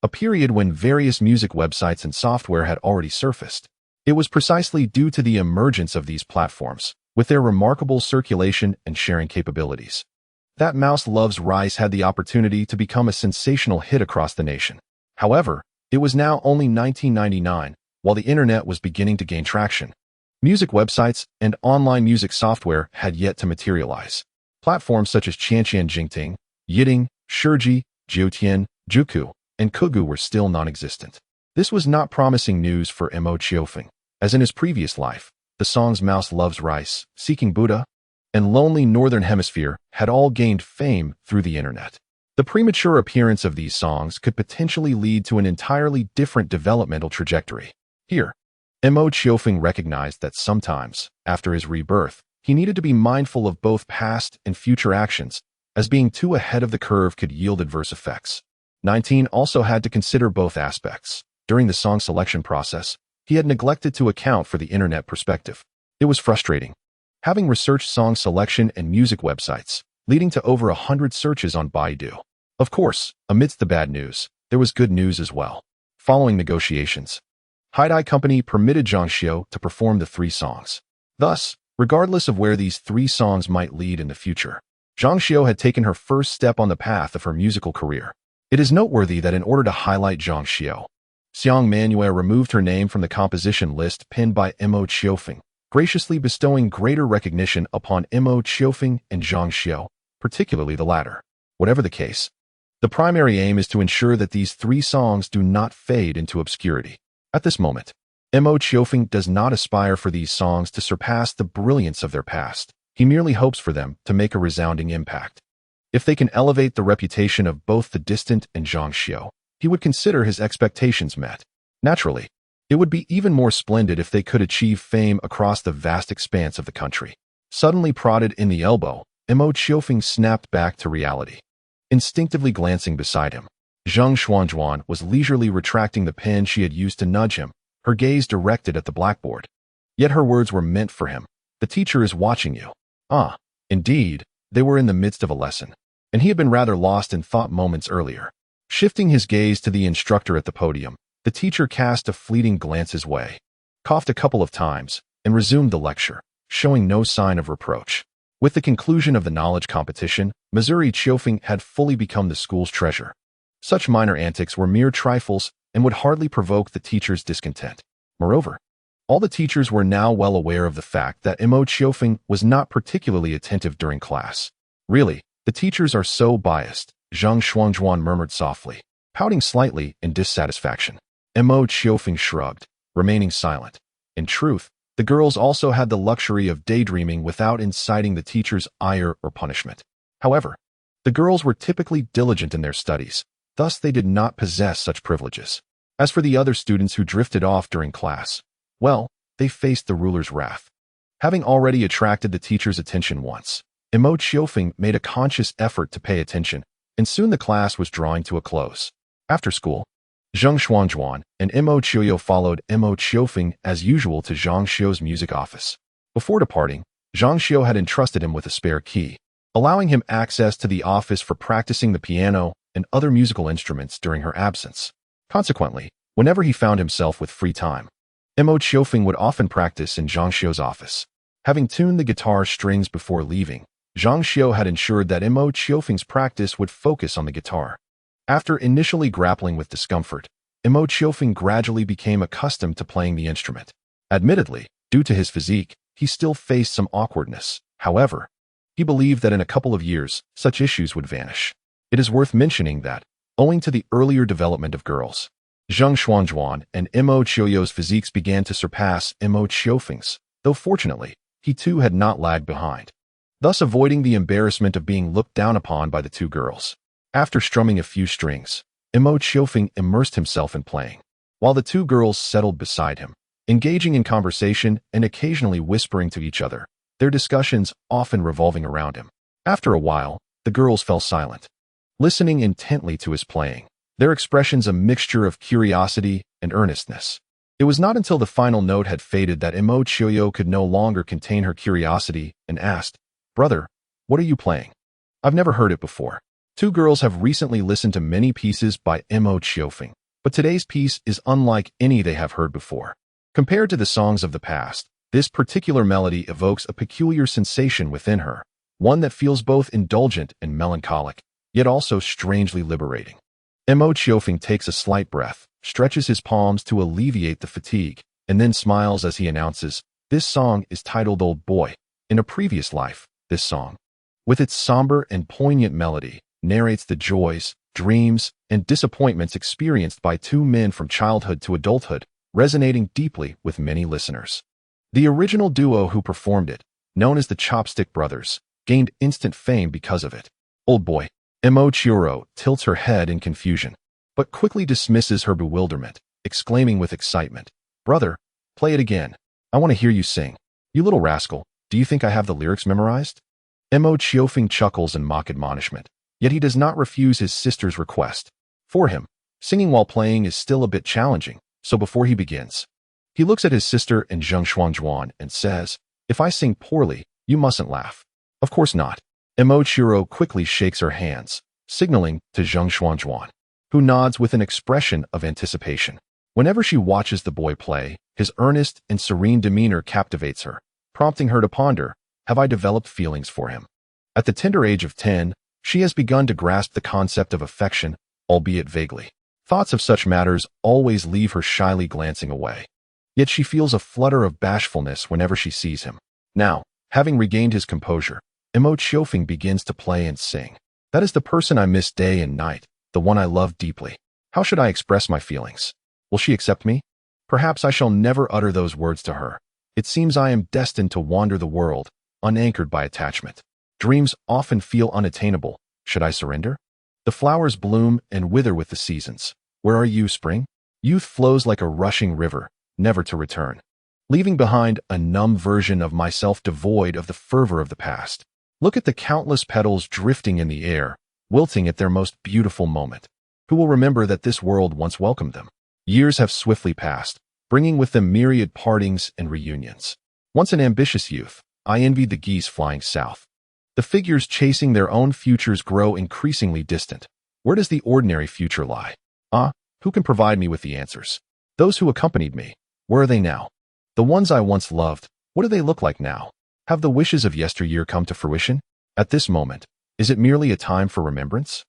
a period when various music websites and software had already surfaced. It was precisely due to the emergence of these platforms, with their remarkable circulation and sharing capabilities, that Mouse Loves Rice had the opportunity to become a sensational hit across the nation. However, it was now only 1999, while the internet was beginning to gain traction. Music websites and online music software had yet to materialize. Platforms such as Qianqian Jingting, Yiting, Shiji, Jiutian, Juku, and Kugo were still non-existent. This was not promising news for Mo Qiufeng, as in his previous life, the songs Mouse Loves Rice, Seeking Buddha, and Lonely Northern Hemisphere had all gained fame through the internet. The premature appearance of these songs could potentially lead to an entirely different developmental trajectory. Here, Mo Qiufeng recognized that sometimes, after his rebirth, he needed to be mindful of both past and future actions, as being too ahead of the curve could yield adverse effects. 19 also had to consider both aspects. During the song selection process, he had neglected to account for the internet perspective. It was frustrating. Having researched song selection and music websites, leading to over 100 searches on Baidu. Of course, amidst the bad news, there was good news as well. Following negotiations, Haidai Company permitted Zhang Xiao to perform the 3 songs, thus Regardless of where these three songs might lead in the future, Zhang Xiao had taken her first step on the path of her musical career. It is noteworthy that in order to highlight Zhang Xiao, Xiang Manuel removed her name from the composition list pinned by Mo Qiourou, graciously bestowing greater recognition upon Mo Qiourou and Zhang Xiao, particularly the latter. Whatever the case, the primary aim is to ensure that these three songs do not fade into obscurity. At this moment, Mo Qiourou does not aspire for these songs to surpass the brilliance of their past. He merely hopes for them to make a resounding impact. If they can elevate the reputation of both the distant and Zhang Xiao, he would consider his expectations met. Naturally, it would be even more splendid if they could achieve fame across the vast expanse of the country. Suddenly prodded in the elbow, Mo Qiourou snapped back to reality. Instinctively glancing beside him, Zhang Xuanzhuan was leisurely retracting the pen she had used to nudge him, her gaze directed at the blackboard. Yet her words were meant for him. The teacher is watching you. Ah, indeed, they were in the midst of a lesson, and he had been rather lost in thought moments earlier. Shifting his gaze to the instructor at the podium, the teacher cast a fleeting glance his way, coughed a couple of times, and resumed the lecture, showing no sign of reproach. With the conclusion of the knowledge competition, Missouri Qiufeng had fully become the school's treasure. Such minor antics were mere trifles and would hardly provoke the teacher's discontent. Moreover, all the teachers were now well aware of the fact that Mo Qiourou was not particularly attentive during class. Really, the teachers are so biased, Zhang Xuanzhuan murmured softly, pouting slightly in dissatisfaction. Mo Qiourou shrugged, remaining silent. In truth, the girls also had the luxury of daydreaming without inciting the teacher's ire or punishment. However, the girls were typically diligent in their studies, thus they did not possess such privileges. As for the other students who drifted off during class, well, they faced the ruler's wrath. Having already attracted the teacher's attention once, Mo Qiourou made a conscious effort to pay attention, and soon the class was drawing to a close. After school, Zhang Xuanzhuan and Mo Qiourou followed Mo Qiourou as usual to Zhang Xiao's music office. Before departing, Zhang Xiao had entrusted him with a spare key, allowing him access to the office for practicing the piano and other musical instruments during her absence. Consequently, whenever he found himself with free time, Mo Qiourou would often practice in Zhang Xiao's office. Having tuned the guitar strings before leaving, Zhang Xiao had ensured that Mo Qiourou's practice would focus on the guitar. After initially grappling with discomfort, Mo Qiourou gradually became accustomed to playing the instrument. Admittedly, due to his physique, he still faced some awkwardness. However, he believed that in a couple of years, such issues would vanish. It is worth mentioning that, owing to the earlier development of girls, Zhang Xuanzhuan and Mo Qiourou's physiques began to surpass Mo Qiourou's, though fortunately, he too had not lagged behind, thus avoiding the embarrassment of being looked down upon by the two girls. After strumming a few strings, Mo Qiourou immersed himself in playing, while the two girls settled beside him, engaging in conversation and occasionally whispering to each other, their discussions often revolving around him. After a while, the girls fell silent, listening intently to his playing, their expressions a mixture of curiosity and earnestness. It was not until the final note had faded that Mo Qiourou could no longer contain her curiosity and asked, "Brother, what are you playing? I've never heard it before." Two girls have recently listened to many pieces by Mo Qiourou, but today's piece is unlike any they have heard before. Compared to the songs of the past, this particular melody evokes a peculiar sensation within her, one that feels both indulgent and melancholic, yet also strangely liberating. Mo Qiourou takes a slight breath, stretches his palms to alleviate the fatigue, and then smiles as he announces, "This song is titled Old Boy. In a previous life, this song, with its somber and poignant melody, narrates the joys, dreams, and disappointments experienced by two men from childhood to adulthood, resonating deeply with many listeners." The original duo who performed it, known as the Chopstick Brothers, gained instant fame because of it. Old Boy. Mo Qiourou tilts her head in confusion, but quickly dismisses her bewilderment, exclaiming with excitement, "Brother, play it again. I want to hear you sing. You little rascal, do you think I have the lyrics memorized?" Mo Qiourou chuckles in mock admonishment, yet he does not refuse his sister's request. For him, singing while playing is still a bit challenging, so before he begins, he looks at his sister and Zhang Xuanzhuan and says, "If I sing poorly, you mustn't laugh." "Of course not." Mo Qiourou quickly shakes her hands, signaling to Zhang Xuanzhuan, who nods with an expression of anticipation. Whenever she watches the boy play, his earnest and serene demeanor captivates her, prompting her to ponder, have I developed feelings for him? At the tender age of 10, she has begun to grasp the concept of affection, albeit vaguely. Thoughts of such matters always leave her shyly glancing away. Yet she feels a flutter of bashfulness whenever she sees him. Now, having regained his composure, Mo Qiourou begins to play and sing. That is the person I miss day and night, the one I love deeply. How should I express my feelings? Will she accept me? Perhaps I shall never utter those words to her. It seems I am destined to wander the world, unanchored by attachment. Dreams often feel unattainable. Should I surrender? The flowers bloom and wither with the seasons. Where are you, spring? Youth flows like a rushing river, never to return, leaving behind a numb version of myself devoid of the fervor of the past. Look at the countless petals drifting in the air, wilting at their most beautiful moment. Who will remember that this world once welcomed them? Years have swiftly passed, bringing with them myriad partings and reunions. Once an ambitious youth, I envied the geese flying south. The figures chasing their own futures grow increasingly distant. Where does the ordinary future lie? Who can provide me with the answers? Those who accompanied me, where are they now? The ones I once loved, what do they look like now? Have the wishes of yesteryear come to fruition? At this moment, is it merely a time for remembrance?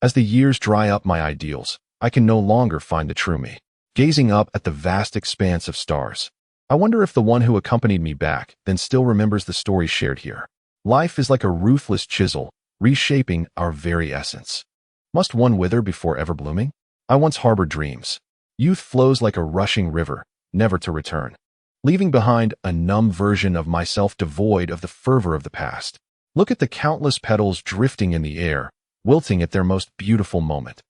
As the years dry up my ideals, I can no longer find the true me. Gazing up at the vast expanse of stars, I wonder if the one who accompanied me back then still remembers the story shared here. Life is like a ruthless chisel, reshaping our very essence. Must one wither before ever blooming? I once harbored dreams. Youth flows like a rushing river, never to return, leaving behind a numb version of myself devoid of the fervor of the past. Look at the countless petals drifting in the air, wilting at their most beautiful moment.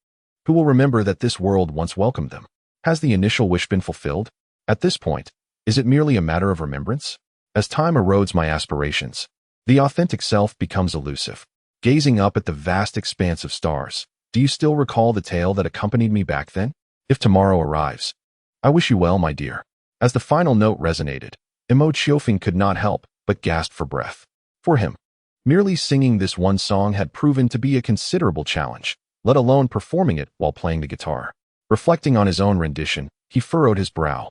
Who will remember that this world once welcomed them? Has the initial wish been fulfilled? At this point, is it merely a matter of remembrance? As time erodes my aspirations, the authentic self becomes elusive. Gazing up at the vast expanse of stars, do you still recall the tale that accompanied me back then? If tomorrow arrives, I wish you well, my dear. As the final note resonated, Mo Qiourou could not help but gasp for breath. For him, merely singing this one song had proven to be a considerable challenge, let alone performing it while playing the guitar. Reflecting on his own rendition, he furrowed his brow,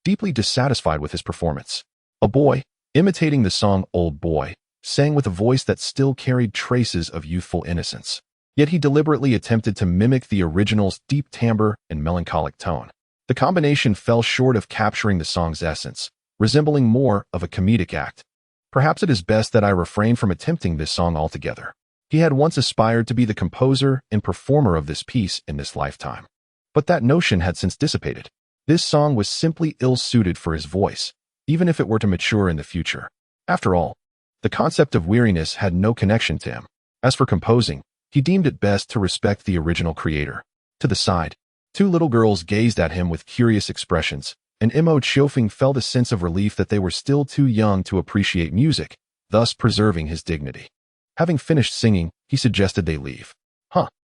deeply dissatisfied with his performance. A boy, imitating the song Old Boy, sang with a voice that still carried traces of youthful innocence. Yet he deliberately attempted to mimic the original's deep timbre and melancholic tone. The combination fell short of capturing the song's essence, resembling more of a comedic act. Perhaps it is best that I refrain from attempting this song altogether. He had once aspired to be the composer and performer of this piece in this lifetime. But that notion had since dissipated. This song was simply ill-suited for his voice, even if it were to mature in the future. After all, the concept of weariness had no connection to him. As for composing, he deemed it best to respect the original creator. To the side, two little girls gazed at him with curious expressions, and Mo Qiourou felt a sense of relief that they were still too young to appreciate music, thus preserving his dignity. Having finished singing, he suggested they leave.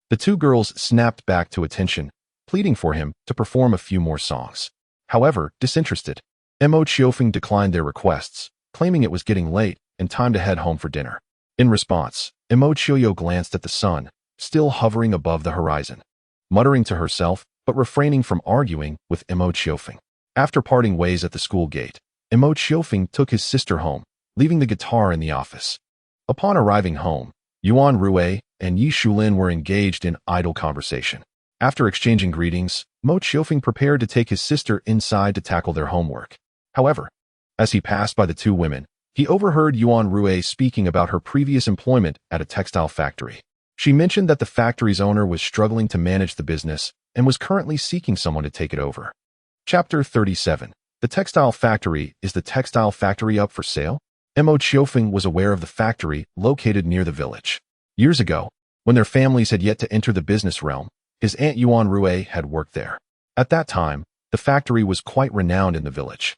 The two girls snapped back to attention, pleading for him to perform a few more songs. However, disinterested, Mo Qiourou declined their requests, claiming it was getting late and time to head home for dinner. In response, Mo Qiourou glanced at the sun, still hovering above the horizon, muttering to herself, but refraining from arguing with Mo Qiourou. After parting ways at the school gate, Mo Qiourou took his sister home, leaving the guitar in the office. Upon arriving home, Yuan Rui and Yi Shulin were engaged in idle conversation. After exchanging greetings, Mo Qiourou prepared to take his sister inside to tackle their homework. However, as he passed by the two women, he overheard Yuan Rui speaking about her previous employment at a textile factory. She mentioned that the factory's owner was struggling to manage the business and was currently seeking someone to take it over. Chapter 37. The textile factory. Is the textile factory up for sale? Mo Qiourou was aware of the factory located near the village. Years ago, when their families had yet to enter the business realm, his aunt Yuan Rui had worked there. At that time, the factory was quite renowned in the village,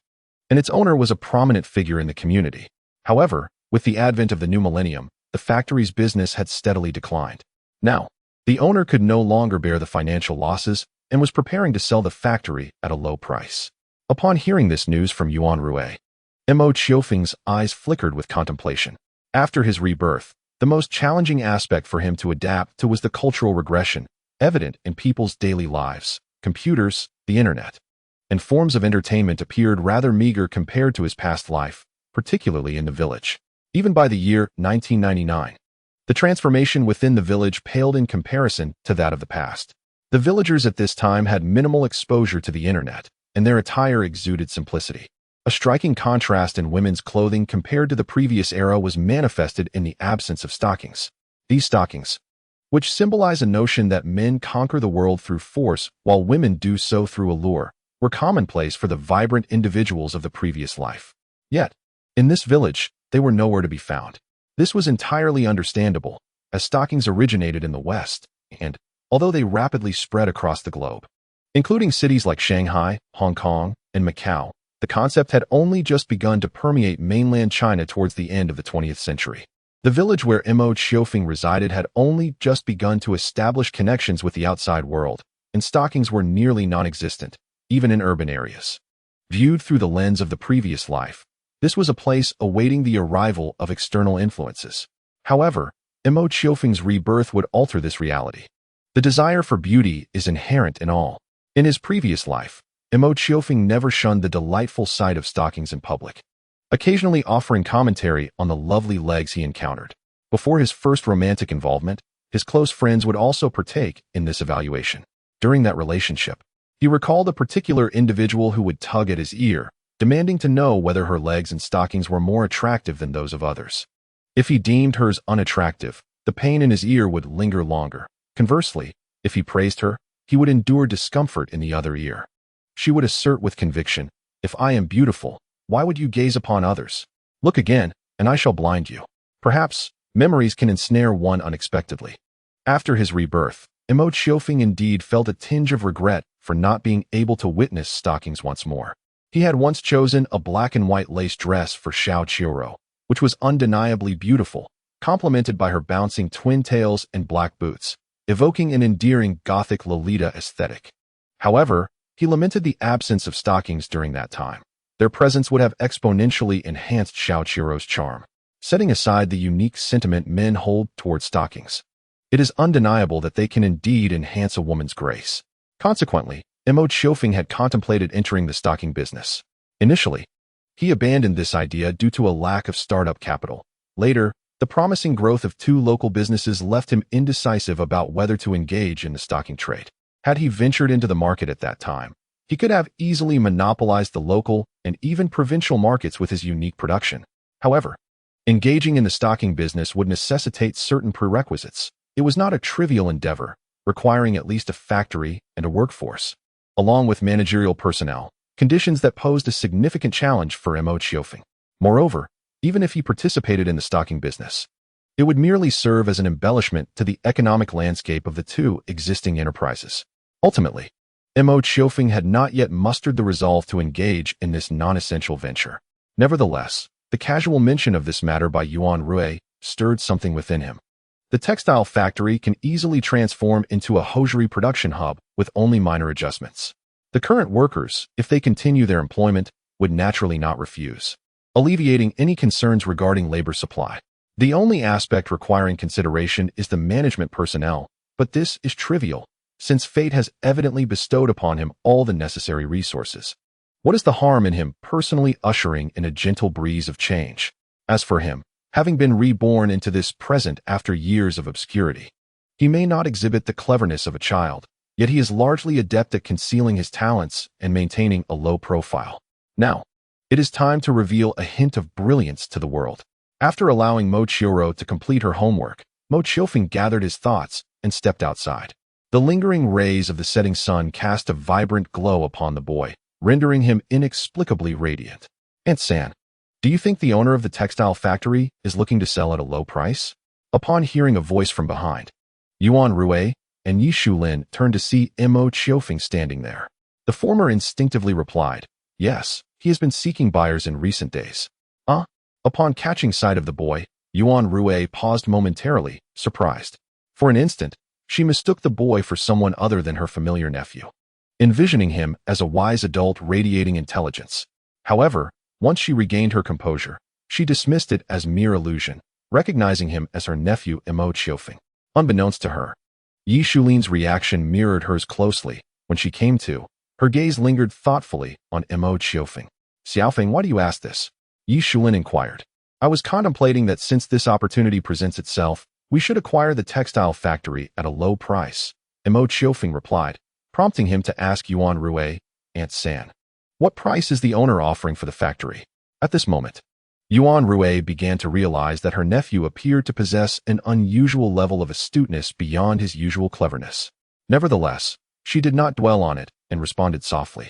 and its owner was a prominent figure in the community. However, with the advent of the new millennium, the factory's business had steadily declined. Now, the owner could no longer bear the financial losses and was preparing to sell the factory at a low price. Upon hearing this news from Yuan Rui, Mo Qiourou's eyes flickered with contemplation. After his rebirth, the most challenging aspect for him to adapt to was the cultural regression evident in people's daily lives. Computers, the internet, and forms of entertainment appeared rather meager compared to his past life, particularly in the village. Even by the year 1999, the transformation within the village paled in comparison to that of the past. The villagers at this time had minimal exposure to the internet, and their attire exuded simplicity. A striking contrast in women's clothing compared to the previous era was manifested in the absence of stockings. These stockings, which symbolize a notion that men conquer the world through force while women do so through allure, were commonplace for the vibrant individuals of the previous life. Yet, in this village, they were nowhere to be found. This was entirely understandable, as stockings originated in the West, and, although they rapidly spread across the globe, including cities like Shanghai, Hong Kong, and Macau, the concept had only just begun to permeate mainland China towards the end of the 20th century. The village where Mo Qiourou resided had only just begun to establish connections with the outside world, and stockings were nearly non-existent, even in urban areas. Viewed through the lens of the previous life, this was a place awaiting the arrival of external influences. However, Mo Qiourou's rebirth would alter this reality. The desire for beauty is inherent in all. In his previous life, Mo Qiourou never shunned the delightful sight of stockings in public, occasionally offering commentary on the lovely legs he encountered. Before his first romantic involvement, his close friends would also partake in this evaluation. During that relationship, he recalled a particular individual who would tug at his ear, demanding to know whether her legs and stockings were more attractive than those of others. If he deemed hers unattractive, the pain in his ear would linger longer. Conversely, if he praised her, he would endure discomfort in the other ear. She would assert with conviction, "If I am beautiful, why would you gaze upon others? Look again, and I shall blind you." Perhaps, memories can ensnare one unexpectedly. After his rebirth, Mo Qiourou indeed felt a tinge of regret for not being able to witness stockings once more. He had once chosen a black and white lace dress for Su Xiaowen, which was undeniably beautiful, complemented by her bouncing twin tails and black boots, evoking an endearing Gothic Lolita aesthetic. However, he lamented the absence of stockings during that time. Their presence would have exponentially enhanced Su Xiaowen's charm. Setting aside the unique sentiment men hold toward stockings, it is undeniable that they can indeed enhance a woman's grace. Consequently, Mo Qiourou had contemplated entering the stocking business. Initially, he abandoned this idea due to a lack of startup capital. Later, the promising growth of two local businesses left him indecisive about whether to engage in the stocking trade. Had he ventured into the market at that time, he could have easily monopolized the local and even provincial markets with his unique production. However, engaging in the stocking business would necessitate certain prerequisites. It was not a trivial endeavor, requiring at least a factory and a workforce, along with managerial personnel, conditions that posed a significant challenge for Mo Qiourou. Moreover, even if he participated in the stocking business, it would merely serve as an embellishment to the economic landscape of the two existing enterprises. Ultimately, Mo Qiourou had not yet mustered the resolve to engage in this non-essential venture. Nevertheless, the casual mention of this matter by Yuan Rui stirred something within him. The textile factory can easily transform into a hosiery production hub with only minor adjustments. The current workers, if they continue their employment, would naturally not refuse, alleviating any concerns regarding labor supply. The only aspect requiring consideration is the management personnel, but this is trivial, since fate has evidently bestowed upon him all the necessary resources. What is the harm in him personally ushering in a gentle breeze of change? As for him, having been reborn into this present after years of obscurity, he may not exhibit the cleverness of a child, yet he is largely adept at concealing his talents and maintaining a low profile. Now, it is time to reveal a hint of brilliance to the world. After allowing Mo Qiourou to complete her homework, Mo Qiourou gathered his thoughts and stepped outside. The lingering rays of the setting sun cast a vibrant glow upon the boy, rendering him inexplicably radiant. "Aunt San, do you think the owner of the textile factory is looking to sell at a low price?" Upon hearing a voice from behind, Yuan Rui and Yi Shulin turned to see Mo Qiourou standing there. The former instinctively replied, "Yes, he has been seeking buyers in recent days." Upon catching sight of the boy, Yuan Rui paused momentarily, surprised. For an instant, she mistook the boy for someone other than her familiar nephew, envisioning him as a wise adult radiating intelligence. However, once she regained her composure, she dismissed it as mere illusion, recognizing him as her nephew Mo Qiourou. Unbeknownst to her, Yi Shulin's reaction mirrored hers closely. When she came to, her gaze lingered thoughtfully on Mo Qiourou. "Xiaofeng, why do you ask this?" Yi Shulin inquired. I was contemplating that since this opportunity presents itself, we should acquire the textile factory at a low price, Mo Qiofeng replied, prompting him to ask Yuan Rui, Aunt San. What price is the owner offering for the factory? At this moment, Yuan Rui began to realize that her nephew appeared to possess an unusual level of astuteness beyond his usual cleverness. Nevertheless, she did not dwell on it and responded softly.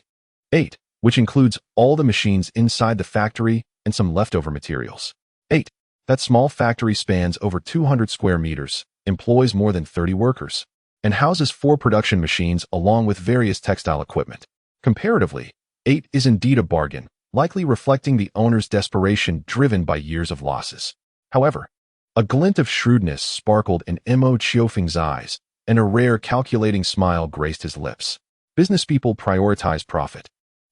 8, which includes all the machines inside the factory and some leftover materials. 8. That small factory spans over 200 square meters, employs more than 30 workers, and houses 4 production machines along with various textile equipment. Comparatively, 8 is indeed a bargain, likely reflecting the owner's desperation driven by years of losses. However, a glint of shrewdness sparkled in Mo Qiofeng's eyes, and a rare calculating smile graced his lips. Business people prioritize profit.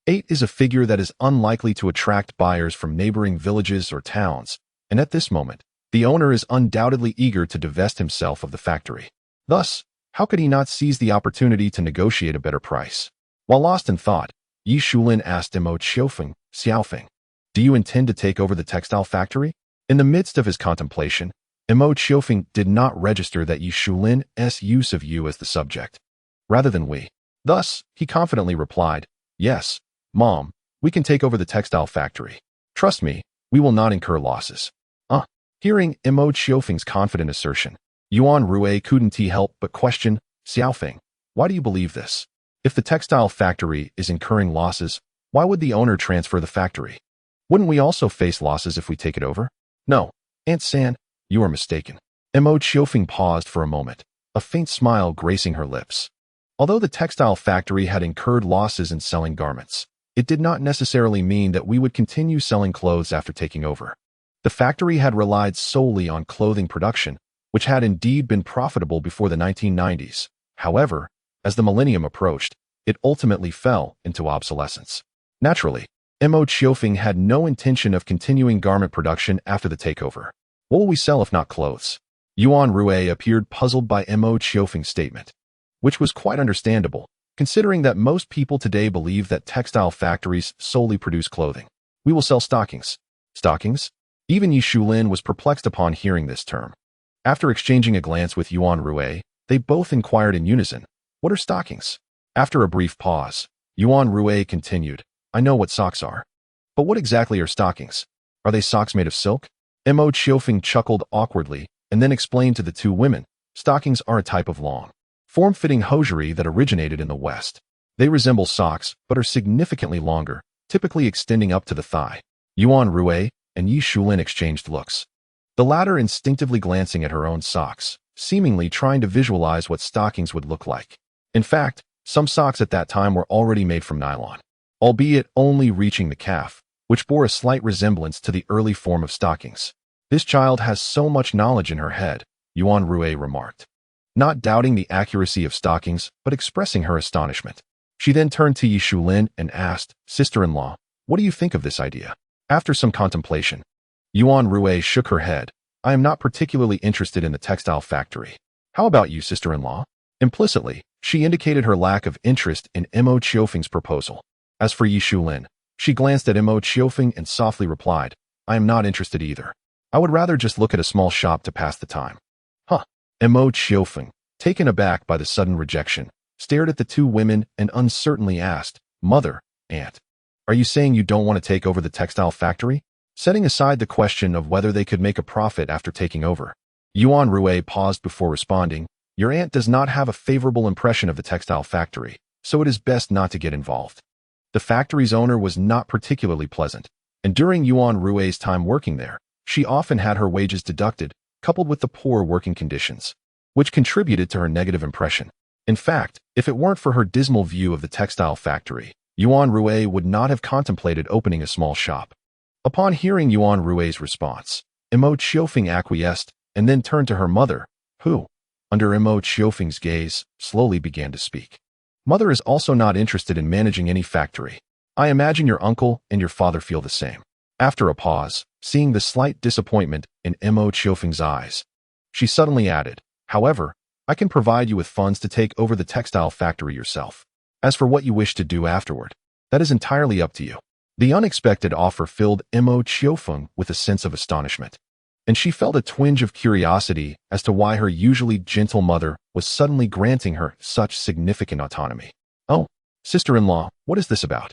8 is a figure that is unlikely to attract buyers from neighboring villages or towns, and at this moment, the owner is undoubtedly eager to divest himself of the factory. Thus, how could he not seize the opportunity to negotiate a better price? While lost in thought, Yi Shulin asked Mo Qiofeng, Xiaofeng, do you intend to take over the textile factory? In the midst of his contemplation, Mo Qiofeng did not register that Yi Shulin's use of you as the subject, rather than we. Thus, he confidently replied, yes, Mom, we can take over the textile factory. Trust me, we will not incur losses. Hearing Mo Qiofeng's confident assertion, Yuan Rui couldn't help but question, Xiaofeng, why do you believe this? If the textile factory is incurring losses, why would the owner transfer the factory? Wouldn't we also face losses if we take it over? No, Aunt San, you are mistaken. Mo Qiofeng paused for a moment, a faint smile gracing her lips. Although the textile factory had incurred losses in selling garments, it did not necessarily mean that we would continue selling clothes after taking over. The factory had relied solely on clothing production, which had indeed been profitable before the 1990s. However, as the millennium approached, it ultimately fell into obsolescence. Naturally, Mo Qiofeng had no intention of continuing garment production after the takeover. What will we sell if not clothes? Yuan Rui appeared puzzled by Mo Qiofeng's statement, which was quite understandable, considering that most people today believe that textile factories solely produce clothing. We will sell stockings. Stockings? Even Yi Shulin was perplexed upon hearing this term. After exchanging a glance with Yuan Rui, they both inquired in unison, what are stockings? After a brief pause, Yuan Rui continued, I know what socks are. But what exactly are stockings? Are they socks made of silk? Mo Qiofeng chuckled awkwardly and then explained to the two women, stockings are a type of long, form-fitting hosiery that originated in the West. They resemble socks but are significantly longer, typically extending up to the thigh. Yuan Rui and Yi Shulin exchanged looks, the latter instinctively glancing at her own socks, seemingly trying to visualize what stockings would look like. In fact, some socks at that time were already made from nylon, albeit only reaching the calf, which bore a slight resemblance to the early form of stockings. This child has so much knowledge in her head, Yuan Rui remarked, not doubting the accuracy of stockings but expressing her astonishment. She then turned to Yi Shulin and asked, sister-in-law, what do you think of this idea? After some contemplation, Yuan Rui shook her head. I am not particularly interested in the textile factory. How about you, sister-in-law? Implicitly, she indicated her lack of interest in Mo Qiofeng's proposal. As for Yi Shulin, she glanced at Mo Qiofeng and softly replied, I am not interested either. I would rather just look at a small shop to pass the time. Mo Qiofeng, taken aback by the sudden rejection, stared at the two women and uncertainly asked, Mother, Aunt, are you saying you don't want to take over the textile factory? Setting aside the question of whether they could make a profit after taking over, Yuan Rui paused before responding, your aunt does not have a favorable impression of the textile factory, so it is best not to get involved. The factory's owner was not particularly pleasant, and during Yuan Rui's time working there, she often had her wages deducted, coupled with the poor working conditions, which contributed to her negative impression. In fact, if it weren't for her dismal view of the textile factory, Yuan Rui would not have contemplated opening a small shop. Upon hearing Yuan Rui's response, Mo Qiofeng acquiesced and then turned to her mother, who, under Mo Qiofeng's gaze, slowly began to speak. Mother is also not interested in managing any factory. I imagine your uncle and your father feel the same. After a pause, seeing the slight disappointment in Mo Qiofeng's eyes, she suddenly added, however, I can provide you with funds to take over the textile factory yourself. As for what you wish to do afterward, that is entirely up to you. The unexpected offer filled Mo Qiourou with a sense of astonishment, and she felt a twinge of curiosity as to why her usually gentle mother was suddenly granting her such significant autonomy. "Oh, sister-in-law, what is this about?"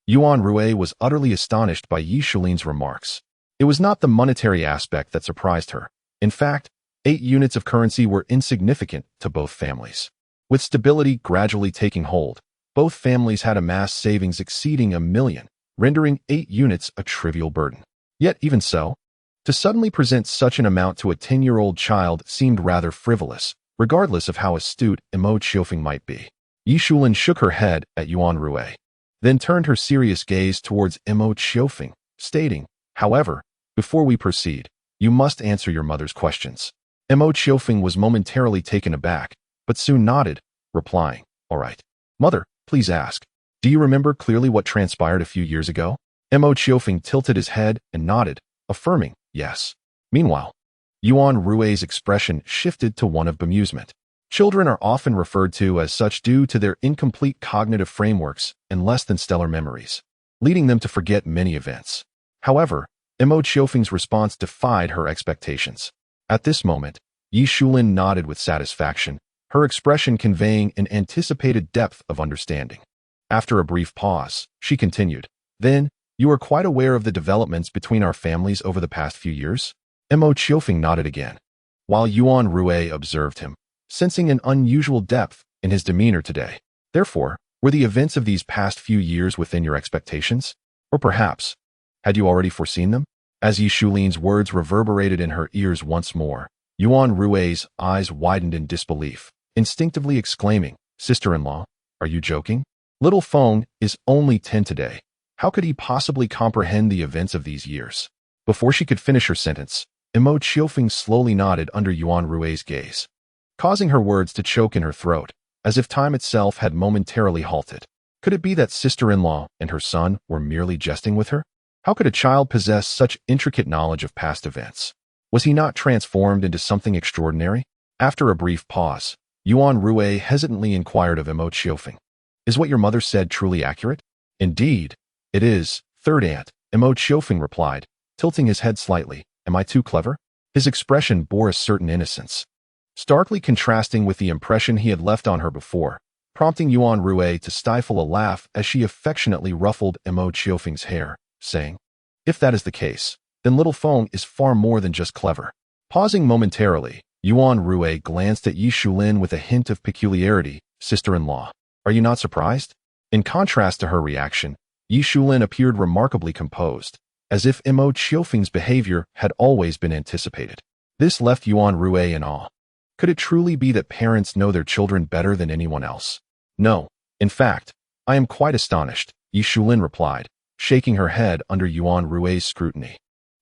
Yuan Rui was utterly astonished by Yi Shulin's remarks. It was not the monetary aspect that surprised her. In fact, 8 units of currency were insignificant to both families. With stability gradually taking hold, both families had amassed savings exceeding 1 million, rendering 8 units a trivial burden. Yet even so, to suddenly present such an amount to a 10-year-old child seemed rather frivolous, regardless of how astute Mo Qiourou might be. Yi Shulin shook her head at Yuan Rui, then turned her serious gaze towards Mo Qiourou, stating, "However, before we proceed, you must answer your mother's questions." Mo Qiourou was momentarily taken aback, but soon nodded, replying, "All right. Mother, please ask. Do you remember clearly what transpired a few years ago?" Mo Qiourou tilted his head and nodded, affirming, "Yes." Meanwhile, Yuan Rui's expression shifted to one of bemusement. Children are often referred to as such due to their incomplete cognitive frameworks and less than stellar memories, leading them to forget many events. However, Mo Qiofeng's response defied her expectations. At this moment, Yi Shulin nodded with satisfaction, her expression conveying an anticipated depth of understanding. After a brief pause, she continued, "Then, you are quite aware of the developments between our families over the past few years?" Mo Qiofeng nodded again, while Yuan Rui observed him, sensing an unusual depth in his demeanor today. "Therefore, were the events of these past few years within your expectations? Or perhaps, had you already foreseen them?" As Yi Shulin's words reverberated in her ears once more, Yuan Rui's eyes widened in disbelief, instinctively exclaiming, "Sister-in-law, are you joking? Little Feng is only 10 today. How could he possibly comprehend the events of these years?" Before she could finish her sentence, Mo Qiofeng slowly nodded under Yuan Rui's gaze, causing her words to choke in her throat, as if time itself had momentarily halted. Could it be that sister-in-law and her son were merely jesting with her? How could a child possess such intricate knowledge of past events? Was he not transformed into something extraordinary? After a brief pause, Yuan Rui hesitantly inquired of Mo Qiofeng, "Is what your mother said truly accurate?" "Indeed, it is, third aunt," Mo Qiofeng replied, tilting his head slightly. "Am I too clever?" His expression bore a certain innocence, starkly contrasting with the impression he had left on her before, prompting Yuan Rui to stifle a laugh as she affectionately ruffled Mo Qiofeng's hair, saying, "If that is the case, then little Feng is far more than just clever." Pausing momentarily, Yuan Rui glanced at Yi Shulin with a hint of peculiarity. "Sister-in-law, are you not surprised?" In contrast to her reaction, Yi Shulin appeared remarkably composed, as if Mo Qiofeng's behavior had always been anticipated. This left Yuan Rui in awe. Could it truly be that parents know their children better than anyone else? "No. In fact, I am quite astonished," Yi Shulin replied, shaking her head under Yuan Rui's scrutiny.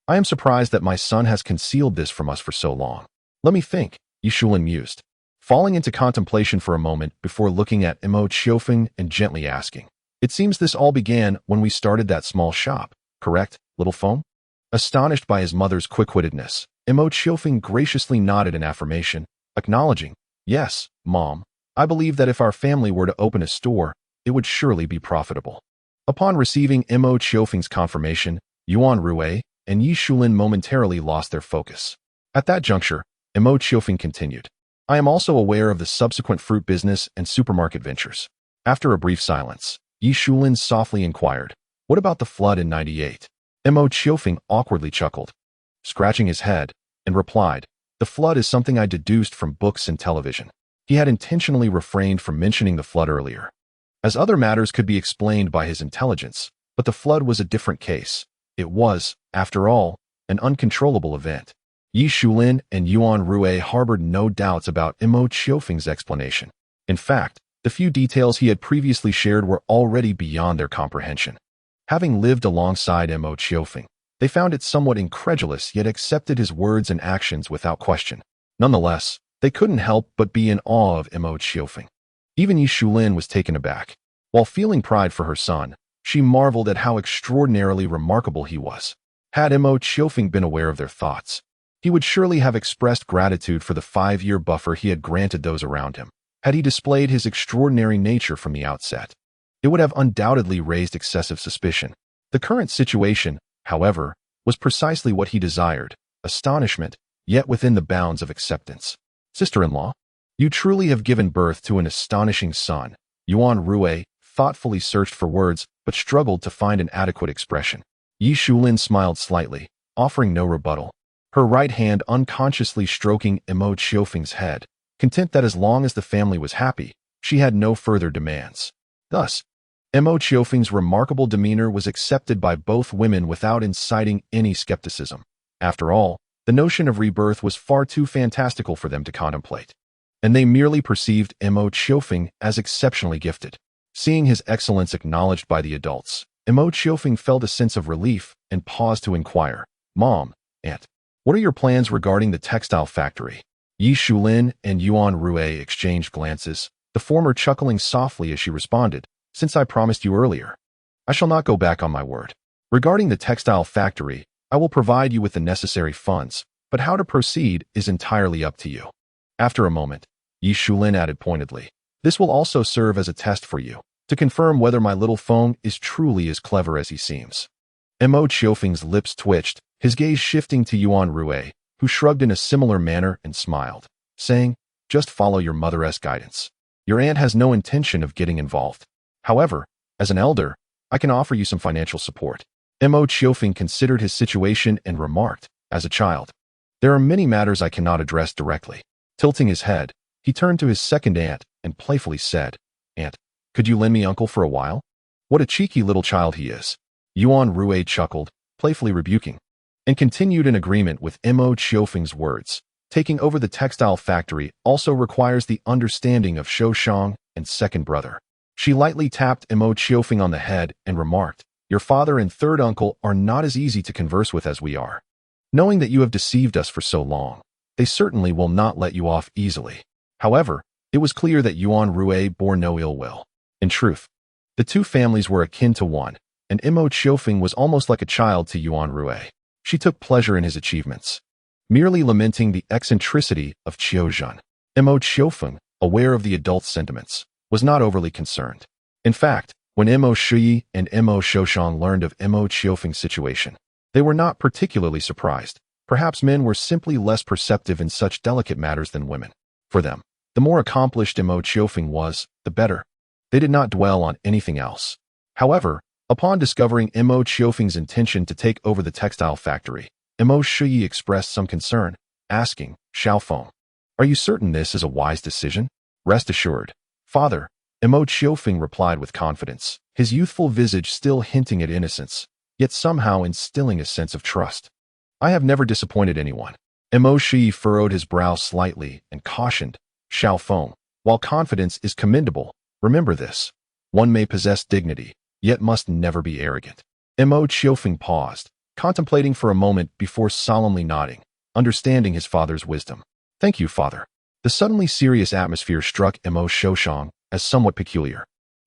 "I am surprised that my son has concealed this from us for so long." "Let me think," Yi Shulin mused, falling into contemplation for a moment before looking at Mo Qiofeng and gently asking, "It seems this all began when we started that small shop, correct, little Feng?" Astonished by his mother's quick-wittedness, Mo Qiofeng graciously nodded in affirmation, acknowledging, "Yes, Mom, I believe that if our family were to open a store, it would surely be profitable." Upon receiving Mo Qiofeng's confirmation, Yuan Rui and Yi Shulin momentarily lost their focus. At that juncture, Mo Qiofeng continued, "I am also aware of the subsequent fruit business and supermarket ventures." After a brief silence, Yi Shulin softly inquired, "What about the flood in '98? Mo Qiofeng awkwardly chuckled, scratching his head, and replied, "The flood is something I deduced from books and television." He had intentionally refrained from mentioning the flood earlier, as other matters could be explained by his intelligence, but the flood was a different case. It was, after all, an uncontrollable event. Yi Shulin and Yuan Rui harbored no doubts about Mo Qiofeng's explanation. In fact, the few details he had previously shared were already beyond their comprehension. Having lived alongside Mo Qiofeng, they found it somewhat incredulous yet accepted his words and actions without question. Nonetheless, they couldn't help but be in awe of Mo Qiofeng. Even Yi Shulin was taken aback. While feeling pride for her son, she marveled at how extraordinarily remarkable he was. Had Mo Qiofeng been aware of their thoughts, he would surely have expressed gratitude for the 5-year buffer he had granted those around him. Had he displayed his extraordinary nature from the outset, it would have undoubtedly raised excessive suspicion. The current situation, however, was precisely what he desired, astonishment, yet within the bounds of acceptance. Sister-in-law, you truly have given birth to an astonishing son. Yuan Rui thoughtfully searched for words, but struggled to find an adequate expression. Yi Shulin smiled slightly, offering no rebuttal, her right hand unconsciously stroking Mo Qiufeng's head, content that as long as the family was happy, she had no further demands. Thus, Mo Qiufeng's remarkable demeanor was accepted by both women without inciting any skepticism. After all, the notion of rebirth was far too fantastical for them to contemplate, and they merely perceived Mo Qiufeng as exceptionally gifted. Seeing his excellence acknowledged by the adults, Mo Qiufeng felt a sense of relief and paused to inquire, Mom, Aunt, what are your plans regarding the textile factory? Yi Shulin and Yuan Rui exchanged glances, the former chuckling softly as she responded, Since I promised you earlier, I shall not go back on my word. Regarding the textile factory, I will provide you with the necessary funds, but how to proceed is entirely up to you. After a moment, Yi Shulin added pointedly, This will also serve as a test for you, to confirm whether my little Feng is truly as clever as he seems. Mo Qiufeng's lips twitched, his gaze shifting to Yuan Rui, who shrugged in a similar manner and smiled, saying, Just follow your mother-esque guidance. Your aunt has no intention of getting involved. However, as an elder, I can offer you some financial support. Mo Qiufeng considered his situation and remarked, As a child, there are many matters I cannot address directly. Tilting his head, he turned to his second aunt and playfully said, Aunt, could you lend me uncle for a while? What a cheeky little child he is. Yuan Rui chuckled, playfully rebuking, and continued in agreement with Mo Qiufeng's words. Taking over the textile factory also requires the understanding of Qiufeng and second brother. She lightly tapped Mo Qiufeng on the head and remarked, Your father and third uncle are not as easy to converse with as we are. Knowing that you have deceived us for so long, they certainly will not let you off easily. However, it was clear that Yuan Rui bore no ill will. In truth, the two families were akin to one, and Mo Qiufeng was almost like a child to Yuan Rui. She took pleasure in his achievements, merely lamenting the eccentricity of Qiuzhen. Mo Qiufeng, aware of the adult's sentiments, was not overly concerned. In fact, when Mo Shuyi and Mo Qiusheng learned of Mo Qiufeng's situation, they were not particularly surprised. Perhaps men were simply less perceptive in such delicate matters than women. For them, the more accomplished Mo Qiufeng was, the better. They did not dwell on anything else. However, upon discovering Mo Qiufeng's intention to take over the textile factory, Mo Shuyi expressed some concern, asking, Xiaofeng, are you certain this is a wise decision? Rest assured, Father, Mo Qiufeng replied with confidence, his youthful visage still hinting at innocence, yet somehow instilling a sense of trust. I have never disappointed anyone. Mo Shuyi furrowed his brow slightly and cautioned, Xiaofeng, while confidence is commendable, remember this. One may possess dignity, yet must never be arrogant. Mo Qiufeng paused, contemplating for a moment before solemnly nodding, understanding his father's wisdom. Thank you, father. The suddenly serious atmosphere struck Mo Qiusheng as somewhat peculiar.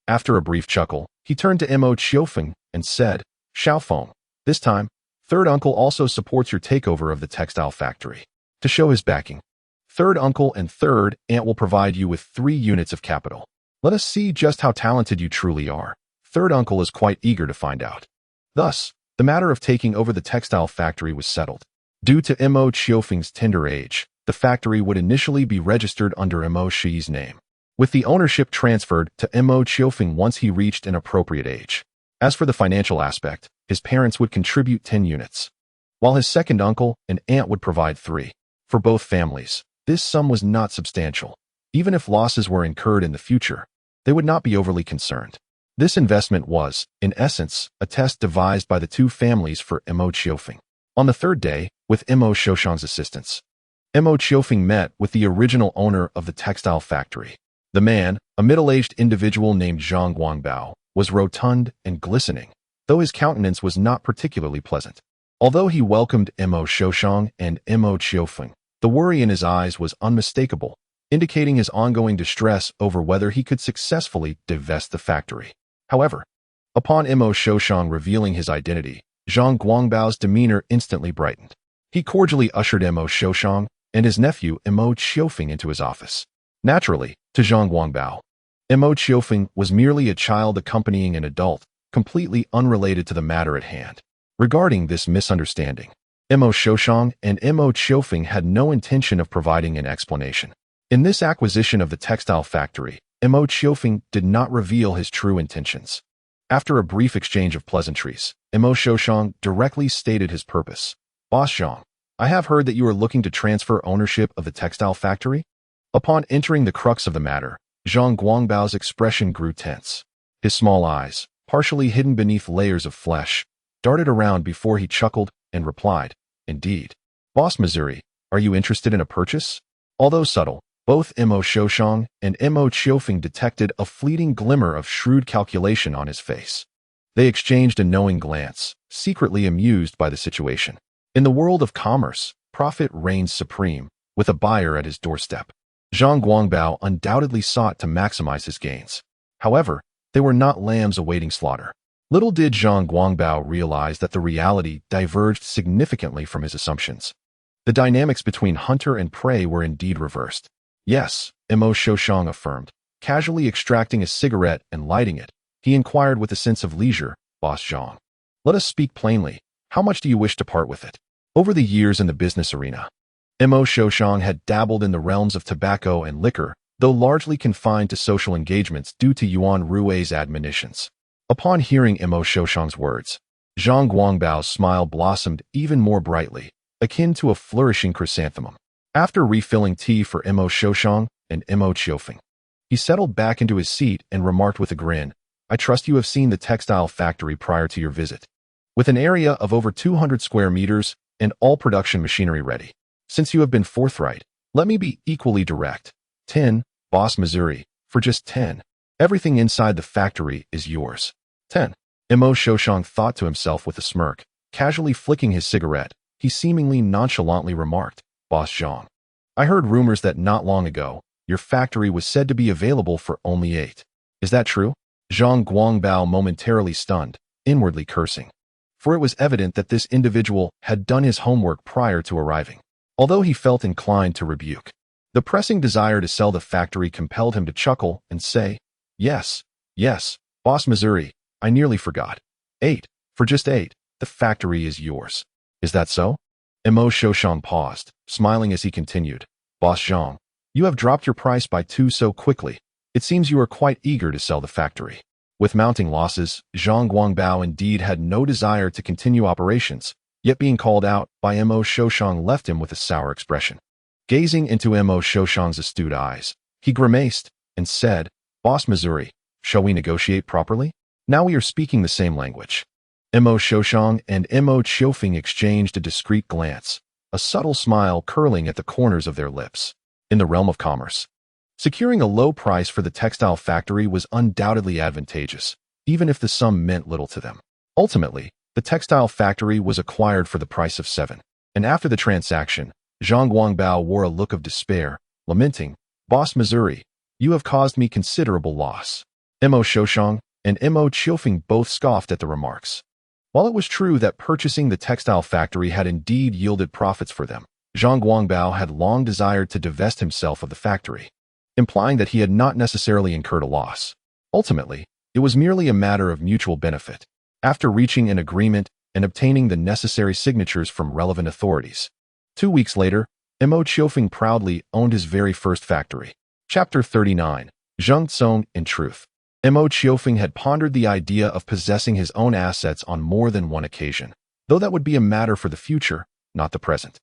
After a brief chuckle, he turned to Mo Qiufeng and said, Xiaofeng, this time, third uncle also supports your takeover of the textile factory. To show his backing, third uncle and third aunt will provide you with 3 units of capital. Let us see just how talented you truly are. Third uncle is quite eager to find out. Thus, the matter of taking over the textile factory was settled. Due to Mo Qiufeng's tender age, the factory would initially be registered under Mo Shuyi's name, with the ownership transferred to Mo Qiufeng once he reached an appropriate age. As for the financial aspect, his parents would contribute 10 units, while his second uncle and aunt would provide 3. For both families, this sum was not substantial. Even if losses were incurred in the future, they would not be overly concerned. This investment was, in essence, a test devised by the two families for Mo Qiufeng. On the third day, with Mo Qiusheng's assistance, Mo Qiufeng met with the original owner of the textile factory. The man, a middle-aged individual named Zhang Guangbao, was rotund and glistening, though his countenance was not particularly pleasant. Although he welcomed Mo Qiusheng and Mo Qiufeng, the worry in his eyes was unmistakable, indicating his ongoing distress over whether he could successfully divest the factory. However, upon Mo Qiusheng revealing his identity, Zhang Guangbao's demeanor instantly brightened. He cordially ushered Mo Qiusheng and his nephew Mo Qiufeng into his office. Naturally, to Zhang Guangbao, Mo Qiufeng was merely a child accompanying an adult, completely unrelated to the matter at hand. Regarding this misunderstanding, Mo Qiioshang and Mo Qiufeng had no intention of providing an explanation. In this acquisition of the textile factory, Mo Qiufeng did not reveal his true intentions. After a brief exchange of pleasantries, Mo Qiioshang directly stated his purpose. Boss Zhang, I have heard that you are looking to transfer ownership of the textile factory? Upon entering the crux of the matter, Zhang Guangbao's expression grew tense. His small eyes, partially hidden beneath layers of flesh, darted around before he chuckled and replied, Indeed. Boss Missouri, are you interested in a purchase? Although subtle, both Mo Qiioshang and Mo Qiufeng detected a fleeting glimmer of shrewd calculation on his face. They exchanged a knowing glance, secretly amused by the situation. In the world of commerce, profit reigns supreme, with a buyer at his doorstep. Zhang Guangbao undoubtedly sought to maximize his gains. However, they were not lambs awaiting slaughter. Little did Zhang Guangbao realize that the reality diverged significantly from his assumptions. The dynamics between hunter and prey were indeed reversed. Yes, Mo Qiioshang affirmed, casually extracting a cigarette and lighting it. He inquired with a sense of leisure, Boss Zhang. Let us speak plainly. How much do you wish to part with it? Over the years in the business arena, Mo Qiioshang had dabbled in the realms of tobacco and liquor, though largely confined to social engagements due to Yuan Rui's admonitions. Upon hearing Mo Qiioshang's words, Zhang Guangbao's smile blossomed even more brightly, akin to a flourishing chrysanthemum. After refilling tea for Mo Qiioshang and Mo Qiufeng, he settled back into his seat and remarked with a grin, I trust you have seen the textile factory prior to your visit. With an area of over 200 square meters and all production machinery ready. Since you have been forthright, let me be equally direct. 10, Boss Missouri, for just 10. Everything inside the factory is yours. 10. Mo Qiioshang thought to himself with a smirk. Casually flicking his cigarette, he seemingly nonchalantly remarked, Boss Zhang, I heard rumors that not long ago, your factory was said to be available for only 8. Is that true? Zhang Guangbao momentarily stunned, inwardly cursing. For it was evident that this individual had done his homework prior to arriving. Although he felt inclined to rebuke, the pressing desire to sell the factory compelled him to chuckle and say, Yes, Boss Missouri, I nearly forgot. 8, for just 8, the factory is yours. Is that so? Mo Qiioshang paused, smiling as he continued, Boss Zhang, you have dropped your price by 2 so quickly. It seems you are quite eager to sell the factory. With mounting losses, Zhang Guangbao indeed had no desire to continue operations, yet being called out by Mo Qiioshang left him with a sour expression. Gazing into Mo Qiioshang's astute eyes, he grimaced and said, Boss Missouri, shall we negotiate properly? Now we are speaking the same language. Mo Qiioshang and Mo Qiufeng exchanged a discreet glance, a subtle smile curling at the corners of their lips. In the realm of commerce, securing a low price for the textile factory was undoubtedly advantageous, even if the sum meant little to them. Ultimately, the textile factory was acquired for the price of 7, and after the transaction, Zhang Guangbao wore a look of despair, lamenting, Boss Missouri, you have caused me considerable loss. Mo Qiioshang and Mo Qiufeng both scoffed at the remarks. While it was true that purchasing the textile factory had indeed yielded profits for them, Zhang Guangbao had long desired to divest himself of the factory, implying that he had not necessarily incurred a loss. Ultimately, it was merely a matter of mutual benefit. After reaching an agreement and obtaining the necessary signatures from relevant authorities, 2 weeks later, Mo Qiufeng proudly owned his very first factory. Chapter 39. Zhengzong in Truth. Mo Qiufeng had pondered the idea of possessing his own assets on more than one occasion, though that would be a matter for the future, not the present.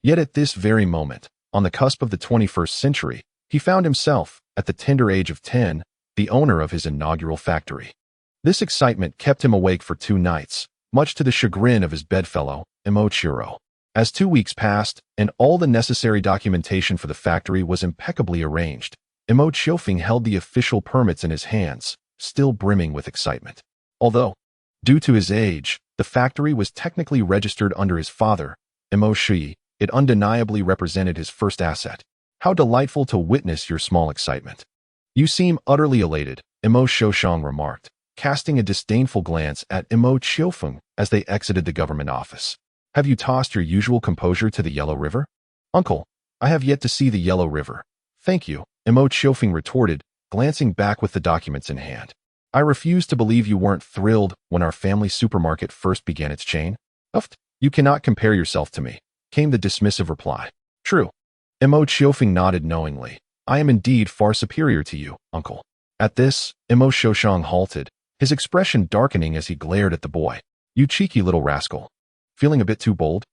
Yet at this very moment, on the cusp of the 21st century, he found himself, at the tender age of 10, the owner of his inaugural factory. This excitement kept him awake for 2 nights, much to the chagrin of his bedfellow, Mo Qiourou. As 2 weeks passed, and all the necessary documentation for the factory was impeccably arranged, Mo Qiufeng held the official permits in his hands, still brimming with excitement. Although, due to his age, the factory was technically registered under his father, Mo Shi, it undeniably represented his first asset. How delightful to witness your small excitement. You seem utterly elated, Mo Qiioshang remarked, casting a disdainful glance at Mo Qiufeng as they exited the government office. Have you tossed your usual composure to the Yellow River? Uncle, I have yet to see the Yellow River. Thank you, Mo Qiufeng retorted, glancing back with the documents in hand. I refuse to believe you weren't thrilled when our family supermarket first began its chain. Uft, you cannot compare yourself to me, came the dismissive reply. True. Mo Qiufeng nodded knowingly. I am indeed far superior to you, uncle. At this, Mo Qiufeng halted, his expression darkening as he glared at the boy. You cheeky little rascal. Feeling a bit too bold?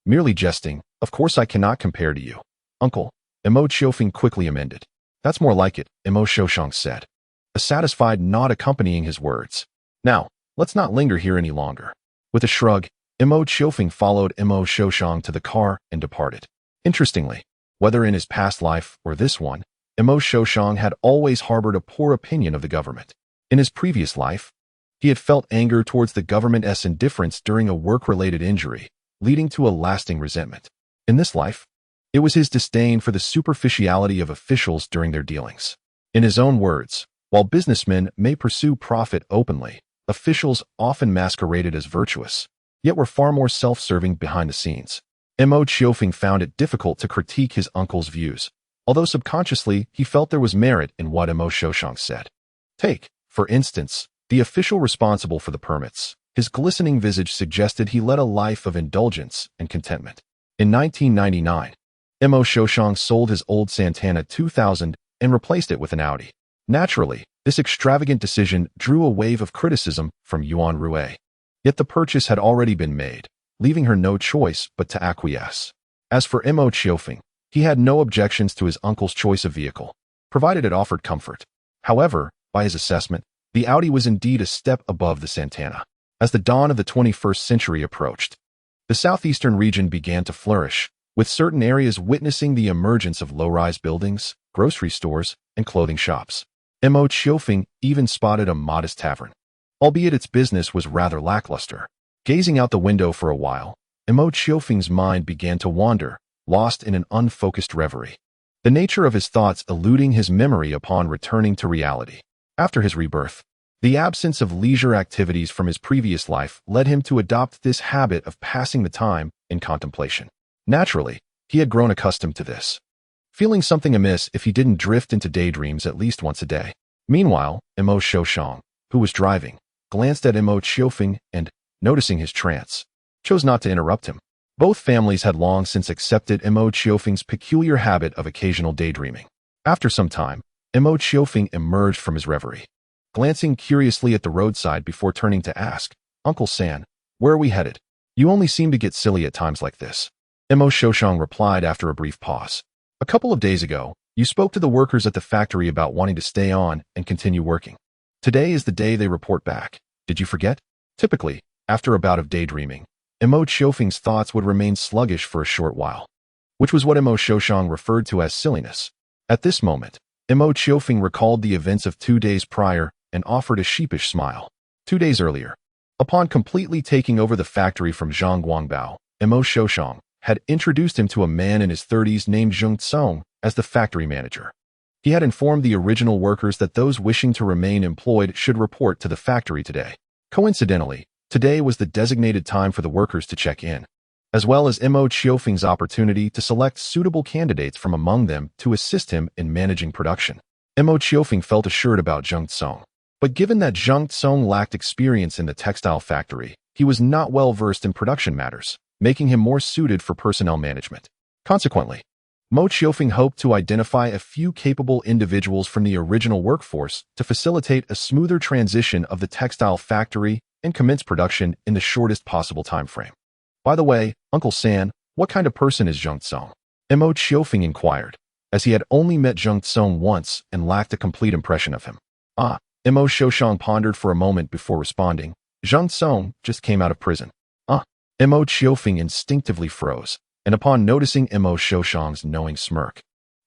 Merely jesting. Of course I cannot compare to you. Uncle, Mo Qiufeng quickly amended. That's more like it, Mo Qiufeng said, a satisfied nod accompanying his words. Now, let's not linger here any longer. With a shrug, Mo Qiufeng followed Mo Qiufeng to the car and departed. Interestingly, whether in his past life or this one, Mo Qiufeng had always harbored a poor opinion of the government. In his previous life, he had felt anger towards the government's indifference during a work-related injury, leading to a lasting resentment. In this life, it was his disdain for the superficiality of officials during their dealings. In his own words, while businessmen may pursue profit openly, officials often masqueraded as virtuous, yet were far more self-serving behind the scenes. Mo Qiufeng found it difficult to critique his uncle's views, although subconsciously he felt there was merit in what Mo Qiufeng said. Take, for instance, the official responsible for the permits. His glistening visage suggested he led a life of indulgence and contentment. In 1999, Mo Qiufeng sold his old Santana 2000 and replaced it with an Audi. Naturally, this extravagant decision drew a wave of criticism from Yuan Rue. Yet the purchase had already been made, leaving her no choice but to acquiesce. As for Mo Qiufeng, he had no objections to his uncle's choice of vehicle, provided it offered comfort. However, by his assessment, the Audi was indeed a step above the Santana. As the dawn of the 21st century approached, the southeastern region began to flourish, with certain areas witnessing the emergence of low-rise buildings, grocery stores, and clothing shops. Mo Qiufeng even spotted a modest tavern, albeit its business was rather lackluster. Gazing out the window for a while, Mo Qiufeng's mind began to wander, lost in an unfocused reverie, the nature of his thoughts eluding his memory upon returning to reality. After his rebirth, the absence of leisure activities from his previous life led him to adopt this habit of passing the time in contemplation. Naturally, he had grown accustomed to this, feeling something amiss if he didn't drift into daydreams at least once a day. Meanwhile, Mo Qiufeng, who was driving, glanced at Mo Qiufeng and, noticing his trance, chose not to interrupt him. Both families had long since accepted Mo Qiufeng's peculiar habit of occasional daydreaming. After some time, Mo Qiufeng emerged from his reverie, glancing curiously at the roadside before turning to ask, Uncle San, where are we headed? You only seem to get silly at times like this. Mo Qiufeng replied after a brief pause. A couple of days ago, you spoke to the workers at the factory about wanting to stay on and continue working. Today is the day they report back. Did you forget? Typically, after a bout of daydreaming, Mo Qiufeng's thoughts would remain sluggish for a short while, which was what Mo Qiufeng referred to as silliness. At this moment, Mo Qiufeng recalled the events of 2 days prior and offered a sheepish smile. 2 days earlier, upon completely taking over the factory from Zhang Guangbao, Mo Qiufeng had introduced him to a man in his 30s named Zheng Tsong as the factory manager. He had informed the original workers that those wishing to remain employed should report to the factory today. Coincidentally, today was the designated time for the workers to check in, as well as Mo Qiufeng's opportunity to select suitable candidates from among them to assist him in managing production. Mo Qiufeng felt assured about Zheng Tsong, but given that Zheng Tsong lacked experience in the textile factory, he was not well versed in production matters, making him more suited for personnel management. Consequently, Mo Qiufeng hoped to identify a few capable individuals from the original workforce to facilitate a smoother transition of the textile factory and commence production in the shortest possible time frame. By the way, Uncle San, what kind of person is Zheng Tsong? Mo Qiufeng inquired, as he had only met Zheng Tsong once and lacked a complete impression of him. Mo Qiufeng pondered for a moment before responding. Zheng Tsong just came out of prison. Mo Qiufeng instinctively froze, and upon noticing Mo Qiufeng's knowing smirk,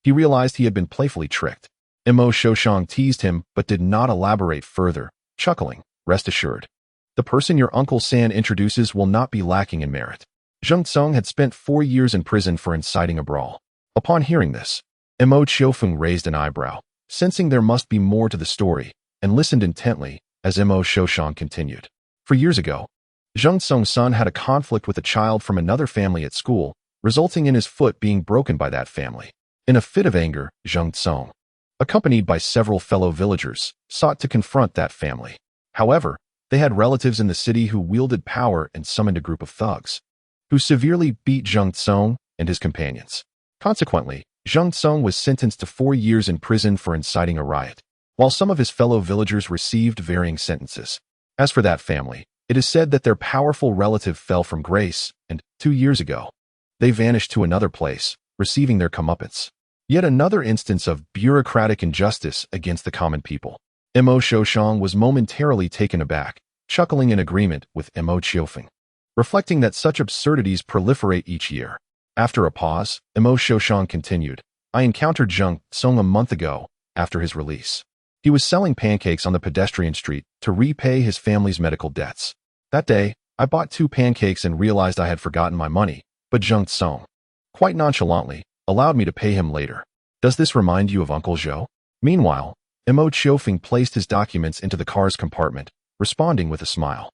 he realized he had been playfully tricked. Mo Qiufeng teased him but did not elaborate further, chuckling, rest assured. The person your Uncle San introduces will not be lacking in merit. Zheng Tsong had spent 4 years in prison for inciting a brawl. Upon hearing this, Mo Qiufeng raised an eyebrow, sensing there must be more to the story, and listened intently as Mo Qiufeng continued. For years ago, Zheng Tsong's son had a conflict with a child from another family at school, resulting in his foot being broken by that family. In a fit of anger, Zheng Tsong accompanied by several fellow villagers, sought to confront that family. However, they had relatives in the city who wielded power and summoned a group of thugs, who severely beat Zheng Tsong and his companions. Consequently, Zheng Tsong was sentenced to 4 years in prison for inciting a riot, while some of his fellow villagers received varying sentences. As for that family, it is said that their powerful relative fell from grace, and 2 years ago, they vanished to another place, receiving their comeuppance. Yet another instance of bureaucratic injustice against the common people. Mo Qiourou was momentarily taken aback, chuckling in agreement with Mo Qiofeng, reflecting that such absurdities proliferate each year. After a pause, Mo Qiourou continued, I encountered Zheng Tsong a month ago, after his release. He was selling pancakes on the pedestrian street to repay his family's medical debts. That day, I bought 2 pancakes and realized I had forgotten my money, but Zheng Tsong, quite nonchalantly, allowed me to pay him later. Does this remind you of Uncle Zhou? Meanwhile, Mo Qiofeng placed his documents into the car's compartment, responding with a smile.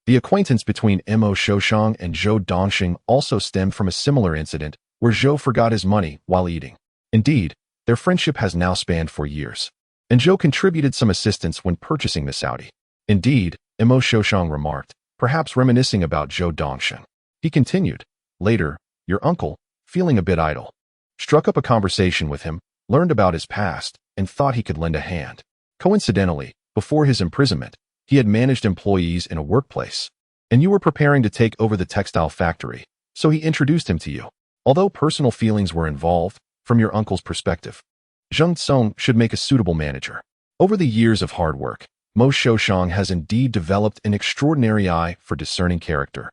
The acquaintance between Mo Qiourou and Zhou Dongxing also stemmed from a similar incident where Zhou forgot his money while eating. Indeed, their friendship has now spanned for years, and Zhou contributed some assistance when purchasing the Saudi. Indeed, Mo Qiofeng remarked, perhaps reminiscing about Zhou Dongxing. He continued, later, your uncle, feeling a bit idle, struck up a conversation with him, learned about his past, and thought he could lend a hand. Coincidentally, before his imprisonment, he had managed employees in a workplace, and you were preparing to take over the textile factory, so he introduced him to you. Although personal feelings were involved, from your uncle's perspective, Zheng Tsong should make a suitable manager. Over the years of hard work, Mo Qiofeng has indeed developed an extraordinary eye for discerning character,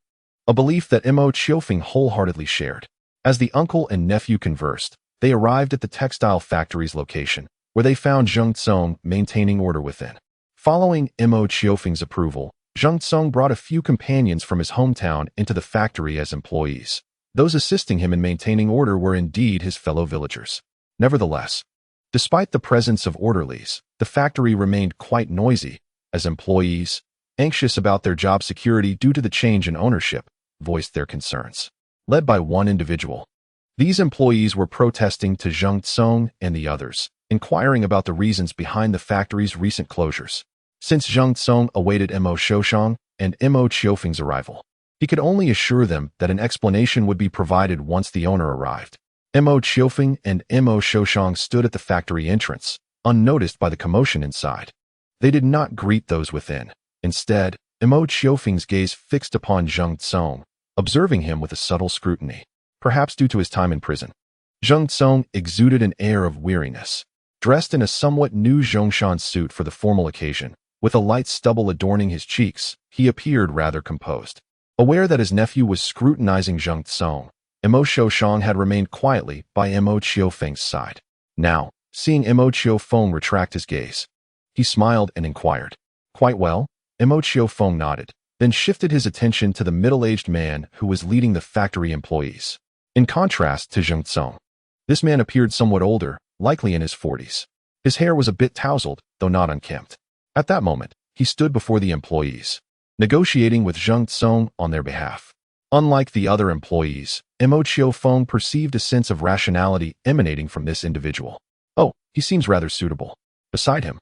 a belief that Mo Qiofeng wholeheartedly shared. As the uncle and nephew conversed, they arrived at the textile factory's location, where they found Zheng Tsong maintaining order within. Following Mo Qiofeng's approval, Zheng Tsong brought a few companions from his hometown into the factory as employees. Those assisting him in maintaining order were indeed his fellow villagers. Nevertheless, despite the presence of orderlies, the factory remained quite noisy, as employees, anxious about their job security due to the change in ownership, voiced their concerns. Led by one individual, these employees were protesting to Zheng Tsong and the others, inquiring about the reasons behind the factory's recent closures. Since Zheng Tsong awaited Mo Qiofeng and Mo Qiofeng's arrival, he could only assure them that an explanation would be provided once the owner arrived. Mo Qiofeng and Mo Qiofeng stood at the factory entrance, unnoticed by the commotion inside. They did not greet those within. Instead, Mo Qiofeng's gaze fixed upon Zheng Tsong, observing him with a subtle scrutiny, perhaps due to his time in prison. Zheng Tsong exuded an air of weariness. Dressed in a somewhat new Zhongshan suit for the formal occasion, with a light stubble adorning his cheeks, he appeared rather composed. Aware that his nephew was scrutinizing Zheng Tsong, Mo Qiofeng had remained quietly by Mo Qiofeng's side. Now, seeing Mo Qiofeng retract his gaze, he smiled and inquired, "Quite well?" Mo Qiofeng nodded, then shifted his attention to the middle-aged man who was leading the factory employees. In contrast to Zheng Tsong, this man appeared somewhat older, likely in his 40s. His hair was a bit tousled, though not unkempt. At that moment, he stood before the employees, negotiating with Zheng Tsong on their behalf. Unlike the other employees, Mo Qiofeng perceived a sense of rationality emanating from this individual. Oh, he seems rather suitable. Beside him,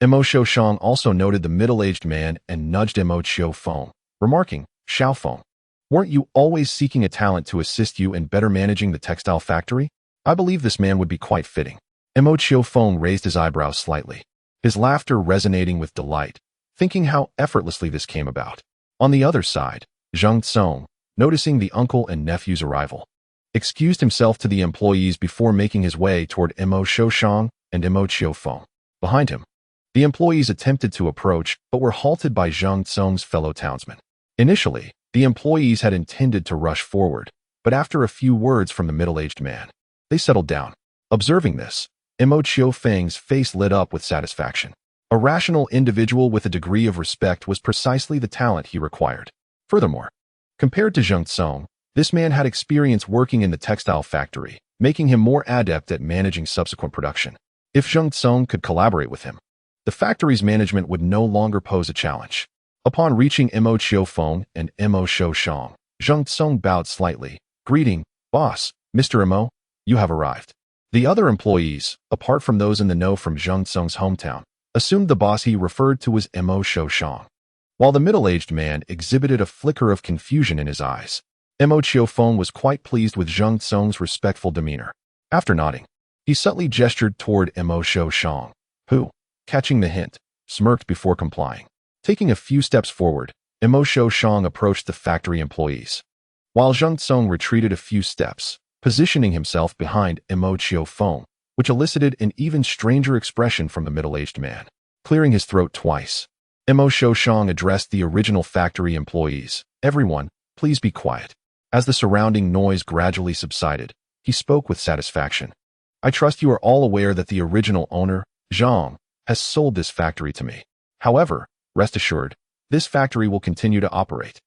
Mo Qiofeng also noted the middle-aged man and nudged Mo Qiofeng, remarking, "Xiaofeng, weren't you always seeking a talent to assist you in better managing the textile factory? I believe this man would be quite fitting." Mo Qiofeng raised his eyebrows slightly, his laughter resonating with delight, thinking how effortlessly this came about. On the other side, Zheng Tsong, noticing the uncle and nephew's arrival, excused himself to the employees before making his way toward Mo Qiofeng and Mo Qiofeng. Behind him, the employees attempted to approach but were halted by Zheng Tsong's fellow townsmen. Initially, the employees had intended to rush forward, but after a few words from the middle-aged man, they settled down. Observing this, Mo Qiofeng's face lit up with satisfaction. A rational individual with a degree of respect was precisely the talent he required. Furthermore, compared to Zheng Tsong, this man had experience working in the textile factory, making him more adept at managing subsequent production. If Zheng Tsong could collaborate with him, the factory's management would no longer pose a challenge. Upon reaching Mo Qiofeng and Mo Qiofeng, Zheng Tsong bowed slightly, greeting, "Boss, Mr. Mo, you have arrived." The other employees, apart from those in the know from Zheng Tsung's hometown, assumed the boss he referred to was Mo Qiourou, while the middle-aged man exhibited a flicker of confusion in his eyes. Mo Qiourou was quite pleased with Zheng Tsung's respectful demeanor. After nodding, he subtly gestured toward Mo Qiourou, who, catching the hint, smirked before complying. Taking a few steps forward, Mo Qiourou approached the factory employees, while Zheng Tsung retreated a few steps, positioning himself behind Mo Qiourou, which elicited an even stranger expression from the middle-aged man. Clearing his throat twice, Mo Qiourou addressed the original factory employees. "Everyone, please be quiet." As the surrounding noise gradually subsided, he spoke with satisfaction. "I trust you are all aware that the original owner, Zhang, has sold this factory to me. However, rest assured, this factory will continue to operate,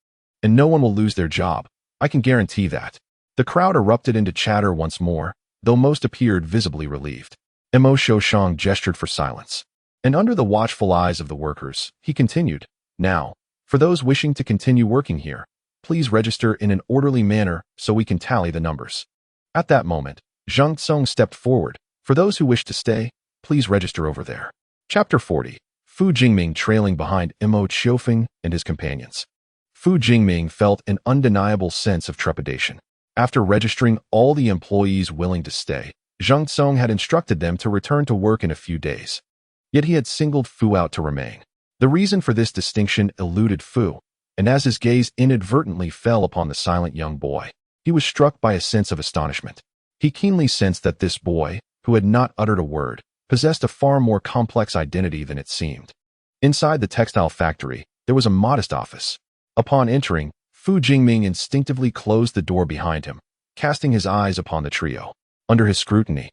and no one will lose their job. I can guarantee that." The crowd erupted into chatter once more, though most appeared visibly relieved. Mo Qiourou gestured for silence, and under the watchful eyes of the workers, he continued, "Now, for those wishing to continue working here, please register in an orderly manner so we can tally the numbers." At that moment, Zheng Tsung stepped forward. "For those who wish to stay, please register over there." Chapter 40. Fu Jingming trailing behind Mo Qiufeng and his companions. Fu Jingming felt an undeniable sense of trepidation. After registering all the employees willing to stay, Zheng Tsung had instructed them to return to work in a few days. Yet he had singled Fu out to remain. The reason for this distinction eluded Fu, and as his gaze inadvertently fell upon the silent young boy, he was struck by a sense of astonishment. He keenly sensed that this boy, who had not uttered a word, possessed a far more complex identity than it seemed. Inside the textile factory, there was a modest office. Upon entering, Fu Jingming instinctively closed the door behind him, casting his eyes upon the trio. Under his scrutiny,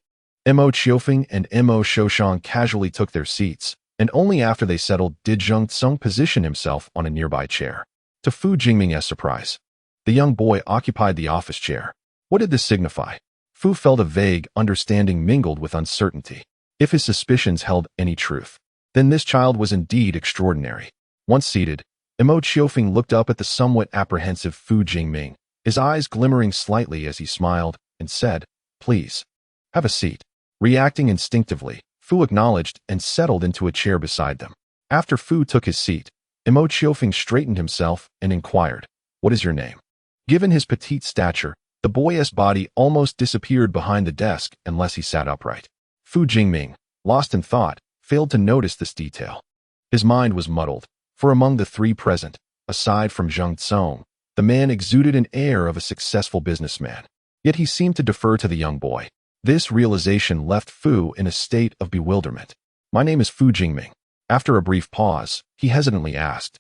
Mo Qiufeng and Mo Qiourou casually took their seats, and only after they settled did Zheng Tsung position himself on a nearby chair. To Fu Jingming's surprise, the young boy occupied the office chair. What did this signify? Fu felt a vague understanding mingled with uncertainty. If his suspicions held any truth, then this child was indeed extraordinary. Once seated, Mo Qiufeng looked up at the somewhat apprehensive Fu Jingming, his eyes glimmering slightly as he smiled, and said, "Please, have a seat." Reacting instinctively, Fu acknowledged and settled into a chair beside them. After Fu took his seat, Mo Qiufeng straightened himself and inquired, "What is your name?" Given his petite stature, the boy's body almost disappeared behind the desk unless he sat upright. Fu Jingming, lost in thought, failed to notice this detail. His mind was muddled, for among the three present, aside from Zheng Tsung, the man exuded an air of a successful businessman. Yet he seemed to defer to the young boy. This realization left Fu in a state of bewilderment. "My name is Fu Jingming." After a brief pause, he hesitantly asked,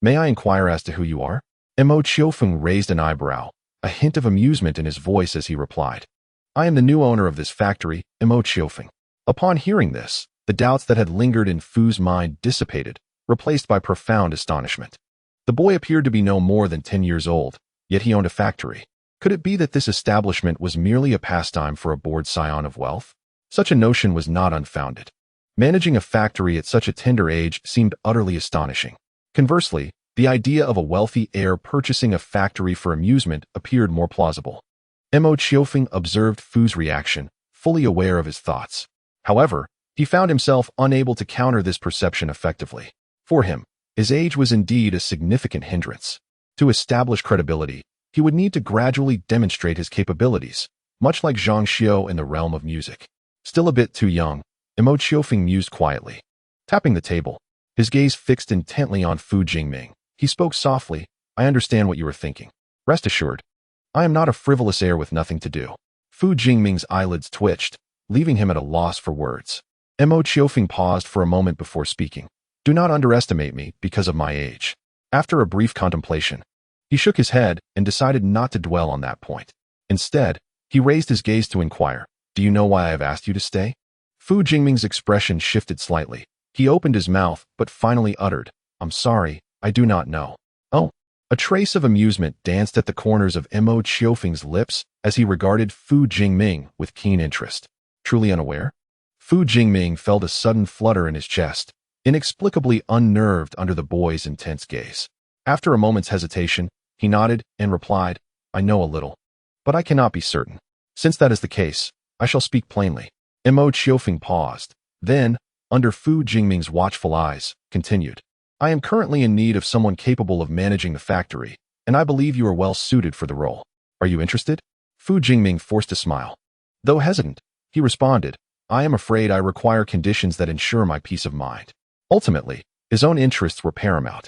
"May I inquire as to who you are?" Mo Qiufeng raised an eyebrow, a hint of amusement in his voice as he replied, "I am the new owner of this factory, Mo Qiufeng." Upon hearing this, the doubts that had lingered in Fu's mind dissipated, replaced by profound astonishment. The boy appeared to be no more than 10 years old, yet he owned a factory. Could it be that this establishment was merely a pastime for a bored scion of wealth? Such a notion was not unfounded. Managing a factory at such a tender age seemed utterly astonishing. Conversely, the idea of a wealthy heir purchasing a factory for amusement appeared more plausible. Mo Qiufeng observed Fu's reaction, fully aware of his thoughts. However, he found himself unable to counter this perception effectively. For him, his age was indeed a significant hindrance. To establish credibility, he would need to gradually demonstrate his capabilities, much like Zhang Xiao in the realm of music. Still a bit too young, Mo Qiufeng mused quietly. Tapping the table, his gaze fixed intently on Fu Jingming, he spoke softly, "I understand what you are thinking. Rest assured, I am not a frivolous heir with nothing to do." Fu Jingming's eyelids twitched, leaving him at a loss for words. Mo Qiufeng paused for a moment before speaking. "Do not underestimate me because of my age." After a brief contemplation, he shook his head and decided not to dwell on that point. Instead, he raised his gaze to inquire, "Do you know why I have asked you to stay?" Fu Jingming's expression shifted slightly. He opened his mouth, but finally uttered, "I'm sorry, I do not know." "Oh." A trace of amusement danced at the corners of Mo Qiufeng's lips as he regarded Fu Jingming with keen interest. Truly unaware? Fu Jingming felt a sudden flutter in his chest, inexplicably unnerved under the boy's intense gaze. After a moment's hesitation, he nodded and replied, "I know a little, but I cannot be certain. Since that is the case, I shall speak plainly. Mo Qiufeng paused. Then, under Fu Jingming's watchful eyes, continued. I am currently in need of someone capable of managing the factory, and I believe you are well suited for the role. Are you interested? Fu Jingming forced a smile. Though hesitant, he responded, I am afraid I require conditions that ensure my peace of mind. Ultimately, his own interests were paramount.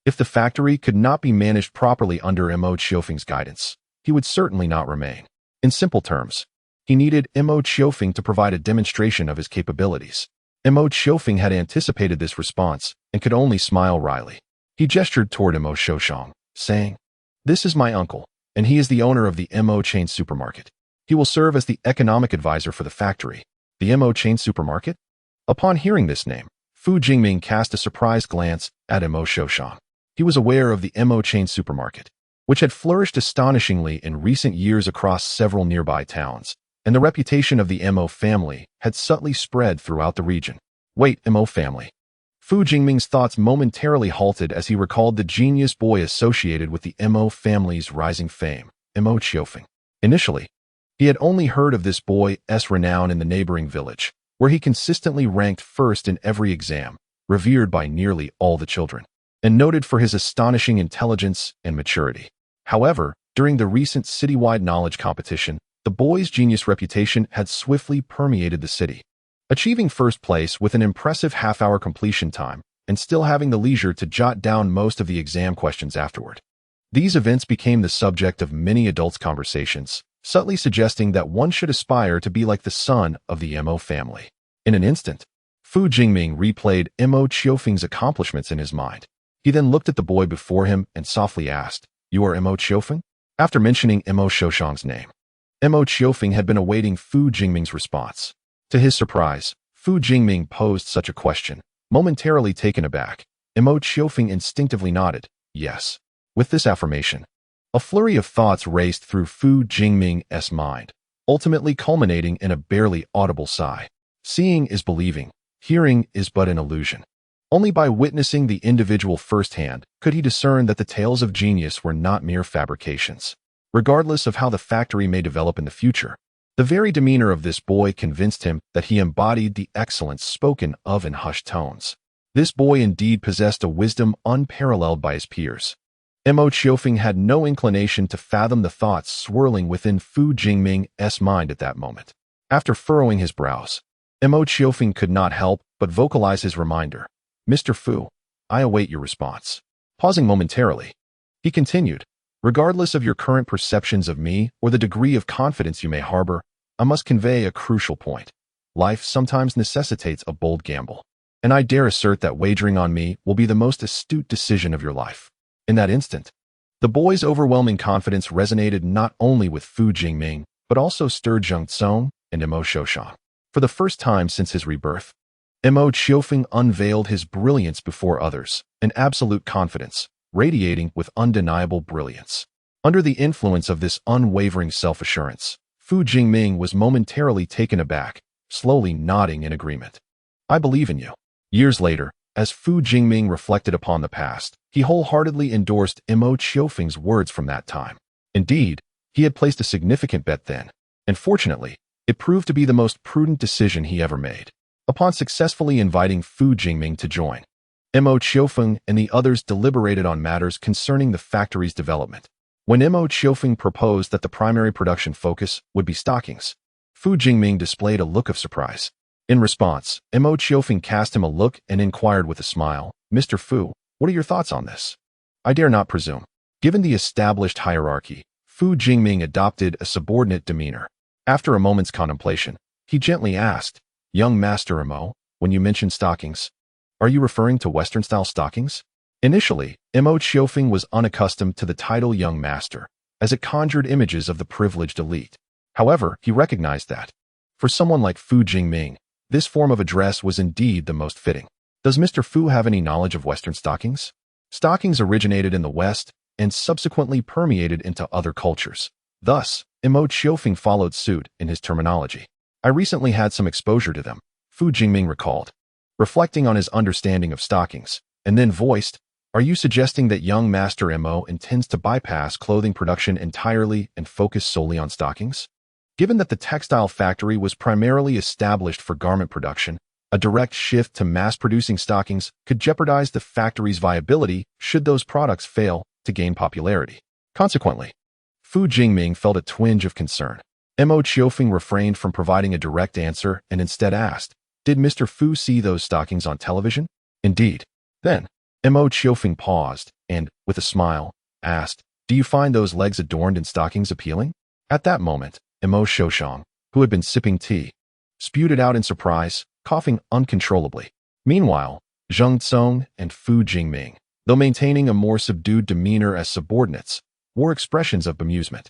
If the factory could not be managed properly under Mo Qiufeng's guidance, he would certainly not remain. In simple terms, he needed Mo Qiufeng to provide a demonstration of his capabilities. Mo Qiufeng had anticipated this response and could only smile wryly. He gestured toward Mo Qiufeng, saying, This is my uncle, and he is the owner of the Mo chain supermarket. He will serve as the economic advisor for the factory. The Mo chain supermarket? Upon hearing this name, Fu Jingming cast a surprised glance at Mo Qiufeng. He was aware of the Mo chain supermarket, which had flourished astonishingly in recent years across several nearby towns, and the reputation of the Mo family had subtly spread throughout the region. Wait, Mo family. Fu Jingming's thoughts momentarily halted as he recalled the genius boy associated with the Mo family's rising fame, Mo Qiufeng. Initially, he had only heard of this boy's renown in the neighboring village, where he consistently ranked first in every exam, revered by nearly all the children, and noted for his astonishing intelligence and maturity. However, during the recent citywide knowledge competition, the boy's genius reputation had swiftly permeated the city. Achieving first place with an impressive half-hour completion time, and still having the leisure to jot down most of the exam questions afterward. These events became the subject of many adults' conversations, subtly suggesting that one should aspire to be like the son of the Mo family. In an instant, Fu Jingming replayed Mo Qiufeng's accomplishments in his mind. He then looked at the boy before him and softly asked, You are Mo Qiufeng? After mentioning Mo Qiufeng's name, Mo Qiufeng had been awaiting Fu Jingming's response. To his surprise, Fu Jingming posed such a question. Momentarily taken aback, Mo Qiufeng instinctively nodded, yes. With this affirmation, a flurry of thoughts raced through Fu Jingming's mind, ultimately culminating in a barely audible sigh. Seeing is believing, hearing is but an illusion. Only by witnessing the individual firsthand could he discern that the tales of genius were not mere fabrications. Regardless of how the factory may develop in the future, the very demeanor of this boy convinced him that he embodied the excellence spoken of in hushed tones. This boy indeed possessed a wisdom unparalleled by his peers. Mo Qiufeng had no inclination to fathom the thoughts swirling within Fu Jingming's mind at that moment. After furrowing his brows, Mo Qiufeng could not help but vocalize his reminder. Mr. Fu, I await your response. Pausing momentarily, he continued, Regardless of your current perceptions of me or the degree of confidence you may harbor, I must convey a crucial point. Life sometimes necessitates a bold gamble, and I dare assert that wagering on me will be the most astute decision of your life. In that instant, the boy's overwhelming confidence resonated not only with Fu Jingming, but also stirred Zheng Tsong and Mo Qiufeng. For the first time since his rebirth, Mo Qiufeng unveiled his brilliance before others, an absolute confidence, radiating with undeniable brilliance. Under the influence of this unwavering self-assurance, Fu Jingming was momentarily taken aback, slowly nodding in agreement. I believe in you. Years later, as Fu Jingming reflected upon the past, he wholeheartedly endorsed Mo Qiufeng's words from that time. Indeed, he had placed a significant bet then, and fortunately, it proved to be the most prudent decision he ever made. Upon successfully inviting Fu Jingming to join, Mo Qiufeng and the others deliberated on matters concerning the factory's development. When Mo Qiufeng proposed that the primary production focus would be stockings, Fu Jingming displayed a look of surprise. In response, Mo Qiufeng cast him a look and inquired with a smile, Mr. Fu, what are your thoughts on this? I dare not presume. Given the established hierarchy, Fu Jingming adopted a subordinate demeanor. After a moment's contemplation, he gently asked, Young Master Mo, when you mention stockings, are you referring to Western-style stockings? Initially, Mo Qiufeng was unaccustomed to the title Young Master, as it conjured images of the privileged elite. However, he recognized that, for someone like Fu Jingming, this form of address was indeed the most fitting. Does Mr. Fu have any knowledge of Western stockings? Stockings originated in the West and subsequently permeated into other cultures. Thus, Mo Qiufeng followed suit in his terminology. I recently had some exposure to them, Fu Jingming recalled, reflecting on his understanding of stockings, and then voiced, Are you suggesting that young Master Mo intends to bypass clothing production entirely and focus solely on stockings? Given that the textile factory was primarily established for garment production, a direct shift to mass-producing stockings could jeopardize the factory's viability should those products fail to gain popularity. Consequently, Fu Jingming felt a twinge of concern. Mo Qiufeng refrained from providing a direct answer and instead asked, "Did Mr. Fu see those stockings on television?" "Indeed." Then, Mo Qiufeng paused and, with a smile, asked, "Do you find those legs adorned in stockings appealing?" At that moment, Mo Qiufeng, who had been sipping tea, spewed it out in surprise, coughing uncontrollably. Meanwhile, Zheng Tsong and Fu Jingming, though maintaining a more subdued demeanor as subordinates, wore expressions of bemusement.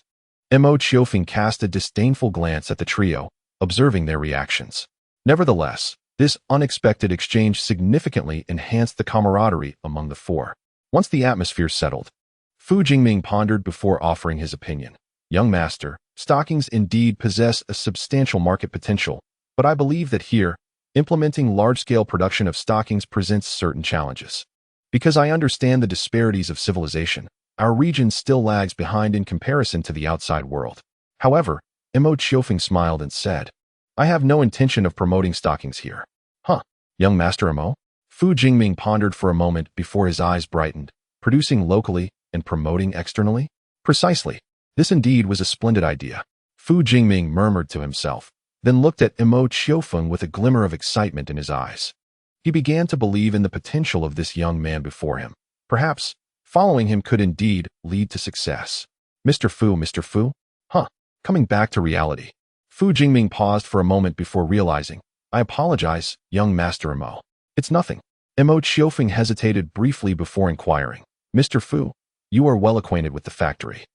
Mo Qiufeng cast a disdainful glance at the trio, observing their reactions. Nevertheless, this unexpected exchange significantly enhanced the camaraderie among the four. Once the atmosphere settled, Fu Jingming pondered before offering his opinion. "Young master, stockings indeed possess a substantial market potential, but I believe that here, implementing large-scale production of stockings presents certain challenges. Because I understand the disparities of civilization, our region still lags behind in comparison to the outside world." However, Mo Qiufeng smiled and said, "I have no intention of promoting stockings here." "Huh, young master Mo?" Fu Jingming pondered for a moment before his eyes brightened. "Producing locally and promoting externally?" "Precisely. This indeed was a splendid idea." Fu Jingming murmured to himself, then looked at Mo Qiufeng with a glimmer of excitement in his eyes. He began to believe in the potential of this young man before him. Perhaps, following him could indeed lead to success. Mr. Fu? Huh, coming back to reality. Fu Jingming paused for a moment before realizing, "I apologize, young master Mo." "It's nothing." Mo Qiufeng hesitated briefly before inquiring, "Mr. Fu, you are well acquainted with the factory.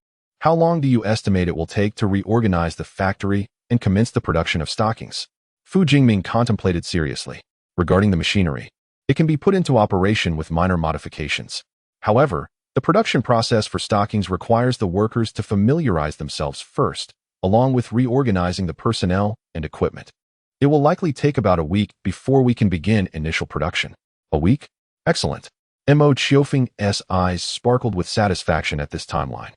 How long do you estimate it will take to reorganize the factory and commence the production of stockings?" Fu Jingming contemplated seriously. "Regarding the machinery, it can be put into operation with minor modifications. However, the production process for stockings requires the workers to familiarize themselves first, along with reorganizing the personnel and equipment. It will likely take about a week before we can begin initial production." "A week? Excellent." Mo Qiufeng's eyes sparkled with satisfaction at this timeline.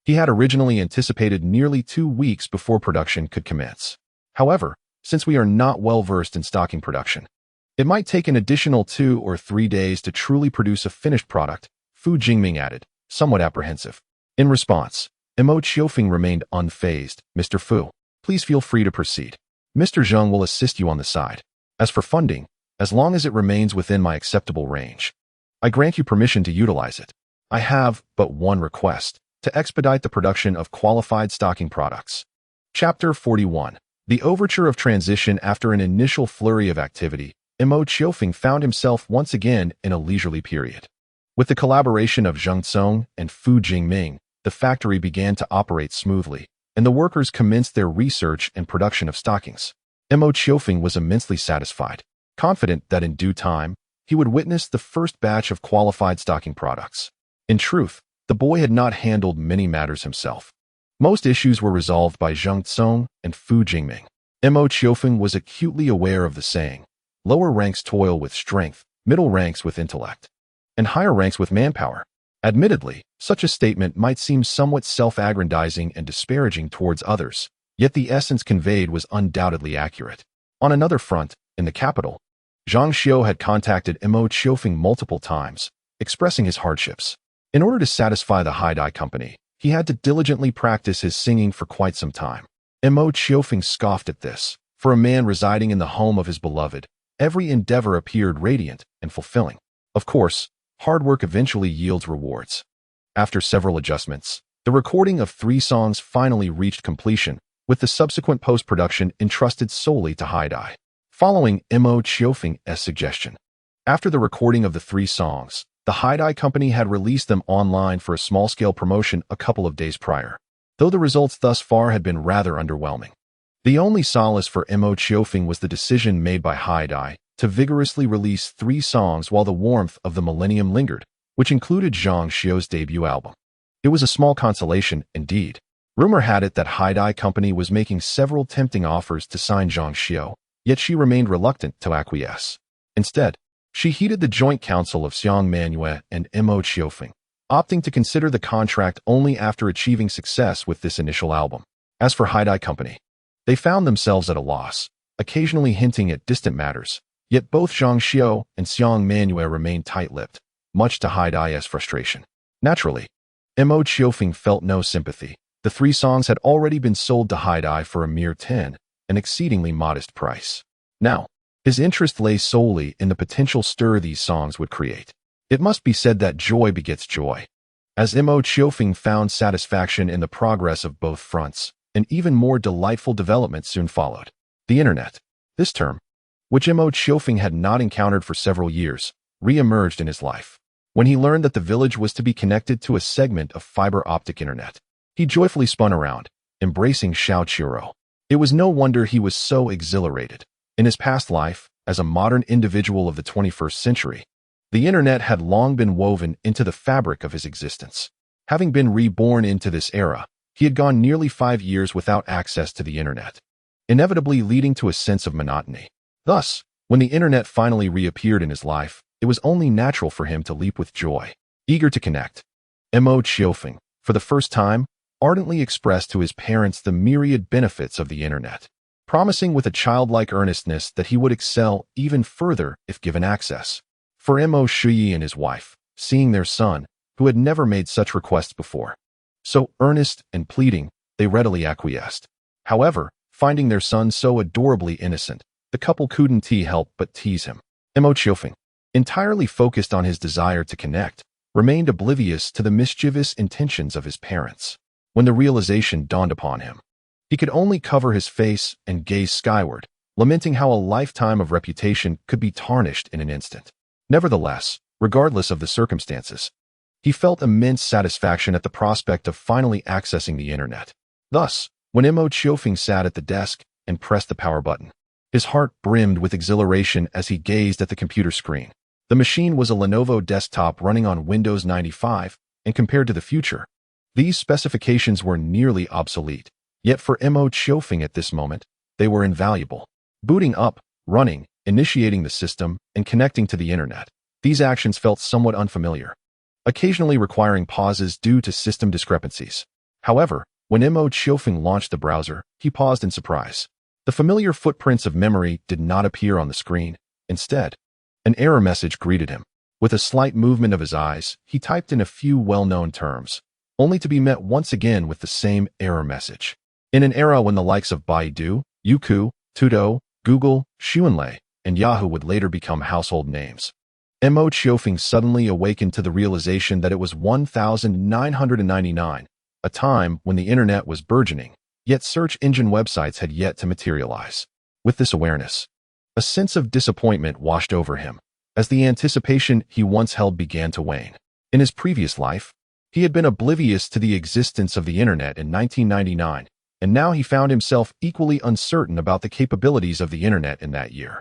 He had originally anticipated nearly 2 weeks before production could commence. However, since we are not well versed in stocking production, it might take an additional 2 or 3 days to truly produce a finished product, Fu Jingming added, somewhat apprehensive. In response, Mo Qiufeng remained unfazed. "Mr. Fu, please feel free to proceed. Mr. Zheng will assist you on the side. As for funding, as long as it remains within my acceptable range, I grant you permission to utilize it. I have but one request: to expedite the production of qualified stocking products." Chapter 41. The overture of transition. After an initial flurry of activity, Mo Qiufeng found himself once again in a leisurely period. With the collaboration of Zheng Tsong and Fu Jingming, the factory began to operate smoothly, and the workers commenced their research and production of stockings. Mo Qiufeng was immensely satisfied, confident that in due time, he would witness the first batch of qualified stocking products. In truth, the boy had not handled many matters himself. Most issues were resolved by Zheng Tsong and Fu Jingming. Mo Qiufeng was acutely aware of the saying, "Lower ranks toil with strength, middle ranks with intellect, and higher ranks with manpower." Admittedly, such a statement might seem somewhat self-aggrandizing and disparaging towards others, yet the essence conveyed was undoubtedly accurate. On another front, in the capital, Zhang Xiao had contacted Mo Qiufeng multiple times, expressing his hardships. In order to satisfy the Haidai company, he had to diligently practice his singing for quite some time. Mo Qiufeng scoffed at this. For a man residing in the home of his beloved, every endeavor appeared radiant and fulfilling. Of course, hard work eventually yields rewards. After several adjustments, the recording of 3 songs finally reached completion, with the subsequent post-production entrusted solely to Haidai. Following Mo Qiufeng's suggestion, after the recording of the 3 songs, the Haidai company had released them online for a small-scale promotion a couple of days prior, though the results thus far had been rather underwhelming. The only solace for Mo Qiufeng was the decision made by Haidai to vigorously release 3 songs while the warmth of the millennium lingered, which included Zhang Xiao's debut album. It was a small consolation, indeed. Rumor had it that Haidai company was making several tempting offers to sign Zhang Xiao, yet she remained reluctant to acquiesce. Instead, she heeded the joint counsel of Xiang Manuel and Mo Qiourou, opting to consider the contract only after achieving success with this initial album. As for Haidai company, They found themselves at a loss, occasionally hinting at distant matters, yet both Zhang Xiao and Xiang Manuel remained tight-lipped, much to Haidai's frustration. Naturally, Mo Qiofeng felt no sympathy. The 3 songs had already been sold to Haidai for a mere 10, an exceedingly modest price. Now, his interest lay solely in the potential stir these songs would create. It must be said that joy begets joy. As Mo Qiofeng found satisfaction in the progress of both fronts, an even more delightful development soon followed. The Internet. This term, which Mo Qiofeng had not encountered for several years, re-emerged in his life. When he learned that the village was to be connected to a segment of fiber optic internet, he joyfully spun around, embracing Su Xiaowen. It was no wonder he was so exhilarated. In his past life, as a modern individual of the 21st century, the internet had long been woven into the fabric of his existence. Having been reborn into this era, he had gone nearly 5 years without access to the internet, inevitably leading to a sense of monotony. Thus, when the internet finally reappeared in his life, it was only natural for him to leap with joy. Eager to connect, Mo Qiofeng, for the first time, ardently expressed to his parents the myriad benefits of the internet, promising with a childlike earnestness that he would excel even further if given access. For Mo Shuyi and his wife, seeing their son, who had never made such requests before, so earnest and pleading, they readily acquiesced. However, finding their son so adorably innocent, the couple couldn't help but tease him. Mo Qiofeng, entirely focused on his desire to connect, remained oblivious to the mischievous intentions of his parents. When the realization dawned upon him, he could only cover his face and gaze skyward, lamenting how a lifetime of reputation could be tarnished in an instant. Nevertheless, regardless of the circumstances, he felt immense satisfaction at the prospect of finally accessing the internet. Thus, when Mo Qiofeng sat at the desk and pressed the power button, his heart brimmed with exhilaration as he gazed at the computer screen. The machine was a Lenovo desktop running on Windows 95, and compared to the future, these specifications were nearly obsolete. Yet for Mo Qiofeng at this moment, they were invaluable. Booting up, running, initiating the system, and connecting to the internet, these actions felt somewhat unfamiliar, occasionally requiring pauses due to system discrepancies. However, when Mo Qiofeng launched the browser, he paused in surprise. The familiar footprints of memory did not appear on the screen. Instead, an error message greeted him. With a slight movement of his eyes, he typed in a few well-known terms, only to be met once again with the same error message. In an era when the likes of Baidu, Youku, Tudo, Google, Xuanlei, and Yahoo would later become household names, Mo Qiofeng suddenly awakened to the realization that it was 1999, a time when the internet was burgeoning, yet search engine websites had yet to materialize. With this awareness, a sense of disappointment washed over him, as the anticipation he once held began to wane. In his previous life, he had been oblivious to the existence of the internet in 1999, and now he found himself equally uncertain about the capabilities of the internet in that year.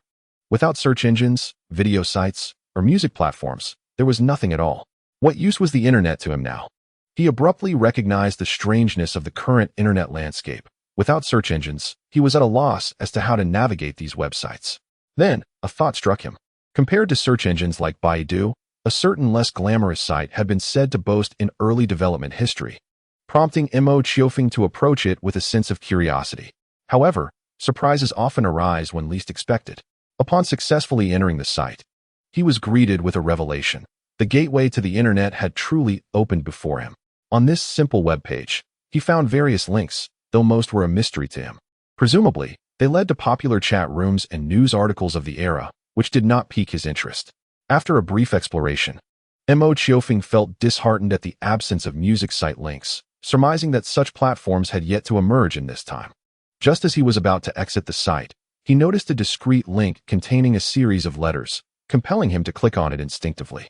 Without search engines, video sites, or music platforms, there was nothing at all. What use was the internet to him now? He abruptly recognized the strangeness of the current internet landscape. Without search engines, he was at a loss as to how to navigate these websites. Then, a thought struck him. Compared to search engines like Baidu, a certain less glamorous site had been said to boast in early development history, prompting Mo Qiofeng to approach it with a sense of curiosity. However, surprises often arise when least expected. Upon successfully entering the site, he was greeted with a revelation. The gateway to the internet had truly opened before him. On this simple web page, he found various links, though most were a mystery to him. Presumably, they led to popular chat rooms and news articles of the era, which did not pique his interest. After a brief exploration, Mo Qiofeng felt disheartened at the absence of music site links, surmising that such platforms had yet to emerge in this time. Just as he was about to exit the site, he noticed a discrete link containing a series of letters, compelling him to click on it instinctively.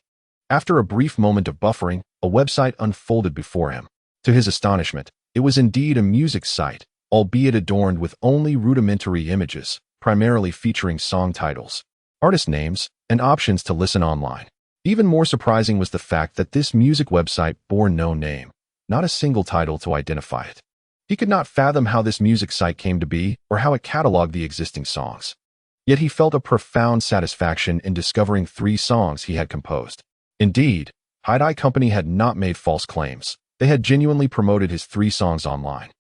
After a brief moment of buffering, a website unfolded before him. To his astonishment, it was indeed a music site, albeit adorned with only rudimentary images, primarily featuring song titles, artist names, and options to listen online. Even more surprising was the fact that this music website bore no name, not a single title to identify it. He could not fathom how this music site came to be or how it cataloged the existing songs. Yet he felt a profound satisfaction in discovering 3 songs he had composed. Indeed, Haidai Company had not made false claims. They had genuinely promoted his 3 songs online.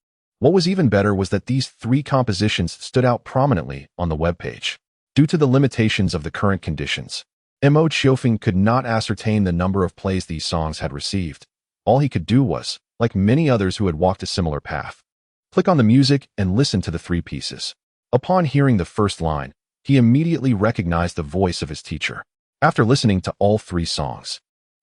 What was even better was that these 3 compositions stood out prominently on the webpage. Due to the limitations of the current conditions, Mo Qiourou could not ascertain the number of plays these songs had received. All he could do was, like many others who had walked a similar path, click on the music and listen to the 3 pieces. Upon hearing the first line, he immediately recognized the voice of his teacher. After listening to all 3 songs,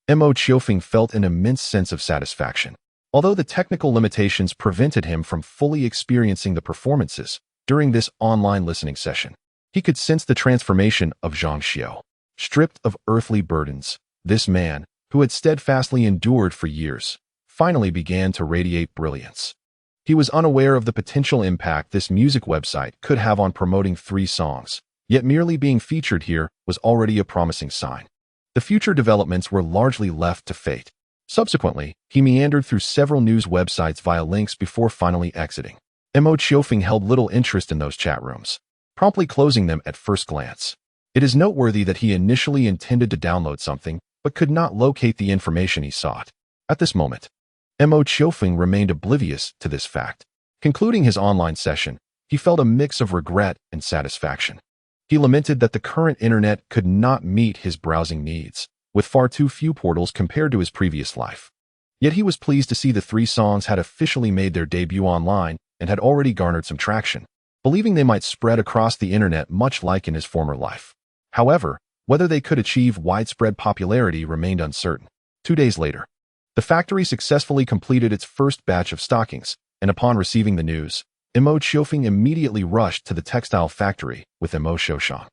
Mo Qiourou felt an immense sense of satisfaction. Although the technical limitations prevented him from fully experiencing the performances during this online listening session, he could sense the transformation of Zhang Xiao. Stripped of earthly burdens, this man, who had steadfastly endured for years, finally began to radiate brilliance. He was unaware of the potential impact this music website could have on promoting 3 songs, yet merely being featured here was already a promising sign. The future developments were largely left to fate. Subsequently, he meandered through several news websites via links before finally exiting. Mo Qiourou held little interest in those chat rooms, promptly closing them at first glance. It is noteworthy that he initially intended to download something, but could not locate the information he sought. At this moment, Mo Qiourou remained oblivious to this fact. Concluding his online session, he felt a mix of regret and satisfaction. He lamented that the current internet could not meet his browsing needs, with far too few portals compared to his previous life. Yet he was pleased to see the 3 songs had officially made their debut online and had already garnered some traction, believing they might spread across the internet much like in his former life. However, whether they could achieve widespread popularity remained uncertain. 2 days later, the factory successfully completed its first batch of stockings, and upon receiving the news, Mo Qiourou immediately rushed to the textile factory with Mo Shoushang.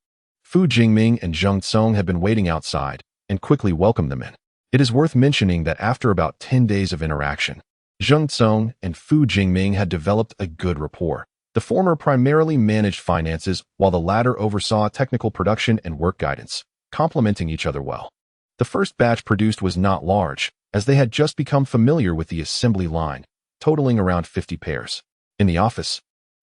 Fu Jingming and Zheng Tsong had been waiting outside and quickly welcomed them in. It is worth mentioning that after about 10 days of interaction, Zheng Tsong and Fu Jingming had developed a good rapport. The former primarily managed finances, while the latter oversaw technical production and work guidance, complementing each other well. The first batch produced was not large, as they had just become familiar with the assembly line, totaling around 50 pairs. In the office,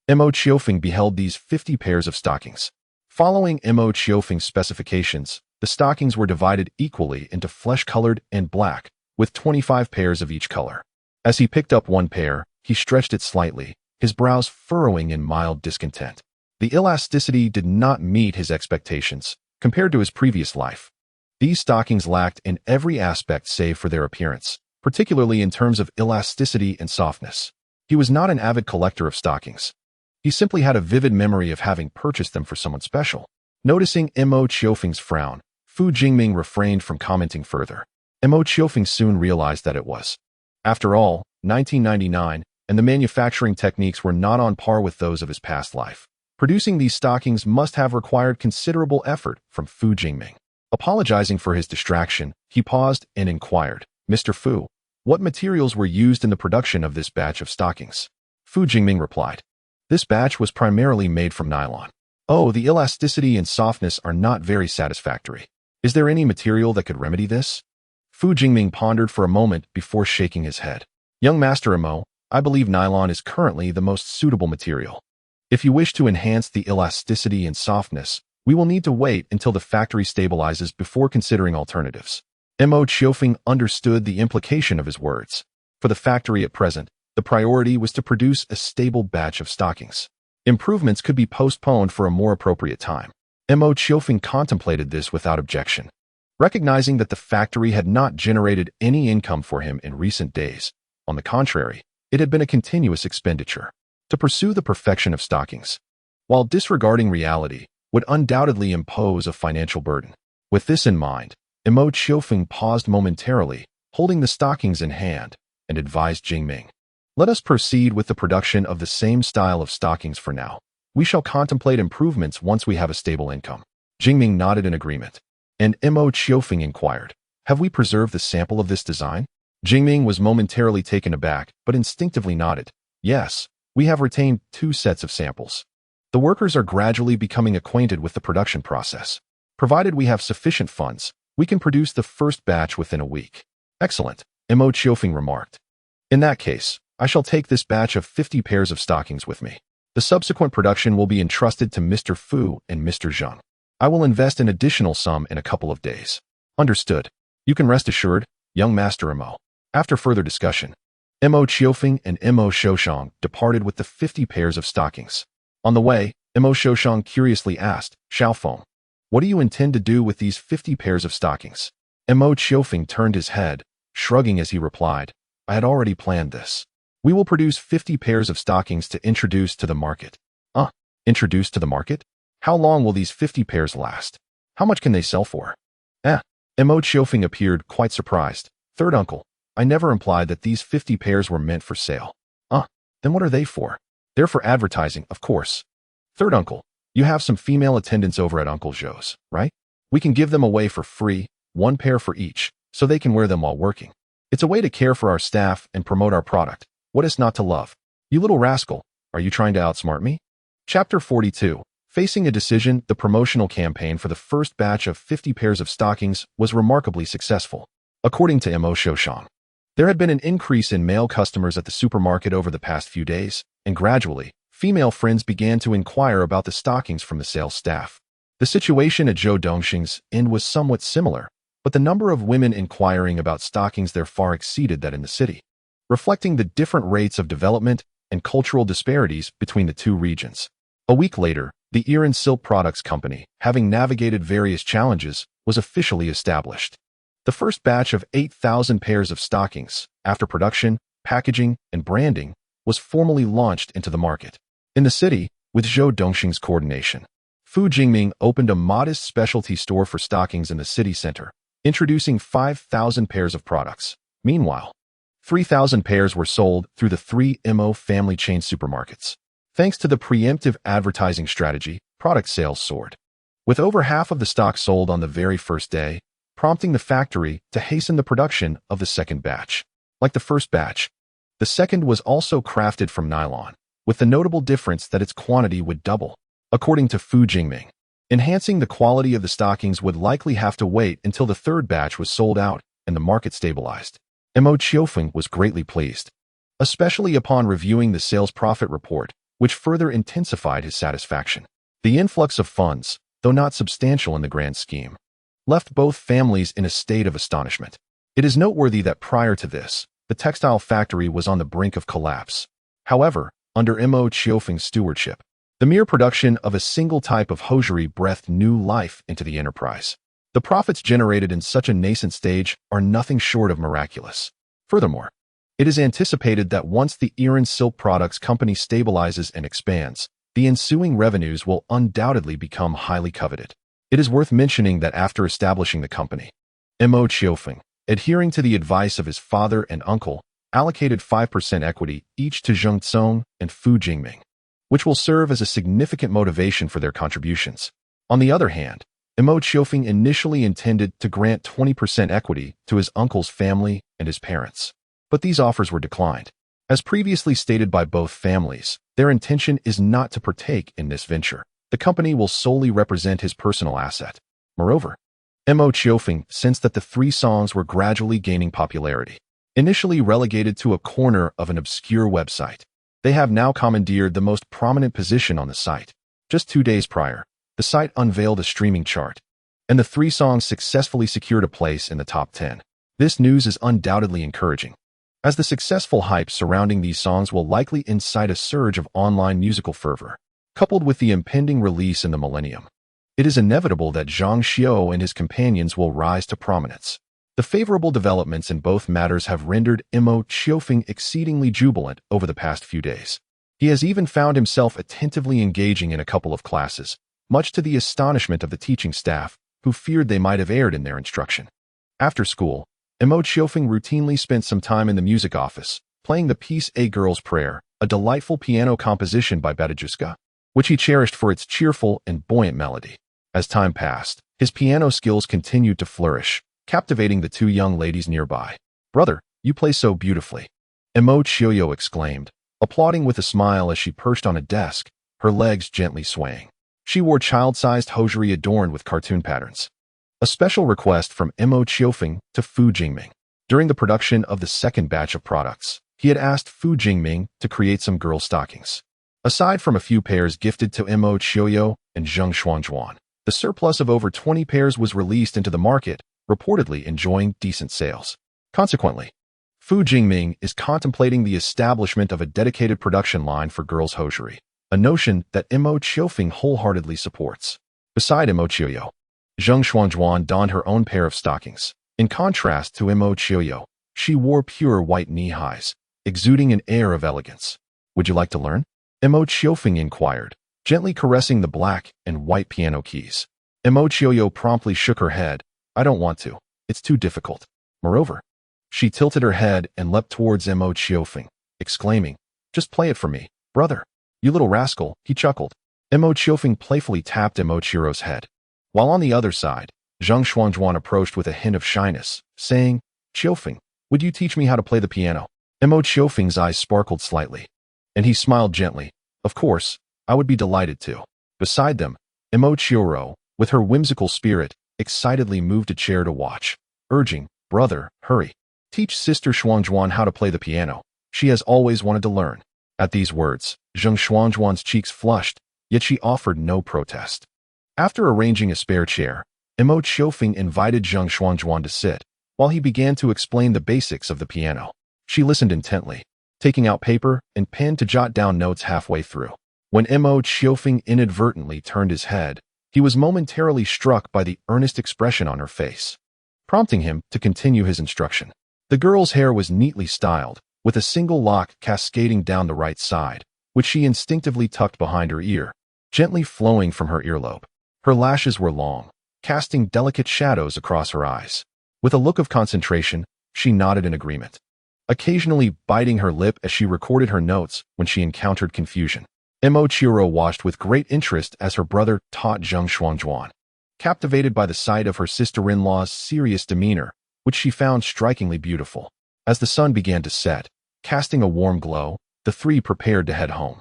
Mo Qiourou beheld these 50 pairs of stockings. Following Mo Qiourou's specifications, the stockings were divided equally into flesh-colored and black, with 25 pairs of each color. As he picked up one pair, he stretched it slightly, his brows furrowing in mild discontent. The elasticity did not meet his expectations, compared to his previous life. These stockings lacked in every aspect save for their appearance, particularly in terms of elasticity and softness. He was not an avid collector of stockings. He simply had a vivid memory of having purchased them for someone special. Noticing Mo Qiourou's frown, Fu Jingming refrained from commenting further. Mo Qiourou soon realized that it was, after all, 1999, and the manufacturing techniques were not on par with those of his past life. Producing these stockings must have required considerable effort from Fu Jingming. Apologizing for his distraction, he paused and inquired, "Mr. Fu, what materials were used in the production of this batch of stockings?" Fu Jingming replied, "This batch was primarily made from nylon." "Oh, the elasticity and softness are not very satisfactory. Is there any material that could remedy this?" Fu Jingming pondered for a moment before shaking his head. "Young Master Mo, I believe nylon is currently the most suitable material. If you wish to enhance the elasticity and softness, we will need to wait until the factory stabilizes before considering alternatives." Mo Qiourou understood the implication of his words. For the factory at present, the priority was to produce a stable batch of stockings. Improvements could be postponed for a more appropriate time. Mo Qiourou contemplated this without objection. Recognizing that the factory had not generated any income for him in recent days, on the contrary, it had been a continuous expenditure. To pursue the perfection of stockings, while disregarding reality, would undoubtedly impose a financial burden. With this in mind, Mo Qiourou paused momentarily, holding the stockings in hand, and advised Jingming, "Let us proceed with the production of the same style of stockings for now. We shall contemplate improvements once we have a stable income." Jingming nodded in agreement, and Mo Qiourou inquired, "Have we preserved the sample of this design?" Jingming was momentarily taken aback, but instinctively nodded, "Yes, we have retained 2 sets of samples. The workers are gradually becoming acquainted with the production process. Provided we have sufficient funds, we can produce the first batch within a week." "Excellent," Mo Qiourou remarked. "In that case, I shall take this batch of 50 pairs of stockings with me. The subsequent production will be entrusted to Mr. Fu and Mr. Zheng. I will invest an additional sum in a couple of days." "Understood. You can rest assured, young Master Mo." After further discussion, Mo Qiufeng and Mo Xiaowen departed with the 50 pairs of stockings. On the way, Mo Xiaowen curiously asked, Xiaofeng, what do you intend to do with these 50 pairs of stockings? Mo Qiufeng turned his head, shrugging as he replied, I had already planned this. We will produce 50 pairs of stockings to introduce to the market. Introduce to the market? How long will these 50 pairs last? How much can they sell for? Mo Qiufeng appeared quite surprised. Third uncle, I never implied that these 50 pairs were meant for sale. Then what are they for? They're for advertising, of course. Third uncle, you have some female attendants over at Uncle Joe's, right? We can give them away for free, 1 pair for each, so they can wear them while working. It's a way to care for our staff and promote our product. What is not to love? You little rascal, are you trying to outsmart me? Chapter 42. Facing a decision, the promotional campaign for the first batch of 50 pairs of stockings was remarkably successful. According to Mo Xiaowen, there had been an increase in male customers at the supermarket over the past few days, and gradually, female friends began to inquire about the stockings from the sales staff. The situation at Zhou Dongxing's inn was somewhat similar, but the number of women inquiring about stockings there far exceeded that in the city, reflecting the different rates of development and cultural disparities between the two regions. A week later, the Iran Silk Products Company, having navigated various challenges, was officially established. The first batch of 8,000 pairs of stockings, after production, packaging, and branding, was formally launched into the market. In the city, with Zhou Dongxing's coordination, Fu Jingming opened a modest specialty store for stockings in the city center, introducing 5,000 pairs of products. Meanwhile, 3,000 pairs were sold through the 3 Mo family chain supermarkets. Thanks to the preemptive advertising strategy, product sales soared, with over half of the stock sold on the very first day, prompting the factory to hasten the production of the second batch. Like the first batch, the second was also crafted from nylon, with the notable difference that its quantity would double. According to Fu Jingming, enhancing the quality of the stockings would likely have to wait until the third batch was sold out and the market stabilized. Mo Qiufeng was greatly pleased, especially upon reviewing the sales profit report, which further intensified his satisfaction. The influx of funds, though not substantial in the grand scheme, left both families in a state of astonishment. It is noteworthy that prior to this, the textile factory was on the brink of collapse. However, under Mo Qiufeng's stewardship, the mere production of a single type of hosiery breathed new life into the enterprise. The profits generated in such a nascent stage are nothing short of miraculous. Furthermore, it is anticipated that once the Iran Silk Products Company stabilizes and expands, the ensuing revenues will undoubtedly become highly coveted. It is worth mentioning that after establishing the company, Mo Qiufeng, adhering to the advice of his father and uncle, allocated 5% equity each to Zheng Tsong and Fu Jingming, which will serve as a significant motivation for their contributions. On the other hand, Mo Qiufeng initially intended to grant 20% equity to his uncle's family and his parents, but these offers were declined. As previously stated by both families, their intention is not to partake in this venture. The company will solely represent his personal asset. Moreover, Mo Qiufeng sensed that the 3 songs were gradually gaining popularity. Initially relegated to a corner of an obscure website, they have now commandeered the most prominent position on the site. Just 2 days prior, the site unveiled a streaming chart, and the 3 songs successfully secured a place in the top 10. This news is undoubtedly encouraging, as the successful hype surrounding these songs will likely incite a surge of online musical fervor. Coupled with the impending release in the millennium, it is inevitable that Zhang Xiao and his companions will rise to prominence. The favorable developments in both matters have rendered Mo Qiufeng exceedingly jubilant over the past few days. He has even found himself attentively engaging in a couple of classes, much to the astonishment of the teaching staff, who feared they might have erred in their instruction. After school, Mo Qiourou routinely spent some time in the music office, playing the piece A Girl's Prayer, a delightful piano composition by Batajuska, which he cherished for its cheerful and buoyant melody. As time passed, his piano skills continued to flourish, captivating the 2 young ladies nearby. "Brother, you play so beautifully," Mo Qiourou exclaimed, applauding with a smile as she perched on a desk, her legs gently swaying. She wore child-sized hosiery adorned with cartoon patterns. A special request from Mo Qiufeng to Fu Jingming. During the production of the second batch of products, he had asked Fu Jingming to create some girl stockings. Aside from a few pairs gifted to Mo Qiourou and Zheng Xuanzhuan, the surplus of over 20 pairs was released into the market, reportedly enjoying decent sales. Consequently, Fu Jingming is contemplating the establishment of a dedicated production line for girls' hosiery, a notion that Mo Qiufeng wholeheartedly supports. Beside Mo Qiourou, Zheng Xuanzhuan donned her own pair of stockings. In contrast to Mo Qiourou, she wore pure white knee-highs, exuding an air of elegance. Would you like to learn? Mo Qiufeng inquired, gently caressing the black and white piano keys. Mo Qiourou promptly shook her head. I don't want to. It's too difficult. Moreover, she tilted her head and leapt towards Mo Qiufeng, exclaiming, just play it for me, brother. You little rascal, he chuckled. Mo Qiufeng playfully tapped Mo Qiourou's head. While on the other side, Zheng Xuanzhuan approached with a hint of shyness, saying, Qiufeng, would you teach me how to play the piano? Mo Qiufeng's eyes sparkled slightly, and he smiled gently. Of course, I would be delighted to. Beside them, Mo Qiourou, with her whimsical spirit, excitedly moved a chair to watch, urging, brother, hurry. Teach Sister Xuanzhuan how to play the piano. She has always wanted to learn. At these words, Zheng Xuanzhuan's cheeks flushed, yet she offered no protest. After arranging a spare chair, Mo Qiufeng invited Zheng Xuanzhuan to sit, while he began to explain the basics of the piano. She listened intently, taking out paper and pen to jot down notes halfway through. When Mo Qiufeng inadvertently turned his head, he was momentarily struck by the earnest expression on her face, prompting him to continue his instruction. The girl's hair was neatly styled, with a single lock cascading down the right side, which she instinctively tucked behind her ear, gently flowing from her earlobe. Her lashes were long, casting delicate shadows across her eyes. With a look of concentration, she nodded in agreement, occasionally biting her lip as she recorded her notes when she encountered confusion. Mo Qiourou watched with great interest as her brother taught Zheng Xuanzhuan, captivated by the sight of her sister-in-law's serious demeanor, which she found strikingly beautiful. As the sun began to set, casting a warm glow, the three prepared to head home.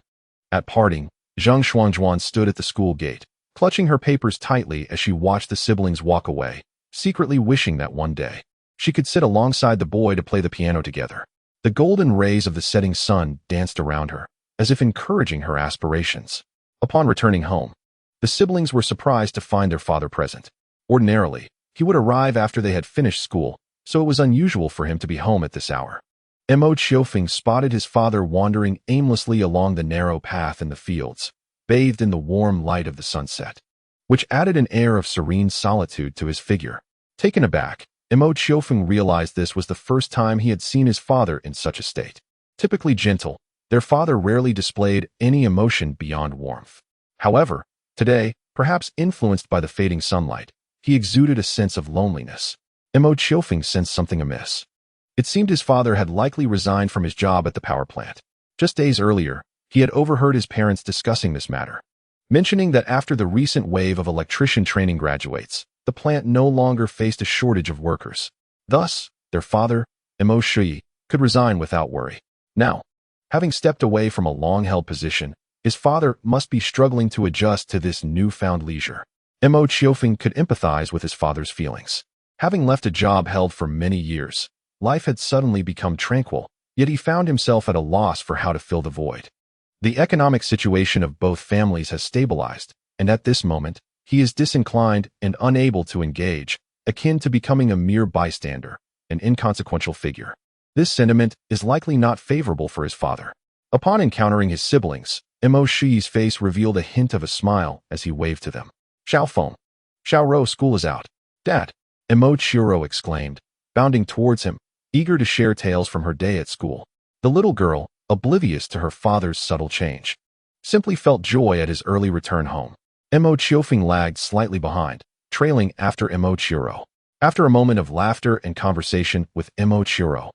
At parting, Zheng Xuanzhuan stood at the school gate, clutching her papers tightly as she watched the siblings walk away, secretly wishing that one day she could sit alongside the boy to play the piano together. The golden rays of the setting sun danced around her, as if encouraging her aspirations. Upon returning home, the siblings were surprised to find their father present. Ordinarily, he would arrive after they had finished school, so it was unusual for him to be home at this hour. Mo Qiufeng spotted his father wandering aimlessly along the narrow path in the fields, bathed in the warm light of the sunset, which added an air of serene solitude to his figure. Taken aback, Mo Qiufeng realized this was the first time he had seen his father in such a state. Typically gentle, their father rarely displayed any emotion beyond warmth. However, today, perhaps influenced by the fading sunlight, he exuded a sense of loneliness. Mo Qiufeng sensed something amiss. It seemed his father had likely resigned from his job at the power plant. Just days earlier, he had overheard his parents discussing this matter, mentioning that after the recent wave of electrician training graduates, the plant no longer faced a shortage of workers. Thus, their father, Mo Qiourou, could resign without worry. Now, having stepped away from a long-held position, his father must be struggling to adjust to this newfound leisure. Mo Qiufeng could empathize with his father's feelings. Having left a job held for many years, life had suddenly become tranquil, yet he found himself at a loss for how to fill the void. The economic situation of both families has stabilized, and at this moment, he is disinclined and unable to engage, akin to becoming a mere bystander, an inconsequential figure. This sentiment is likely not favorable for his father. Upon encountering his siblings, Mo Qiorou's face revealed a hint of a smile as he waved to them. Xiaowen, Xiaorou, school is out. Dad, Mo Qiourou exclaimed, bounding towards him, eager to share tales from her day at school. The little girl, oblivious to her father's subtle change, simply felt joy at his early return home. Mo Qiufeng lagged slightly behind, trailing after Mo Qiourou. After a moment of laughter and conversation with Mo Qiourou,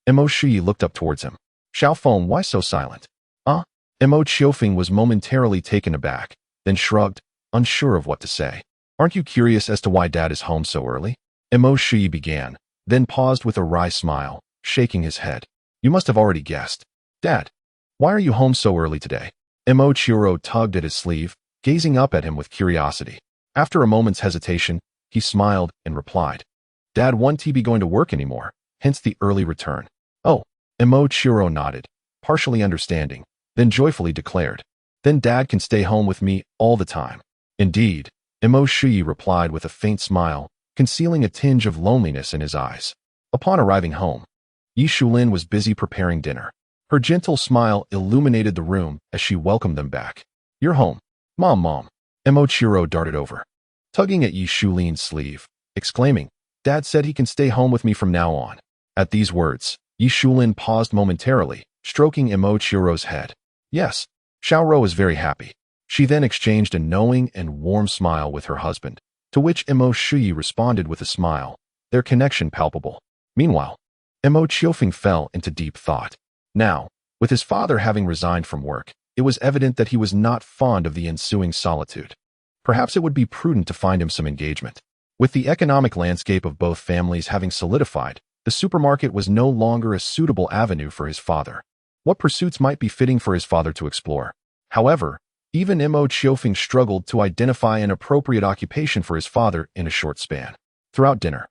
Mo Qiourou looked up towards him. Xiaowen, why so silent? Mo Qiufeng was momentarily taken aback, then shrugged, unsure of what to say. Aren't you curious as to why Dad is home so early? Mo Qiourou began, then paused with a wry smile, shaking his head. You must have already guessed. Dad, why are you home so early today? Mo Qiourou tugged at his sleeve, gazing up at him with curiosity. After a moment's hesitation, he smiled and replied, Dad won't be going to work anymore, hence the early return. Oh, Mo Qiourou nodded, partially understanding, then joyfully declared, then Dad can stay home with me all the time. Indeed, Mo Qiourou replied with a faint smile, concealing a tinge of loneliness in his eyes. Upon arriving home, Yi Shulin was busy preparing dinner. Her gentle smile illuminated the room as she welcomed them back. "You're home. Mom. Mo Qiourou darted over, tugging at Yi Shulin's sleeve, exclaiming, "Dad said he can stay home with me from now on." At these words, Yi Shulin paused momentarily, stroking Mo Qiourou's head. "Yes." Xiaorou was very happy. She then exchanged a knowing and warm smile with her husband, to which Mo Shuyi responded with a smile, their connection palpable. Meanwhile, Mo Qiufeng fell into deep thought. Now, with his father having resigned from work, it was evident that he was not fond of the ensuing solitude. Perhaps it would be prudent to find him some engagement. With the economic landscape of both families having solidified, the supermarket was no longer a suitable avenue for his father. What pursuits might be fitting for his father to explore? However, even Mo Qiufeng struggled to identify an appropriate occupation for his father in a short span. Throughout dinner,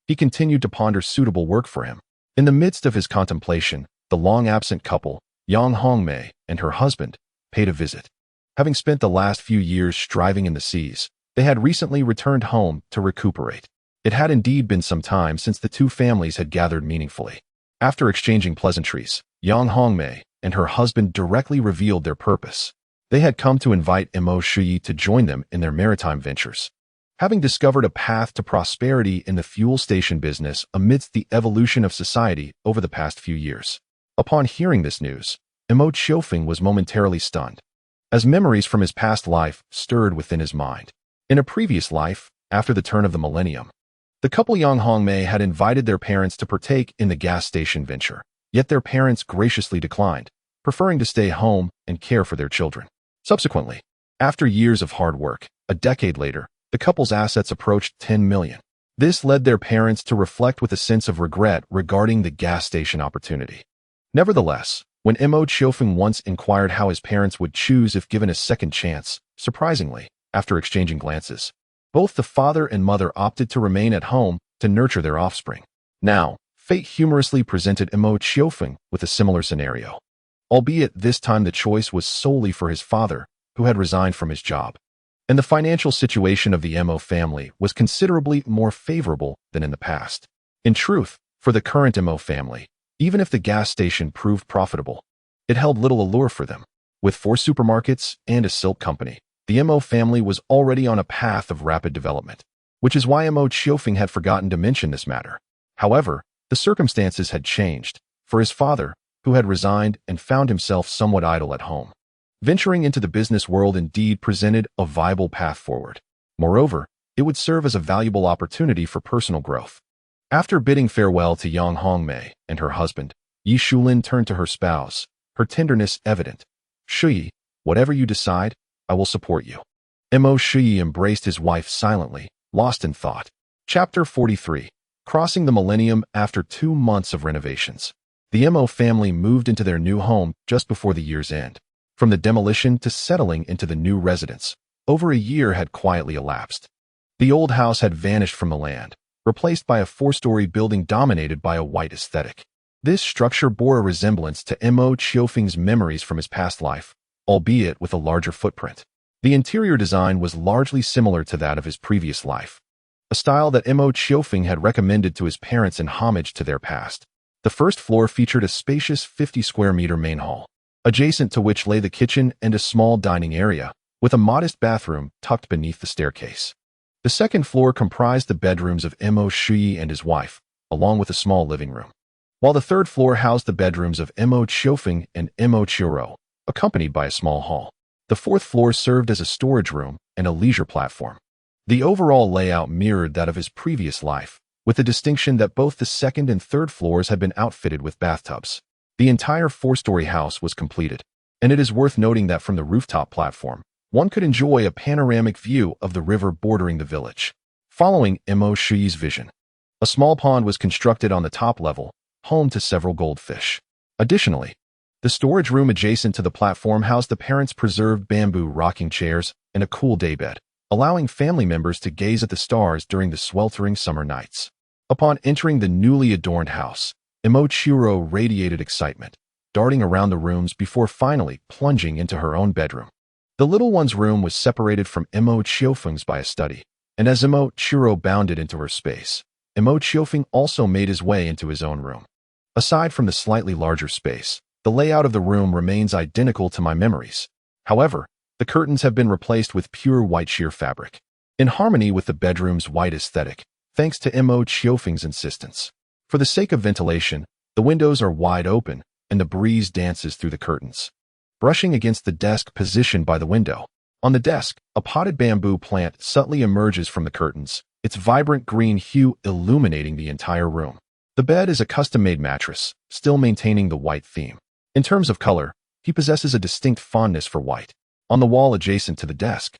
he continued to ponder suitable work for him. In the midst of his contemplation, the long-absent couple, Yang Hongmei and her husband, paid a visit. Having spent the last few years striving in the seas, they had recently returned home to recuperate. It had indeed been some time since the two families had gathered meaningfully. After exchanging pleasantries, Yang Hongmei and her husband directly revealed their purpose. They had come to invite Mo Shuyi to join them in their maritime ventures. Having discovered a path to prosperity in the fuel station business amidst the evolution of society over the past few years. Upon hearing this news, Mo Qiufeng was momentarily stunned, as memories from his past life stirred within his mind. In a previous life, after the turn of the millennium, the couple Yang Hongmei had invited their parents to partake in the gas station venture, yet their parents graciously declined, preferring to stay home and care for their children. Subsequently, after years of hard work, a decade later, the couple's assets approached 10 million. This led their parents to reflect with a sense of regret regarding the gas station opportunity. Nevertheless, when Mo Qiufeng once inquired how his parents would choose if given a second chance, surprisingly, after exchanging glances, both the father and mother opted to remain at home to nurture their offspring. Now, fate humorously presented Mo Qiufeng with a similar scenario, albeit this time the choice was solely for his father, who had resigned from his job. And the financial situation of the Mo family was considerably more favorable than in the past. In truth, for the current Mo family, even if the gas station proved profitable, it held little allure for them. With 4 supermarkets and a silk company, the Mo family was already on a path of rapid development, which is why Mo Qiufeng had forgotten to mention this matter. However, the circumstances had changed for his father, who had resigned and found himself somewhat idle at home. Venturing into the business world indeed presented a viable path forward. Moreover, it would serve as a valuable opportunity for personal growth. After bidding farewell to Yang Hongmei and her husband, Yi Shulin turned to her spouse, her tenderness evident. "Shuyi, whatever you decide, I will support you." Mo Shuyi embraced his wife silently, lost in thought. Chapter 43. Crossing the Millennium after 2 months of renovations. The Mo family moved into their new home just before the year's end. From the demolition to settling into the new residence, over a year had quietly elapsed. The old house had vanished from the land, replaced by a 4-story building dominated by a white aesthetic. This structure bore a resemblance to Mo Qiufeng's memories from his past life, albeit with a larger footprint. The interior design was largely similar to that of his previous life, a style that Mo Qiufeng had recommended to his parents in homage to their past. The first floor featured a spacious 50-square-meter main hall, adjacent to which lay the kitchen and a small dining area, with a modest bathroom tucked beneath the staircase. The second floor comprised the bedrooms of Mo Shuyi and his wife, along with a small living room, while the third floor housed the bedrooms of Mo Qiufeng and Mo Qiourou, accompanied by a small hall. The fourth floor served as a storage room and a leisure platform. The overall layout mirrored that of his previous life, with the distinction that both the second and third floors had been outfitted with bathtubs. The entire 4-story house was completed, and it is worth noting that from the rooftop platform, one could enjoy a panoramic view of the river bordering the village. Following Mo Shuyi's vision, a small pond was constructed on the top level, home to several goldfish. Additionally, the storage room adjacent to the platform housed the parents' preserved bamboo rocking chairs and a cool daybed, allowing family members to gaze at the stars during the sweltering summer nights. Upon entering the newly adorned house, Mo Qiourou radiated excitement, darting around the rooms before finally plunging into her own bedroom. The little one's room was separated from Mo Qiufeng's by a study, and as Mo Qiourou bounded into her space, Mo Qiufeng also made his way into his own room. Aside from the slightly larger space, the layout of the room remains identical to my memories. However, the curtains have been replaced with pure white sheer fabric, in harmony with the bedroom's white aesthetic, thanks to Mo Qiufeng's insistence. For the sake of ventilation, the windows are wide open, and the breeze dances through the curtains, brushing against the desk positioned by the window. On the desk, a potted bamboo plant subtly emerges from the curtains, its vibrant green hue illuminating the entire room. The bed is a custom-made mattress, still maintaining the white theme. In terms of color, he possesses a distinct fondness for white. On the wall adjacent to the desk,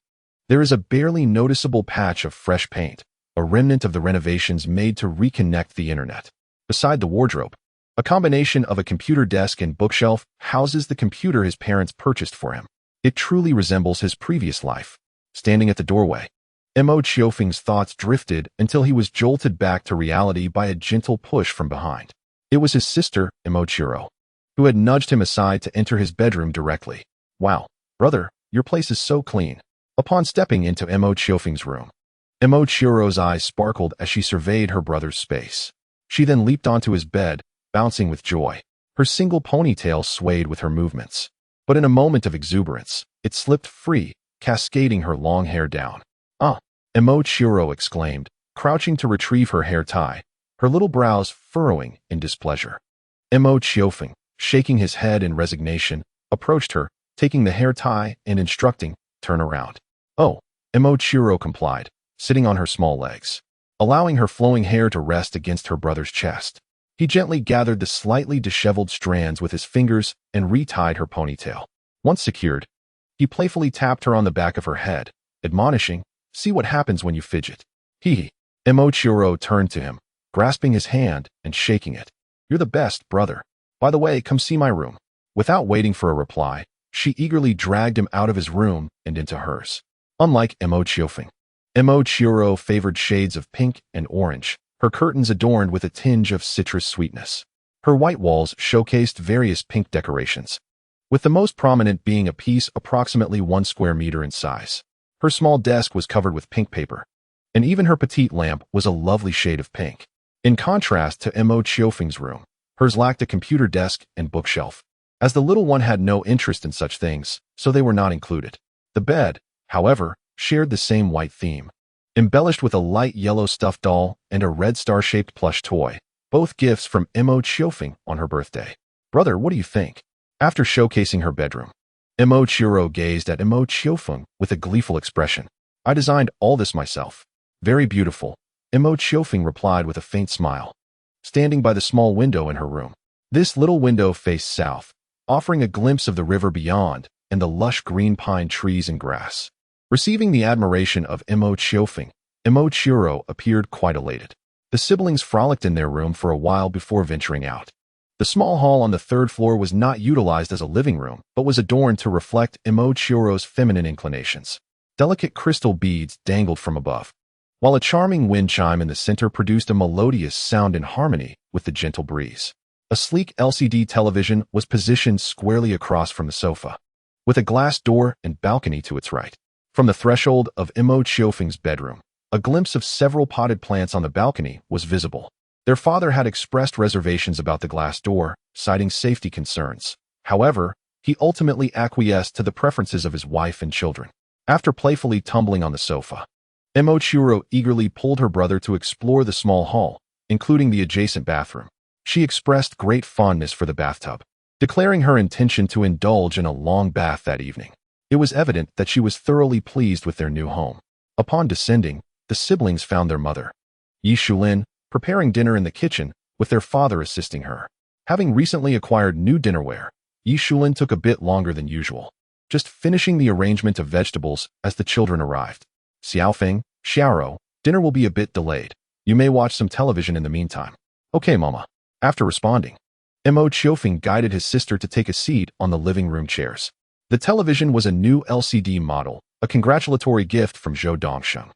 there is a barely noticeable patch of fresh paint, a remnant of the renovations made to reconnect the internet. Beside the wardrobe, a combination of a computer desk and bookshelf houses the computer his parents purchased for him. It truly resembles his previous life. Standing at the doorway, Mo Qiufeng's thoughts drifted until he was jolted back to reality by a gentle push from behind. It was his sister, Mo Qiourou, who had nudged him aside to enter his bedroom directly. "Wow, brother, your place is so clean." Upon stepping into Mo Qiufeng's room, Mo Qiourou's eyes sparkled as she surveyed her brother's space. She then leaped onto his bed, bouncing with joy. Her single ponytail swayed with her movements. But in a moment of exuberance, it slipped free, cascading her long hair down. "Ah!" Mo Qiourou exclaimed, crouching to retrieve her hair tie, her little brows furrowing in displeasure. Mo Qiufeng, shaking his head in resignation, approached her, taking the hair tie and instructing, "Turn around." "Oh," Mo Qiourou complied, sitting on her small legs, allowing her flowing hair to rest against her brother's chest. He gently gathered the slightly disheveled strands with his fingers and retied her ponytail. Once secured, he playfully tapped her on the back of her head, admonishing, "See what happens when you fidget." He. Mo Qiourou turned to him, grasping his hand and shaking it. "You're the best, brother. By the way, come see my room." Without waiting for a reply, she eagerly dragged him out of his room and into hers. Unlike Mo Qiufeng, Mo Qiourou favored shades of pink and orange, her curtains adorned with a tinge of citrus sweetness. Her white walls showcased various pink decorations, with the most prominent being a piece approximately 1 square meter in size. Her small desk was covered with pink paper, and even her petite lamp was a lovely shade of pink. In contrast to Mo Qiufeng's room, hers lacked a computer desk and bookshelf, as the little one had no interest in such things, so they were not included. The bed, however, shared the same white theme, embellished with a light yellow stuffed doll and a red star-shaped plush toy, both gifts from Mo Qiufeng on her birthday. "Brother, what do you think?" After showcasing her bedroom, Mo Qiourou gazed at Mo Qiufeng with a gleeful expression. "I designed all this myself." "Very beautiful," Mo Qiufeng replied with a faint smile, standing by the small window in her room. This little window faced south, offering a glimpse of the river beyond and the lush green pine trees and grass. Receiving the admiration of Mo Qiufeng, Mo Qiourou appeared quite elated. The siblings frolicked in their room for a while before venturing out. The small hall on the 3rd floor was not utilized as a living room, but was adorned to reflect Mo Qiourou's feminine inclinations. Delicate crystal beads dangled from above, while a charming wind chime in the center produced a melodious sound in harmony with the gentle breeze. A sleek LCD television was positioned squarely across from the sofa, with a glass door and balcony to its right. From the threshold of Mo Qiufeng's bedroom, a glimpse of several potted plants on the balcony was visible. Their father had expressed reservations about the glass door, citing safety concerns. However, he ultimately acquiesced to the preferences of his wife and children. After playfully tumbling on the sofa, Mo Qiourou eagerly pulled her brother to explore the small hall, including the adjacent bathroom. She expressed great fondness for the bathtub, declaring her intention to indulge in a long bath that evening. It was evident that she was thoroughly pleased with their new home. Upon descending, the siblings found their mother, Yi Shulin, preparing dinner in the kitchen, with their father assisting her. Having recently acquired new dinnerware, Yi Shulin took a bit longer than usual, just finishing the arrangement of vegetables as the children arrived. "Xiaofeng, Xiaoro, dinner will be a bit delayed. You may watch some television in the meantime." "Okay, Mama." After responding, Mo Qiufeng guided his sister to take a seat on the living room chairs. The television was a new LCD model, a congratulatory gift from Zhou Dongsheng,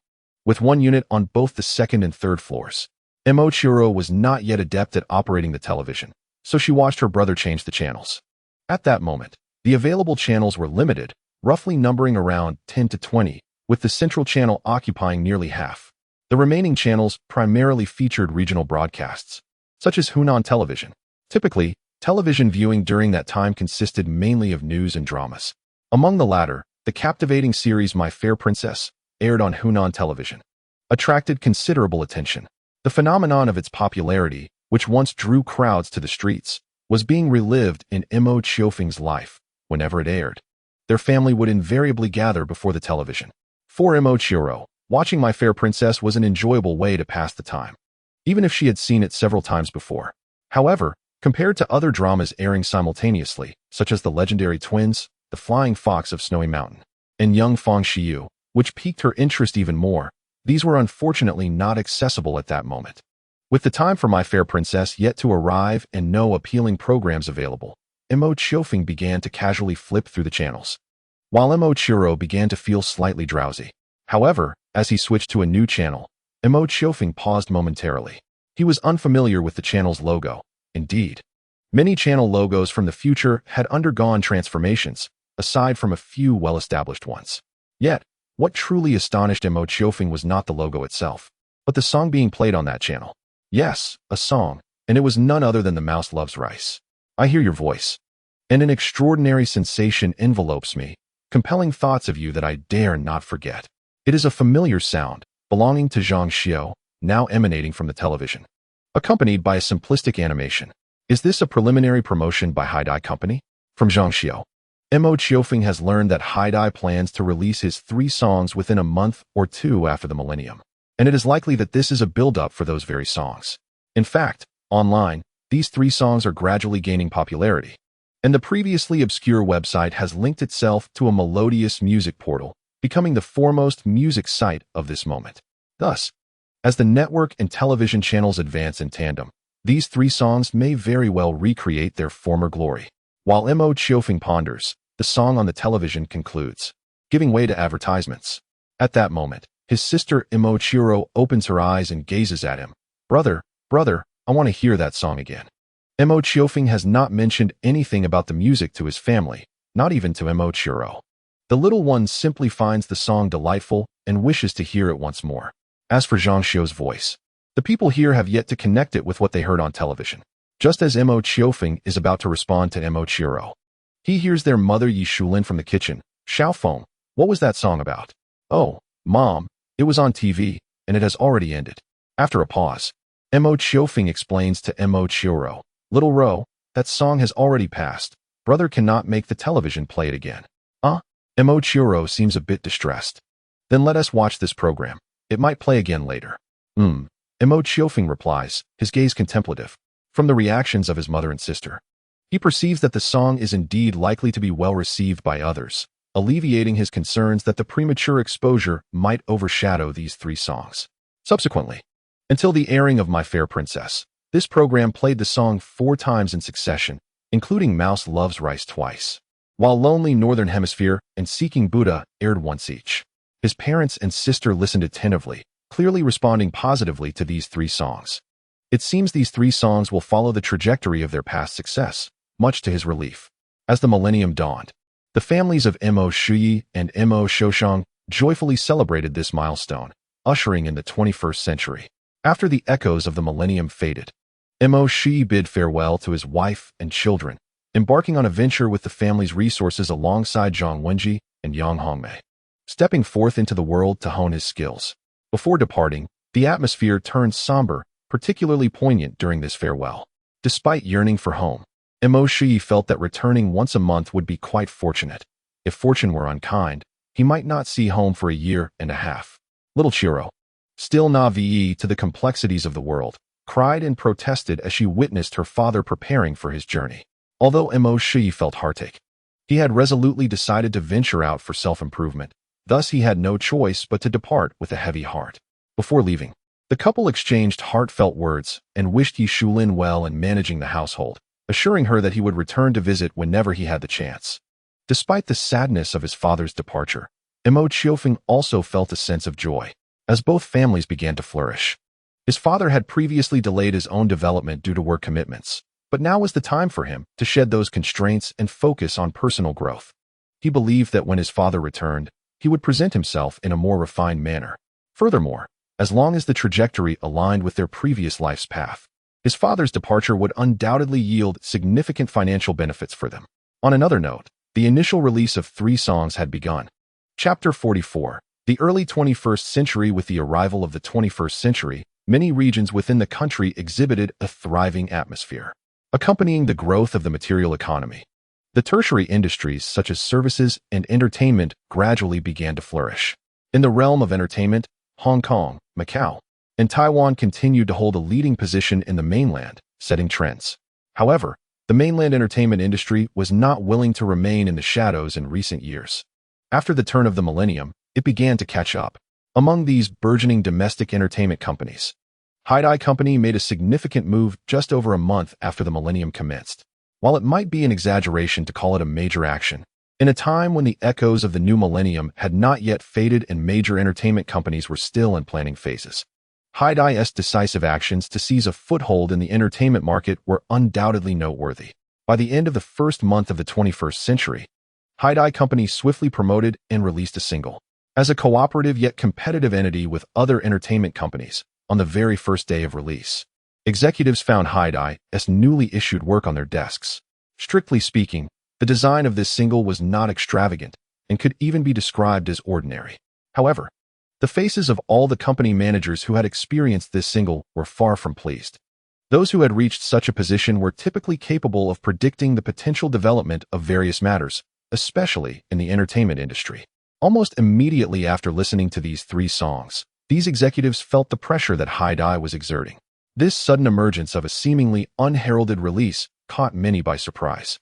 with one unit on both the 2nd and 3rd floors. Mo Qiourou was not yet adept at operating the television, so she watched her brother change the channels. At that moment, the available channels were limited, roughly numbering around 10 to 20, with the central channel occupying nearly half. The remaining channels primarily featured regional broadcasts, such as Hunan Television, Typically, television viewing during that time consisted mainly of news and dramas. Among the latter, the captivating series My Fair Princess, aired on Hunan television, attracted considerable attention. The phenomenon of its popularity, which once drew crowds to the streets, was being relived in Mo Qiufeng's life. Whenever it aired, their family would invariably gather before the television. For Mo Qiourou, watching My Fair Princess was an enjoyable way to pass the time, even if she had seen it several times before. However, compared to other dramas airing simultaneously, such as The Legendary Twins, The Flying Fox of Snowy Mountain, and Young Feng Xiu, which piqued her interest even more, these were unfortunately not accessible at that moment. With the time for My Fair Princess yet to arrive and no appealing programs available, Mo Qiufeng began to casually flip through the channels, while Mo Qiourou began to feel slightly drowsy. However, as he switched to a new channel, Mo Qiufeng paused momentarily. He was unfamiliar with the channel's logo. Indeed, many channel logos from the future had undergone transformations, aside from a few well-established ones. Yet, what truly astonished Mo Qiufeng was not the logo itself, but the song being played on that channel. Yes, a song, and it was none other than The Mouse Loves Rice. I hear your voice, and an extraordinary sensation envelopes me, compelling thoughts of you that I dare not forget. It is a familiar sound, belonging to Zhang Xiao, now emanating from the television, accompanied by a simplistic animation. Is this a preliminary promotion by Haidai Company? From Zhang Xiao. Mo Qiufeng has learned that Haidai plans to release his 3 songs within a month or 2 after the millennium, and it is likely that this is a build-up for those very songs. In fact, online, these 3 songs are gradually gaining popularity, and the previously obscure website has linked itself to a melodious music portal, becoming the foremost music site of this moment. Thus, as the network and television channels advance in tandem, these 3 songs may very well recreate their former glory. While Mo Qiufeng ponders, the song on the television concludes, giving way to advertisements. At that moment, his sister Mo Qiourou opens her eyes and gazes at him. Brother, I want to hear that song again. Mo Qiufeng has not mentioned anything about the music to his family, not even to Mo Qiourou. The little one simply finds the song delightful and wishes to hear it once more. As for Zhang Xiao's voice, the people here have yet to connect it with what they heard on television. Just as Mo Qiufeng is about to respond to Mo Qiourou, he hears their mother Yi Shulin from the kitchen. Xiaofeng, what was that song about? Oh, Mom, it was on TV, and it has already ended. After a pause, Mo Qiufeng explains to Mo Qiourou, Little Ro, that song has already passed. Brother cannot make the television play it again. Mo Qiourou seems a bit distressed. Then let us watch this program. It might play again later. Mo Qiufeng replies, his gaze contemplative. From the reactions of his mother and sister, he perceives that the song is indeed likely to be well received by others, alleviating his concerns that the premature exposure might overshadow these 3 songs. Subsequently, until the airing of My Fair Princess, this program played the song 4 times in succession, including Mouse Loves Rice twice, while Lonely Northern Hemisphere and Seeking Buddha aired once each. His parents and sister listened attentively, clearly responding positively to these 3 songs. It seems these 3 songs will follow the trajectory of their past success, much to his relief. As the millennium dawned, the families of Mo Shuyi and Mo Shoshang joyfully celebrated this milestone, ushering in the 21st century. After the echoes of the millennium faded, Mo Shuyi bid farewell to his wife and children, embarking on a venture with the family's resources alongside Zhang Wenji and Yang Hongmei, stepping forth into the world to hone his skills. Before departing, the atmosphere turned somber, particularly poignant during this farewell. Despite yearning for home, Mo Shuyi felt that returning once a month would be quite fortunate. If fortune were unkind, he might not see home for a year and a half. Little Qiourou, still naive to the complexities of the world, cried and protested as she witnessed her father preparing for his journey. Although Mo Shuyi felt heartache, he had resolutely decided to venture out for self-improvement. Thus he had no choice but to depart with a heavy heart. Before leaving, the couple exchanged heartfelt words and wished Yi Shulin well in managing the household, assuring her that he would return to visit whenever he had the chance. Despite the sadness of his father's departure, Mo Qiufeng also felt a sense of joy, as both families began to flourish. His father had previously delayed his own development due to work commitments, but now was the time for him to shed those constraints and focus on personal growth. He believed that when his father returned, he would present himself in a more refined manner. Furthermore, as long as the trajectory aligned with their previous life's path, His father's departure would undoubtedly yield significant financial benefits for them. On another note, the initial release of 3 songs had begun. Chapter 44. The early 21st century. With the arrival of the 21st century, many regions within the country exhibited a thriving atmosphere, accompanying the growth of the material economy. The tertiary industries such as services and entertainment gradually began to flourish. In the realm of entertainment, Hong Kong, Macau, and Taiwan continued to hold a leading position in the mainland, setting trends. However, the mainland entertainment industry was not willing to remain in the shadows in recent years. After the turn of the millennium, it began to catch up. Among these burgeoning domestic entertainment companies, Haidai Company made a significant move just over a month after the millennium commenced. While it might be an exaggeration to call it a major action, in a time when the echoes of the new millennium had not yet faded and major entertainment companies were still in planning phases, Haidai's decisive actions to seize a foothold in the entertainment market were undoubtedly noteworthy. By the end of the first month of the 21st century, Haidai Company swiftly promoted and released a single. As a cooperative yet competitive entity with other entertainment companies, on the very first day of release, executives found Haidai's newly issued work on their desks. Strictly speaking, the design of this single was not extravagant and could even be described as ordinary. However, the faces of all the company managers who had experienced this single were far from pleased. Those who had reached such a position were typically capable of predicting the potential development of various matters, especially in the entertainment industry. Almost immediately after listening to these 3 songs, these executives felt the pressure that Haidai was exerting. This sudden emergence of a seemingly unheralded release caught many by surprise.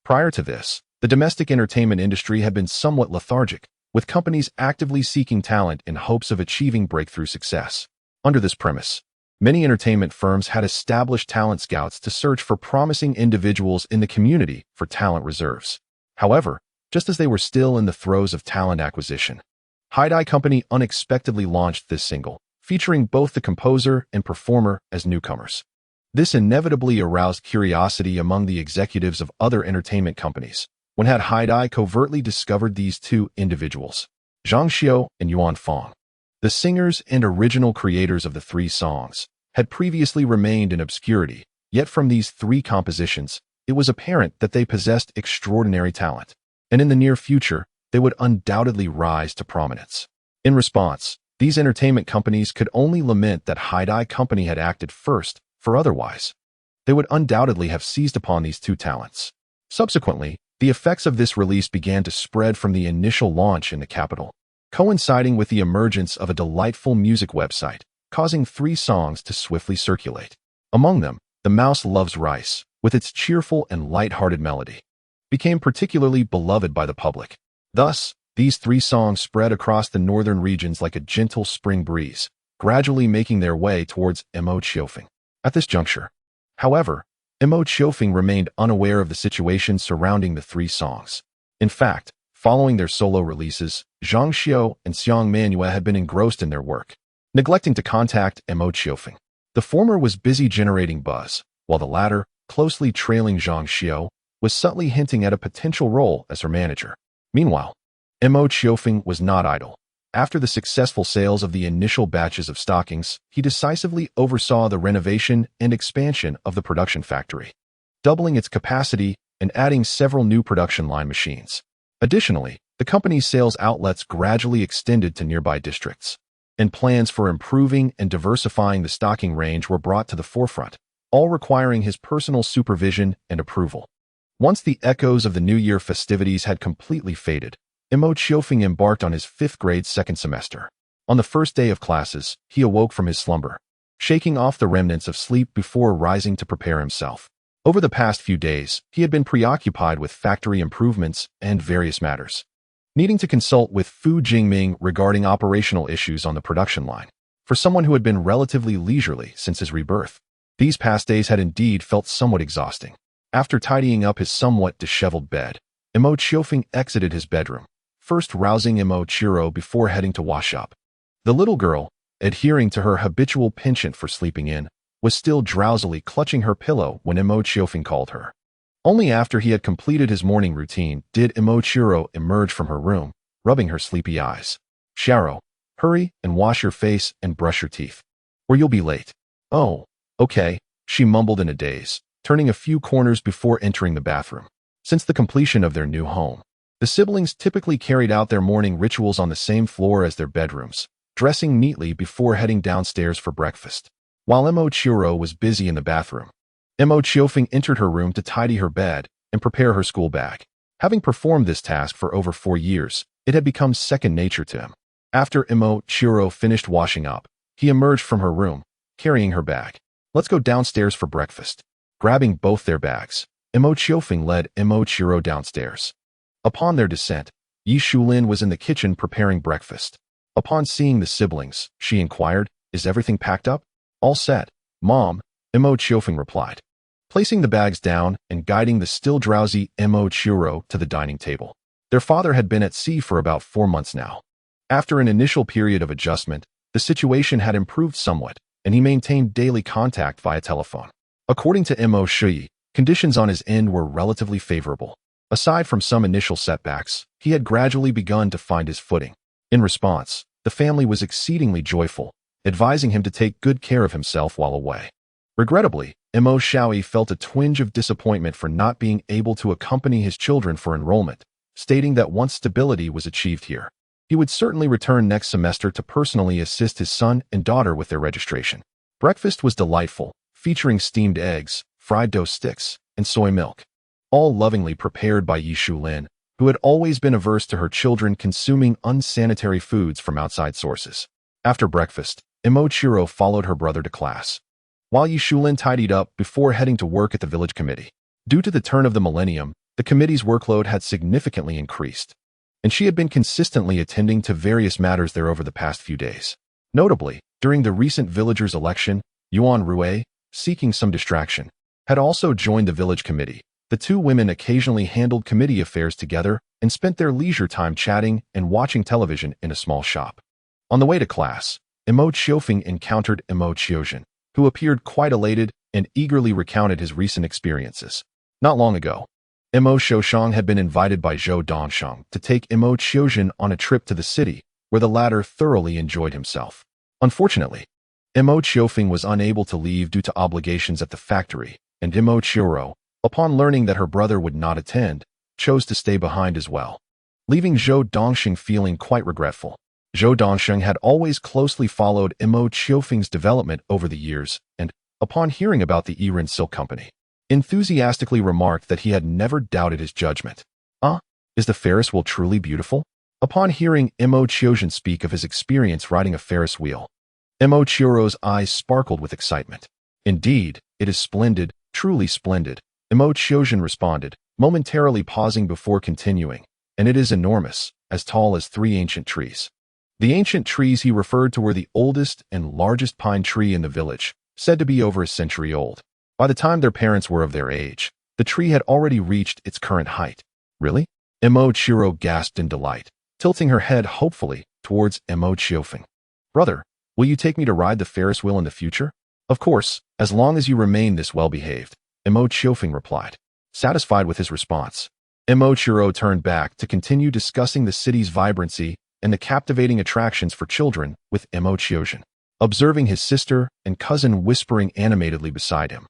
Prior to this, the domestic entertainment industry had been somewhat lethargic, with companies actively seeking talent in hopes of achieving breakthrough success. Under this premise, many entertainment firms had established talent scouts to search for promising individuals in the community for talent reserves. However, just as they were still in the throes of talent acquisition, Haidai Company unexpectedly launched this single, featuring both the composer and performer as newcomers. This inevitably aroused curiosity among the executives of other entertainment companies. When had Haidai covertly discovered these 2 individuals, Zhang Xiao and Yuan Fong, the singers and original creators of the 3 songs, had previously remained in obscurity, yet from these 3 compositions, it was apparent that they possessed extraordinary talent, and in the near future, they would undoubtedly rise to prominence. In response, these entertainment companies could only lament that Haidai Company had acted first, for otherwise, they would undoubtedly have seized upon these 2 talents. Subsequently, the effects of this release began to spread from the initial launch in the capital, coinciding with the emergence of a delightful music website, causing 3 songs to swiftly circulate. Among them, The Mouse Loves Rice, with its cheerful and light-hearted melody, became particularly beloved by the public. Thus, these 3 songs spread across the northern regions like a gentle spring breeze, gradually making their way towards Mo Qiourou. At this juncture, however, Mo Qiourou remained unaware of the situation surrounding the 3 songs. In fact, following their solo releases, Zhang Xiao and Xiang Manhua had been engrossed in their work, neglecting to contact Mo Qiourou. The former was busy generating buzz, while the latter, closely trailing Zhang Xiao, was subtly hinting at a potential role as her manager. Meanwhile, Mo Qiourou was not idle. After the successful sales of the initial batches of stockings, he decisively oversaw the renovation and expansion of the production factory, doubling its capacity and adding several new production line machines. Additionally, the company's sales outlets gradually extended to nearby districts, and plans for improving and diversifying the stocking range were brought to the forefront, all requiring his personal supervision and approval. Once the echoes of the New Year festivities had completely faded, Mo Qiourou embarked on his 5th grade second semester. On the first day of classes, he awoke from his slumber, shaking off the remnants of sleep before rising to prepare himself. Over the past few days, he had been preoccupied with factory improvements and various matters, needing to consult with Fu Jingming regarding operational issues on the production line. For someone who had been relatively leisurely since his rebirth, these past days had indeed felt somewhat exhausting. After tidying up his somewhat disheveled bed, Mo Qiourou exited his bedroom, first rousing Mo Qiourou before heading to wash up. The little girl, adhering to her habitual penchant for sleeping in, was still drowsily clutching her pillow when Mo Qiourou called her. Only after he had completed his morning routine did Mo Qiourou emerge from her room, rubbing her sleepy eyes. "Xiao, hurry and wash your face and brush your teeth, or you'll be late." "Oh, okay," she mumbled in a daze, turning a few corners before entering the bathroom. Since the completion of their new home, the siblings typically carried out their morning rituals on the same floor as their bedrooms, dressing neatly before heading downstairs for breakfast. While Mo Qiourou was busy in the bathroom, Mo Qiufeng entered her room to tidy her bed and prepare her school bag. Having performed this task for over 4 years, it had become second nature to him. After Mo Qiourou finished washing up, he emerged from her room, carrying her bag. "Let's go downstairs for breakfast." Grabbing both their bags, Mo Qiufeng led Mo Qiourou downstairs. Upon their descent, Yi Shulin was in the kitchen preparing breakfast. Upon seeing the siblings, she inquired, "Is everything packed up?" "All set, Mom," Mo Qiufeng replied, placing the bags down and guiding the still drowsy Mo Qiourou to the dining table. Their father had been at sea for about 4 months now. After an initial period of adjustment, the situation had improved somewhat, and he maintained daily contact via telephone. According to Mo Qiourou, conditions on his end were relatively favorable. Aside from some initial setbacks, he had gradually begun to find his footing. In response, the family was exceedingly joyful, advising him to take good care of himself while away. Regrettably, Mo Qiioru felt a twinge of disappointment for not being able to accompany his children for enrollment, stating that once stability was achieved here, he would certainly return next semester to personally assist his son and daughter with their registration. Breakfast was delightful, featuring steamed eggs, fried dough sticks, and soy milk, all lovingly prepared by Yi Shulin, who had always been averse to her children consuming unsanitary foods from outside sources. After breakfast, Mo Qiourou followed her brother to class, while Yi Shulin tidied up before heading to work at the village committee. Due to the turn of the millennium, the committee's workload had significantly increased, and she had been consistently attending to various matters there over the past few days. Notably, during the recent villagers' election, Yuan Rue, seeking some distraction, had also joined the village committee. The two women occasionally handled committee affairs together and spent their leisure time chatting and watching television in a small shop. On the way to class, Mo Qiufeng encountered Mo Qiourou, who appeared quite elated and eagerly recounted his recent experiences. Not long ago, Mo Qiufeng had been invited by Zhou Dongsheng to take Mo Qiiourou on a trip to the city, where the latter thoroughly enjoyed himself. Unfortunately, Mo Qiufeng was unable to leave due to obligations at the factory, and Mo Qiourou, upon learning that her brother would not attend, chose to stay behind as well, leaving Zhou Dongsheng feeling quite regretful. Zhou Dongsheng had always closely followed Mo Qiufeng's development over the years and, upon hearing about the Yiren Silk Company, enthusiastically remarked that he had never doubted his judgment. Is the Ferris wheel truly beautiful?" Upon hearing Mo Qiiourou speak of his experience riding a Ferris wheel, Mo Qiourou's eyes sparkled with excitement. "Indeed, it is splendid, truly splendid," Mo Qiiourou responded, momentarily pausing before continuing, "and it is enormous, as tall as 3 ancient trees." The ancient trees he referred to were the oldest and largest pine tree in the village, said to be over a century old. By the time their parents were of their age, the tree had already reached its current height. "Really?" Mo Qiourou gasped in delight, tilting her head hopefully towards Mo Qiufeng. "Brother, will you take me to ride the Ferris wheel in the future?" "Of course, as long as you remain this well-behaved," Mo Qiufeng replied. Satisfied with his response, Mo Qiourou turned back to continue discussing the city's vibrancy and the captivating attractions for children with Mo Qiiourou, observing his sister and cousin whispering animatedly beside him.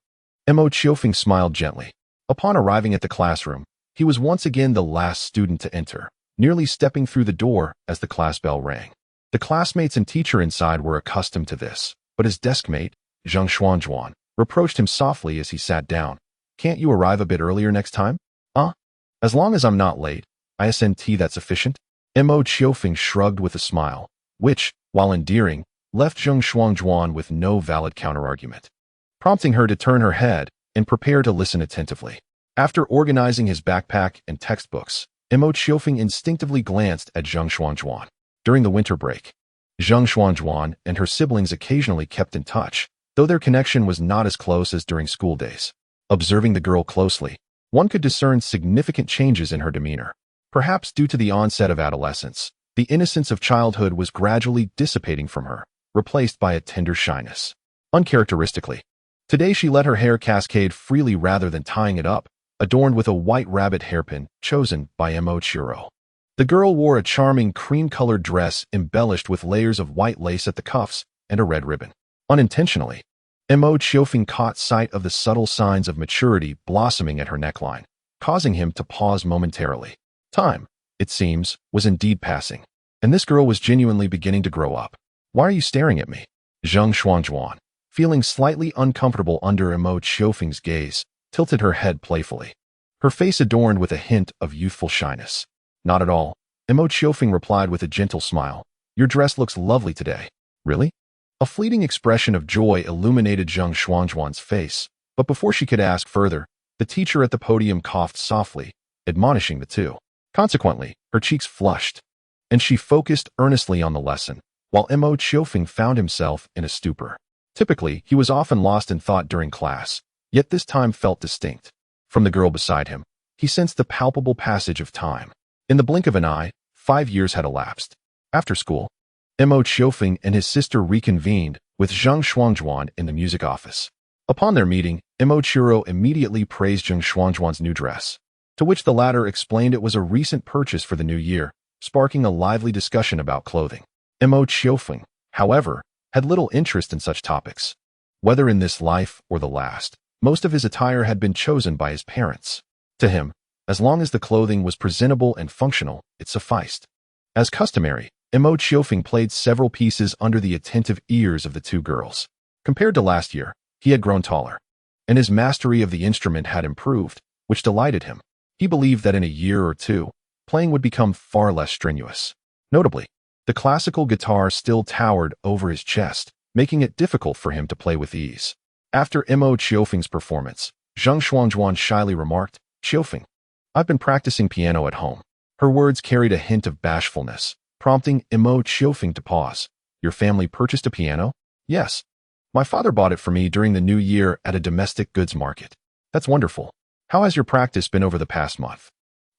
Mo Qiufeng smiled gently. Upon arriving at the classroom, he was once again the last student to enter, nearly stepping through the door as the class bell rang. The classmates and teacher inside were accustomed to this, but his deskmate, Zhang Xuanzhuan, reproached him softly as he sat down. "Can't you arrive a bit earlier next time?" As long as I'm not late, isn't that sufficient?" Mo Qiufeng shrugged with a smile, which, while endearing, left Zhang Xuanzhuan with no valid counterargument, prompting her to turn her head and prepare to listen attentively. After organizing his backpack and textbooks, Mo Qiufeng instinctively glanced at Zhang Xuanzhuan. During the winter break, Zhang Xuanzhuan and her siblings occasionally kept in touch, though their connection was not as close as during school days. Observing the girl closely, one could discern significant changes in her demeanor. Perhaps due to the onset of adolescence, the innocence of childhood was gradually dissipating from her, replaced by a tender shyness. Uncharacteristically, today she let her hair cascade freely rather than tying it up, adorned with a white rabbit hairpin chosen by Mo Qiourou. The girl wore a charming cream-colored dress embellished with layers of white lace at the cuffs and a red ribbon. Unintentionally, Mo Qiourou caught sight of the subtle signs of maturity blossoming at her neckline, causing him to pause momentarily. Time, it seems, was indeed passing, and this girl was genuinely beginning to grow up. Why are you staring at me? Zheng Shuangjuan, feeling slightly uncomfortable under Mo Qiourou's gaze, tilted her head playfully, her face adorned with a hint of youthful shyness. Not at all, Mo Qiourou replied with a gentle smile. Your dress looks lovely today. Really? A fleeting expression of joy illuminated Zheng Shuangjuan's face, but before she could ask further, the teacher at the podium coughed softly, admonishing the two. Consequently, her cheeks flushed, and she focused earnestly on the lesson, while Mo Qiourou found himself in a stupor. Typically, he was often lost in thought during class, yet this time felt distinct. From the girl beside him, he sensed the palpable passage of time. In the blink of an eye, 5 years had elapsed. After school, Mo Qiourou and his sister reconvened with Zheng Shuangjuan in the music office. Upon their meeting, Mo Qiourou immediately praised Zheng Shuangjuan's new dress, to which the latter explained it was a recent purchase for the new year, sparking a lively discussion about clothing. Mo Qiourou, however, had little interest in such topics. Whether in this life or the last, most of his attire had been chosen by his parents. To him, as long as the clothing was presentable and functional, it sufficed. As customary, Mo Qiourou played several pieces under the attentive ears of the two girls. Compared to last year, he had grown taller, and his mastery of the instrument had improved, which delighted him. He believed that in a year or two, playing would become far less strenuous. Notably, the classical guitar still towered over his chest, making it difficult for him to play with ease. After Mo Qiourou's performance, Zheng Shuangjuan shyly remarked, Qiufeng, I've been practicing piano at home. Her words carried a hint of bashfulness, prompting Mo Qiourou to pause. Your family purchased a piano? Yes. My father bought it for me during the new year at a domestic goods market. That's wonderful. How has your practice been over the past month?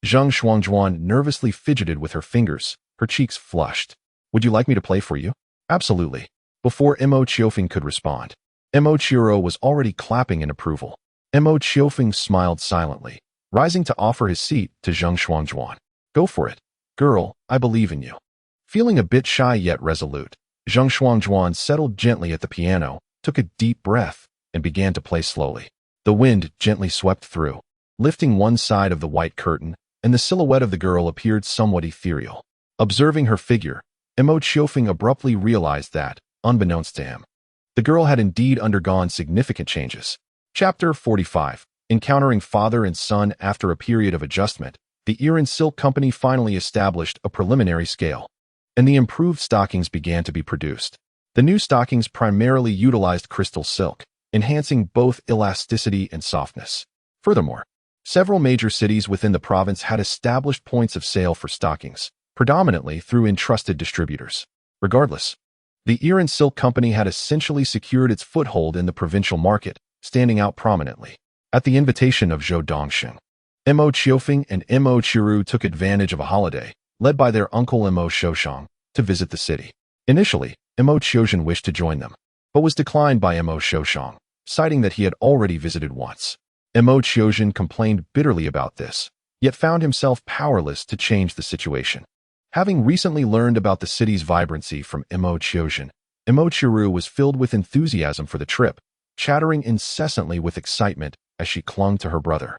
Zheng Shuangjuan nervously fidgeted with her fingers, her cheeks flushed. Would you like me to play for you? Absolutely. Before Mo Qiourou could respond, Mo Qiourou was already clapping in approval. Mo Qiourou smiled silently, rising to offer his seat to Zheng Shuangjuan. Go for it. Girl, I believe in you. Feeling a bit shy yet resolute, Zheng Shuangjuan settled gently at the piano, took a deep breath, and began to play slowly. The wind gently swept through, lifting one side of the white curtain, and the silhouette of the girl appeared somewhat ethereal. Observing her figure, Mo Qiourou abruptly realized that, unbeknownst to him, the girl had indeed undergone significant changes. Chapter 45. Encountering father and son after a period of adjustment, the Iran Silk Company finally established a preliminary scale, and the improved stockings began to be produced. The new stockings primarily utilized crystal silk, enhancing both elasticity and softness. Furthermore, several major cities within the province had established points of sale for stockings, predominantly through entrusted distributors. Regardless, the Iran Silk Company had essentially secured its foothold in the provincial market, standing out prominently. At the invitation of Zhou Dongsheng, Mo Qiourou and Mo Qiourou took advantage of a holiday, led by their uncle Mo Shoushang, to visit the city. Initially, Mo Qiourou wished to join them, but was declined by Mo Shoushang, citing that he had already visited once. Mo Qiourou complained bitterly about this, yet found himself powerless to change the situation. Having recently learned about the city's vibrancy from Mo Qiourou, Mo Qiourou was filled with enthusiasm for the trip, chattering incessantly with excitement as she clung to her brother,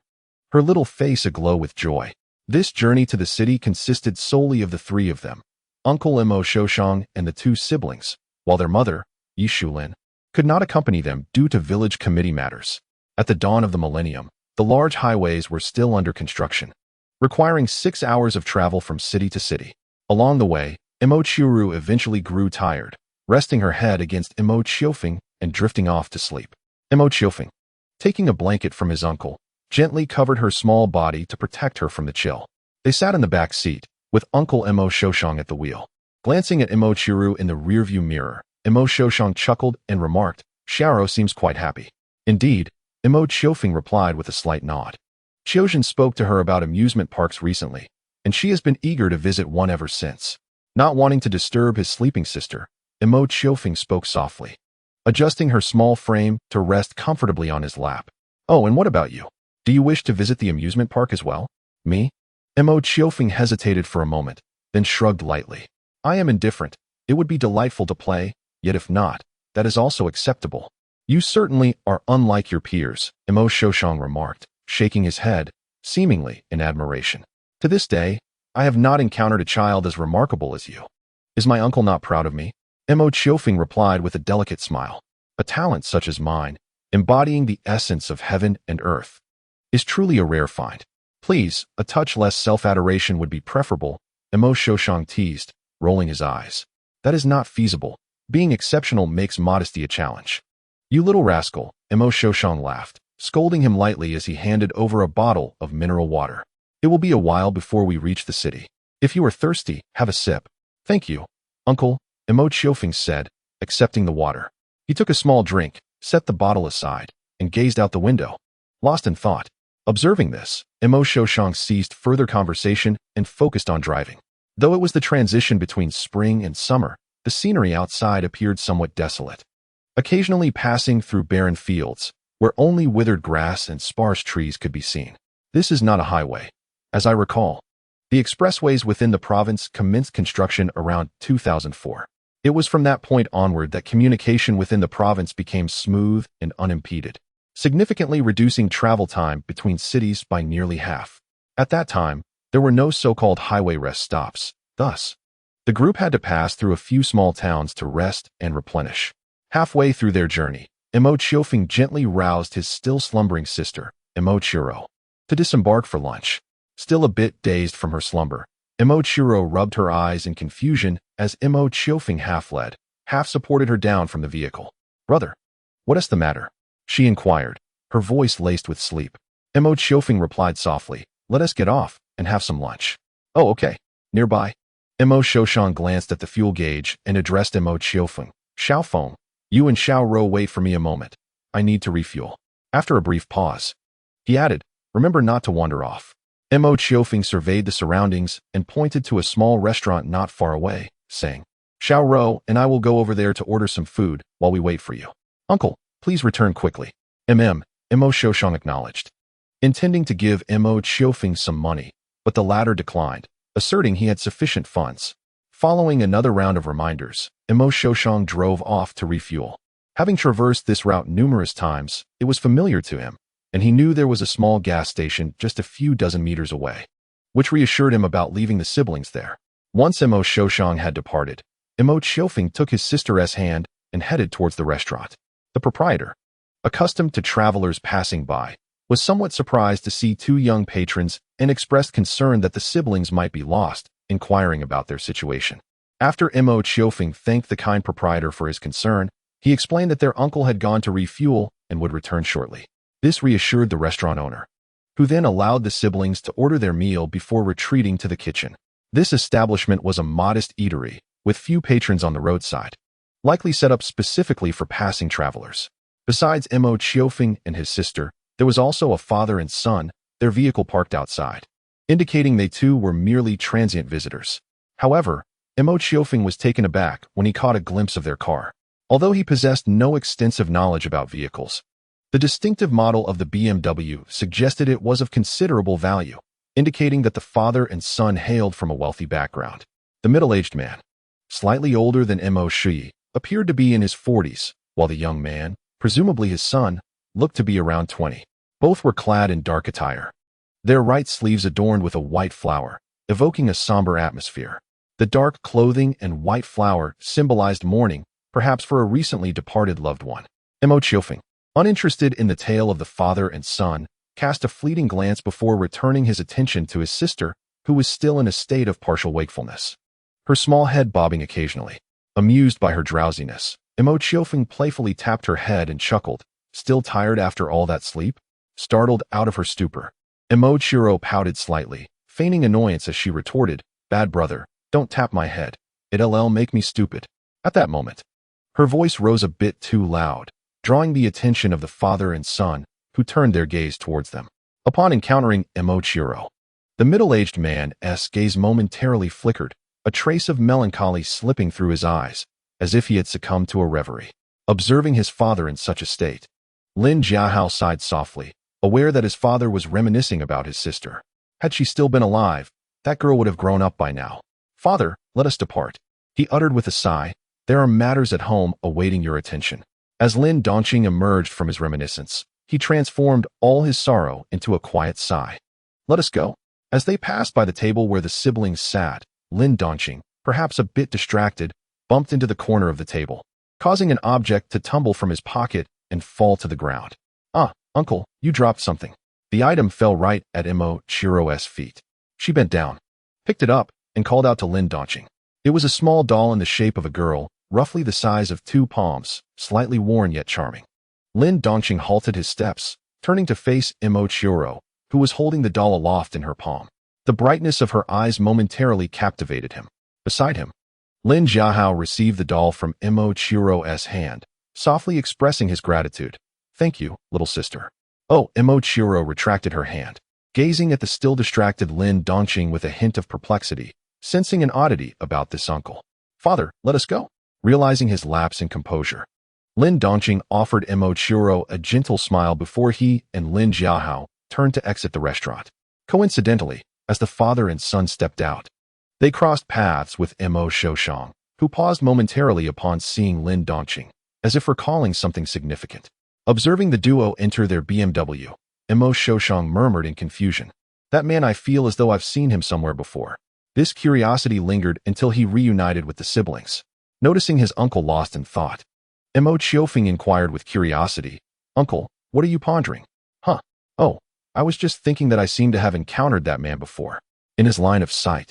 her little face aglow with joy. This journey to the city consisted solely of the three of them, Uncle Mo Shoushang and the two siblings, while their mother, Yi Shulin, could not accompany them due to village committee matters. At the dawn of the millennium, the large highways were still under construction, requiring 6 hours of travel from city to city. Along the way, Mo Qiourou eventually grew tired, resting her head against Mo Qiourou and drifting off to sleep. Mo Qiourou, taking a blanket from his uncle, gently covered her small body to protect her from the chill. They sat in the back seat, with Uncle Mo Shoushang at the wheel. Glancing at Mo Qiourou in the rearview mirror, Mo Shoushang chuckled and remarked, Xiaoro seems quite happy. Indeed, Mo Qiourou replied with a slight nod. Qiufeng spoke to her about amusement parks recently, and she has been eager to visit one ever since. Not wanting to disturb his sleeping sister, Mo Qiourou spoke softly, adjusting her small frame to rest comfortably on his lap. Oh, and what about you? Do you wish to visit the amusement park as well? Me? Mo Qiourou hesitated for a moment, then shrugged lightly. I am indifferent. It would be delightful to play, yet if not, that is also acceptable. You certainly are unlike your peers, Mo Qiourou remarked, shaking his head, seemingly in admiration. To this day, I have not encountered a child as remarkable as you. Is my uncle not proud of me? Mo Qiufeng replied with a delicate smile. A talent such as mine, embodying the essence of heaven and earth, is truly a rare find. Please, a touch less self-adoration would be preferable, Mo Qiourou teased, rolling his eyes. That is not feasible. Being exceptional makes modesty a challenge. You little rascal, Mo Qiourou laughed, scolding him lightly as he handed over a bottle of mineral water. It will be a while before we reach the city. If you are thirsty, have a sip. Thank you, uncle, Mo Qiufeng said, accepting the water. He took a small drink, set the bottle aside, and gazed out the window, lost in thought. Observing this, Mo Qiourou ceased further conversation and focused on driving. Though it was the transition between spring and summer, the scenery outside appeared somewhat desolate. Occasionally passing through barren fields, where only withered grass and sparse trees could be seen. This is not a highway. As I recall, the expressways within the province commenced construction around 2004. It was from that point onward that communication within the province became smooth and unimpeded, significantly reducing travel time between cities by nearly half. At that time, there were no so-called highway rest stops. Thus, the group had to pass through a few small towns to rest and replenish. Halfway through their journey, Mo Qiufeng gently roused his still slumbering sister, Mo Qiourou, to disembark for lunch. Still a bit dazed from her slumber, Mo Qiourou rubbed her eyes in confusion as Mo Qiufeng half-led, half-supported her down from the vehicle. Brother, what is the matter? She inquired, her voice laced with sleep. Mo Qiufeng replied softly, let us get off and have some lunch. Oh, okay. Nearby. Mo Qiourou glanced at the fuel gauge and addressed Mo Qiufeng. Xiaowen, you and Xiaorou wait for me a moment. I need to refuel. After a brief pause, he added, remember not to wander off. Mo Qiufeng surveyed the surroundings and pointed to a small restaurant not far away, saying, Xiaorou and I will go over there to order some food while we wait for you. Uncle, please return quickly. Mo Qiiourou acknowledged, intending to give Mo Qiufeng some money, but the latter declined, asserting he had sufficient funds. Following another round of reminders, Mo Qiiourou drove off to refuel. Having traversed this route numerous times, it was familiar to him, and he knew there was a small gas station just a few dozen meters away, which reassured him about leaving the siblings there. Once Mo Qiiourou had departed, Mo Qiufeng took his sister's hand and headed towards the restaurant. The proprietor, accustomed to travelers passing by, was somewhat surprised to see two young patrons and expressed concern that the siblings might be lost, inquiring about their situation. After Mo Qiufeng thanked the kind proprietor for his concern, he explained that their uncle had gone to refuel and would return shortly. This reassured the restaurant owner, who then allowed the siblings to order their meal before retreating to the kitchen. This establishment was a modest eatery, with few patrons on the roadside, likely set up specifically for passing travelers. Besides Mo Qiufeng and his sister, there was also a father and son, their vehicle parked outside, indicating they too were merely transient visitors. However, Mo Qiufeng was taken aback when he caught a glimpse of their car. Although he possessed no extensive knowledge about vehicles, the distinctive model of the BMW suggested it was of considerable value, indicating that the father and son hailed from a wealthy background. The middle-aged man, slightly older than Mo Qiourou, appeared to be in his 40s, while the young man, presumably his son, looked to be around 20. Both were clad in dark attire, their right sleeves adorned with a white flower, evoking a somber atmosphere. The dark clothing and white flower symbolized mourning, perhaps for a recently departed loved one. Mo Qiufeng, uninterested in the tale of the father and son, cast a fleeting glance before returning his attention to his sister, who was still in a state of partial wakefulness, her small head bobbing occasionally. Amused by her drowsiness, Mo Qiufeng playfully tapped her head and chuckled, still tired after all that sleep? Startled out of her stupor, Mo Qiourou pouted slightly, feigning annoyance as she retorted, bad brother, don't tap my head. It'll make me stupid. At that moment, her voice rose a bit too loud, drawing the attention of the father and son, who turned their gaze towards them. Upon encountering Mo Qiourou, the middle-aged man's gaze momentarily flickered, a trace of melancholy slipping through his eyes, as if he had succumbed to a reverie. Observing his father in such a state, Lin Jiahao sighed softly, aware that his father was reminiscing about his sister. Had she still been alive, that girl would have grown up by now. Father, let us depart, he uttered with a sigh. There are matters at home awaiting your attention. As Lin Dongqing emerged from his reminiscence, he transformed all his sorrow into a quiet sigh. Let us go. As they passed by the table where the siblings sat, Lin Dongqing, perhaps a bit distracted, bumped into the corner of the table, causing an object to tumble from his pocket and fall to the ground. Ah, uncle, you dropped something. The item fell right at Mo Qiourou's feet. She bent down, picked it up, and called out to Lin Dongqing. It was a small doll in the shape of a girl, roughly the size of 2 palms, slightly worn yet charming. Lin Dongqing halted his steps, turning to face Mo Qiourou, who was holding the doll aloft in her palm. The brightness of her eyes momentarily captivated him. Beside him, Lin Jiahao received the doll from Mo Qiourou's hand, softly expressing his gratitude. Thank you, little sister. Oh, Mo Qiourou retracted her hand, gazing at the still distracted Lin Dongqing with a hint of perplexity, sensing an oddity about this uncle. Father, let us go. Realizing his lapse in composure, Lin Dongqing offered Mo Qiourou a gentle smile before he and Lin Jiahao turned to exit the restaurant. Coincidentally, as the father and son stepped out, they crossed paths with Mo Qiourou, who paused momentarily upon seeing Lin Dongqing, as if recalling something significant. Observing the duo enter their BMW, Mo Qiourou murmured in confusion, "That man, I feel as though I've seen him somewhere before." This curiosity lingered until he reunited with the siblings. Noticing his uncle lost in thought, Mo Qiufeng inquired with curiosity, "Uncle, what are you pondering?" "Huh. Oh, I was just thinking that I seem to have encountered that man before." In his line of sight,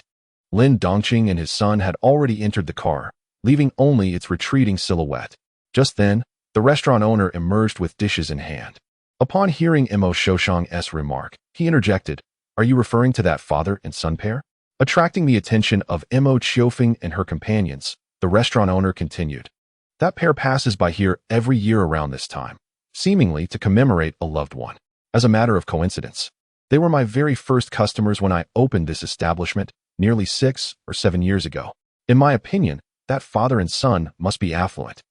Lin Dongqing and his son had already entered the car, leaving only its retreating silhouette. Just then, the restaurant owner emerged with dishes in hand. Upon hearing Mo Qiourou's remark, he interjected, "Are you referring to that father and son pair?" Attracting the attention of Mo Qiufeng and her companions, the restaurant owner continued, "That pair passes by here every year around this time, seemingly to commemorate a loved one. As a matter of coincidence, they were my very first customers when I opened this establishment nearly 6 or 7 years ago. In my opinion, that father and son must be affluent."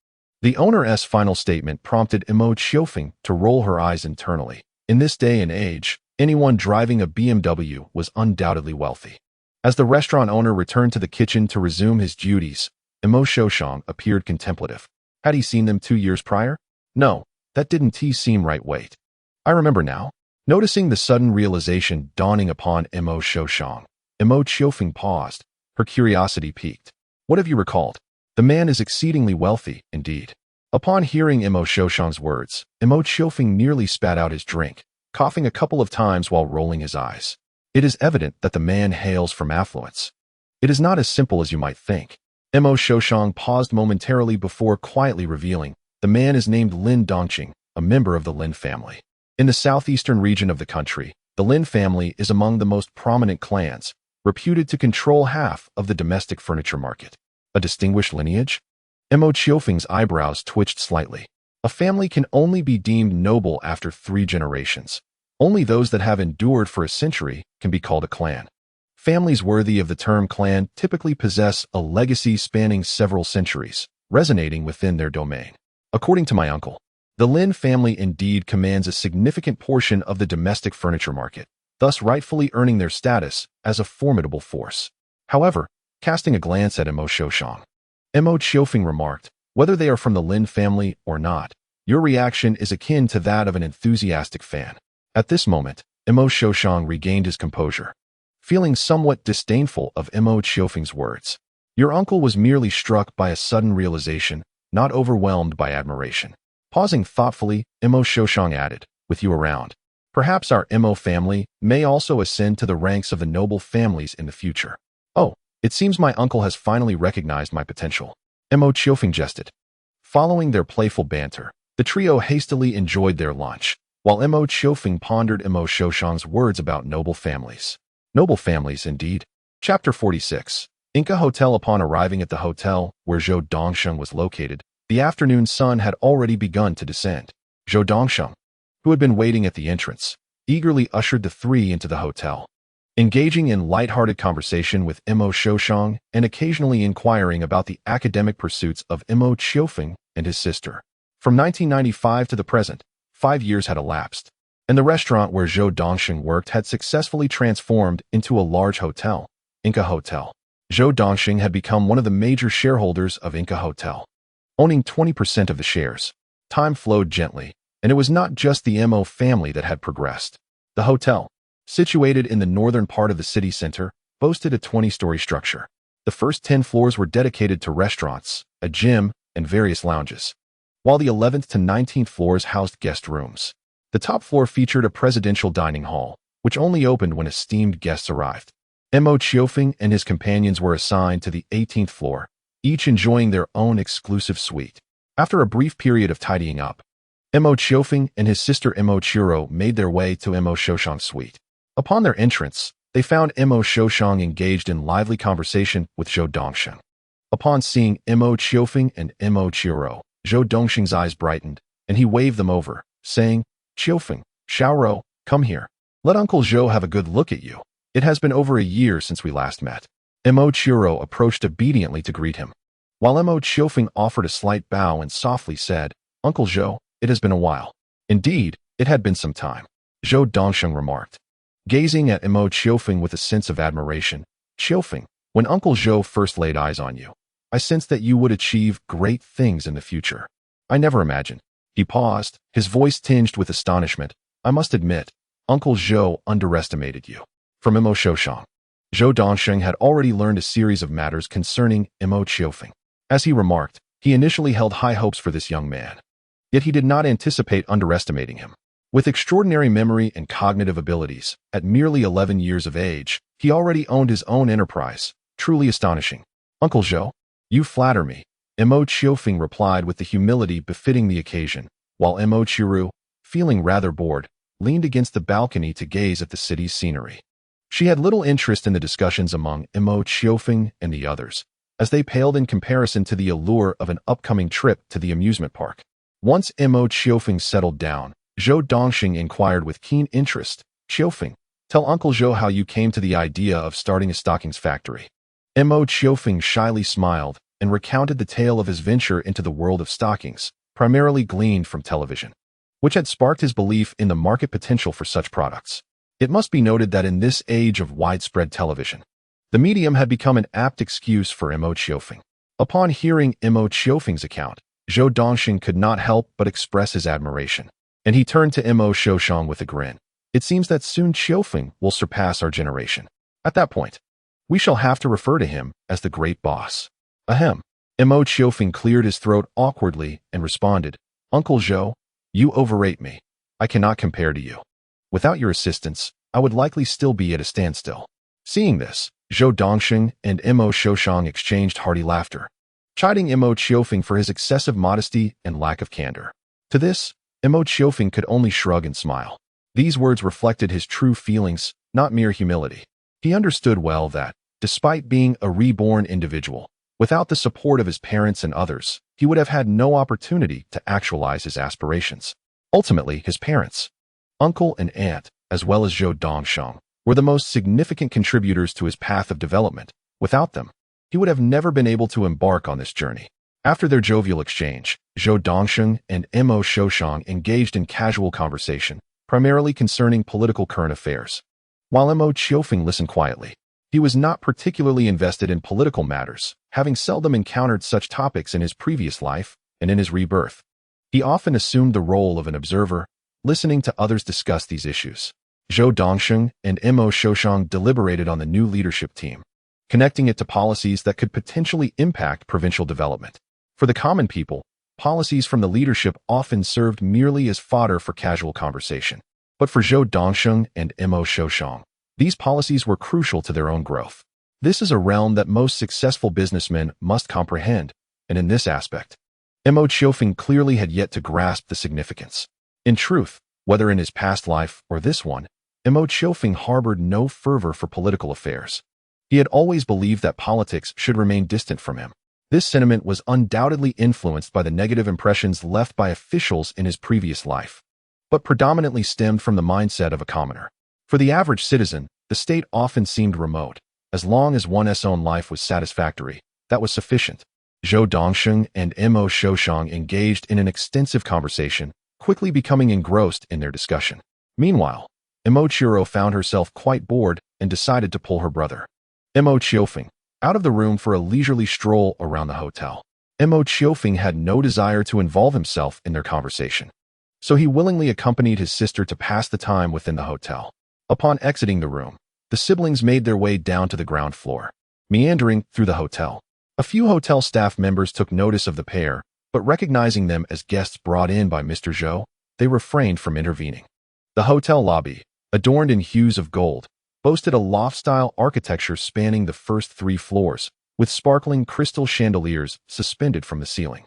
The owner's final statement prompted Mo Qiufeng to roll her eyes internally. In this day and age, anyone driving a BMW was undoubtedly wealthy. As the restaurant owner returned to the kitchen to resume his duties, Mo Qiourou's appeared contemplative. Had he seen them 2 years prior? No, that didn't seem right. Wait. I remember now. Noticing the sudden realization dawning upon Mo Qiourou's, Mo Qiufeng paused, her curiosity piqued. "What have you recalled?" "The man is exceedingly wealthy, indeed." Upon hearing Mo Qiourou's words, Mo Qiufeng nearly spat out his drink, coughing a couple of times while rolling his eyes. It is evident that the man hails from affluence. It is not as simple as you might think. Mo Qiourou's paused momentarily before quietly revealing, "The man is named Lin Dongqing, a member of the Lin family. In the southeastern region of the country, the Lin family is among the most prominent clans, reputed to control half of the domestic furniture market. A distinguished lineage?" Mo Qiufeng's eyebrows twitched slightly. A family can only be deemed noble after 3 generations. Only those that have endured for a century can be called a clan. Families worthy of the term clan typically possess a legacy spanning several centuries, resonating within their domain. According to my uncle, the Lin family indeed commands a significant portion of the domestic furniture market, thus rightfully earning their status as a formidable force. However, casting a glance at Mo Qiourou's, Mo Qiufeng remarked, "Whether they are from the Lin family or not, your reaction is akin to that of an enthusiastic fan." At this moment, Mo Qiourou's regained his composure, feeling somewhat disdainful of Mo Qiufeng's words. "Your uncle was merely struck by a sudden realization, not overwhelmed by admiration." Pausing thoughtfully, Mo Qiourou's added, "With you around, perhaps our Mo family may also ascend to the ranks of the noble families in the future." "Oh, it seems my uncle has finally recognized my potential." Mo Qiufeng jested. Following their playful banter, the trio hastily enjoyed their lunch, while Mo Qiufeng pondered Mo Qiourou's words about noble families. Noble families, indeed. Chapter 46. Inca Hotel. Upon arriving at the hotel where Zhou Dongsheng was located, the afternoon sun had already begun to descend. Zhou Dongsheng, who had been waiting at the entrance, eagerly ushered the 3 into the hotel. Engaging in light-hearted conversation with Mo Qiourou's and occasionally inquiring about the academic pursuits of Mo Qiufeng and his sister. From 1995 to the present, 5 years had elapsed, and the restaurant where Zhou Dongsheng worked had successfully transformed into a large hotel, Inca Hotel. Zhou Dongsheng had become one of the major shareholders of Inca Hotel, owning 20% of the shares. Time flowed gently, and it was not just the Mo family that had progressed. The hotel, situated in the northern part of the city center, boasted a 20-story structure. The first 10 floors were dedicated to restaurants, a gym, and various lounges, while the 11th to 19th floors housed guest rooms. The top floor featured a presidential dining hall, which only opened when esteemed guests arrived. Mo Qiufeng and his companions were assigned to the 18th floor, each enjoying their own exclusive suite. After a brief period of tidying up, Mo Qiufeng and his sister Mo Qiourou made their way to Mo Xiaowen's suite. Upon their entrance, they found Mo Xiaowen engaged in lively conversation with Zhou Dongsheng. Upon seeing Mo Qiufeng and Mo Qiourou, Zhou Dongsheng's eyes brightened, and he waved them over, saying, "Qiufeng, Xiaorou, come here. Let Uncle Zhou have a good look at you. It has been over a year since we last met." Mo Qiourou approached obediently to greet him, while Mo Qiufeng offered a slight bow and softly said, "Uncle Zhou, it has been a while." "Indeed, it had been some time," Zhou Dongsheng remarked, gazing at Mo Qiufeng with a sense of admiration. "Qiufeng, when Uncle Zhou first laid eyes on you, I sensed that you would achieve great things in the future. I never imagined." He paused, his voice tinged with astonishment. "I must admit, Uncle Zhou underestimated you." From Mo Xiaowen, Zhou Dongsheng had already learned a series of matters concerning Mo Qiufeng. As he remarked, he initially held high hopes for this young man. Yet he did not anticipate underestimating him. With extraordinary memory and cognitive abilities, at merely 11 years of age, he already owned his own enterprise. Truly astonishing. "Uncle Zhou, you flatter me," Mo Qiufeng replied with the humility befitting the occasion, while Mo Qiourou, feeling rather bored, leaned against the balcony to gaze at the city's scenery. She had little interest in the discussions among Mo Qiufeng and the others, as they paled in comparison to the allure of an upcoming trip to the amusement park. Once Mo Qiufeng settled down, Zhou Dongsheng inquired with keen interest, "Qiufeng, tell Uncle Zhou how you came to the idea of starting a stockings factory." Mo Qiufeng shyly smiled and recounted the tale of his venture into the world of stockings, primarily gleaned from television, which had sparked his belief in the market potential for such products. It must be noted that in this age of widespread television, the medium had become an apt excuse for Mo Qiufeng. Upon hearing Mo Qiufeng's account, Zhou Dongsheng could not help but express his admiration, and he turned to Mo Xiaowen with a grin. "It seems that soon Qiufeng will surpass our generation. At that point, we shall have to refer to him as the great boss." Ahem. Mo Qiufeng cleared his throat awkwardly and responded, "Uncle Zhou, you overrate me. I cannot compare to you. Without your assistance, I would likely still be at a standstill." Seeing this, Zhou Dongsheng and Mo Xiaowen exchanged hearty laughter, chiding Mo Qiufeng for his excessive modesty and lack of candor. To this, Mo Qiufeng could only shrug and smile. These words reflected his true feelings, not mere humility. He understood well that, despite being a reborn individual, without the support of his parents and others, he would have had no opportunity to actualize his aspirations. Ultimately, his parents, uncle and aunt, as well as Zhou Dongsheng, were the most significant contributors to his path of development. Without them, he would have never been able to embark on this journey. After their jovial exchange, Zhou Dongsheng and Mo Xiaowen engaged in casual conversation, primarily concerning political current affairs. While Mo Qiufeng listened quietly, he was not particularly invested in political matters, having seldom encountered such topics in his previous life and in his rebirth. He often assumed the role of an observer, listening to others discuss these issues. Zhou Dongsheng and Mo Xiaowen deliberated on the new leadership team, connecting it to policies that could potentially impact provincial development. For the common people, policies from the leadership often served merely as fodder for casual conversation. But for Zhou Dongsheng and Mo Xiaowen, these policies were crucial to their own growth. This is a realm that most successful businessmen must comprehend, and in this aspect, Mo Qiufeng clearly had yet to grasp the significance. In truth, whether in his past life or this one, Mo Qiufeng harbored no fervor for political affairs. He had always believed that politics should remain distant from him. This sentiment was undoubtedly influenced by the negative impressions left by officials in his previous life, but predominantly stemmed from the mindset of a commoner. For the average citizen, the state often seemed remote. As long as one's own life was satisfactory, that was sufficient. Zhou Dongsheng and Mo Xiaowen engaged in an extensive conversation, quickly becoming engrossed in their discussion. Meanwhile, Mo Qiourou found herself quite bored and decided to pull her brother, Mo Qiufeng, out of the room for a leisurely stroll around the hotel. Mo Qiufeng had no desire to involve himself in their conversation, so he willingly accompanied his sister to pass the time within the hotel. Upon exiting the room, the siblings made their way down to the ground floor, meandering through the hotel. A few hotel staff members took notice of the pair, but recognizing them as guests brought in by Mr. Zhou, they refrained from intervening. The hotel lobby, adorned in hues of gold, boasted a loft-style architecture spanning the first 3 floors, with sparkling crystal chandeliers suspended from the ceiling.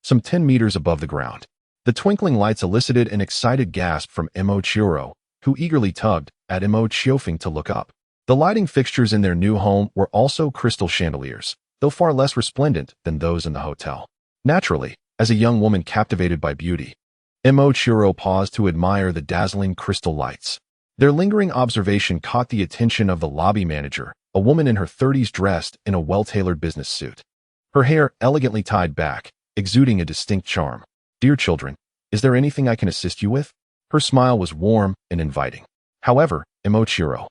Some 10 meters above the ground, the twinkling lights elicited an excited gasp from Mo Qiourou, who eagerly tugged at Mo Qiufeng to look up. The lighting fixtures in their new home were also crystal chandeliers, though far less resplendent than those in the hotel. Naturally, as a young woman captivated by beauty, Mo Qiourou paused to admire the dazzling crystal lights. Their lingering observation caught the attention of the lobby manager, a woman in her 30s dressed in a well-tailored business suit. Her hair elegantly tied back, exuding a distinct charm. "Dear children, is there anything I can assist you with?" Her smile was warm and inviting. However, Mo Qiourou,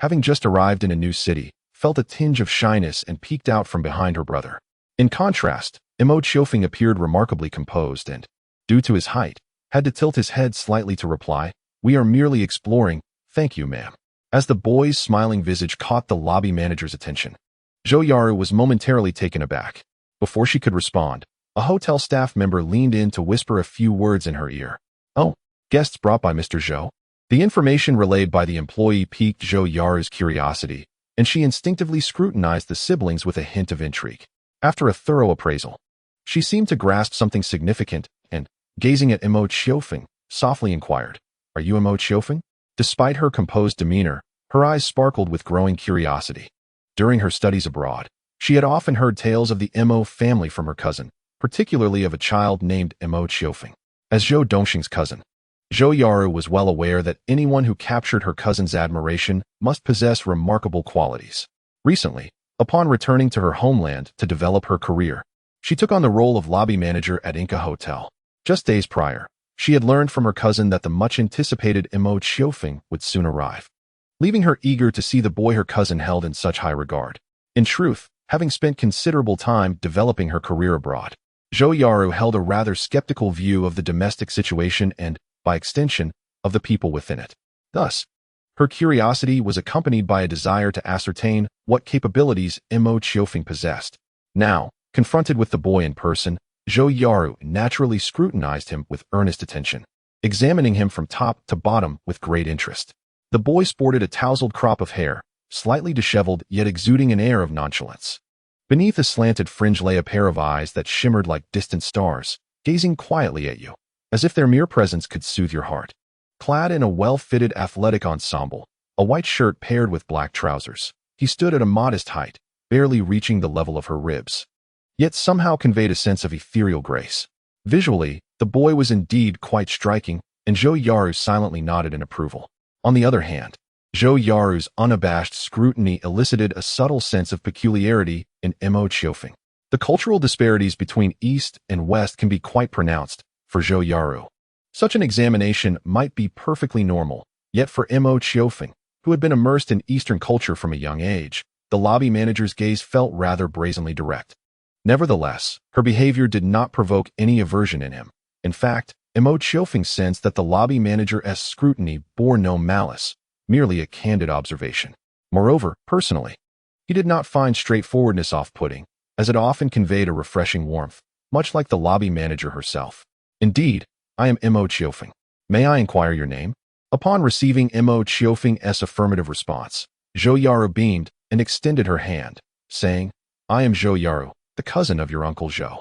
having just arrived in a new city, felt a tinge of shyness and peeked out from behind her brother. In contrast, Mo Qiufeng appeared remarkably composed and, due to his height, had to tilt his head slightly to reply, "We are merely exploring, thank you, ma'am." As the boy's smiling visage caught the lobby manager's attention, Zhou Yaru was momentarily taken aback. Before she could respond, a hotel staff member leaned in to whisper a few words in her ear. "Oh, guests brought by Mr. Zhou." The information relayed by the employee piqued Zhou Yaru's curiosity, and she instinctively scrutinized the siblings with a hint of intrigue. After a thorough appraisal, she seemed to grasp something significant and, gazing at Mo Qiufeng, softly inquired, "Are you Mo Qiufeng?" Despite her composed demeanor, her eyes sparkled with growing curiosity. During her studies abroad, she had often heard tales of the Mo family from her cousin, particularly of a child named Mo Qiufeng. As Zhou Dongxing's cousin, Zhou Yaru was well aware that anyone who captured her cousin's admiration must possess remarkable qualities. Recently, upon returning to her homeland to develop her career, she took on the role of lobby manager at Inca Hotel. Just days prior, she had learned from her cousin that the much-anticipated Mo Qiufeng would soon arrive, leaving her eager to see the boy her cousin held in such high regard. In truth, having spent considerable time developing her career abroad, Zhou Yaru held a rather skeptical view of the domestic situation and, by extension, of the people within it. Thus, her curiosity was accompanied by a desire to ascertain what capabilities Mo Qiufeng possessed. Now, confronted with the boy in person, Zhou Yaru naturally scrutinized him with earnest attention, examining him from top to bottom with great interest. The boy sported a tousled crop of hair, slightly disheveled yet exuding an air of nonchalance. Beneath a slanted fringe lay a pair of eyes that shimmered like distant stars, gazing quietly at you, as if their mere presence could soothe your heart. Clad in a well-fitted athletic ensemble, a white shirt paired with black trousers, he stood at a modest height, barely reaching the level of her ribs, yet somehow conveyed a sense of ethereal grace. Visually, the boy was indeed quite striking, and Zhou Yaru silently nodded in approval. On the other hand, Zhou Yaru's unabashed scrutiny elicited a subtle sense of peculiarity in Mo Qiufeng. The cultural disparities between East and West can be quite pronounced for Zhou Yaru. Such an examination might be perfectly normal, yet for Mo Qiufeng, who had been immersed in Eastern culture from a young age, the lobby manager's gaze felt rather brazenly direct. Nevertheless, her behavior did not provoke any aversion in him. In fact, Mo Qiufeng sensed that the lobby manager's scrutiny bore no malice, merely a candid observation. Moreover, personally, he did not find straightforwardness off-putting, as it often conveyed a refreshing warmth, much like the lobby manager herself. "Indeed, I am Mo Qiufeng. May I inquire your name?" Upon receiving Mo Qiufeng's affirmative response, Zhou Yaru beamed and extended her hand, saying, "I am Zhou Yaru, the cousin of your Uncle Zhou.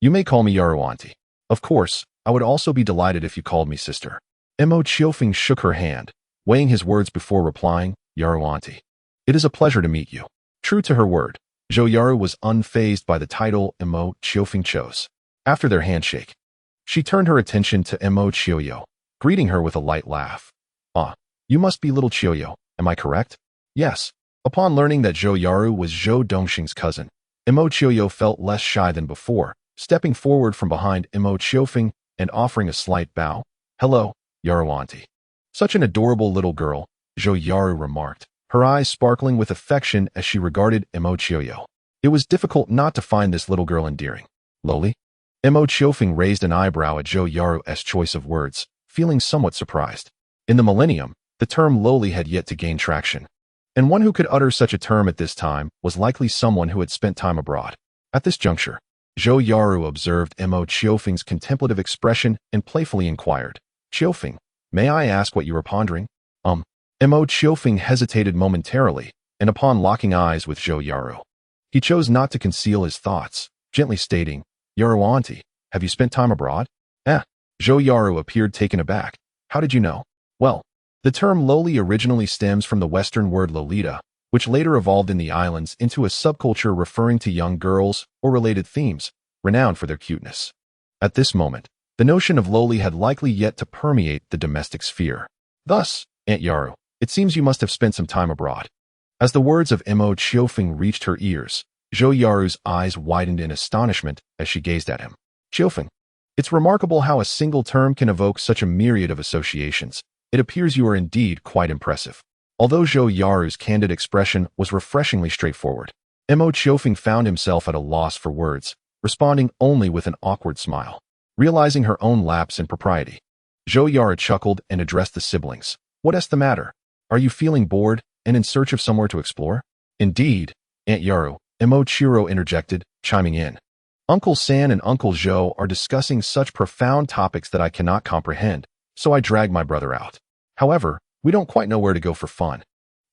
You may call me Yaru Auntie. Of course, I would also be delighted if you called me sister." Mo Qiufeng shook her hand, weighing his words before replying, "Yaru Auntie. It is a pleasure to meet you." True to her word, Zhou Yaru was unfazed by the title Mo Qiufeng chose. After their handshake, she turned her attention to Mo Qiourou, greeting her with a light laugh. "Ah, you must be little Qiourou, am I correct?" "Yes." Upon learning that Zhou Yaru was Zhou Dongxing's cousin, Mo Qiourou felt less shy than before, stepping forward from behind Mo Qiufeng and offering a slight bow. "Hello, Yaru Auntie." "Such an adorable little girl," Zhou Yaru remarked, her eyes sparkling with affection as she regarded Mo Qiourou. It was difficult not to find this little girl endearing. Lowly? Mo Qiufeng raised an eyebrow at Zhou Yaru's choice of words, feeling somewhat surprised. In the millennium, the term lowly had yet to gain traction, and one who could utter such a term at this time was likely someone who had spent time abroad. At this juncture, Zhou Yaru observed Mo Qiufeng's contemplative expression and playfully inquired, "Qiufeng, may I ask what you were pondering?" Mo Qiufeng hesitated momentarily, and upon locking eyes with Zhou Yaru, he chose not to conceal his thoughts, gently stating, "Yaru auntie, have you spent time abroad?" Zhou Yaru appeared taken aback. "How did you know?" Well, the term lowly originally stems from the Western word lolita, which later evolved in the islands into a subculture referring to young girls or related themes, renowned for their cuteness. At this moment, the notion of lowly had likely yet to permeate the domestic sphere. Thus, Aunt Yaru, it seems you must have spent some time abroad. As the words of Mo Qiufeng reached her ears, Zhou Yaru's eyes widened in astonishment as she gazed at him. "Qiufeng, it's remarkable how a single term can evoke such a myriad of associations. It appears you are indeed quite impressive." Although Zhou Yaru's candid expression was refreshingly straightforward, Mo Qiufeng found himself at a loss for words, responding only with an awkward smile. Realizing her own lapse in propriety, Zhou Yaru chuckled and addressed the siblings. "What's the matter? Are you feeling bored and in search of somewhere to explore?" "Indeed, Aunt Yaru," Mo Qiourou interjected, chiming in. "Uncle San and Uncle Zhou are discussing such profound topics that I cannot comprehend, so I drag my brother out. However, we don't quite know where to go for fun."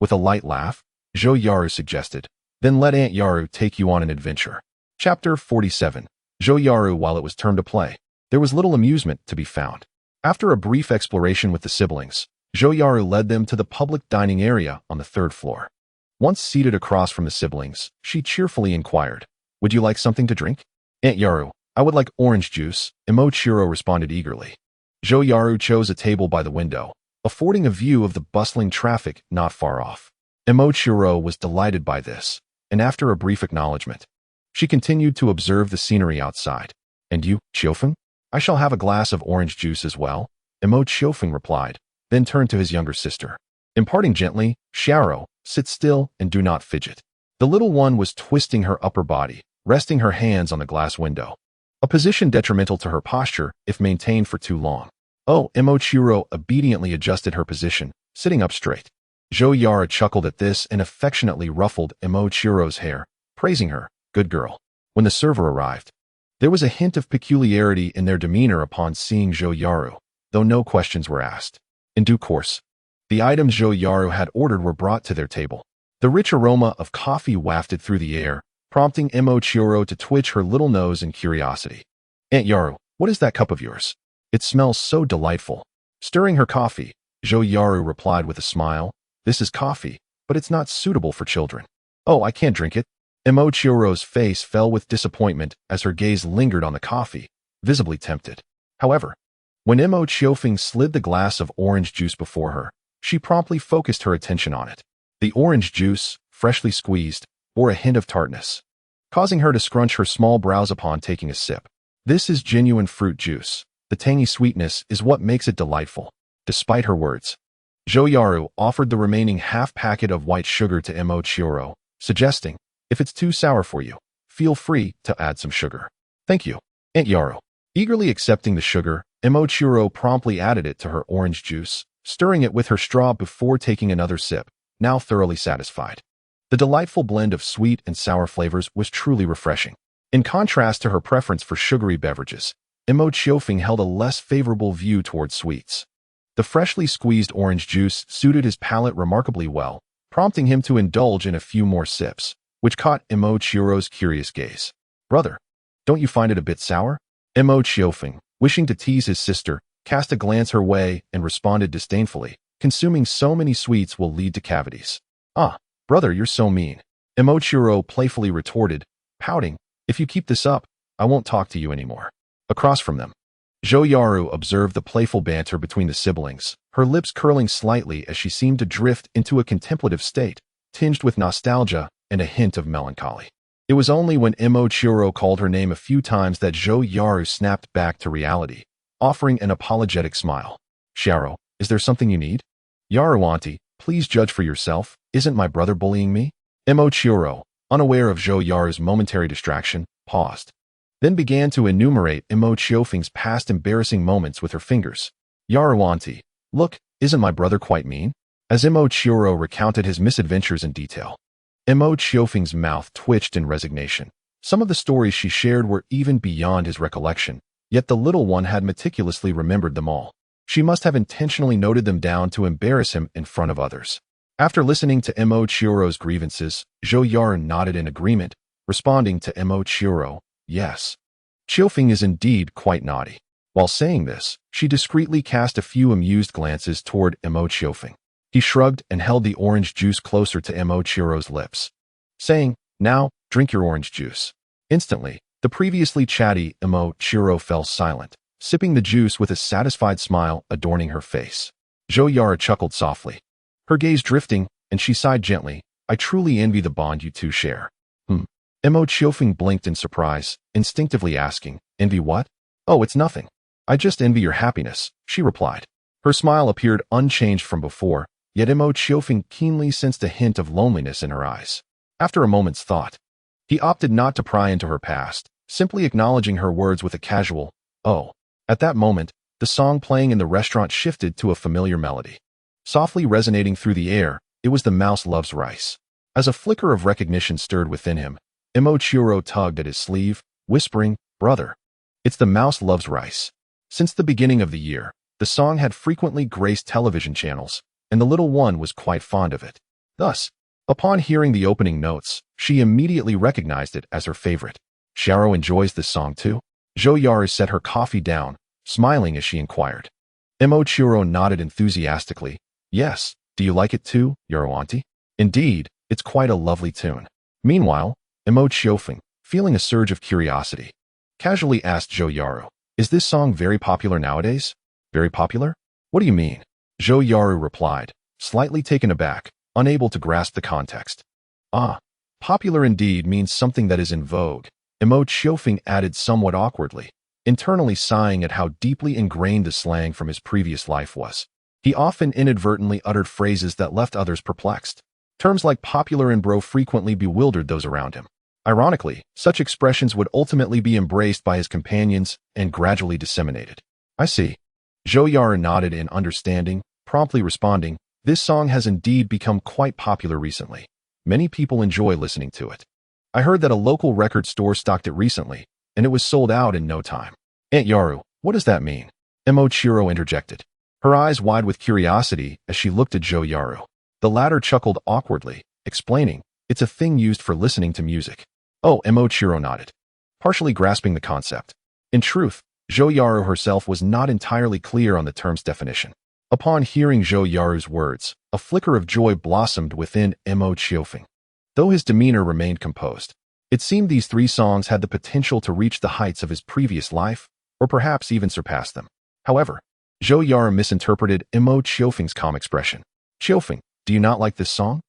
With a light laugh, Zhou Yaru suggested, "Then let Aunt Yaru take you on an adventure." Chapter 47. Zhou Yaru. While it was turn to play, there was little amusement to be found. After a brief exploration with the siblings, Zhou Yaru led them to the public dining area on the third floor. Once seated across from the siblings, she cheerfully inquired, "Would you like something to drink?" "Aunt Yaru, I would like orange juice," Mo Qiourou responded eagerly. Zhou Yaru chose a table by the window, affording a view of the bustling traffic not far off. Mo Qiourou was delighted by this, and after a brief acknowledgement, she continued to observe the scenery outside. "And you, Qiufeng? I shall have a glass of orange juice as well," Mo Qiufeng replied, then turned to his younger sister, imparting gently, "Xiaowen, sit still and do not fidget." The little one was twisting her upper body, resting her hands on the glass window, a position detrimental to her posture if maintained for too long. Mo Qiourou obediently adjusted her position, sitting up straight. Zhou Yaru chuckled at this and affectionately ruffled Mo Qiourou's hair, praising her, "Good girl." When the server arrived, there was a hint of peculiarity in their demeanor upon seeing Zhou Yaru, though no questions were asked. In due course, the items Zhou Yaru had ordered were brought to their table. The rich aroma of coffee wafted through the air, prompting Mo Qiourou to twitch her little nose in curiosity. "Aunt Yaru, what is that cup of yours? It smells so delightful." Stirring her coffee, Zhou Yaru replied with a smile, "This is coffee, but it's not suitable for children." "Oh, I can't drink it." Mo Qiourou's face fell with disappointment as her gaze lingered on the coffee, visibly tempted. However, when Mo Qiufeng slid the glass of orange juice before her, she promptly focused her attention on it. The orange juice, freshly squeezed, bore a hint of tartness, causing her to scrunch her small brows upon taking a sip. "This is genuine fruit juice. The tangy sweetness is what makes it delightful." Despite her words, Zhou Yaru offered the remaining half packet of white sugar to Mo Qiourou, suggesting, "If it's too sour for you, feel free to add some sugar." "Thank you, Aunt Yaru." Eagerly accepting the sugar, Mo Qiourou promptly added it to her orange juice, stirring it with her straw before taking another sip, now thoroughly satisfied. The delightful blend of sweet and sour flavors was truly refreshing. In contrast to her preference for sugary beverages, Mo Qiufeng held a less favorable view towards sweets. The freshly squeezed orange juice suited his palate remarkably well, prompting him to indulge in a few more sips, which caught Mo Qiourou's curious gaze. "Brother, don't you find it a bit sour?" Mo Qiufeng, wishing to tease his sister, cast a glance her way and responded disdainfully, "Consuming so many sweets will lead to cavities." "Ah, brother, you're so mean," Mo Qiourou playfully retorted, pouting, "If you keep this up, I won't talk to you anymore." Across from them, Zhou Yaru observed the playful banter between the siblings, her lips curling slightly as she seemed to drift into a contemplative state, tinged with nostalgia and a hint of melancholy. It was only when Mo Qiourou called her name a few times that Zhou Yaru snapped back to reality, offering an apologetic smile. "Xiaowen, is there something you need?" "Yaru auntie, please judge for yourself. Isn't my brother bullying me?" Mo Qiourou, unaware of Zhou Yaru's momentary distraction, paused. then began to enumerate Mo Qiufeng's past embarrassing moments with her fingers. Yaru auntie, look, isn't my brother quite mean? As Mo Qiourou recounted his misadventures in detail, Mo Qiufeng's mouth twitched in resignation. Some of the stories she shared were even beyond his recollection, yet the little one had meticulously remembered them all. She must have intentionally noted them down to embarrass him in front of others. After listening to Mo Qiourou's grievances, Zhou Yaru nodded in agreement, responding to Mo Qiourou, yes. Qiufeng is indeed quite naughty. While saying this, she discreetly cast a few amused glances toward Mo Qiufeng. He shrugged and held the orange juice closer to Mo Qiourou's lips, saying, now, drink your orange juice. Instantly, the previously chatty Mo Qiourou fell silent, sipping the juice with a satisfied smile adorning her face. Zhou Yaru chuckled softly, her gaze drifting, and she sighed gently, I truly envy the bond you two share. Mo Qiufeng blinked in surprise, instinctively asking, envy what? Oh, it's nothing. I just envy your happiness, she replied. Her smile appeared unchanged from before, yet Mo Qiufeng keenly sensed a hint of loneliness in her eyes. After a moment's thought, he opted not to pry into her past, simply acknowledging her words with a casual, oh. At that moment, the song playing in the restaurant shifted to a familiar melody. Softly resonating through the air, it was The Mouse Loves Rice. As a flicker of recognition stirred within him, Mo Qiourou tugged at his sleeve, whispering, brother. It's The Mouse Loves Rice. Since the beginning of the year, the song had frequently graced television channels, and the little one was quite fond of it. Thus, upon hearing the opening notes, she immediately recognized it as her favorite. Xiaowen enjoys this song too? Zhou Yaru set her coffee down, smiling as she inquired. Mo Qiourou nodded enthusiastically. Yes, do you like it too, Yaru auntie? Indeed, it's quite a lovely tune. Meanwhile, Mo Qiufeng, feeling a surge of curiosity, casually asked Zhou Yaru, is this song very popular nowadays? Very popular? What do you mean? Zhou Yaru replied, slightly taken aback, unable to grasp the context. Ah, popular indeed means something that is in vogue, Mo Qiufeng added somewhat awkwardly, internally sighing at how deeply ingrained the slang from his previous life was. He often inadvertently uttered phrases that left others perplexed. Terms like popular and bro frequently bewildered those around him. Ironically, such expressions would ultimately be embraced by his companions and gradually disseminated. I see. Zhou Yaru nodded in understanding, promptly responding, this song has indeed become quite popular recently. Many people enjoy listening to it. I heard that a local record store stocked it recently, and it was sold out in no time. Aunt Yaru, what does that mean? Mo Qiourou interjected, her eyes wide with curiosity as she looked at Zhou Yaru. The latter chuckled awkwardly, explaining, it's a thing used for listening to music. Oh, Mo Qiourou nodded, partially grasping the concept. In truth, Zhou Yaru herself was not entirely clear on the term's definition. Upon hearing Zhou Yaru's words, a flicker of joy blossomed within Mo Qiufeng. Though his demeanor remained composed, it seemed these three songs had the potential to reach the heights of his previous life, or perhaps even surpass them. However, Zhou Yaru misinterpreted Mo Qiufeng's calm expression. Qiufeng, do you not like this song?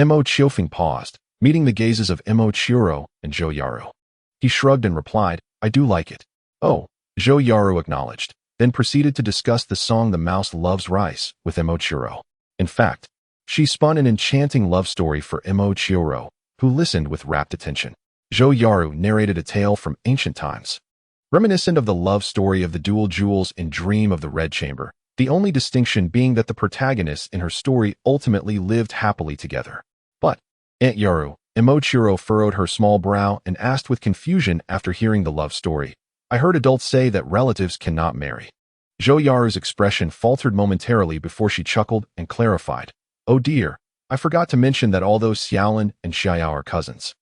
Mo Qiufeng paused, meeting the gazes of Mo Qiourou and Zhou Yaru. He shrugged and replied, I do like it. Oh, Zhou Yaru acknowledged, then proceeded to discuss the song The Mouse Loves Rice with Mo Qiourou. In fact, she spun an enchanting love story for Mo Qiourou, who listened with rapt attention. Zhou Yaru narrated a tale from ancient times, reminiscent of the love story of the dual jewels in Dream of the Red Chamber, the only distinction being that the protagonists in her story ultimately lived happily together. But, Aunt Yaru, Mo Qiourou furrowed her small brow and asked with confusion after hearing the love story, I heard adults say that relatives cannot marry. Zhou Yaru's expression faltered momentarily before she chuckled and clarified, oh dear, I forgot to mention that although Xiaowen and Xiaoyao are cousins,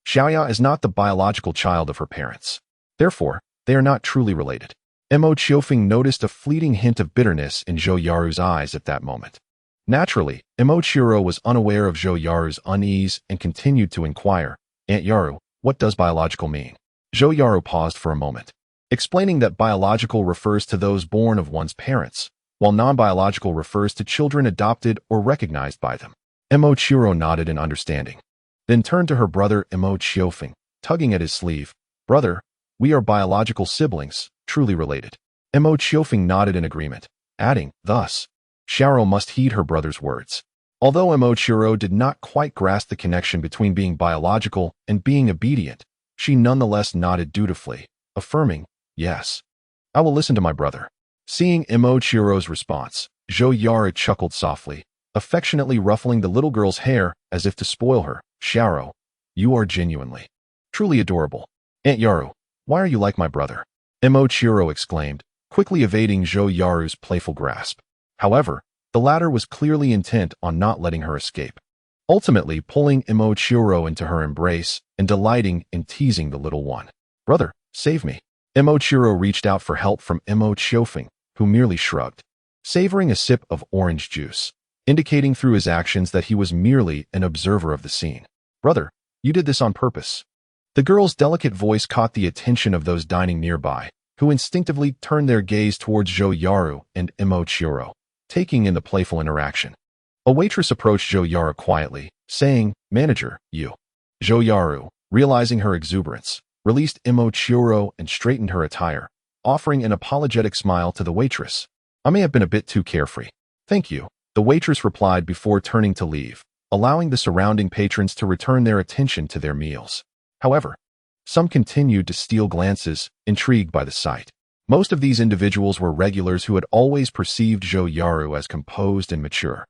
Xiaoyao is not the biological child of her parents. Therefore, they are not truly related. Mo Qiufeng noticed a fleeting hint of bitterness in Zhou Yaru's eyes at that moment. Naturally, Mo Qiourou was unaware of Zhou Yaru's unease and continued to inquire, Aunt Yaru, what does biological mean? Zhou Yaru paused for a moment, explaining that biological refers to those born of one's parents, while non-biological refers to children adopted or recognized by them. Mo Qiourou nodded in understanding, then turned to her brother Mo Qiufeng, tugging at his sleeve, brother, we are biological siblings, truly related. Mo Qiufeng nodded in agreement, adding, thus, Xiaowen must heed her brother's words. Although Mo Qiourou did not quite grasp the connection between being biological and being obedient, she nonetheless nodded dutifully, affirming, yes. I will listen to my brother. Seeing Mo Qiourou's response, Zhou Yara chuckled softly, affectionately ruffling the little girl's hair as if to spoil her. Xiaoro, you are genuinely, truly adorable. Aunt Yaru, why are you like my brother? Mo Qiourou exclaimed, quickly evading Zhou Yaru's playful grasp. However, the latter was clearly intent on not letting her escape, ultimately pulling Mo Qiourou into her embrace and delighting in teasing the little one. Brother, save me. Mo Qiourou reached out for help from Mo Qiufeng, who merely shrugged, savoring a sip of orange juice, indicating through his actions that he was merely an observer of the scene. Brother, you did this on purpose. The girl's delicate voice caught the attention of those dining nearby, who instinctively turned their gaze towards Zhou Yaru and Mo Qiourou, taking in the playful interaction. A waitress approached Zhou Yaru quietly, saying, Manager, you. Zhou Yaru, realizing her exuberance, released Mo Qiourou and straightened her attire, offering an apologetic smile to the waitress. I may have been a bit too carefree. Thank you, the waitress replied before turning to leave, allowing the surrounding patrons to return their attention to their meals. However, some continued to steal glances, intrigued by the sight. Most of these individuals were regulars who had always perceived Zhou Yaru as composed and mature.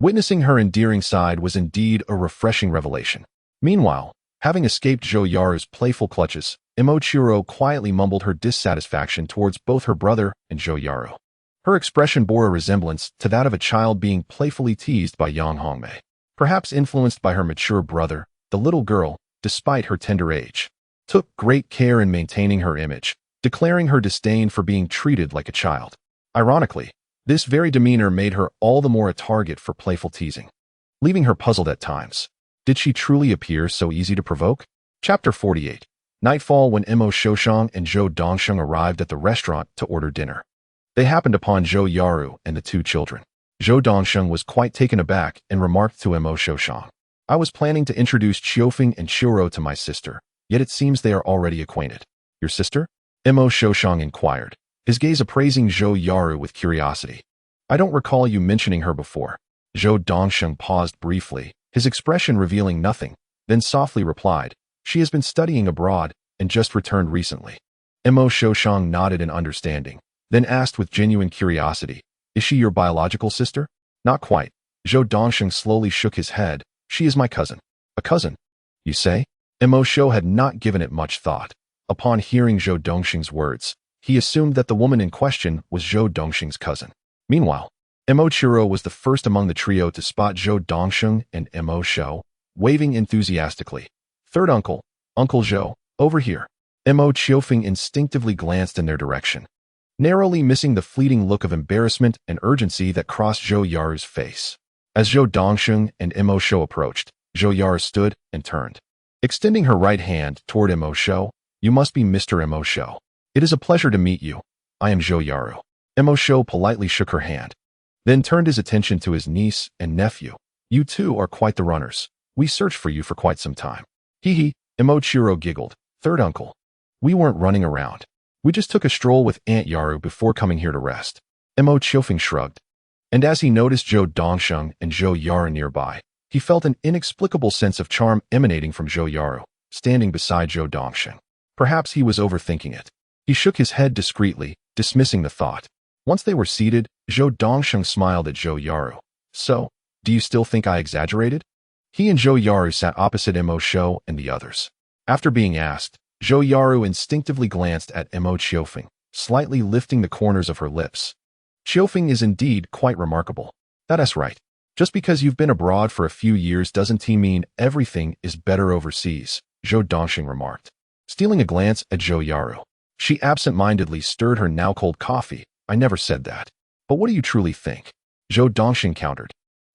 Witnessing her endearing side was indeed a refreshing revelation. Meanwhile, having escaped Zhou Yaru's playful clutches, Mo Qiourou quietly mumbled her dissatisfaction towards both her brother and Zhou Yaru. Her expression bore a resemblance to that of a child being playfully teased by Yang Hongmei. Perhaps influenced by her mature brother, the little girl, despite her tender age, took great care in maintaining her image, declaring her disdain for being treated like a child. Ironically, this very demeanor made her all the more a target for playful teasing, leaving her puzzled at times. Did she truly appear so easy to provoke? Chapter 48. Nightfall. When Mo Xiaowen and Zhou Dongsheng arrived at the restaurant to order dinner, they happened upon Zhou Yaru and the two children. Zhou Dongsheng was quite taken aback and remarked to Mo Xiaowen, I was planning to introduce Qiufeng and Qiourouou to my sister, yet it seems they are already acquainted. Your sister? Mo Xiaowen inquired, his gaze appraising Zhou Yaru with curiosity. I don't recall you mentioning her before. Zhou Dongsheng paused briefly, his expression revealing nothing, then softly replied, she has been studying abroad and just returned recently. Mo Xiaowen nodded in understanding, then asked with genuine curiosity, is she your biological sister? Not quite. Zhou Dongsheng slowly shook his head. She is my cousin. A cousin? You say? Mo Xiao had not given it much thought. Upon hearing Zhou Dongsheng's words, he assumed that the woman in question was Zhou Dongsheng's cousin. Meanwhile, Mo Qiourou was the first among the trio to spot Zhou Dongsheng and Mo Xiao, waving enthusiastically. Third uncle, Uncle Zhou, over here. Mo Qiufeng instinctively glanced in their direction, narrowly missing the fleeting look of embarrassment and urgency that crossed Zhou Yaru's face. As Zhou Dongsheng and Mo Xiao approached, Zhou Yaru stood and turned, extending her right hand toward Mo Xiao. You must be Mr. Mo Xiao. It is a pleasure to meet you. I am Zhou Yaru. Mo Xiao politely shook her hand, then turned his attention to his niece and nephew. You two are quite the runners. We searched for you for quite some time. Hee hee, Mo Qiourou giggled. Third uncle. We weren't running around. We just took a stroll with Aunt Yaru before coming here to rest. Mo Qiufeng shrugged, and as he noticed Zhou Dongsheng and Zhou Yaru nearby, he felt an inexplicable sense of charm emanating from Zhou Yaru, standing beside Zhou Dongsheng. Perhaps he was overthinking it. He shook his head discreetly, dismissing the thought. Once they were seated, Zhou Dongsheng smiled at Zhou Yaru. So, do you still think I exaggerated? He and Zhou Yaru sat opposite Mo Xiao and the others. After being asked, Zhou Yaru instinctively glanced at Mo Qiufeng, slightly lifting the corners of her lips. Qiufeng is indeed quite remarkable. That's right. Just because you've been abroad for a few years doesn't mean everything is better overseas, Zhou Dongsheng remarked. Stealing a glance at Zhou Yaru, she absent-mindedly stirred her now-cold coffee. I never said that. But what do you truly think? Zhou Dongsheng countered.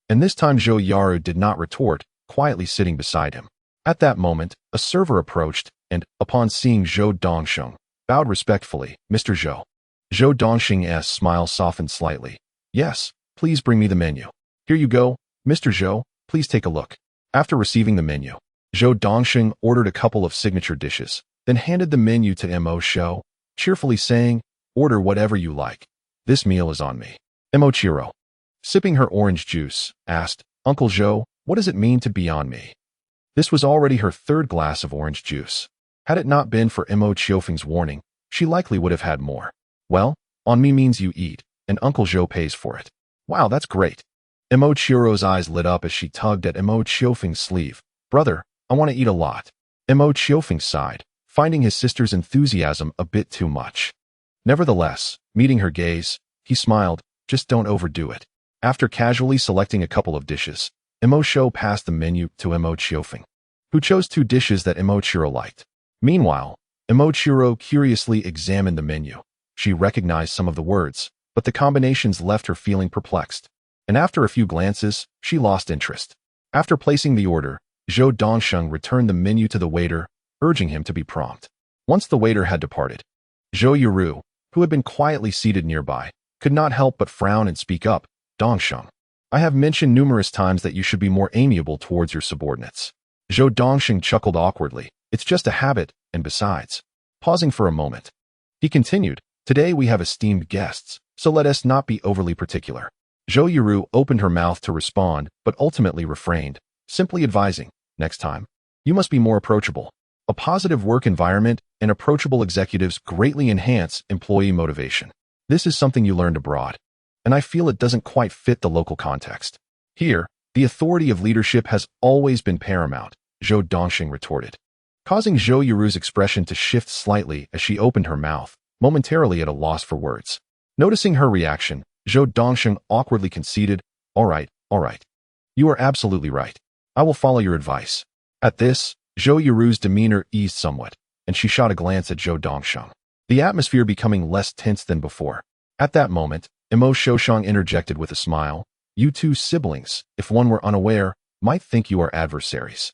And this time Zhou Yaru did not retort, quietly sitting beside him. At that moment, a server approached, and, upon seeing Zhou Dongsheng, bowed respectfully. Mr. Zhou. Zhou Dongsheng's smile softened slightly. Yes, please bring me the menu. Here you go, Mr. Zhou, please take a look. After receiving the menu, Zhou Dongsheng ordered a couple of signature dishes, then handed the menu to Mo Xiao, cheerfully saying, order whatever you like. This meal is on me. Mo Qiourou, sipping her orange juice, asked, Uncle Zhou, what does it mean to be on me? This was already her third glass of orange juice. Had it not been for Mo Qiufeng's warning, she likely would have had more. Well, on me means you eat, and Uncle Zhou pays for it. Wow, that's great. Mo Qiourou's eyes lit up as she tugged at Mo Qiufeng's sleeve. Brother, I want to eat a lot. Mo Qiufeng sighed, finding his sister's enthusiasm a bit too much. Nevertheless, meeting her gaze, he smiled, just don't overdo it. After casually selecting a couple of dishes, Mo Qiou passed the menu to Mo Qiufeng, who chose 2 dishes that Mo Qiourou liked. Meanwhile, Mo Qiourou curiously examined the menu. She recognized some of the words, but the combinations left her feeling perplexed. And after a few glances, she lost interest. After placing the order, Zhou Dongsheng returned the menu to the waiter, urging him to be prompt. Once the waiter had departed, Zhou Qiourou, who had been quietly seated nearby, could not help but frown and speak up. Dongsheng, I have mentioned numerous times that you should be more amiable towards your subordinates. Zhou Dongsheng chuckled awkwardly. It's just a habit, and besides. Pausing for a moment, he continued, today we have esteemed guests, so let us not be overly particular. Zhou Qiourou opened her mouth to respond, but ultimately refrained, simply advising, next time, you must be more approachable. A positive work environment and approachable executives greatly enhance employee motivation. This is something you learned abroad, and I feel it doesn't quite fit the local context. Here, the authority of leadership has always been paramount, Zhou Dongsheng retorted, causing Zhou Qiorou's expression to shift slightly as she opened her mouth, momentarily at a loss for words. Noticing her reaction, Zhou Dongsheng awkwardly conceded, all right. You are absolutely right. I will follow your advice. At this, Zhou Qiorou's demeanor eased somewhat, and she shot a glance at Zhou Dongsheng, the atmosphere becoming less tense than before. At that moment, Mo Qiufeng interjected with a smile, you 2 siblings, if one were unaware, might think you are adversaries.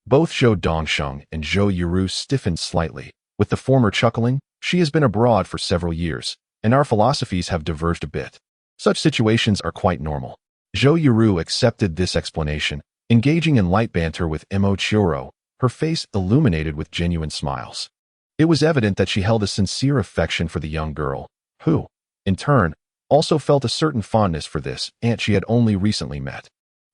Both Zhou Dongsheng and Zhou Qiourou stiffened slightly, with the former chuckling, she has been abroad for several years, and our philosophies have diverged a bit. Such situations are quite normal. Zhou Qiourou accepted this explanation, engaging in light banter with Mo Qiourou, her face illuminated with genuine smiles. It was evident that she held a sincere affection for the young girl, who, in turn, also felt a certain fondness for this aunt she had only recently met.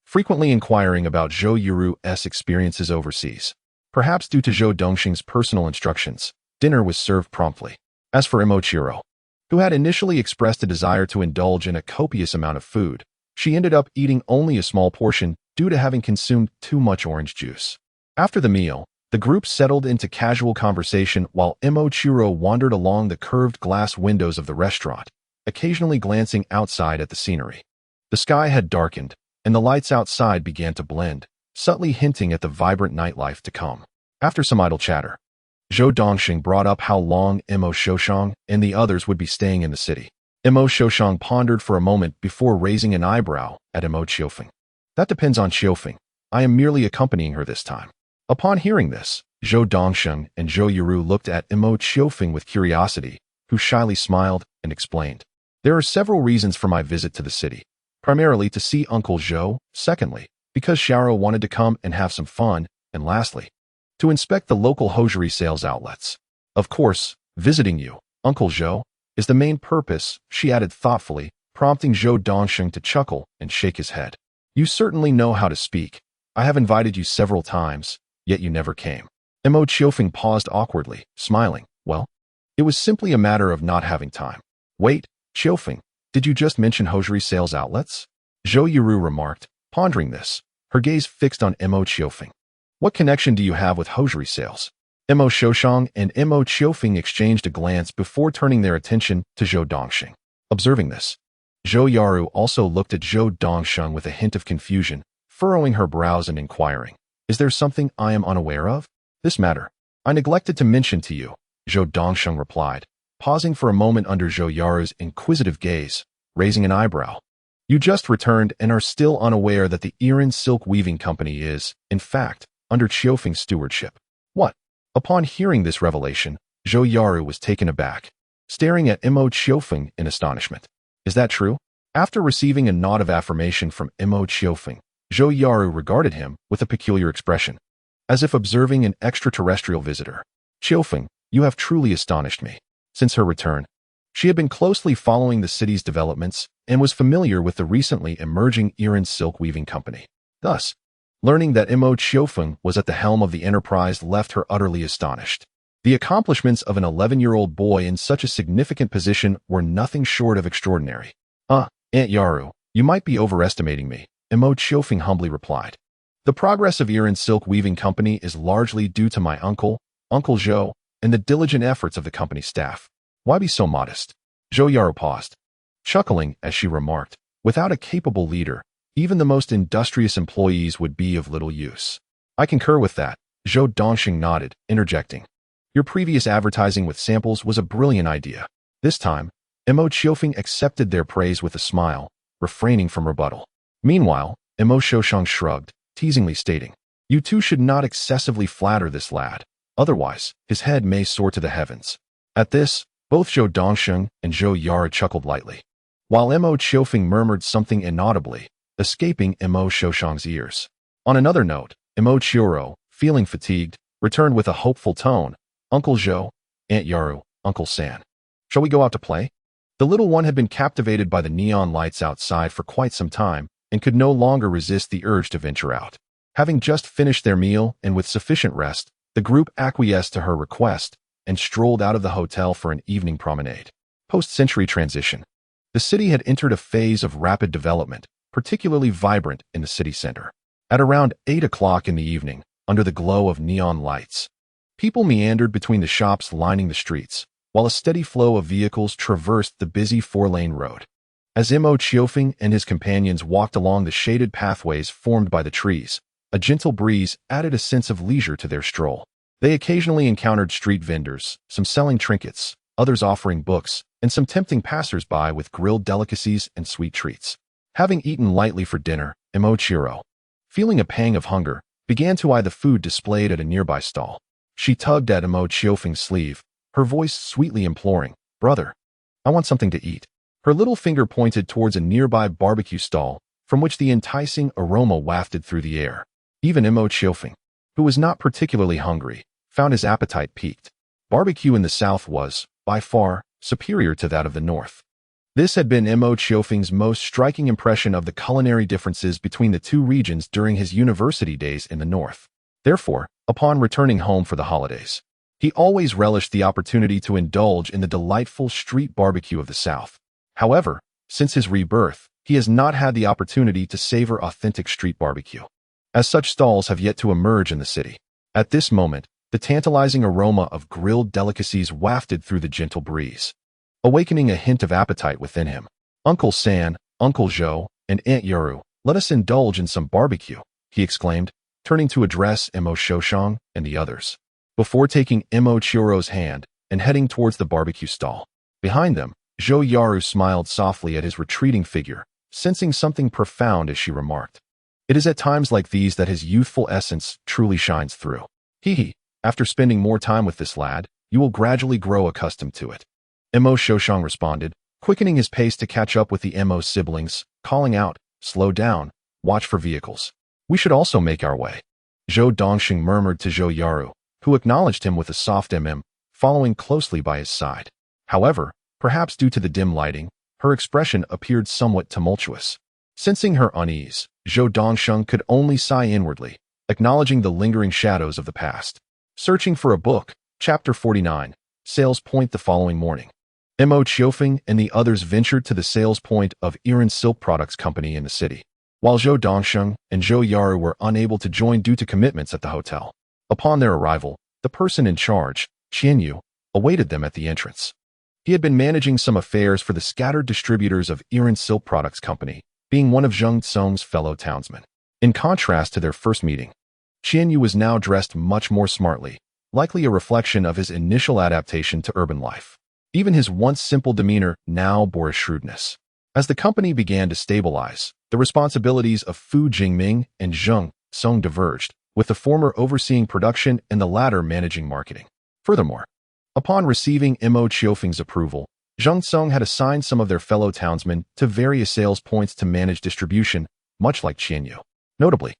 Frequently inquiring about Zhou Qiorou's experiences overseas. Perhaps due to Zhou Dongsheng's personal instructions, dinner was served promptly. As for Mo Qiourou, who had initially expressed a desire to indulge in a copious amount of food, she ended up eating only a small portion due to having consumed too much orange juice. After the meal, the group settled into casual conversation while Mo Qiourou wandered along the curved glass windows of the restaurant, occasionally glancing outside at the scenery. The sky had darkened, and the lights outside began to blend, subtly hinting at the vibrant nightlife to come. After some idle chatter, Zhou Dongsheng brought up how long Mo Qiufeng and the others would be staying in the city. Mo Qiufeng pondered for a moment before raising an eyebrow at Mo Qiufeng. That depends on Qiufeng. I am merely accompanying her this time. Upon hearing this, Zhou Dongsheng and Zhou Qiourou looked at Mo Qiufeng with curiosity, who shyly smiled and explained. There are several reasons for my visit to the city. Primarily to see Uncle Zhou, secondly, because Xiaowen wanted to come and have some fun, and lastly, to inspect the local hosiery sales outlets. Of course, visiting you, Uncle Zhou, is the main purpose, she added thoughtfully, prompting Zhou Dongsheng to chuckle and shake his head. You certainly know how to speak. I have invited you several times, yet you never came. Mo Qiufeng paused awkwardly, smiling. Well, it was simply a matter of not having time. Wait, Qiufeng, did you just mention hosiery sales outlets? Zhou Qiourou remarked, pondering this, her gaze fixed on Mo Qiufeng. What connection do you have with hosiery sales? Mo Qiufeng and Mo Qiufeng exchanged a glance before turning their attention to Zhou Dongsheng. Observing this, Zhou Qiourou also looked at Zhou Dongsheng with a hint of confusion, furrowing her brows and inquiring, is there something I am unaware of? This matter, I neglected to mention to you, Zhou Dongsheng replied, pausing for a moment under Zhou Qiorou's inquisitive gaze, raising an eyebrow. You just returned and are still unaware that the Iran Silk Weaving Company is, in fact, under Qiufeng's stewardship. What? Upon hearing this revelation, Zhou Qiourou was taken aback, staring at Mo Qiufeng in astonishment. Is that true? After receiving a nod of affirmation from Mo Qiufeng, Zhou Qiourou regarded him with a peculiar expression, as if observing an extraterrestrial visitor. Qiufeng, you have truly astonished me. Since her return, she had been closely following the city's developments and was familiar with the recently emerging Iran Silk Weaving Company. Thus, learning that Mo Qiufeng was at the helm of the enterprise left her utterly astonished. The accomplishments of an 11-year-old boy in such a significant position were nothing short of extraordinary. Aunt Yaru, you might be overestimating me, Mo Qiourou humbly replied. The progress of Iran Silk Weaving Company is largely due to my uncle, Uncle Zhou, and the diligent efforts of the company staff. Why be so modest? Zhou Yaru paused, chuckling as she remarked, without a capable leader, even the most industrious employees would be of little use. I concur with that, Zhou Dongxing nodded, interjecting. Your previous advertising with samples was a brilliant idea. This time, Mo Qiourou accepted their praise with a smile, refraining from rebuttal. Meanwhile, Mo Qiourou shrugged, teasingly stating, You two should not excessively flatter this lad, otherwise his head may soar to the heavens. At this, both Zhou Dongxing and Zhou Yaru chuckled lightly, while Mo Qiourou murmured something inaudibly, escaping Mo Qiourou's ears. On another note, Mo Qiourou, feeling fatigued, returned with a hopeful tone, Uncle Zhou, Aunt Yaru, Uncle San. Shall we go out to play? The little one had been captivated by the neon lights outside for quite some time and could no longer resist the urge to venture out. Having just finished their meal and with sufficient rest, the group acquiesced to her request and strolled out of the hotel for an evening promenade. Post-century transition. The city had entered a phase of rapid development, particularly vibrant in the city center. At around 8 o'clock in the evening, under the glow of neon lights, people meandered between the shops lining the streets, while a steady flow of vehicles traversed the busy 4-lane road. As Mo Qiourou and his companions walked along the shaded pathways formed by the trees, a gentle breeze added a sense of leisure to their stroll. They occasionally encountered street vendors, some selling trinkets, others offering books, and some tempting passers-by with grilled delicacies and sweet treats. Having eaten lightly for dinner, Mo Qiourou, feeling a pang of hunger, began to eye the food displayed at a nearby stall. She tugged at Mo Qiourou's sleeve, her voice sweetly imploring, Brother, I want something to eat. Her little finger pointed towards a nearby barbecue stall, from which the enticing aroma wafted through the air. Even Mo Qiourou, who was not particularly hungry, found his appetite piqued. Barbecue in the south was, by far, superior to that of the north. This had been Mo Qiourou's most striking impression of the culinary differences between the two regions during his university days in the north. Therefore, upon returning home for the holidays, he always relished the opportunity to indulge in the delightful street barbecue of the South. However, since his rebirth, he has not had the opportunity to savor authentic street barbecue, as such stalls have yet to emerge in the city. At this moment, the tantalizing aroma of grilled delicacies wafted through the gentle breeze, awakening a hint of appetite within him. Uncle San, Uncle Zhou, and Aunt Yaru, let us indulge in some barbecue, he exclaimed, turning to address Mo Qiourou and the others, before taking Mo Qiourou's hand and heading towards the barbecue stall. Behind them, Zhou Yaru smiled softly at his retreating figure, sensing something profound as she remarked, It is at times like these that his youthful essence truly shines through. After spending more time with this lad, you will gradually grow accustomed to it. Mo Qiourou responded, quickening his pace to catch up with the Mo siblings, calling out, Slow down, watch for vehicles. We should also make our way. Zhou Dongxing murmured to Zhou Yaru, who acknowledged him with a soft following closely by his side. However, perhaps due to the dim lighting, her expression appeared somewhat tumultuous. Sensing her unease, Zhou Dongxing could only sigh inwardly, acknowledging the lingering shadows of the past. Searching for a book, Chapter 49, Sales Point. The following morning, Mo Qiourou and the others ventured to the sales point of Iran Silk Products Company in the city, while Zhou Dongxing and Zhou Yaru were unable to join due to commitments at the hotel. Upon their arrival, the person in charge, Qianyu, awaited them at the entrance. He had been managing some affairs for the scattered distributors of Iran Silk Products Company, being one of Zheng Tsong's fellow townsmen. In contrast to their first meeting, Qianyu was now dressed much more smartly, likely a reflection of his initial adaptation to urban life. Even his once simple demeanor now bore a shrewdness. As the company began to stabilize, the responsibilities of Fu Jingming and Zheng Tsong diverged, with the former overseeing production and the latter managing marketing. Furthermore, upon receiving Mo Qiourou's approval, Zheng Tsong had assigned some of their fellow townsmen to various sales points to manage distribution, much like Qianyu. Notably,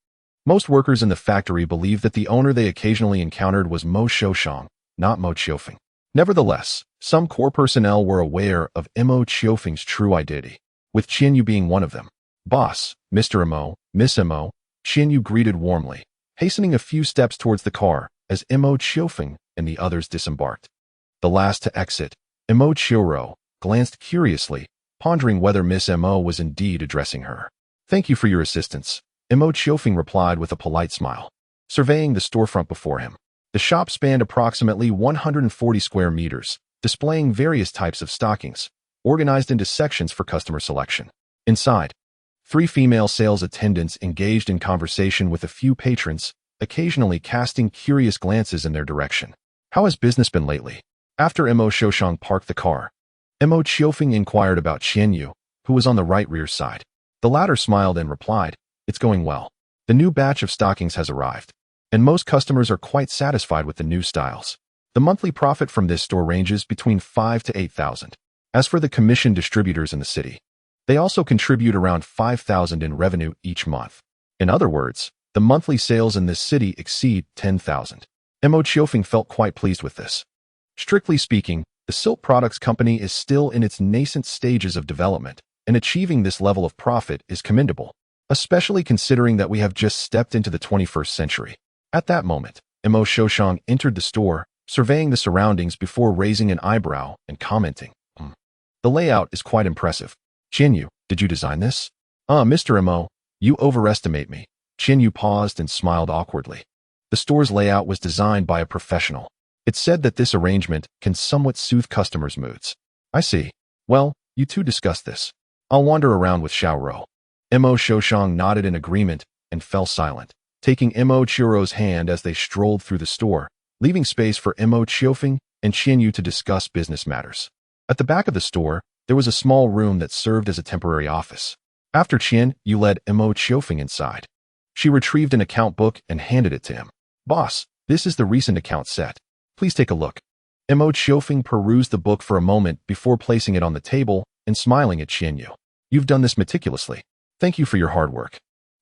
most workers in the factory believed that the owner they occasionally encountered was Mo Qiourou, not Mo Qiourou. Nevertheless, some core personnel were aware of Mo Qiourou's true identity, with Qianyu being one of them. Boss, Mr. Mo, Miss Mo, Qianyu greeted warmly, hastening a few steps towards the car as Mo Qiourou and the others disembarked. The last to exit, Mo Qiourou, glanced curiously, pondering whether Miss Mo was indeed addressing her. "Thank you for your assistance," Mo Qiufeng replied with a polite smile, surveying the storefront before him. The shop spanned approximately 140 square meters, displaying various types of stockings, organized into sections for customer selection. Inside, 3 female sales attendants engaged in conversation with a few patrons, occasionally casting curious glances in their direction. "How has business been lately?" After Mo Qiufeng parked the car, Mo Qiufeng inquired about Qianyu, who was on the right rear side. The latter smiled and replied, "It's going well. The new batch of stockings has arrived, and most customers are quite satisfied with the new styles. The monthly profit from this store ranges between 5 to 8,000. As for the commission distributors in the city, they also contribute around 5,000 in revenue each month. In other words, the monthly sales in this city exceed 10,000. Mo Qiufeng felt quite pleased with this. Strictly speaking, the silk products company is still in its nascent stages of development, and achieving this level of profit is commendable, especially considering that we have just stepped into the 21st century. At that moment, Mo Qiufeng entered the store, surveying the surroundings before raising an eyebrow and commenting, "The layout is quite impressive. Qianyu, did you design this?" Mr. Mo, you overestimate me." Qianyu paused and smiled awkwardly. The store's layout was designed by a professional. It's said that this arrangement can somewhat soothe customers' moods. "I see. Well, you two discuss this. I'll wander around with Xiaowen." Mo Qiufeng nodded in agreement and fell silent, taking Mo Qiourou's hand as they strolled through the store, leaving space for Mo Qiufeng and Qianyu to discuss business matters. At the back of the store, there was a small room that served as a temporary office. After Qianyu led Mo Qiufeng inside. She retrieved an account book and handed it to him. "Boss, this is the recent account set. Please take a look." Mo Qiufeng perused the book for a moment before placing it on the table and smiling at Qianyu. "You've done this meticulously. Thank you for your hard work."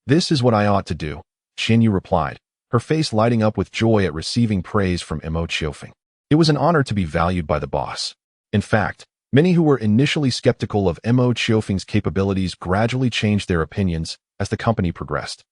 "This is what I ought to do," Qianyu replied, her face lighting up with joy at receiving praise from Mo Qiufeng. It was an honor to be valued by the boss. In fact, many who were initially skeptical of Mo Qiufeng's capabilities gradually changed their opinions as the company progressed,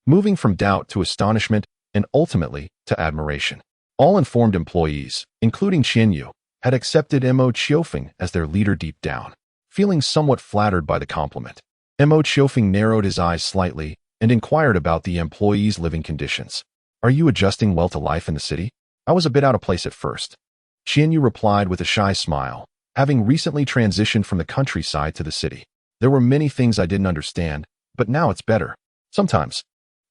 moving from doubt to astonishment and ultimately to admiration. All informed employees, including Qianyu, had accepted Mo Qiufeng as their leader deep down, feeling somewhat flattered by the compliment. Mo Qiufeng narrowed his eyes slightly and inquired about the employees' living conditions. "Are you adjusting well to life in the city? I was a bit out of place at first." Qianyu replied with a shy smile, having recently transitioned from the countryside to the city. "There were many things I didn't understand, but now it's better. Sometimes,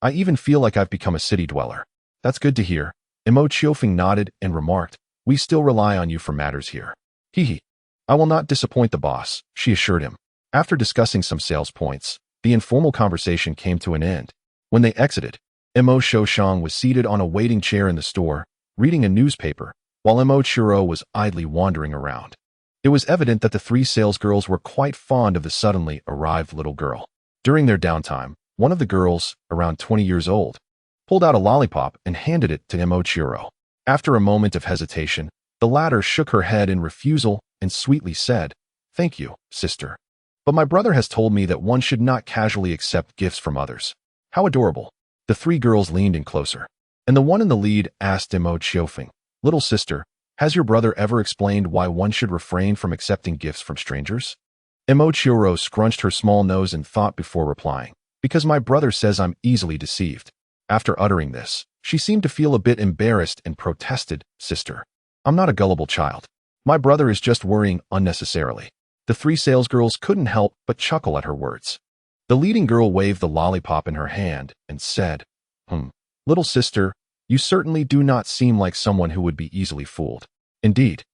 I even feel like I've become a city dweller." "That's good to hear." Mo Qiufeng nodded and remarked, "We still rely on you for matters here." "Hee. I will not disappoint the boss," she assured him. After discussing some sales points, the informal conversation came to an end. When they exited, Mo Qiufeng was seated on a waiting chair in the store, reading a newspaper, while Mo Qiourou was idly wandering around. It was evident that the 3 salesgirls were quite fond of the suddenly arrived little girl. During their downtime, one of the girls, around 20 years old, pulled out a lollipop and handed it to Mo Qiourou. After a moment of hesitation, the latter shook her head in refusal and sweetly said, "Thank you, sister. But my brother has told me that one should not casually accept gifts from others." "How adorable." The 3 girls leaned in closer, and the one in the lead asked Mo Qiufeng, "Little sister, has your brother ever explained why one should refrain from accepting gifts from strangers?" Mo Qiourou scrunched her small nose in thought before replying, "Because my brother says I'm easily deceived." After uttering this, she seemed to feel a bit embarrassed and protested, "Sister, I'm not a gullible child. My brother is just worrying unnecessarily." The 3 salesgirls couldn't help but chuckle at her words. The leading girl waved the lollipop in her hand and said, Little sister, you certainly do not seem like someone who would be easily fooled." Indeed.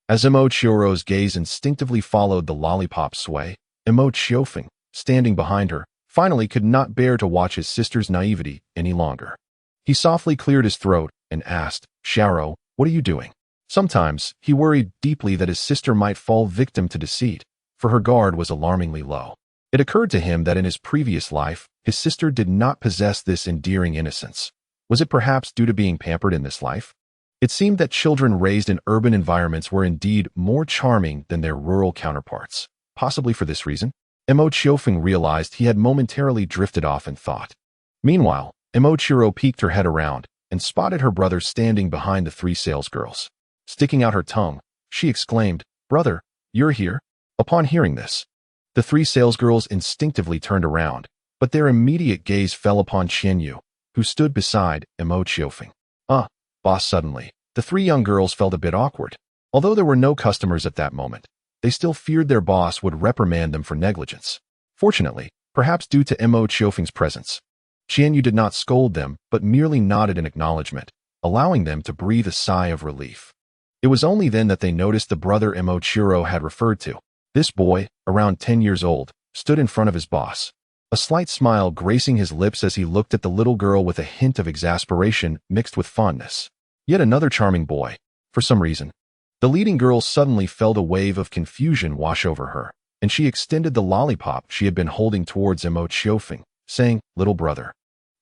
As Mo Qiourou's gaze instinctively followed the lollipop sway, Mo Qiufeng, standing behind her, finally could not bear to watch his sister's naivety any longer. He softly cleared his throat and asked, "Xiaowen, what are you doing?" Sometimes, he worried deeply that his sister might fall victim to deceit, for her guard was alarmingly low. It occurred to him that in his previous life, his sister did not possess this endearing innocence. Was it perhaps due to being pampered in this life? It seemed that children raised in urban environments were indeed more charming than their rural counterparts. Possibly for this reason, Mo Qiufeng realized he had momentarily drifted off in thought. Meanwhile, Mo Qiourou peeked her head around and spotted her brother standing behind the three salesgirls. Sticking out her tongue, she exclaimed, "Brother, you're here?" Upon hearing this, the three salesgirls instinctively turned around, but their immediate gaze fell upon Qianyu, who stood beside Mo Qiourou. Boss. Suddenly, the three young girls felt a bit awkward. Although there were no customers at that moment, they still feared their boss would reprimand them for negligence. Fortunately, perhaps due to Mo Qiourou's presence, Qianyu did not scold them but merely nodded in acknowledgement, allowing them to breathe a sigh of relief. It was only then that they noticed the brother Mo Qiourou had referred to. This boy, around 10 years old, stood in front of his boss, a slight smile gracing his lips as he looked at the little girl with a hint of exasperation mixed with fondness. Yet another charming boy. For some reason, the leading girl suddenly felt a wave of confusion wash over her, and she extended the lollipop she had been holding towards Mo Qiourou, saying, "Little brother,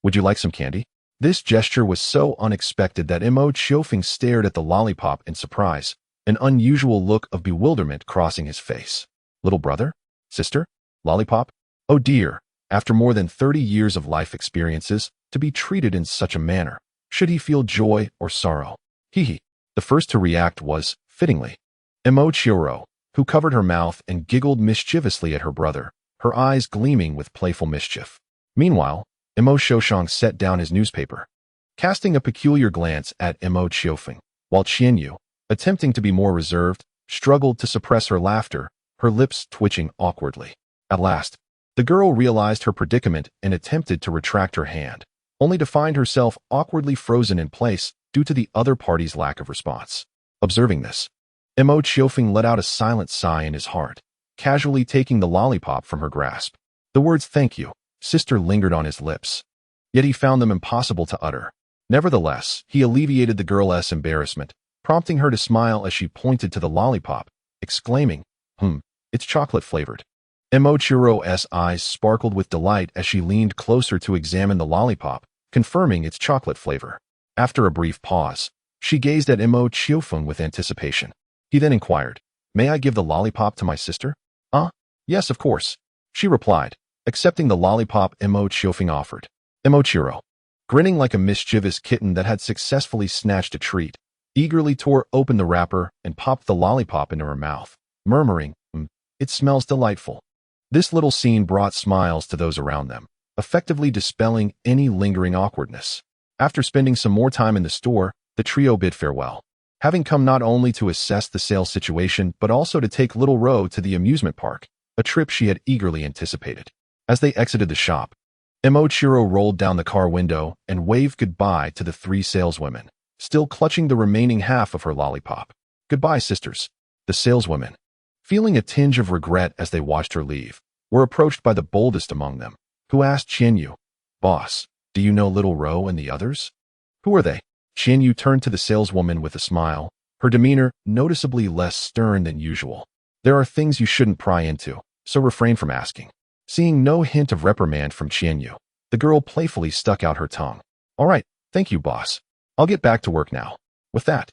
would you like some candy?" This gesture was so unexpected that Mo Qiourou stared at the lollipop in surprise, an unusual look of bewilderment crossing his face. Little brother? Sister? Lollipop? Oh dear, after more than 30 years of life experiences, to be treated in such a manner. Should he feel joy or sorrow? The first to react was, fittingly, Mo Qiourou, who covered her mouth and giggled mischievously at her brother, her eyes gleaming with playful mischief. Meanwhile, Mo Qiourou set down his newspaper, casting a peculiar glance at Mo Qiourou, while Qianyu, attempting to be more reserved, struggled to suppress her laughter, her lips twitching awkwardly. At last, the girl realized her predicament and attempted to retract her hand, only to find herself awkwardly frozen in place due to the other party's lack of response. Observing this, Mo Qiourou let out a silent sigh in his heart, casually taking the lollipop from her grasp. The words "thank you, sister" lingered on his lips, yet he found them impossible to utter. Nevertheless, he alleviated the girl's embarrassment, prompting her to smile as she pointed to the lollipop, exclaiming, "It's chocolate-flavored." Mo Qiourou's eyes sparkled with delight as she leaned closer to examine the lollipop, confirming its chocolate flavor. After a brief pause, she gazed at Mo Qiourou with anticipation. He then inquired, "May I give the lollipop to my sister?" Yes, of course," she replied, accepting the lollipop Mo Qiourou offered. Mo Qiourou, grinning like a mischievous kitten that had successfully snatched a treat, eagerly tore open the wrapper and popped the lollipop into her mouth, murmuring, "It smells delightful." This little scene brought smiles to those around them, effectively dispelling any lingering awkwardness. After spending some more time in the store, the trio bid farewell, having come not only to assess the sales situation but also to take little Ro to the amusement park, a trip she had eagerly anticipated. As they exited the shop, Mo Qiourou rolled down the car window and waved goodbye to the three saleswomen, still clutching the remaining half of her lollipop. "Goodbye, sisters." The saleswomen, feeling a tinge of regret as they watched her leave, were approached by the boldest among them, who asked Qianyu, "Boss, do you know little Ro and the others?" "Who are they?" Qianyu turned to the saleswoman with a smile, her demeanor noticeably less stern than usual. "There are things you shouldn't pry into, so refrain from asking." Seeing no hint of reprimand from Qianyu, the girl playfully stuck out her tongue. "All right, thank you, boss. I'll get back to work now." With that,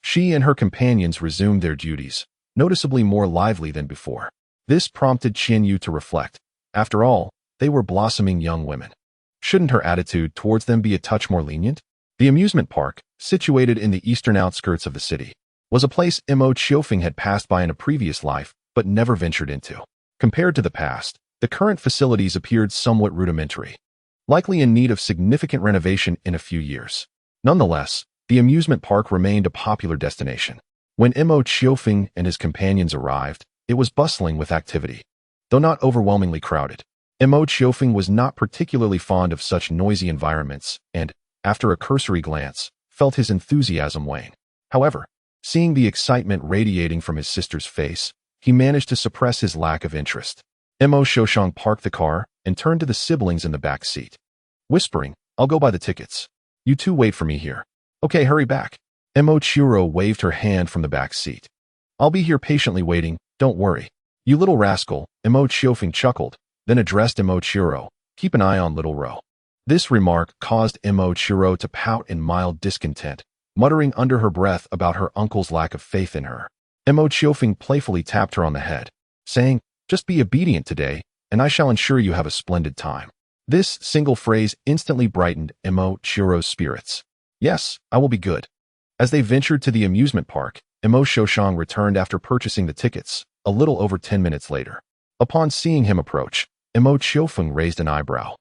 she and her companions resumed their duties, noticeably more lively than before. This prompted Qianyu to reflect. After all, they were blossoming young women. Shouldn't her attitude towards them be a touch more lenient? The amusement park, situated in the eastern outskirts of the city, was a place Mo Qiourou had passed by in a previous life but never ventured into. Compared to the past, the current facilities appeared somewhat rudimentary, likely in need of significant renovation in a few years. Nonetheless, the amusement park remained a popular destination. When Mo Qiourou and his companions arrived, it was bustling with activity. Though not overwhelmingly crowded, Mo Qiourou was not particularly fond of such noisy environments and, after a cursory glance, felt his enthusiasm wane. However, seeing the excitement radiating from his sister's face, he managed to suppress his lack of interest. Mo Qiourou parked the car and turned to the siblings in the back seat, whispering, "I'll go buy the tickets. You two wait for me here." "Okay, hurry back." Mo Qiourou waved her hand from the back seat. "I'll be here patiently waiting, don't worry." "You little rascal," Mo Qiourou chuckled, then addressed Mo Qiourou, "Keep an eye on little Ro." This remark caused Mo Qiourou to pout in mild discontent, muttering under her breath about her uncle's lack of faith in her. Mo Qiourou playfully tapped her on the head, saying, "Just be obedient today, and I shall ensure you have a splendid time." This single phrase instantly brightened Mo Qiourou's spirits. Yes, I will be good. As they ventured to the amusement park, Mo Qiourou returned after purchasing the tickets, a little over 10 minutes later. Upon seeing him approach, Mo Qiufeng raised an eyebrow,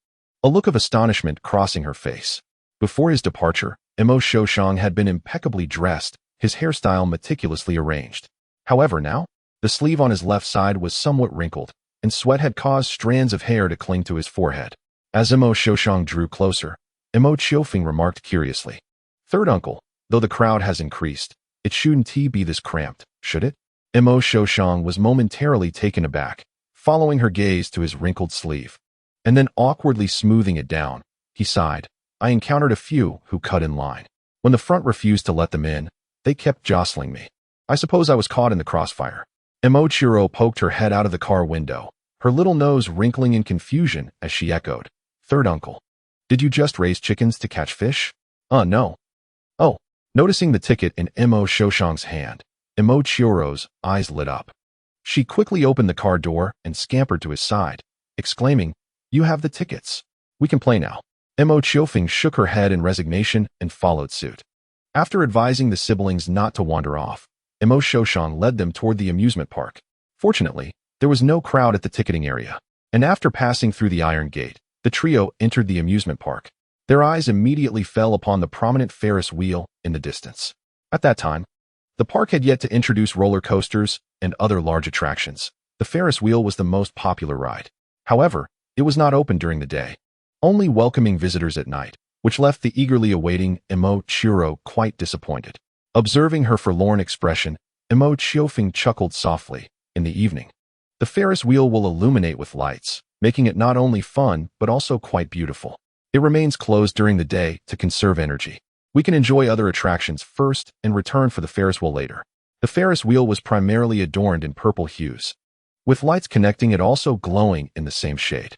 a look of astonishment crossing her face. Before his departure, Mo Qiiourou had been impeccably dressed, his hairstyle meticulously arranged. However now, the sleeve on his left side was somewhat wrinkled, and sweat had caused strands of hair to cling to his forehead. As Mo Qiiourou drew closer, Mo Qiufeng remarked curiously, "Third uncle, though the crowd has increased, it shouldn't be this cramped, should it?" Mo Qiiourou was momentarily taken aback, following her gaze to his wrinkled sleeve. And then awkwardly smoothing it down, he sighed, "I encountered a few who cut in line. When the front refused to let them in, they kept jostling me. I suppose I was caught in the crossfire." Mo Qiourou poked her head out of the car window, her little nose wrinkling in confusion as she echoed, "Third uncle, did you just raise chickens to catch fish?" No. Oh. Noticing the ticket in Mo Qiourou's hand, Mo Qiourou's eyes lit up. She quickly opened the car door and scampered to his side, exclaiming, "You have the tickets. We can play now." Mo Qiufeng shook her head in resignation and followed suit. After advising the siblings not to wander off, Mo Qiourou's led them toward the amusement park. Fortunately, there was no crowd at the ticketing area, and after passing through the iron gate, the trio entered the amusement park. Their eyes immediately fell upon the prominent Ferris wheel in the distance. At that time, the park had yet to introduce roller coasters and other large attractions. The Ferris wheel was the most popular ride. However, it was not open during the day, only welcoming visitors at night, which left the eagerly awaiting Mo Qiourou quite disappointed. Observing her forlorn expression, Mo Qiufeng chuckled softly. In the evening, the Ferris wheel will illuminate with lights, making it not only fun but also quite beautiful. It remains closed during the day to conserve energy. We can enjoy other attractions first and return for the Ferris wheel later. The Ferris wheel was primarily adorned in purple hues, with lights connecting it also glowing in the same shade.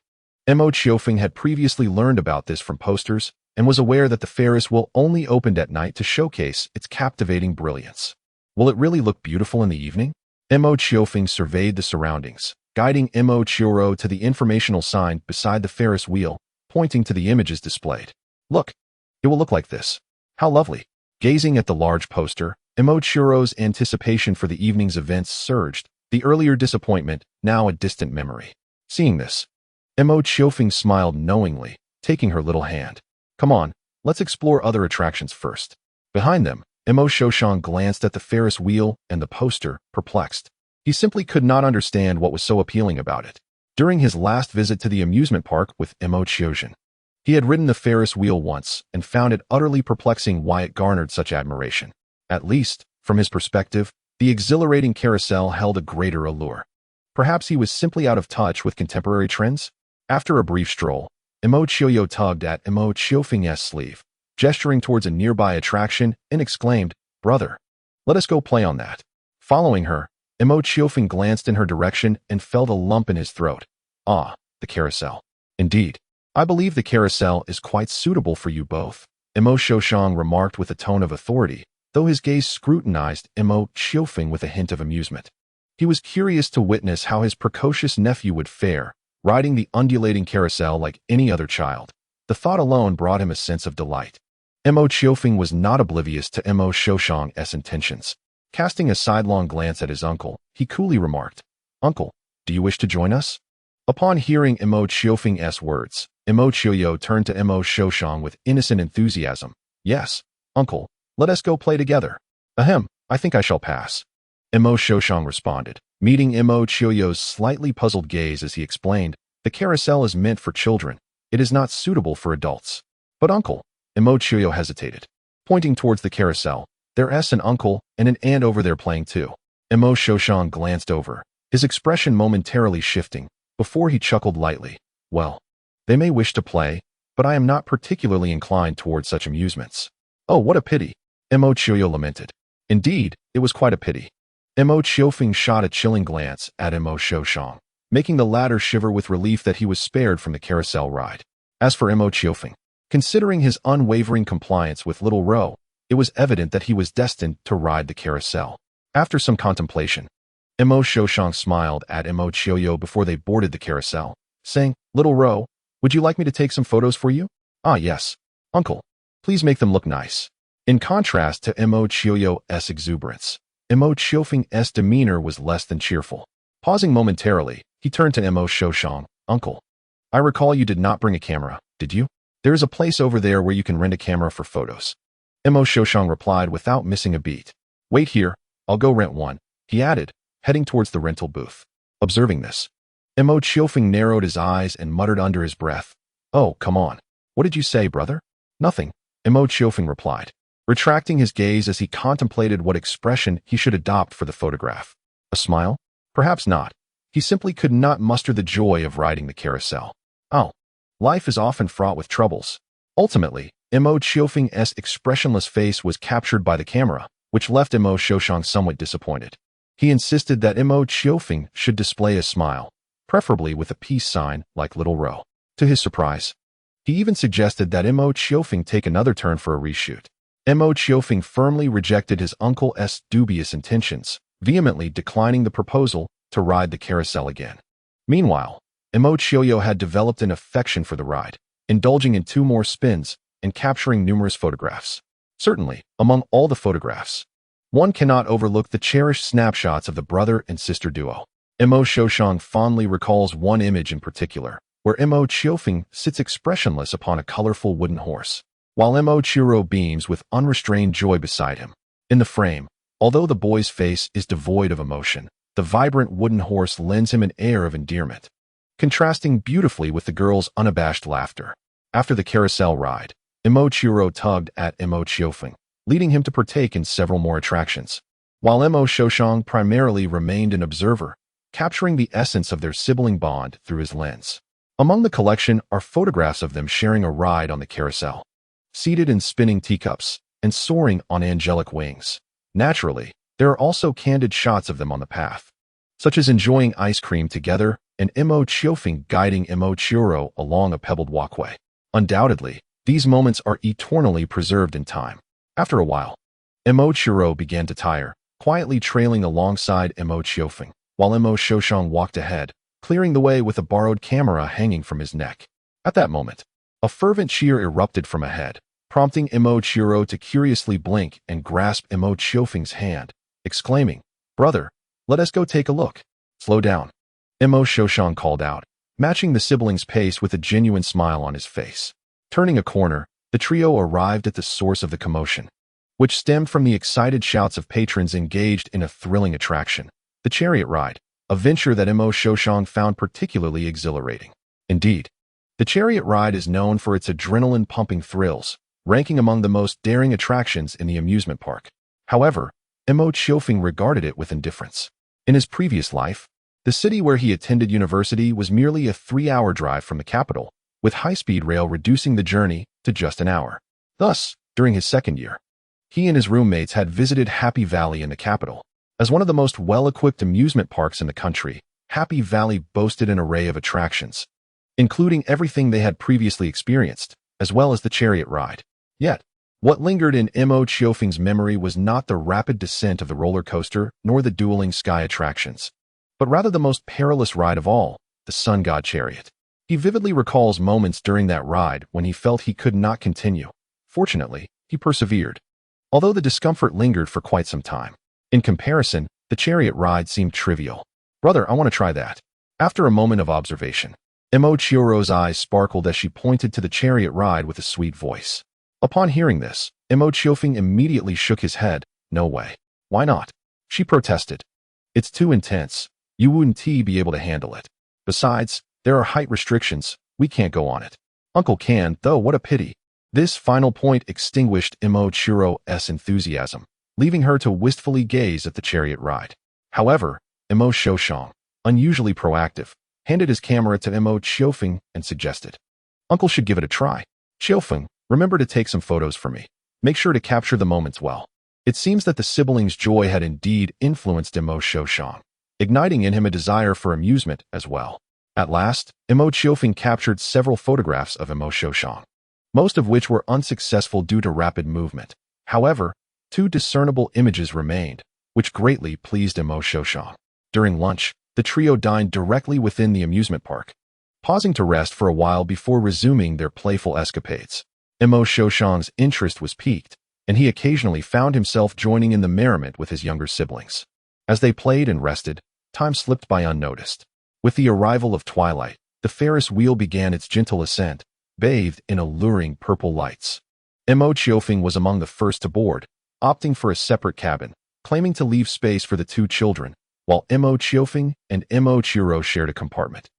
Mo Qiufeng had previously learned about this from posters and was aware that the Ferris wheel only opened at night to showcase its captivating brilliance. Will it really look beautiful in the evening? Mo Qiufeng surveyed the surroundings, guiding Mo Qiourou to the informational sign beside the Ferris wheel, pointing to the images displayed. "Look, it will look like this. How lovely." Gazing at the large poster, Mo Qiourou's anticipation for the evening's events surged, the earlier disappointment now a distant memory. Seeing this, Mo Qiufeng smiled knowingly, taking her little hand. "Come on, let's explore other attractions first." Behind them, Mo Qiourou's glanced at the Ferris wheel and the poster, perplexed. He simply could not understand what was so appealing about it. During his last visit to the amusement park with Mo Qiourou, he had ridden the Ferris wheel once and found it utterly perplexing why it garnered such admiration. At least, from his perspective, the exhilarating carousel held a greater allure. Perhaps he was simply out of touch with contemporary trends? After a brief stroll, Mo Qiourou tugged at Mo Qiufeng's sleeve, gesturing towards a nearby attraction, and exclaimed, "Brother, let us go play on that." Following her, Mo Qiufeng glanced in her direction and felt a lump in his throat. "Ah, the carousel. Indeed, I believe the carousel is quite suitable for you both," Mo Qiourou's remarked with a tone of authority, though his gaze scrutinized Mo Qiufeng with a hint of amusement. He was curious to witness how his precocious nephew would fare, riding the undulating carousel like any other child. The thought alone brought him a sense of delight. Mo Qiufeng was not oblivious to Mo Qiourou's intentions. Casting a sidelong glance at his uncle, he coolly remarked, "Uncle, do you wish to join us?" Upon hearing Mo Qiufeng's words, Mo Qiourou turned to Mo Qiourou's with innocent enthusiasm. "Yes, uncle, let us go play together." "Ahem, I think I shall pass," Mo Qiourou's responded, meeting Mo Qiourou's slightly puzzled gaze as he explained, "The carousel is meant for children. It is not suitable for adults." "But uncle," Mo Qiourou hesitated, pointing towards the carousel, "There's an uncle and an aunt over there playing too." Mo Qiourou's glanced over, his expression momentarily shifting, before he chuckled lightly. "Well, they may wish to play, but I am not particularly inclined towards such amusements." "Oh, what a pity," Mo Qiourou lamented. Indeed, it was quite a pity. Mo Qiufeng shot a chilling glance at Mo Qiourou's, making the latter shiver with relief that he was spared from the carousel ride. As for Mo Qiufeng, considering his unwavering compliance with Little Ro, it was evident that he was destined to ride the carousel. After some contemplation, Mo Qiourou's smiled at Mo Qiourou before they boarded the carousel, saying, "Little Ro, would you like me to take some photos for you?" "Ah, yes, uncle. Please make them look nice. In contrast to Mo Qiourou's exuberance, Mo Qiufeng's demeanor was less than cheerful. Pausing momentarily, he turned to Mo Qiourou's, "Uncle, I recall you did not bring a camera, did you? There is a place over there where you can rent a camera for photos." Mo Qiourou's replied without missing a beat. "Wait here, I'll go rent one," he added, heading towards the rental booth. Observing this, Mo Qiufeng narrowed his eyes and muttered under his breath, "Oh, come on. What did you say, brother?" "Nothing," Mo Qiufeng replied, retracting his gaze as he contemplated what expression he should adopt for the photograph. A smile? Perhaps not. He simply could not muster the joy of riding the carousel. Oh, life is often fraught with troubles. Ultimately, Mo Qiufeng's expressionless face was captured by the camera, which left Mo Qiourou's somewhat disappointed. He insisted that Mo Qiufeng should display a smile, preferably with a peace sign like Little Row. To his surprise, he even suggested that Mo Qiufeng take another turn for a reshoot. Mo Qiufeng firmly rejected his uncle's dubious intentions, vehemently declining the proposal to ride the carousel again. Meanwhile, Mo Qiourou had developed an affection for the ride, indulging in 2 more spins and capturing numerous photographs. Certainly, among all the photographs, one cannot overlook the cherished snapshots of the brother and sister duo. Mo Qiourou's fondly recalls one image in particular, where Mo Qiufeng sits expressionless upon a colorful wooden horse, while Mo Qiourou beams with unrestrained joy beside him. In the frame, although the boy's face is devoid of emotion, the vibrant wooden horse lends him an air of endearment, contrasting beautifully with the girl's unabashed laughter. After the carousel ride, Mo Qiourou tugged at Mo Qiufeng, leading him to partake in several more attractions, while Mo Qiourou's primarily remained an observer, capturing the essence of their sibling bond through his lens. Among the collection are photographs of them sharing a ride on the carousel, seated in spinning teacups and soaring on angelic wings. Naturally, there are also candid shots of them on the path, such as enjoying ice cream together and Mo Qiufeng guiding Mo Qiourou along a pebbled walkway. Undoubtedly, these moments are eternally preserved in time. After a while, Mo Qiourou began to tire, quietly trailing alongside Mo Qiufeng, while Mo Qiourou's walked ahead, clearing the way with a borrowed camera hanging from his neck. At that moment, a fervent cheer erupted from ahead, prompting Mo Qiourou to curiously blink and grasp Mo Qiufeng's hand, exclaiming, "Brother, let us go take a look." "Slow down," Mo Qiourou's called out, matching the siblings' pace with a genuine smile on his face. Turning a corner, the trio arrived at the source of the commotion, which stemmed from the excited shouts of patrons engaged in a thrilling attraction, the chariot ride, a venture that Mo Qiourou's found particularly exhilarating. Indeed, the chariot ride is known for its adrenaline-pumping thrills, ranking among the most daring attractions in the amusement park. However, Mo Qiufeng regarded it with indifference. In his previous life, the city where he attended university was merely a 3-hour drive from the capital, with high-speed rail reducing the journey to just an hour. Thus, during his second year, he and his roommates had visited Happy Valley in the capital. As one of the most well-equipped amusement parks in the country, Happy Valley boasted an array of attractions, including everything they had previously experienced, as well as the chariot ride. Yet, what lingered in Mo Qiufeng's memory was not the rapid descent of the roller coaster nor the dueling sky attractions, but rather the most perilous ride of all, the Sun God Chariot. He vividly recalls moments during that ride when he felt he could not continue. Fortunately, he persevered, although the discomfort lingered for quite some time. In comparison, the chariot ride seemed trivial. "Brother, I want to try that." After a moment of observation, Mo Qiourou's eyes sparkled as she pointed to the chariot ride with a sweet voice. Upon hearing this, Mo Qiufeng immediately shook his head. "No way. Why not?" she protested. "It's too intense. You wouldn't be able to handle it. Besides, there are height restrictions. We can't go on it." "Uncle can, though. What a pity." This final point extinguished Mo Qiourou's enthusiasm, leaving her to wistfully gaze at the chariot ride. However, Mo Qiourou's, unusually proactive, handed his camera to Mo Qiufeng and suggested, "Uncle should give it a try. Qiufeng, remember to take some photos for me. Make sure to capture the moments well." It seems that the siblings' joy had indeed influenced Mo Qiourou's, igniting in him a desire for amusement as well. At last, Mo Qiufeng captured several photographs of Mo Qiourou's, most of which were unsuccessful due to rapid movement. However, 2 discernible images remained, which greatly pleased Mo Qiourou's. During lunch, the trio dined directly within the amusement park, pausing to rest for a while before resuming their playful escapades. Mo Qiourou's interest was piqued, and he occasionally found himself joining in the merriment with his younger siblings. As they played and rested, time slipped by unnoticed. With the arrival of twilight, the Ferris wheel began its gentle ascent, bathed in alluring purple lights. Mo Qiufeng was among the first to board, opting for a separate cabin, claiming to leave space for the two children, while Mo Qiufeng and Mo Qiourou shared a compartment.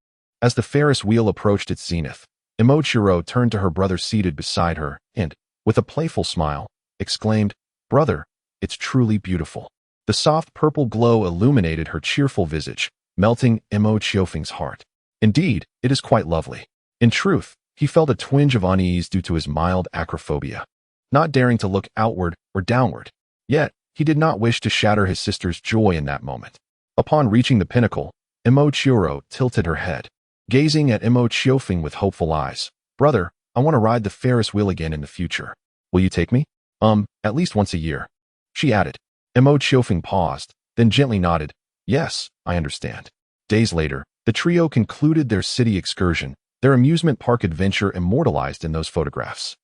As the Ferris wheel approached its zenith, Mo Qiourou turned to her brother seated beside her and, with a playful smile, exclaimed, "Brother, it's truly beautiful." The soft purple glow illuminated her cheerful visage, melting Mo Qiufeng's heart. Indeed, it is quite lovely. In truth, he felt a twinge of unease due to his mild acrophobia, not daring to look outward or downward. Yet, he did not wish to shatter his sister's joy in that moment. Upon reaching the pinnacle, Mo Qiourou tilted her head, gazing at Mo Qiufeng with hopeful eyes. "Brother, I want to ride the Ferris wheel again in the future. Will you take me? At least once a year," she added. Mo Qiufeng paused, then gently nodded. "Yes, I understand." Days later, the trio concluded their city excursion, their amusement park adventure immortalized in those photographs.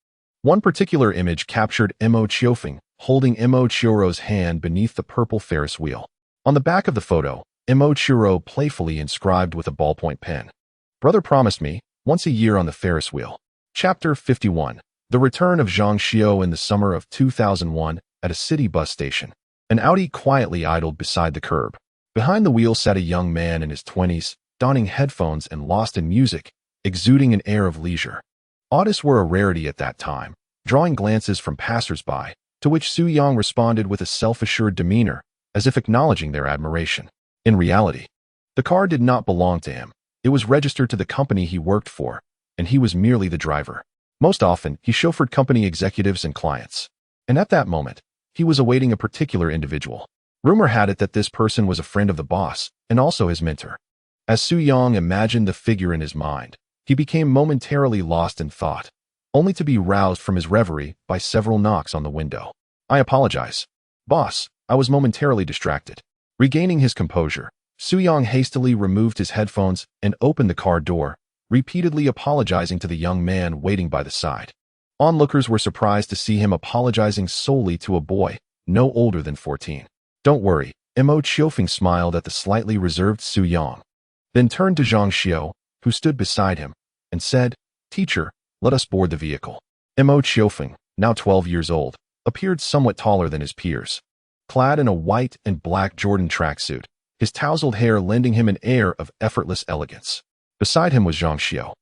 One particular image captured Mo Qiufeng holding Mo Qiourou's hand beneath the purple Ferris wheel. On the back of the photo, Mo Qiourou playfully inscribed with a ballpoint pen, "Brother promised me, once a year on the Ferris wheel." Chapter 51. The return of Zhang Xiao in the summer of 2001 at a city bus station. An Audi quietly idled beside the curb. Behind the wheel sat a young man in his 20s, donning headphones and lost in music, exuding an air of leisure. Audis were a rarity at that time, drawing glances from passers-by, to which Su Xiaowen responded with a self-assured demeanor, as if acknowledging their admiration. In reality, the car did not belong to him. It was registered to the company he worked for, and he was merely the driver. Most often, he chauffeured company executives and clients. And at that moment, he was awaiting a particular individual. Rumor had it that this person was a friend of the boss, and also his mentor. As Su Xiaowen imagined the figure in his mind, he became momentarily lost in thought, only to be roused from his reverie by several knocks on the window. "I apologize, boss, I was momentarily distracted." Regaining his composure, Su Xiaowen hastily removed his headphones and opened the car door, repeatedly apologizing to the young man waiting by the side. Onlookers were surprised to see him apologizing solely to a boy, no older than 14. "Don't worry," Mo Qiufeng smiled at the slightly reserved Su Xiaowen, then turned to Zhang Xiao, who stood beside him, and said, "Teacher, let us board the vehicle." Mo Qiufeng, now 12 years old, appeared somewhat taller than his peers. Clad in a white and black Jordan tracksuit, his tousled hair lending him an air of effortless elegance. Beside him was Zhang Xiao,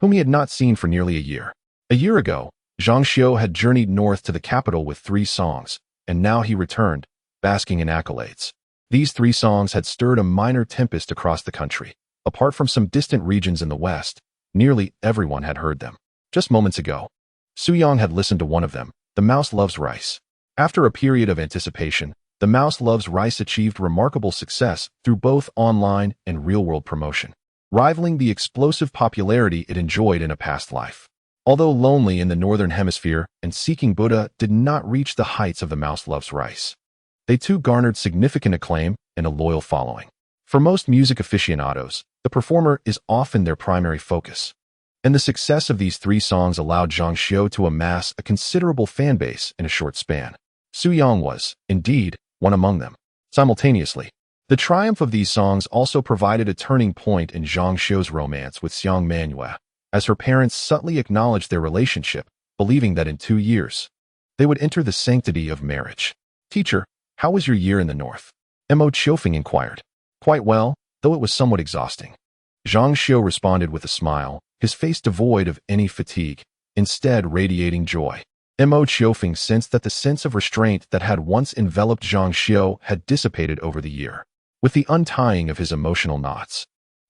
whom he had not seen for nearly a year. A year ago, Zhang Xiao had journeyed north to the capital with 3 songs, and now he returned, basking in accolades. These 3 songs had stirred a minor tempest across the country. Apart from some distant regions in the west, nearly everyone had heard them. Just moments ago, Su Xiaowen had listened to one of them, "The Mouse Loves Rice." After a period of anticipation, "The Mouse Loves Rice" achieved remarkable success through both online and real-world promotion, rivaling the explosive popularity it enjoyed in a past life. Although lonely in the Northern Hemisphere and seeking Buddha did not reach the heights of "The Mouse Loves Rice," they too garnered significant acclaim and a loyal following. For most music aficionados, the performer is often their primary focus, and the success of these 3 songs allowed Zhang Xiao to amass a considerable fan base in a short span. Su Xiaowen was, indeed, one among them. Simultaneously, the triumph of these songs also provided a turning point in Zhang Xiao's romance with Xiang Manhua, as her parents subtly acknowledged their relationship, believing that in 2 years, they would enter the sanctity of marriage. "Teacher, how was your year in the north?" Mo Qiufeng inquired. "Quite well, though it was somewhat exhausting." Zhang Xiao responded with a smile, his face devoid of any fatigue, instead radiating joy. Mo Qiufeng sensed that the sense of restraint that had once enveloped Zhang Xiao had dissipated over the year, with the untying of his emotional knots.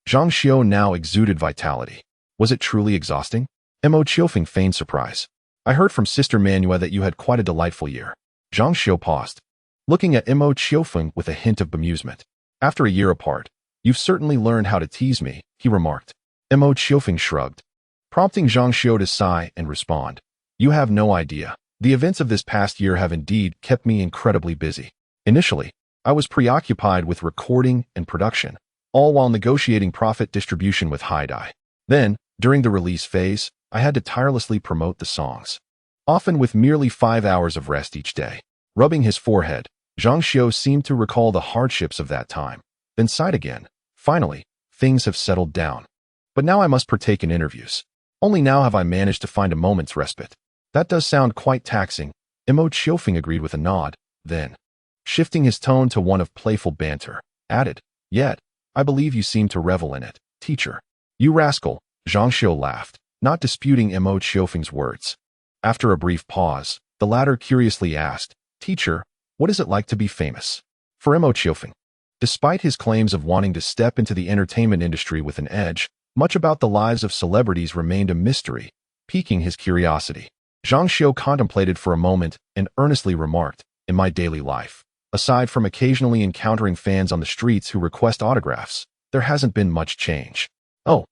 Zhang Xiao now exuded vitality. Was it truly exhausting? Mo Qiufeng feigned surprise. "I heard from Sister Manhua that you had quite a delightful year." Zhang Xiao paused, looking at Mo Qiufeng with a hint of bemusement. "After a year apart, you've certainly learned how to tease me," he remarked. Mo Qiufeng shrugged, prompting Zhang Xiao to sigh and respond. "You have no idea. The events of this past year have indeed kept me incredibly busy. Initially, I was preoccupied with recording and production, all while negotiating profit distribution with Haidai. Then, during the release phase, I had to tirelessly promote the songs. often with merely 5 hours of rest each day. Rubbing his forehead, Zhang Xiu seemed to recall the hardships of that time, then sighed again. Finally, things have settled down. But now I must partake in interviews. Only now have I managed to find a moment's respite. That does sound quite taxing, Mo Qiourou agreed with a nod, then, shifting his tone to one of playful banter, added, "Yet, I believe you seem to revel in it, teacher." "You rascal," Zhang Xiu laughed, not disputing Mo Qiourou's words. After a brief pause, the latter curiously asked, "Teacher, what is it like to be famous?" For Mo Qiourou, despite his claims of wanting to step into the entertainment industry with an edge, much about the lives of celebrities remained a mystery, piquing his curiosity. Zhang Xiu contemplated for a moment and earnestly remarked, "In my daily life, aside from occasionally encountering fans on the streets who request autographs, there hasn't been much change." "Oh,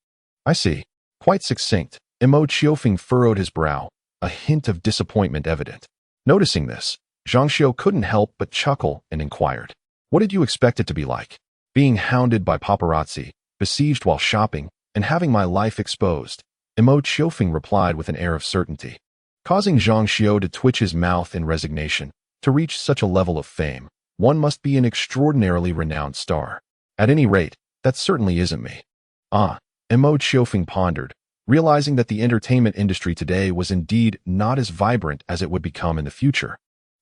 I see." Quite succinct, Mo Qiourou furrowed his brow, a hint of disappointment evident. Noticing this, Zhang Xiu couldn't help but chuckle and inquired, "What did you expect it to be like? Being hounded by paparazzi, besieged while shopping, and having my life exposed?" Mo Qiourou replied with an air of certainty, causing Zhang Xiu to twitch his mouth in resignation. To reach such a level of fame, one must be an extraordinarily renowned star. At any rate, that certainly isn't me. Ah, Mo Qiourou pondered, realizing that the entertainment industry today was indeed not as vibrant as it would become in the future.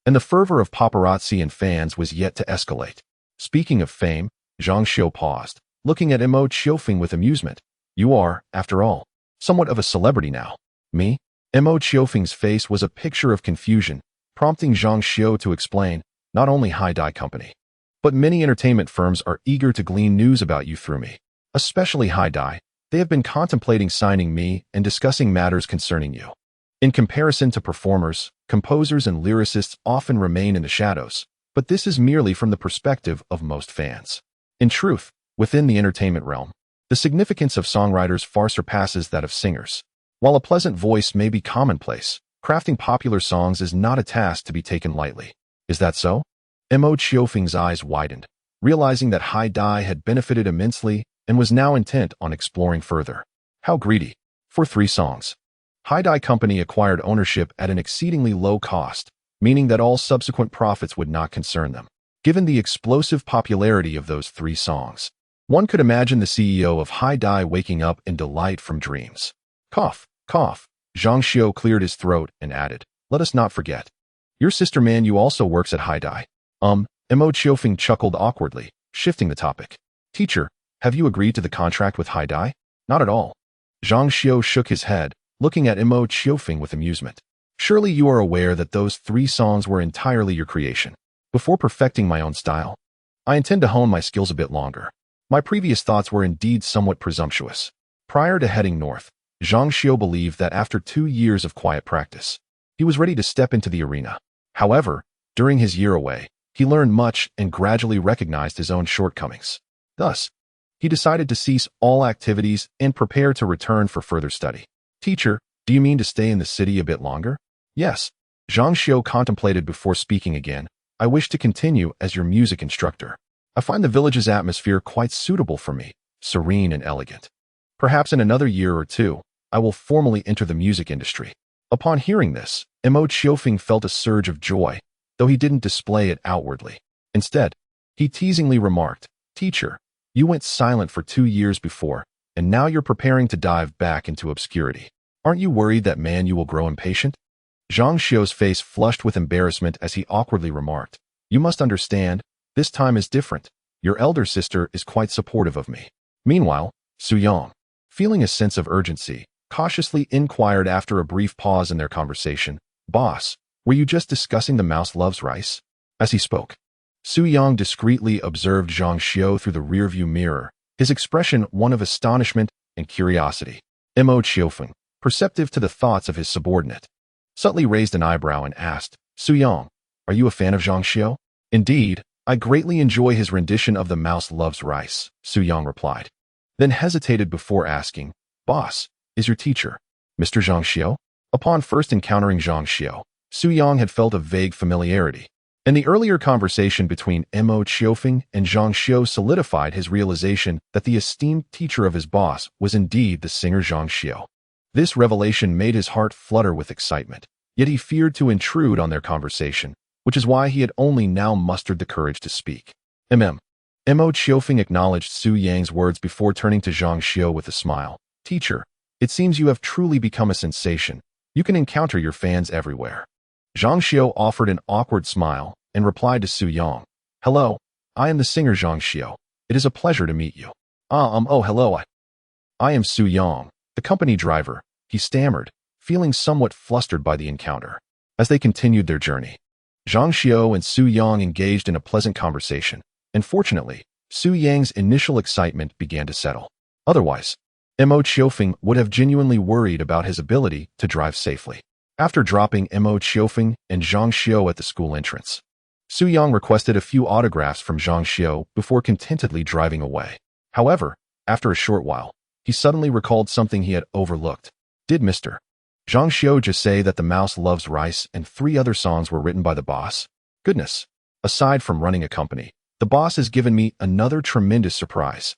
And the fervor of paparazzi and fans was yet to escalate. Speaking of fame, Zhang Xiu paused, looking at Mo Qiourou with amusement. "You are, after all, somewhat of a celebrity now." "Me?" Mo Qiourou's face was a picture of confusion, prompting Zhang Xiu to explain, "Not only Hai-Dai Company, but many entertainment firms are eager to glean news about you through me. Especially Hai-Dai, they have been contemplating signing me and discussing matters concerning you." In comparison to performers, composers and lyricists often remain in the shadows, but this is merely from the perspective of most fans. In truth, within the entertainment realm, the significance of songwriters far surpasses that of singers. While a pleasant voice may be commonplace, crafting popular songs is not a task to be taken lightly. "Is that so?" Mo Qiourou's eyes widened, realizing that Hai-Dai had benefited immensely and was now intent on exploring further. How greedy. For 3 songs, Hai-Dai Company acquired ownership at an exceedingly low cost, meaning that all subsequent profits would not concern them. Given the explosive popularity of those 3 songs, one could imagine the CEO of Hai-Dai waking up in delight from dreams. Cough, cough. Zhang Xiu cleared his throat and added, "Let us not forget. Your sister Manu also works at Hai-Dai." Mo Qiourou chuckled awkwardly, shifting the topic. "Teacher, have you agreed to the contract with Hai-Dai?" "Not at all." Zhang Xiu shook his head, looking at Mo Qiourou with amusement. "Surely you are aware that those 3 songs were entirely your creation. Before perfecting my own style, I intend to hone my skills a bit longer. My previous thoughts were indeed somewhat presumptuous." Prior to heading north, Zhang Xiu believed that after 2 years of quiet practice, he was ready to step into the arena. However, during his year away, he learned much and gradually recognized his own shortcomings. Thus, he decided to cease all activities and prepare to return for further study. "Teacher, do you mean to stay in the city a bit longer?" "Yes." Zhang Xiu contemplated before speaking again. "I wish to continue as your music instructor. I find the village's atmosphere quite suitable for me, serene and elegant. Perhaps in another year or 2, I will formally enter the music industry." Upon hearing this, Mo Qiourou felt a surge of joy, though he didn't display it outwardly. Instead, he teasingly remarked, "Teacher, you went silent for 2 years before, and now you're preparing to dive back into obscurity. Aren't you worried that you will grow impatient?" Zhang Xiu's face flushed with embarrassment as he awkwardly remarked, "You must understand, this time is different. Your elder sister is quite supportive of me." Meanwhile, Su Xiaowen, feeling a sense of urgency, cautiously inquired after a brief pause in their conversation, "Boss, were you just discussing the mouse loves rice?" As he spoke, Su Xiaowen discreetly observed Zhang Xiu through the rearview mirror, his expression one of astonishment and curiosity. Mo Qiourou, perceptive to the thoughts of his subordinate, subtly raised an eyebrow and asked, "Su Xiaowen, are you a fan of Zhang Xiu?" "Indeed, I greatly enjoy his rendition of The Mouse Loves Rice," Su Xiaowen replied, then hesitated before asking, "Boss, is your teacher Mr. Zhang Xiu?" Upon first encountering Zhang Xiu, Su Xiaowen had felt a vague familiarity, and the earlier conversation between Mo Qiourou and Zhang Xiu solidified his realization that the esteemed teacher of his boss was indeed the singer Zhang Xiu. This revelation made his heart flutter with excitement, yet he feared to intrude on their conversation, which is why he had only now mustered the courage to speak. Mo Qiufeng acknowledged Su Yang's words before turning to Zhang Xiao with a smile. Teacher, it seems you have truly become a sensation. You can encounter your fans everywhere. Zhang Xiao offered an awkward smile and replied to Su Yang. Hello, I am the singer Zhang Xiao. It is a pleasure to meet you. Hello. I am Su Yang, the company driver, he stammered, feeling somewhat flustered by the encounter. As they continued their journey, Zhang Xiao and Su Yang engaged in a pleasant conversation, and fortunately, Su Yang's initial excitement began to settle. Otherwise, Mo Qiourou would have genuinely worried about his ability to drive safely. After dropping Mo Qiourou and Zhang Xiao at the school entrance, Su Yang requested a few autographs from Zhang Xiao before contentedly driving away. However, after a short while, he suddenly recalled something he had overlooked. Did Mr. Zhang Xiao just say that The Mouse Loves Rice and 3 other songs were written by the boss? Goodness. Aside from running a company, the boss has given me another tremendous surprise.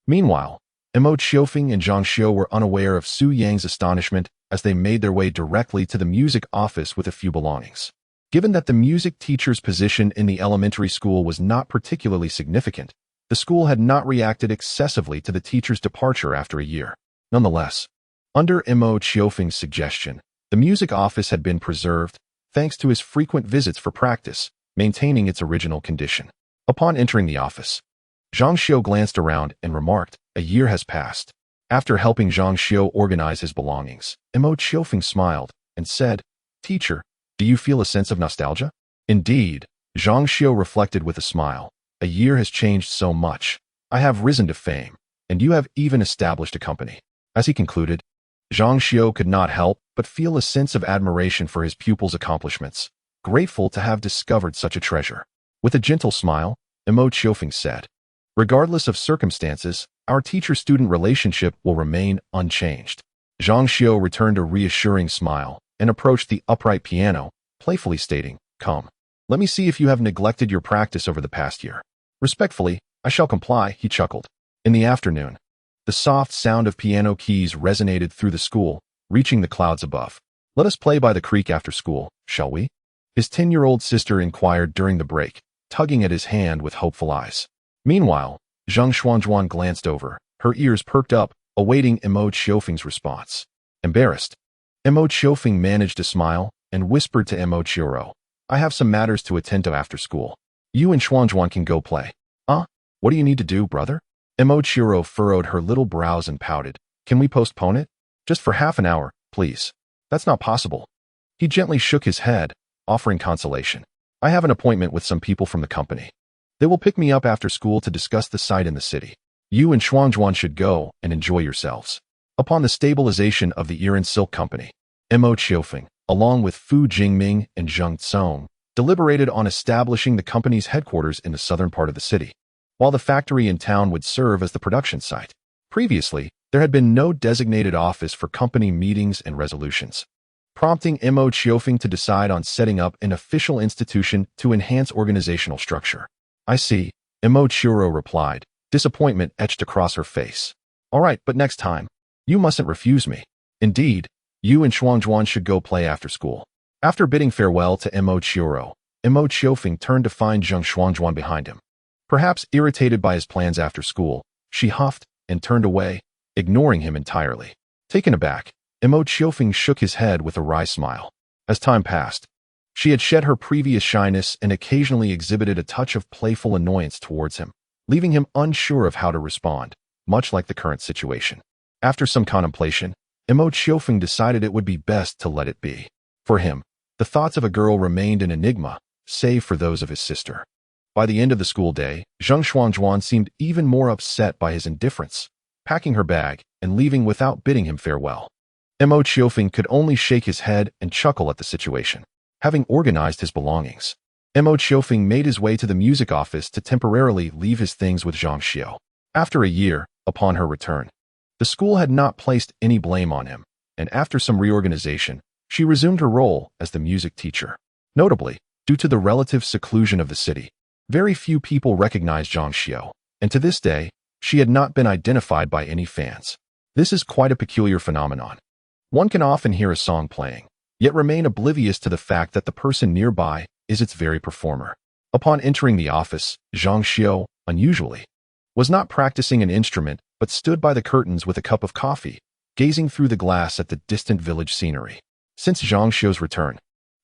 Meanwhile, Mo Qiourou and Zhang Xiao were unaware of Su Yang's astonishment as they made their way directly to the music office with a few belongings. Given that the music teacher's position in the elementary school was not particularly significant, the school had not reacted excessively to the teacher's departure after a year. Nonetheless, under Mo Qiourou's suggestion, the music office had been preserved, thanks to his frequent visits for practice, maintaining its original condition. Upon entering the office, Zhang Xiao glanced around and remarked, a year has passed. After helping Zhang Xiao organize his belongings, Mo Qiourou smiled and said, Teacher, do you feel a sense of nostalgia? Indeed, Zhang Xiao reflected with a smile. A year has changed so much. I have risen to fame, and you have even established a company. As he concluded, Zhang Xiao could not help but feel a sense of admiration for his pupil's accomplishments, grateful to have discovered such a treasure. With a gentle smile, Mo Qiourou said, regardless of circumstances, our teacher-student relationship will remain unchanged. Zhang Xiao returned a reassuring smile and approached the upright piano, playfully stating, Come, let me see if you have neglected your practice over the past year. Respectfully, I shall comply, he chuckled. In the afternoon, the soft sound of piano keys resonated through the school, reaching the clouds above. Let us play by the creek after school, shall we? His 10-year-old sister inquired during the break, tugging at his hand with hopeful eyes. Meanwhile, Zhang Xuanzhuan glanced over, her ears perked up, awaiting Mo Qiourou's response. Embarrassed, Mo Qiourou managed to smile and whispered to Mo Qiourou, I have some matters to attend to after school. You and Xuanzhuan can go play. What do you need to do, brother? Mo Qiourou furrowed her little brows and pouted. Can we postpone it? Just for half an hour, please. That's not possible. He gently shook his head, offering consolation. I have an appointment with some people from the company. They will pick me up after school to discuss the site in the city. You and Xuanzhuan should go and enjoy yourselves. Upon the stabilization of the Iran Silk Company, Mo Qiourou, along with Fu Jingming and Zheng Tsong, deliberated on establishing the company's headquarters in the southern part of the city, while the factory in town would serve as the production site. Previously, there had been no designated office for company meetings and resolutions, prompting Mo Qiourou to decide on setting up an official institution to enhance organizational structure. I see, Mo Qiourou replied, disappointment etched across her face. All right, but next time, you mustn't refuse me. Indeed, you and Xuanzhuan should go play after school. After bidding farewell to Mo Qiourou turned to find Zheng Xuanzhuan behind him. Perhaps irritated by his plans after school, she huffed and turned away, ignoring him entirely. Taken aback, Mo Qiourou shook his head with a wry smile. As time passed, she had shed her previous shyness and occasionally exhibited a touch of playful annoyance towards him, leaving him unsure of how to respond, much like the current situation. After some contemplation, Mo Qiourou decided it would be best to let it be. For him, the thoughts of a girl remained an enigma, save for those of his sister. By the end of the school day, Zheng Xuanzhuan seemed even more upset by his indifference, packing her bag and leaving without bidding him farewell. Mo Qiourou could only shake his head and chuckle at the situation. Having organized his belongings, Mo Qiourou made his way to the music office to temporarily leave his things with Zhang Xiao. After a year, upon her return, the school had not placed any blame on him, and after some reorganization, she resumed her role as the music teacher. Notably, due to the relative seclusion of the city, very few people recognized Zhang Xiao, and to this day, she had not been identified by any fans. This is quite a peculiar phenomenon. One can often hear a song playing, yet remain oblivious to the fact that the person nearby is its very performer. Upon entering the office, Zhang Xiao, unusually, was not practicing an instrument but stood by the curtains with a cup of coffee, gazing through the glass at the distant village scenery. Since Zhang Xiao's return,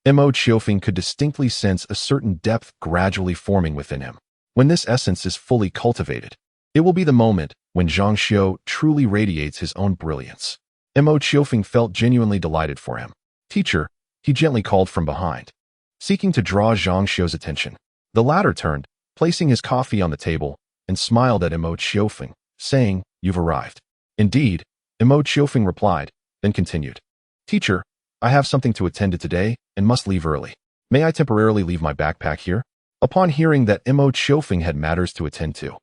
Mo Qiourou could distinctly sense a certain depth gradually forming within him. When this essence is fully cultivated, it will be the moment when Zhang Xiao truly radiates his own brilliance. Mo Qiourou felt genuinely delighted for him. "Teacher," he gently called from behind, seeking to draw Zhang Xiao's attention. The latter turned, placing his coffee on the table, and smiled at Mo Qiourou, saying, "You've arrived." "Indeed," Mo Qiourou replied, then continued. "Teacher, I have something to attend to today and must leave early. May I temporarily leave my backpack here?" Upon hearing that Mo Qiourou had matters to attend to,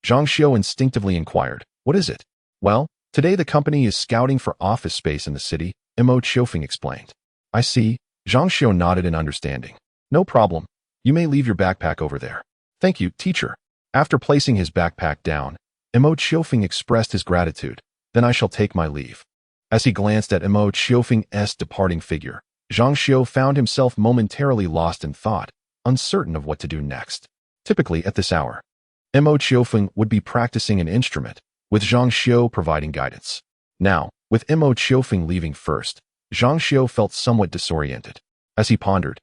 Zhang Xiao instinctively inquired, "What is it?" "Well, today the company is scouting for office space in the city," Mo Qiourou explained. "I see." Zhang Xiao nodded in understanding. "No problem. You may leave your backpack over there." "Thank you, teacher." After placing his backpack down, Mo Qiourou expressed his gratitude. "Then I shall take my leave." As he glanced at Mo Qiourou's departing figure, Zhang Xiao found himself momentarily lost in thought, uncertain of what to do next. Typically at this hour, Mo Qiourou would be practicing an instrument, with Zhang Xiao providing guidance. Now, with Mo Qiourou leaving first, Zhang Xiao felt somewhat disoriented. As he pondered,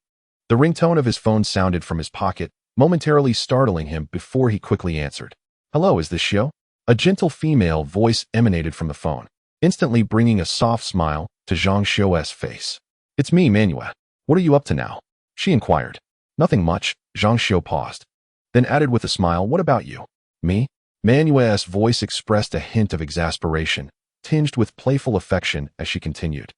the ringtone of his phone sounded from his pocket, momentarily startling him before he quickly answered. "Hello, is this Xiao?" A gentle female voice emanated from the phone, instantly bringing a soft smile to Zhang Xiao's face. "It's me, Manuel. What are you up to now?" she inquired. "Nothing much." Zhang Xiao paused, then added with a smile, "What about you?" "Me?" Manuel's voice expressed a hint of exasperation, tinged with playful affection as she continued.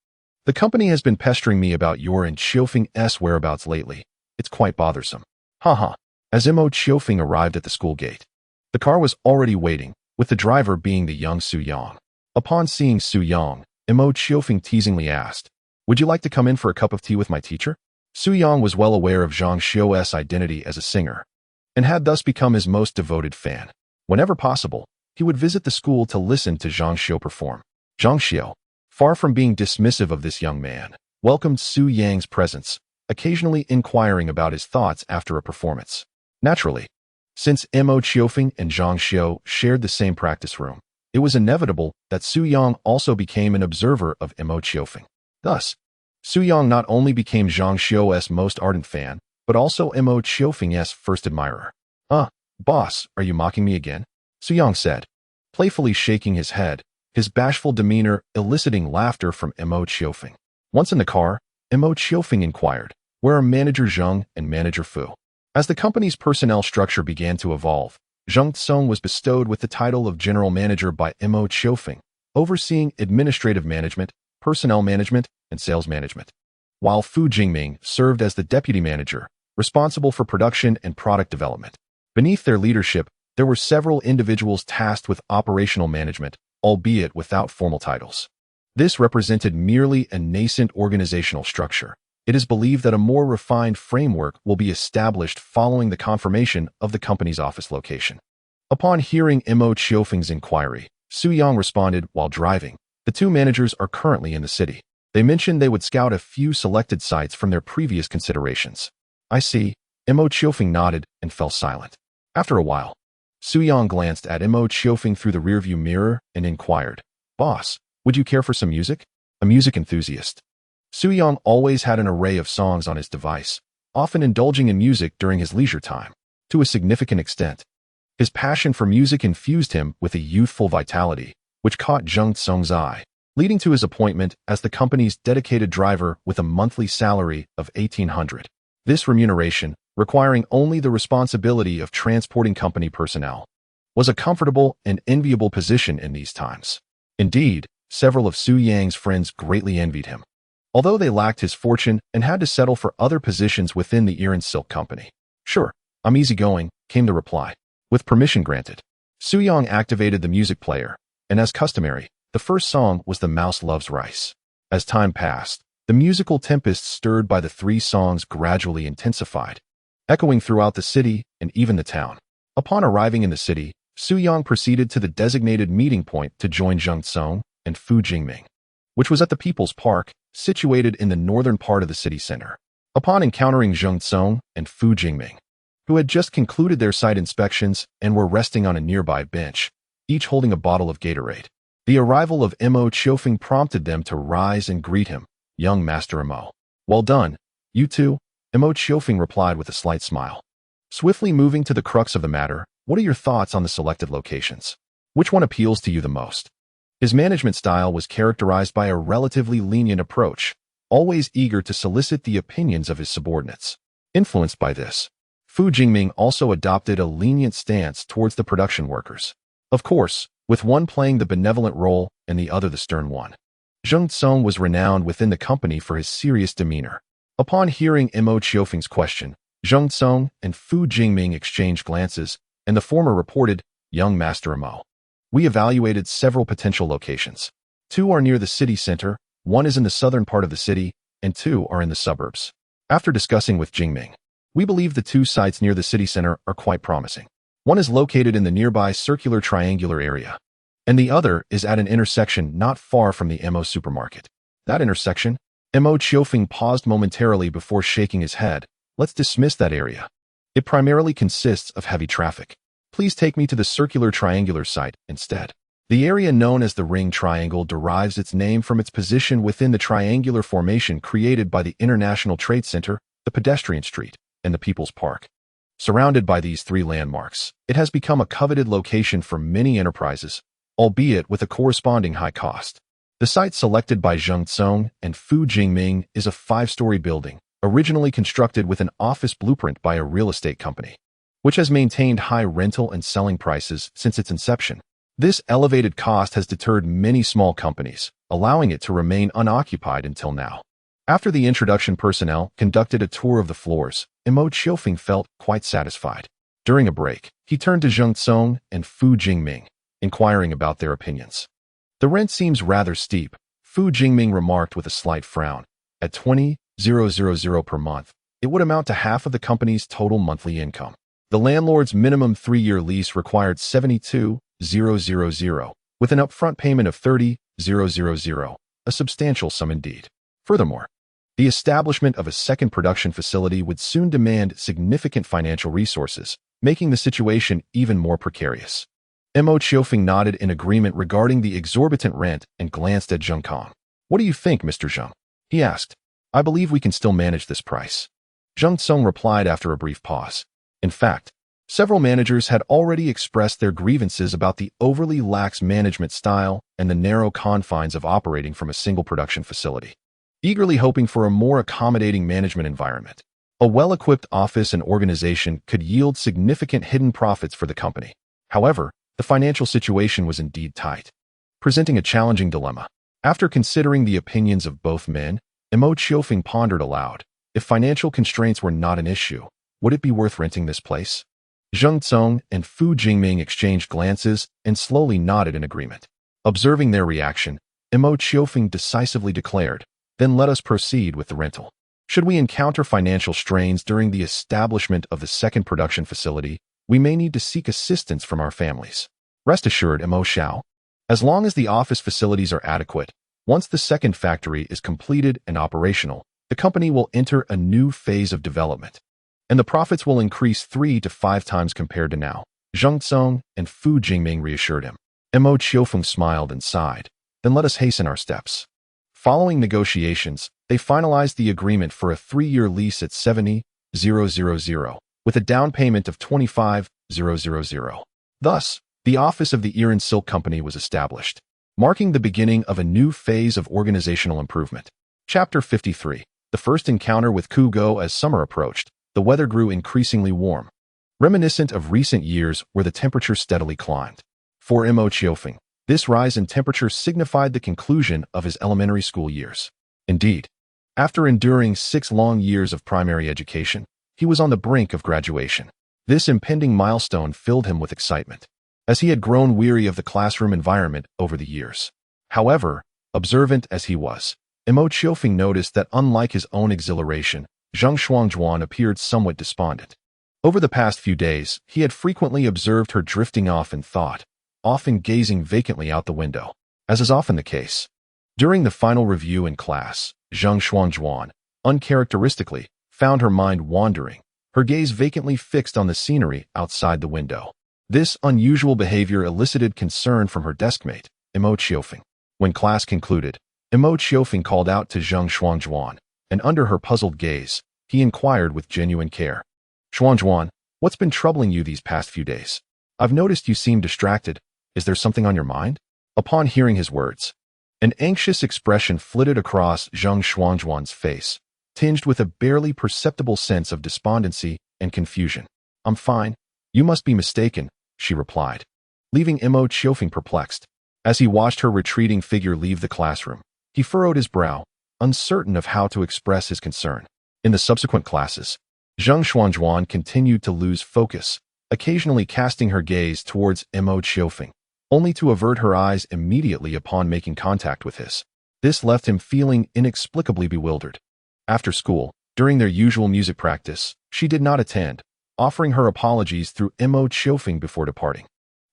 "The company has been pestering me about your and Qiufeng's whereabouts lately. It's quite bothersome." Haha. As Mo Qiourou arrived at the school gate, the car was already waiting, with the driver being the young Su Yang. Upon seeing Su Yang, Mo Qiourou teasingly asked, "Would you like to come in for a cup of tea with my teacher?" Su Yang was well aware of Zhang Xiao's identity as a singer, and had thus become his most devoted fan. Whenever possible, he would visit the school to listen to Zhang Xiao perform. Zhang Xiao, far from being dismissive of this young man, welcomed Su Yang's presence, occasionally inquiring about his thoughts after a performance. Naturally, since Mo Qiourou and Zhang Xiao shared the same practice room, it was inevitable that Su Yang also became an observer of Mo Qiourou. Thus, Su Yang not only became Zhang Xiao's most ardent fan, but also Mo Qiourou's first admirer. Boss, are you mocking me again?" Su Yang said, playfully shaking his head, his bashful demeanor eliciting laughter from Mo Qiourou. Once in the car, Mo Qiourou inquired, "Where are Manager Zheng and Manager Fu?" As the company's personnel structure began to evolve, Zheng Tsong was bestowed with the title of General Manager by Mo Qiourou, overseeing administrative management, personnel management, and sales management, while Fu Jingming served as the Deputy Manager, responsible for production and product development. Beneath their leadership, there were several individuals tasked with operational management, albeit without formal titles. This represented merely a nascent organizational structure. It is believed that a more refined framework will be established following the confirmation of the company's office location. Upon hearing Mo Qiourou's inquiry, Su Yang responded while driving, "The two managers are currently in the city. They mentioned they would scout a few selected sites from their previous considerations." "I see." Mo Qiourou nodded and fell silent. After a while, Su Yang glanced at Mo Qiourou through the rearview mirror and inquired, "Boss, would you care for some music?" A music enthusiast, Su Yang always had an array of songs on his device, often indulging in music during his leisure time. To a significant extent, his passion for music infused him with a youthful vitality, which caught Zheng Tsong's eye, leading to his appointment as the company's dedicated driver with a monthly salary of 1,800. This remuneration, requiring only the responsibility of transporting company personnel, was a comfortable and enviable position in these times. Indeed, several of Su Yang's friends greatly envied him, although they lacked his fortune and had to settle for other positions within the Iran Silk Company. "Sure, I'm easygoing," came the reply. With permission granted, Su Yang activated the music player, and as customary, the first song was The Mouse Loves Rice. As time passed, the musical tempest stirred by the three songs gradually intensified, echoing throughout the city and even the town. Upon arriving in the city, Su Yang proceeded to the designated meeting point to join Zheng Tsong and Fu Jingming, which was at the People's Park, situated in the northern part of the city center. Upon encountering Zheng Tsong and Fu Jingming, who had just concluded their site inspections and were resting on a nearby bench, each holding a bottle of Gatorade, the arrival of Mo Qiofeng prompted them to rise and greet him. Young Master Mo. Well done, you two, Mo Qiofeng replied with a slight smile. Swiftly moving to the crux of the matter, what are your thoughts on the selected locations? Which one appeals to you the most? His management style was characterized by a relatively lenient approach, always eager to solicit the opinions of his subordinates. Influenced by this, Fu Jingming also adopted a lenient stance towards the production workers. Of course, with one playing the benevolent role and the other the stern one. Zheng Tsong was renowned within the company for his serious demeanor. Upon hearing Mo Qiofeng's question, Zheng Tsong and Fu Jingming exchanged glances, and the former reported, Young Master Mo. We evaluated several potential locations. 2 are near the city center, 1 is in the southern part of the city, and 2 are in the suburbs. After discussing with Jingming, we believe the 2 sites near the city center are quite promising. 1 is located in the nearby circular triangular area, and the other is at an intersection not far from the Mo supermarket. That intersection? Mo Qiofeng paused momentarily before shaking his head. Let's dismiss that area. It primarily consists of heavy traffic. Please take me to the circular triangular site instead. The area known as the Ring Triangle derives its name from its position within the triangular formation created by the International Trade Center, the Pedestrian Street, and the People's Park. Surrounded by these 3 landmarks, it has become a coveted location for many enterprises, albeit with a corresponding high cost. The site selected by Zheng Tsong and Fu Jingming is a 5-story building, originally constructed with an office blueprint by a real estate company, which has maintained high rental and selling prices since its inception. This elevated cost has deterred many small companies, allowing it to remain unoccupied until now. After the introduction personnel conducted a tour of the floors, Mo Qiofeng felt quite satisfied. During a break, he turned to Zheng Tsong and Fu Jingming, inquiring about their opinions. The rent seems rather steep, Fu Jingming remarked with a slight frown. At 20,000 per month, it would amount to half of the company's total monthly income. The landlord's minimum 3-year lease required 72,000, with an upfront payment of 30,000, a substantial sum indeed. Furthermore, the establishment of a second production facility would soon demand significant financial resources, making the situation even more precarious. Mo Qiofeng nodded in agreement regarding the exorbitant rent and glanced at Zheng Kong. What do you think, Mr. Zheng? He asked. I believe we can still manage this price. Zheng Tsong replied after a brief pause. In fact, several managers had already expressed their grievances about the overly lax management style and the narrow confines of operating from a single production facility, eagerly hoping for a more accommodating management environment. A well-equipped office and organization could yield significant hidden profits for the company. However, the financial situation was indeed tight, presenting a challenging dilemma. After considering the opinions of both men, Mo Qiofeng pondered aloud. If financial constraints were not an issue, would it be worth renting this place? Zheng Tsong and Fu Jingming exchanged glances and slowly nodded in agreement. Observing their reaction, Mo Qiofeng decisively declared, then let us proceed with the rental. Should we encounter financial strains during the establishment of the second production facility, we may need to seek assistance from our families. Rest assured, Mo Xiao, as long as the office facilities are adequate, once the second factory is completed and operational, the company will enter a new phase of development, and the profits will increase 3 to 5 times compared to now. Zheng Tsong and Fu Jingming reassured him. Mo Qiofeng smiled and sighed. Then let us hasten our steps. Following negotiations, they finalized the agreement for a 3-year lease at 70,000, with a down payment of 25,000. Thus, the office of the Iran Silk Company was established, marking the beginning of a new phase of organizational improvement. Chapter 53. The first encounter with Kugo. As summer approached, the weather grew increasingly warm, reminiscent of recent years where the temperature steadily climbed. For Mo Qiofeng, this rise in temperature signified the conclusion of his elementary school years. Indeed, after enduring 6 long years of primary education, he was on the brink of graduation. This impending milestone filled him with excitement, as he had grown weary of the classroom environment over the years. However, observant as he was, Mo Qiofeng noticed that unlike his own exhilaration, Zhang Shuangjuan appeared somewhat despondent. Over the past few days, he had frequently observed her drifting off in thought, often gazing vacantly out the window. As is often the case, during the final review in class, Zhang Shuangjuan, uncharacteristically, found her mind wandering, her gaze vacantly fixed on the scenery outside the window. This unusual behavior elicited concern from her deskmate, Mo Qiourou. When class concluded, Mo Qiourou called out to Zhang Shuangjuan, and under her puzzled gaze, he inquired with genuine care. Shuangjuan, what's been troubling you these past few days? I've noticed you seem distracted. Is there something on your mind? Upon hearing his words, an anxious expression flitted across Zhang Shuangjuan's face, tinged with a barely perceptible sense of despondency and confusion. I'm fine. You must be mistaken, she replied, leaving Mo Qiourou perplexed. As he watched her retreating figure leave the classroom, he furrowed his brow, uncertain of how to express his concern. In the subsequent classes, Zhang Shuangjuan continued to lose focus, occasionally casting her gaze towards Mo Qiourou, only to avert her eyes immediately upon making contact with his. This left him feeling inexplicably bewildered. After school, during their usual music practice, she did not attend, offering her apologies through Mo Qiourou before departing,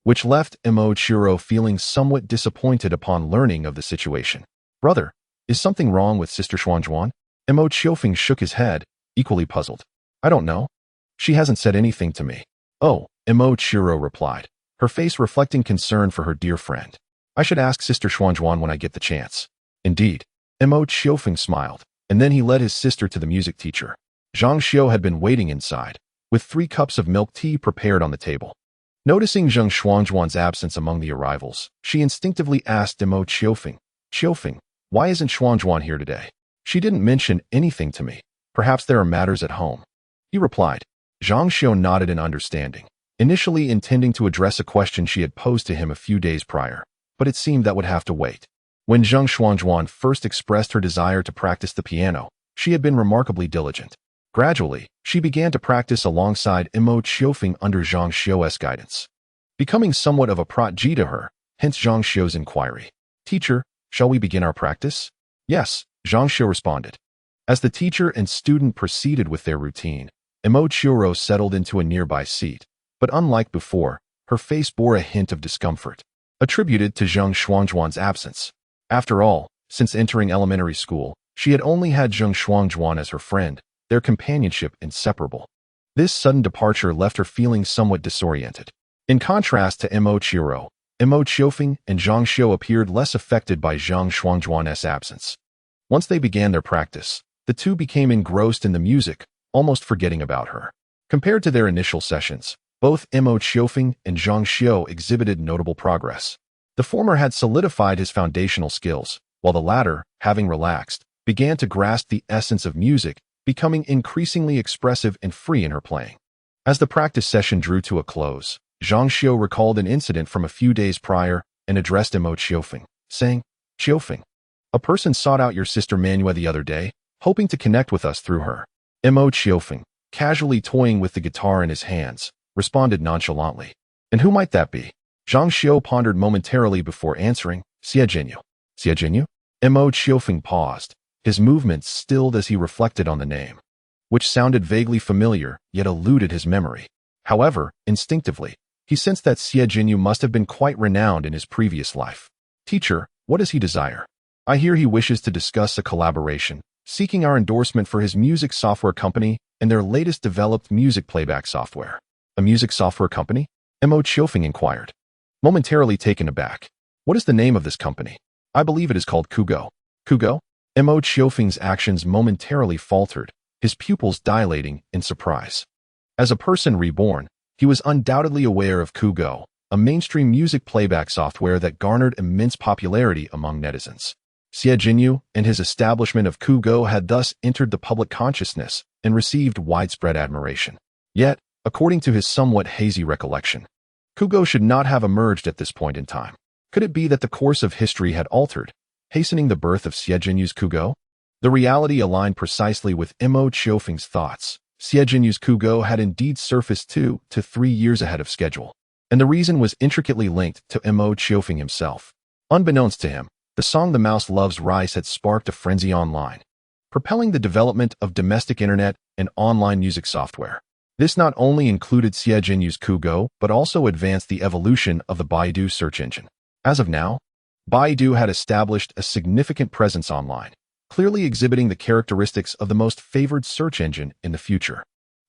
which left Mo Qiourou feeling somewhat disappointed upon learning of the situation. Brother, is something wrong with Sister Shuangjuan? Mo Qiourou shook his head, equally puzzled. I don't know. She hasn't said anything to me. Oh, Mo Qiourou replied, her face reflecting concern for her dear friend. I should ask Sister Shuangjuan when I get the chance. Indeed. Mo Qiourou smiled, and then he led his sister to the music teacher. Zhang Xiao had been waiting inside, with 3 cups of milk tea prepared on the table. Noticing Zhang Shuangjuan's absence among the arrivals, she instinctively asked Mo Qiourou, Qiufeng, why isn't Shuangjuan here today? She didn't mention anything to me. Perhaps there are matters at home. He replied. Zhang Xiao nodded in understanding, initially intending to address a question she had posed to him a few days prior, but it seemed that would have to wait. When Zhang Shuangjuan first expressed her desire to practice the piano, she had been remarkably diligent. Gradually, she began to practice alongside Mo Qiourou under Zhang Xiao's guidance, becoming somewhat of a protégé to her, hence Zhang Xiao's inquiry. Teacher, shall we begin our practice? Yes, Zhang Xiao responded. As the teacher and student proceeded with their routine, Mo Qiourou settled into a nearby seat, but unlike before, her face bore a hint of discomfort, attributed to Zhang Shuangjuan's absence. After all, since entering elementary school, she had only had Zhang Shuangjuan as her friend, their companionship inseparable. This sudden departure left her feeling somewhat disoriented. In contrast to Mo Qiourou, Mo Qiourou and Zhang Xiao appeared less affected by Zhang Shuangjuan's absence. Once they began their practice, the two became engrossed in the music, almost forgetting about her. Compared to their initial sessions, both Mo Qiourou and Zhang Xiao exhibited notable progress. The former had solidified his foundational skills, while the latter, having relaxed, began to grasp the essence of music, becoming increasingly expressive and free in her playing. As the practice session drew to a close, Zhang Xiao recalled an incident from a few days prior and addressed Mo Qiourou, saying, Qiufeng, a person sought out your sister Manua the other day, hoping to connect with us through her. Mo Qiourou, casually toying with the guitar in his hands, responded nonchalantly. And who might that be? Zhang Xiao pondered momentarily before answering, Xiaowen. Xiaowen? Mo Qiourou paused, his movements stilled as he reflected on the name, which sounded vaguely familiar, yet eluded his memory. However, instinctively, he sensed that Xiaowen must have been quite renowned in his previous life. Teacher, what does he desire? I hear he wishes to discuss a collaboration, seeking our endorsement for his music software company and their latest developed music playback software. A music software company? Mo Qiourou inquired, momentarily taken aback. What is the name of this company? I believe it is called Kugo. Kugo? Mo Qiofeng's actions momentarily faltered, his pupils dilating in surprise. As a person reborn, he was undoubtedly aware of Kugo, a mainstream music playback software that garnered immense popularity among netizens. Xiaowen and his establishment of Kugo had thus entered the public consciousness and received widespread admiration. Yet, according to his somewhat hazy recollection, Kugo should not have emerged at this point in time. Could it be that the course of history had altered, hastening the birth of Xiaowen's Kugo? The reality aligned precisely with Mo Qiofeng's thoughts. Xiaowen's Kugo had indeed surfaced 2 to 3 years ahead of schedule, and the reason was intricately linked to Mo Qiourou himself. Unbeknownst to him, the song The Mouse Loves Rice had sparked a frenzy online, propelling the development of domestic internet and online music software. This not only included Xiaowen's Kugo, but also advanced the evolution of the Baidu search engine. As of now, Baidu had established a significant presence online, clearly exhibiting the characteristics of the most favored search engine in the future.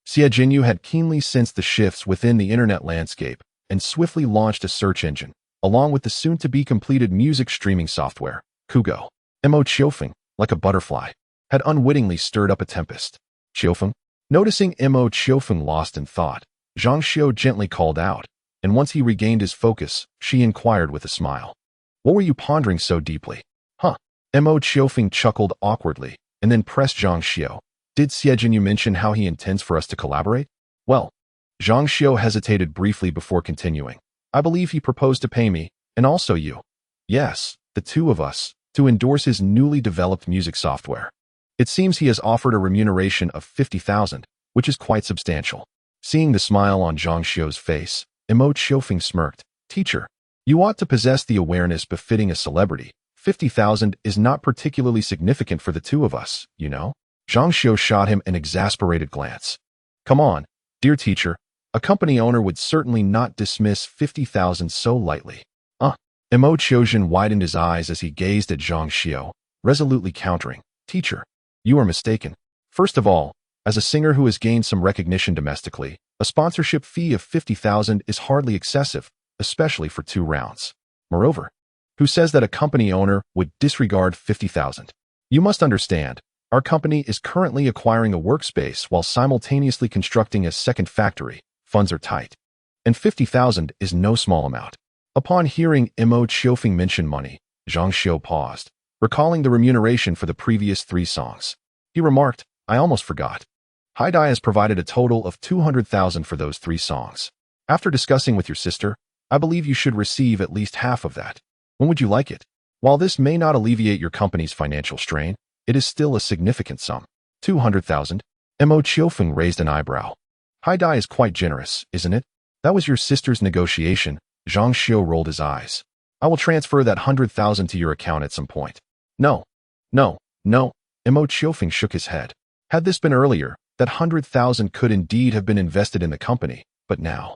Xie Jinyu had keenly sensed the shifts within the internet landscape and swiftly launched a search engine, along with the soon-to-be-completed music streaming software, Kugo. Mo Qiofeng, like a butterfly, had unwittingly stirred up a tempest. Qiufeng? Noticing Mo Qiofeng lost in thought, Zhang Xiao gently called out, and once he regained his focus, she inquired with a smile. What were you pondering so deeply? Huh? Mo Qiofeng chuckled awkwardly, and then pressed Zhang Xiao. Did Xie Jinyu mention how he intends for us to collaborate? Well, Zhang Xiao hesitated briefly before continuing. I believe he proposed to pay me, and also you. Yes, the two of us, to endorse his newly developed music software. It seems he has offered a remuneration of 50,000, which is quite substantial. Seeing the smile on Zhang Xiao's face, Mo Qiofeng smirked. Teacher, you ought to possess the awareness befitting a celebrity. 50,000 is not particularly significant for the two of us, you know? Zhang Xiao shot him an exasperated glance. Come on, dear teacher, a company owner would certainly not dismiss 50,000 so lightly. Mo Qiofeng widened his eyes as he gazed at Zhang Xiao, resolutely countering. Teacher, you are mistaken. First of all, as a singer who has gained some recognition domestically, a sponsorship fee of 50,000 is hardly excessive, especially for 2 rounds. Moreover, who says that a company owner would disregard 50,000? You must understand, our company is currently acquiring a workspace while simultaneously constructing a second factory. Funds are tight. And 50,000 is no small amount. Upon hearing Mo Qiofeng mention money, Zhang Xiao paused, recalling the remuneration for the previous 3 songs. He remarked, I almost forgot. Haidai has provided a total of 200,000 for those 3 songs. After discussing with your sister, I believe you should receive at least half of that. When would you like it? While this may not alleviate your company's financial strain, it is still a significant sum. 200,000? Mo Qiofeng raised an eyebrow. Haidai is quite generous, isn't it? That was your sister's negotiation. Zhang Xiao rolled his eyes. I will transfer that 100,000 to your account at some point. No. Mo Qiofeng shook his head. Had this been earlier, that 100,000 could indeed have been invested in the company, but now.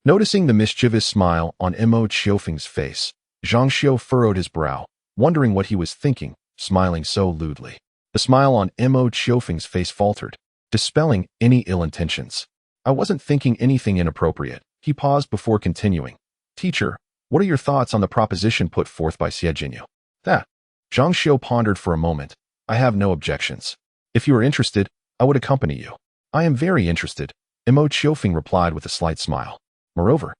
Noticing the mischievous smile on Mo Qiofeng's face, Zhang Xiao furrowed his brow, wondering what he was thinking, smiling so lewdly. The smile on Mo Qiofeng's face faltered, dispelling any ill intentions. I wasn't thinking anything inappropriate. He paused before continuing. Teacher, what are your thoughts on the proposition put forth by Xie Jinyu? That. Zhang Xiao pondered for a moment. I have no objections. If you are interested, I would accompany you. I am very interested, Mo Qiofeng replied with a slight smile. Moreover,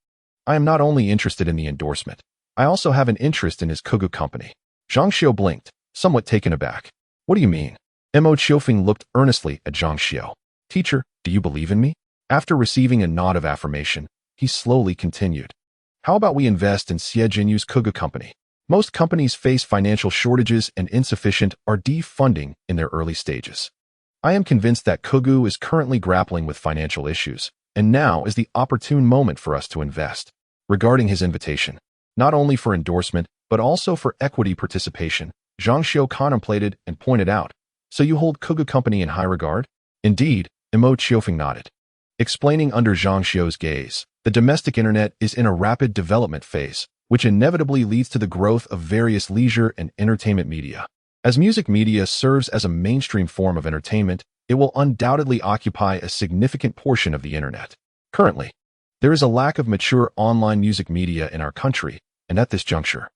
I am not only interested in the endorsement, I also have an interest in his Kugo company. Zhang Xiao blinked, somewhat taken aback. What do you mean? Mo Qiofeng looked earnestly at Zhang Xiao. Teacher, do you believe in me? After receiving a nod of affirmation, he slowly continued. How about we invest in Xie Jinyu's Kugo company? Most companies face financial shortages and insufficient R&D funding in their early stages. I am convinced that Kugo is currently grappling with financial issues, and now is the opportune moment for us to invest. Regarding his invitation, not only for endorsement, but also for equity participation, Zhang Xiao contemplated and pointed out, so you hold Kugo company in high regard? Indeed, Mo Qiofeng nodded. Explaining under Zhang Xiao's gaze, the domestic internet is in a rapid development phase, which inevitably leads to the growth of various leisure and entertainment media. As music media serves as a mainstream form of entertainment, it will undoubtedly occupy a significant portion of the internet. Currently, there is a lack of mature online music media in our country, and at this juncture,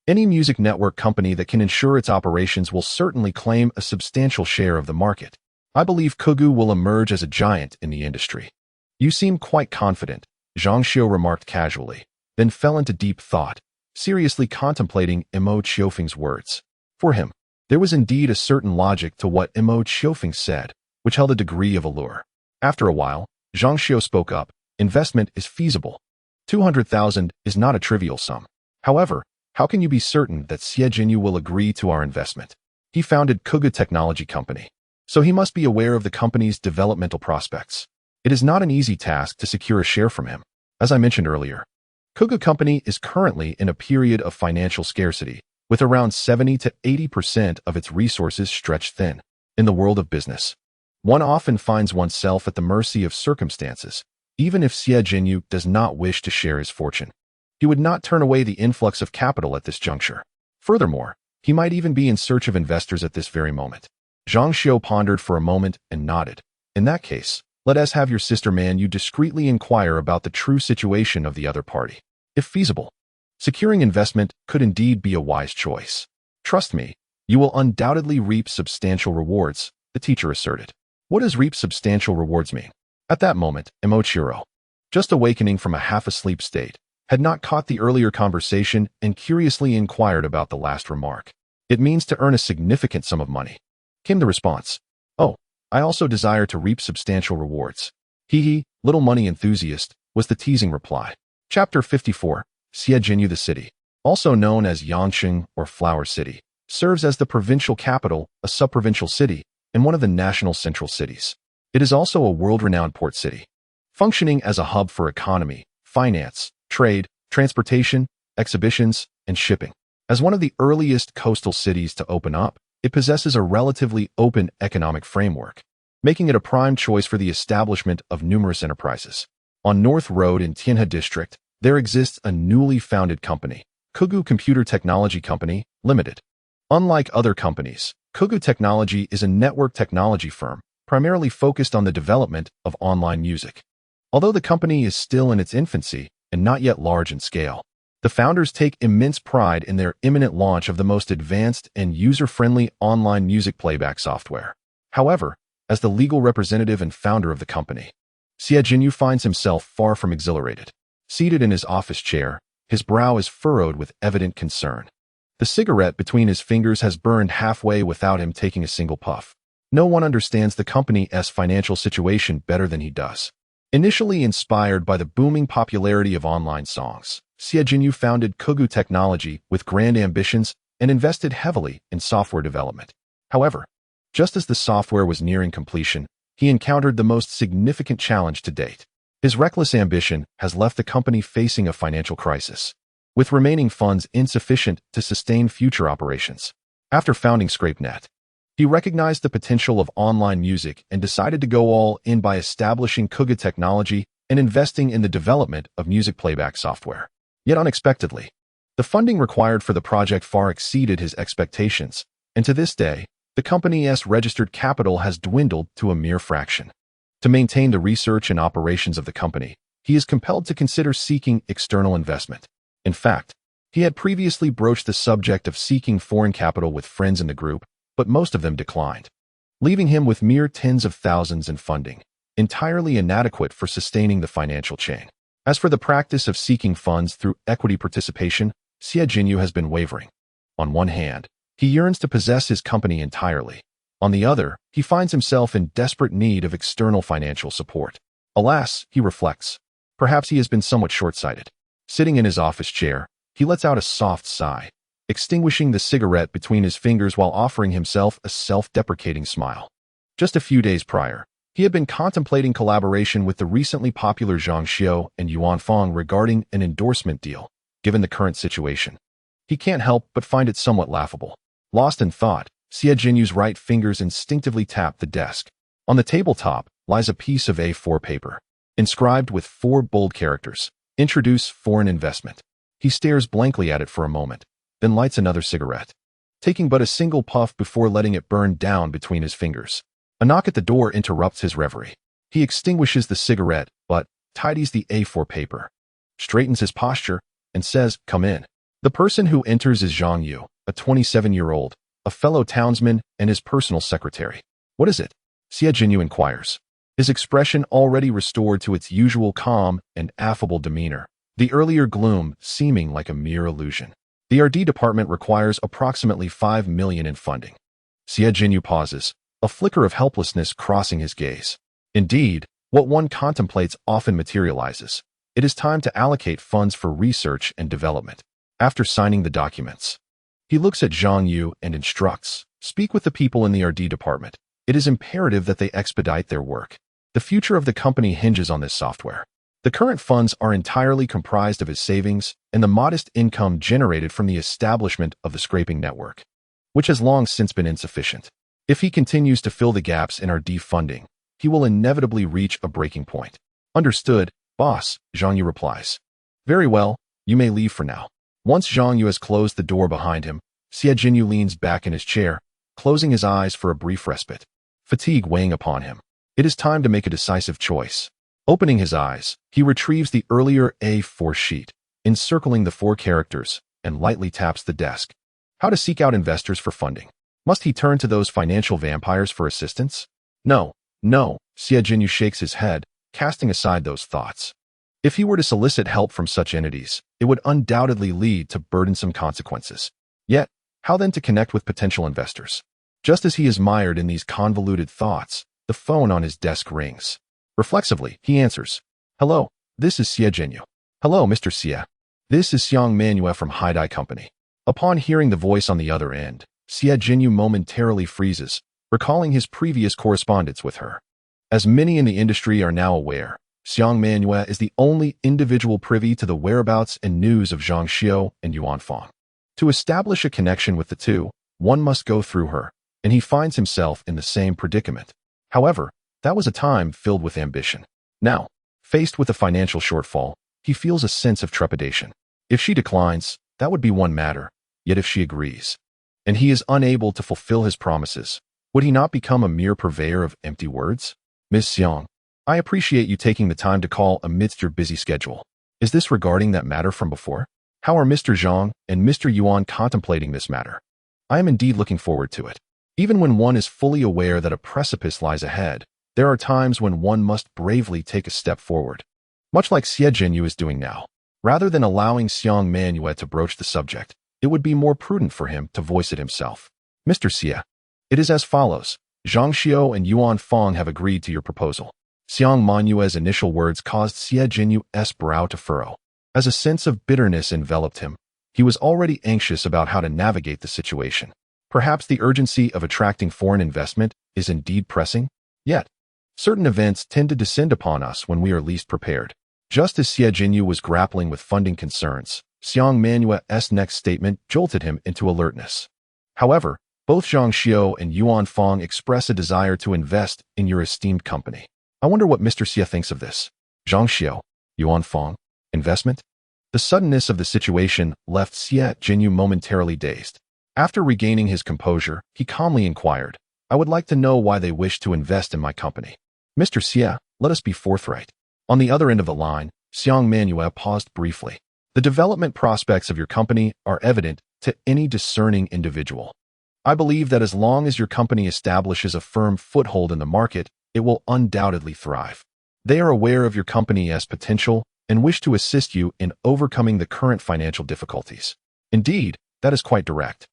any music network company that can ensure its operations will certainly claim a substantial share of the market. I believe Kugo will emerge as a giant in the industry. You seem quite confident, Zhang Xiao remarked casually, then fell into deep thought, seriously contemplating Mo Qiofeng's words. For him, there was indeed a certain logic to what Mo Qiofeng said, which held a degree of allure. After a while, Zhang Xiao spoke up. Investment is feasible. 200,000 is not a trivial sum. However, how can you be certain that Xie Jinyu will agree to our investment? He founded Kugo Technology Company, so he must be aware of the company's developmental prospects. It is not an easy task to secure a share from him. As I mentioned earlier, Kugo Company is currently in a period of financial scarcity, with around 70 to 80% of its resources stretched thin. In the world of business, one often finds oneself at the mercy of circumstances, even if Xie Jinyu does not wish to share his fortune. He would not turn away the influx of capital at this juncture. Furthermore, He might even be in search of investors at this very moment. Zhang Xiao pondered for a moment and nodded. In that case, let us have your sister man you discreetly inquire about the true situation of the other party. If feasible, securing investment could indeed be a wise choice. Trust me, you will undoubtedly reap substantial rewards, the teacher asserted. What does reap substantial rewards mean? At that moment, Mo Qiourou, just awakening from a half-asleep state, had not caught the earlier conversation and curiously inquired about the last remark. It means to earn a significant sum of money. Came the response. Oh, I also desire to reap substantial rewards. Hee, little money enthusiast, was the teasing reply. Chapter 54, Xie the city, also known as Yangqing or Flower City, serves as the provincial capital, a sub-provincial city, and one of the national central cities. It is also a world-renowned port city, functioning as a hub for economy, finance, trade, transportation, exhibitions, and shipping. As one of the earliest coastal cities to open up, it possesses a relatively open economic framework, making it a prime choice for the establishment of numerous enterprises. On North Road in Tianhe District, there exists a newly founded company, Kugo Computer Technology Company, Limited. Unlike other companies, Kugo Technology is a network technology firm, primarily focused on the development of online music. Although the company is still in its infancy and not yet large in scale, the founders take immense pride in their imminent launch of the most advanced and user-friendly online music playback software. However, as the legal representative and founder of the company, Xie finds himself far from exhilarated. Seated in his office chair, his brow is furrowed with evident concern. The cigarette between his fingers has burned halfway without him taking a single puff. No one understands the company's financial situation better than he does. Initially inspired by the booming popularity of online songs, Xie founded Kugo Technology with grand ambitions and invested heavily in software development. However, just as the software was nearing completion, he encountered the most significant challenge to date. His reckless ambition has left the company facing a financial crisis, with remaining funds insufficient to sustain future operations. After founding ScrapeNet, he recognized the potential of online music and decided to go all in by establishing Kugo Technology and investing in the development of music playback software. Yet unexpectedly, the funding required for the project far exceeded his expectations, and to this day, the company's registered capital has dwindled to a mere fraction. To maintain the research and operations of the company, he is compelled to consider seeking external investment. In fact, he had previously broached the subject of seeking foreign capital with friends in the group, but most of them declined, leaving him with mere tens of thousands in funding, entirely inadequate for sustaining the financial chain. As for the practice of seeking funds through equity participation, Xie has been wavering. On one hand, he yearns to possess his company entirely. On the other, he finds himself in desperate need of external financial support. Alas, he reflects, perhaps he has been somewhat short-sighted. Sitting in his office chair, he lets out a soft sigh, extinguishing the cigarette between his fingers while offering himself a self-deprecating smile. Just a few days prior, he had been contemplating collaboration with the recently popular Zhang Xiao and Yuanfang regarding an endorsement deal. Given the current situation, he can't help but find it somewhat laughable. Lost in thought, Xie right fingers instinctively tap the desk. On the tabletop lies a piece of A4 paper, inscribed with 4 bold characters, "Introduce foreign investment." He stares blankly at it for a moment, then lights another cigarette, taking but a single puff before letting it burn down between his fingers. A knock at the door interrupts his reverie. He extinguishes the cigarette, but tidies the A4 paper, straightens his posture, and says, "Come in." The person who enters is Zhang Yu, a 27-year-old, a fellow townsman and his personal secretary. "What is it?" Xie inquires, his expression already restored to its usual calm and affable demeanor, the earlier gloom seeming like a mere illusion. The RD department requires approximately 5 million in funding. Xie pauses, a flicker of helplessness crossing his gaze. Indeed, what one contemplates often materializes. It is time to allocate funds for research and development. After signing the documents, he looks at Zhang Yu and instructs, "Speak with the people in the RD department. It is imperative that they expedite their work. The future of the company hinges on this software." The current funds are entirely comprised of his savings and the modest income generated from the establishment of the scraping network, which has long since been insufficient. If he continues to fill the gaps in RD funding, he will inevitably reach a breaking point. "Understood, boss," Zhang Yu replies. "Very well, you may leave for now." Once Zhang Yu has closed the door behind him, Xie Jinyu leans back in his chair, closing his eyes for a brief respite, fatigue weighing upon him. It is time to make a decisive choice. Opening his eyes, he retrieves the earlier A4 sheet, encircling the 4 characters, and lightly taps the desk. How to seek out investors for funding. Must he turn to those financial vampires for assistance? No, no, Xie Jinyu shakes his head, casting aside those thoughts. If he were to solicit help from such entities, it would undoubtedly lead to burdensome consequences. Yet, how then to connect with potential investors? Just as he is mired in these convoluted thoughts, the phone on his desk rings. Reflexively, he answers. Hello, this is Xie Jinyu. Hello, Mr. Xie. This is Xiang Manue from Haidai Company. Upon hearing the voice on the other end, Xie Jinyu momentarily freezes, recalling his previous correspondence with her. As many in the industry are now aware, Xiang Manue is the only individual privy to the whereabouts and news of Zhang Xiao and Yuan Fang. To establish a connection with the two, one must go through her, and he finds himself in the same predicament. However, that was a time filled with ambition. Now, faced with a financial shortfall, he feels a sense of trepidation. If she declines, that would be one matter, yet if she agrees, and he is unable to fulfill his promises, would he not become a mere purveyor of empty words? Ms. Xiang, I appreciate you taking the time to call amidst your busy schedule. Is this regarding that matter from before? How are Mr. Zhang and Mr. Yuan contemplating this matter? I am indeed looking forward to it. Even when one is fully aware that a precipice lies ahead, there are times when one must bravely take a step forward. Much like Xie Jinyu is doing now. Rather than allowing Xiang Manue to broach the subject, it would be more prudent for him to voice it himself. Mr. Xie, it is as follows. Zhang Xiao and Yuan Fang have agreed to your proposal. Xiang Manue's initial words caused Xie Jinyu's brow to furrow. As a sense of bitterness enveloped him, he was already anxious about how to navigate the situation. Perhaps the urgency of attracting foreign investment is indeed pressing? Yet, certain events tend to descend upon us when we are least prepared. Just as Xie Jinyu was grappling with funding concerns, Xiang Manue's next statement jolted him into alertness. However, both Zhang Xiao and Yuan Fang express a desire to invest in your esteemed company. I wonder what Mr. Xie thinks of this. Zhang Xiao, Yuan Fang, investment? The suddenness of the situation left Xie Jinyu momentarily dazed. After regaining his composure, he calmly inquired, I would like to know why they wish to invest in my company. Mr. Xie, let us be forthright. On the other end of the line, Xiang Manue paused briefly. The development prospects of your company are evident to any discerning individual. I believe that as long as your company establishes a firm foothold in the market, it will undoubtedly thrive. They are aware of your company as potential and wish to assist you in overcoming the current financial difficulties. Indeed, that is quite direct.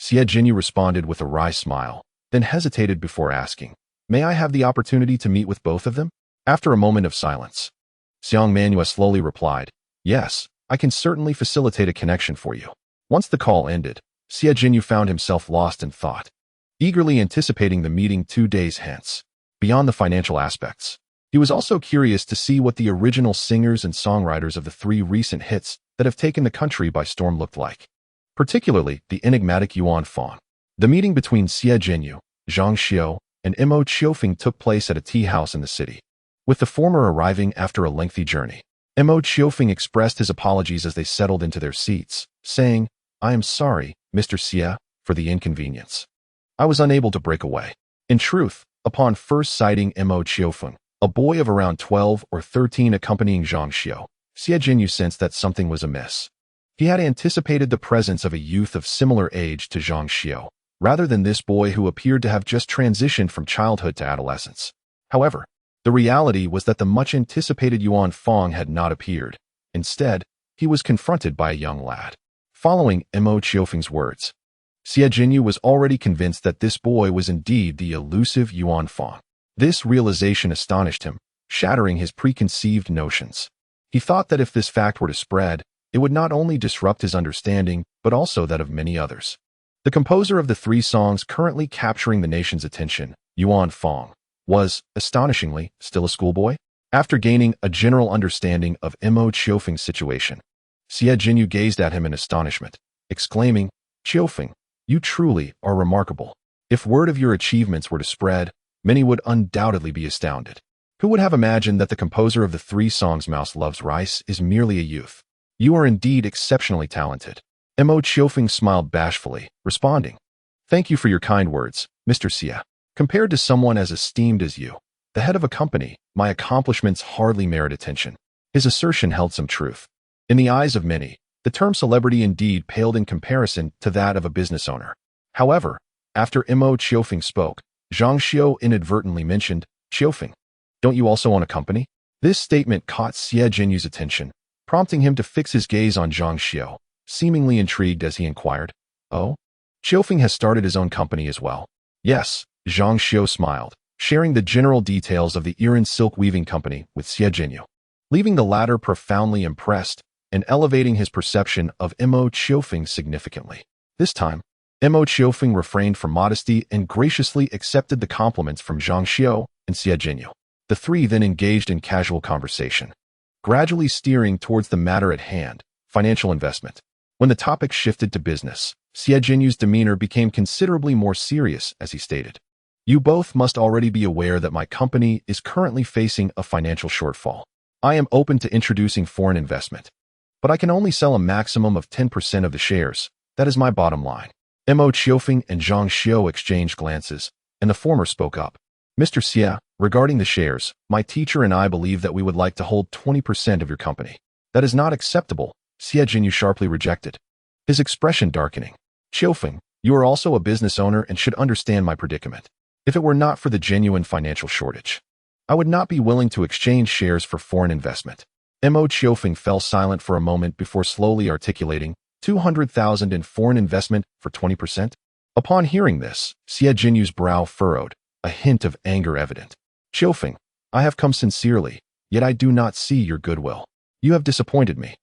Xie Jinyu responded with a wry smile, then hesitated before asking, May I have the opportunity to meet with both of them? After a moment of silence, Xiang Manue slowly replied, Yes, I can certainly facilitate a connection for you. Once the call ended, Xie Jinyu found himself lost in thought, eagerly anticipating the meeting 2 days hence. Beyond the financial aspects, he was also curious to see what the original singers and songwriters of the 3 recent hits that have taken the country by storm looked like. Particularly the enigmatic Yuan Fang. The meeting between Xie Jinyu, Zhang Xiao, and Mo Qiouring took place at a tea house in the city, with the former arriving after a lengthy journey. Mo Qiouring expressed his apologies as they settled into their seats, saying, I am sorry, Mr. Xie, for the inconvenience. I was unable to break away. In truth, upon first sighting Mo Qiouring, a boy of around 12 or 13 accompanying Zhang Xiao, Xie Jinyu sensed that something was amiss. He had anticipated the presence of a youth of similar age to Zhang Xiao, rather than this boy who appeared to have just transitioned from childhood to adolescence. However, the reality was that the much-anticipated Yuan Fang had not appeared. Instead, he was confronted by a young lad. Following Mo Qiouring's words, Xie Jinyu was already convinced that this boy was indeed the elusive Yuan Fang. This realization astonished him, shattering his preconceived notions. He thought that if this fact were to spread, it would not only disrupt his understanding, but also that of many others. The composer of the 3 songs currently capturing the nation's attention, Yuan Fang, was, astonishingly, still a schoolboy. After gaining a general understanding of Mo Qiouring's situation, Xie Jinyu gazed at him in astonishment, exclaiming, Qiufeng, you truly are remarkable. If word of your achievements were to spread, many would undoubtedly be astounded. Who would have imagined that the composer of the 3 songs Mouse Loves Rice is merely a youth? You are indeed exceptionally talented. Mo Qiufeng smiled bashfully, responding, "Thank you for your kind words, Mr. Xia. Compared to someone as esteemed as you, the head of a company, my accomplishments hardly merit attention." His assertion held some truth. In the eyes of many, the term celebrity indeed paled in comparison to that of a business owner. However, after Mo Qiufeng spoke, Zhang Xiao inadvertently mentioned, "Qiufeng, don't you also own a company?" This statement caught Xie Jinyu's attention, prompting him to fix his gaze on Zhang Xiao, seemingly intrigued as he inquired, "Oh? Qiufeng has started his own company as well?" "Yes," Zhang Xiao smiled, sharing the general details of the Iran silk weaving company with Xie Jinyu, leaving the latter profoundly impressed and elevating his perception of Mo Qiufeng significantly. This time, Mo Qiufeng refrained from modesty and graciously accepted the compliments from Zhang Xiao and Xie Jinyu. The three then engaged in casual conversation, gradually steering towards the matter at hand, financial investment. When the topic shifted to business, Xie Jinyu's demeanor became considerably more serious as he stated, "You both must already be aware that my company is currently facing a financial shortfall. I am open to introducing foreign investment, but I can only sell a maximum of 10% of the shares. That is my bottom line." Mo Qiufeng and Zhang Xiao exchanged glances, and the former spoke up. "Mr. Xie, regarding the shares, my teacher and I believe that we would like to hold 20% of your company." "That is not acceptable," Xie Jinyu sharply rejected, his expression darkening. "Qiufeng, you are also a business owner and should understand my predicament. If it were not for the genuine financial shortage, I would not be willing to exchange shares for foreign investment." Mo Qiufeng fell silent for a moment before slowly articulating, 200,000 in foreign investment for 20%? Upon hearing this, Xie Jinyu's brow furrowed, a hint of anger evident. "Qiufeng, I have come sincerely, yet I do not see your goodwill. You have disappointed me."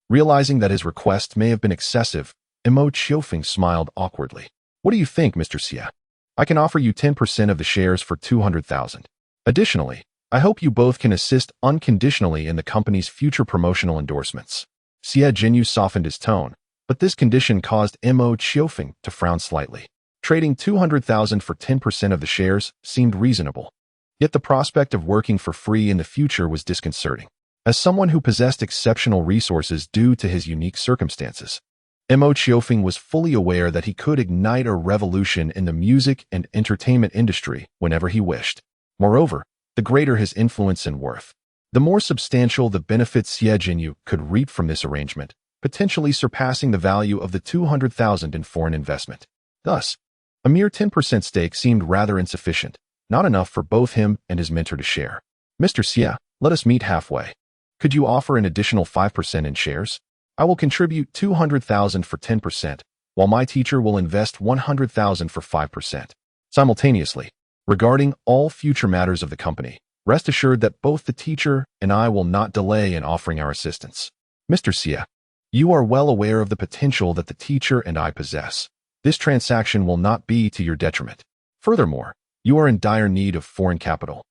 Realizing that his request may have been excessive, Mo Qiufeng smiled awkwardly. "What do you think, Mr. Xie? I can offer you 10% of the shares for 200,000. Additionally, I hope you both can assist unconditionally in the company's future promotional endorsements." Xie Jinyu softened his tone, but this condition caused Mo Qiufeng to frown slightly. Trading 200,000 for 10% of the shares seemed reasonable. Yet the prospect of working for free in the future was disconcerting. As someone who possessed exceptional resources due to his unique circumstances, Mo Qiufeng was fully aware that he could ignite a revolution in the music and entertainment industry whenever he wished. Moreover, the greater his influence and worth, the more substantial the benefits Xie Jinyu could reap from this arrangement, potentially surpassing the value of the 200,000 in foreign investment. Thus, a mere 10% stake seemed rather insufficient, not enough for both him and his mentor to share. "Mr. Xie, let us meet halfway. Could you offer an additional 5% in shares? I will contribute 200,000 for 10%, while my teacher will invest 100,000 for 5%. Simultaneously, regarding all future matters of the company, rest assured that both the teacher and I will not delay in offering our assistance." "Mr. Xie, you are well aware of the potential that the teacher and I possess. This transaction will not be to your detriment. Furthermore, you are in dire need of foreign capital,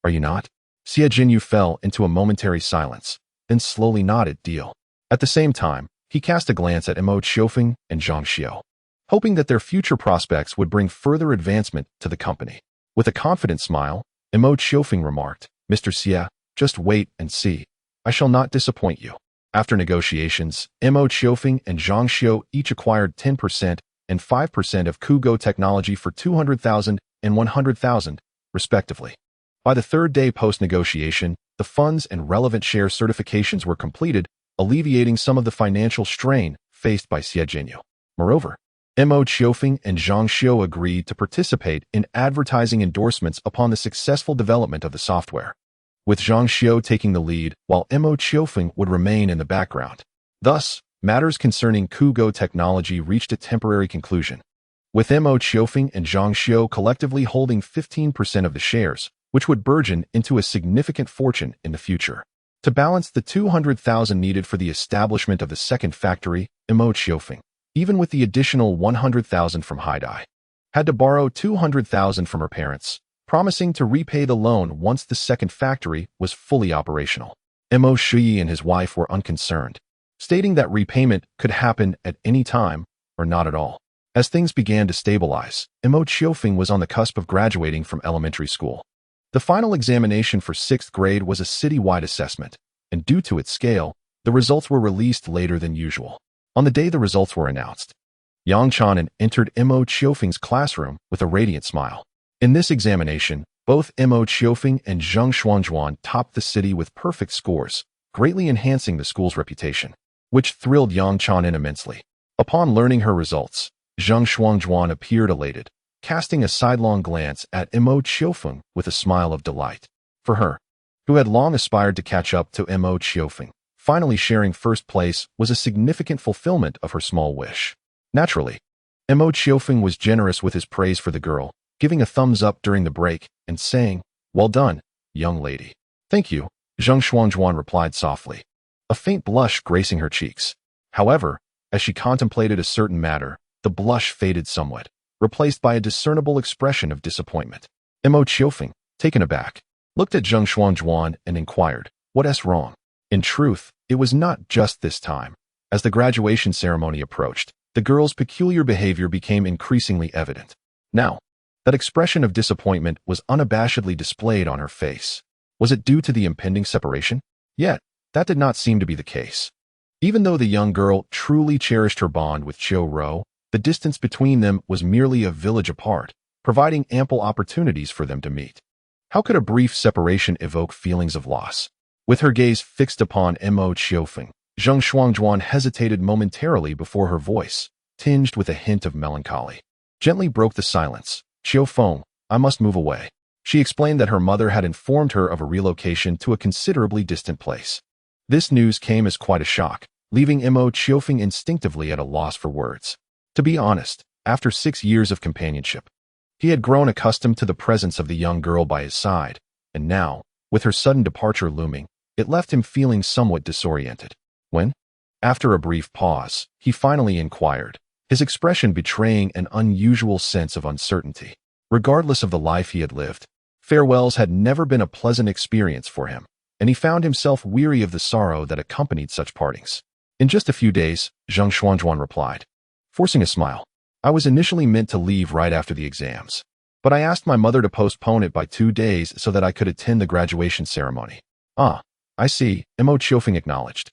are you not?" Xie Jinyu fell into a momentary silence, then slowly nodded deal. At the same time, he cast a glance at Mo Qiufeng and Zhang Xiao, hoping that their future prospects would bring further advancement to the company. With a confident smile, Mo Qiufeng remarked, "Mr. Xie, just wait and see. I shall not disappoint you." After negotiations, Mo Qiufeng and Zhang Xiao each acquired 10% and 5% of Kugo technology for 200,000 and 100,000, respectively. By the third day post-negotiation, the funds and relevant share certifications were completed, alleviating some of the financial strain faced by Xie Jinyu. Moreover, Mo Qiufeng and Zhang Xiao agreed to participate in advertising endorsements upon the successful development of the software, with Zhang Xiao taking the lead while Mo Qiufeng would remain in the background. Thus, matters concerning Kugo technology reached a temporary conclusion, with Mo Qiufeng and Zhang Xiao collectively holding 15% of the shares, which would burgeon into a significant fortune in the future. To balance the 200,000 needed for the establishment of the second factory, Mo Qiufeng, even with the additional 100,000 from Haidai, had to borrow 200,000 from her parents, promising to repay the loan once the second factory was fully operational. Mo Shuyi and his wife were unconcerned, stating that repayment could happen at any time or not at all. As things began to stabilize, Mo Qiufeng was on the cusp of graduating from elementary school. The final examination for 6th grade was a citywide assessment, and due to its scale, the results were released later than usual. On the day the results were announced, Yang Chanan entered Mo Qiufeng's classroom with a radiant smile. In this examination, both Mo Qiufeng and Zheng Xuanzhuan topped the city with perfect scores, greatly enhancing the school's reputation, which thrilled Yang Chanan immensely. Upon learning her results, Zheng Xuanzhuan appeared elated, casting a sidelong glance at Mo Qiufeng with a smile of delight. For her, who had long aspired to catch up to Mo Qiufeng, finally sharing first place was a significant fulfillment of her small wish. Naturally, Mo Qiufeng was generous with his praise for the girl, giving a thumbs up during the break and saying, "Well done, young lady." "Thank you," Zheng Xuanzhuan replied softly, a faint blush gracing her cheeks. However, as she contemplated a certain matter, the blush faded somewhat, replaced by a discernible expression of disappointment. Mo Qiufeng, taken aback, looked at Zheng Xuanzhuan and inquired, "What's wrong?" In truth, it was not just this time. As the graduation ceremony approached, the girl's peculiar behavior became increasingly evident. Now, that expression of disappointment was unabashedly displayed on her face. Was it due to the impending separation? Yet, that did not seem to be the case. Even though the young girl truly cherished her bond with Qiourou, the distance between them was merely a village apart, providing ample opportunities for them to meet. How could a brief separation evoke feelings of loss? With her gaze fixed upon Mo Qiufeng, Zheng Xuanzhuan hesitated momentarily before her voice, tinged with a hint of melancholy, gently broke the silence. "Qiufeng, I must move away." She explained that her mother had informed her of a relocation to a considerably distant place. This news came as quite a shock, leaving Mo Qiufeng instinctively at a loss for words. To be honest, after 6 years of companionship, he had grown accustomed to the presence of the young girl by his side, and now, with her sudden departure looming, it left him feeling somewhat disoriented. When, after a brief pause, he finally inquired, his expression betraying an unusual sense of uncertainty. Regardless of the life he had lived, farewells had never been a pleasant experience for him, and he found himself weary of the sorrow that accompanied such partings. "In just a few days," Zheng Xuanzhuan replied, forcing a smile. "I was initially meant to leave right after the exams, but I asked my mother to postpone it by 2 days so that I could attend the graduation ceremony." "Ah, I see," Mo Qiufeng acknowledged.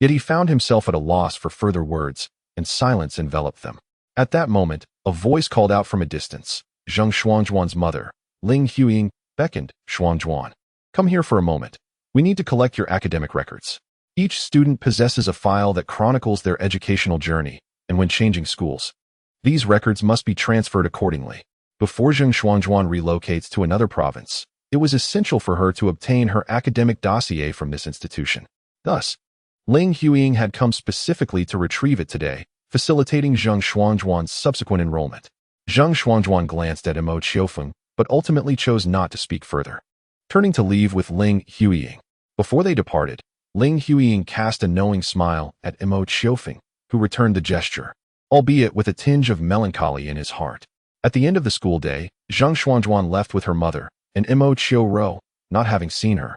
Yet he found himself at a loss for further words, and silence enveloped them. At that moment, a voice called out from a distance. Zheng Xuanzhuan's mother, Ling Huiying, beckoned. "Xuanzhuan, come here for a moment. We need to collect your academic records." Each student possesses a file that chronicles their educational journey, and when changing schools, these records must be transferred accordingly. Before Zheng Xuanzhuan relocates to another province, it was essential for her to obtain her academic dossier from this institution. Thus, Ling Huiying had come specifically to retrieve it today, facilitating Zheng Xuanzhuan's subsequent enrollment. Zheng Xuanzhuan glanced at Mo Qiufeng, but ultimately chose not to speak further. Turning to leave with Ling Huiying. Before they departed, Ling Huiying cast a knowing smile at Mo Qiufeng, who returned the gesture, albeit with a tinge of melancholy in his heart. At the end of the school day, Zheng Xuanzhuan left with her mother, and Mo Qiourou, not having seen her,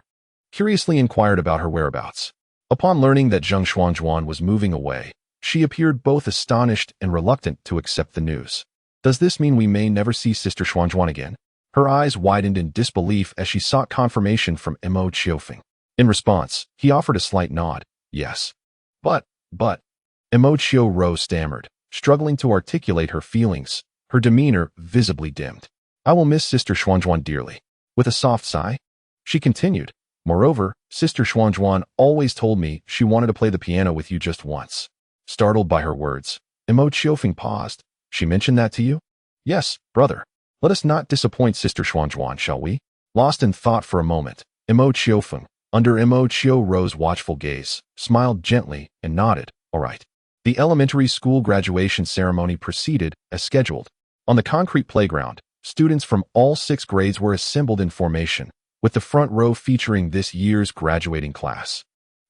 curiously inquired about her whereabouts. Upon learning that Zheng Xuanzhuan was moving away, she appeared both astonished and reluctant to accept the news. "Does this mean we may never see Sister Xuanzhuan again?" Her eyes widened in disbelief as she sought confirmation from Mo Qiufeng. In response, he offered a slight nod. "Yes. But, Mo Qiourou stammered, struggling to articulate her feelings, her demeanor visibly dimmed. "I will miss Sister Xuanzhuan dearly." With a soft sigh, she continued, "Moreover, Sister Xuanzhuan always told me she wanted to play the piano with you just once." Startled by her words, Mo Qiufeng paused. "She mentioned that to you?" "Yes, brother. Let us not disappoint Sister Xuanzhuan, shall we?" Lost in thought for a moment, Mo Qiufeng, under Mo Qiourou's watchful gaze, smiled gently and nodded, "All right." The elementary school graduation ceremony proceeded as scheduled. On the concrete playground, students from all 6 grades were assembled in formation, with the front row featuring this year's graduating class.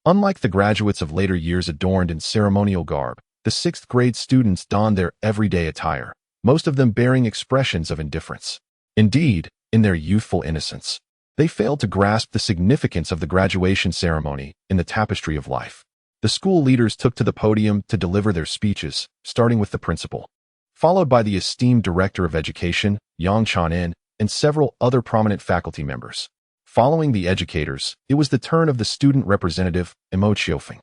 Unlike the graduates of later years adorned in ceremonial garb, the 6th grade students donned their everyday attire, most of them bearing expressions of indifference. Indeed, in their youthful innocence, they failed to grasp the significance of the graduation ceremony in the tapestry of life. The school leaders took to the podium to deliver their speeches, starting with the principal, followed by the esteemed director of education, Yang Chanan, and several other prominent faculty members. Following the educators, it was the turn of the student representative, Mo Qiufeng.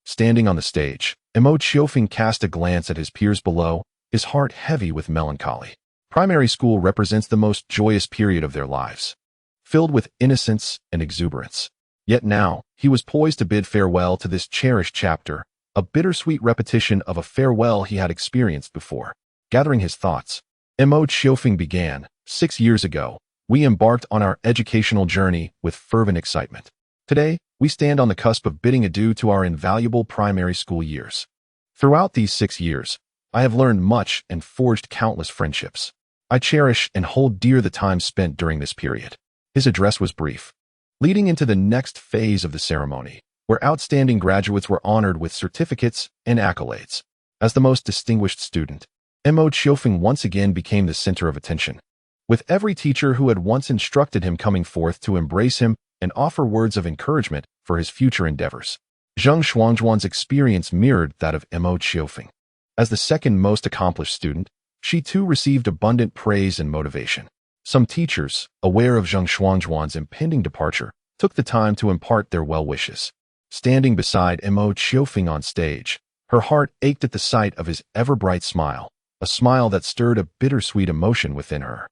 Standing on the stage, Mo Qiofeng cast a glance at his peers below, his heart heavy with melancholy. Primary school represents the most joyous period of their lives, filled with innocence and exuberance. Yet now, he was poised to bid farewell to this cherished chapter, a bittersweet repetition of a farewell he had experienced before. Gathering his thoughts, Mo Qiofeng began. 6 years ago, we embarked on our educational journey with fervent excitement. Today, we stand on the cusp of bidding adieu to our invaluable primary school years. Throughout these 6 years, I have learned much and forged countless friendships. I cherish and hold dear the time spent during this period. His address was brief, leading into the next phase of the ceremony, where outstanding graduates were honored with certificates and accolades. As the most distinguished student, Mo Qiofeng once again became the center of attention, with every teacher who had once instructed him coming forth to embrace him and offer words of encouragement for his future endeavors. Zheng Xuanzhuan's experience mirrored that of Mo Qiofeng. As the second most accomplished student, she too received abundant praise and motivation. Some teachers, aware of Zheng Xuanzhuan's impending departure, took the time to impart their well wishes. Standing beside Mo Qiofeng on stage, her heart ached at the sight of his ever-bright smile, a smile that stirred a bittersweet emotion within her.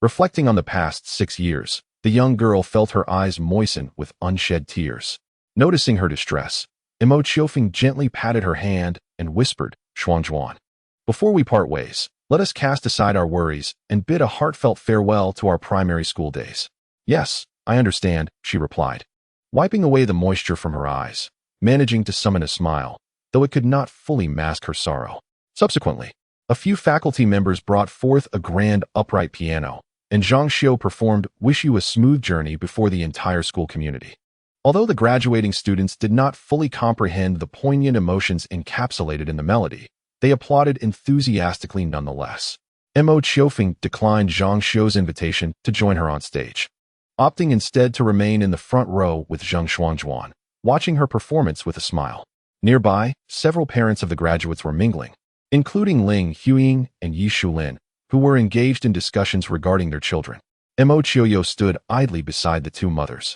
Reflecting on the past 6 years, the young girl felt her eyes moisten with unshed tears. Noticing her distress, Mo Qiofeng gently patted her hand and whispered, "Xuanzhuan, before we part ways, let us cast aside our worries and bid a heartfelt farewell to our primary school days." "Yes, I understand," she replied, wiping away the moisture from her eyes, managing to summon a smile, though it could not fully mask her sorrow. Subsequently, a few faculty members brought forth a grand upright piano, and Zhang Xiao performed "Wish You a Smooth Journey" before the entire school community. Although the graduating students did not fully comprehend the poignant emotions encapsulated in the melody, they applauded enthusiastically nonetheless. Mo Qiofeng declined Zhang Xiao's invitation to join her on stage, opting instead to remain in the front row with Zheng Xuanzhuan, watching her performance with a smile. Nearby, several parents of the graduates were mingling, including Ling Huiying and Yi Shulin, who were engaged in discussions regarding their children. Mo Qiourou stood idly beside the two mothers,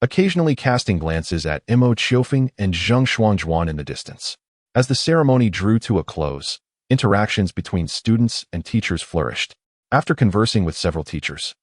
occasionally casting glances at Mo Qiofeng and Zheng Xuanzhuan in the distance. As the ceremony drew to a close, interactions between students and teachers flourished. After conversing with several teachers,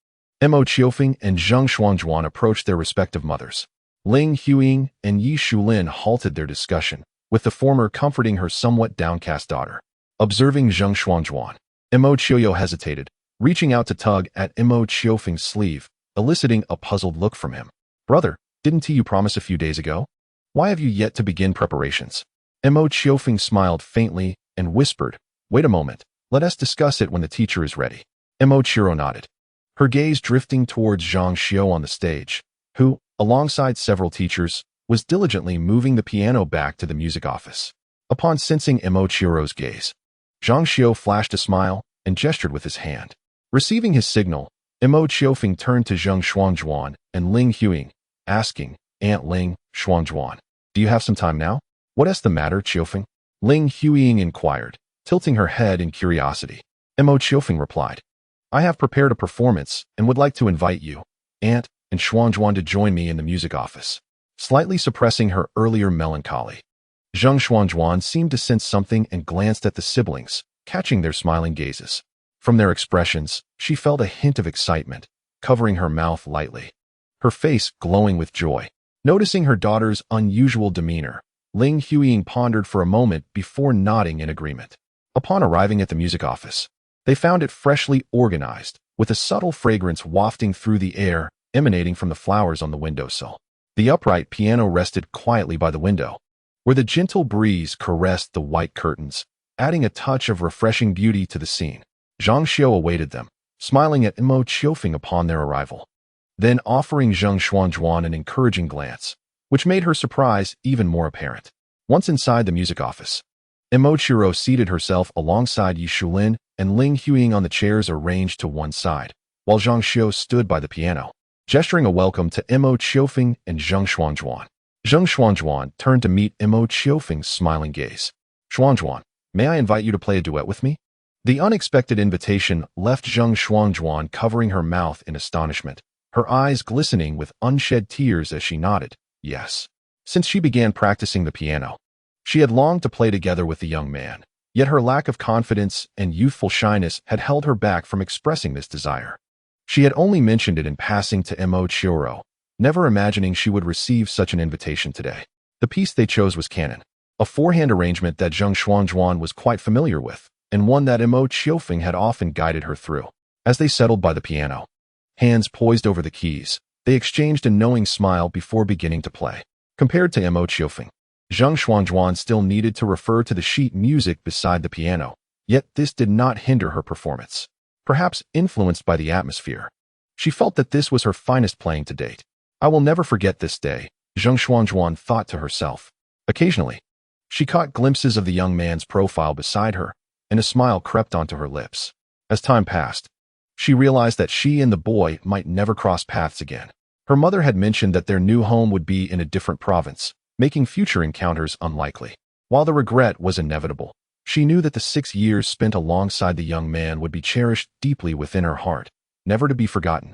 Mo Qiofeng and Zheng Xuanzhuan approached their respective mothers. Ling Huiying and Yi Shulin halted their discussion, with the former comforting her somewhat downcast daughter. Observing Zheng Xuanzhuan, Mo Qiourou hesitated, reaching out to tug at Mo Qiofeng's sleeve, eliciting a puzzled look from him. "Brother, didn't you promise a few days ago? Why have you yet to begin preparations?" Mo Qiofeng smiled faintly and whispered, "Wait a moment, let us discuss it when the teacher is ready." Mo Qiourou nodded, her gaze drifting towards Zhang Xiao on the stage, who, alongside several teachers, was diligently moving the piano back to the music office. Upon sensing Mo Qiourou's gaze, Zhang Xiao flashed a smile and gestured with his hand. Receiving his signal, Mo Qiofeng turned to Zheng Xuanzhuan and Ling Huiying, asking, "Aunt Ling, Xuanzhuan, do you have some time now?" "What is the matter, Qiufeng?" Ling Huiying inquired, tilting her head in curiosity. Mo Qiofeng replied, "I have prepared a performance and would like to invite you, Aunt, and Xuanzhuan to join me in the music office." Slightly suppressing her earlier melancholy, Zheng Xuanzhuan seemed to sense something and glanced at the siblings, catching their smiling gazes. From their expressions, she felt a hint of excitement, covering her mouth lightly, her face glowing with joy. Noticing her daughter's unusual demeanor, Ling Huiying pondered for a moment before nodding in agreement. Upon arriving at the music office, they found it freshly organized, with a subtle fragrance wafting through the air, emanating from the flowers on the windowsill. The upright piano rested quietly by the window, where the gentle breeze caressed the white curtains, adding a touch of refreshing beauty to the scene. Zhang Xiao awaited them, smiling at Mo Qiofeng upon their arrival, then offering Zheng Xuanzhuan an encouraging glance, which made her surprise even more apparent. Once inside the music office, Mo Qiourou seated herself alongside Yi Shulin and Ling Huiying on the chairs arranged to one side, while Zhang Xiao stood by the piano, gesturing a welcome to Mo Qiofeng and Zheng Xuanzhuan. Zheng Xuanzhuan turned to meet Mo Qiofeng's smiling gaze. "Xuanzhuan, may I invite you to play a duet with me?" The unexpected invitation left Zheng Xuanzhuan covering her mouth in astonishment, her eyes glistening with unshed tears as she nodded, "Yes." Since she began practicing the piano, She had longed to play together with the young man, yet her lack of confidence and youthful shyness had held her back from expressing this desire. She had only mentioned it in passing to Mo Qiourou, never imagining she would receive such an invitation today. The piece they chose was canon, a four-hand arrangement that Zheng Xuanzhuan was quite familiar with, and one that Mo Qiufeng had often guided her through. As they settled by the piano, hands poised over the keys, they exchanged a knowing smile before beginning to play. Compared to Mo Qiufeng, Zheng Xuanzhuan still needed to refer to the sheet music beside the piano, yet this did not hinder her performance. Perhaps influenced by the atmosphere, she felt that this was her finest playing to date. I will never forget this day, Zheng Xuanzhuan thought to herself. Occasionally, she caught glimpses of the young man's profile beside her, and a smile crept onto her lips. As time passed, she realized that she and the boy might never cross paths again. Her mother had mentioned that their new home would be in a different province, making future encounters unlikely. While the regret was inevitable, she knew that the 6 years spent alongside the young man would be cherished deeply within her heart, never to be forgotten.